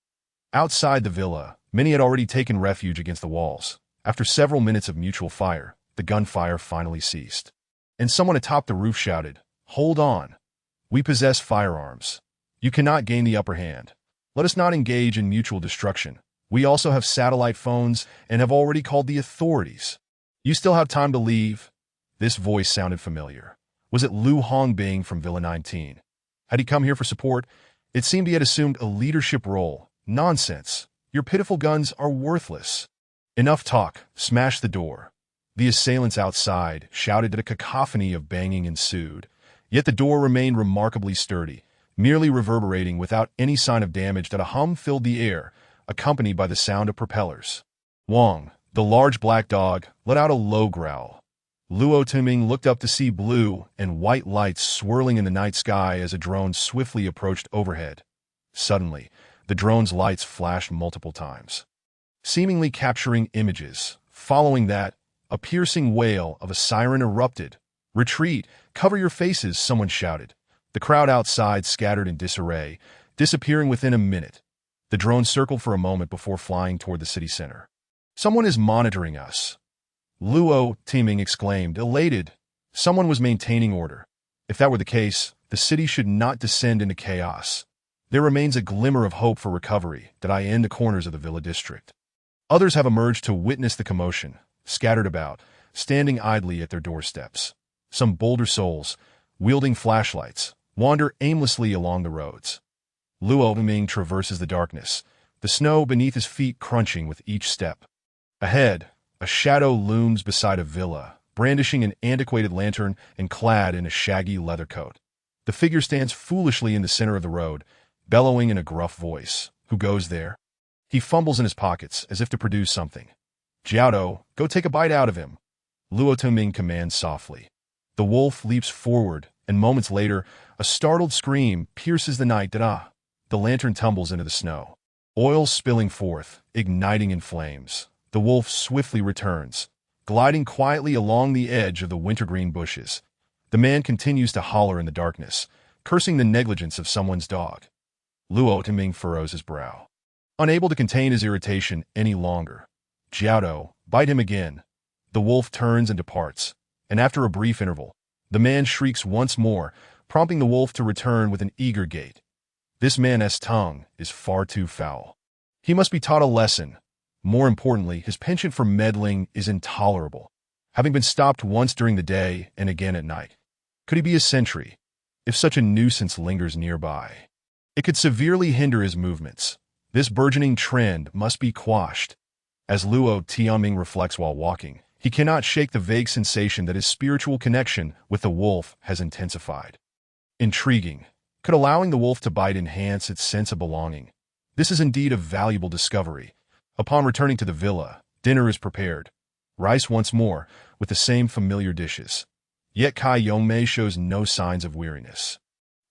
Outside the villa, many had already taken refuge against the walls. After several minutes of mutual fire, the gunfire finally ceased. And someone atop the roof shouted, "Hold on. We possess firearms. You cannot gain the upper hand. Let us not engage in mutual destruction. We also have satellite phones and have already called the authorities. You still have time to leave." This voice sounded familiar. Was it Lu Hongbing from Villa 19? Had he come here for support? It seemed he had assumed a leadership role. Nonsense. Your pitiful guns are worthless. Enough talk. Smash the door. The assailants outside shouted that a cacophony of banging ensued. Yet the door remained remarkably sturdy, merely reverberating without any sign of damage that a hum filled the air, accompanied by the sound of propellers. Wang, the large black dog, let out a low growl. Luo Tuming looked up to see blue and white lights swirling in the night sky as a drone swiftly approached overhead. Suddenly, the drone's lights flashed multiple times, seemingly capturing images. Following that, a piercing wail of a siren erupted. "Retreat! Cover your faces!" someone shouted. The crowd outside scattered in disarray, disappearing within a minute. The drone circled for a moment before flying toward the city center. "Someone is monitoring us," Luo Tuming exclaimed, elated. Someone was maintaining order. If that were the case, the city should not descend into chaos. There remains a glimmer of hope for recovery that I in the corners of the Villa District. Others have emerged to witness the commotion, scattered about, standing idly at their doorsteps. Some bolder souls, wielding flashlights, wander aimlessly along the roads. Luo Tuming traverses the darkness, the snow beneath his feet crunching with each step. Ahead, a shadow looms beside a villa, brandishing an antiquated lantern and clad in a shaggy leather coat. The figure stands foolishly in the center of the road, bellowing in a gruff voice. Who goes there? He fumbles in his pockets as if to produce something. "Jiaodo, go take a bite out of him," Luo Tuming commands softly. The wolf leaps forward, and moments later, a startled scream pierces the night. The lantern tumbles into the snow. Oil spilling forth, igniting in flames. The wolf swiftly returns, gliding quietly along the edge of the wintergreen bushes. The man continues to holler in the darkness, cursing the negligence of someone's dog. Luo Timing furrows his brow, unable to contain his irritation any longer. Jiaodo, bite him again. The wolf turns and departs, and after a brief interval, the man shrieks once more, prompting the wolf to return with an eager gait. This man's tongue is far too foul. He must be taught a lesson. More importantly, his penchant for meddling is intolerable, having been stopped once during the day and again at night. Could he be a sentry? If such a nuisance lingers nearby, it could severely hinder his movements. This burgeoning trend must be quashed. As Luo Tianming reflects while walking, he cannot shake the vague sensation that his spiritual connection with the wolf has intensified. Intriguing. Could allowing the wolf to bite enhance its sense of belonging? This is indeed a valuable discovery. Upon returning to the villa, dinner is prepared. Rice once more, with the same familiar dishes. Yet Kai Yongmei shows no signs of weariness,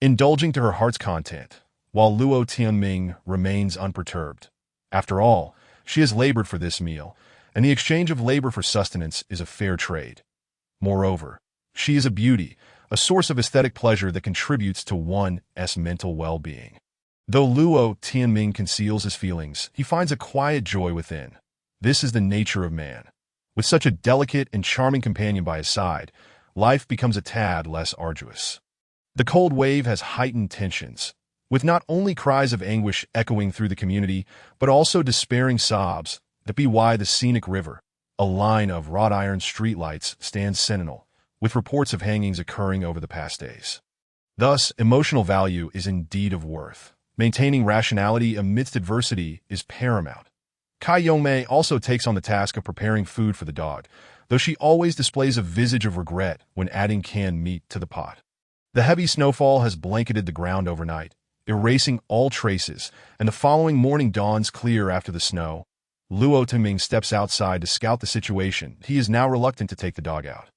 indulging to her heart's content, while Luo Tianming remains unperturbed. After all, she has labored for this meal, and the exchange of labor for sustenance is a fair trade. Moreover, she is a beauty, a source of aesthetic pleasure that contributes to one's mental well-being. Though Luo Tianming conceals his feelings, he finds a quiet joy within. This is the nature of man. With such a delicate and charming companion by his side, life becomes a tad less arduous. The cold wave has heightened tensions, with not only cries of anguish echoing through the community, but also despairing sobs that belie the scenic river. A line of wrought iron streetlights stands sentinel, with reports of hangings occurring over the past days. Thus, emotional value is indeed of worth. Maintaining rationality amidst adversity is paramount. Kai Yongmei also takes on the task of preparing food for the dog, though she always displays a visage of regret when adding canned meat to the pot. The heavy snowfall has blanketed the ground overnight, erasing all traces, and the following morning dawns clear after the snow. Luo Timing steps outside to scout the situation. He is now reluctant to take the dog out.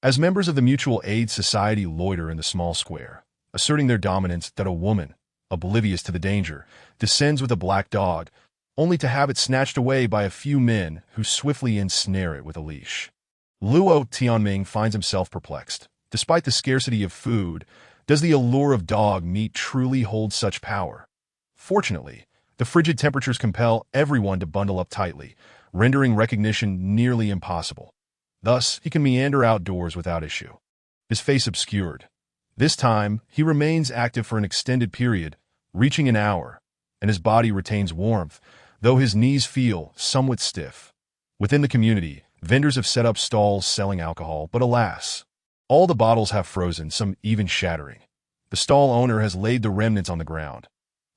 As members of the Mutual Aid Society loiter in the small square, asserting their dominance, that a woman, oblivious to the danger, descends with a black dog, only to have it snatched away by a few men who swiftly ensnare it with a leash. Luo Tianming finds himself perplexed. Despite the scarcity of food, does the allure of dog meat truly hold such power? Fortunately, the frigid temperatures compel everyone to bundle up tightly, rendering recognition nearly impossible. Thus, he can meander outdoors without issue, his face obscured. This time, he remains active for an extended period, reaching an hour, and his body retains warmth, though his knees feel somewhat stiff. Within the community, vendors have set up stalls selling alcohol, but alas, all the bottles have frozen, some even shattering. The stall owner has laid the remnants on the ground.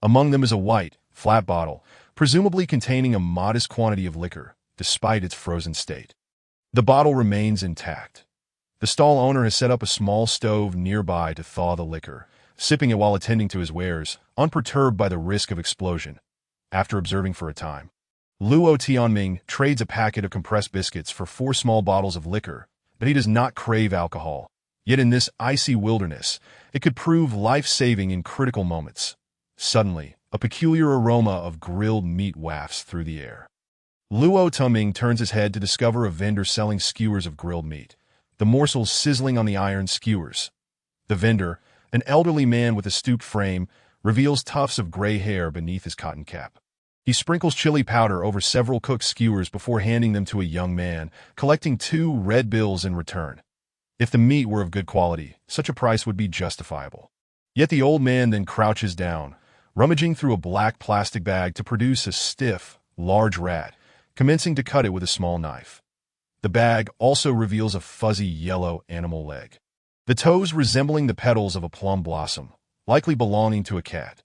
Among them is a white, flat bottle, presumably containing a modest quantity of liquor, despite its frozen state. The bottle remains intact. The stall owner has set up a small stove nearby to thaw the liquor, sipping it while attending to his wares, unperturbed by the risk of explosion. After observing for a time, Luo Tianming trades a packet of compressed biscuits for 4 small bottles of liquor, but he does not crave alcohol. Yet in this icy wilderness, it could prove life-saving in critical moments. Suddenly, a peculiar aroma of grilled meat wafts through the air. Luo Tianming turns his head to discover a vendor selling skewers of grilled meat, the morsels sizzling on the iron skewers. The vendor, an elderly man with a stooped frame, reveals tufts of gray hair beneath his cotton cap. He sprinkles chili powder over several cooked skewers before handing them to a young man, collecting 2 red bills in return. If the meat were of good quality, such a price would be justifiable. Yet the old man then crouches down, rummaging through a black plastic bag to produce a stiff, large rat, commencing to cut it with a small knife. The bag also reveals a fuzzy yellow animal leg, the toes resembling the petals of a plum blossom, likely belonging to a cat.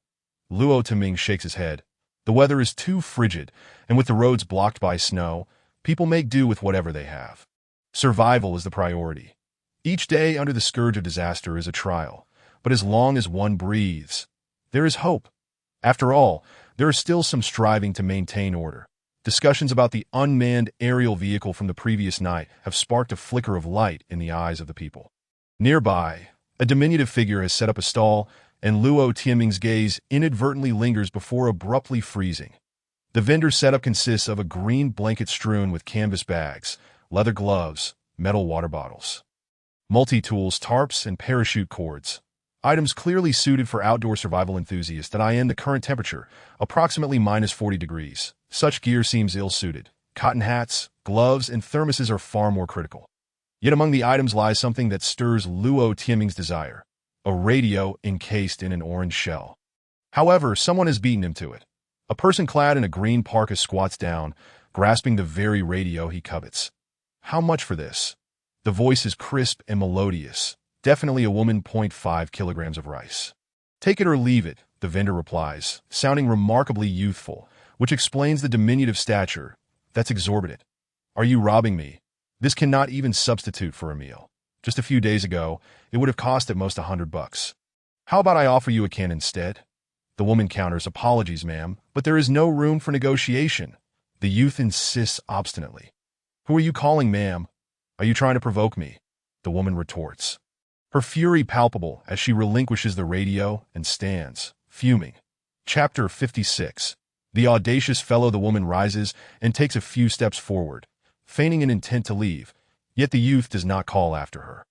Luo Tianming shakes his head. The weather is too frigid, and with the roads blocked by snow, people make do with whatever they have. Survival is the priority. Each day under the scourge of disaster is a trial, but as long as one breathes, there is hope. After all, there is still some striving to maintain order. Discussions about the unmanned aerial vehicle from the previous night have sparked a flicker of light in the eyes of the people. Nearby, a diminutive figure has set up a stall, and Luo Tianming's gaze inadvertently lingers before abruptly freezing. The vendor's setup consists of a green blanket strewn with canvas bags, leather gloves, metal water bottles, multi-tools, tarps, and parachute cords. Items clearly suited for outdoor survival enthusiasts that in the current temperature, approximately minus 40 degrees. Such gear seems ill-suited. Cotton hats, gloves, and thermoses are far more critical. Yet among the items lies something that stirs Luo Tianming's desire: a radio encased in an orange shell. However, someone has beaten him to it. A person clad in a green parka squats down, grasping the very radio he covets. How much for this? The voice is crisp and melodious. Definitely a woman. 0.5 kilograms of rice. Take it or leave it, the vendor replies, sounding remarkably youthful, which explains the diminutive stature. That's exorbitant. Are you robbing me? This cannot even substitute for a meal. Just a few days ago, it would have cost at most $100. How about I offer you a can instead? The woman counters, apologies, ma'am, but there is no room for negotiation. The youth insists obstinately. Who are you calling, ma'am? Are you trying to provoke me? The woman retorts, her fury palpable as she relinquishes the radio and stands, fuming. Chapter 56. The audacious fellow. The woman rises and takes a few steps forward, feigning an intent to leave, yet the youth does not call after her.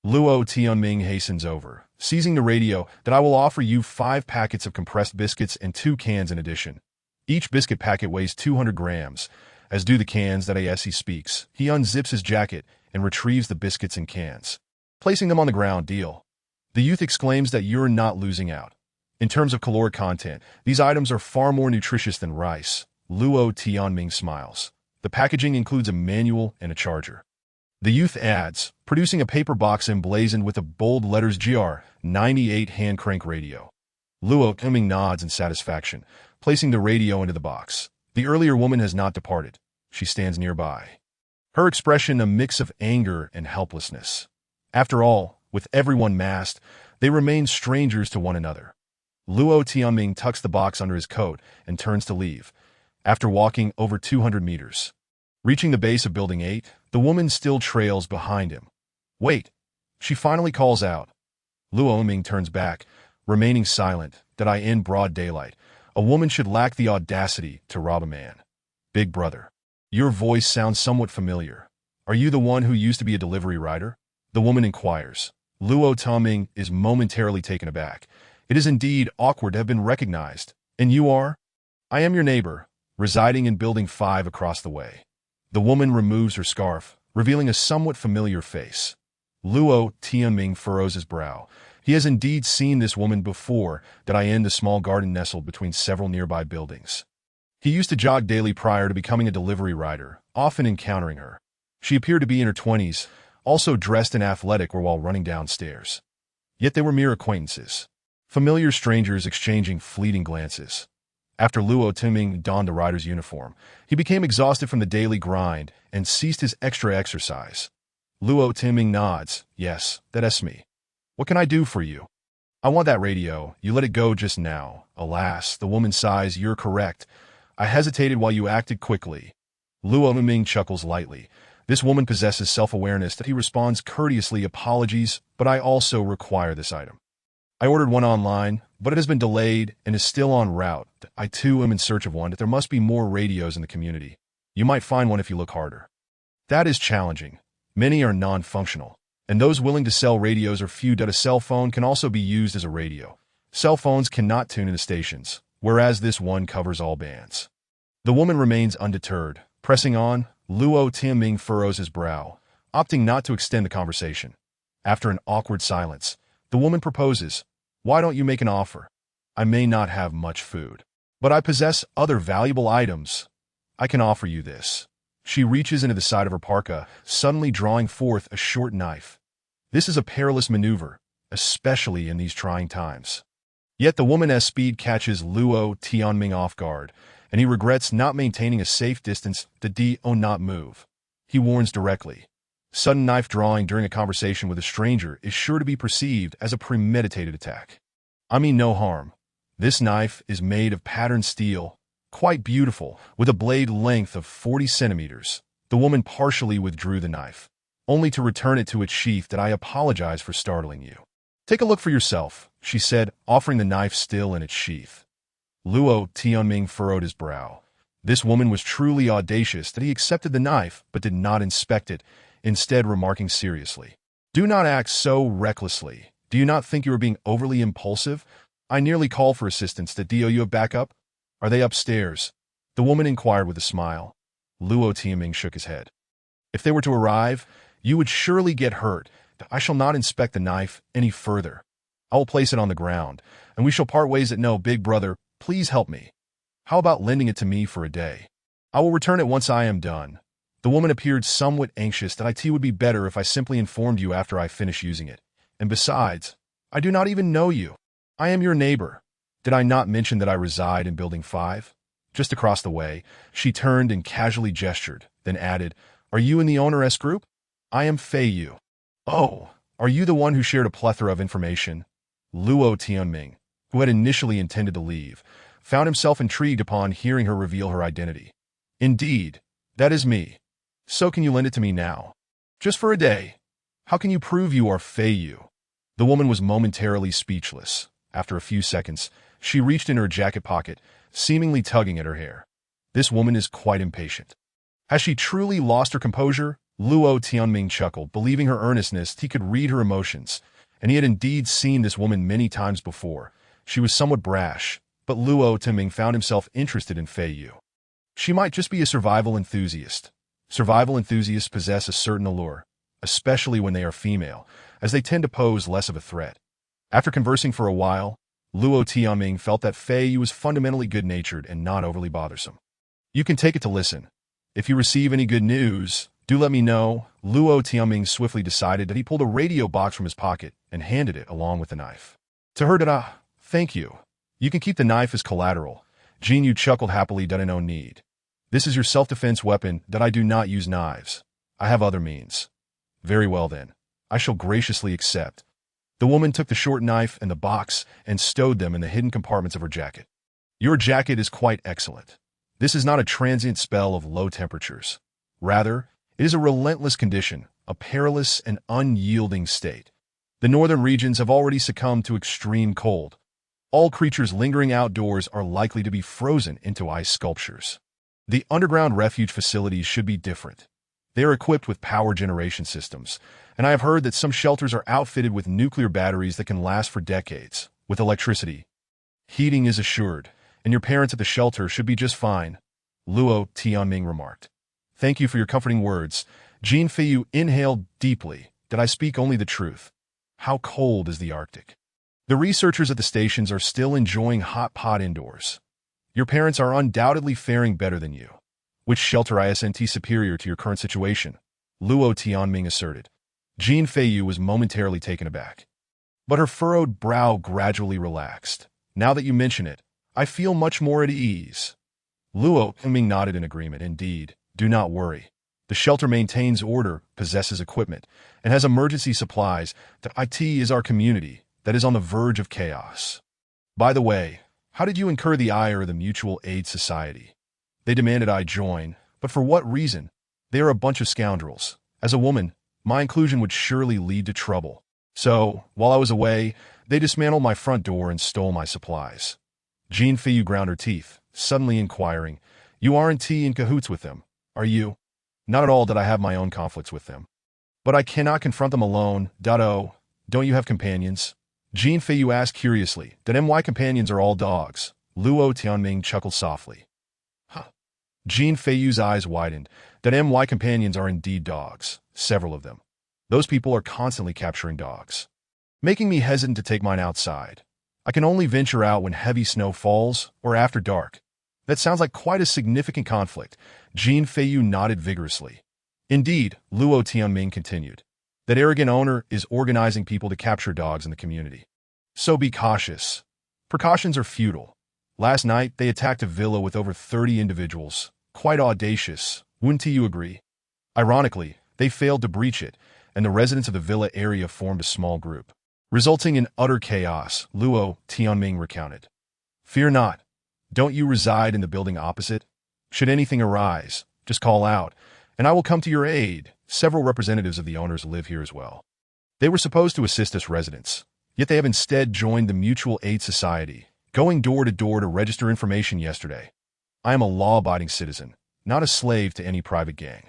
Luo Tianming hastens over, seizing the radio. That I will offer you 5 packets of compressed biscuits and 2 cans in addition. Each biscuit packet weighs 200 grams, as do the cans. That as he speaks, he unzips his jacket and retrieves the biscuits and cans, placing them on the ground. Deal. The youth exclaims that you're not losing out. In terms of caloric content, these items are far more nutritious than rice. Luo Tianming smiles. The packaging includes a manual and a charger. The youth adds, producing a paper box emblazoned with the bold letters GR98 hand crank radio. Luo Tianming nods in satisfaction, placing the radio into the box. The earlier woman has not departed. She stands nearby, her expression a mix of anger and helplessness. After all, with everyone masked, they remain strangers to one another. Luo Tianming tucks the box under his coat and turns to leave, after walking over 200 meters. Reaching the base of Building 8, the woman still trails behind him. Wait, she finally calls out. Luo Tianming turns back, remaining silent. That in broad daylight, a woman should lack the audacity to rob a man. Big brother. Your voice sounds somewhat familiar. Are you the one who used to be a delivery rider? The woman inquires. Luo Tianming is momentarily taken aback. It is indeed awkward to have been recognized. And you are? I am your neighbor, residing in Building 5 across the way. The woman removes her scarf, revealing a somewhat familiar face. Luo Tianming furrows his brow. He has indeed seen this woman before. That in the small garden nestled between several nearby buildings. He used to jog daily prior to becoming a delivery rider, often encountering her. She appeared to be in her 20s, also dressed in athletic wear while running downstairs. Yet they were mere acquaintances. Familiar strangers exchanging fleeting glances. After Luo Tianming donned the rider's uniform, he became exhausted from the daily grind and ceased his extra exercise. Luo Tianming nods. Yes, that's me. What can I do for you? I want that radio. You let it go just now. Alas, the woman sighs. You're correct. I hesitated while you acted quickly. Luo Tianming chuckles lightly. This woman possesses self-awareness. That he responds courteously. Apologies, but I also require this item. I ordered one online, but it has been delayed and is still en route. I too am in search of one. There must be more radios in the community. You might find one if you look harder. That is challenging. Many are non-functional, and those willing to sell radios are few. A cell phone can also be used as a radio. Cell phones cannot tune into stations, whereas this one covers all bands. The woman remains undeterred. Pressing on, Luo Tianming furrows his brow, opting not to extend the conversation. After an awkward silence, the woman proposes, why don't you make an offer? I may not have much food, but I possess other valuable items. I can offer you this. She reaches into the side of her parka, suddenly drawing forth a short knife. This is a perilous maneuver, especially in these trying times. Yet the woman's speed catches Luo Tianming off guard, and he regrets not maintaining a safe distance. Do not move. He warns directly. Sudden knife drawing during a conversation with a stranger is sure to be perceived as a premeditated attack. I mean no harm. This knife is made of patterned steel, quite beautiful, with a blade length of 40 centimeters. The woman partially withdrew the knife, only to return it to its sheath. That I apologize for startling you. Take a look for yourself, she said, offering the knife still in its sheath. Luo Tianming furrowed his brow. This woman was truly audacious that he accepted the knife but did not inspect it, instead remarking seriously, "Do not act so recklessly. Do you not think you are being overly impulsive? I nearly called for assistance. Do you have backup? Are they upstairs?" The woman inquired with a smile. Luo Tianming shook his head. "If they were to arrive, you would surely get hurt. I shall not inspect the knife any further. I will place it on the ground, and we shall part ways. No, big brother, please help me. How about lending it to me for a day? I will return it once I am done." The woman appeared somewhat anxious that it would be better if I simply informed you after I finish using it. And besides, I do not even know you. I am your neighbor. Did I not mention that I reside in Building 5? Just across the way. She turned and casually gestured, then added, "Are you in the owner-s group? I am Fei Yu." "Oh, are you the one who shared a plethora of information?" Luo Tianming, who had initially intended to leave, found himself intrigued upon hearing her reveal her identity. "Indeed, that is me. So can you lend it to me now? Just for a day? How can you prove you are Fei Yu?" The woman was momentarily speechless. After a few seconds, she reached in her jacket pocket, seemingly tugging at her hair. This woman is quite impatient. Has she truly lost her composure? Luo Tianming chuckled, believing her earnestness. He could read her emotions, and he had indeed seen this woman many times before. She was somewhat brash, but Luo Tianming found himself interested in Fei Yu. She might just be a survival enthusiast. Survival enthusiasts possess a certain allure, especially when they are female, as they tend to pose less of a threat. After conversing for a while, Luo Tianming felt that Fei Yu was fundamentally good-natured and not overly bothersome. "You can take it to listen. If you receive any good news, do let me know." Luo Tianming swiftly decided that he pulled a radio box from his pocket and handed it along with the knife. To her, "Thank you. You can keep the knife as collateral." Jin Yu chuckled happily. "No need. This is your self-defense weapon. I do not use knives. I have other means." "Very well then. I shall graciously accept." The woman took the short knife and the box and stowed them in the hidden compartments of her jacket. "Your jacket is quite excellent. This is not a transient spell of low temperatures. Rather, it is a relentless condition, a perilous and unyielding state. The northern regions have already succumbed to extreme cold. All creatures lingering outdoors are likely to be frozen into ice sculptures. The underground refuge facilities should be different. They are equipped with power generation systems, and I have heard that some shelters are outfitted with nuclear batteries that can last for decades. With electricity, heating is assured, and your parents at the shelter should be just fine," Luo Tianming remarked. "Thank you for your comforting words." Jin Fei Yu inhaled deeply. "Did I speak only the truth? How cold is the Arctic? The researchers at the stations are still enjoying hot pot indoors. Your parents are undoubtedly faring better than you. Which shelter isn't superior to your current situation?" Luo Tianming asserted. Jin Fei Yu was momentarily taken aback. But her furrowed brow gradually relaxed. "Now that you mention it, I feel much more at ease." Luo Tianming nodded in agreement. "Indeed, do not worry. The shelter maintains order, possesses equipment, and has emergency supplies. The IT is our community that is on the verge of chaos. By the way, how did you incur the ire of the Mutual Aid Society? They demanded I join, but for what reason? They are a bunch of scoundrels. As a woman, my inclusion would surely lead to trouble. So, while I was away, they dismantled my front door and stole my supplies." Jin Fei Yu ground her teeth, suddenly inquiring, "You aren't in cahoots with them, are you?" "Not at all. That I have my own conflicts with them. But I cannot confront them alone. Oh, don't you have companions?" Jin Fei Yu asked curiously. "My companions are all dogs." Luo Tianming chuckled softly. "Huh." Jin Fei Yu's eyes widened. "My companions are indeed dogs. Several of them. Those people are constantly capturing dogs, making me hesitant to take mine outside. I can only venture out when heavy snow falls or after dark." "That sounds like quite a significant conflict." Jin Fei Yu nodded vigorously. "Indeed," Luo Tianming continued. "That arrogant owner is organizing people to capture dogs in the community. So be cautious. Precautions are futile. Last night, they attacked a villa with over 30 individuals. Quite audacious. Wouldn't you agree? Ironically, they failed to breach it, and the residents of the villa area formed a small group, resulting in utter chaos," Luo Tianming recounted. "Fear not. Don't you reside in the building opposite? Should anything arise, just call out, and I will come to your aid. Several representatives of the owners live here as well. They were supposed to assist us residents, yet they have instead joined the Mutual Aid Society, going door to door to register information yesterday. I am a law-abiding citizen, not a slave to any private gang.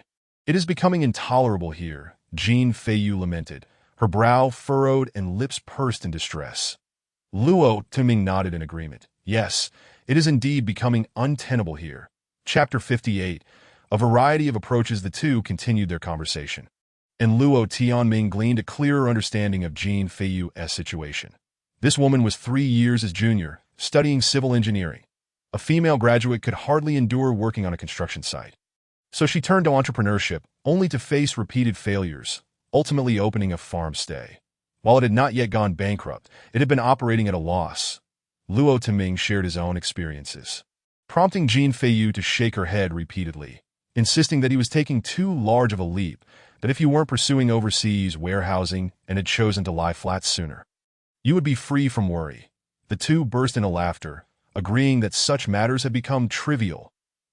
It is becoming intolerable here, Jean Feiyu lamented, her brow furrowed and lips pursed in distress. Luo Tuming nodded in agreement. Yes, it is indeed becoming untenable here. Chapter 58. A variety of approaches. The two continued their conversation, and Luo Tianming gleaned a clearer understanding of Jean Feiyu's situation. This woman was 3 years his junior, studying civil engineering. A female graduate could hardly endure working on a construction site. So she turned to entrepreneurship, only to face repeated failures, ultimately opening a farm stay. While it had not yet gone bankrupt, it had been operating at a loss. Luo Tuming shared his own experiences, prompting Jean Feiyu to shake her head repeatedly, insisting that he was taking too large of a leap, that if you weren't pursuing overseas warehousing and had chosen to lie flat sooner, you would be free from worry. The two burst into laughter, agreeing that such matters had become trivial.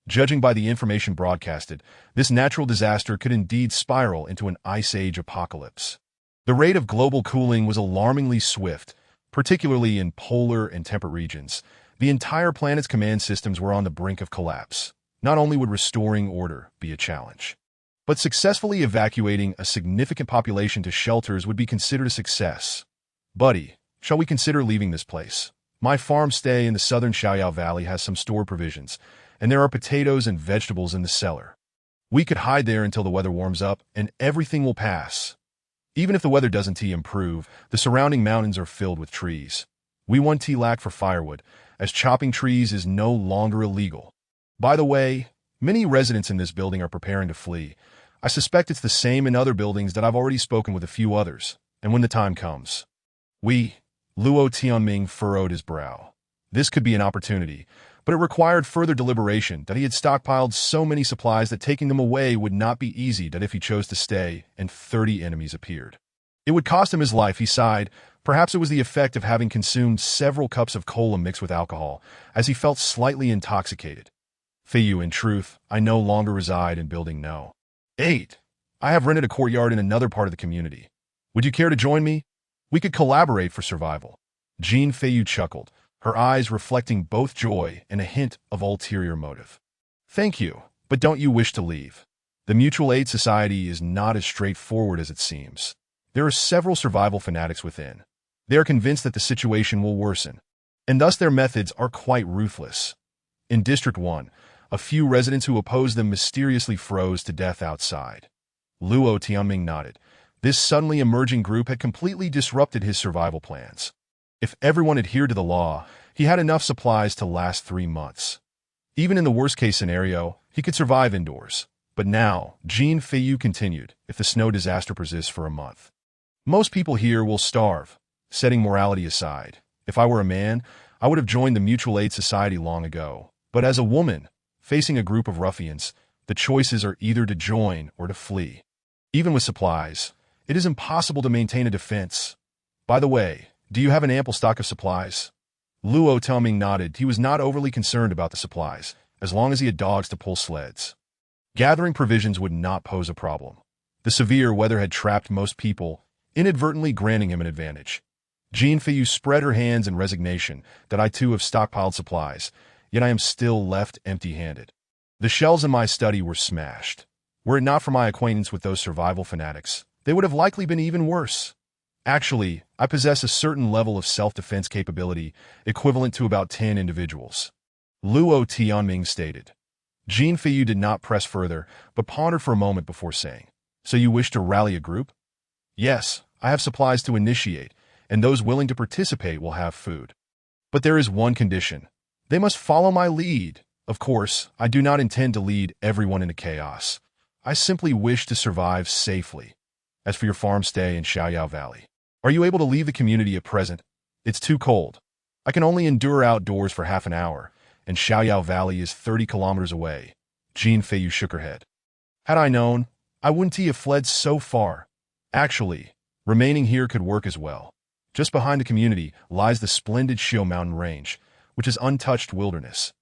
Judging by the information broadcasted, this natural disaster could indeed spiral into an ice age apocalypse. The rate of global cooling was alarmingly swift, particularly in polar and temperate regions. The entire planet's command systems were on the brink of collapse. Not only would restoring order be a challenge, but successfully evacuating a significant population to shelters would be considered a success. Buddy, shall we consider leaving this place? My farm stay in the southern Xiaoyao Valley has some stored provisions, and there are potatoes and vegetables in the cellar. We could hide there until the weather warms up, and everything will pass. Even if the weather doesn't improve, the surrounding mountains are filled with trees. We want lac for firewood, as chopping trees is no longer illegal. By the way, many residents in this building are preparing to flee. I suspect it's the same in other buildings that I've already spoken with a few others, and when the time comes. Luo Tianming furrowed his brow. This could be an opportunity, but it required further deliberation that he had stockpiled so many supplies that taking them away would not be easy, that if he chose to stay and 30 enemies appeared, it would cost him his life. He sighed. Perhaps it was the effect of having consumed several cups of cola mixed with alcohol, as he felt slightly intoxicated. Feiyu, in truth, I no longer reside in Building No. 8. I have rented a courtyard in another part of the community. Would you care to join me? We could collaborate for survival. Jean Feiyu chuckled, her eyes reflecting both joy and a hint of ulterior motive. Thank you, but don't you wish to leave? The Mutual Aid Society is not as straightforward as it seems. There are several survival fanatics within. They are convinced that the situation will worsen, and thus their methods are quite ruthless. In District 1, a few residents who opposed them mysteriously froze to death outside. Luo Tianming nodded. This suddenly emerging group had completely disrupted his survival plans. If everyone adhered to the law, he had enough supplies to last 3 months. Even in the worst-case scenario, he could survive indoors. But now, Jean Feiyu continued, if the snow disaster persists for a month, most people here will starve. Setting morality aside, if I were a man, I would have joined the Mutual Aid Society long ago. But as a woman, facing a group of ruffians, the choices are either to join or to flee. Even with supplies, it is impossible to maintain a defense. By the way, do you have an ample stock of supplies? Luo Tianming nodded. He was not overly concerned about the supplies, as long as he had dogs to pull sleds. Gathering provisions would not pose a problem. The severe weather had trapped most people, inadvertently granting him an advantage. Jean Feiyu spread her hands in resignation, that I too have stockpiled supplies, yet I am still left empty-handed. The shelves in my study were smashed. Were it not for my acquaintance with those survival fanatics, they would have likely been even worse. Actually, I possess a certain level of self-defense capability, equivalent to about 10 individuals. Luo Tianming stated. Jean Feiyu did not press further, but pondered for a moment before saying, So you wish to rally a group? Yes, I have supplies to initiate, and those willing to participate will have food. But there is one condition. They must follow my lead. Of course, I do not intend to lead everyone into chaos. I simply wish to survive safely. As for your farm stay in Xiaoyao Valley, are you able to leave the community at present? It's too cold. I can only endure outdoors for half an hour, and Xiaoyao Valley is 30 kilometers away. Jean Feiyu shook her head. Had I known, I wouldn't have fled so far. Actually, remaining here could work as well. Just behind the community lies the splendid Shio mountain range, which is untouched wilderness.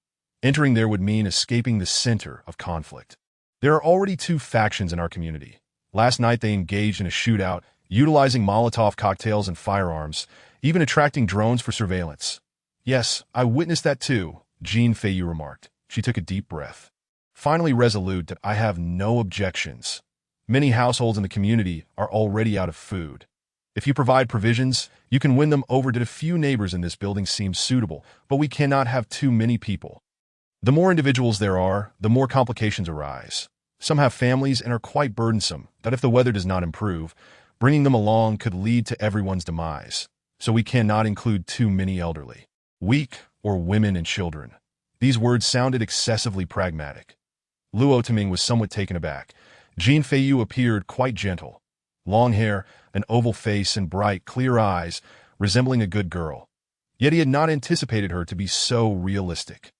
Entering there would mean escaping the center of conflict. There are already 2 factions in our community. Last night they engaged in a shootout, utilizing Molotov cocktails and firearms, even attracting drones for surveillance. Yes, I witnessed that too, Jean Feiyu remarked. She took a deep breath. Finally resolute that I have no objections. Many households in the community are already out of food. If you provide provisions, you can win them over to the few neighbors in this building seem suitable, but we cannot have too many people. The more individuals there are, the more complications arise. Some have families and are quite burdensome, that if the weather does not improve, bringing them along could lead to everyone's demise. So we cannot include too many elderly, weak, or women and children. These words sounded excessively pragmatic. Luo Taming was somewhat taken aback. Jean Feiyu appeared quite gentle. Long hair, an oval face, and bright, clear eyes, resembling a good girl. Yet he had not anticipated her to be so realistic.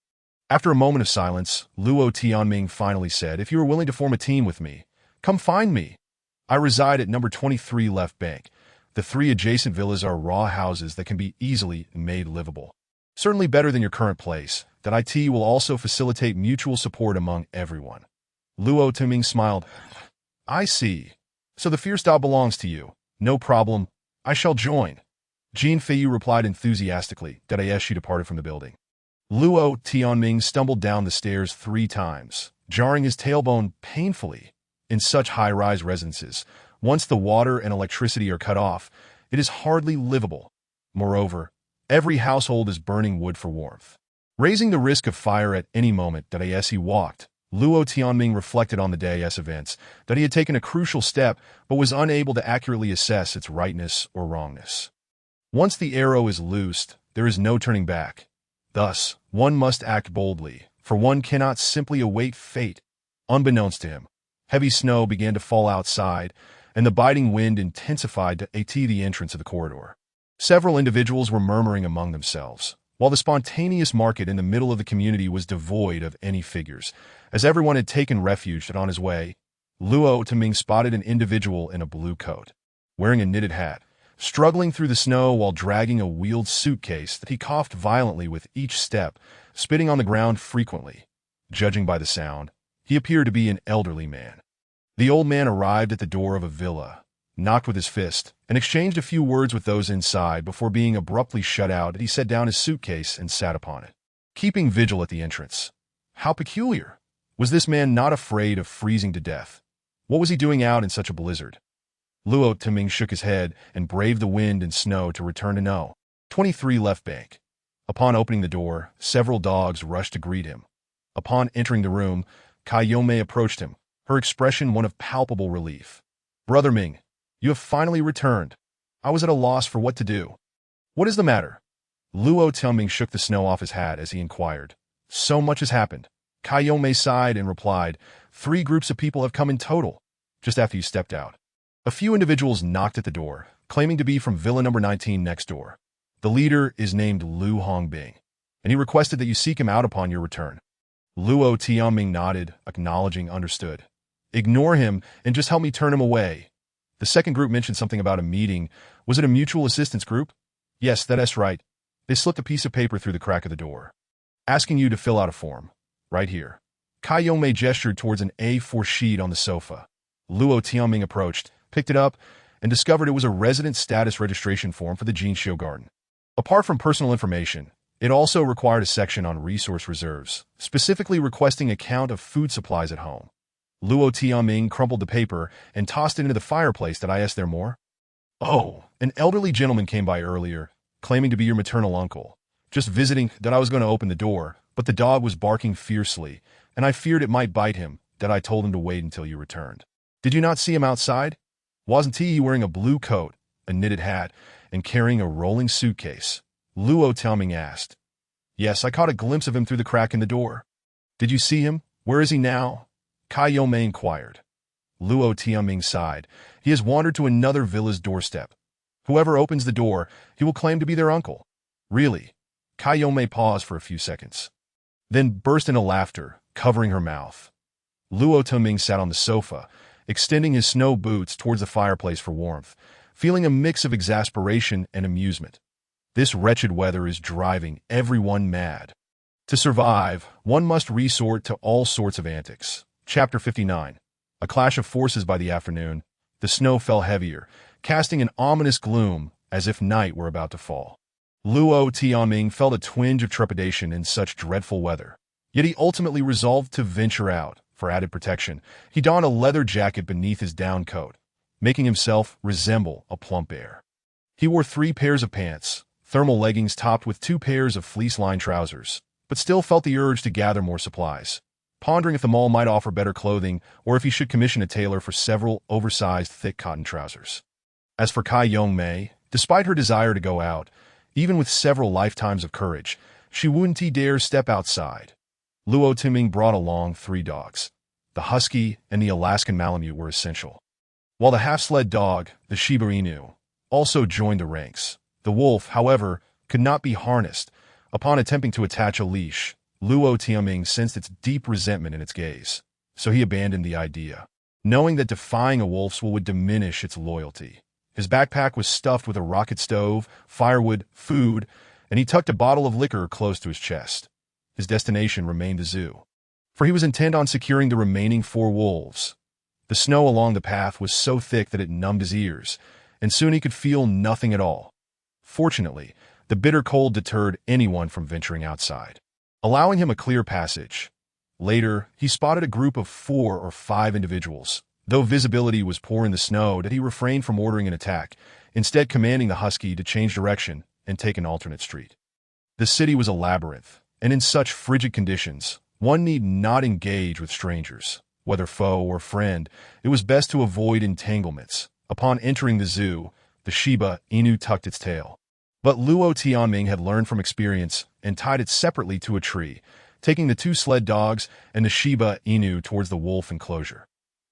After a moment of silence, Luo Tianming finally said, "If you are willing to form a team with me, come find me. I reside at number 23 Left Bank. The 3 adjacent villas are raw houses that can be easily made livable. Certainly better than your current place. That IT will also facilitate mutual support among everyone." Luo Timing smiled. "I see. So the Fierstyle belongs to you. No problem. I shall join." Jean Feiyu replied enthusiastically. As she departed from the building. Luo Tianming stumbled down the stairs 3 times, jarring his tailbone painfully. In such high-rise residences, once the water and electricity are cut off, it is hardly livable. Moreover, every household is burning wood for warmth, raising the risk of fire at any moment. As he walked, Luo Tianming reflected on the day's events, that he had taken a crucial step but was unable to accurately assess its rightness or wrongness. Once the arrow is loosed, there is no turning back. Thus, one must act boldly, for one cannot simply await fate. Unbeknownst to him, heavy snow began to fall outside, and the biting wind intensified to the entrance of the corridor. Several individuals were murmuring among themselves, while the spontaneous market in the middle of the community was devoid of any figures. As everyone had taken refuge on his way, Luo Taming spotted an individual in a blue coat, wearing a knitted hat, struggling through the snow while dragging a wheeled suitcase that he coughed violently with each step, spitting on the ground frequently. Judging by the sound, he appeared to be an elderly man. The old man arrived at the door of a villa, knocked with his fist, and exchanged a few words with those inside before being abruptly shut out. He set down his suitcase and sat upon it, keeping vigil at the entrance. How peculiar! Was this man not afraid of freezing to death? What was he doing out in such a blizzard? Luo Taming shook his head and braved the wind and snow to return to No. 23 Left Bank. Upon opening the door, several dogs rushed to greet him. Upon entering the room, Kai Yomei approached him, her expression one of palpable relief. "Brother Ming, you have finally returned. I was at a loss for what to do." "What is the matter?" Luo Taming shook the snow off his hat as he inquired. "So much has happened." Kai Yomei sighed and replied, 3 groups of people have come in total, just after you stepped out. A few individuals knocked at the door, claiming to be from Villa number 19 next door. The leader is named Lu Hongbing, and he requested that you seek him out upon your return. Luo Tianming nodded, acknowledging understood. "Ignore him and just help me turn him away." The second group mentioned something about a meeting. Was it a mutual assistance group? "Yes, that's right." They slipped a piece of paper through the crack of the door. "Asking you to fill out a form. Right here." Kai Yomei gestured towards an A4 sheet on the sofa. Luo Tianming approached, picked it up, and discovered it was a resident status registration form for the Jinxiu Garden. Apart from personal information, it also required a section on resource reserves, specifically requesting a count of food supplies at home. Luo Tianming crumpled the paper and tossed it into the fireplace. "Did I ask there more?" "Oh, an elderly gentleman came by earlier, claiming to be your maternal uncle. Just visiting. That I was going to open the door, but the dog was barking fiercely, and I feared it might bite him. That I told him to wait until you returned." "Did you not see him outside? Wasn't he wearing a blue coat, a knitted hat, and carrying a rolling suitcase?" Luo Tianming asked. "Yes, I caught a glimpse of him through the crack in the door." "Did you see him? Where is he now?" Kai Yomei inquired. Luo Tianming sighed. "He has wandered to another villa's doorstep. Whoever opens the door, he will claim to be their uncle." "Really?" Kai Yomei paused for a few seconds, then burst into laughter, covering her mouth. Luo Tianming sat on the sofa, extending his snow boots towards the fireplace for warmth, feeling a mix of exasperation and amusement. This wretched weather is driving everyone mad. To survive, one must resort to all sorts of antics. Chapter 59. A clash of forces. By the afternoon, the snow fell heavier, casting an ominous gloom as if night were about to fall. Luo Tianming felt a twinge of trepidation in such dreadful weather. Yet he ultimately resolved to venture out. For added protection, he donned a leather jacket beneath his down coat, making himself resemble a plump bear. He wore 3 pairs of pants, thermal leggings topped with 2 pairs of fleece-lined trousers, but still felt the urge to gather more supplies, pondering if the mall might offer better clothing or if he should commission a tailor for several oversized thick cotton trousers. As for Kai Young-mei, despite her desire to go out, even with several lifetimes of courage, she wouldn't dare step outside. Luo Timing brought along 3 dogs. The husky and the Alaskan Malamute were essential, while the half-sled dog, the Shiba Inu, also joined the ranks. The wolf, however, could not be harnessed. Upon attempting to attach a leash, Luo Tianming sensed its deep resentment in its gaze, so he abandoned the idea, knowing that defying a wolf's will would diminish its loyalty. His backpack was stuffed with a rocket stove, firewood, food, and he tucked a bottle of liquor close to his chest. His destination remained the zoo, for he was intent on securing the remaining 4 wolves. The snow along the path was so thick that it numbed his ears, and soon he could feel nothing at all. Fortunately, the bitter cold deterred anyone from venturing outside, allowing him a clear passage. Later, he spotted a group of 4 or 5 individuals. Though visibility was poor in the snow, that he refrained from ordering an attack, instead commanding the husky to change direction and take an alternate street. The city was a labyrinth, and in such frigid conditions, one need not engage with strangers. Whether foe or friend, it was best to avoid entanglements. Upon entering the zoo, the Shiba Inu tucked its tail. But Luo Tianming had learned from experience and tied it separately to a tree, taking the 2 sled dogs and the Shiba Inu towards the wolf enclosure.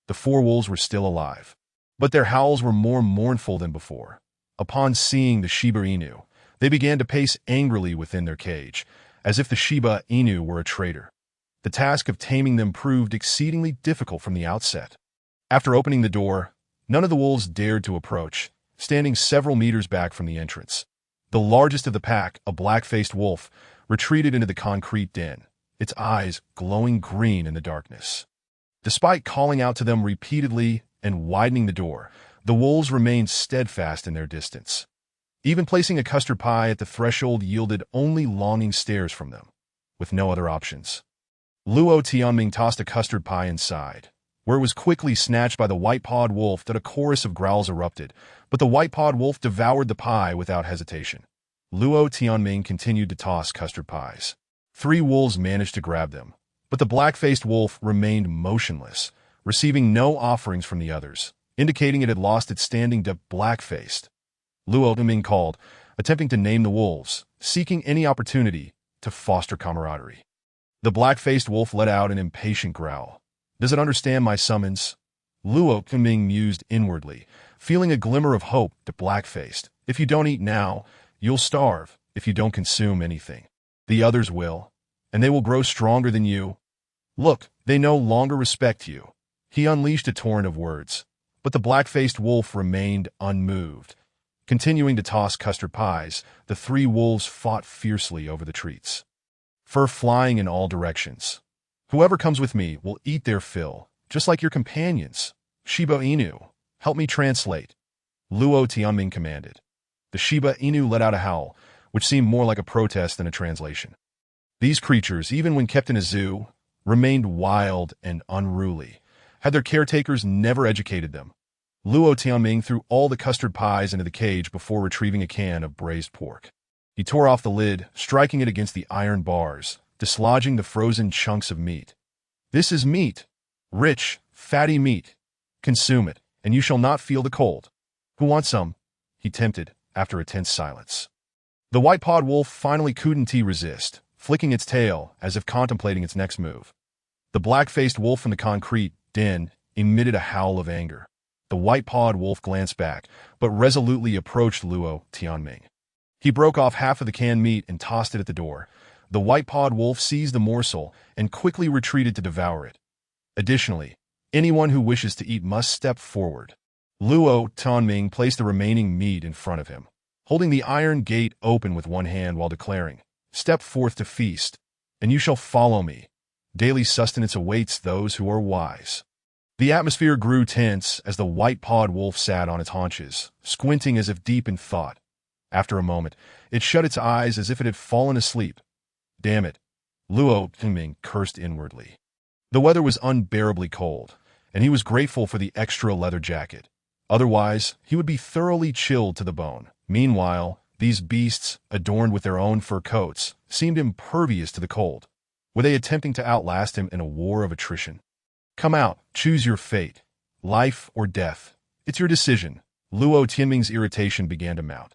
The 4 wolves were still alive, but their howls were more mournful than before. Upon seeing the Shiba Inu, they began to pace angrily within their cage, as if the Shiba Inu were a traitor. The task of taming them proved exceedingly difficult from the outset. After opening the door, none of the wolves dared to approach, standing several meters back from the entrance. The largest of the pack, a black-faced wolf, retreated into the concrete den, its eyes glowing green in the darkness. Despite calling out to them repeatedly and widening the door, the wolves remained steadfast in their distance. Even placing a custard pie at the threshold yielded only longing stares from them, with no other options. Luo Tianming tossed a custard pie inside, where it was quickly snatched by the white-pawed wolf. That a chorus of growls erupted, but the white-pawed wolf devoured the pie without hesitation. Luo Tianming continued to toss custard pies. 3 wolves managed to grab them, but the black-faced wolf remained motionless, receiving no offerings from the others, indicating it had lost its standing to black-faced. Luo Tianming called, attempting to name the wolves, seeking any opportunity to foster camaraderie. The black-faced wolf let out an impatient growl. Does it understand my summons? Luo Tianming mused inwardly, feeling a glimmer of hope to black-faced. If you don't eat now, you'll starve. If you don't consume anything, the others will, and they will grow stronger than you. Look, they no longer respect you. He unleashed a torrent of words, but the black-faced wolf remained unmoved. Continuing to toss custard pies, the 3 wolves fought fiercely over the treats, fur flying in all directions. Whoever comes with me will eat their fill, just like your companions. Shiba Inu, help me translate. Luo Tianming commanded. The Shiba Inu let out a howl, which seemed more like a protest than a translation. These creatures, even when kept in a zoo, remained wild and unruly, had their caretakers never educated them. Luo Tianming threw all the custard pies into the cage before retrieving a can of braised pork. He tore off the lid, striking it against the iron bars, dislodging the frozen chunks of meat. This is meat. Rich, fatty meat. Consume it, and you shall not feel the cold. Who wants some? He tempted, after a tense silence. The white-pawed wolf finally couldn't resist, flicking its tail as if contemplating its next move. The black-faced wolf in the concrete den emitted a howl of anger. The white-pawed wolf glanced back, but resolutely approached Luo Tianming. He broke off half of the canned meat and tossed it at the door. The white-pawed wolf seized the morsel and quickly retreated to devour it. Additionally, anyone who wishes to eat must step forward. Luo Tianming placed the remaining meat in front of him, holding the iron gate open with one hand while declaring, "Step forth to feast, and you shall follow me. Daily sustenance awaits those who are wise." The atmosphere grew tense as the white-pawed wolf sat on its haunches, squinting as if deep in thought. After a moment, it shut its eyes as if it had fallen asleep. Damn it. Luo Tuming cursed inwardly. The weather was unbearably cold, and he was grateful for the extra leather jacket. Otherwise, he would be thoroughly chilled to the bone. Meanwhile, these beasts, adorned with their own fur coats, seemed impervious to the cold. Were they attempting to outlast him in a war of attrition? Come out, choose your fate. Life or death. It's your decision. Luo Tianming's irritation began to mount.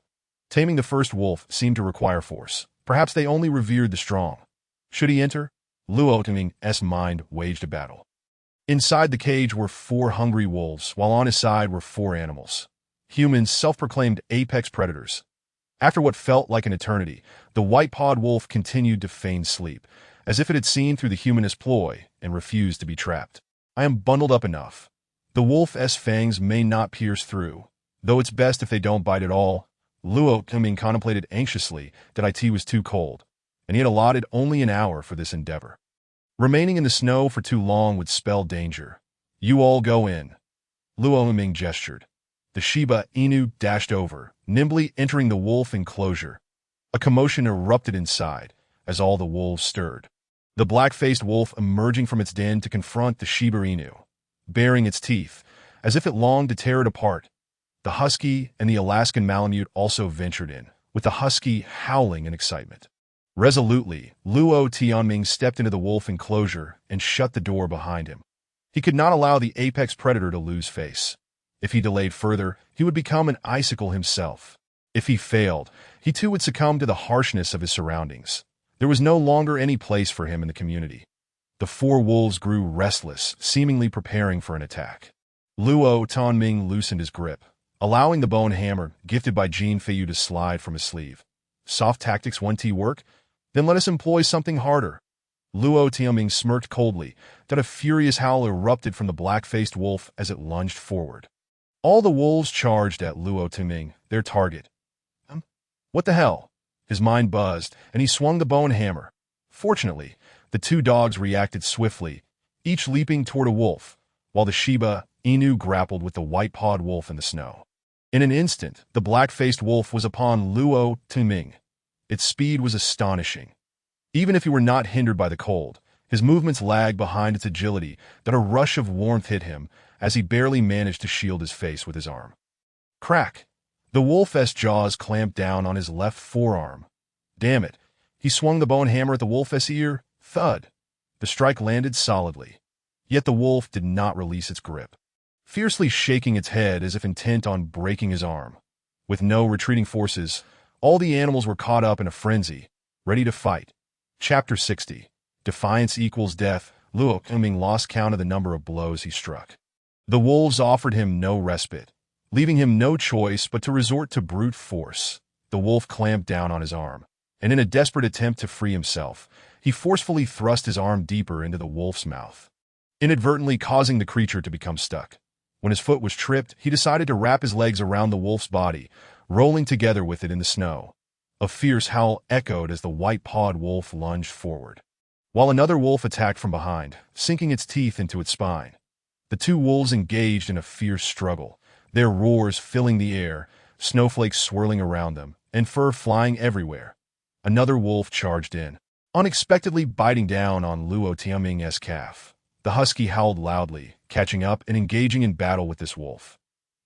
Taming the first wolf seemed to require force. Perhaps they only revered the strong. Should he enter? Luo Tianming's mind waged a battle. Inside the cage were 4 hungry wolves, while on his side were 4 animals. Humans, self-proclaimed apex predators. After what felt like an eternity, the white-pawed wolf continued to feign sleep, as if it had seen through the humanist ploy and refused to be trapped. I am bundled up enough. The wolf's fangs may not pierce through, though it's best if they don't bite at all. Luo Tuming contemplated anxiously that it was too cold, and he had allotted only an hour for this endeavor. Remaining in the snow for too long would spell danger. You all go in. Luo Tuming gestured. The Shiba Inu dashed over, nimbly entering the wolf enclosure. A commotion erupted inside, as all the wolves stirred. The black-faced wolf emerging from its den to confront the Shiba Inu, baring its teeth, as if it longed to tear it apart. The husky and the Alaskan Malamute also ventured in, with the husky howling in excitement. Resolutely, Luo Tianming stepped into the wolf enclosure and shut the door behind him. He could not allow the apex predator to lose face. If he delayed further, he would become an icicle himself. If he failed, he too would succumb to the harshness of his surroundings. There was no longer any place for him in the community. The 4 wolves grew restless, seemingly preparing for an attack. Luo Tianming loosened his grip, allowing the bone hammer, gifted by Jean Feiyu, to slide from his sleeve. Soft tactics 1T work? Then let us employ something harder. Luo Tianming smirked coldly, that a furious howl erupted from the black-faced wolf as it lunged forward. All the wolves charged at Luo Tianming, their target. What the hell? His mind buzzed, and he swung the bone hammer. Fortunately, the 2 dogs reacted swiftly, each leaping toward a wolf, while the Shiba Inu grappled with the white-pawed wolf in the snow. In an instant, the black-faced wolf was upon Luo Tianming. Its speed was astonishing. Even if he were not hindered by the cold, his movements lagged behind its agility that a rush of warmth hit him as he barely managed to shield his face with his arm. Crack! The wolf's jaws clamped down on his left forearm. Damn it! He swung the bone hammer at the wolf's ear. Thud! The strike landed solidly. Yet the wolf did not release its grip, fiercely shaking its head as if intent on breaking his arm. With no retreating forces, all the animals were caught up in a frenzy, ready to fight. Chapter 60. Defiance equals death. Luo Tianming lost count of the number of blows he struck. The wolves offered him no respite, leaving him no choice but to resort to brute force. The wolf clamped down on his arm, and in a desperate attempt to free himself, he forcefully thrust his arm deeper into the wolf's mouth, inadvertently causing the creature to become stuck. When his foot was tripped, he decided to wrap his legs around the wolf's body, rolling together with it in the snow. A fierce howl echoed as the white-pawed wolf lunged forward, while another wolf attacked from behind, sinking its teeth into its spine. The 2 wolves engaged in a fierce struggle, their roars filling the air, snowflakes swirling around them, and fur flying everywhere. Another wolf charged in, unexpectedly biting down on Luo Tianming's calf. The husky howled loudly, catching up and engaging in battle with this wolf.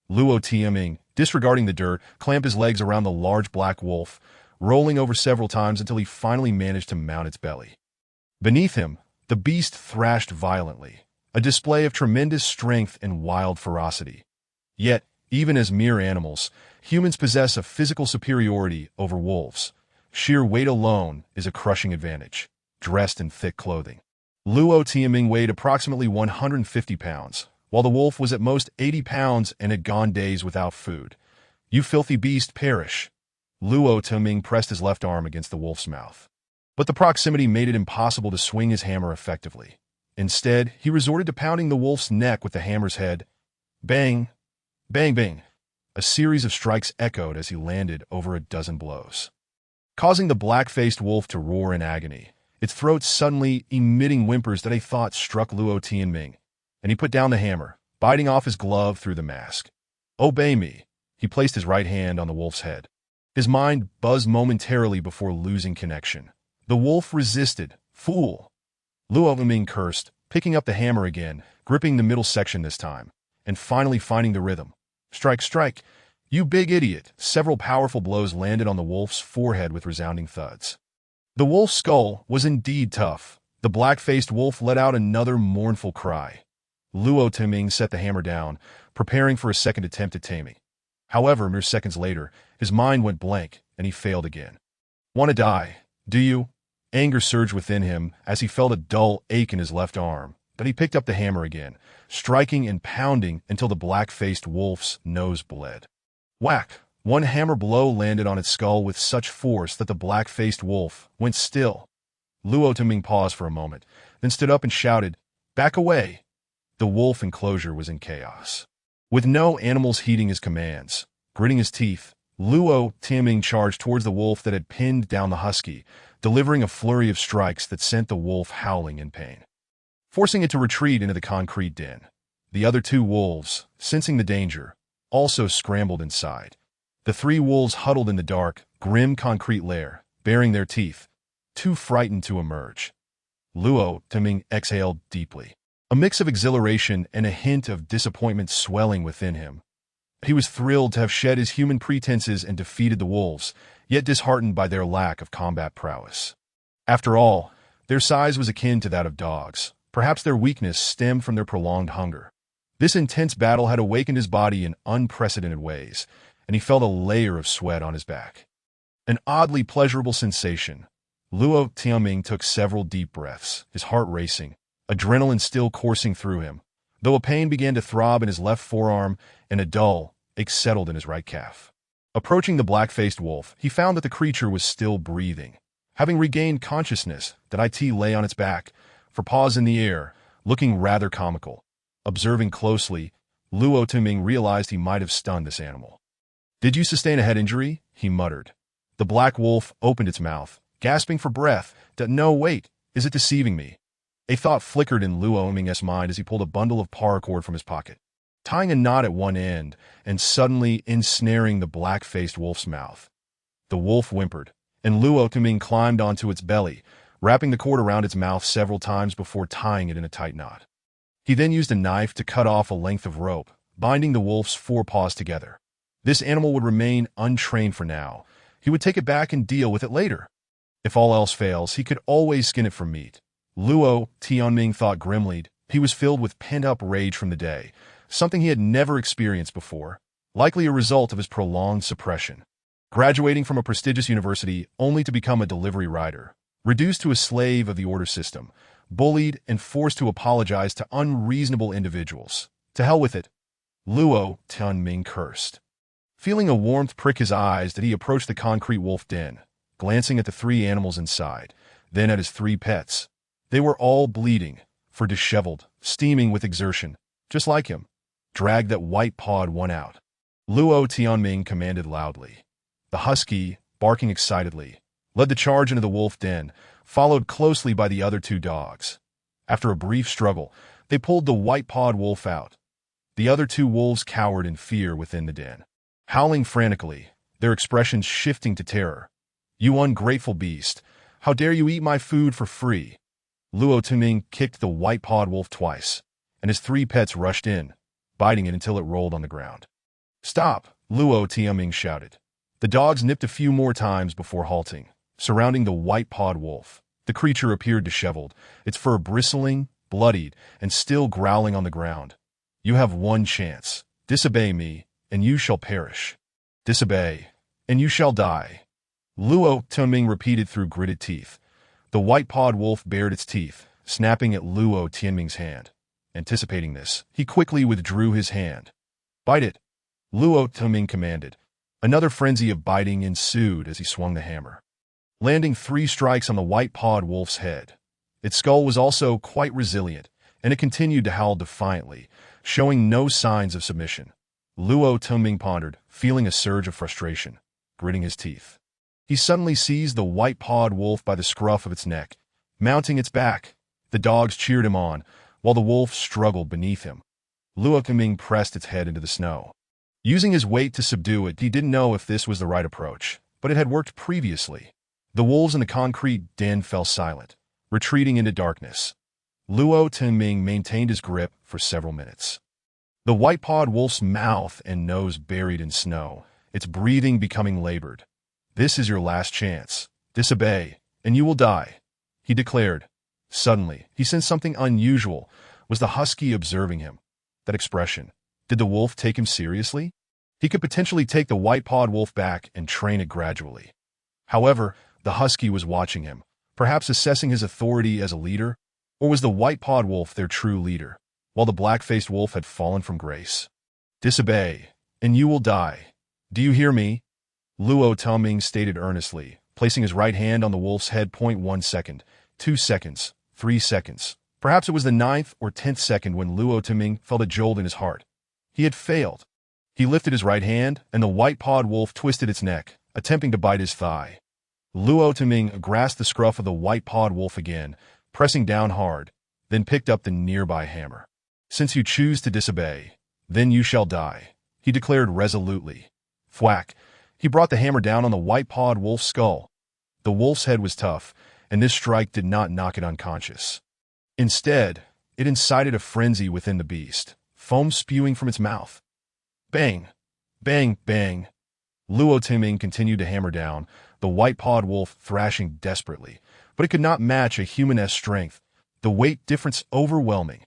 Luo Tianming, disregarding the dirt, clamped his legs around the large black wolf, rolling over several times until he finally managed to mount its belly. Beneath him, the beast thrashed violently, a display of tremendous strength and wild ferocity. Yet, even as mere animals, humans possess a physical superiority over wolves. Sheer weight alone is a crushing advantage, dressed in thick clothing. Luo Tianming weighed approximately 150 pounds, while the wolf was at most 80 pounds and had gone days without food. You filthy beast, perish! Luo Tianming pressed his left arm against the wolf's mouth. But the proximity made it impossible to swing his hammer effectively. Instead, he resorted to pounding the wolf's neck with the hammer's head. Bang! Bang bang! A series of strikes echoed as he landed over a dozen blows, causing the black-faced wolf to roar in agony, its throat suddenly emitting whimpers that he thought struck Luo Tianming, and he put down the hammer, biting off his glove through the mask. Obey me. He placed his right hand on the wolf's head. His mind buzzed momentarily before losing connection. The wolf resisted, Fool! Luo Uming cursed, picking up the hammer again, gripping the middle section this time, and finally finding the rhythm. Strike, strike! You big idiot! Several powerful blows landed on the wolf's forehead with resounding thuds. The wolf's skull was indeed tough. The black-faced wolf let out another mournful cry. Luo Timing set the hammer down, preparing for a second attempt at taming. However, mere seconds later, his mind went blank, and he failed again. Want to die, do you? Anger surged within him as he felt a dull ache in his left arm, but he picked up the hammer again, striking and pounding until the black-faced wolf's nose bled. Whack! One hammer blow landed on its skull with such force that the black-faced wolf went still. Luo Timing paused for a moment, then stood up and shouted, "Back away!" The wolf enclosure was in chaos. With no animals heeding his commands, gritting his teeth, Luo Timing charged towards the wolf that had pinned down the husky, delivering a flurry of strikes that sent the wolf howling in pain, forcing it to retreat into the concrete den. The other two wolves, sensing the danger, also scrambled inside. The three wolves huddled in the dark, grim concrete lair, baring their teeth, too frightened to emerge. Luo Timing exhaled deeply, a mix of exhilaration and a hint of disappointment swelling within him. He was thrilled to have shed his human pretenses and defeated the wolves, yet disheartened by their lack of combat prowess. After all, their size was akin to that of dogs. Perhaps their weakness stemmed from their prolonged hunger. This intense battle had awakened his body in unprecedented ways, and he felt a layer of sweat on his back. An oddly pleasurable sensation. Luo Tianming took several deep breaths, his heart racing, adrenaline still coursing through him, though a pain began to throb in his left forearm and a dull ache settled in his right calf. Approaching the black-faced wolf, he found that the creature was still breathing. Having regained consciousness, that it lay on its back, for paws in the air, looking rather comical. Observing closely, Luo Timing realized he might have stunned this animal. "Did you sustain a head injury?" he muttered. The black wolf opened its mouth, gasping for breath. "No, wait, is it deceiving me?" A thought flickered in Luo Timing's mind as he pulled a bundle of paracord from his pocket, tying a knot at one end and suddenly ensnaring the black-faced wolf's mouth. The wolf whimpered, and Luo Timing climbed onto its belly, wrapping the cord around its mouth several times before tying it in a tight knot. He then used a knife to cut off a length of rope, binding the wolf's forepaws together. This animal would remain untrained for now. He would take it back and deal with it later. If all else fails, he could always skin it for meat. Luo Tianming thought grimly. He was filled with pent-up rage from the day, something he had never experienced before, likely a result of his prolonged suppression. Graduating from a prestigious university only to become a delivery rider, reduced to a slave of the order system, bullied and forced to apologize to unreasonable individuals. To hell with it. Luo Tianming cursed. Feeling a warmth prick his eyes that he approached the concrete wolf den, glancing at the three animals inside, then at his three pets. They were all bleeding, for disheveled, steaming with exertion, just like him. Drag that white-pawed one out. Luo Tianming commanded loudly. The husky, barking excitedly, led the charge into the wolf den, followed closely by the other two dogs. After a brief struggle, they pulled the white-pawed wolf out. The other two wolves cowered in fear within the den, howling frantically, their expressions shifting to terror. "You ungrateful beast! How dare you eat my food for free!" Luo Timing kicked the white-pawed wolf twice, and his three pets rushed in, biting it until it rolled on the ground. "Stop!" Luo Tianming shouted. The dogs nipped a few more times before halting, surrounding the white-pawed wolf. The creature appeared disheveled, its fur bristling, bloodied, and still growling on the ground. "You have one chance. Disobey me, and you shall perish. Disobey, and you shall die." Luo Tianming repeated through gritted teeth. The white-pawed wolf bared its teeth, snapping at Luo Tianming's hand. Anticipating this, he quickly withdrew his hand. "Bite it," Luo Tianming commanded. Another frenzy of biting ensued as he swung the hammer, landing 3 strikes on the white-pawed wolf's head. Its skull was also quite resilient, and it continued to howl defiantly, showing no signs of submission. Luo Tianming pondered, feeling a surge of frustration, gritting his teeth. He suddenly seized the white-pawed wolf by the scruff of its neck, mounting its back. The dogs cheered him on, while the wolf struggled beneath him. Luo Tianming pressed its head into the snow. Using his weight to subdue it, he didn't know if this was the right approach, but it had worked previously. The wolves in the concrete den fell silent, retreating into darkness. Luo Tinming maintained his grip for several minutes. The white-pawed wolf's mouth and nose buried in snow, its breathing becoming labored. "This is your last chance. Disobey, and you will die," he declared. Suddenly, he sensed something unusual. Was the husky observing him? That expression. Did the wolf take him seriously? He could potentially take the white-pawed wolf back and train it gradually. However, the husky was watching him, perhaps assessing his authority as a leader, or was the white-pawed wolf their true leader, while the black-faced wolf had fallen from grace? "Disobey, and you will die. Do you hear me?" Luo Tuming stated earnestly, placing his right hand on the wolf's head. 1 second, 2 seconds, 3 seconds. Perhaps it was the 9th or 10th second when Luo Tuming felt a jolt in his heart. He had failed. He lifted his right hand, and the white-pawed wolf twisted its neck, attempting to bite his thigh. Luo Tuming grasped the scruff of the white-pawed wolf again, pressing down hard, then picked up the nearby hammer. "Since you choose to disobey, then you shall die," he declared resolutely. Thwack! He brought the hammer down on the white-pawed wolf's skull. The wolf's head was tough, and this strike did not knock it unconscious. Instead, it incited a frenzy within the beast, foam spewing from its mouth. Bang! Bang! Bang! Luo Timing continued to hammer down, the white-pawed wolf thrashing desperately, but it could not match a human-esque strength, the weight difference overwhelming.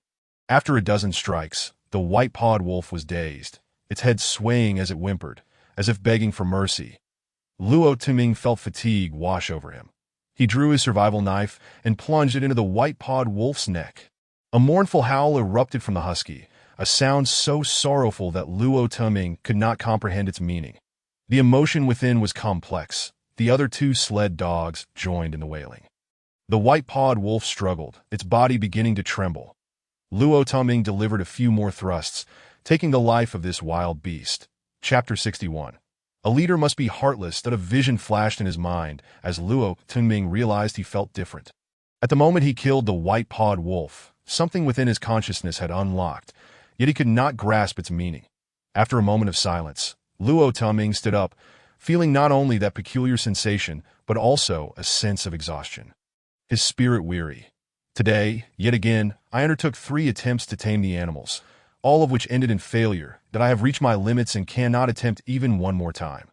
After a dozen strikes, the white-pawed wolf was dazed, its head swaying as it whimpered, as if begging for mercy. Luo Timing felt fatigue wash over him. He drew his survival knife and plunged it into the white-pawed wolf's neck. A mournful howl erupted from the husky, a sound so sorrowful that Luo Timing could not comprehend its meaning. The emotion within was complex. The other two sled dogs joined in the wailing. The white-pawed wolf struggled, its body beginning to tremble. Luo Timing delivered a few more thrusts, taking the life of this wild beast. Chapter 61. A leader must be heartless. That a vision flashed in his mind as Luo Timing realized he felt different. At the moment he killed the white-pawed wolf, something within his consciousness had unlocked, yet he could not grasp its meaning. After a moment of silence, Luo Timing stood up, feeling not only that peculiar sensation, but also a sense of exhaustion. His spirit weary. "Today, yet again, I undertook 3 attempts to tame the animals, all of which ended in failure, that I have reached my limits and cannot attempt even one more time.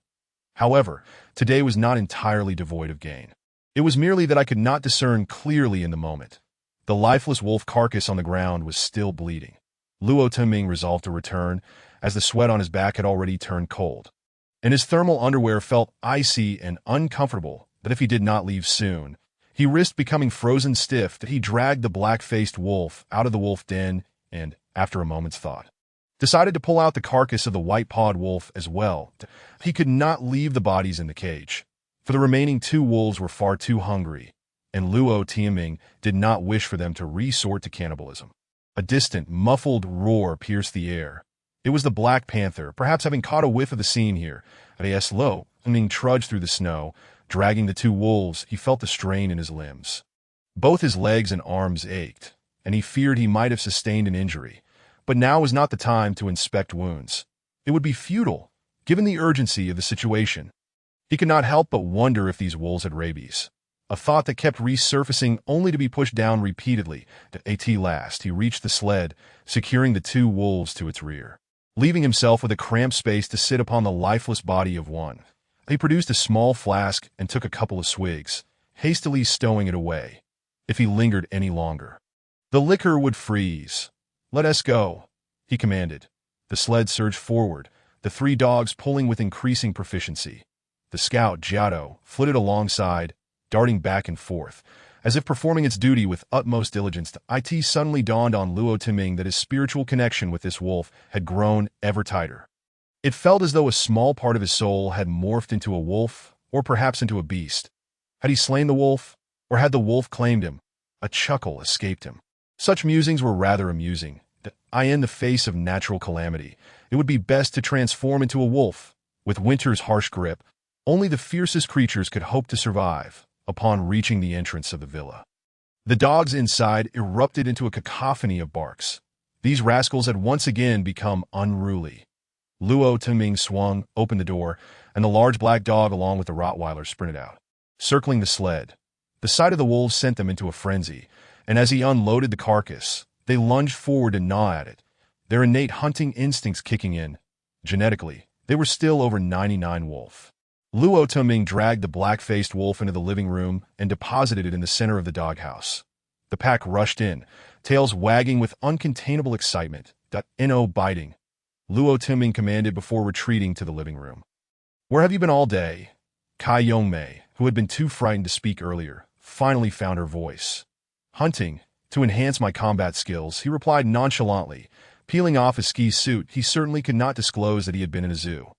However, today was not entirely devoid of gain. It was merely that I could not discern clearly in the moment. The lifeless wolf carcass on the ground was still bleeding. Luo Timing resolved to return, as the sweat on his back had already turned cold, and his thermal underwear felt icy and uncomfortable, that if he did not leave soon, he risked becoming frozen stiff. That he dragged the black-faced wolf out of the wolf den and, after a moment's thought, decided to pull out the carcass of the white-pawed wolf as well. He could not leave the bodies in the cage, for the remaining 2 wolves were far too hungry, and Luo Timing did not wish for them to resort to cannibalism. A distant, muffled roar pierced the air. It was the Black Panther, perhaps having caught a whiff of the scene here. As Luo Timing trudged through the snow, dragging the 2 wolves, he felt the strain in his limbs. Both his legs and arms ached, and he feared he might have sustained an injury. But now was not the time to inspect wounds. It would be futile, given the urgency of the situation. He could not help but wonder if these wolves had rabies, a thought that kept resurfacing only to be pushed down repeatedly. At last, he reached the sled, securing the 2 wolves to its rear, leaving himself with a cramped space to sit upon the lifeless body of one. He produced a small flask and took a couple of swigs, hastily stowing it away. If he lingered any longer, the liquor would freeze. "Let us go," he commanded. The sled surged forward, the 3 dogs pulling with increasing proficiency. The scout, Jiao, flitted alongside, darting back and forth, as if performing its duty with utmost diligence. It suddenly dawned on Luo Timing that his spiritual connection with this wolf had grown ever tighter. It felt as though a small part of his soul had morphed into a wolf, or perhaps into a beast. Had he slain the wolf, or had the wolf claimed him? A chuckle escaped him. Such musings were rather amusing. In the face of natural calamity, it would be best to transform into a wolf. With winter's harsh grip, only the fiercest creatures could hope to survive. Upon reaching the entrance of the villa, the dogs inside erupted into a cacophony of barks. These rascals had once again become unruly. Luo Timing swung open the door, and the large black dog along with the Rottweiler sprinted out. Circling the sled, The sight of the wolves sent them into a frenzy, and as he unloaded the carcass, they lunged forward to gnaw at it, their innate hunting instincts kicking in. Genetically, they were still over 99 wolf. Luo Tuming dragged the black-faced wolf into the living room and deposited it in the center of the doghouse. The pack rushed in, tails wagging with uncontainable excitement. No biting, Luo Tuming commanded before retreating to the living room. "Where have you been all day?" Kai Yongmei, who had been too frightened to speak earlier, finally found her voice. "Hunting, to enhance my combat skills," he replied nonchalantly. Peeling off his ski suit, he certainly could not disclose that he had been in a zoo.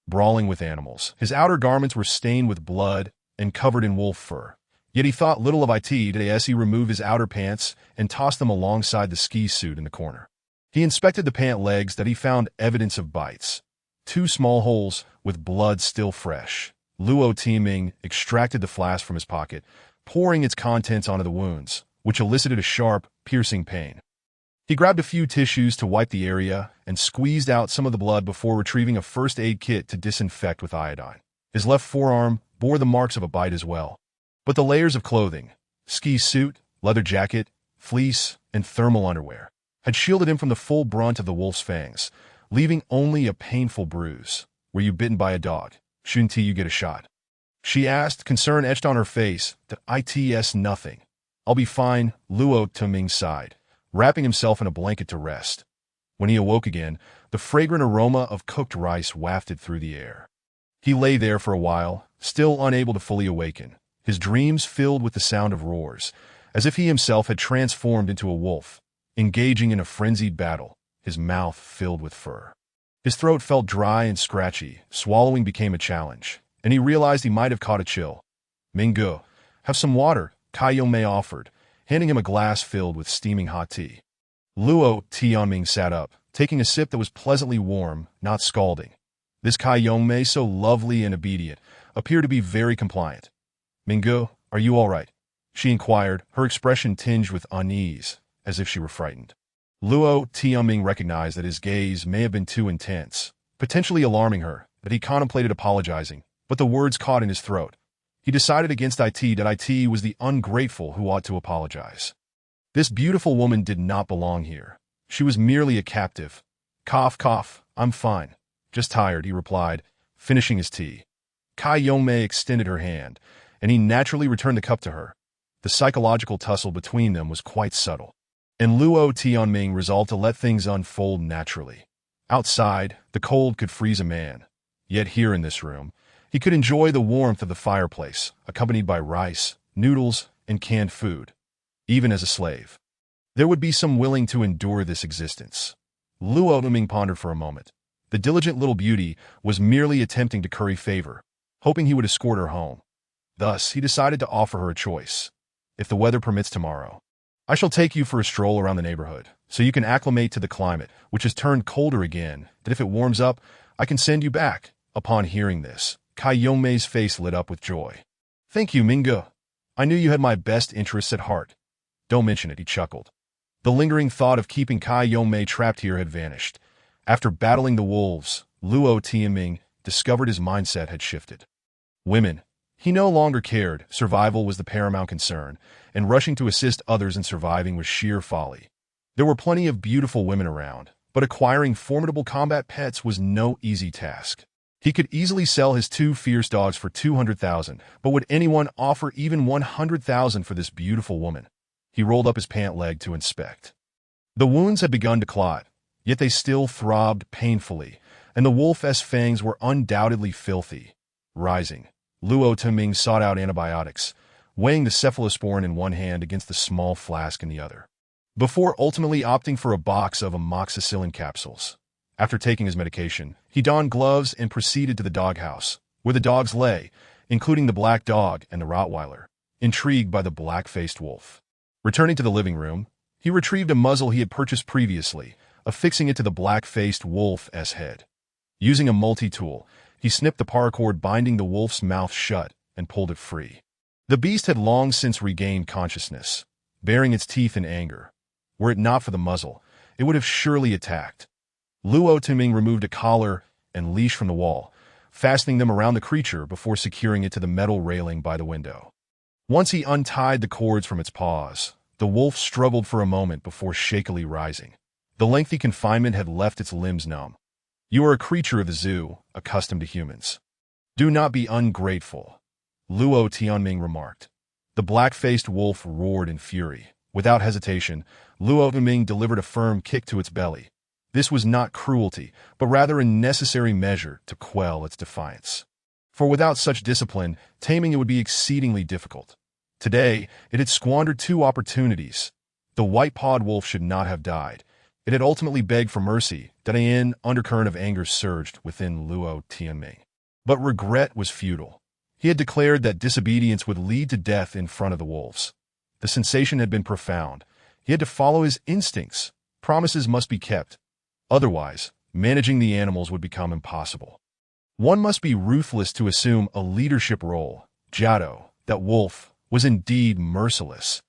Brawling with animals, his outer garments were stained with blood and covered in wolf fur. Yet he thought little of it as he removed his outer pants and tossed them alongside the ski suit in the corner. He inspected the pant legs that he found evidence of bites. 2 small holes with blood still fresh. Luo Timing extracted the flask from his pocket, pouring its contents onto the wounds, which elicited a sharp, piercing pain. He grabbed a few tissues to wipe the area and squeezed out some of the blood before retrieving a first aid kit to disinfect with iodine. His left forearm bore the marks of a bite as well. But the layers of clothing, ski suit, leather jacket, fleece, and thermal underwear, had shielded him from the full brunt of the wolf's fangs, leaving only a painful bruise. "Were you bitten by a dog? Shouldn't you get a shot?" she asked, concern etched on her face. "It's nothing. I'll be fine," Luo Tuming sighed, wrapping himself in a blanket to rest. When he awoke again, the fragrant aroma of cooked rice wafted through the air. He lay there for a while, still unable to fully awaken, his dreams filled with the sound of roars, as if he himself had transformed into a wolf, engaging in a frenzied battle, his mouth filled with fur. His throat felt dry and scratchy, swallowing became a challenge, and he realized he might have caught a chill. "Mingo, have some water," Kai Yongmei offered, handing him a glass filled with steaming hot tea. Luo Tianming sat up, taking a sip that was pleasantly warm, not scalding. This Kai Yongmei, so lovely and obedient, appeared to be very compliant. "Mingo, are you all right?" she inquired, her expression tinged with unease, as if she were frightened. Luo Tianming recognized that his gaze may have been too intense, potentially alarming her, that he contemplated apologizing, but the words caught in his throat. He decided against it was the ungrateful who ought to apologize. This beautiful woman did not belong here. She was merely a captive. "Cough, cough, I'm fine. Just tired," he replied, finishing his tea. Kai Yongmei extended her hand, and he naturally returned the cup to her. The psychological tussle between them was quite subtle, and Luo Tianming resolved to let things unfold naturally. Outside, the cold could freeze a man. Yet here in this room, he could enjoy the warmth of the fireplace, accompanied by rice, noodles, and canned food. Even as a slave, there would be some willing to endure this existence. Luo Tuming pondered for a moment. The diligent little beauty was merely attempting to curry favor, hoping he would escort her home. Thus, he decided to offer her a choice. "If the weather permits tomorrow, I shall take you for a stroll around the neighborhood, so you can acclimate to the climate, which has turned colder again, that if it warms up, I can send you back." Upon hearing this, Kai Yongmei's face lit up with joy. "Thank you, Mingo. I knew you had my best interests at heart." "Don't mention it," he chuckled. The lingering thought of keeping Kai Yongmei trapped here had vanished. After battling the wolves, Luo Tianming discovered his mindset had shifted. Women. He no longer cared, survival was the paramount concern, and rushing to assist others in surviving was sheer folly. There were plenty of beautiful women around, but acquiring formidable combat pets was no easy task. He could easily sell his 2 fierce dogs for 200,000, but would anyone offer even 100,000 for this beautiful woman? He rolled up his pant leg to inspect. The wounds had begun to clot, yet they still throbbed painfully, and the wolf's fangs were undoubtedly filthy. Rising, Luo Tuming sought out antibiotics, weighing the cephalosporin in one hand against the small flask in the other, before ultimately opting for a box of amoxicillin capsules. After taking his medication, he donned gloves and proceeded to the doghouse, where the dogs lay, including the black dog and the Rottweiler, intrigued by the black-faced wolf. Returning to the living room, he retrieved a muzzle he had purchased previously, affixing it to the black-faced wolf's head. Using a multi-tool, he snipped the paracord binding the wolf's mouth shut and pulled it free. The beast had long since regained consciousness, baring its teeth in anger. Were it not for the muzzle, it would have surely attacked. Luo Tuming removed a collar and leash from the wall, fastening them around the creature before securing it to the metal railing by the window. Once he untied the cords from its paws, the wolf struggled for a moment before shakily rising. The lengthy confinement had left its limbs numb. "You are a creature of the zoo, accustomed to humans. Do not be ungrateful," Luo Tianming remarked. The black-faced wolf roared in fury. Without hesitation, Luo Tianming delivered a firm kick to its belly. This was not cruelty, but rather a necessary measure to quell its defiance. For without such discipline, taming it would be exceedingly difficult. Today, it had squandered two opportunities. The white-pawed wolf should not have died. It had ultimately begged for mercy, that an undercurrent of anger surged within Luo Tianming. But regret was futile. He had declared that disobedience would lead to death in front of the wolves. The sensation had been profound. He had to follow his instincts. Promises must be kept. Otherwise, managing the animals would become impossible. One must be ruthless to assume a leadership role. Jiado, that wolf, was indeed merciless.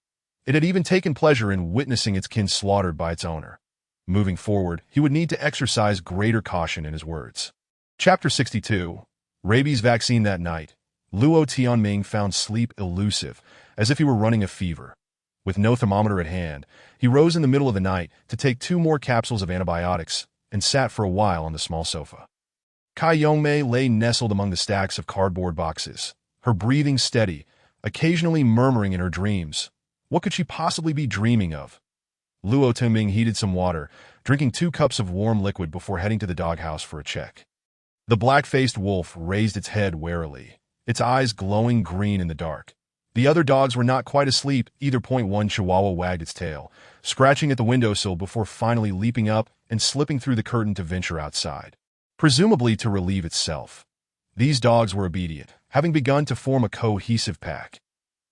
It had even taken pleasure in witnessing its kin slaughtered by its owner. Moving forward, he would need to exercise greater caution in his words. Chapter 62. Rabies Vaccine. That night, Luo Tianming found sleep elusive, as if he were running a fever. With no thermometer at hand, he rose in the middle of the night to take 2 more capsules of antibiotics and sat for a while on the small sofa. Kai Yongmei lay nestled among the stacks of cardboard boxes, her breathing steady, occasionally murmuring in her dreams. What could she possibly be dreaming of? Luo Tianming heated some water, drinking 2 cups of warm liquid before heading to the doghouse for a check. The black-faced wolf raised its head warily, its eyes glowing green in the dark. The other dogs were not quite asleep either. One Chihuahua wagged its tail, scratching at the windowsill before finally leaping up and slipping through the curtain to venture outside, presumably to relieve itself. These dogs were obedient, having begun to form a cohesive pack.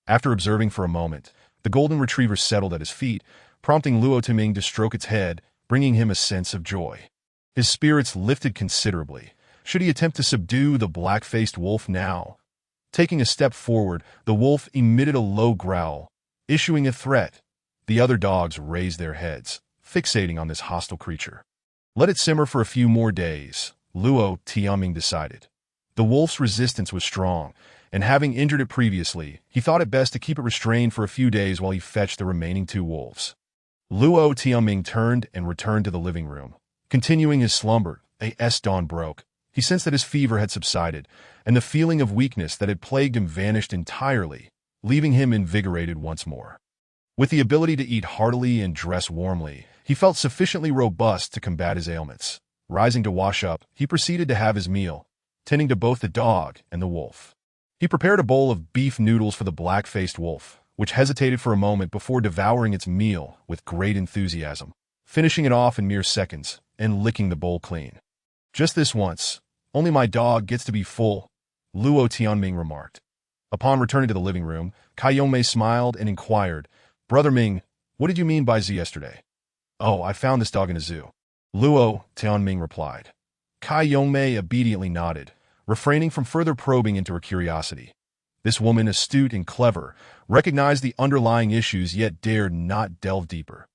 After observing for a moment, the golden retriever settled at his feet, prompting Luo Tianming to stroke its head, bringing him a sense of joy. His spirits lifted considerably. Should he attempt to subdue the black-faced wolf now? Taking a step forward, the wolf emitted a low growl, issuing a threat. The other dogs raised their heads, fixating on this hostile creature. Let it simmer for a few more days, Luo Tianming decided. The wolf's resistance was strong, and having injured it previously, he thought it best to keep it restrained for a few days while he fetched the remaining 2 wolves. Luo Tianming turned and returned to the living room. Continuing his slumber, as dawn broke, he sensed that his fever had subsided, and the feeling of weakness that had plagued him vanished entirely, leaving him invigorated once more. With the ability to eat heartily and dress warmly, he felt sufficiently robust to combat his ailments. Rising to wash up, he proceeded to have his meal, tending to both the dog and the wolf. He prepared a bowl of beef noodles for the black-faced wolf, which hesitated for a moment before devouring its meal with great enthusiasm, finishing it off in mere seconds and licking the bowl clean. "Just this once. Only my dog gets to be full," Luo Tianming remarked. Upon returning to the living room, Kai Yongmei smiled and inquired, "Brother Ming, what did you mean by Z yesterday?" "Oh, I found this dog in a zoo," Luo Tianming replied. Kai Yongmei obediently nodded, refraining from further probing into her curiosity. This woman, astute and clever, recognized the underlying issues yet dared not delve deeper.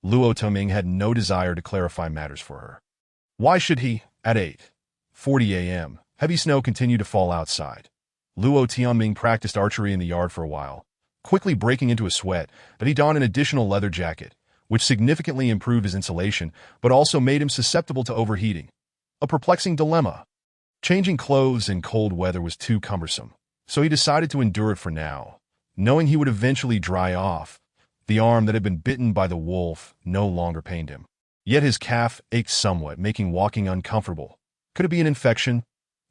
Luo Tianming had no desire to clarify matters for her. Why should he? At 8:40 a.m., heavy snow continued to fall outside. Luo Tianming practiced archery in the yard for a while, quickly breaking into a sweat, but he donned an additional leather jacket, which significantly improved his insulation but also made him susceptible to overheating. A perplexing dilemma. Changing clothes in cold weather was too cumbersome, so he decided to endure it for now, knowing he would eventually dry off. The arm that had been bitten by the wolf no longer pained him. Yet his calf ached somewhat, making walking uncomfortable. Could it be an infection?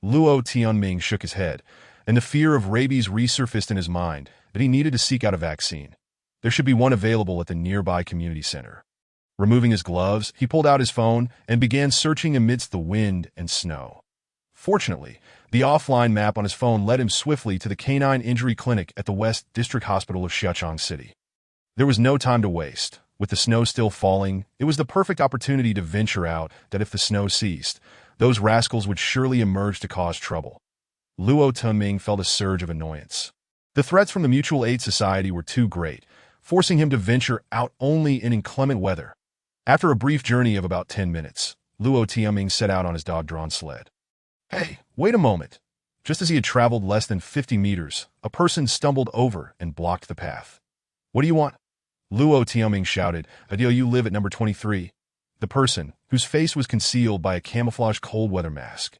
Luo Tianming shook his head, and the fear of rabies resurfaced in his mind, but he needed to seek out a vaccine. There should be one available at the nearby community center. Removing his gloves, he pulled out his phone and began searching amidst the wind and snow. Fortunately, the offline map on his phone led him swiftly to the Canine Injury Clinic at the West District Hospital of Xiaochang City. There was no time to waste. With the snow still falling, it was the perfect opportunity to venture out that if the snow ceased, those rascals would surely emerge to cause trouble. Luo Tianming felt a surge of annoyance. The threats from the Mutual Aid Society were too great, forcing him to venture out only in inclement weather. After a brief journey of about 10 minutes, Luo Tianming set out on his dog-drawn sled. "Hey, wait a moment," Just as he had traveled less than 50 meters, a person stumbled over and blocked the path. "What do you want?" Luo Tianming shouted. "Adil, you live at number 23. The person, whose face was concealed by a camouflage cold-weather mask,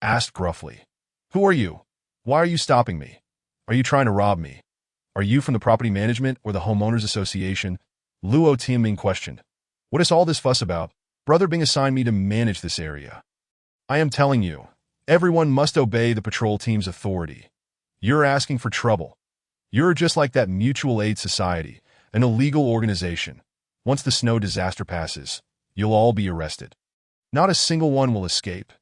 asked gruffly. "Who are you? Why are you stopping me? Are you trying to rob me? Are you from the property management or the homeowners association?" Luo Tianming questioned. "What is all this fuss about? Brother Bing assigned me to manage this area. I am telling you, everyone must obey the patrol team's authority. You're asking for trouble. You're just like that mutual aid society, an illegal organization. Once the snow disaster passes, you'll all be arrested. Not a single one will escape.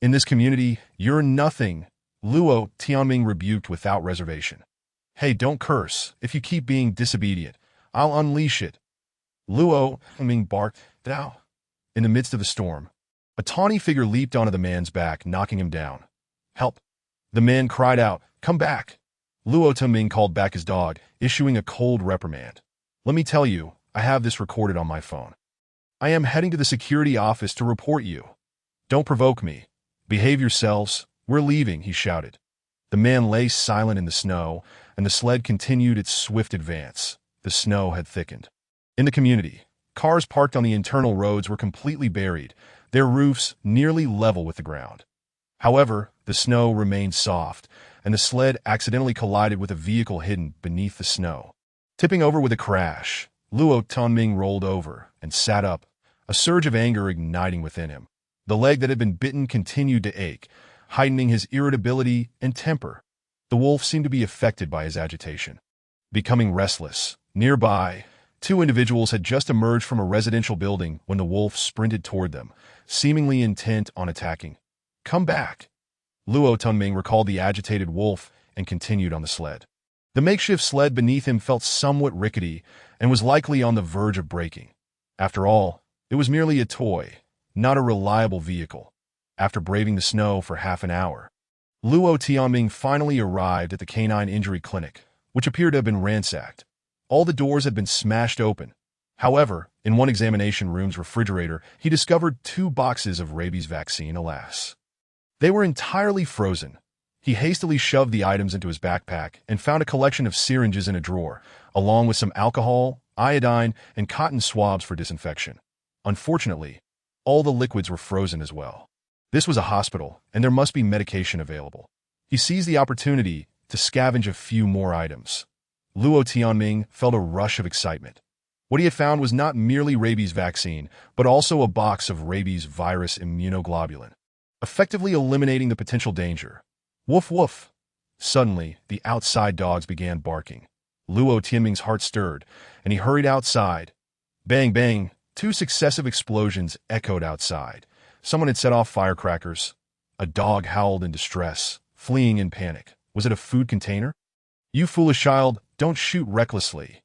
In this community, you're nothing," Luo Tianming rebuked without reservation. "Hey, don't curse. If you keep being disobedient, I'll unleash it." Luo Tianming barked. "Thou." In the midst of the storm, a tawny figure leaped onto the man's back, knocking him down. "Help!" The man cried out. "Come back!" Luo Tianming called back his dog, issuing a cold reprimand. "Let me tell you, I have this recorded on my phone. I am heading to the security office to report you. Don't provoke me. Behave yourselves. We're leaving," he shouted. The man lay silent in the snow, and the sled continued its swift advance. The snow had thickened. In the community, cars parked on the internal roads were completely buried, their roofs nearly level with the ground. However, the snow remained soft, and the sled accidentally collided with a vehicle hidden beneath the snow. Tipping over with a crash, Luo Tianming rolled over and sat up, a surge of anger igniting within him. The leg that had been bitten continued to ache, heightening his irritability and temper. The wolf seemed to be affected by his agitation. Becoming restless, nearby, two individuals had just emerged from a residential building when the wolf sprinted toward them, seemingly intent on attacking. "Come back!" Luo Tianming recalled the agitated wolf and continued on the sled. The makeshift sled beneath him felt somewhat rickety and was likely on the verge of breaking. After all, it was merely a toy, not a reliable vehicle. After braving the snow for half an hour, Luo Tianming finally arrived at the canine injury clinic, which appeared to have been ransacked. All the doors had been smashed open. However, in one examination room's refrigerator, he discovered 2 boxes of rabies vaccine, alas. They were entirely frozen. He hastily shoved the items into his backpack and found a collection of syringes in a drawer, along with some alcohol, iodine, and cotton swabs for disinfection. Unfortunately, all the liquids were frozen as well. This was a hospital, and there must be medication available. He seized the opportunity to scavenge a few more items. Luo Tianming felt a rush of excitement. What he had found was not merely rabies vaccine, but also a box of rabies virus immunoglobulin, effectively eliminating the potential danger. Woof woof! Suddenly, the outside dogs began barking. Luo Tianming's heart stirred, and he hurried outside. Bang bang! 2 successive explosions echoed outside. Someone had set off firecrackers. A dog howled in distress, fleeing in panic. Was it a food container? "You foolish child, don't shoot recklessly.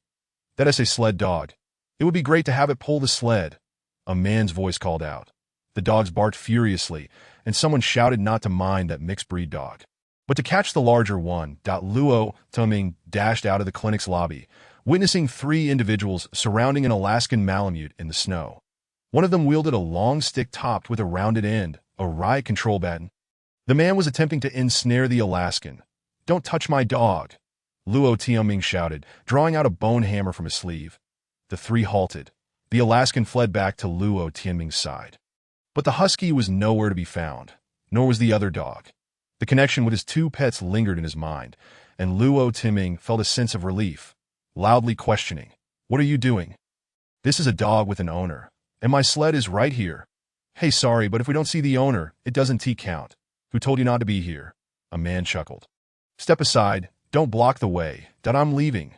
That is a sled dog. It would be great to have it pull the sled," a man's voice called out. The dogs barked furiously, and someone shouted not to mind that mixed-breed dog, but to catch the larger one. Luo Tianming dashed out of the clinic's lobby, witnessing 3 individuals surrounding an Alaskan Malamute in the snow. One of them wielded a long stick topped with a rounded end, a riot control baton. The man was attempting to ensnare the Alaskan. "Don't touch my dog," Luo Tianming shouted, drawing out a bone hammer from his sleeve. The 3 halted. The Alaskan fled back to Luo Tianming's side. But the husky was nowhere to be found, nor was the other dog. The connection with his 2 pets lingered in his mind, and Luo Tianming felt a sense of relief, loudly questioning, "What are you doing?" "This is a dog with an owner, and my sled is right here." "Hey, sorry, but if we don't see the owner, it doesn't count. Who told you not to be here?" A man chuckled. "Step aside. Don't block the way. I'm leaving,"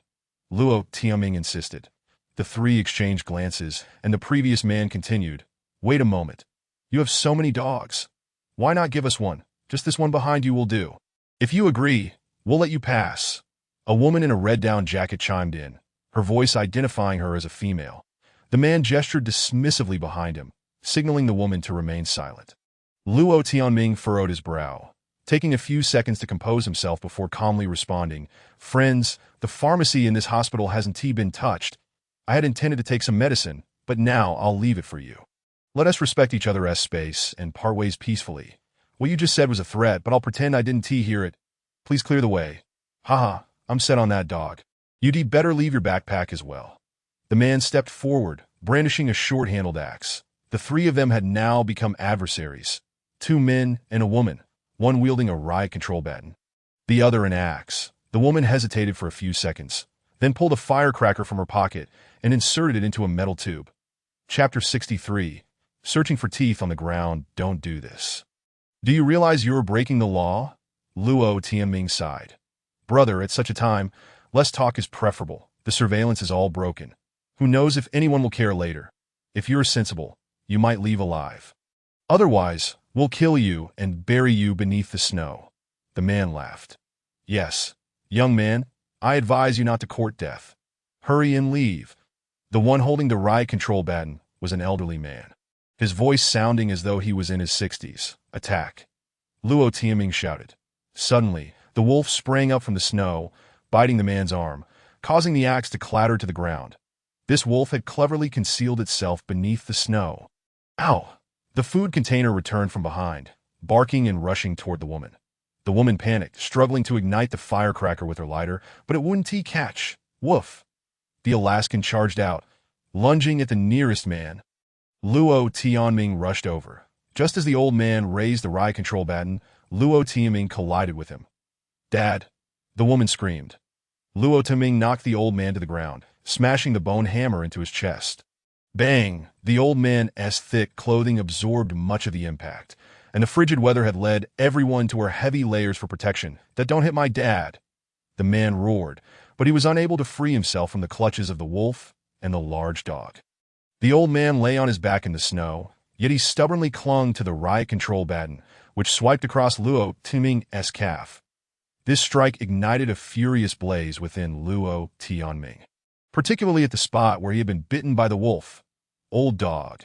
Luo Tianming insisted. The 3 exchanged glances, and the previous man continued, "Wait a moment. You have so many dogs. Why not give us one? Just this one behind you will do. If you agree, we'll let you pass." A woman in a red-down jacket chimed in, her voice identifying her as a female. The man gestured dismissively behind him, signaling the woman to remain silent. Luo Tianming furrowed his brow, taking a few seconds to compose himself before calmly responding, "Friends, the pharmacy in this hospital hasn't been touched. I had intended to take some medicine, but now I'll leave it for you. Let us respect each other's space and part ways peacefully. What you just said was a threat, but I'll pretend I didn't hear it. Please clear the way. Haha, I'm set on that dog. You'd better leave your backpack as well. The man stepped forward, brandishing a short-handled axe. The three of them had now become adversaries. 2 men and a woman, one wielding a riot control baton, the other an axe. The woman hesitated for a few seconds, then pulled a firecracker from her pocket and inserted it into a metal tube. Chapter 63. Searching for teeth on the ground. Don't do this. Do you realize you're breaking the law? Luo Tianming sighed. Brother, at such a time, less talk is preferable. The surveillance is all broken. Who knows if anyone will care later? If you're sensible, you might leave alive. Otherwise, we'll kill you and bury you beneath the snow. The man laughed. Yes, young man, I advise you not to court death. Hurry and leave. The one holding the riot control baton was an elderly man, his voice sounding as though he was in his 60s. Attack. Luo Tianming shouted. Suddenly, the wolf sprang up from the snow, biting the man's arm, causing the axe to clatter to the ground. This wolf had cleverly concealed itself beneath the snow. Ow! The food container returned from behind, barking and rushing toward the woman. The woman panicked, struggling to ignite the firecracker with her lighter, but it wouldn't catch. Woof! The Alaskan charged out, lunging at the nearest man. Luo Tianming rushed over. Just as the old man raised the riot control baton, Luo Tianming collided with him. Dad! The woman screamed. Luo Tianming knocked the old man to the ground, smashing the bone hammer into his chest. Bang! The old man's thick clothing absorbed much of the impact, and the frigid weather had led everyone to wear heavy layers for protection. That don't hit my dad! The man roared, but he was unable to free himself from the clutches of the wolf and the large dog. The old man lay on his back in the snow, yet he stubbornly clung to the riot control baton, which swiped across Luo Tianming's calf. This strike ignited a furious blaze within Luo Tianming, particularly at the spot where he had been bitten by the wolf. Old dog.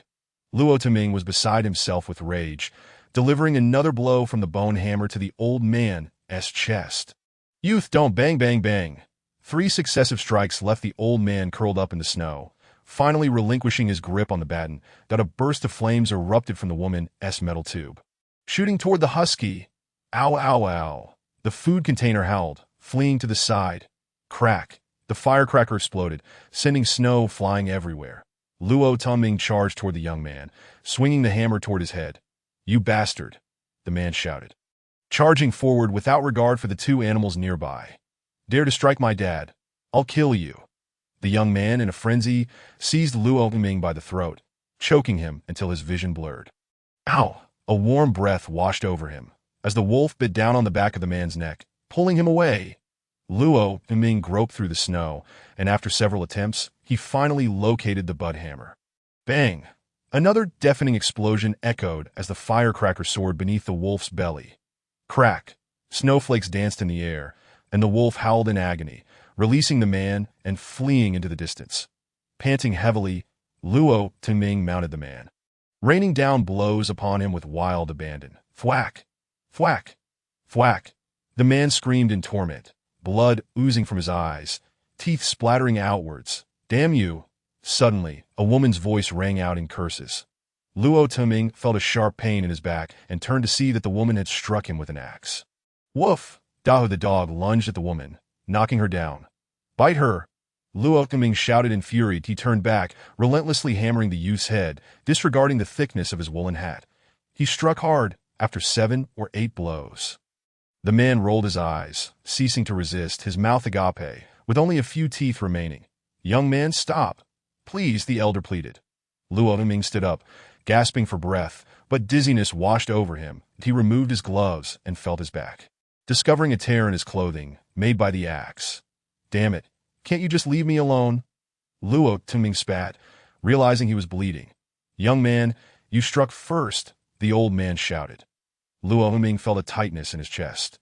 Luo Tianming was beside himself with rage, delivering another blow from the bone hammer to the old man's chest. Youth, don't bang bang bang. 3 successive strikes left the old man curled up in the snow, finally relinquishing his grip on the baton. That a burst of flames erupted from the woman's metal tube, shooting toward the husky. Ow, ow, ow. The food container howled, fleeing to the side. Crack. The firecracker exploded, sending snow flying everywhere. Luo Tianming charged toward the young man, swinging the hammer toward his head. You bastard! The man shouted, charging forward without regard for the 2 animals nearby. Dare to strike my dad? I'll kill you. The young man, in a frenzy, seized Luo Tianming by the throat, choking him until his vision blurred. Ow! A warm breath washed over him, as the wolf bit down on the back of the man's neck, pulling him away. Luo Tianming groped through the snow, and after several attempts, he finally located the butt hammer. Bang! Another deafening explosion echoed as the firecracker soared beneath the wolf's belly. Crack! Snowflakes danced in the air, and the wolf howled in agony, releasing the man and fleeing into the distance. Panting heavily, Luo Tianming mounted the man, raining down blows upon him with wild abandon. Thwack! Thwack! Thwack! The man screamed in torment, blood oozing from his eyes, teeth splattering outwards. Damn you! Suddenly, a woman's voice rang out in curses. Luo Tianming felt a sharp pain in his back and turned to see that the woman had struck him with an axe. Woof! Dahu the dog lunged at the woman, knocking her down. Bite her! Luo Tianming shouted in fury. He turned back, relentlessly hammering the youth's head, disregarding the thickness of his woolen hat. He struck hard, after 7 or 8 blows. The man rolled his eyes, ceasing to resist, his mouth agape, with only a few teeth remaining. Young man, stop! Please, the elder pleaded. Luo Tianming stood up, gasping for breath, but dizziness washed over him. He removed his gloves and felt his back, discovering a tear in his clothing, made by the axe. Damn it, can't you just leave me alone? Luo Tianming spat, realizing he was bleeding. Young man, you struck first, the old man shouted. Luo Tianming felt a tightness in his chest,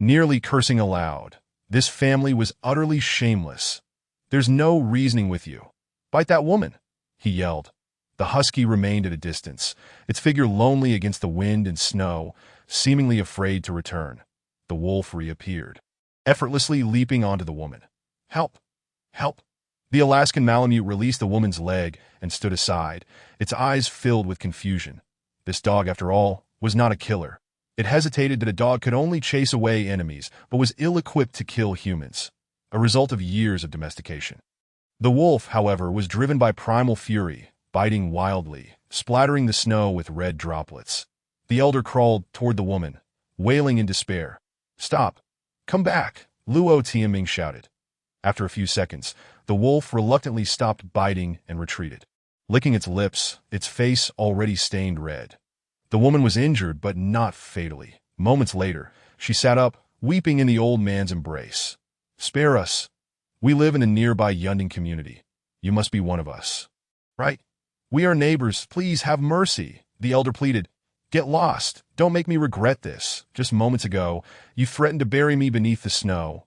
nearly cursing aloud. This family was utterly shameless. There's no reasoning with you. Bite that woman, he yelled. The husky remained at a distance, its figure lonely against the wind and snow, seemingly afraid to return. The wolf reappeared, effortlessly leaping onto the woman. Help! Help! The Alaskan Malamute released the woman's leg and stood aside, its eyes filled with confusion. This dog, after all, was not a killer. It hesitated that a dog could only chase away enemies, but was ill-equipped to kill humans, a result of years of domestication. The wolf, however, was driven by primal fury, biting wildly, splattering the snow with red droplets. The elder crawled toward the woman, wailing in despair. "Stop! Come back!" Luo Tianming shouted. After a few seconds, the wolf reluctantly stopped biting and retreated, licking its lips, its face already stained red. The woman was injured, but not fatally. Moments later, she sat up, weeping in the old man's embrace. "Spare us. We live in a nearby Yunding community. You must be one of us. Right? We are neighbors. Please have mercy," the elder pleaded. "Get lost. Don't make me regret this. Just moments ago, you threatened to bury me beneath the snow."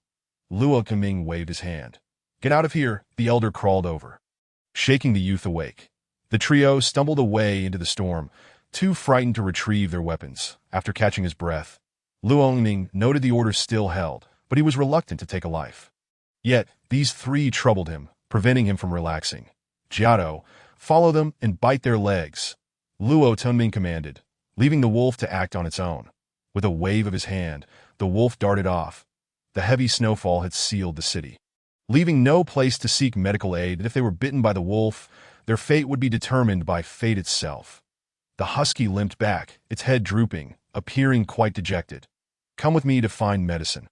Luo Tianming waved his hand. "Get out of here," the elder crawled over, shaking the youth awake. The trio stumbled away into the storm, too frightened to retrieve their weapons. After catching his breath, Luo Tianming noted the order still held, but he was reluctant to take a life. Yet, these three troubled him, preventing him from relaxing. "Jiao, follow them and bite their legs," Luo Tianming commanded, leaving the wolf to act on its own. With a wave of his hand, the wolf darted off. The heavy snowfall had sealed the city, leaving no place to seek medical aid, and if they were bitten by the wolf, their fate would be determined by fate itself. The husky limped back, its head drooping, appearing quite dejected. "Come with me to find medicine,"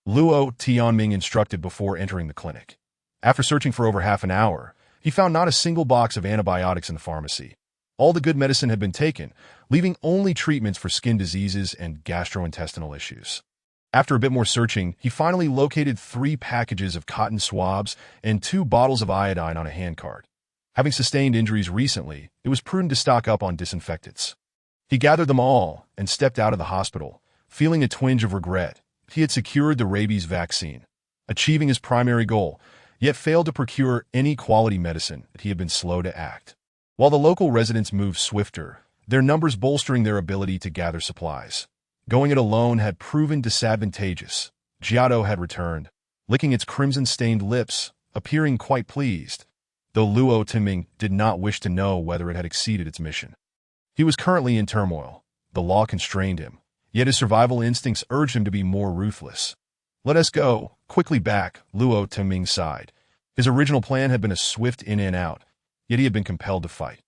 Luo Tianming instructed before entering the clinic. After searching for over half an hour, he found not a single box of antibiotics in the pharmacy. All the good medicine had been taken, leaving only treatments for skin diseases and gastrointestinal issues. After a bit more searching, he finally located 3 packages of cotton swabs and 2 bottles of iodine on a handcart. Having sustained injuries recently, it was prudent to stock up on disinfectants. He gathered them all and stepped out of the hospital, feeling a twinge of regret. He had secured the rabies vaccine, achieving his primary goal, yet failed to procure any quality medicine that he had been slow to act. While the local residents moved swifter, their numbers bolstering their ability to gather supplies. Going it alone had proven disadvantageous. Jiao had returned, licking its crimson-stained lips, appearing quite pleased, though Luo Tianming did not wish to know whether it had exceeded its mission. He was currently in turmoil. The law constrained him, yet his survival instincts urged him to be more ruthless. "Let us go, quickly back," Luo Tianming sighed. His original plan had been a swift in and out, yet he had been compelled to fight.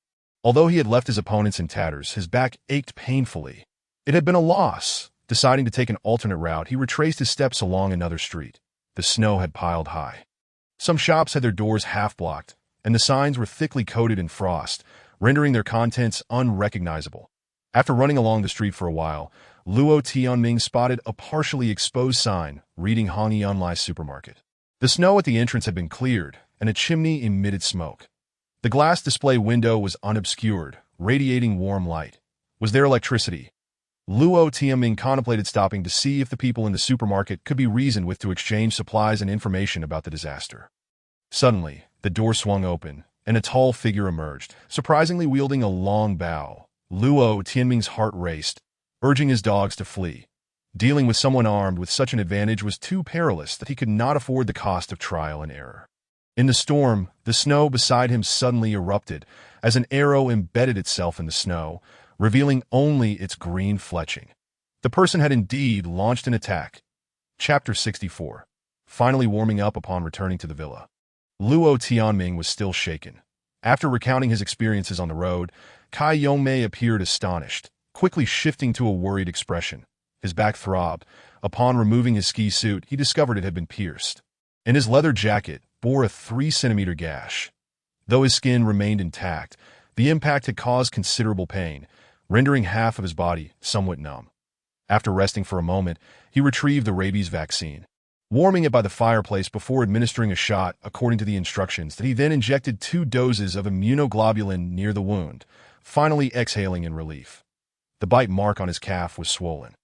Although he had left his opponents in tatters, his back ached painfully. It had been a loss. Deciding to take an alternate route, he retraced his steps along another street. The snow had piled high. Some shops had their doors half-blocked, and the signs were thickly coated in frost, rendering their contents unrecognizable. After running along the street for a while, Luo Tianming spotted a partially exposed sign reading Hongyi Online Supermarket. The snow at the entrance had been cleared, and a chimney emitted smoke. The glass display window was unobscured, radiating warm light. Was there electricity? Luo Tianming contemplated stopping to see if the people in the supermarket could be reasoned with to exchange supplies and information about the disaster. Suddenly, the door swung open, and a tall figure emerged, surprisingly wielding a long bow. Luo Tianming's heart raced, urging his dogs to flee. Dealing with someone armed with such an advantage was too perilous that he could not afford the cost of trial and error. In the storm, the snow beside him suddenly erupted, as an arrow embedded itself in the snow, revealing only its green fletching. The person had indeed launched an attack. Chapter 64. Finally warming up upon returning to the villa. Luo Tianming was still shaken. After recounting his experiences on the road, Kai Yongmei appeared astonished, quickly shifting to a worried expression. His back throbbed. Upon removing his ski suit, he discovered it had been pierced, and his leather jacket bore a 3-centimeter gash. Though his skin remained intact, the impact had caused considerable pain, rendering half of his body somewhat numb. After resting for a moment, he retrieved the rabies vaccine, warming it by the fireplace before administering a shot according to the instructions that he then injected 2 doses of immunoglobulin near the wound, finally exhaling in relief. The bite mark on his calf was swollen.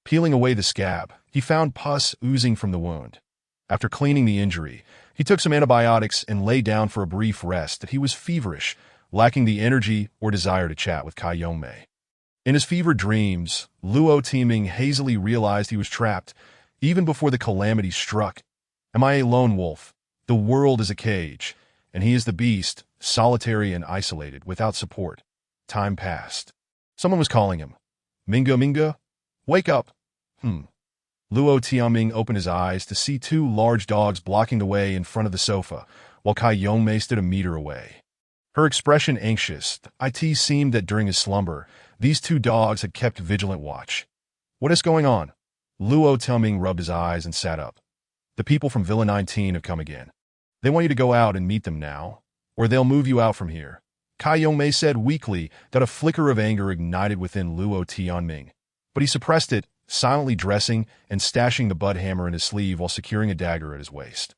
Peeling away the scab, he found pus oozing from the wound. After cleaning the injury, he took some antibiotics and lay down for a brief rest that he was feverish, lacking the energy or desire to chat with Kai Yongmei. In his fevered dreams, Luo Tianming hazily realized he was trapped, even before the calamity struck. Am I a lone wolf? The world is a cage, and he is the beast, solitary and isolated, without support. Time passed. Someone was calling him. "Minga, Minga?" Wake up! Luo Tianming opened his eyes to see two large dogs blocking the way in front of the sofa, while Kai Yongmei stood a meter away. Her expression anxious, it seemed that during his slumber, these two dogs had kept vigilant watch. What is going on? Luo Tianming rubbed his eyes and sat up. The people from Villa 19 have come again. They want you to go out and meet them now, or they'll move you out from here. Kai Yongmei said weakly that a flicker of anger ignited within Luo Tianming, but he suppressed it, silently dressing and stashing the butt hammer in his sleeve while securing a dagger at his waist.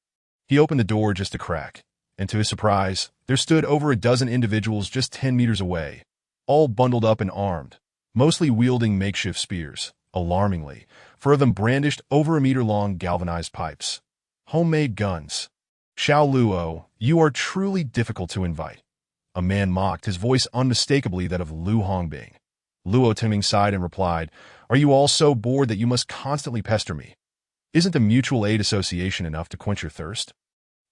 He opened the door just a crack, and to his surprise, there stood over a dozen individuals just 10 meters away, all bundled up and armed, mostly wielding makeshift spears. Alarmingly, 4 of them brandished over a meter-long galvanized pipes. Homemade guns. Xiao Luo, you are truly difficult to invite. A man mocked, his voice unmistakably that of Lu Hongbing. Luo Tianming sighed and replied, Are you all so bored that you must constantly pester me? Isn't the mutual aid association enough to quench your thirst?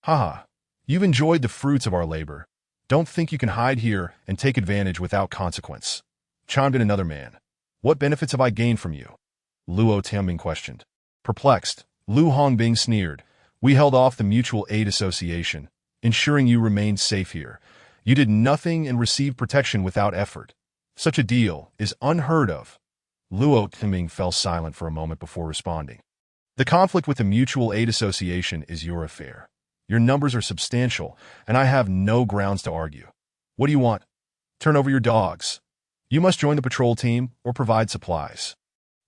Haha, you've enjoyed the fruits of our labor. Don't think you can hide here and take advantage without consequence. Chimed in another man. What benefits have I gained from you? Luo Tianming questioned. Perplexed, Lu Hongbing sneered. We held off the mutual aid association, ensuring you remained safe here. You did nothing and received protection without effort. Such a deal is unheard of. Luo Tianming fell silent for a moment before responding. The conflict with the mutual aid association is your affair. Your numbers are substantial, and I have no grounds to argue. What do you want? Turn over your dogs. You must join the patrol team or provide supplies.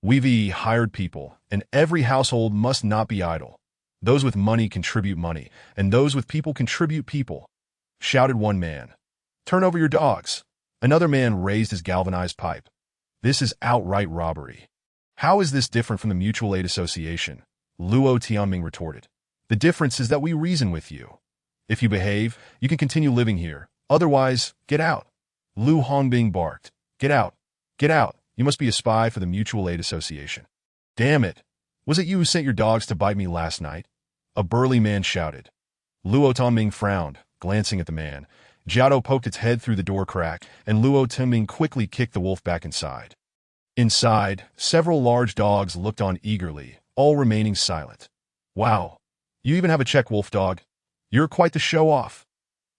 We've hired people, and every household must not be idle. Those with money contribute money, and those with people contribute people. Shouted one man. Turn over your dogs. Another man raised his galvanized pipe. This is outright robbery. How is this different from the mutual aid association? Luo Tianming retorted. The difference is that we reason with you. If you behave, you can continue living here. Otherwise, get out. Lu Hongbing barked. Get out. Get out. You must be a spy for the mutual aid association. Damn it. Was it you who sent your dogs to bite me last night? A burly man shouted. Luo Tianming frowned, glancing at the man. Jiao poked its head through the door crack, and Luo Tianming quickly kicked the wolf back inside. Inside, several large dogs looked on eagerly, all remaining silent. Wow. You even have a Czech wolf dog? You're quite the show-off.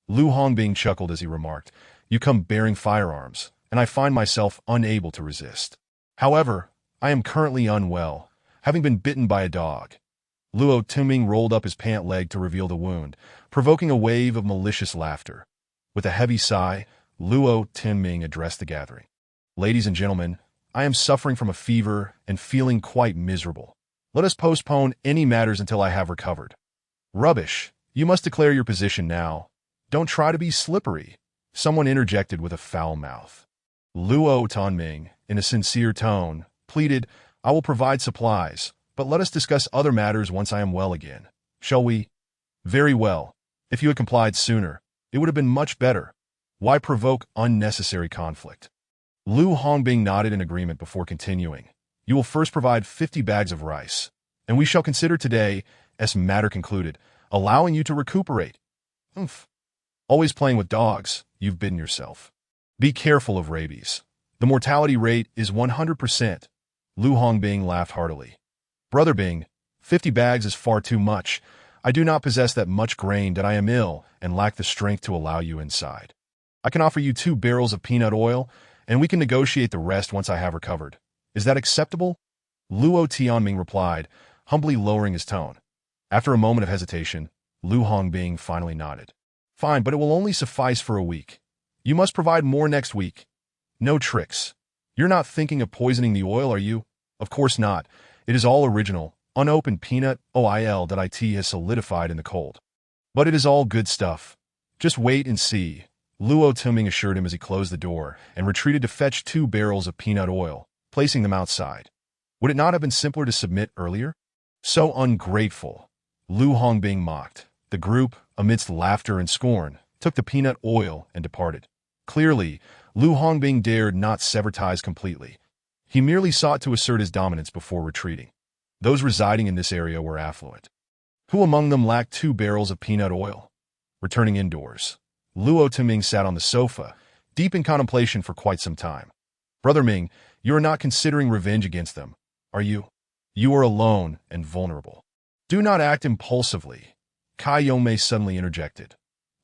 Lu Hongbing chuckled as he remarked, You come bearing firearms, and I find myself unable to resist. However, I am currently unwell, having been bitten by a dog. Luo Tianming rolled up his pant leg to reveal the wound, provoking a wave of malicious laughter. With a heavy sigh, Luo Tianming addressed the gathering. Ladies and gentlemen, I am suffering from a fever and feeling quite miserable. Let us postpone any matters until I have recovered. Rubbish. You must declare your position now. Don't try to be slippery. Someone interjected with a foul mouth. Luo Tianming, in a sincere tone, pleaded, I will provide supplies, but let us discuss other matters once I am well again. Shall we? Very well. If you had complied sooner, it would have been much better. Why provoke unnecessary conflict? Lu Hongbing nodded in agreement before continuing. You will first provide 50 bags of rice, and we shall consider today, as matter concluded, allowing you to recuperate. Always playing with dogs, you've bitten yourself. Be careful of rabies. The mortality rate is 100%. Lu Hongbing laughed heartily. Brother Bing, 50 bags is far too much. I do not possess that much grain that I am ill and lack the strength to allow you inside. I can offer you 2 barrels of peanut oil, and we can negotiate the rest once I have recovered. Is that acceptable? Luo Tianming replied, humbly lowering his tone. After a moment of hesitation, Lu Hongbing finally nodded. Fine, but it will only suffice for a week. You must provide more next week. No tricks. You're not thinking of poisoning the oil, are you? Of course not. It is all original, unopened peanut oil that IT has solidified in the cold. But it is all good stuff. Just wait and see. Luo Tianming assured him as he closed the door and retreated to fetch 2 barrels of peanut oil, placing them outside. Would it not have been simpler to submit earlier? So ungrateful. Lu Hongbing mocked. The group, amidst laughter and scorn, took the peanut oil and departed. Clearly, Lu Hongbing dared not sever ties completely. He merely sought to assert his dominance before retreating. Those residing in this area were affluent. Who among them lacked 2 barrels of peanut oil? Returning indoors, Luo Tianming sat on the sofa, deep in contemplation for quite some time. Brother Ming, you are not considering revenge against them, Are you? You are alone and vulnerable. Do not act impulsively, Kai Yongmei suddenly interjected.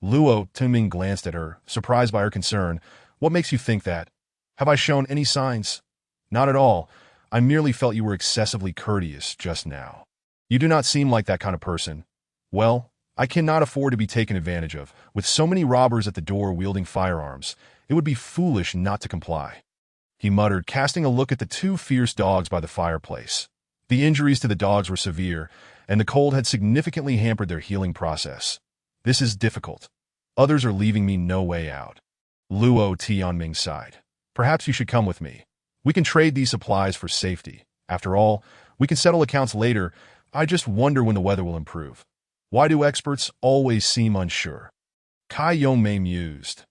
Luo Tuming glanced at her, surprised by her concern. What makes you think that? Have I shown any signs? Not at all. I merely felt you were excessively courteous just now. You do not seem like that kind of person. Well, I cannot afford to be taken advantage of. With so many robbers at the door wielding firearms, it would be foolish not to comply, he muttered, casting a look at the two fierce dogs by the fireplace. The injuries to the dogs were severe, and the cold had significantly hampered their healing process. This is difficult. Others are leaving me no way out. Luo Tianming sighed. Perhaps you should come with me. We can trade these supplies for safety. After all, we can settle accounts later. I just wonder when the weather will improve. Why do experts always seem unsure? Kai Yongmei mused.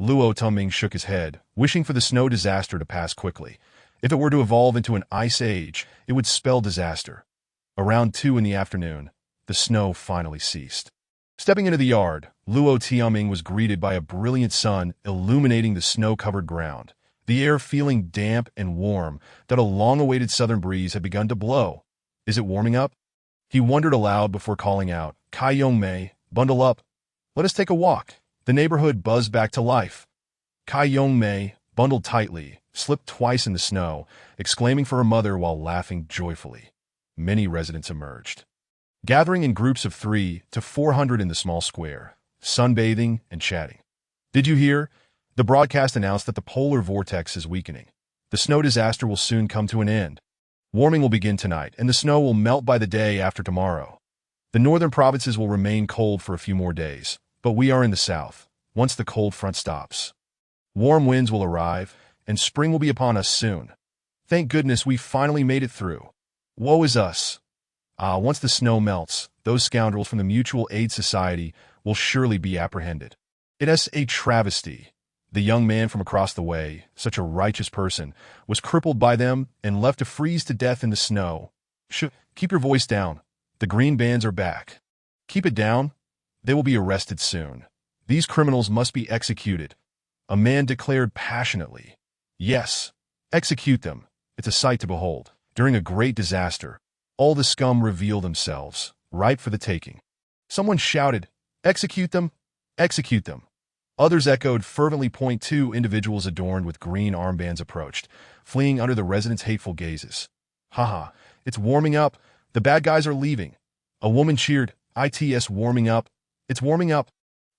Luo Tuming shook his head, wishing for the snow disaster to pass quickly. If it were to evolve into an ice age, it would spell disaster. Around 2 in the afternoon, the snow finally ceased. Stepping into the yard, Luo Tianming was greeted by a brilliant sun illuminating the snow-covered ground, the air feeling damp and warm that a long-awaited southern breeze had begun to blow. Is it warming up? He wondered aloud before calling out, Kai Yongmei, bundle up. Let us take a walk. The neighborhood buzzed back to life. Kai Yongmei, bundled tightly, slipped twice in the snow, exclaiming for her mother while laughing joyfully. Many residents emerged, gathering in groups of 300 to 400 in the small square, sunbathing and chatting. Did you hear? The broadcast announced that the polar vortex is weakening. The snow disaster will soon come to an end. Warming will begin tonight, and the snow will melt by the day after tomorrow. The northern provinces will remain cold for a few more days, but we are in the south. Once the cold front stops, warm winds will arrive, and spring will be upon us soon. Thank goodness we finally made it through. Woe is us. Once the snow melts, those scoundrels from the Mutual Aid Society will surely be apprehended. It is a travesty. The young man from across the way, such a righteous person, was crippled by them and left to freeze to death in the snow. Keep your voice down. The green bands are back. Keep it down. They will be arrested soon. These criminals must be executed. A man declared passionately. Yes, execute them. It's a sight to behold. During a great disaster, all the scum reveal themselves, ripe for the taking. Someone shouted, execute them, execute them. Others echoed fervently. 2 individuals adorned with green armbands approached, fleeing under the residents' hateful gazes. Haha, it's warming up. The bad guys are leaving. A woman cheered, it's warming up. It's warming up.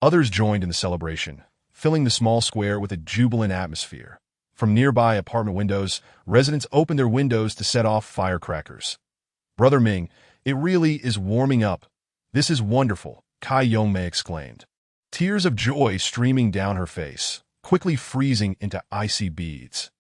Others joined in the celebration, filling the small square with a jubilant atmosphere. From nearby apartment windows, residents opened their windows to set off firecrackers. Brother Ming, it really is warming up. This is wonderful, Kai Yongmei exclaimed, tears of joy streaming down her face, quickly freezing into icy beads.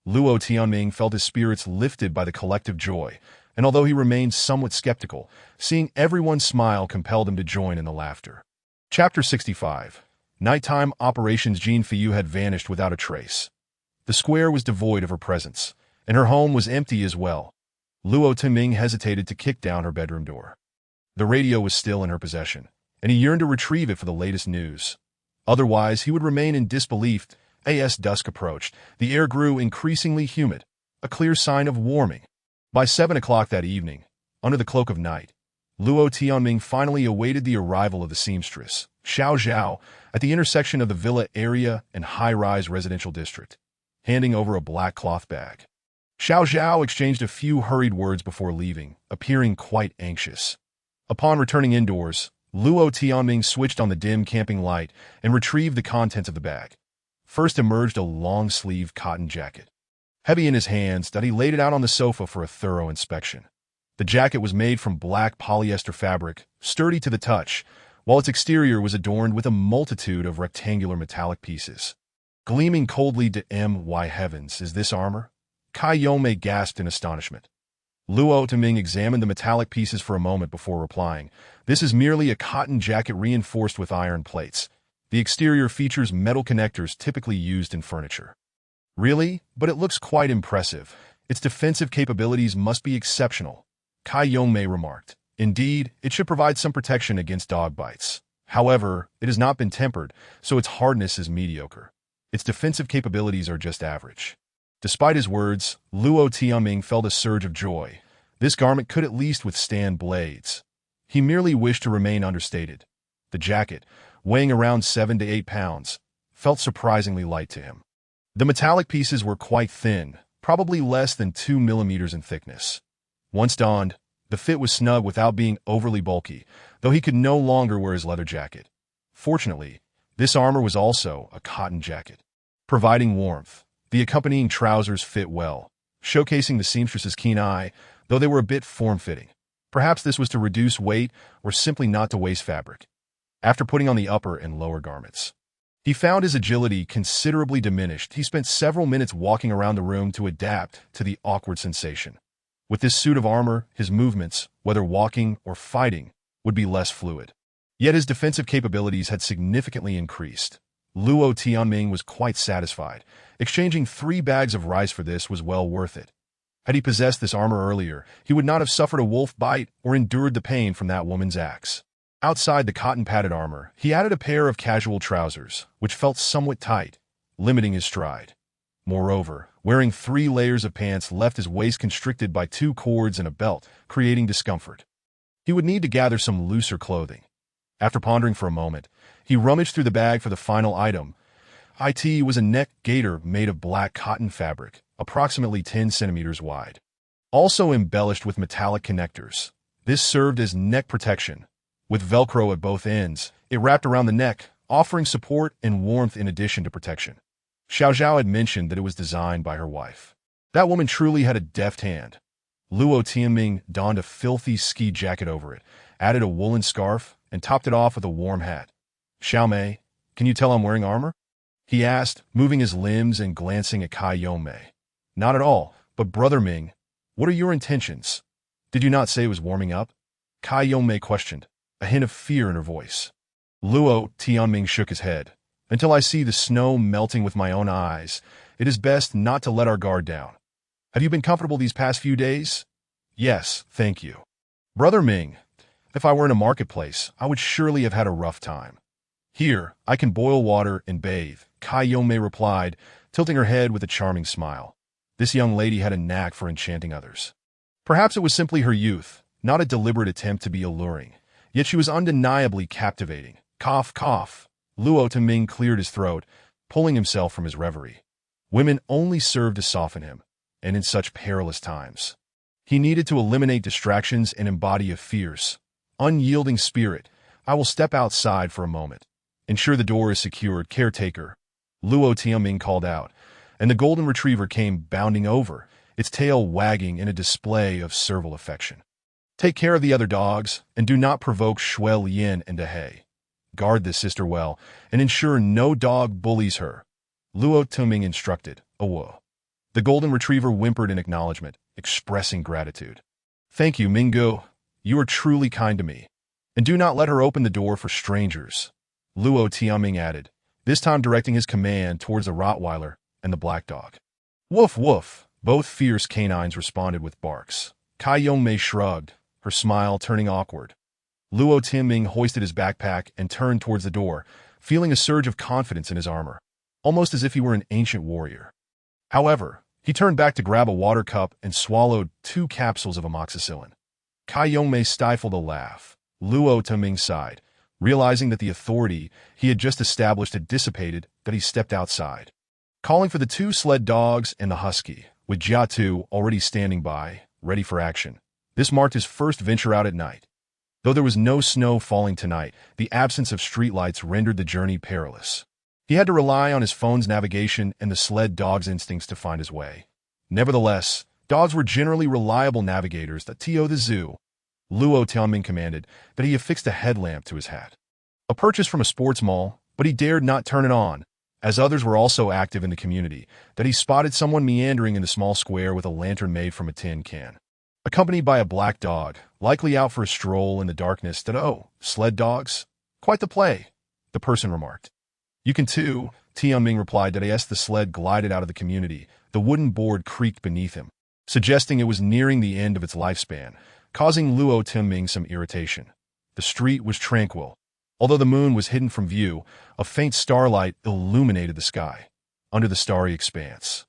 Luo Tianming felt his spirits lifted by the collective joy, and although he remained somewhat skeptical, seeing everyone smile compelled him to join in the laughter. Chapter 65. Nighttime operations. Jean Fiyu had vanished without a trace. The square was devoid of her presence, and her home was empty as well. Luo Tuming hesitated to kick down her bedroom door. The radio was still in her possession, and he yearned to retrieve it for the latest news. Otherwise, he would remain in disbelief. As dusk approached, the air grew increasingly humid, a clear sign of warming. By 7 o'clock that evening, under the cloak of night, Luo Tianming finally awaited the arrival of the seamstress, Xiao Zhao, at the intersection of the villa area and high-rise residential district, handing over a black cloth bag. Xiao Zhao exchanged a few hurried words before leaving, appearing quite anxious. Upon returning indoors, Luo Tianming switched on the dim camping light and retrieved the contents of the bag. First emerged a long-sleeved cotton jacket. Heavy in his hands, he laid it out on the sofa for a thorough inspection. The jacket was made from black polyester fabric, sturdy to the touch, while its exterior was adorned with a multitude of rectangular metallic pieces. Gleaming coldly my heavens, is this armor? Kai Yongmei gasped in astonishment. Luo Tuming examined the metallic pieces for a moment before replying, this is merely a cotton jacket reinforced with iron plates. The exterior features metal connectors typically used in furniture. Really? But it looks quite impressive. Its defensive capabilities must be exceptional, Kai Yongmei remarked. Indeed, it should provide some protection against dog bites. However, it has not been tempered, so its hardness is mediocre. Its defensive capabilities are just average. Despite his words, Luo Tianming felt a surge of joy. This garment could at least withstand blades. He merely wished to remain understated. The jacket, weighing around 7 to 8 pounds, felt surprisingly light to him. The metallic pieces were quite thin, probably less than 2 millimeters in thickness. Once donned, the fit was snug without being overly bulky, though he could no longer wear his leather jacket. Fortunately, this armor was also a cotton jacket, providing warmth. The accompanying trousers fit well, showcasing the seamstress's keen eye, though they were a bit form-fitting. Perhaps this was to reduce weight or simply not to waste fabric. After putting on the upper and lower garments, he found his agility considerably diminished. He spent several minutes walking around the room to adapt to the awkward sensation. With this suit of armor, his movements, whether walking or fighting, would be less fluid. Yet his defensive capabilities had significantly increased. Luo Tianming was quite satisfied. Exchanging 3 bags of rice for this was well worth it. Had he possessed this armor earlier, he would not have suffered a wolf bite or endured the pain from that woman's axe. Outside the cotton-padded armor, he added a pair of casual trousers, which felt somewhat tight, limiting his stride. Moreover, wearing 3 layers of pants left his waist constricted by 2 cords and a belt, creating discomfort. He would need to gather some looser clothing. After pondering for a moment, he rummaged through the bag for the final item. It was a neck gaiter made of black cotton fabric, approximately 10 centimeters wide. Also embellished with metallic connectors. This served as neck protection. With Velcro at both ends, it wrapped around the neck, offering support and warmth in addition to protection. Xiao Zhao had mentioned that it was designed by her wife. That woman truly had a deft hand. Luo Tianming donned a filthy ski jacket over it, added a woolen scarf, and topped it off with a warm hat. "Xiao Mei, can you tell I'm wearing armor?" he asked, moving his limbs and glancing at Kai Yongmei. "Not at all, but Brother Ming, what are your intentions? Did you not say it was warming up?" Kai Yongmei questioned, a hint of fear in her voice. Luo Tianming shook his head. "Until I see the snow melting with my own eyes, it is best not to let our guard down. Have you been comfortable these past few days?" "Yes, thank you." "Brother Ming, if I were in a marketplace, I would surely have had a rough time." "Here, I can boil water and bathe," Kai Yongmei replied, tilting her head with a charming smile. This young lady had a knack for enchanting others. Perhaps it was simply her youth, not a deliberate attempt to be alluring. Yet she was undeniably captivating. Cough, cough. Luo Tianming cleared his throat, pulling himself from his reverie. Women only served to soften him, and in such perilous times. He needed to eliminate distractions and embody a fierce, unyielding spirit. "I will step outside for a moment. Ensure the door is secured, caretaker," Luo Tianming called out, and the golden retriever came bounding over, its tail wagging in a display of servile affection. "Take care of the other dogs, and do not provoke Shui Lian and Dehei. Guard this sister well, and ensure no dog bullies her," Luo Tianming instructed. "Awo." The golden retriever whimpered in acknowledgement, expressing gratitude. "Thank you, Mingo. You are truly kind to me. And do not let her open the door for strangers," Luo Tianming added, this time directing his command towards the Rottweiler and the black dog. "Woof, woof." Both fierce canines responded with barks. Kai Yongmei shrugged, her smile turning awkward. Luo Tianming hoisted his backpack and turned towards the door, feeling a surge of confidence in his armor, almost as if he were an ancient warrior. However, he turned back to grab a water cup and swallowed 2 capsules of amoxicillin. Kai Yongmei stifled a laugh. Luo Tianming sighed, realizing that the authority he had just established had dissipated, that he stepped outside. Calling for the 2 sled dogs and the husky, with Jia Tu already standing by, ready for action. This marked his first venture out at night. Though there was no snow falling tonight, the absence of streetlights rendered the journey perilous. He had to rely on his phone's navigation and the sled dog's instincts to find his way. Nevertheless, dogs were generally reliable navigators. The zoo. Luo Tianming commanded that he affixed a headlamp to his hat. A purchase from a sports mall, but he dared not turn it on, as others were also active in the community, that he spotted someone meandering in the small square with a lantern made from a tin can. Accompanied by a black dog, likely out for a stroll in the darkness. "Oh, sled dogs? Quite the play," the person remarked. "You can too," Tianming replied. As the sled glided out of the community, the wooden board creaked beneath him, suggesting it was nearing the end of its lifespan, causing Luo Tianming some irritation. The street was tranquil. Although the moon was hidden from view, a faint starlight illuminated the sky. Under the starry expanse,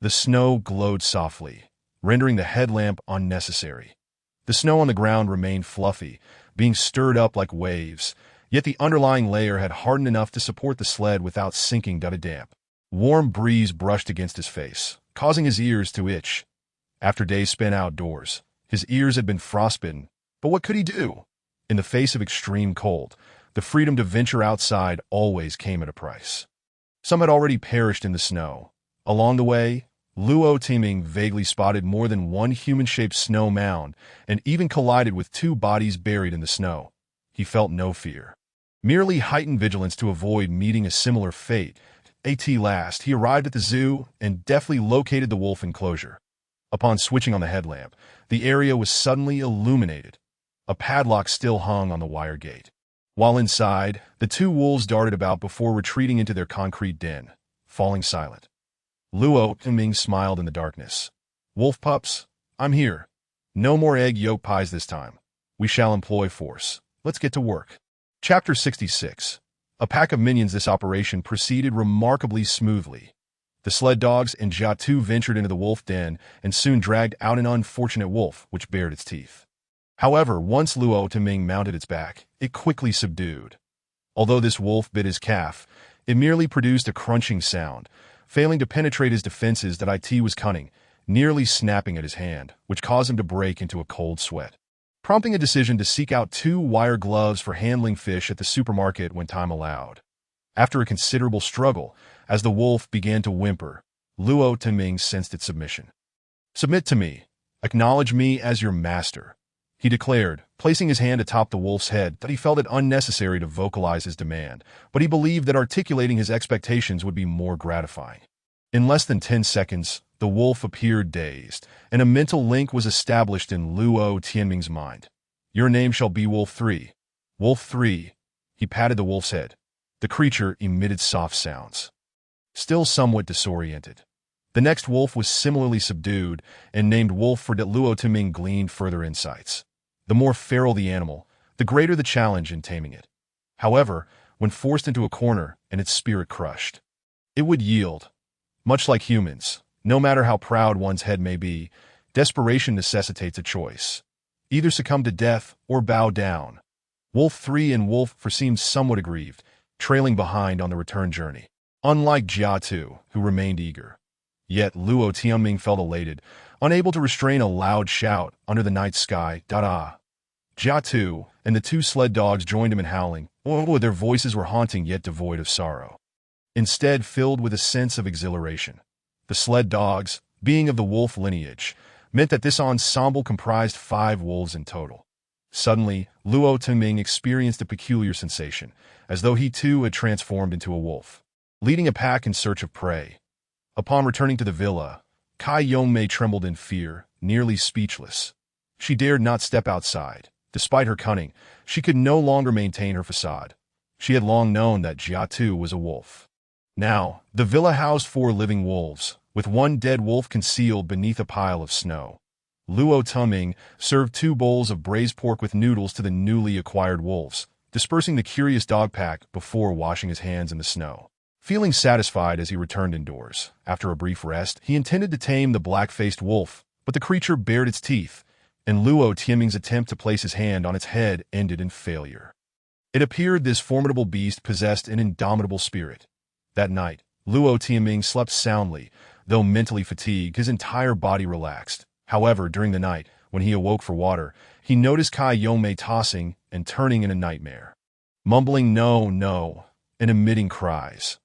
The snow glowed softly, rendering the headlamp unnecessary. The snow on the ground remained fluffy, being stirred up like waves, yet the underlying layer had hardened enough to support the sled without sinking to damp. Warm breeze brushed against his face, causing his ears to itch. After days spent outdoors, his ears had been frostbitten, but what could he do? In the face of extreme cold, the freedom to venture outside always came at a price. Some had already perished in the snow. Along the way, Luo Timing vaguely spotted more than one human-shaped snow mound and even collided with two bodies buried in the snow. He felt no fear, merely heightened vigilance to avoid meeting a similar fate. At last, he arrived at the zoo and deftly located the wolf enclosure. Upon switching on the headlamp, the area was suddenly illuminated. A padlock still hung on the wire gate. While inside, the two wolves darted about before retreating into their concrete den, falling silent. Luo Timing smiled in the darkness. "Wolf pups, I'm here. No more egg yolk pies this time. We shall employ force. Let's get to work." Chapter 66. A pack of minions. This operation proceeded remarkably smoothly. The sled dogs and Jiatu ventured into the wolf den and soon dragged out an unfortunate wolf, which bared its teeth. However, once Luo Timing mounted its back, it quickly subdued. Although this wolf bit his calf, it merely produced a crunching sound, failing to penetrate his defenses. That it was cunning, nearly snapping at his hand, which caused him to break into a cold sweat, prompting a decision to seek out 2 wire gloves for handling fish at the supermarket when time allowed. After a considerable struggle, as the wolf began to whimper, Luo Timing sensed its submission. "Submit to me. Acknowledge me as your master," he declared, placing his hand atop the wolf's head. That he felt it unnecessary to vocalize his demand, but he believed that articulating his expectations would be more gratifying. In less than 10 seconds, the wolf appeared dazed, and a mental link was established in Luo Tianming's mind. "Your name shall be Wolf 3. Wolf 3. He patted the wolf's head. The creature emitted soft sounds. Still somewhat disoriented, the next wolf was similarly subdued and named Wolf 4. Luo Timing gleaned further insights. The more feral the animal, the greater the challenge in taming it. However, when forced into a corner and its spirit crushed, it would yield. Much like humans, no matter how proud one's head may be, desperation necessitates a choice. Either succumb to death or bow down. Wolf 3 and Wolf 4 seemed somewhat aggrieved, trailing behind on the return journey, unlike Jiatu, who remained eager. Yet Luo Tianming felt elated, unable to restrain a loud shout under the night sky. Jiatu and the 2 sled dogs joined him in howling. Their voices were haunting yet devoid of sorrow, instead filled with a sense of exhilaration. The sled dogs, being of the wolf lineage, meant that this ensemble comprised 5 wolves in total. Suddenly, Luo Timing experienced a peculiar sensation, as though he too had transformed into a wolf, leading a pack in search of prey. Upon returning to the villa, Kai Yongmei trembled in fear, nearly speechless. She dared not step outside. Despite her cunning, she could no longer maintain her facade. She had long known that Jiatu was a wolf. Now, the villa housed 4 living wolves, with 1 dead wolf concealed beneath a pile of snow. Luo Timing served 2 bowls of braised pork with noodles to the newly acquired wolves, dispersing the curious dog pack before washing his hands in the snow. Feeling satisfied as he returned indoors, after a brief rest, he intended to tame the black-faced wolf, but the creature bared its teeth, and Luo Tianming's attempt to place his hand on its head ended in failure. It appeared this formidable beast possessed an indomitable spirit. That night, Luo Tianming slept soundly, though mentally fatigued, his entire body relaxed. However, during the night, when he awoke for water, he noticed Kai Yongmei tossing and turning in a nightmare, mumbling "no, no," and emitting cries.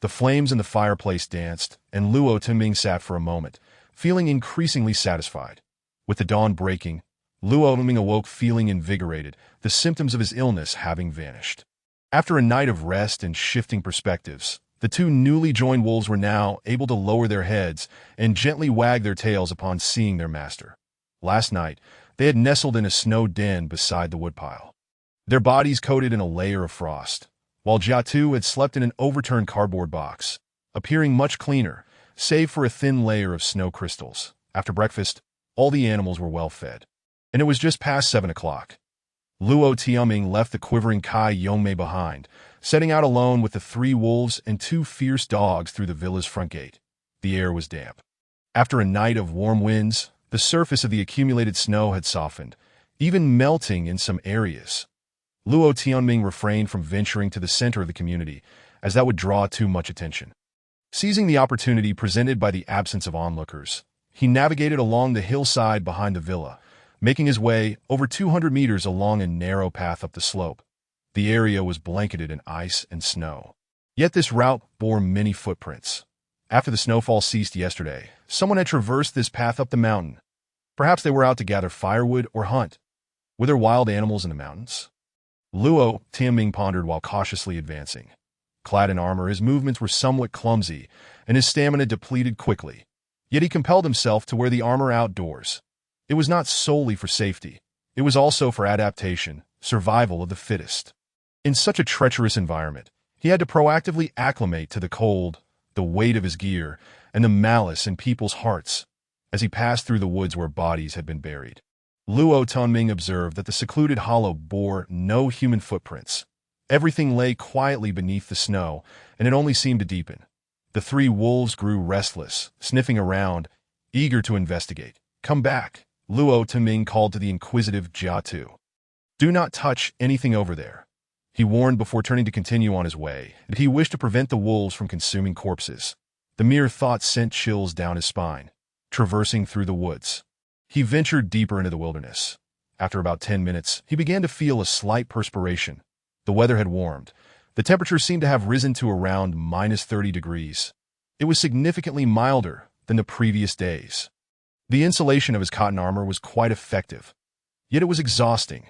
The flames in the fireplace danced, and Luo Timing sat for a moment, feeling increasingly satisfied. With the dawn breaking, Luo Timing awoke feeling invigorated, the symptoms of his illness having vanished. After a night of rest and shifting perspectives, the 2 newly joined wolves were now able to lower their heads and gently wag their tails upon seeing their master. Last night, they had nestled in a snow den beside the woodpile, their bodies coated in a layer of frost, while Jiatu had slept in an overturned cardboard box, appearing much cleaner, save for a thin layer of snow crystals. After breakfast, all the animals were well fed, and it was just past 7 o'clock. Luo Tianming left the quivering Kai Yongmei behind, setting out alone with the 3 wolves and 2 fierce dogs through the villa's front gate. The air was damp, After a night of warm winds, the surface of the accumulated snow had softened, even melting in some areas. Luo Tianming refrained from venturing to the center of the community, as that would draw too much attention. Seizing the opportunity presented by the absence of onlookers, he navigated along the hillside behind the villa, making his way over 200 meters along a narrow path up the slope. The area was blanketed in ice and snow. Yet this route bore many footprints. After the snowfall ceased yesterday, someone had traversed this path up the mountain. Perhaps they were out to gather firewood or hunt. Were there wild animals in the mountains? Luo Tianming pondered while cautiously advancing. Clad in armor, his movements were somewhat clumsy, and his stamina depleted quickly. Yet he compelled himself to wear the armor outdoors. It was not solely for safety. It was also for adaptation, survival of the fittest. In such a treacherous environment, he had to proactively acclimate to the cold, the weight of his gear, and the malice in people's hearts as he passed through the woods where bodies had been buried. Luo Tianming observed that the secluded hollow bore no human footprints. Everything lay quietly beneath the snow, and it only seemed to deepen. The three wolves grew restless, sniffing around, eager to investigate. "Come back," Luo Tianming called to the inquisitive Jia Tu. "Do not touch anything over there," he warned before turning to continue on his way, and he wished to prevent the wolves from consuming corpses. The mere thought sent chills down his spine. Traversing through the woods, he ventured deeper into the wilderness. After about 10 minutes, he began to feel a slight perspiration. The weather had warmed. The temperature seemed to have risen to around -30 degrees. It was significantly milder than the previous days. The insulation of his cotton armor was quite effective, yet it was exhausting.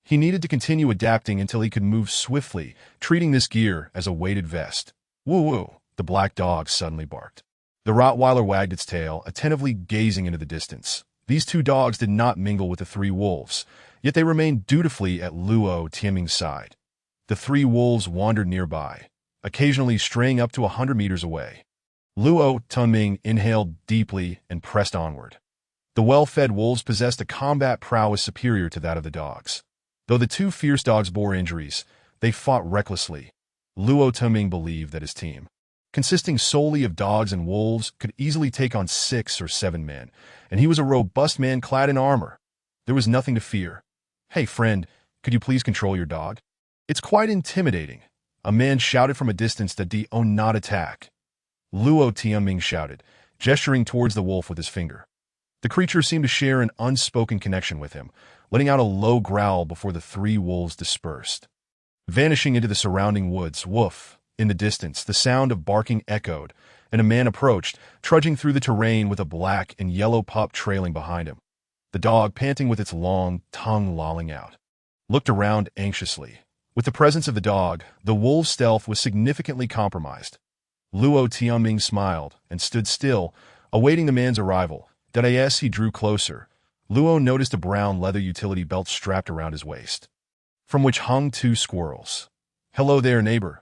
He needed to continue adapting until he could move swiftly, treating this gear as a weighted vest. "Woo-woo," the black dog suddenly barked. The Rottweiler wagged its tail, attentively gazing into the distance. These two dogs did not mingle with the three wolves, yet they remained dutifully at Luo Tianming's side. The three wolves wandered nearby, occasionally straying up to 100 meters away. Luo Tianming inhaled deeply and pressed onward. The well-fed wolves possessed a combat prowess superior to that of the dogs. Though the two fierce dogs bore injuries, they fought recklessly. Luo Tianming believed that his team, consisting solely of dogs and wolves, could easily take on 6 or 7 men, and he was a robust man clad in armor. There was nothing to fear. "Hey, friend, could you please control your dog? It's quite intimidating," a man shouted from a distance that do not attack. Luo Tianming shouted, gesturing towards the wolf with his finger. The creature seemed to share an unspoken connection with him, letting out a low growl before the three wolves dispersed. Vanishing into the surrounding woods, woof, in the distance, the sound of barking echoed, and a man approached, trudging through the terrain with a black and yellow pup trailing behind him. The dog, panting with its long tongue lolling out, looked around anxiously. With the presence of the dog, the wolf's stealth was significantly compromised. Luo Tianming smiled and stood still, awaiting the man's arrival. As he drew closer, Luo noticed a brown leather utility belt strapped around his waist, from which hung 2 squirrels. "Hello there, neighbor,"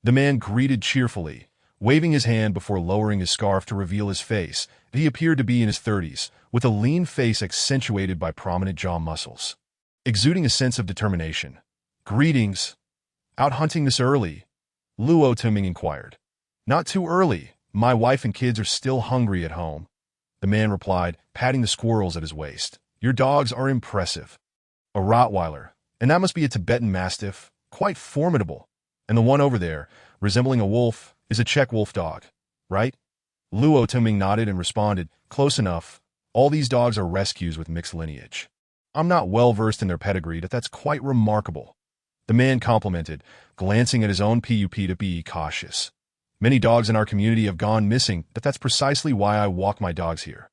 the man greeted cheerfully, waving his hand before lowering his scarf to reveal his face. He appeared to be in his 30s, with a lean face accentuated by prominent jaw muscles, exuding a sense of determination. "Greetings. Out hunting this early?" Luo Tianming inquired. "Not too early. My wife and kids are still hungry at home," the man replied, patting the squirrels at his waist. "Your dogs are impressive." "A Rottweiler, and that must be a Tibetan Mastiff, quite formidable. And the one over there, resembling a wolf, is a Czech wolf dog, right?" Luo Tianming nodded and responded, "Close enough. All these dogs are rescues with mixed lineage. I'm not well versed in their pedigree, but that's quite remarkable," the man complimented, glancing at his own pup to be cautious. "Many dogs in our community have gone missing, but that's precisely why I walk my dogs here."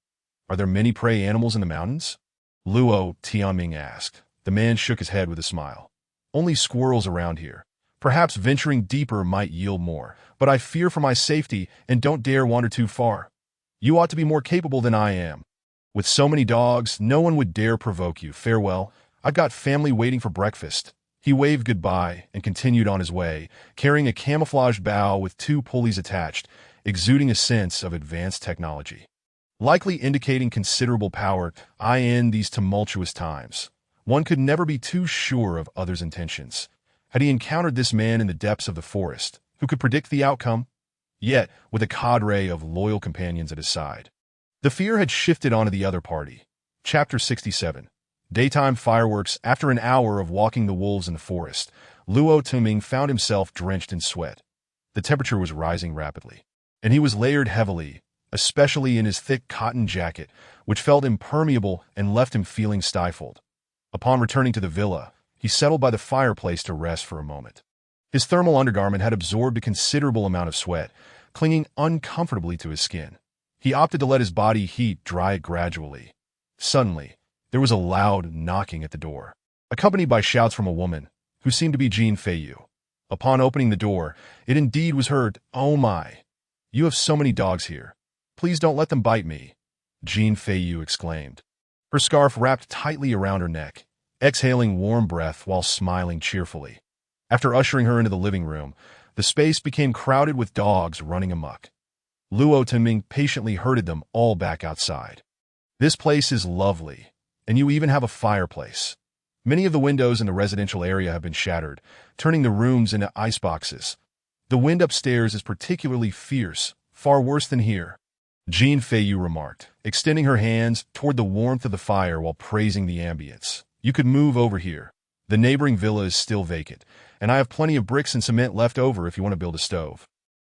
"Are there many prey animals in the mountains?" Luo Tianming asked. The man shook his head with a smile. "Only squirrels around here. Perhaps venturing deeper might yield more, but I fear for my safety and don't dare wander too far. You ought to be more capable than I am. With so many dogs, no one would dare provoke you. Farewell. I've got family waiting for breakfast." He waved goodbye and continued on his way, carrying a camouflaged bow with 2 pulleys attached, exuding a sense of advanced technology, likely indicating considerable power. In these tumultuous times, one could never be too sure of others' intentions. Had he encountered this man in the depths of the forest, who could predict the outcome? Yet, with a cadre of loyal companions at his side, The fear had shifted onto the other party. Chapter 67. Daytime fireworks. After an hour of walking the wolves in the forest, Luo Tuming found himself drenched in sweat. The temperature was rising rapidly, and he was layered heavily, especially in his thick cotton jacket, which felt impermeable and left him feeling stifled. Upon returning to the villa, he settled by the fireplace to rest for a moment. His thermal undergarment had absorbed a considerable amount of sweat, clinging uncomfortably to his skin. He opted to let his body heat dry gradually. Suddenly, there was a loud knocking at the door, accompanied by shouts from a woman, who seemed to be Jean Feiyu. Upon opening the door, it indeed was heard, "Oh my! You have so many dogs here. Please don't let them bite me," Jean Feiyu exclaimed. Her scarf wrapped tightly around her neck, exhaling warm breath while smiling cheerfully. After ushering her into the living room, the space became crowded with dogs running amok. Luo Tuming patiently herded them all back outside. "This place is lovely, and you even have a fireplace. Many of the windows in the residential area have been shattered, turning the rooms into iceboxes. The wind upstairs is particularly fierce, far worse than here," Jean Feiyu remarked, extending her hands toward the warmth of the fire while praising the ambience. "You could move over here. The neighboring villa is still vacant, and I have plenty of bricks and cement left over if you want to build a stove."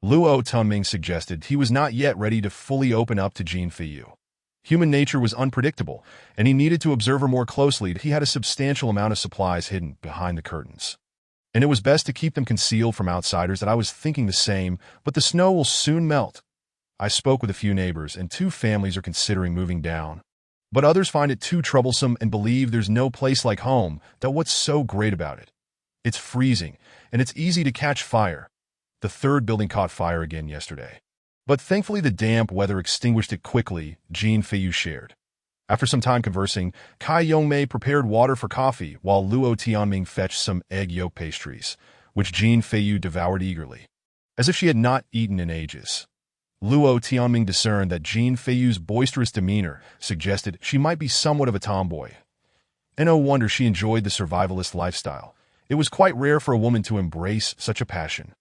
Luo Tuming suggested he was not yet ready to fully open up to Jean Feiyu. Human nature was unpredictable, and he needed to observe her more closely. He had a substantial amount of supplies hidden behind the curtains, and it was best to keep them concealed from outsiders. That I was thinking the same, but the snow will soon melt. I spoke with a few neighbors, and 2 families are considering moving down. But others find it too troublesome and believe there's no place like home. That what's so great about it? It's freezing, and it's easy to catch fire. The 3rd building caught fire again yesterday, but thankfully the damp weather extinguished it quickly, Jean Feiyu shared. After some time conversing, Kai Yongmei prepared water for coffee, while Luo Tianming fetched some egg yolk pastries, which Jean Feiyu devoured eagerly, as if she had not eaten in ages. Luo Tianming discerned that Jean Feiyu's boisterous demeanor suggested she might be somewhat of a tomboy. And no wonder she enjoyed the survivalist lifestyle. It was quite rare for a woman to embrace such a passion.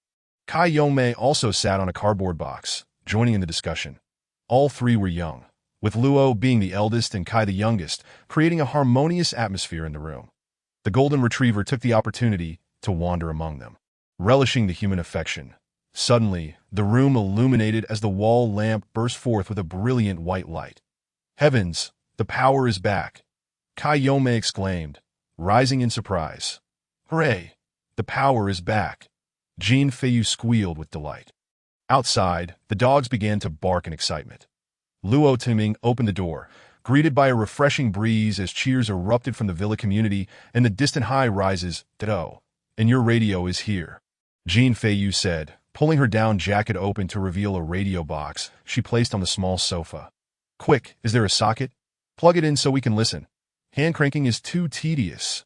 Kai Yongmei also sat on a cardboard box, joining in the discussion. All 3 were young, with Luo being the eldest and Kai the youngest, creating a harmonious atmosphere in the room. The golden retriever took the opportunity to wander among them, relishing the human affection. Suddenly, the room illuminated as the wall lamp burst forth with a brilliant white light. "Heavens, the power is back!" Kai Yongmei exclaimed, rising in surprise. "Hooray! The power is back!" Jean Feiyu squealed with delight. Outside, the dogs began to bark in excitement. Luo Tuming opened the door, greeted by a refreshing breeze as cheers erupted from the villa community and the distant high-rises. "Oh, and your radio is here," Jean Feiyu said, pulling her down jacket open to reveal a radio box she placed on the small sofa. "Quick, is there a socket? Plug it in so we can listen. Hand cranking is too tedious."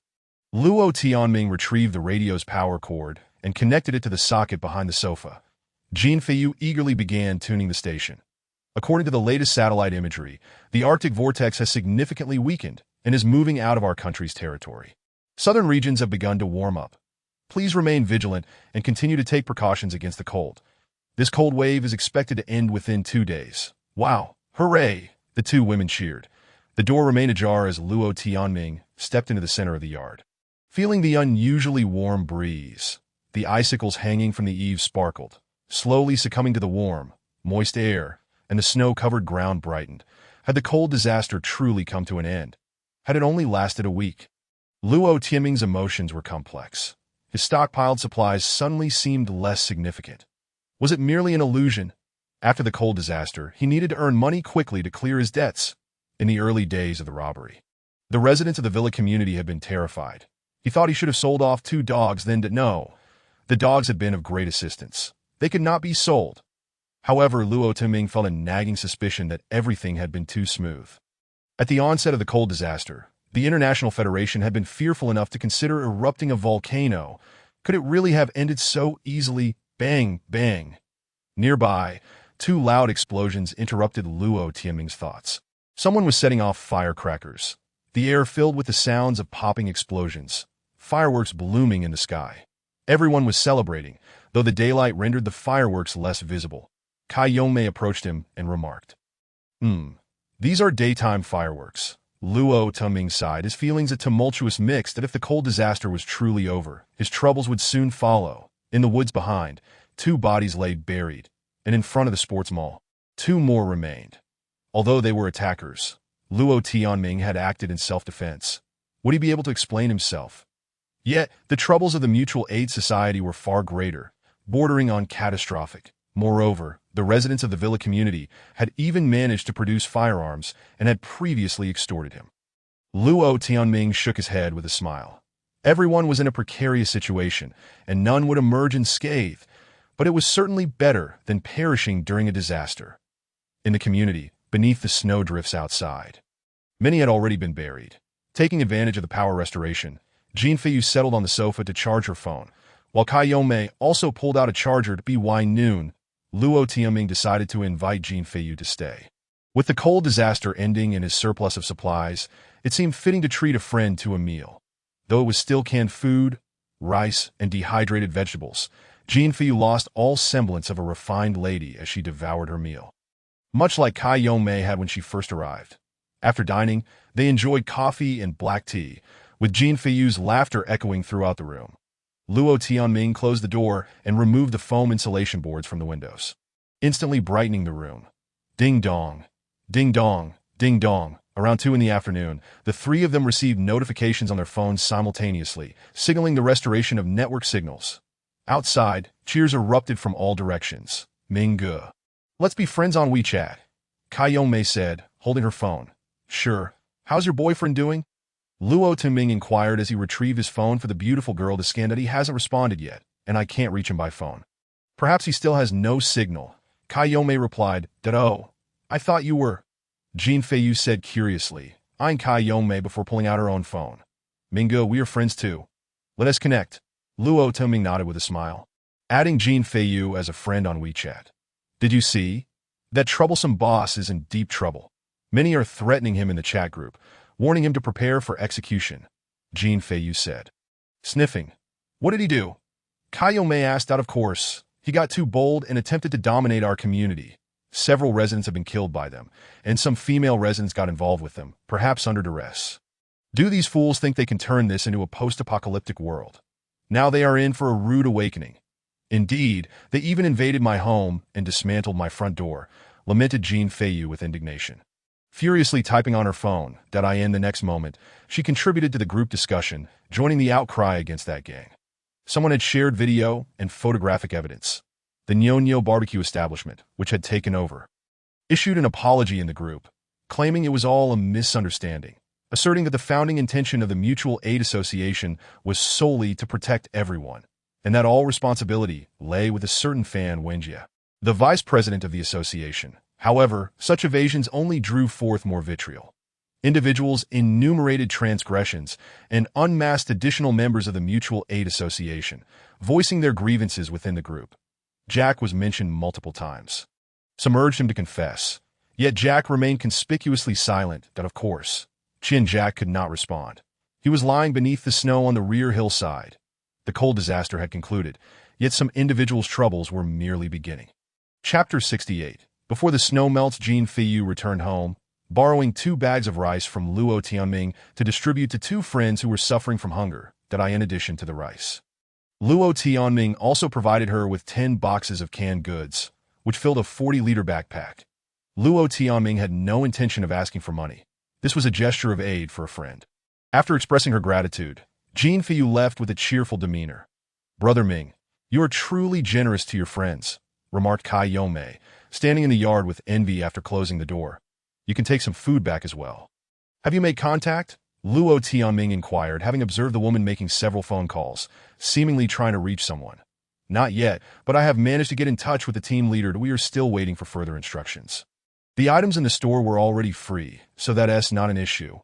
Luo Tianming retrieved the radio's power cord and connected it to the socket behind the sofa. Jean Feiyu eagerly began tuning the station. According to the latest satellite imagery, the Arctic vortex has significantly weakened and is moving out of our country's territory. Southern regions have begun to warm up. Please remain vigilant and continue to take precautions against the cold. This cold wave is expected to end within 2 days. "Wow! Hooray!" the 2 women cheered. The door remained ajar as Luo Tianming stepped into the center of the yard. Feeling the unusually warm breeze, the icicles hanging from the eaves sparkled, slowly succumbing to the warm, moist air, and the snow-covered ground brightened. Had the cold disaster truly come to an end? Had it only lasted a week? Luo Tianming's emotions were complex. His stockpiled supplies suddenly seemed less significant. Was it merely an illusion? After the cold disaster, he needed to earn money quickly to clear his debts. In the early days of the robbery, the residents of the villa community had been terrified. He thought he should have sold off 2 dogs, then no. The dogs had been of great assistance. They could not be sold. However, Luo Tuming felt a nagging suspicion that everything had been too smooth. At the onset of the cold disaster, the International Federation had been fearful enough to consider erupting a volcano. Could it really have ended so easily? Bang, bang. Nearby, 2 loud explosions interrupted Luo Tianming's thoughts. Someone was setting off firecrackers. The air filled with the sounds of popping explosions, fireworks blooming in the sky. Everyone was celebrating, though the daylight rendered the fireworks less visible. Kai Yongmei approached him and remarked, These are daytime fireworks. Luo Tuming sighed, his feelings a tumultuous mix that if the cold disaster was truly over, his troubles would soon follow. In the woods behind, 2 bodies lay buried, and in front of the sports mall, 2 more remained. Although they were attackers, Luo Tianming had acted in self-defense. Would he be able to explain himself? Yet, the troubles of the Mutual Aid Society were far greater, bordering on catastrophic. Moreover, the residents of the villa community had even managed to produce firearms and had previously extorted him. Luo Tianming shook his head with a smile. Everyone was in a precarious situation, and none would emerge unscathed, but it was certainly better than perishing during a disaster. In the community, beneath the snowdrifts outside, many had already been buried. Taking advantage of the power restoration, Jean Feiyu settled on the sofa to charge her phone, while Kai Yomei also pulled out a charger to by noon. Luo Tianming decided to invite Jean Feiyu to stay. With the cold disaster ending and his surplus of supplies, it seemed fitting to treat a friend to a meal. Though it was still canned food, rice, and dehydrated vegetables, Jean Feiyu lost all semblance of a refined lady as she devoured her meal. Much like Kai Yomei had when she first arrived. After dining, they enjoyed coffee and black tea, with Jean Feiyu's laughter echoing throughout the room. Luo Tianming closed the door and removed the foam insulation boards from the windows, instantly brightening the room. Ding dong, ding dong, ding dong. Around 2 in the afternoon, the 3 of them received notifications on their phones simultaneously, signaling the restoration of network signals. Outside, cheers erupted from all directions. Mingge. Let's be friends on WeChat, Kai Yomei said, holding her phone. Sure. How's your boyfriend doing? Luo Tianming inquired as he retrieved his phone for the beautiful girl to scan that he hasn't responded yet, and I can't reach him by phone. Perhaps he still has no signal. Kai Yomei replied, "Oh, I thought you were." Jean Feiyu said curiously, eyeing Kai Yomei before pulling out her own phone. Mingge, we are friends too. Let us connect. Luo Tianming nodded with a smile, adding Jean Feiyu as a friend on WeChat. Did you see? That troublesome boss is in deep trouble. Many are threatening him in the chat group, warning him to prepare for execution, Jean Feiyu said. Sniffing. What did he do? Kai Yomei asked out of course. He got too bold and attempted to dominate our community. Several residents have been killed by them, and some female residents got involved with them, perhaps under duress. Do these fools think they can turn this into a post-apocalyptic world? Now they are in for a rude awakening. Indeed, they even invaded my home and dismantled my front door, lamented Jean Feiyu with indignation. Furiously typing on her phone, the next moment, she contributed to the group discussion, joining the outcry against that gang. Someone had shared video and photographic evidence. The Nyo barbecue establishment, which had taken over, issued an apology in the group, claiming it was all a misunderstanding, asserting that the founding intention of the Mutual Aid Association was solely to protect everyone, and that all responsibility lay with a certain Fan Wenjie, the vice president of the association. However, such evasions only drew forth more vitriol. Individuals enumerated transgressions and unmasked additional members of the Mutual Aid Association, voicing their grievances within the group. Jack was mentioned multiple times. Some urged him to confess, yet Jack remained conspicuously silent that, of course, Chin Jack could not respond. He was lying beneath the snow on the rear hillside. The cold disaster had concluded, yet some individuals' troubles were merely beginning. Chapter 68. Before the snow melts, Jean Feiyu returned home, borrowing 2 bags of rice from Luo Tianming to distribute to 2 friends who were suffering from hunger, in addition to the rice. Luo Tianming also provided her with 10 boxes of canned goods, which filled a 40-liter backpack. Luo Tianming had no intention of asking for money. This was a gesture of aid for a friend. After expressing her gratitude, Jean Feiyu left with a cheerful demeanor. Brother Ming, you are truly generous to your friends, remarked Kai Yomei, standing in the yard with envy after closing the door. You can take some food back as well. Have you made contact? Luo Tianming inquired, having observed the woman making several phone calls, seemingly trying to reach someone. Not yet, but I have managed to get in touch with the team leader. We are still waiting for further instructions. The items in the store were already free, so that's not an issue.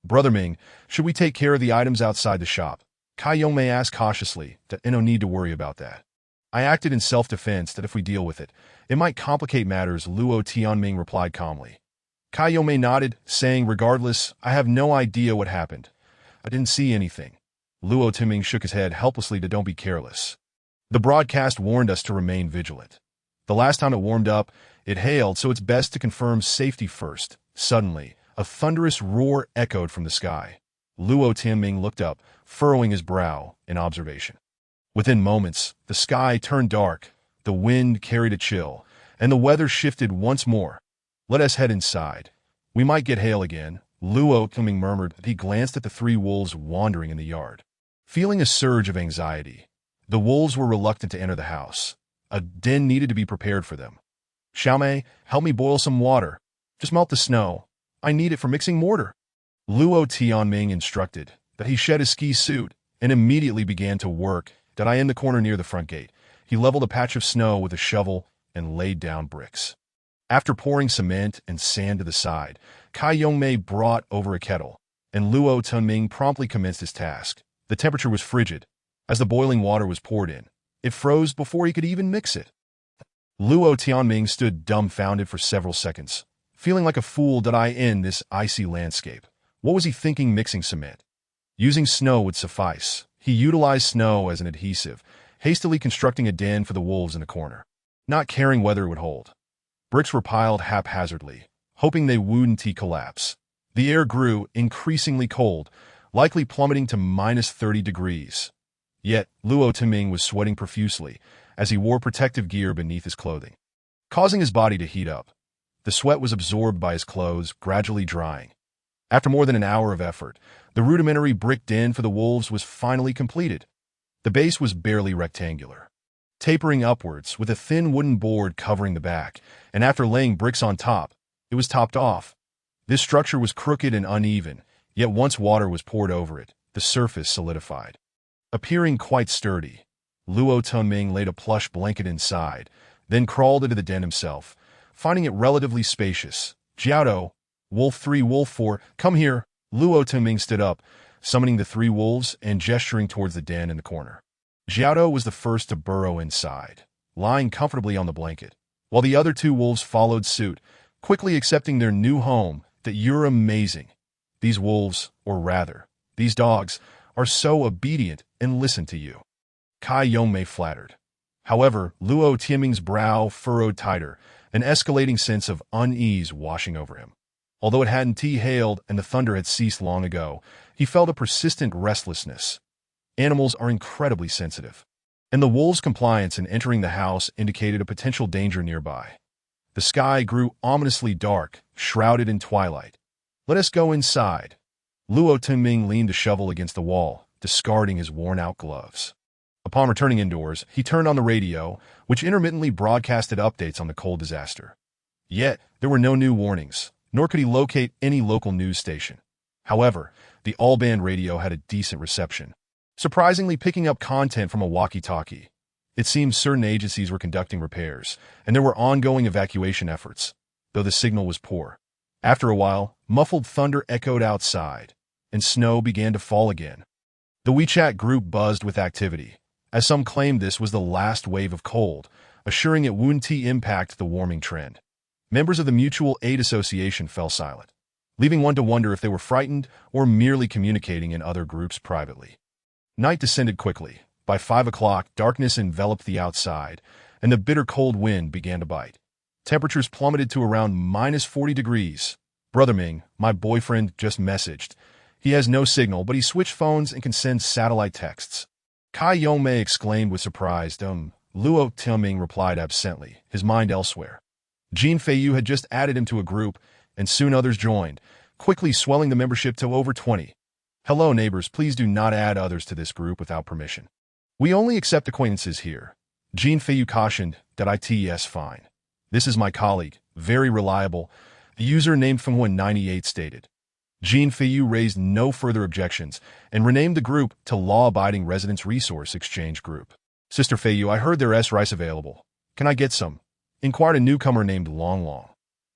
Brother Ming, should we take care of the items outside the shop? Kai Yomei asked cautiously. No need to worry about that. I acted in self-defense that if we deal with it, it might complicate matters, Luo Tianming replied calmly. Kai Yomei nodded, saying, regardless, I have no idea what happened. I didn't see anything. Luo Tianming shook his head helplessly to don't be careless. The broadcast warned us to remain vigilant. The last time it warmed up, it hailed, so it's best to confirm safety first, Suddenly, a thunderous roar echoed from the sky. Luo Tianming looked up, furrowing his brow in observation. Within moments, the sky turned dark, the wind carried a chill, and the weather shifted once more. "Let us head inside. We might get hail again," Luo Tianming murmured as he glanced at the three wolves wandering in the yard. Feeling a surge of anxiety, the wolves were reluctant to enter the house. A den needed to be prepared for them. "Xiaomei, help me boil some water. Just melt the snow. I need it for mixing mortar." Luo Tianming instructed that he shed his ski suit and immediately began to work in the corner near the front gate. He leveled a patch of snow with a shovel and laid down bricks. After pouring cement and sand to the side, Kai Yongmei brought over a kettle, and Luo Tianming promptly commenced his task. The temperature was frigid. As the boiling water was poured in, it froze before he could even mix it. Luo Tianming stood dumbfounded for several seconds, feeling like a fool in this icy landscape. What was he thinking mixing cement? Using snow would suffice. He utilized snow as an adhesive, hastily constructing a den for the wolves in the corner, not caring whether it would hold. Bricks were piled haphazardly, hoping they wouldn't collapse. The air grew increasingly cold, likely plummeting to -30 degrees. Yet, Luo Tianming was sweating profusely as he wore protective gear beneath his clothing, causing his body to heat up. The sweat was absorbed by his clothes, gradually drying. After more than an hour of effort, the rudimentary brick den for the wolves was finally completed. The base was barely rectangular, tapering upwards with a thin wooden board covering the back, and after laying bricks on top, it was topped off. This structure was crooked and uneven, yet once water was poured over it, the surface solidified. Appearing quite sturdy, Luo Tianming laid a plush blanket inside, then crawled into the den himself, finding it relatively spacious. "Jiaodo, Wolf 3, Wolf 4, come here." Luo Tianming stood up, summoning the three wolves and gesturing towards the den in the corner. Jiaodo was the first to burrow inside, lying comfortably on the blanket, while the other two wolves followed suit, quickly accepting their new home. "That you're amazing. These wolves, or rather, these dogs, are so obedient and listen to you," Kai Yongmei flattered. However, Luo Tianming's brow furrowed tighter, an escalating sense of unease washing over him. Although it hadn't hailed and the thunder had ceased long ago, he felt a persistent restlessness. Animals are incredibly sensitive, and the wolves' compliance in entering the house indicated a potential danger nearby. The sky grew ominously dark, shrouded in twilight. "Let us go inside." Luo Tianming leaned the shovel against the wall, discarding his worn-out gloves. Upon returning indoors, he turned on the radio, which intermittently broadcasted updates on the cold disaster. Yet, there were no new warnings, nor could he locate any local news station. However, the all-band radio had a decent reception, surprisingly picking up content from a walkie-talkie. It seemed certain agencies were conducting repairs, and there were ongoing evacuation efforts, though the signal was poor. After a while, muffled thunder echoed outside, and snow began to fall again. The WeChat group buzzed with activity, as some claimed this was the last wave of cold, assuring it wouldn't impact the warming trend. Members of the Mutual Aid Association fell silent, leaving one to wonder if they were frightened or merely communicating in other groups privately. Night descended quickly. By 5 o'clock, darkness enveloped the outside, and the bitter cold wind began to bite. Temperatures plummeted to around -40 degrees. "Brother Ming, my boyfriend, just messaged. He has no signal, but he switched phones and can send satellite texts." Kai Yongmei exclaimed with surprise. Luo Tianming replied absently, his mind elsewhere. Jean Feiyu had just added him to a group, and soon others joined, quickly swelling the membership to over 20. "Hello, neighbors, please do not add others to this group without permission. We only accept acquaintances here." Jean Feiyu cautioned that "Yes, fine. This is my colleague, very reliable," the user named Fengwen98 stated. Jean Feiyu raised no further objections and renamed the group to Law-Abiding Residents Resource Exchange Group. "Sister Feiyu, I heard there's rice available. Can I get some?" inquired a newcomer named Long Long.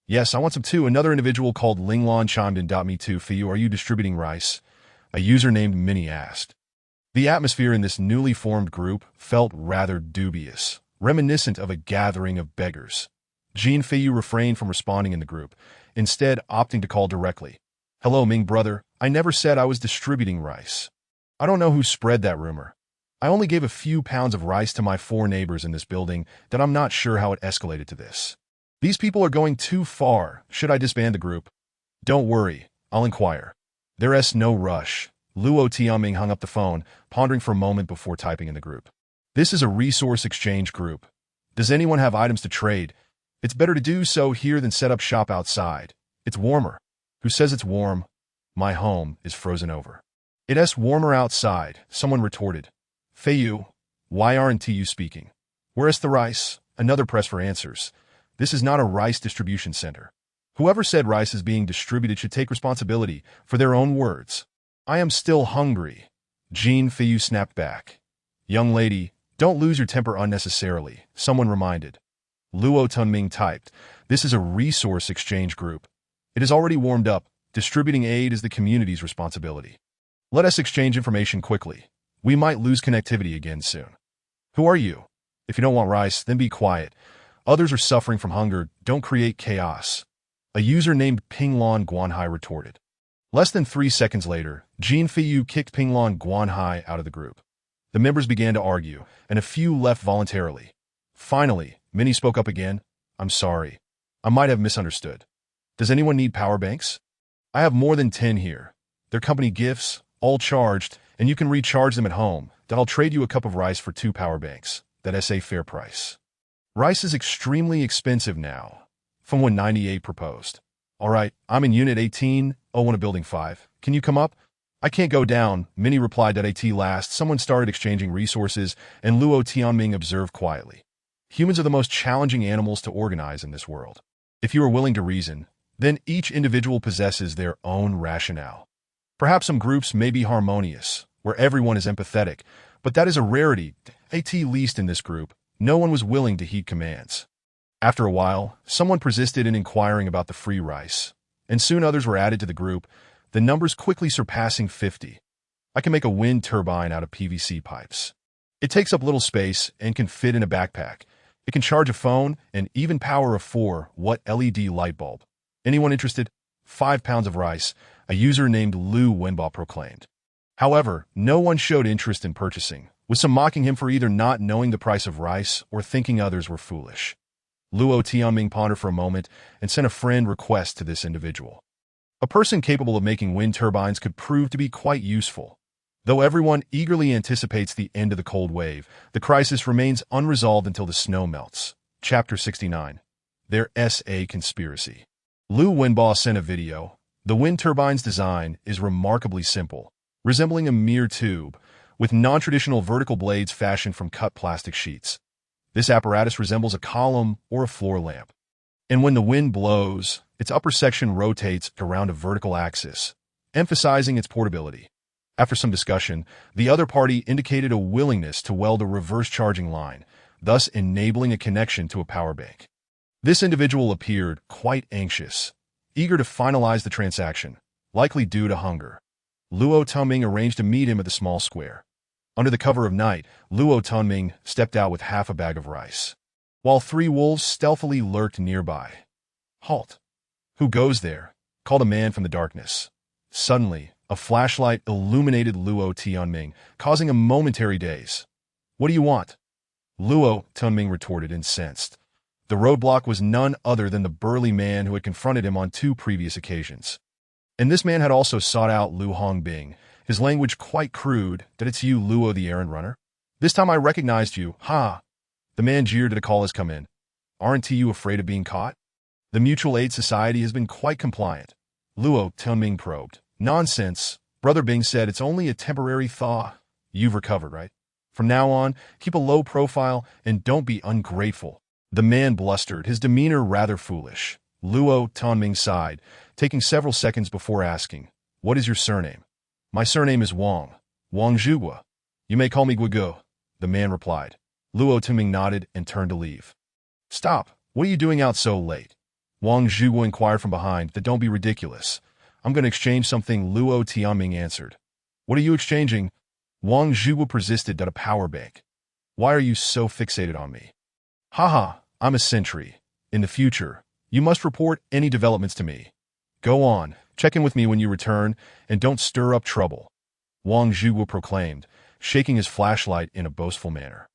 "Yes, I want some too." Another individual called Linglon chimed in. "Me too, Feiyu. Are you distributing rice?" a user named Minnie asked. The atmosphere in this newly formed group felt rather dubious, reminiscent of a gathering of beggars. Jean Feiyu refrained from responding in the group, instead opting to call directly. "Hello, Ming brother. I never said I was distributing rice. I don't know who spread that rumor. I only gave a few pounds of rice to my 4 neighbors in this building. That I'm not sure how it escalated to this. These people are going too far. Should I disband the group?" Don't worry, I'll inquire. There's no rush. Luo Tianming hung up the phone, pondering for a moment before typing in the group. This is a resource exchange group. Does anyone have items to trade? It's better to do so here than set up shop outside. It's warmer. Who says it's warm? My home is frozen over. It's warmer outside, someone retorted. Feiyu, why aren't you speaking? Where's the rice? Another press for answers. This is not a rice distribution center. Whoever said rice is being distributed should take responsibility for their own words. I am still hungry. Jean Feiyu snapped back. Young lady, don't lose your temper unnecessarily, someone reminded. Luo Tunming typed, this is a resource exchange group. It is already warmed up. Distributing aid is the community's responsibility. Let us exchange information quickly. We might lose connectivity again soon. Who are you? If you don't want rice, then be quiet. Others are suffering from hunger. Don't create chaos. A user named Pinglon Guanhai retorted. Less than 3 seconds later, Jean Feiyu kicked Pinglon Guanhai out of the group. The members began to argue, and a few left voluntarily. Finally, many spoke up again. I'm sorry. I might have misunderstood. Does anyone need power banks? I have more than 10 here. They're company gifts, all charged, and you can recharge them at home. Then I'll trade you a cup of rice for 2 power banks. That's a fair price. Rice is extremely expensive now. From 198 proposed. All right, I'm in Unit 18, 01 of Building 5. Can you come up? I can't go down, Many replied. At last, someone started exchanging resources, and Luo Tianming observed quietly. Humans are the most challenging animals to organize in this world. If you are willing to reason, then each individual possesses their own rationale. Perhaps some groups may be harmonious, where everyone is empathetic, but that is a rarity. At least in this group, no one was willing to heed commands. After a while, someone persisted in inquiring about the free rice, and soon others were added to the group, the numbers quickly surpassing 50. I can make a wind turbine out of PVC pipes. It takes up little space and can fit in a backpack. It can charge a phone and even power a 4-watt LED light bulb. Anyone interested? 5 pounds of rice, a user named Lu Wenba proclaimed. However, no one showed interest in purchasing, with some mocking him for either not knowing the price of rice or thinking others were foolish. Luo Tianming pondered for a moment and sent a friend request to this individual. A person capable of making wind turbines could prove to be quite useful. Though everyone eagerly anticipates the end of the cold wave, the crisis remains unresolved until the snow melts. Chapter 69. There's a conspiracy. Lu Wenba sent a video. The wind turbine's design is remarkably simple, resembling a mere tube, with non-traditional vertical blades fashioned from cut plastic sheets. This apparatus resembles a column or a floor lamp. And when the wind blows, its upper section rotates around a vertical axis, emphasizing its portability. After some discussion, the other party indicated a willingness to weld a reverse charging line, thus enabling a connection to a power bank. This individual appeared quite anxious, eager to finalize the transaction, likely due to hunger. Luo Tunming arranged to meet him at the small square. Under the cover of night, Luo Tunming stepped out with half a bag of rice, while 3 wolves stealthily lurked nearby. Halt! Who goes there? Called a man from the darkness. Suddenly, a flashlight illuminated Luo Tianming, causing a momentary daze. What do you want? Luo Tunming retorted, incensed. The roadblock was none other than the burly man who had confronted him on 2 previous occasions. And this man had also sought out Lu Hongbing, his language quite crude. That it's you, Luo the errand runner? This time I recognized you, ha! The man jeered. A call has come in. Aren't you afraid of being caught? The Mutual Aid Society has been quite compliant. Luo Tunming probed. Nonsense. Brother Bing said it's only a temporary thaw. You've recovered, right? From now on, keep a low profile and don't be ungrateful. The man blustered, his demeanor rather foolish. Luo Tunming sighed, taking several seconds before asking, what is your surname? My surname is Wang. Wang Zhugua. You may call me Guigo, the man replied. Luo Tunming nodded and turned to leave. Stop. What are you doing out so late? Wang Zhugua inquired from behind. Don't be ridiculous. I'm going to exchange something, Luo Tianming answered. What are you exchanging? Wang Zhugua persisted. A power bank. Why are you so fixated on me? Haha, I'm a sentry. In the future, you must report any developments to me. Go on, check in with me when you return, and don't stir up trouble. Wang Zhugua proclaimed, shaking his flashlight in a boastful manner.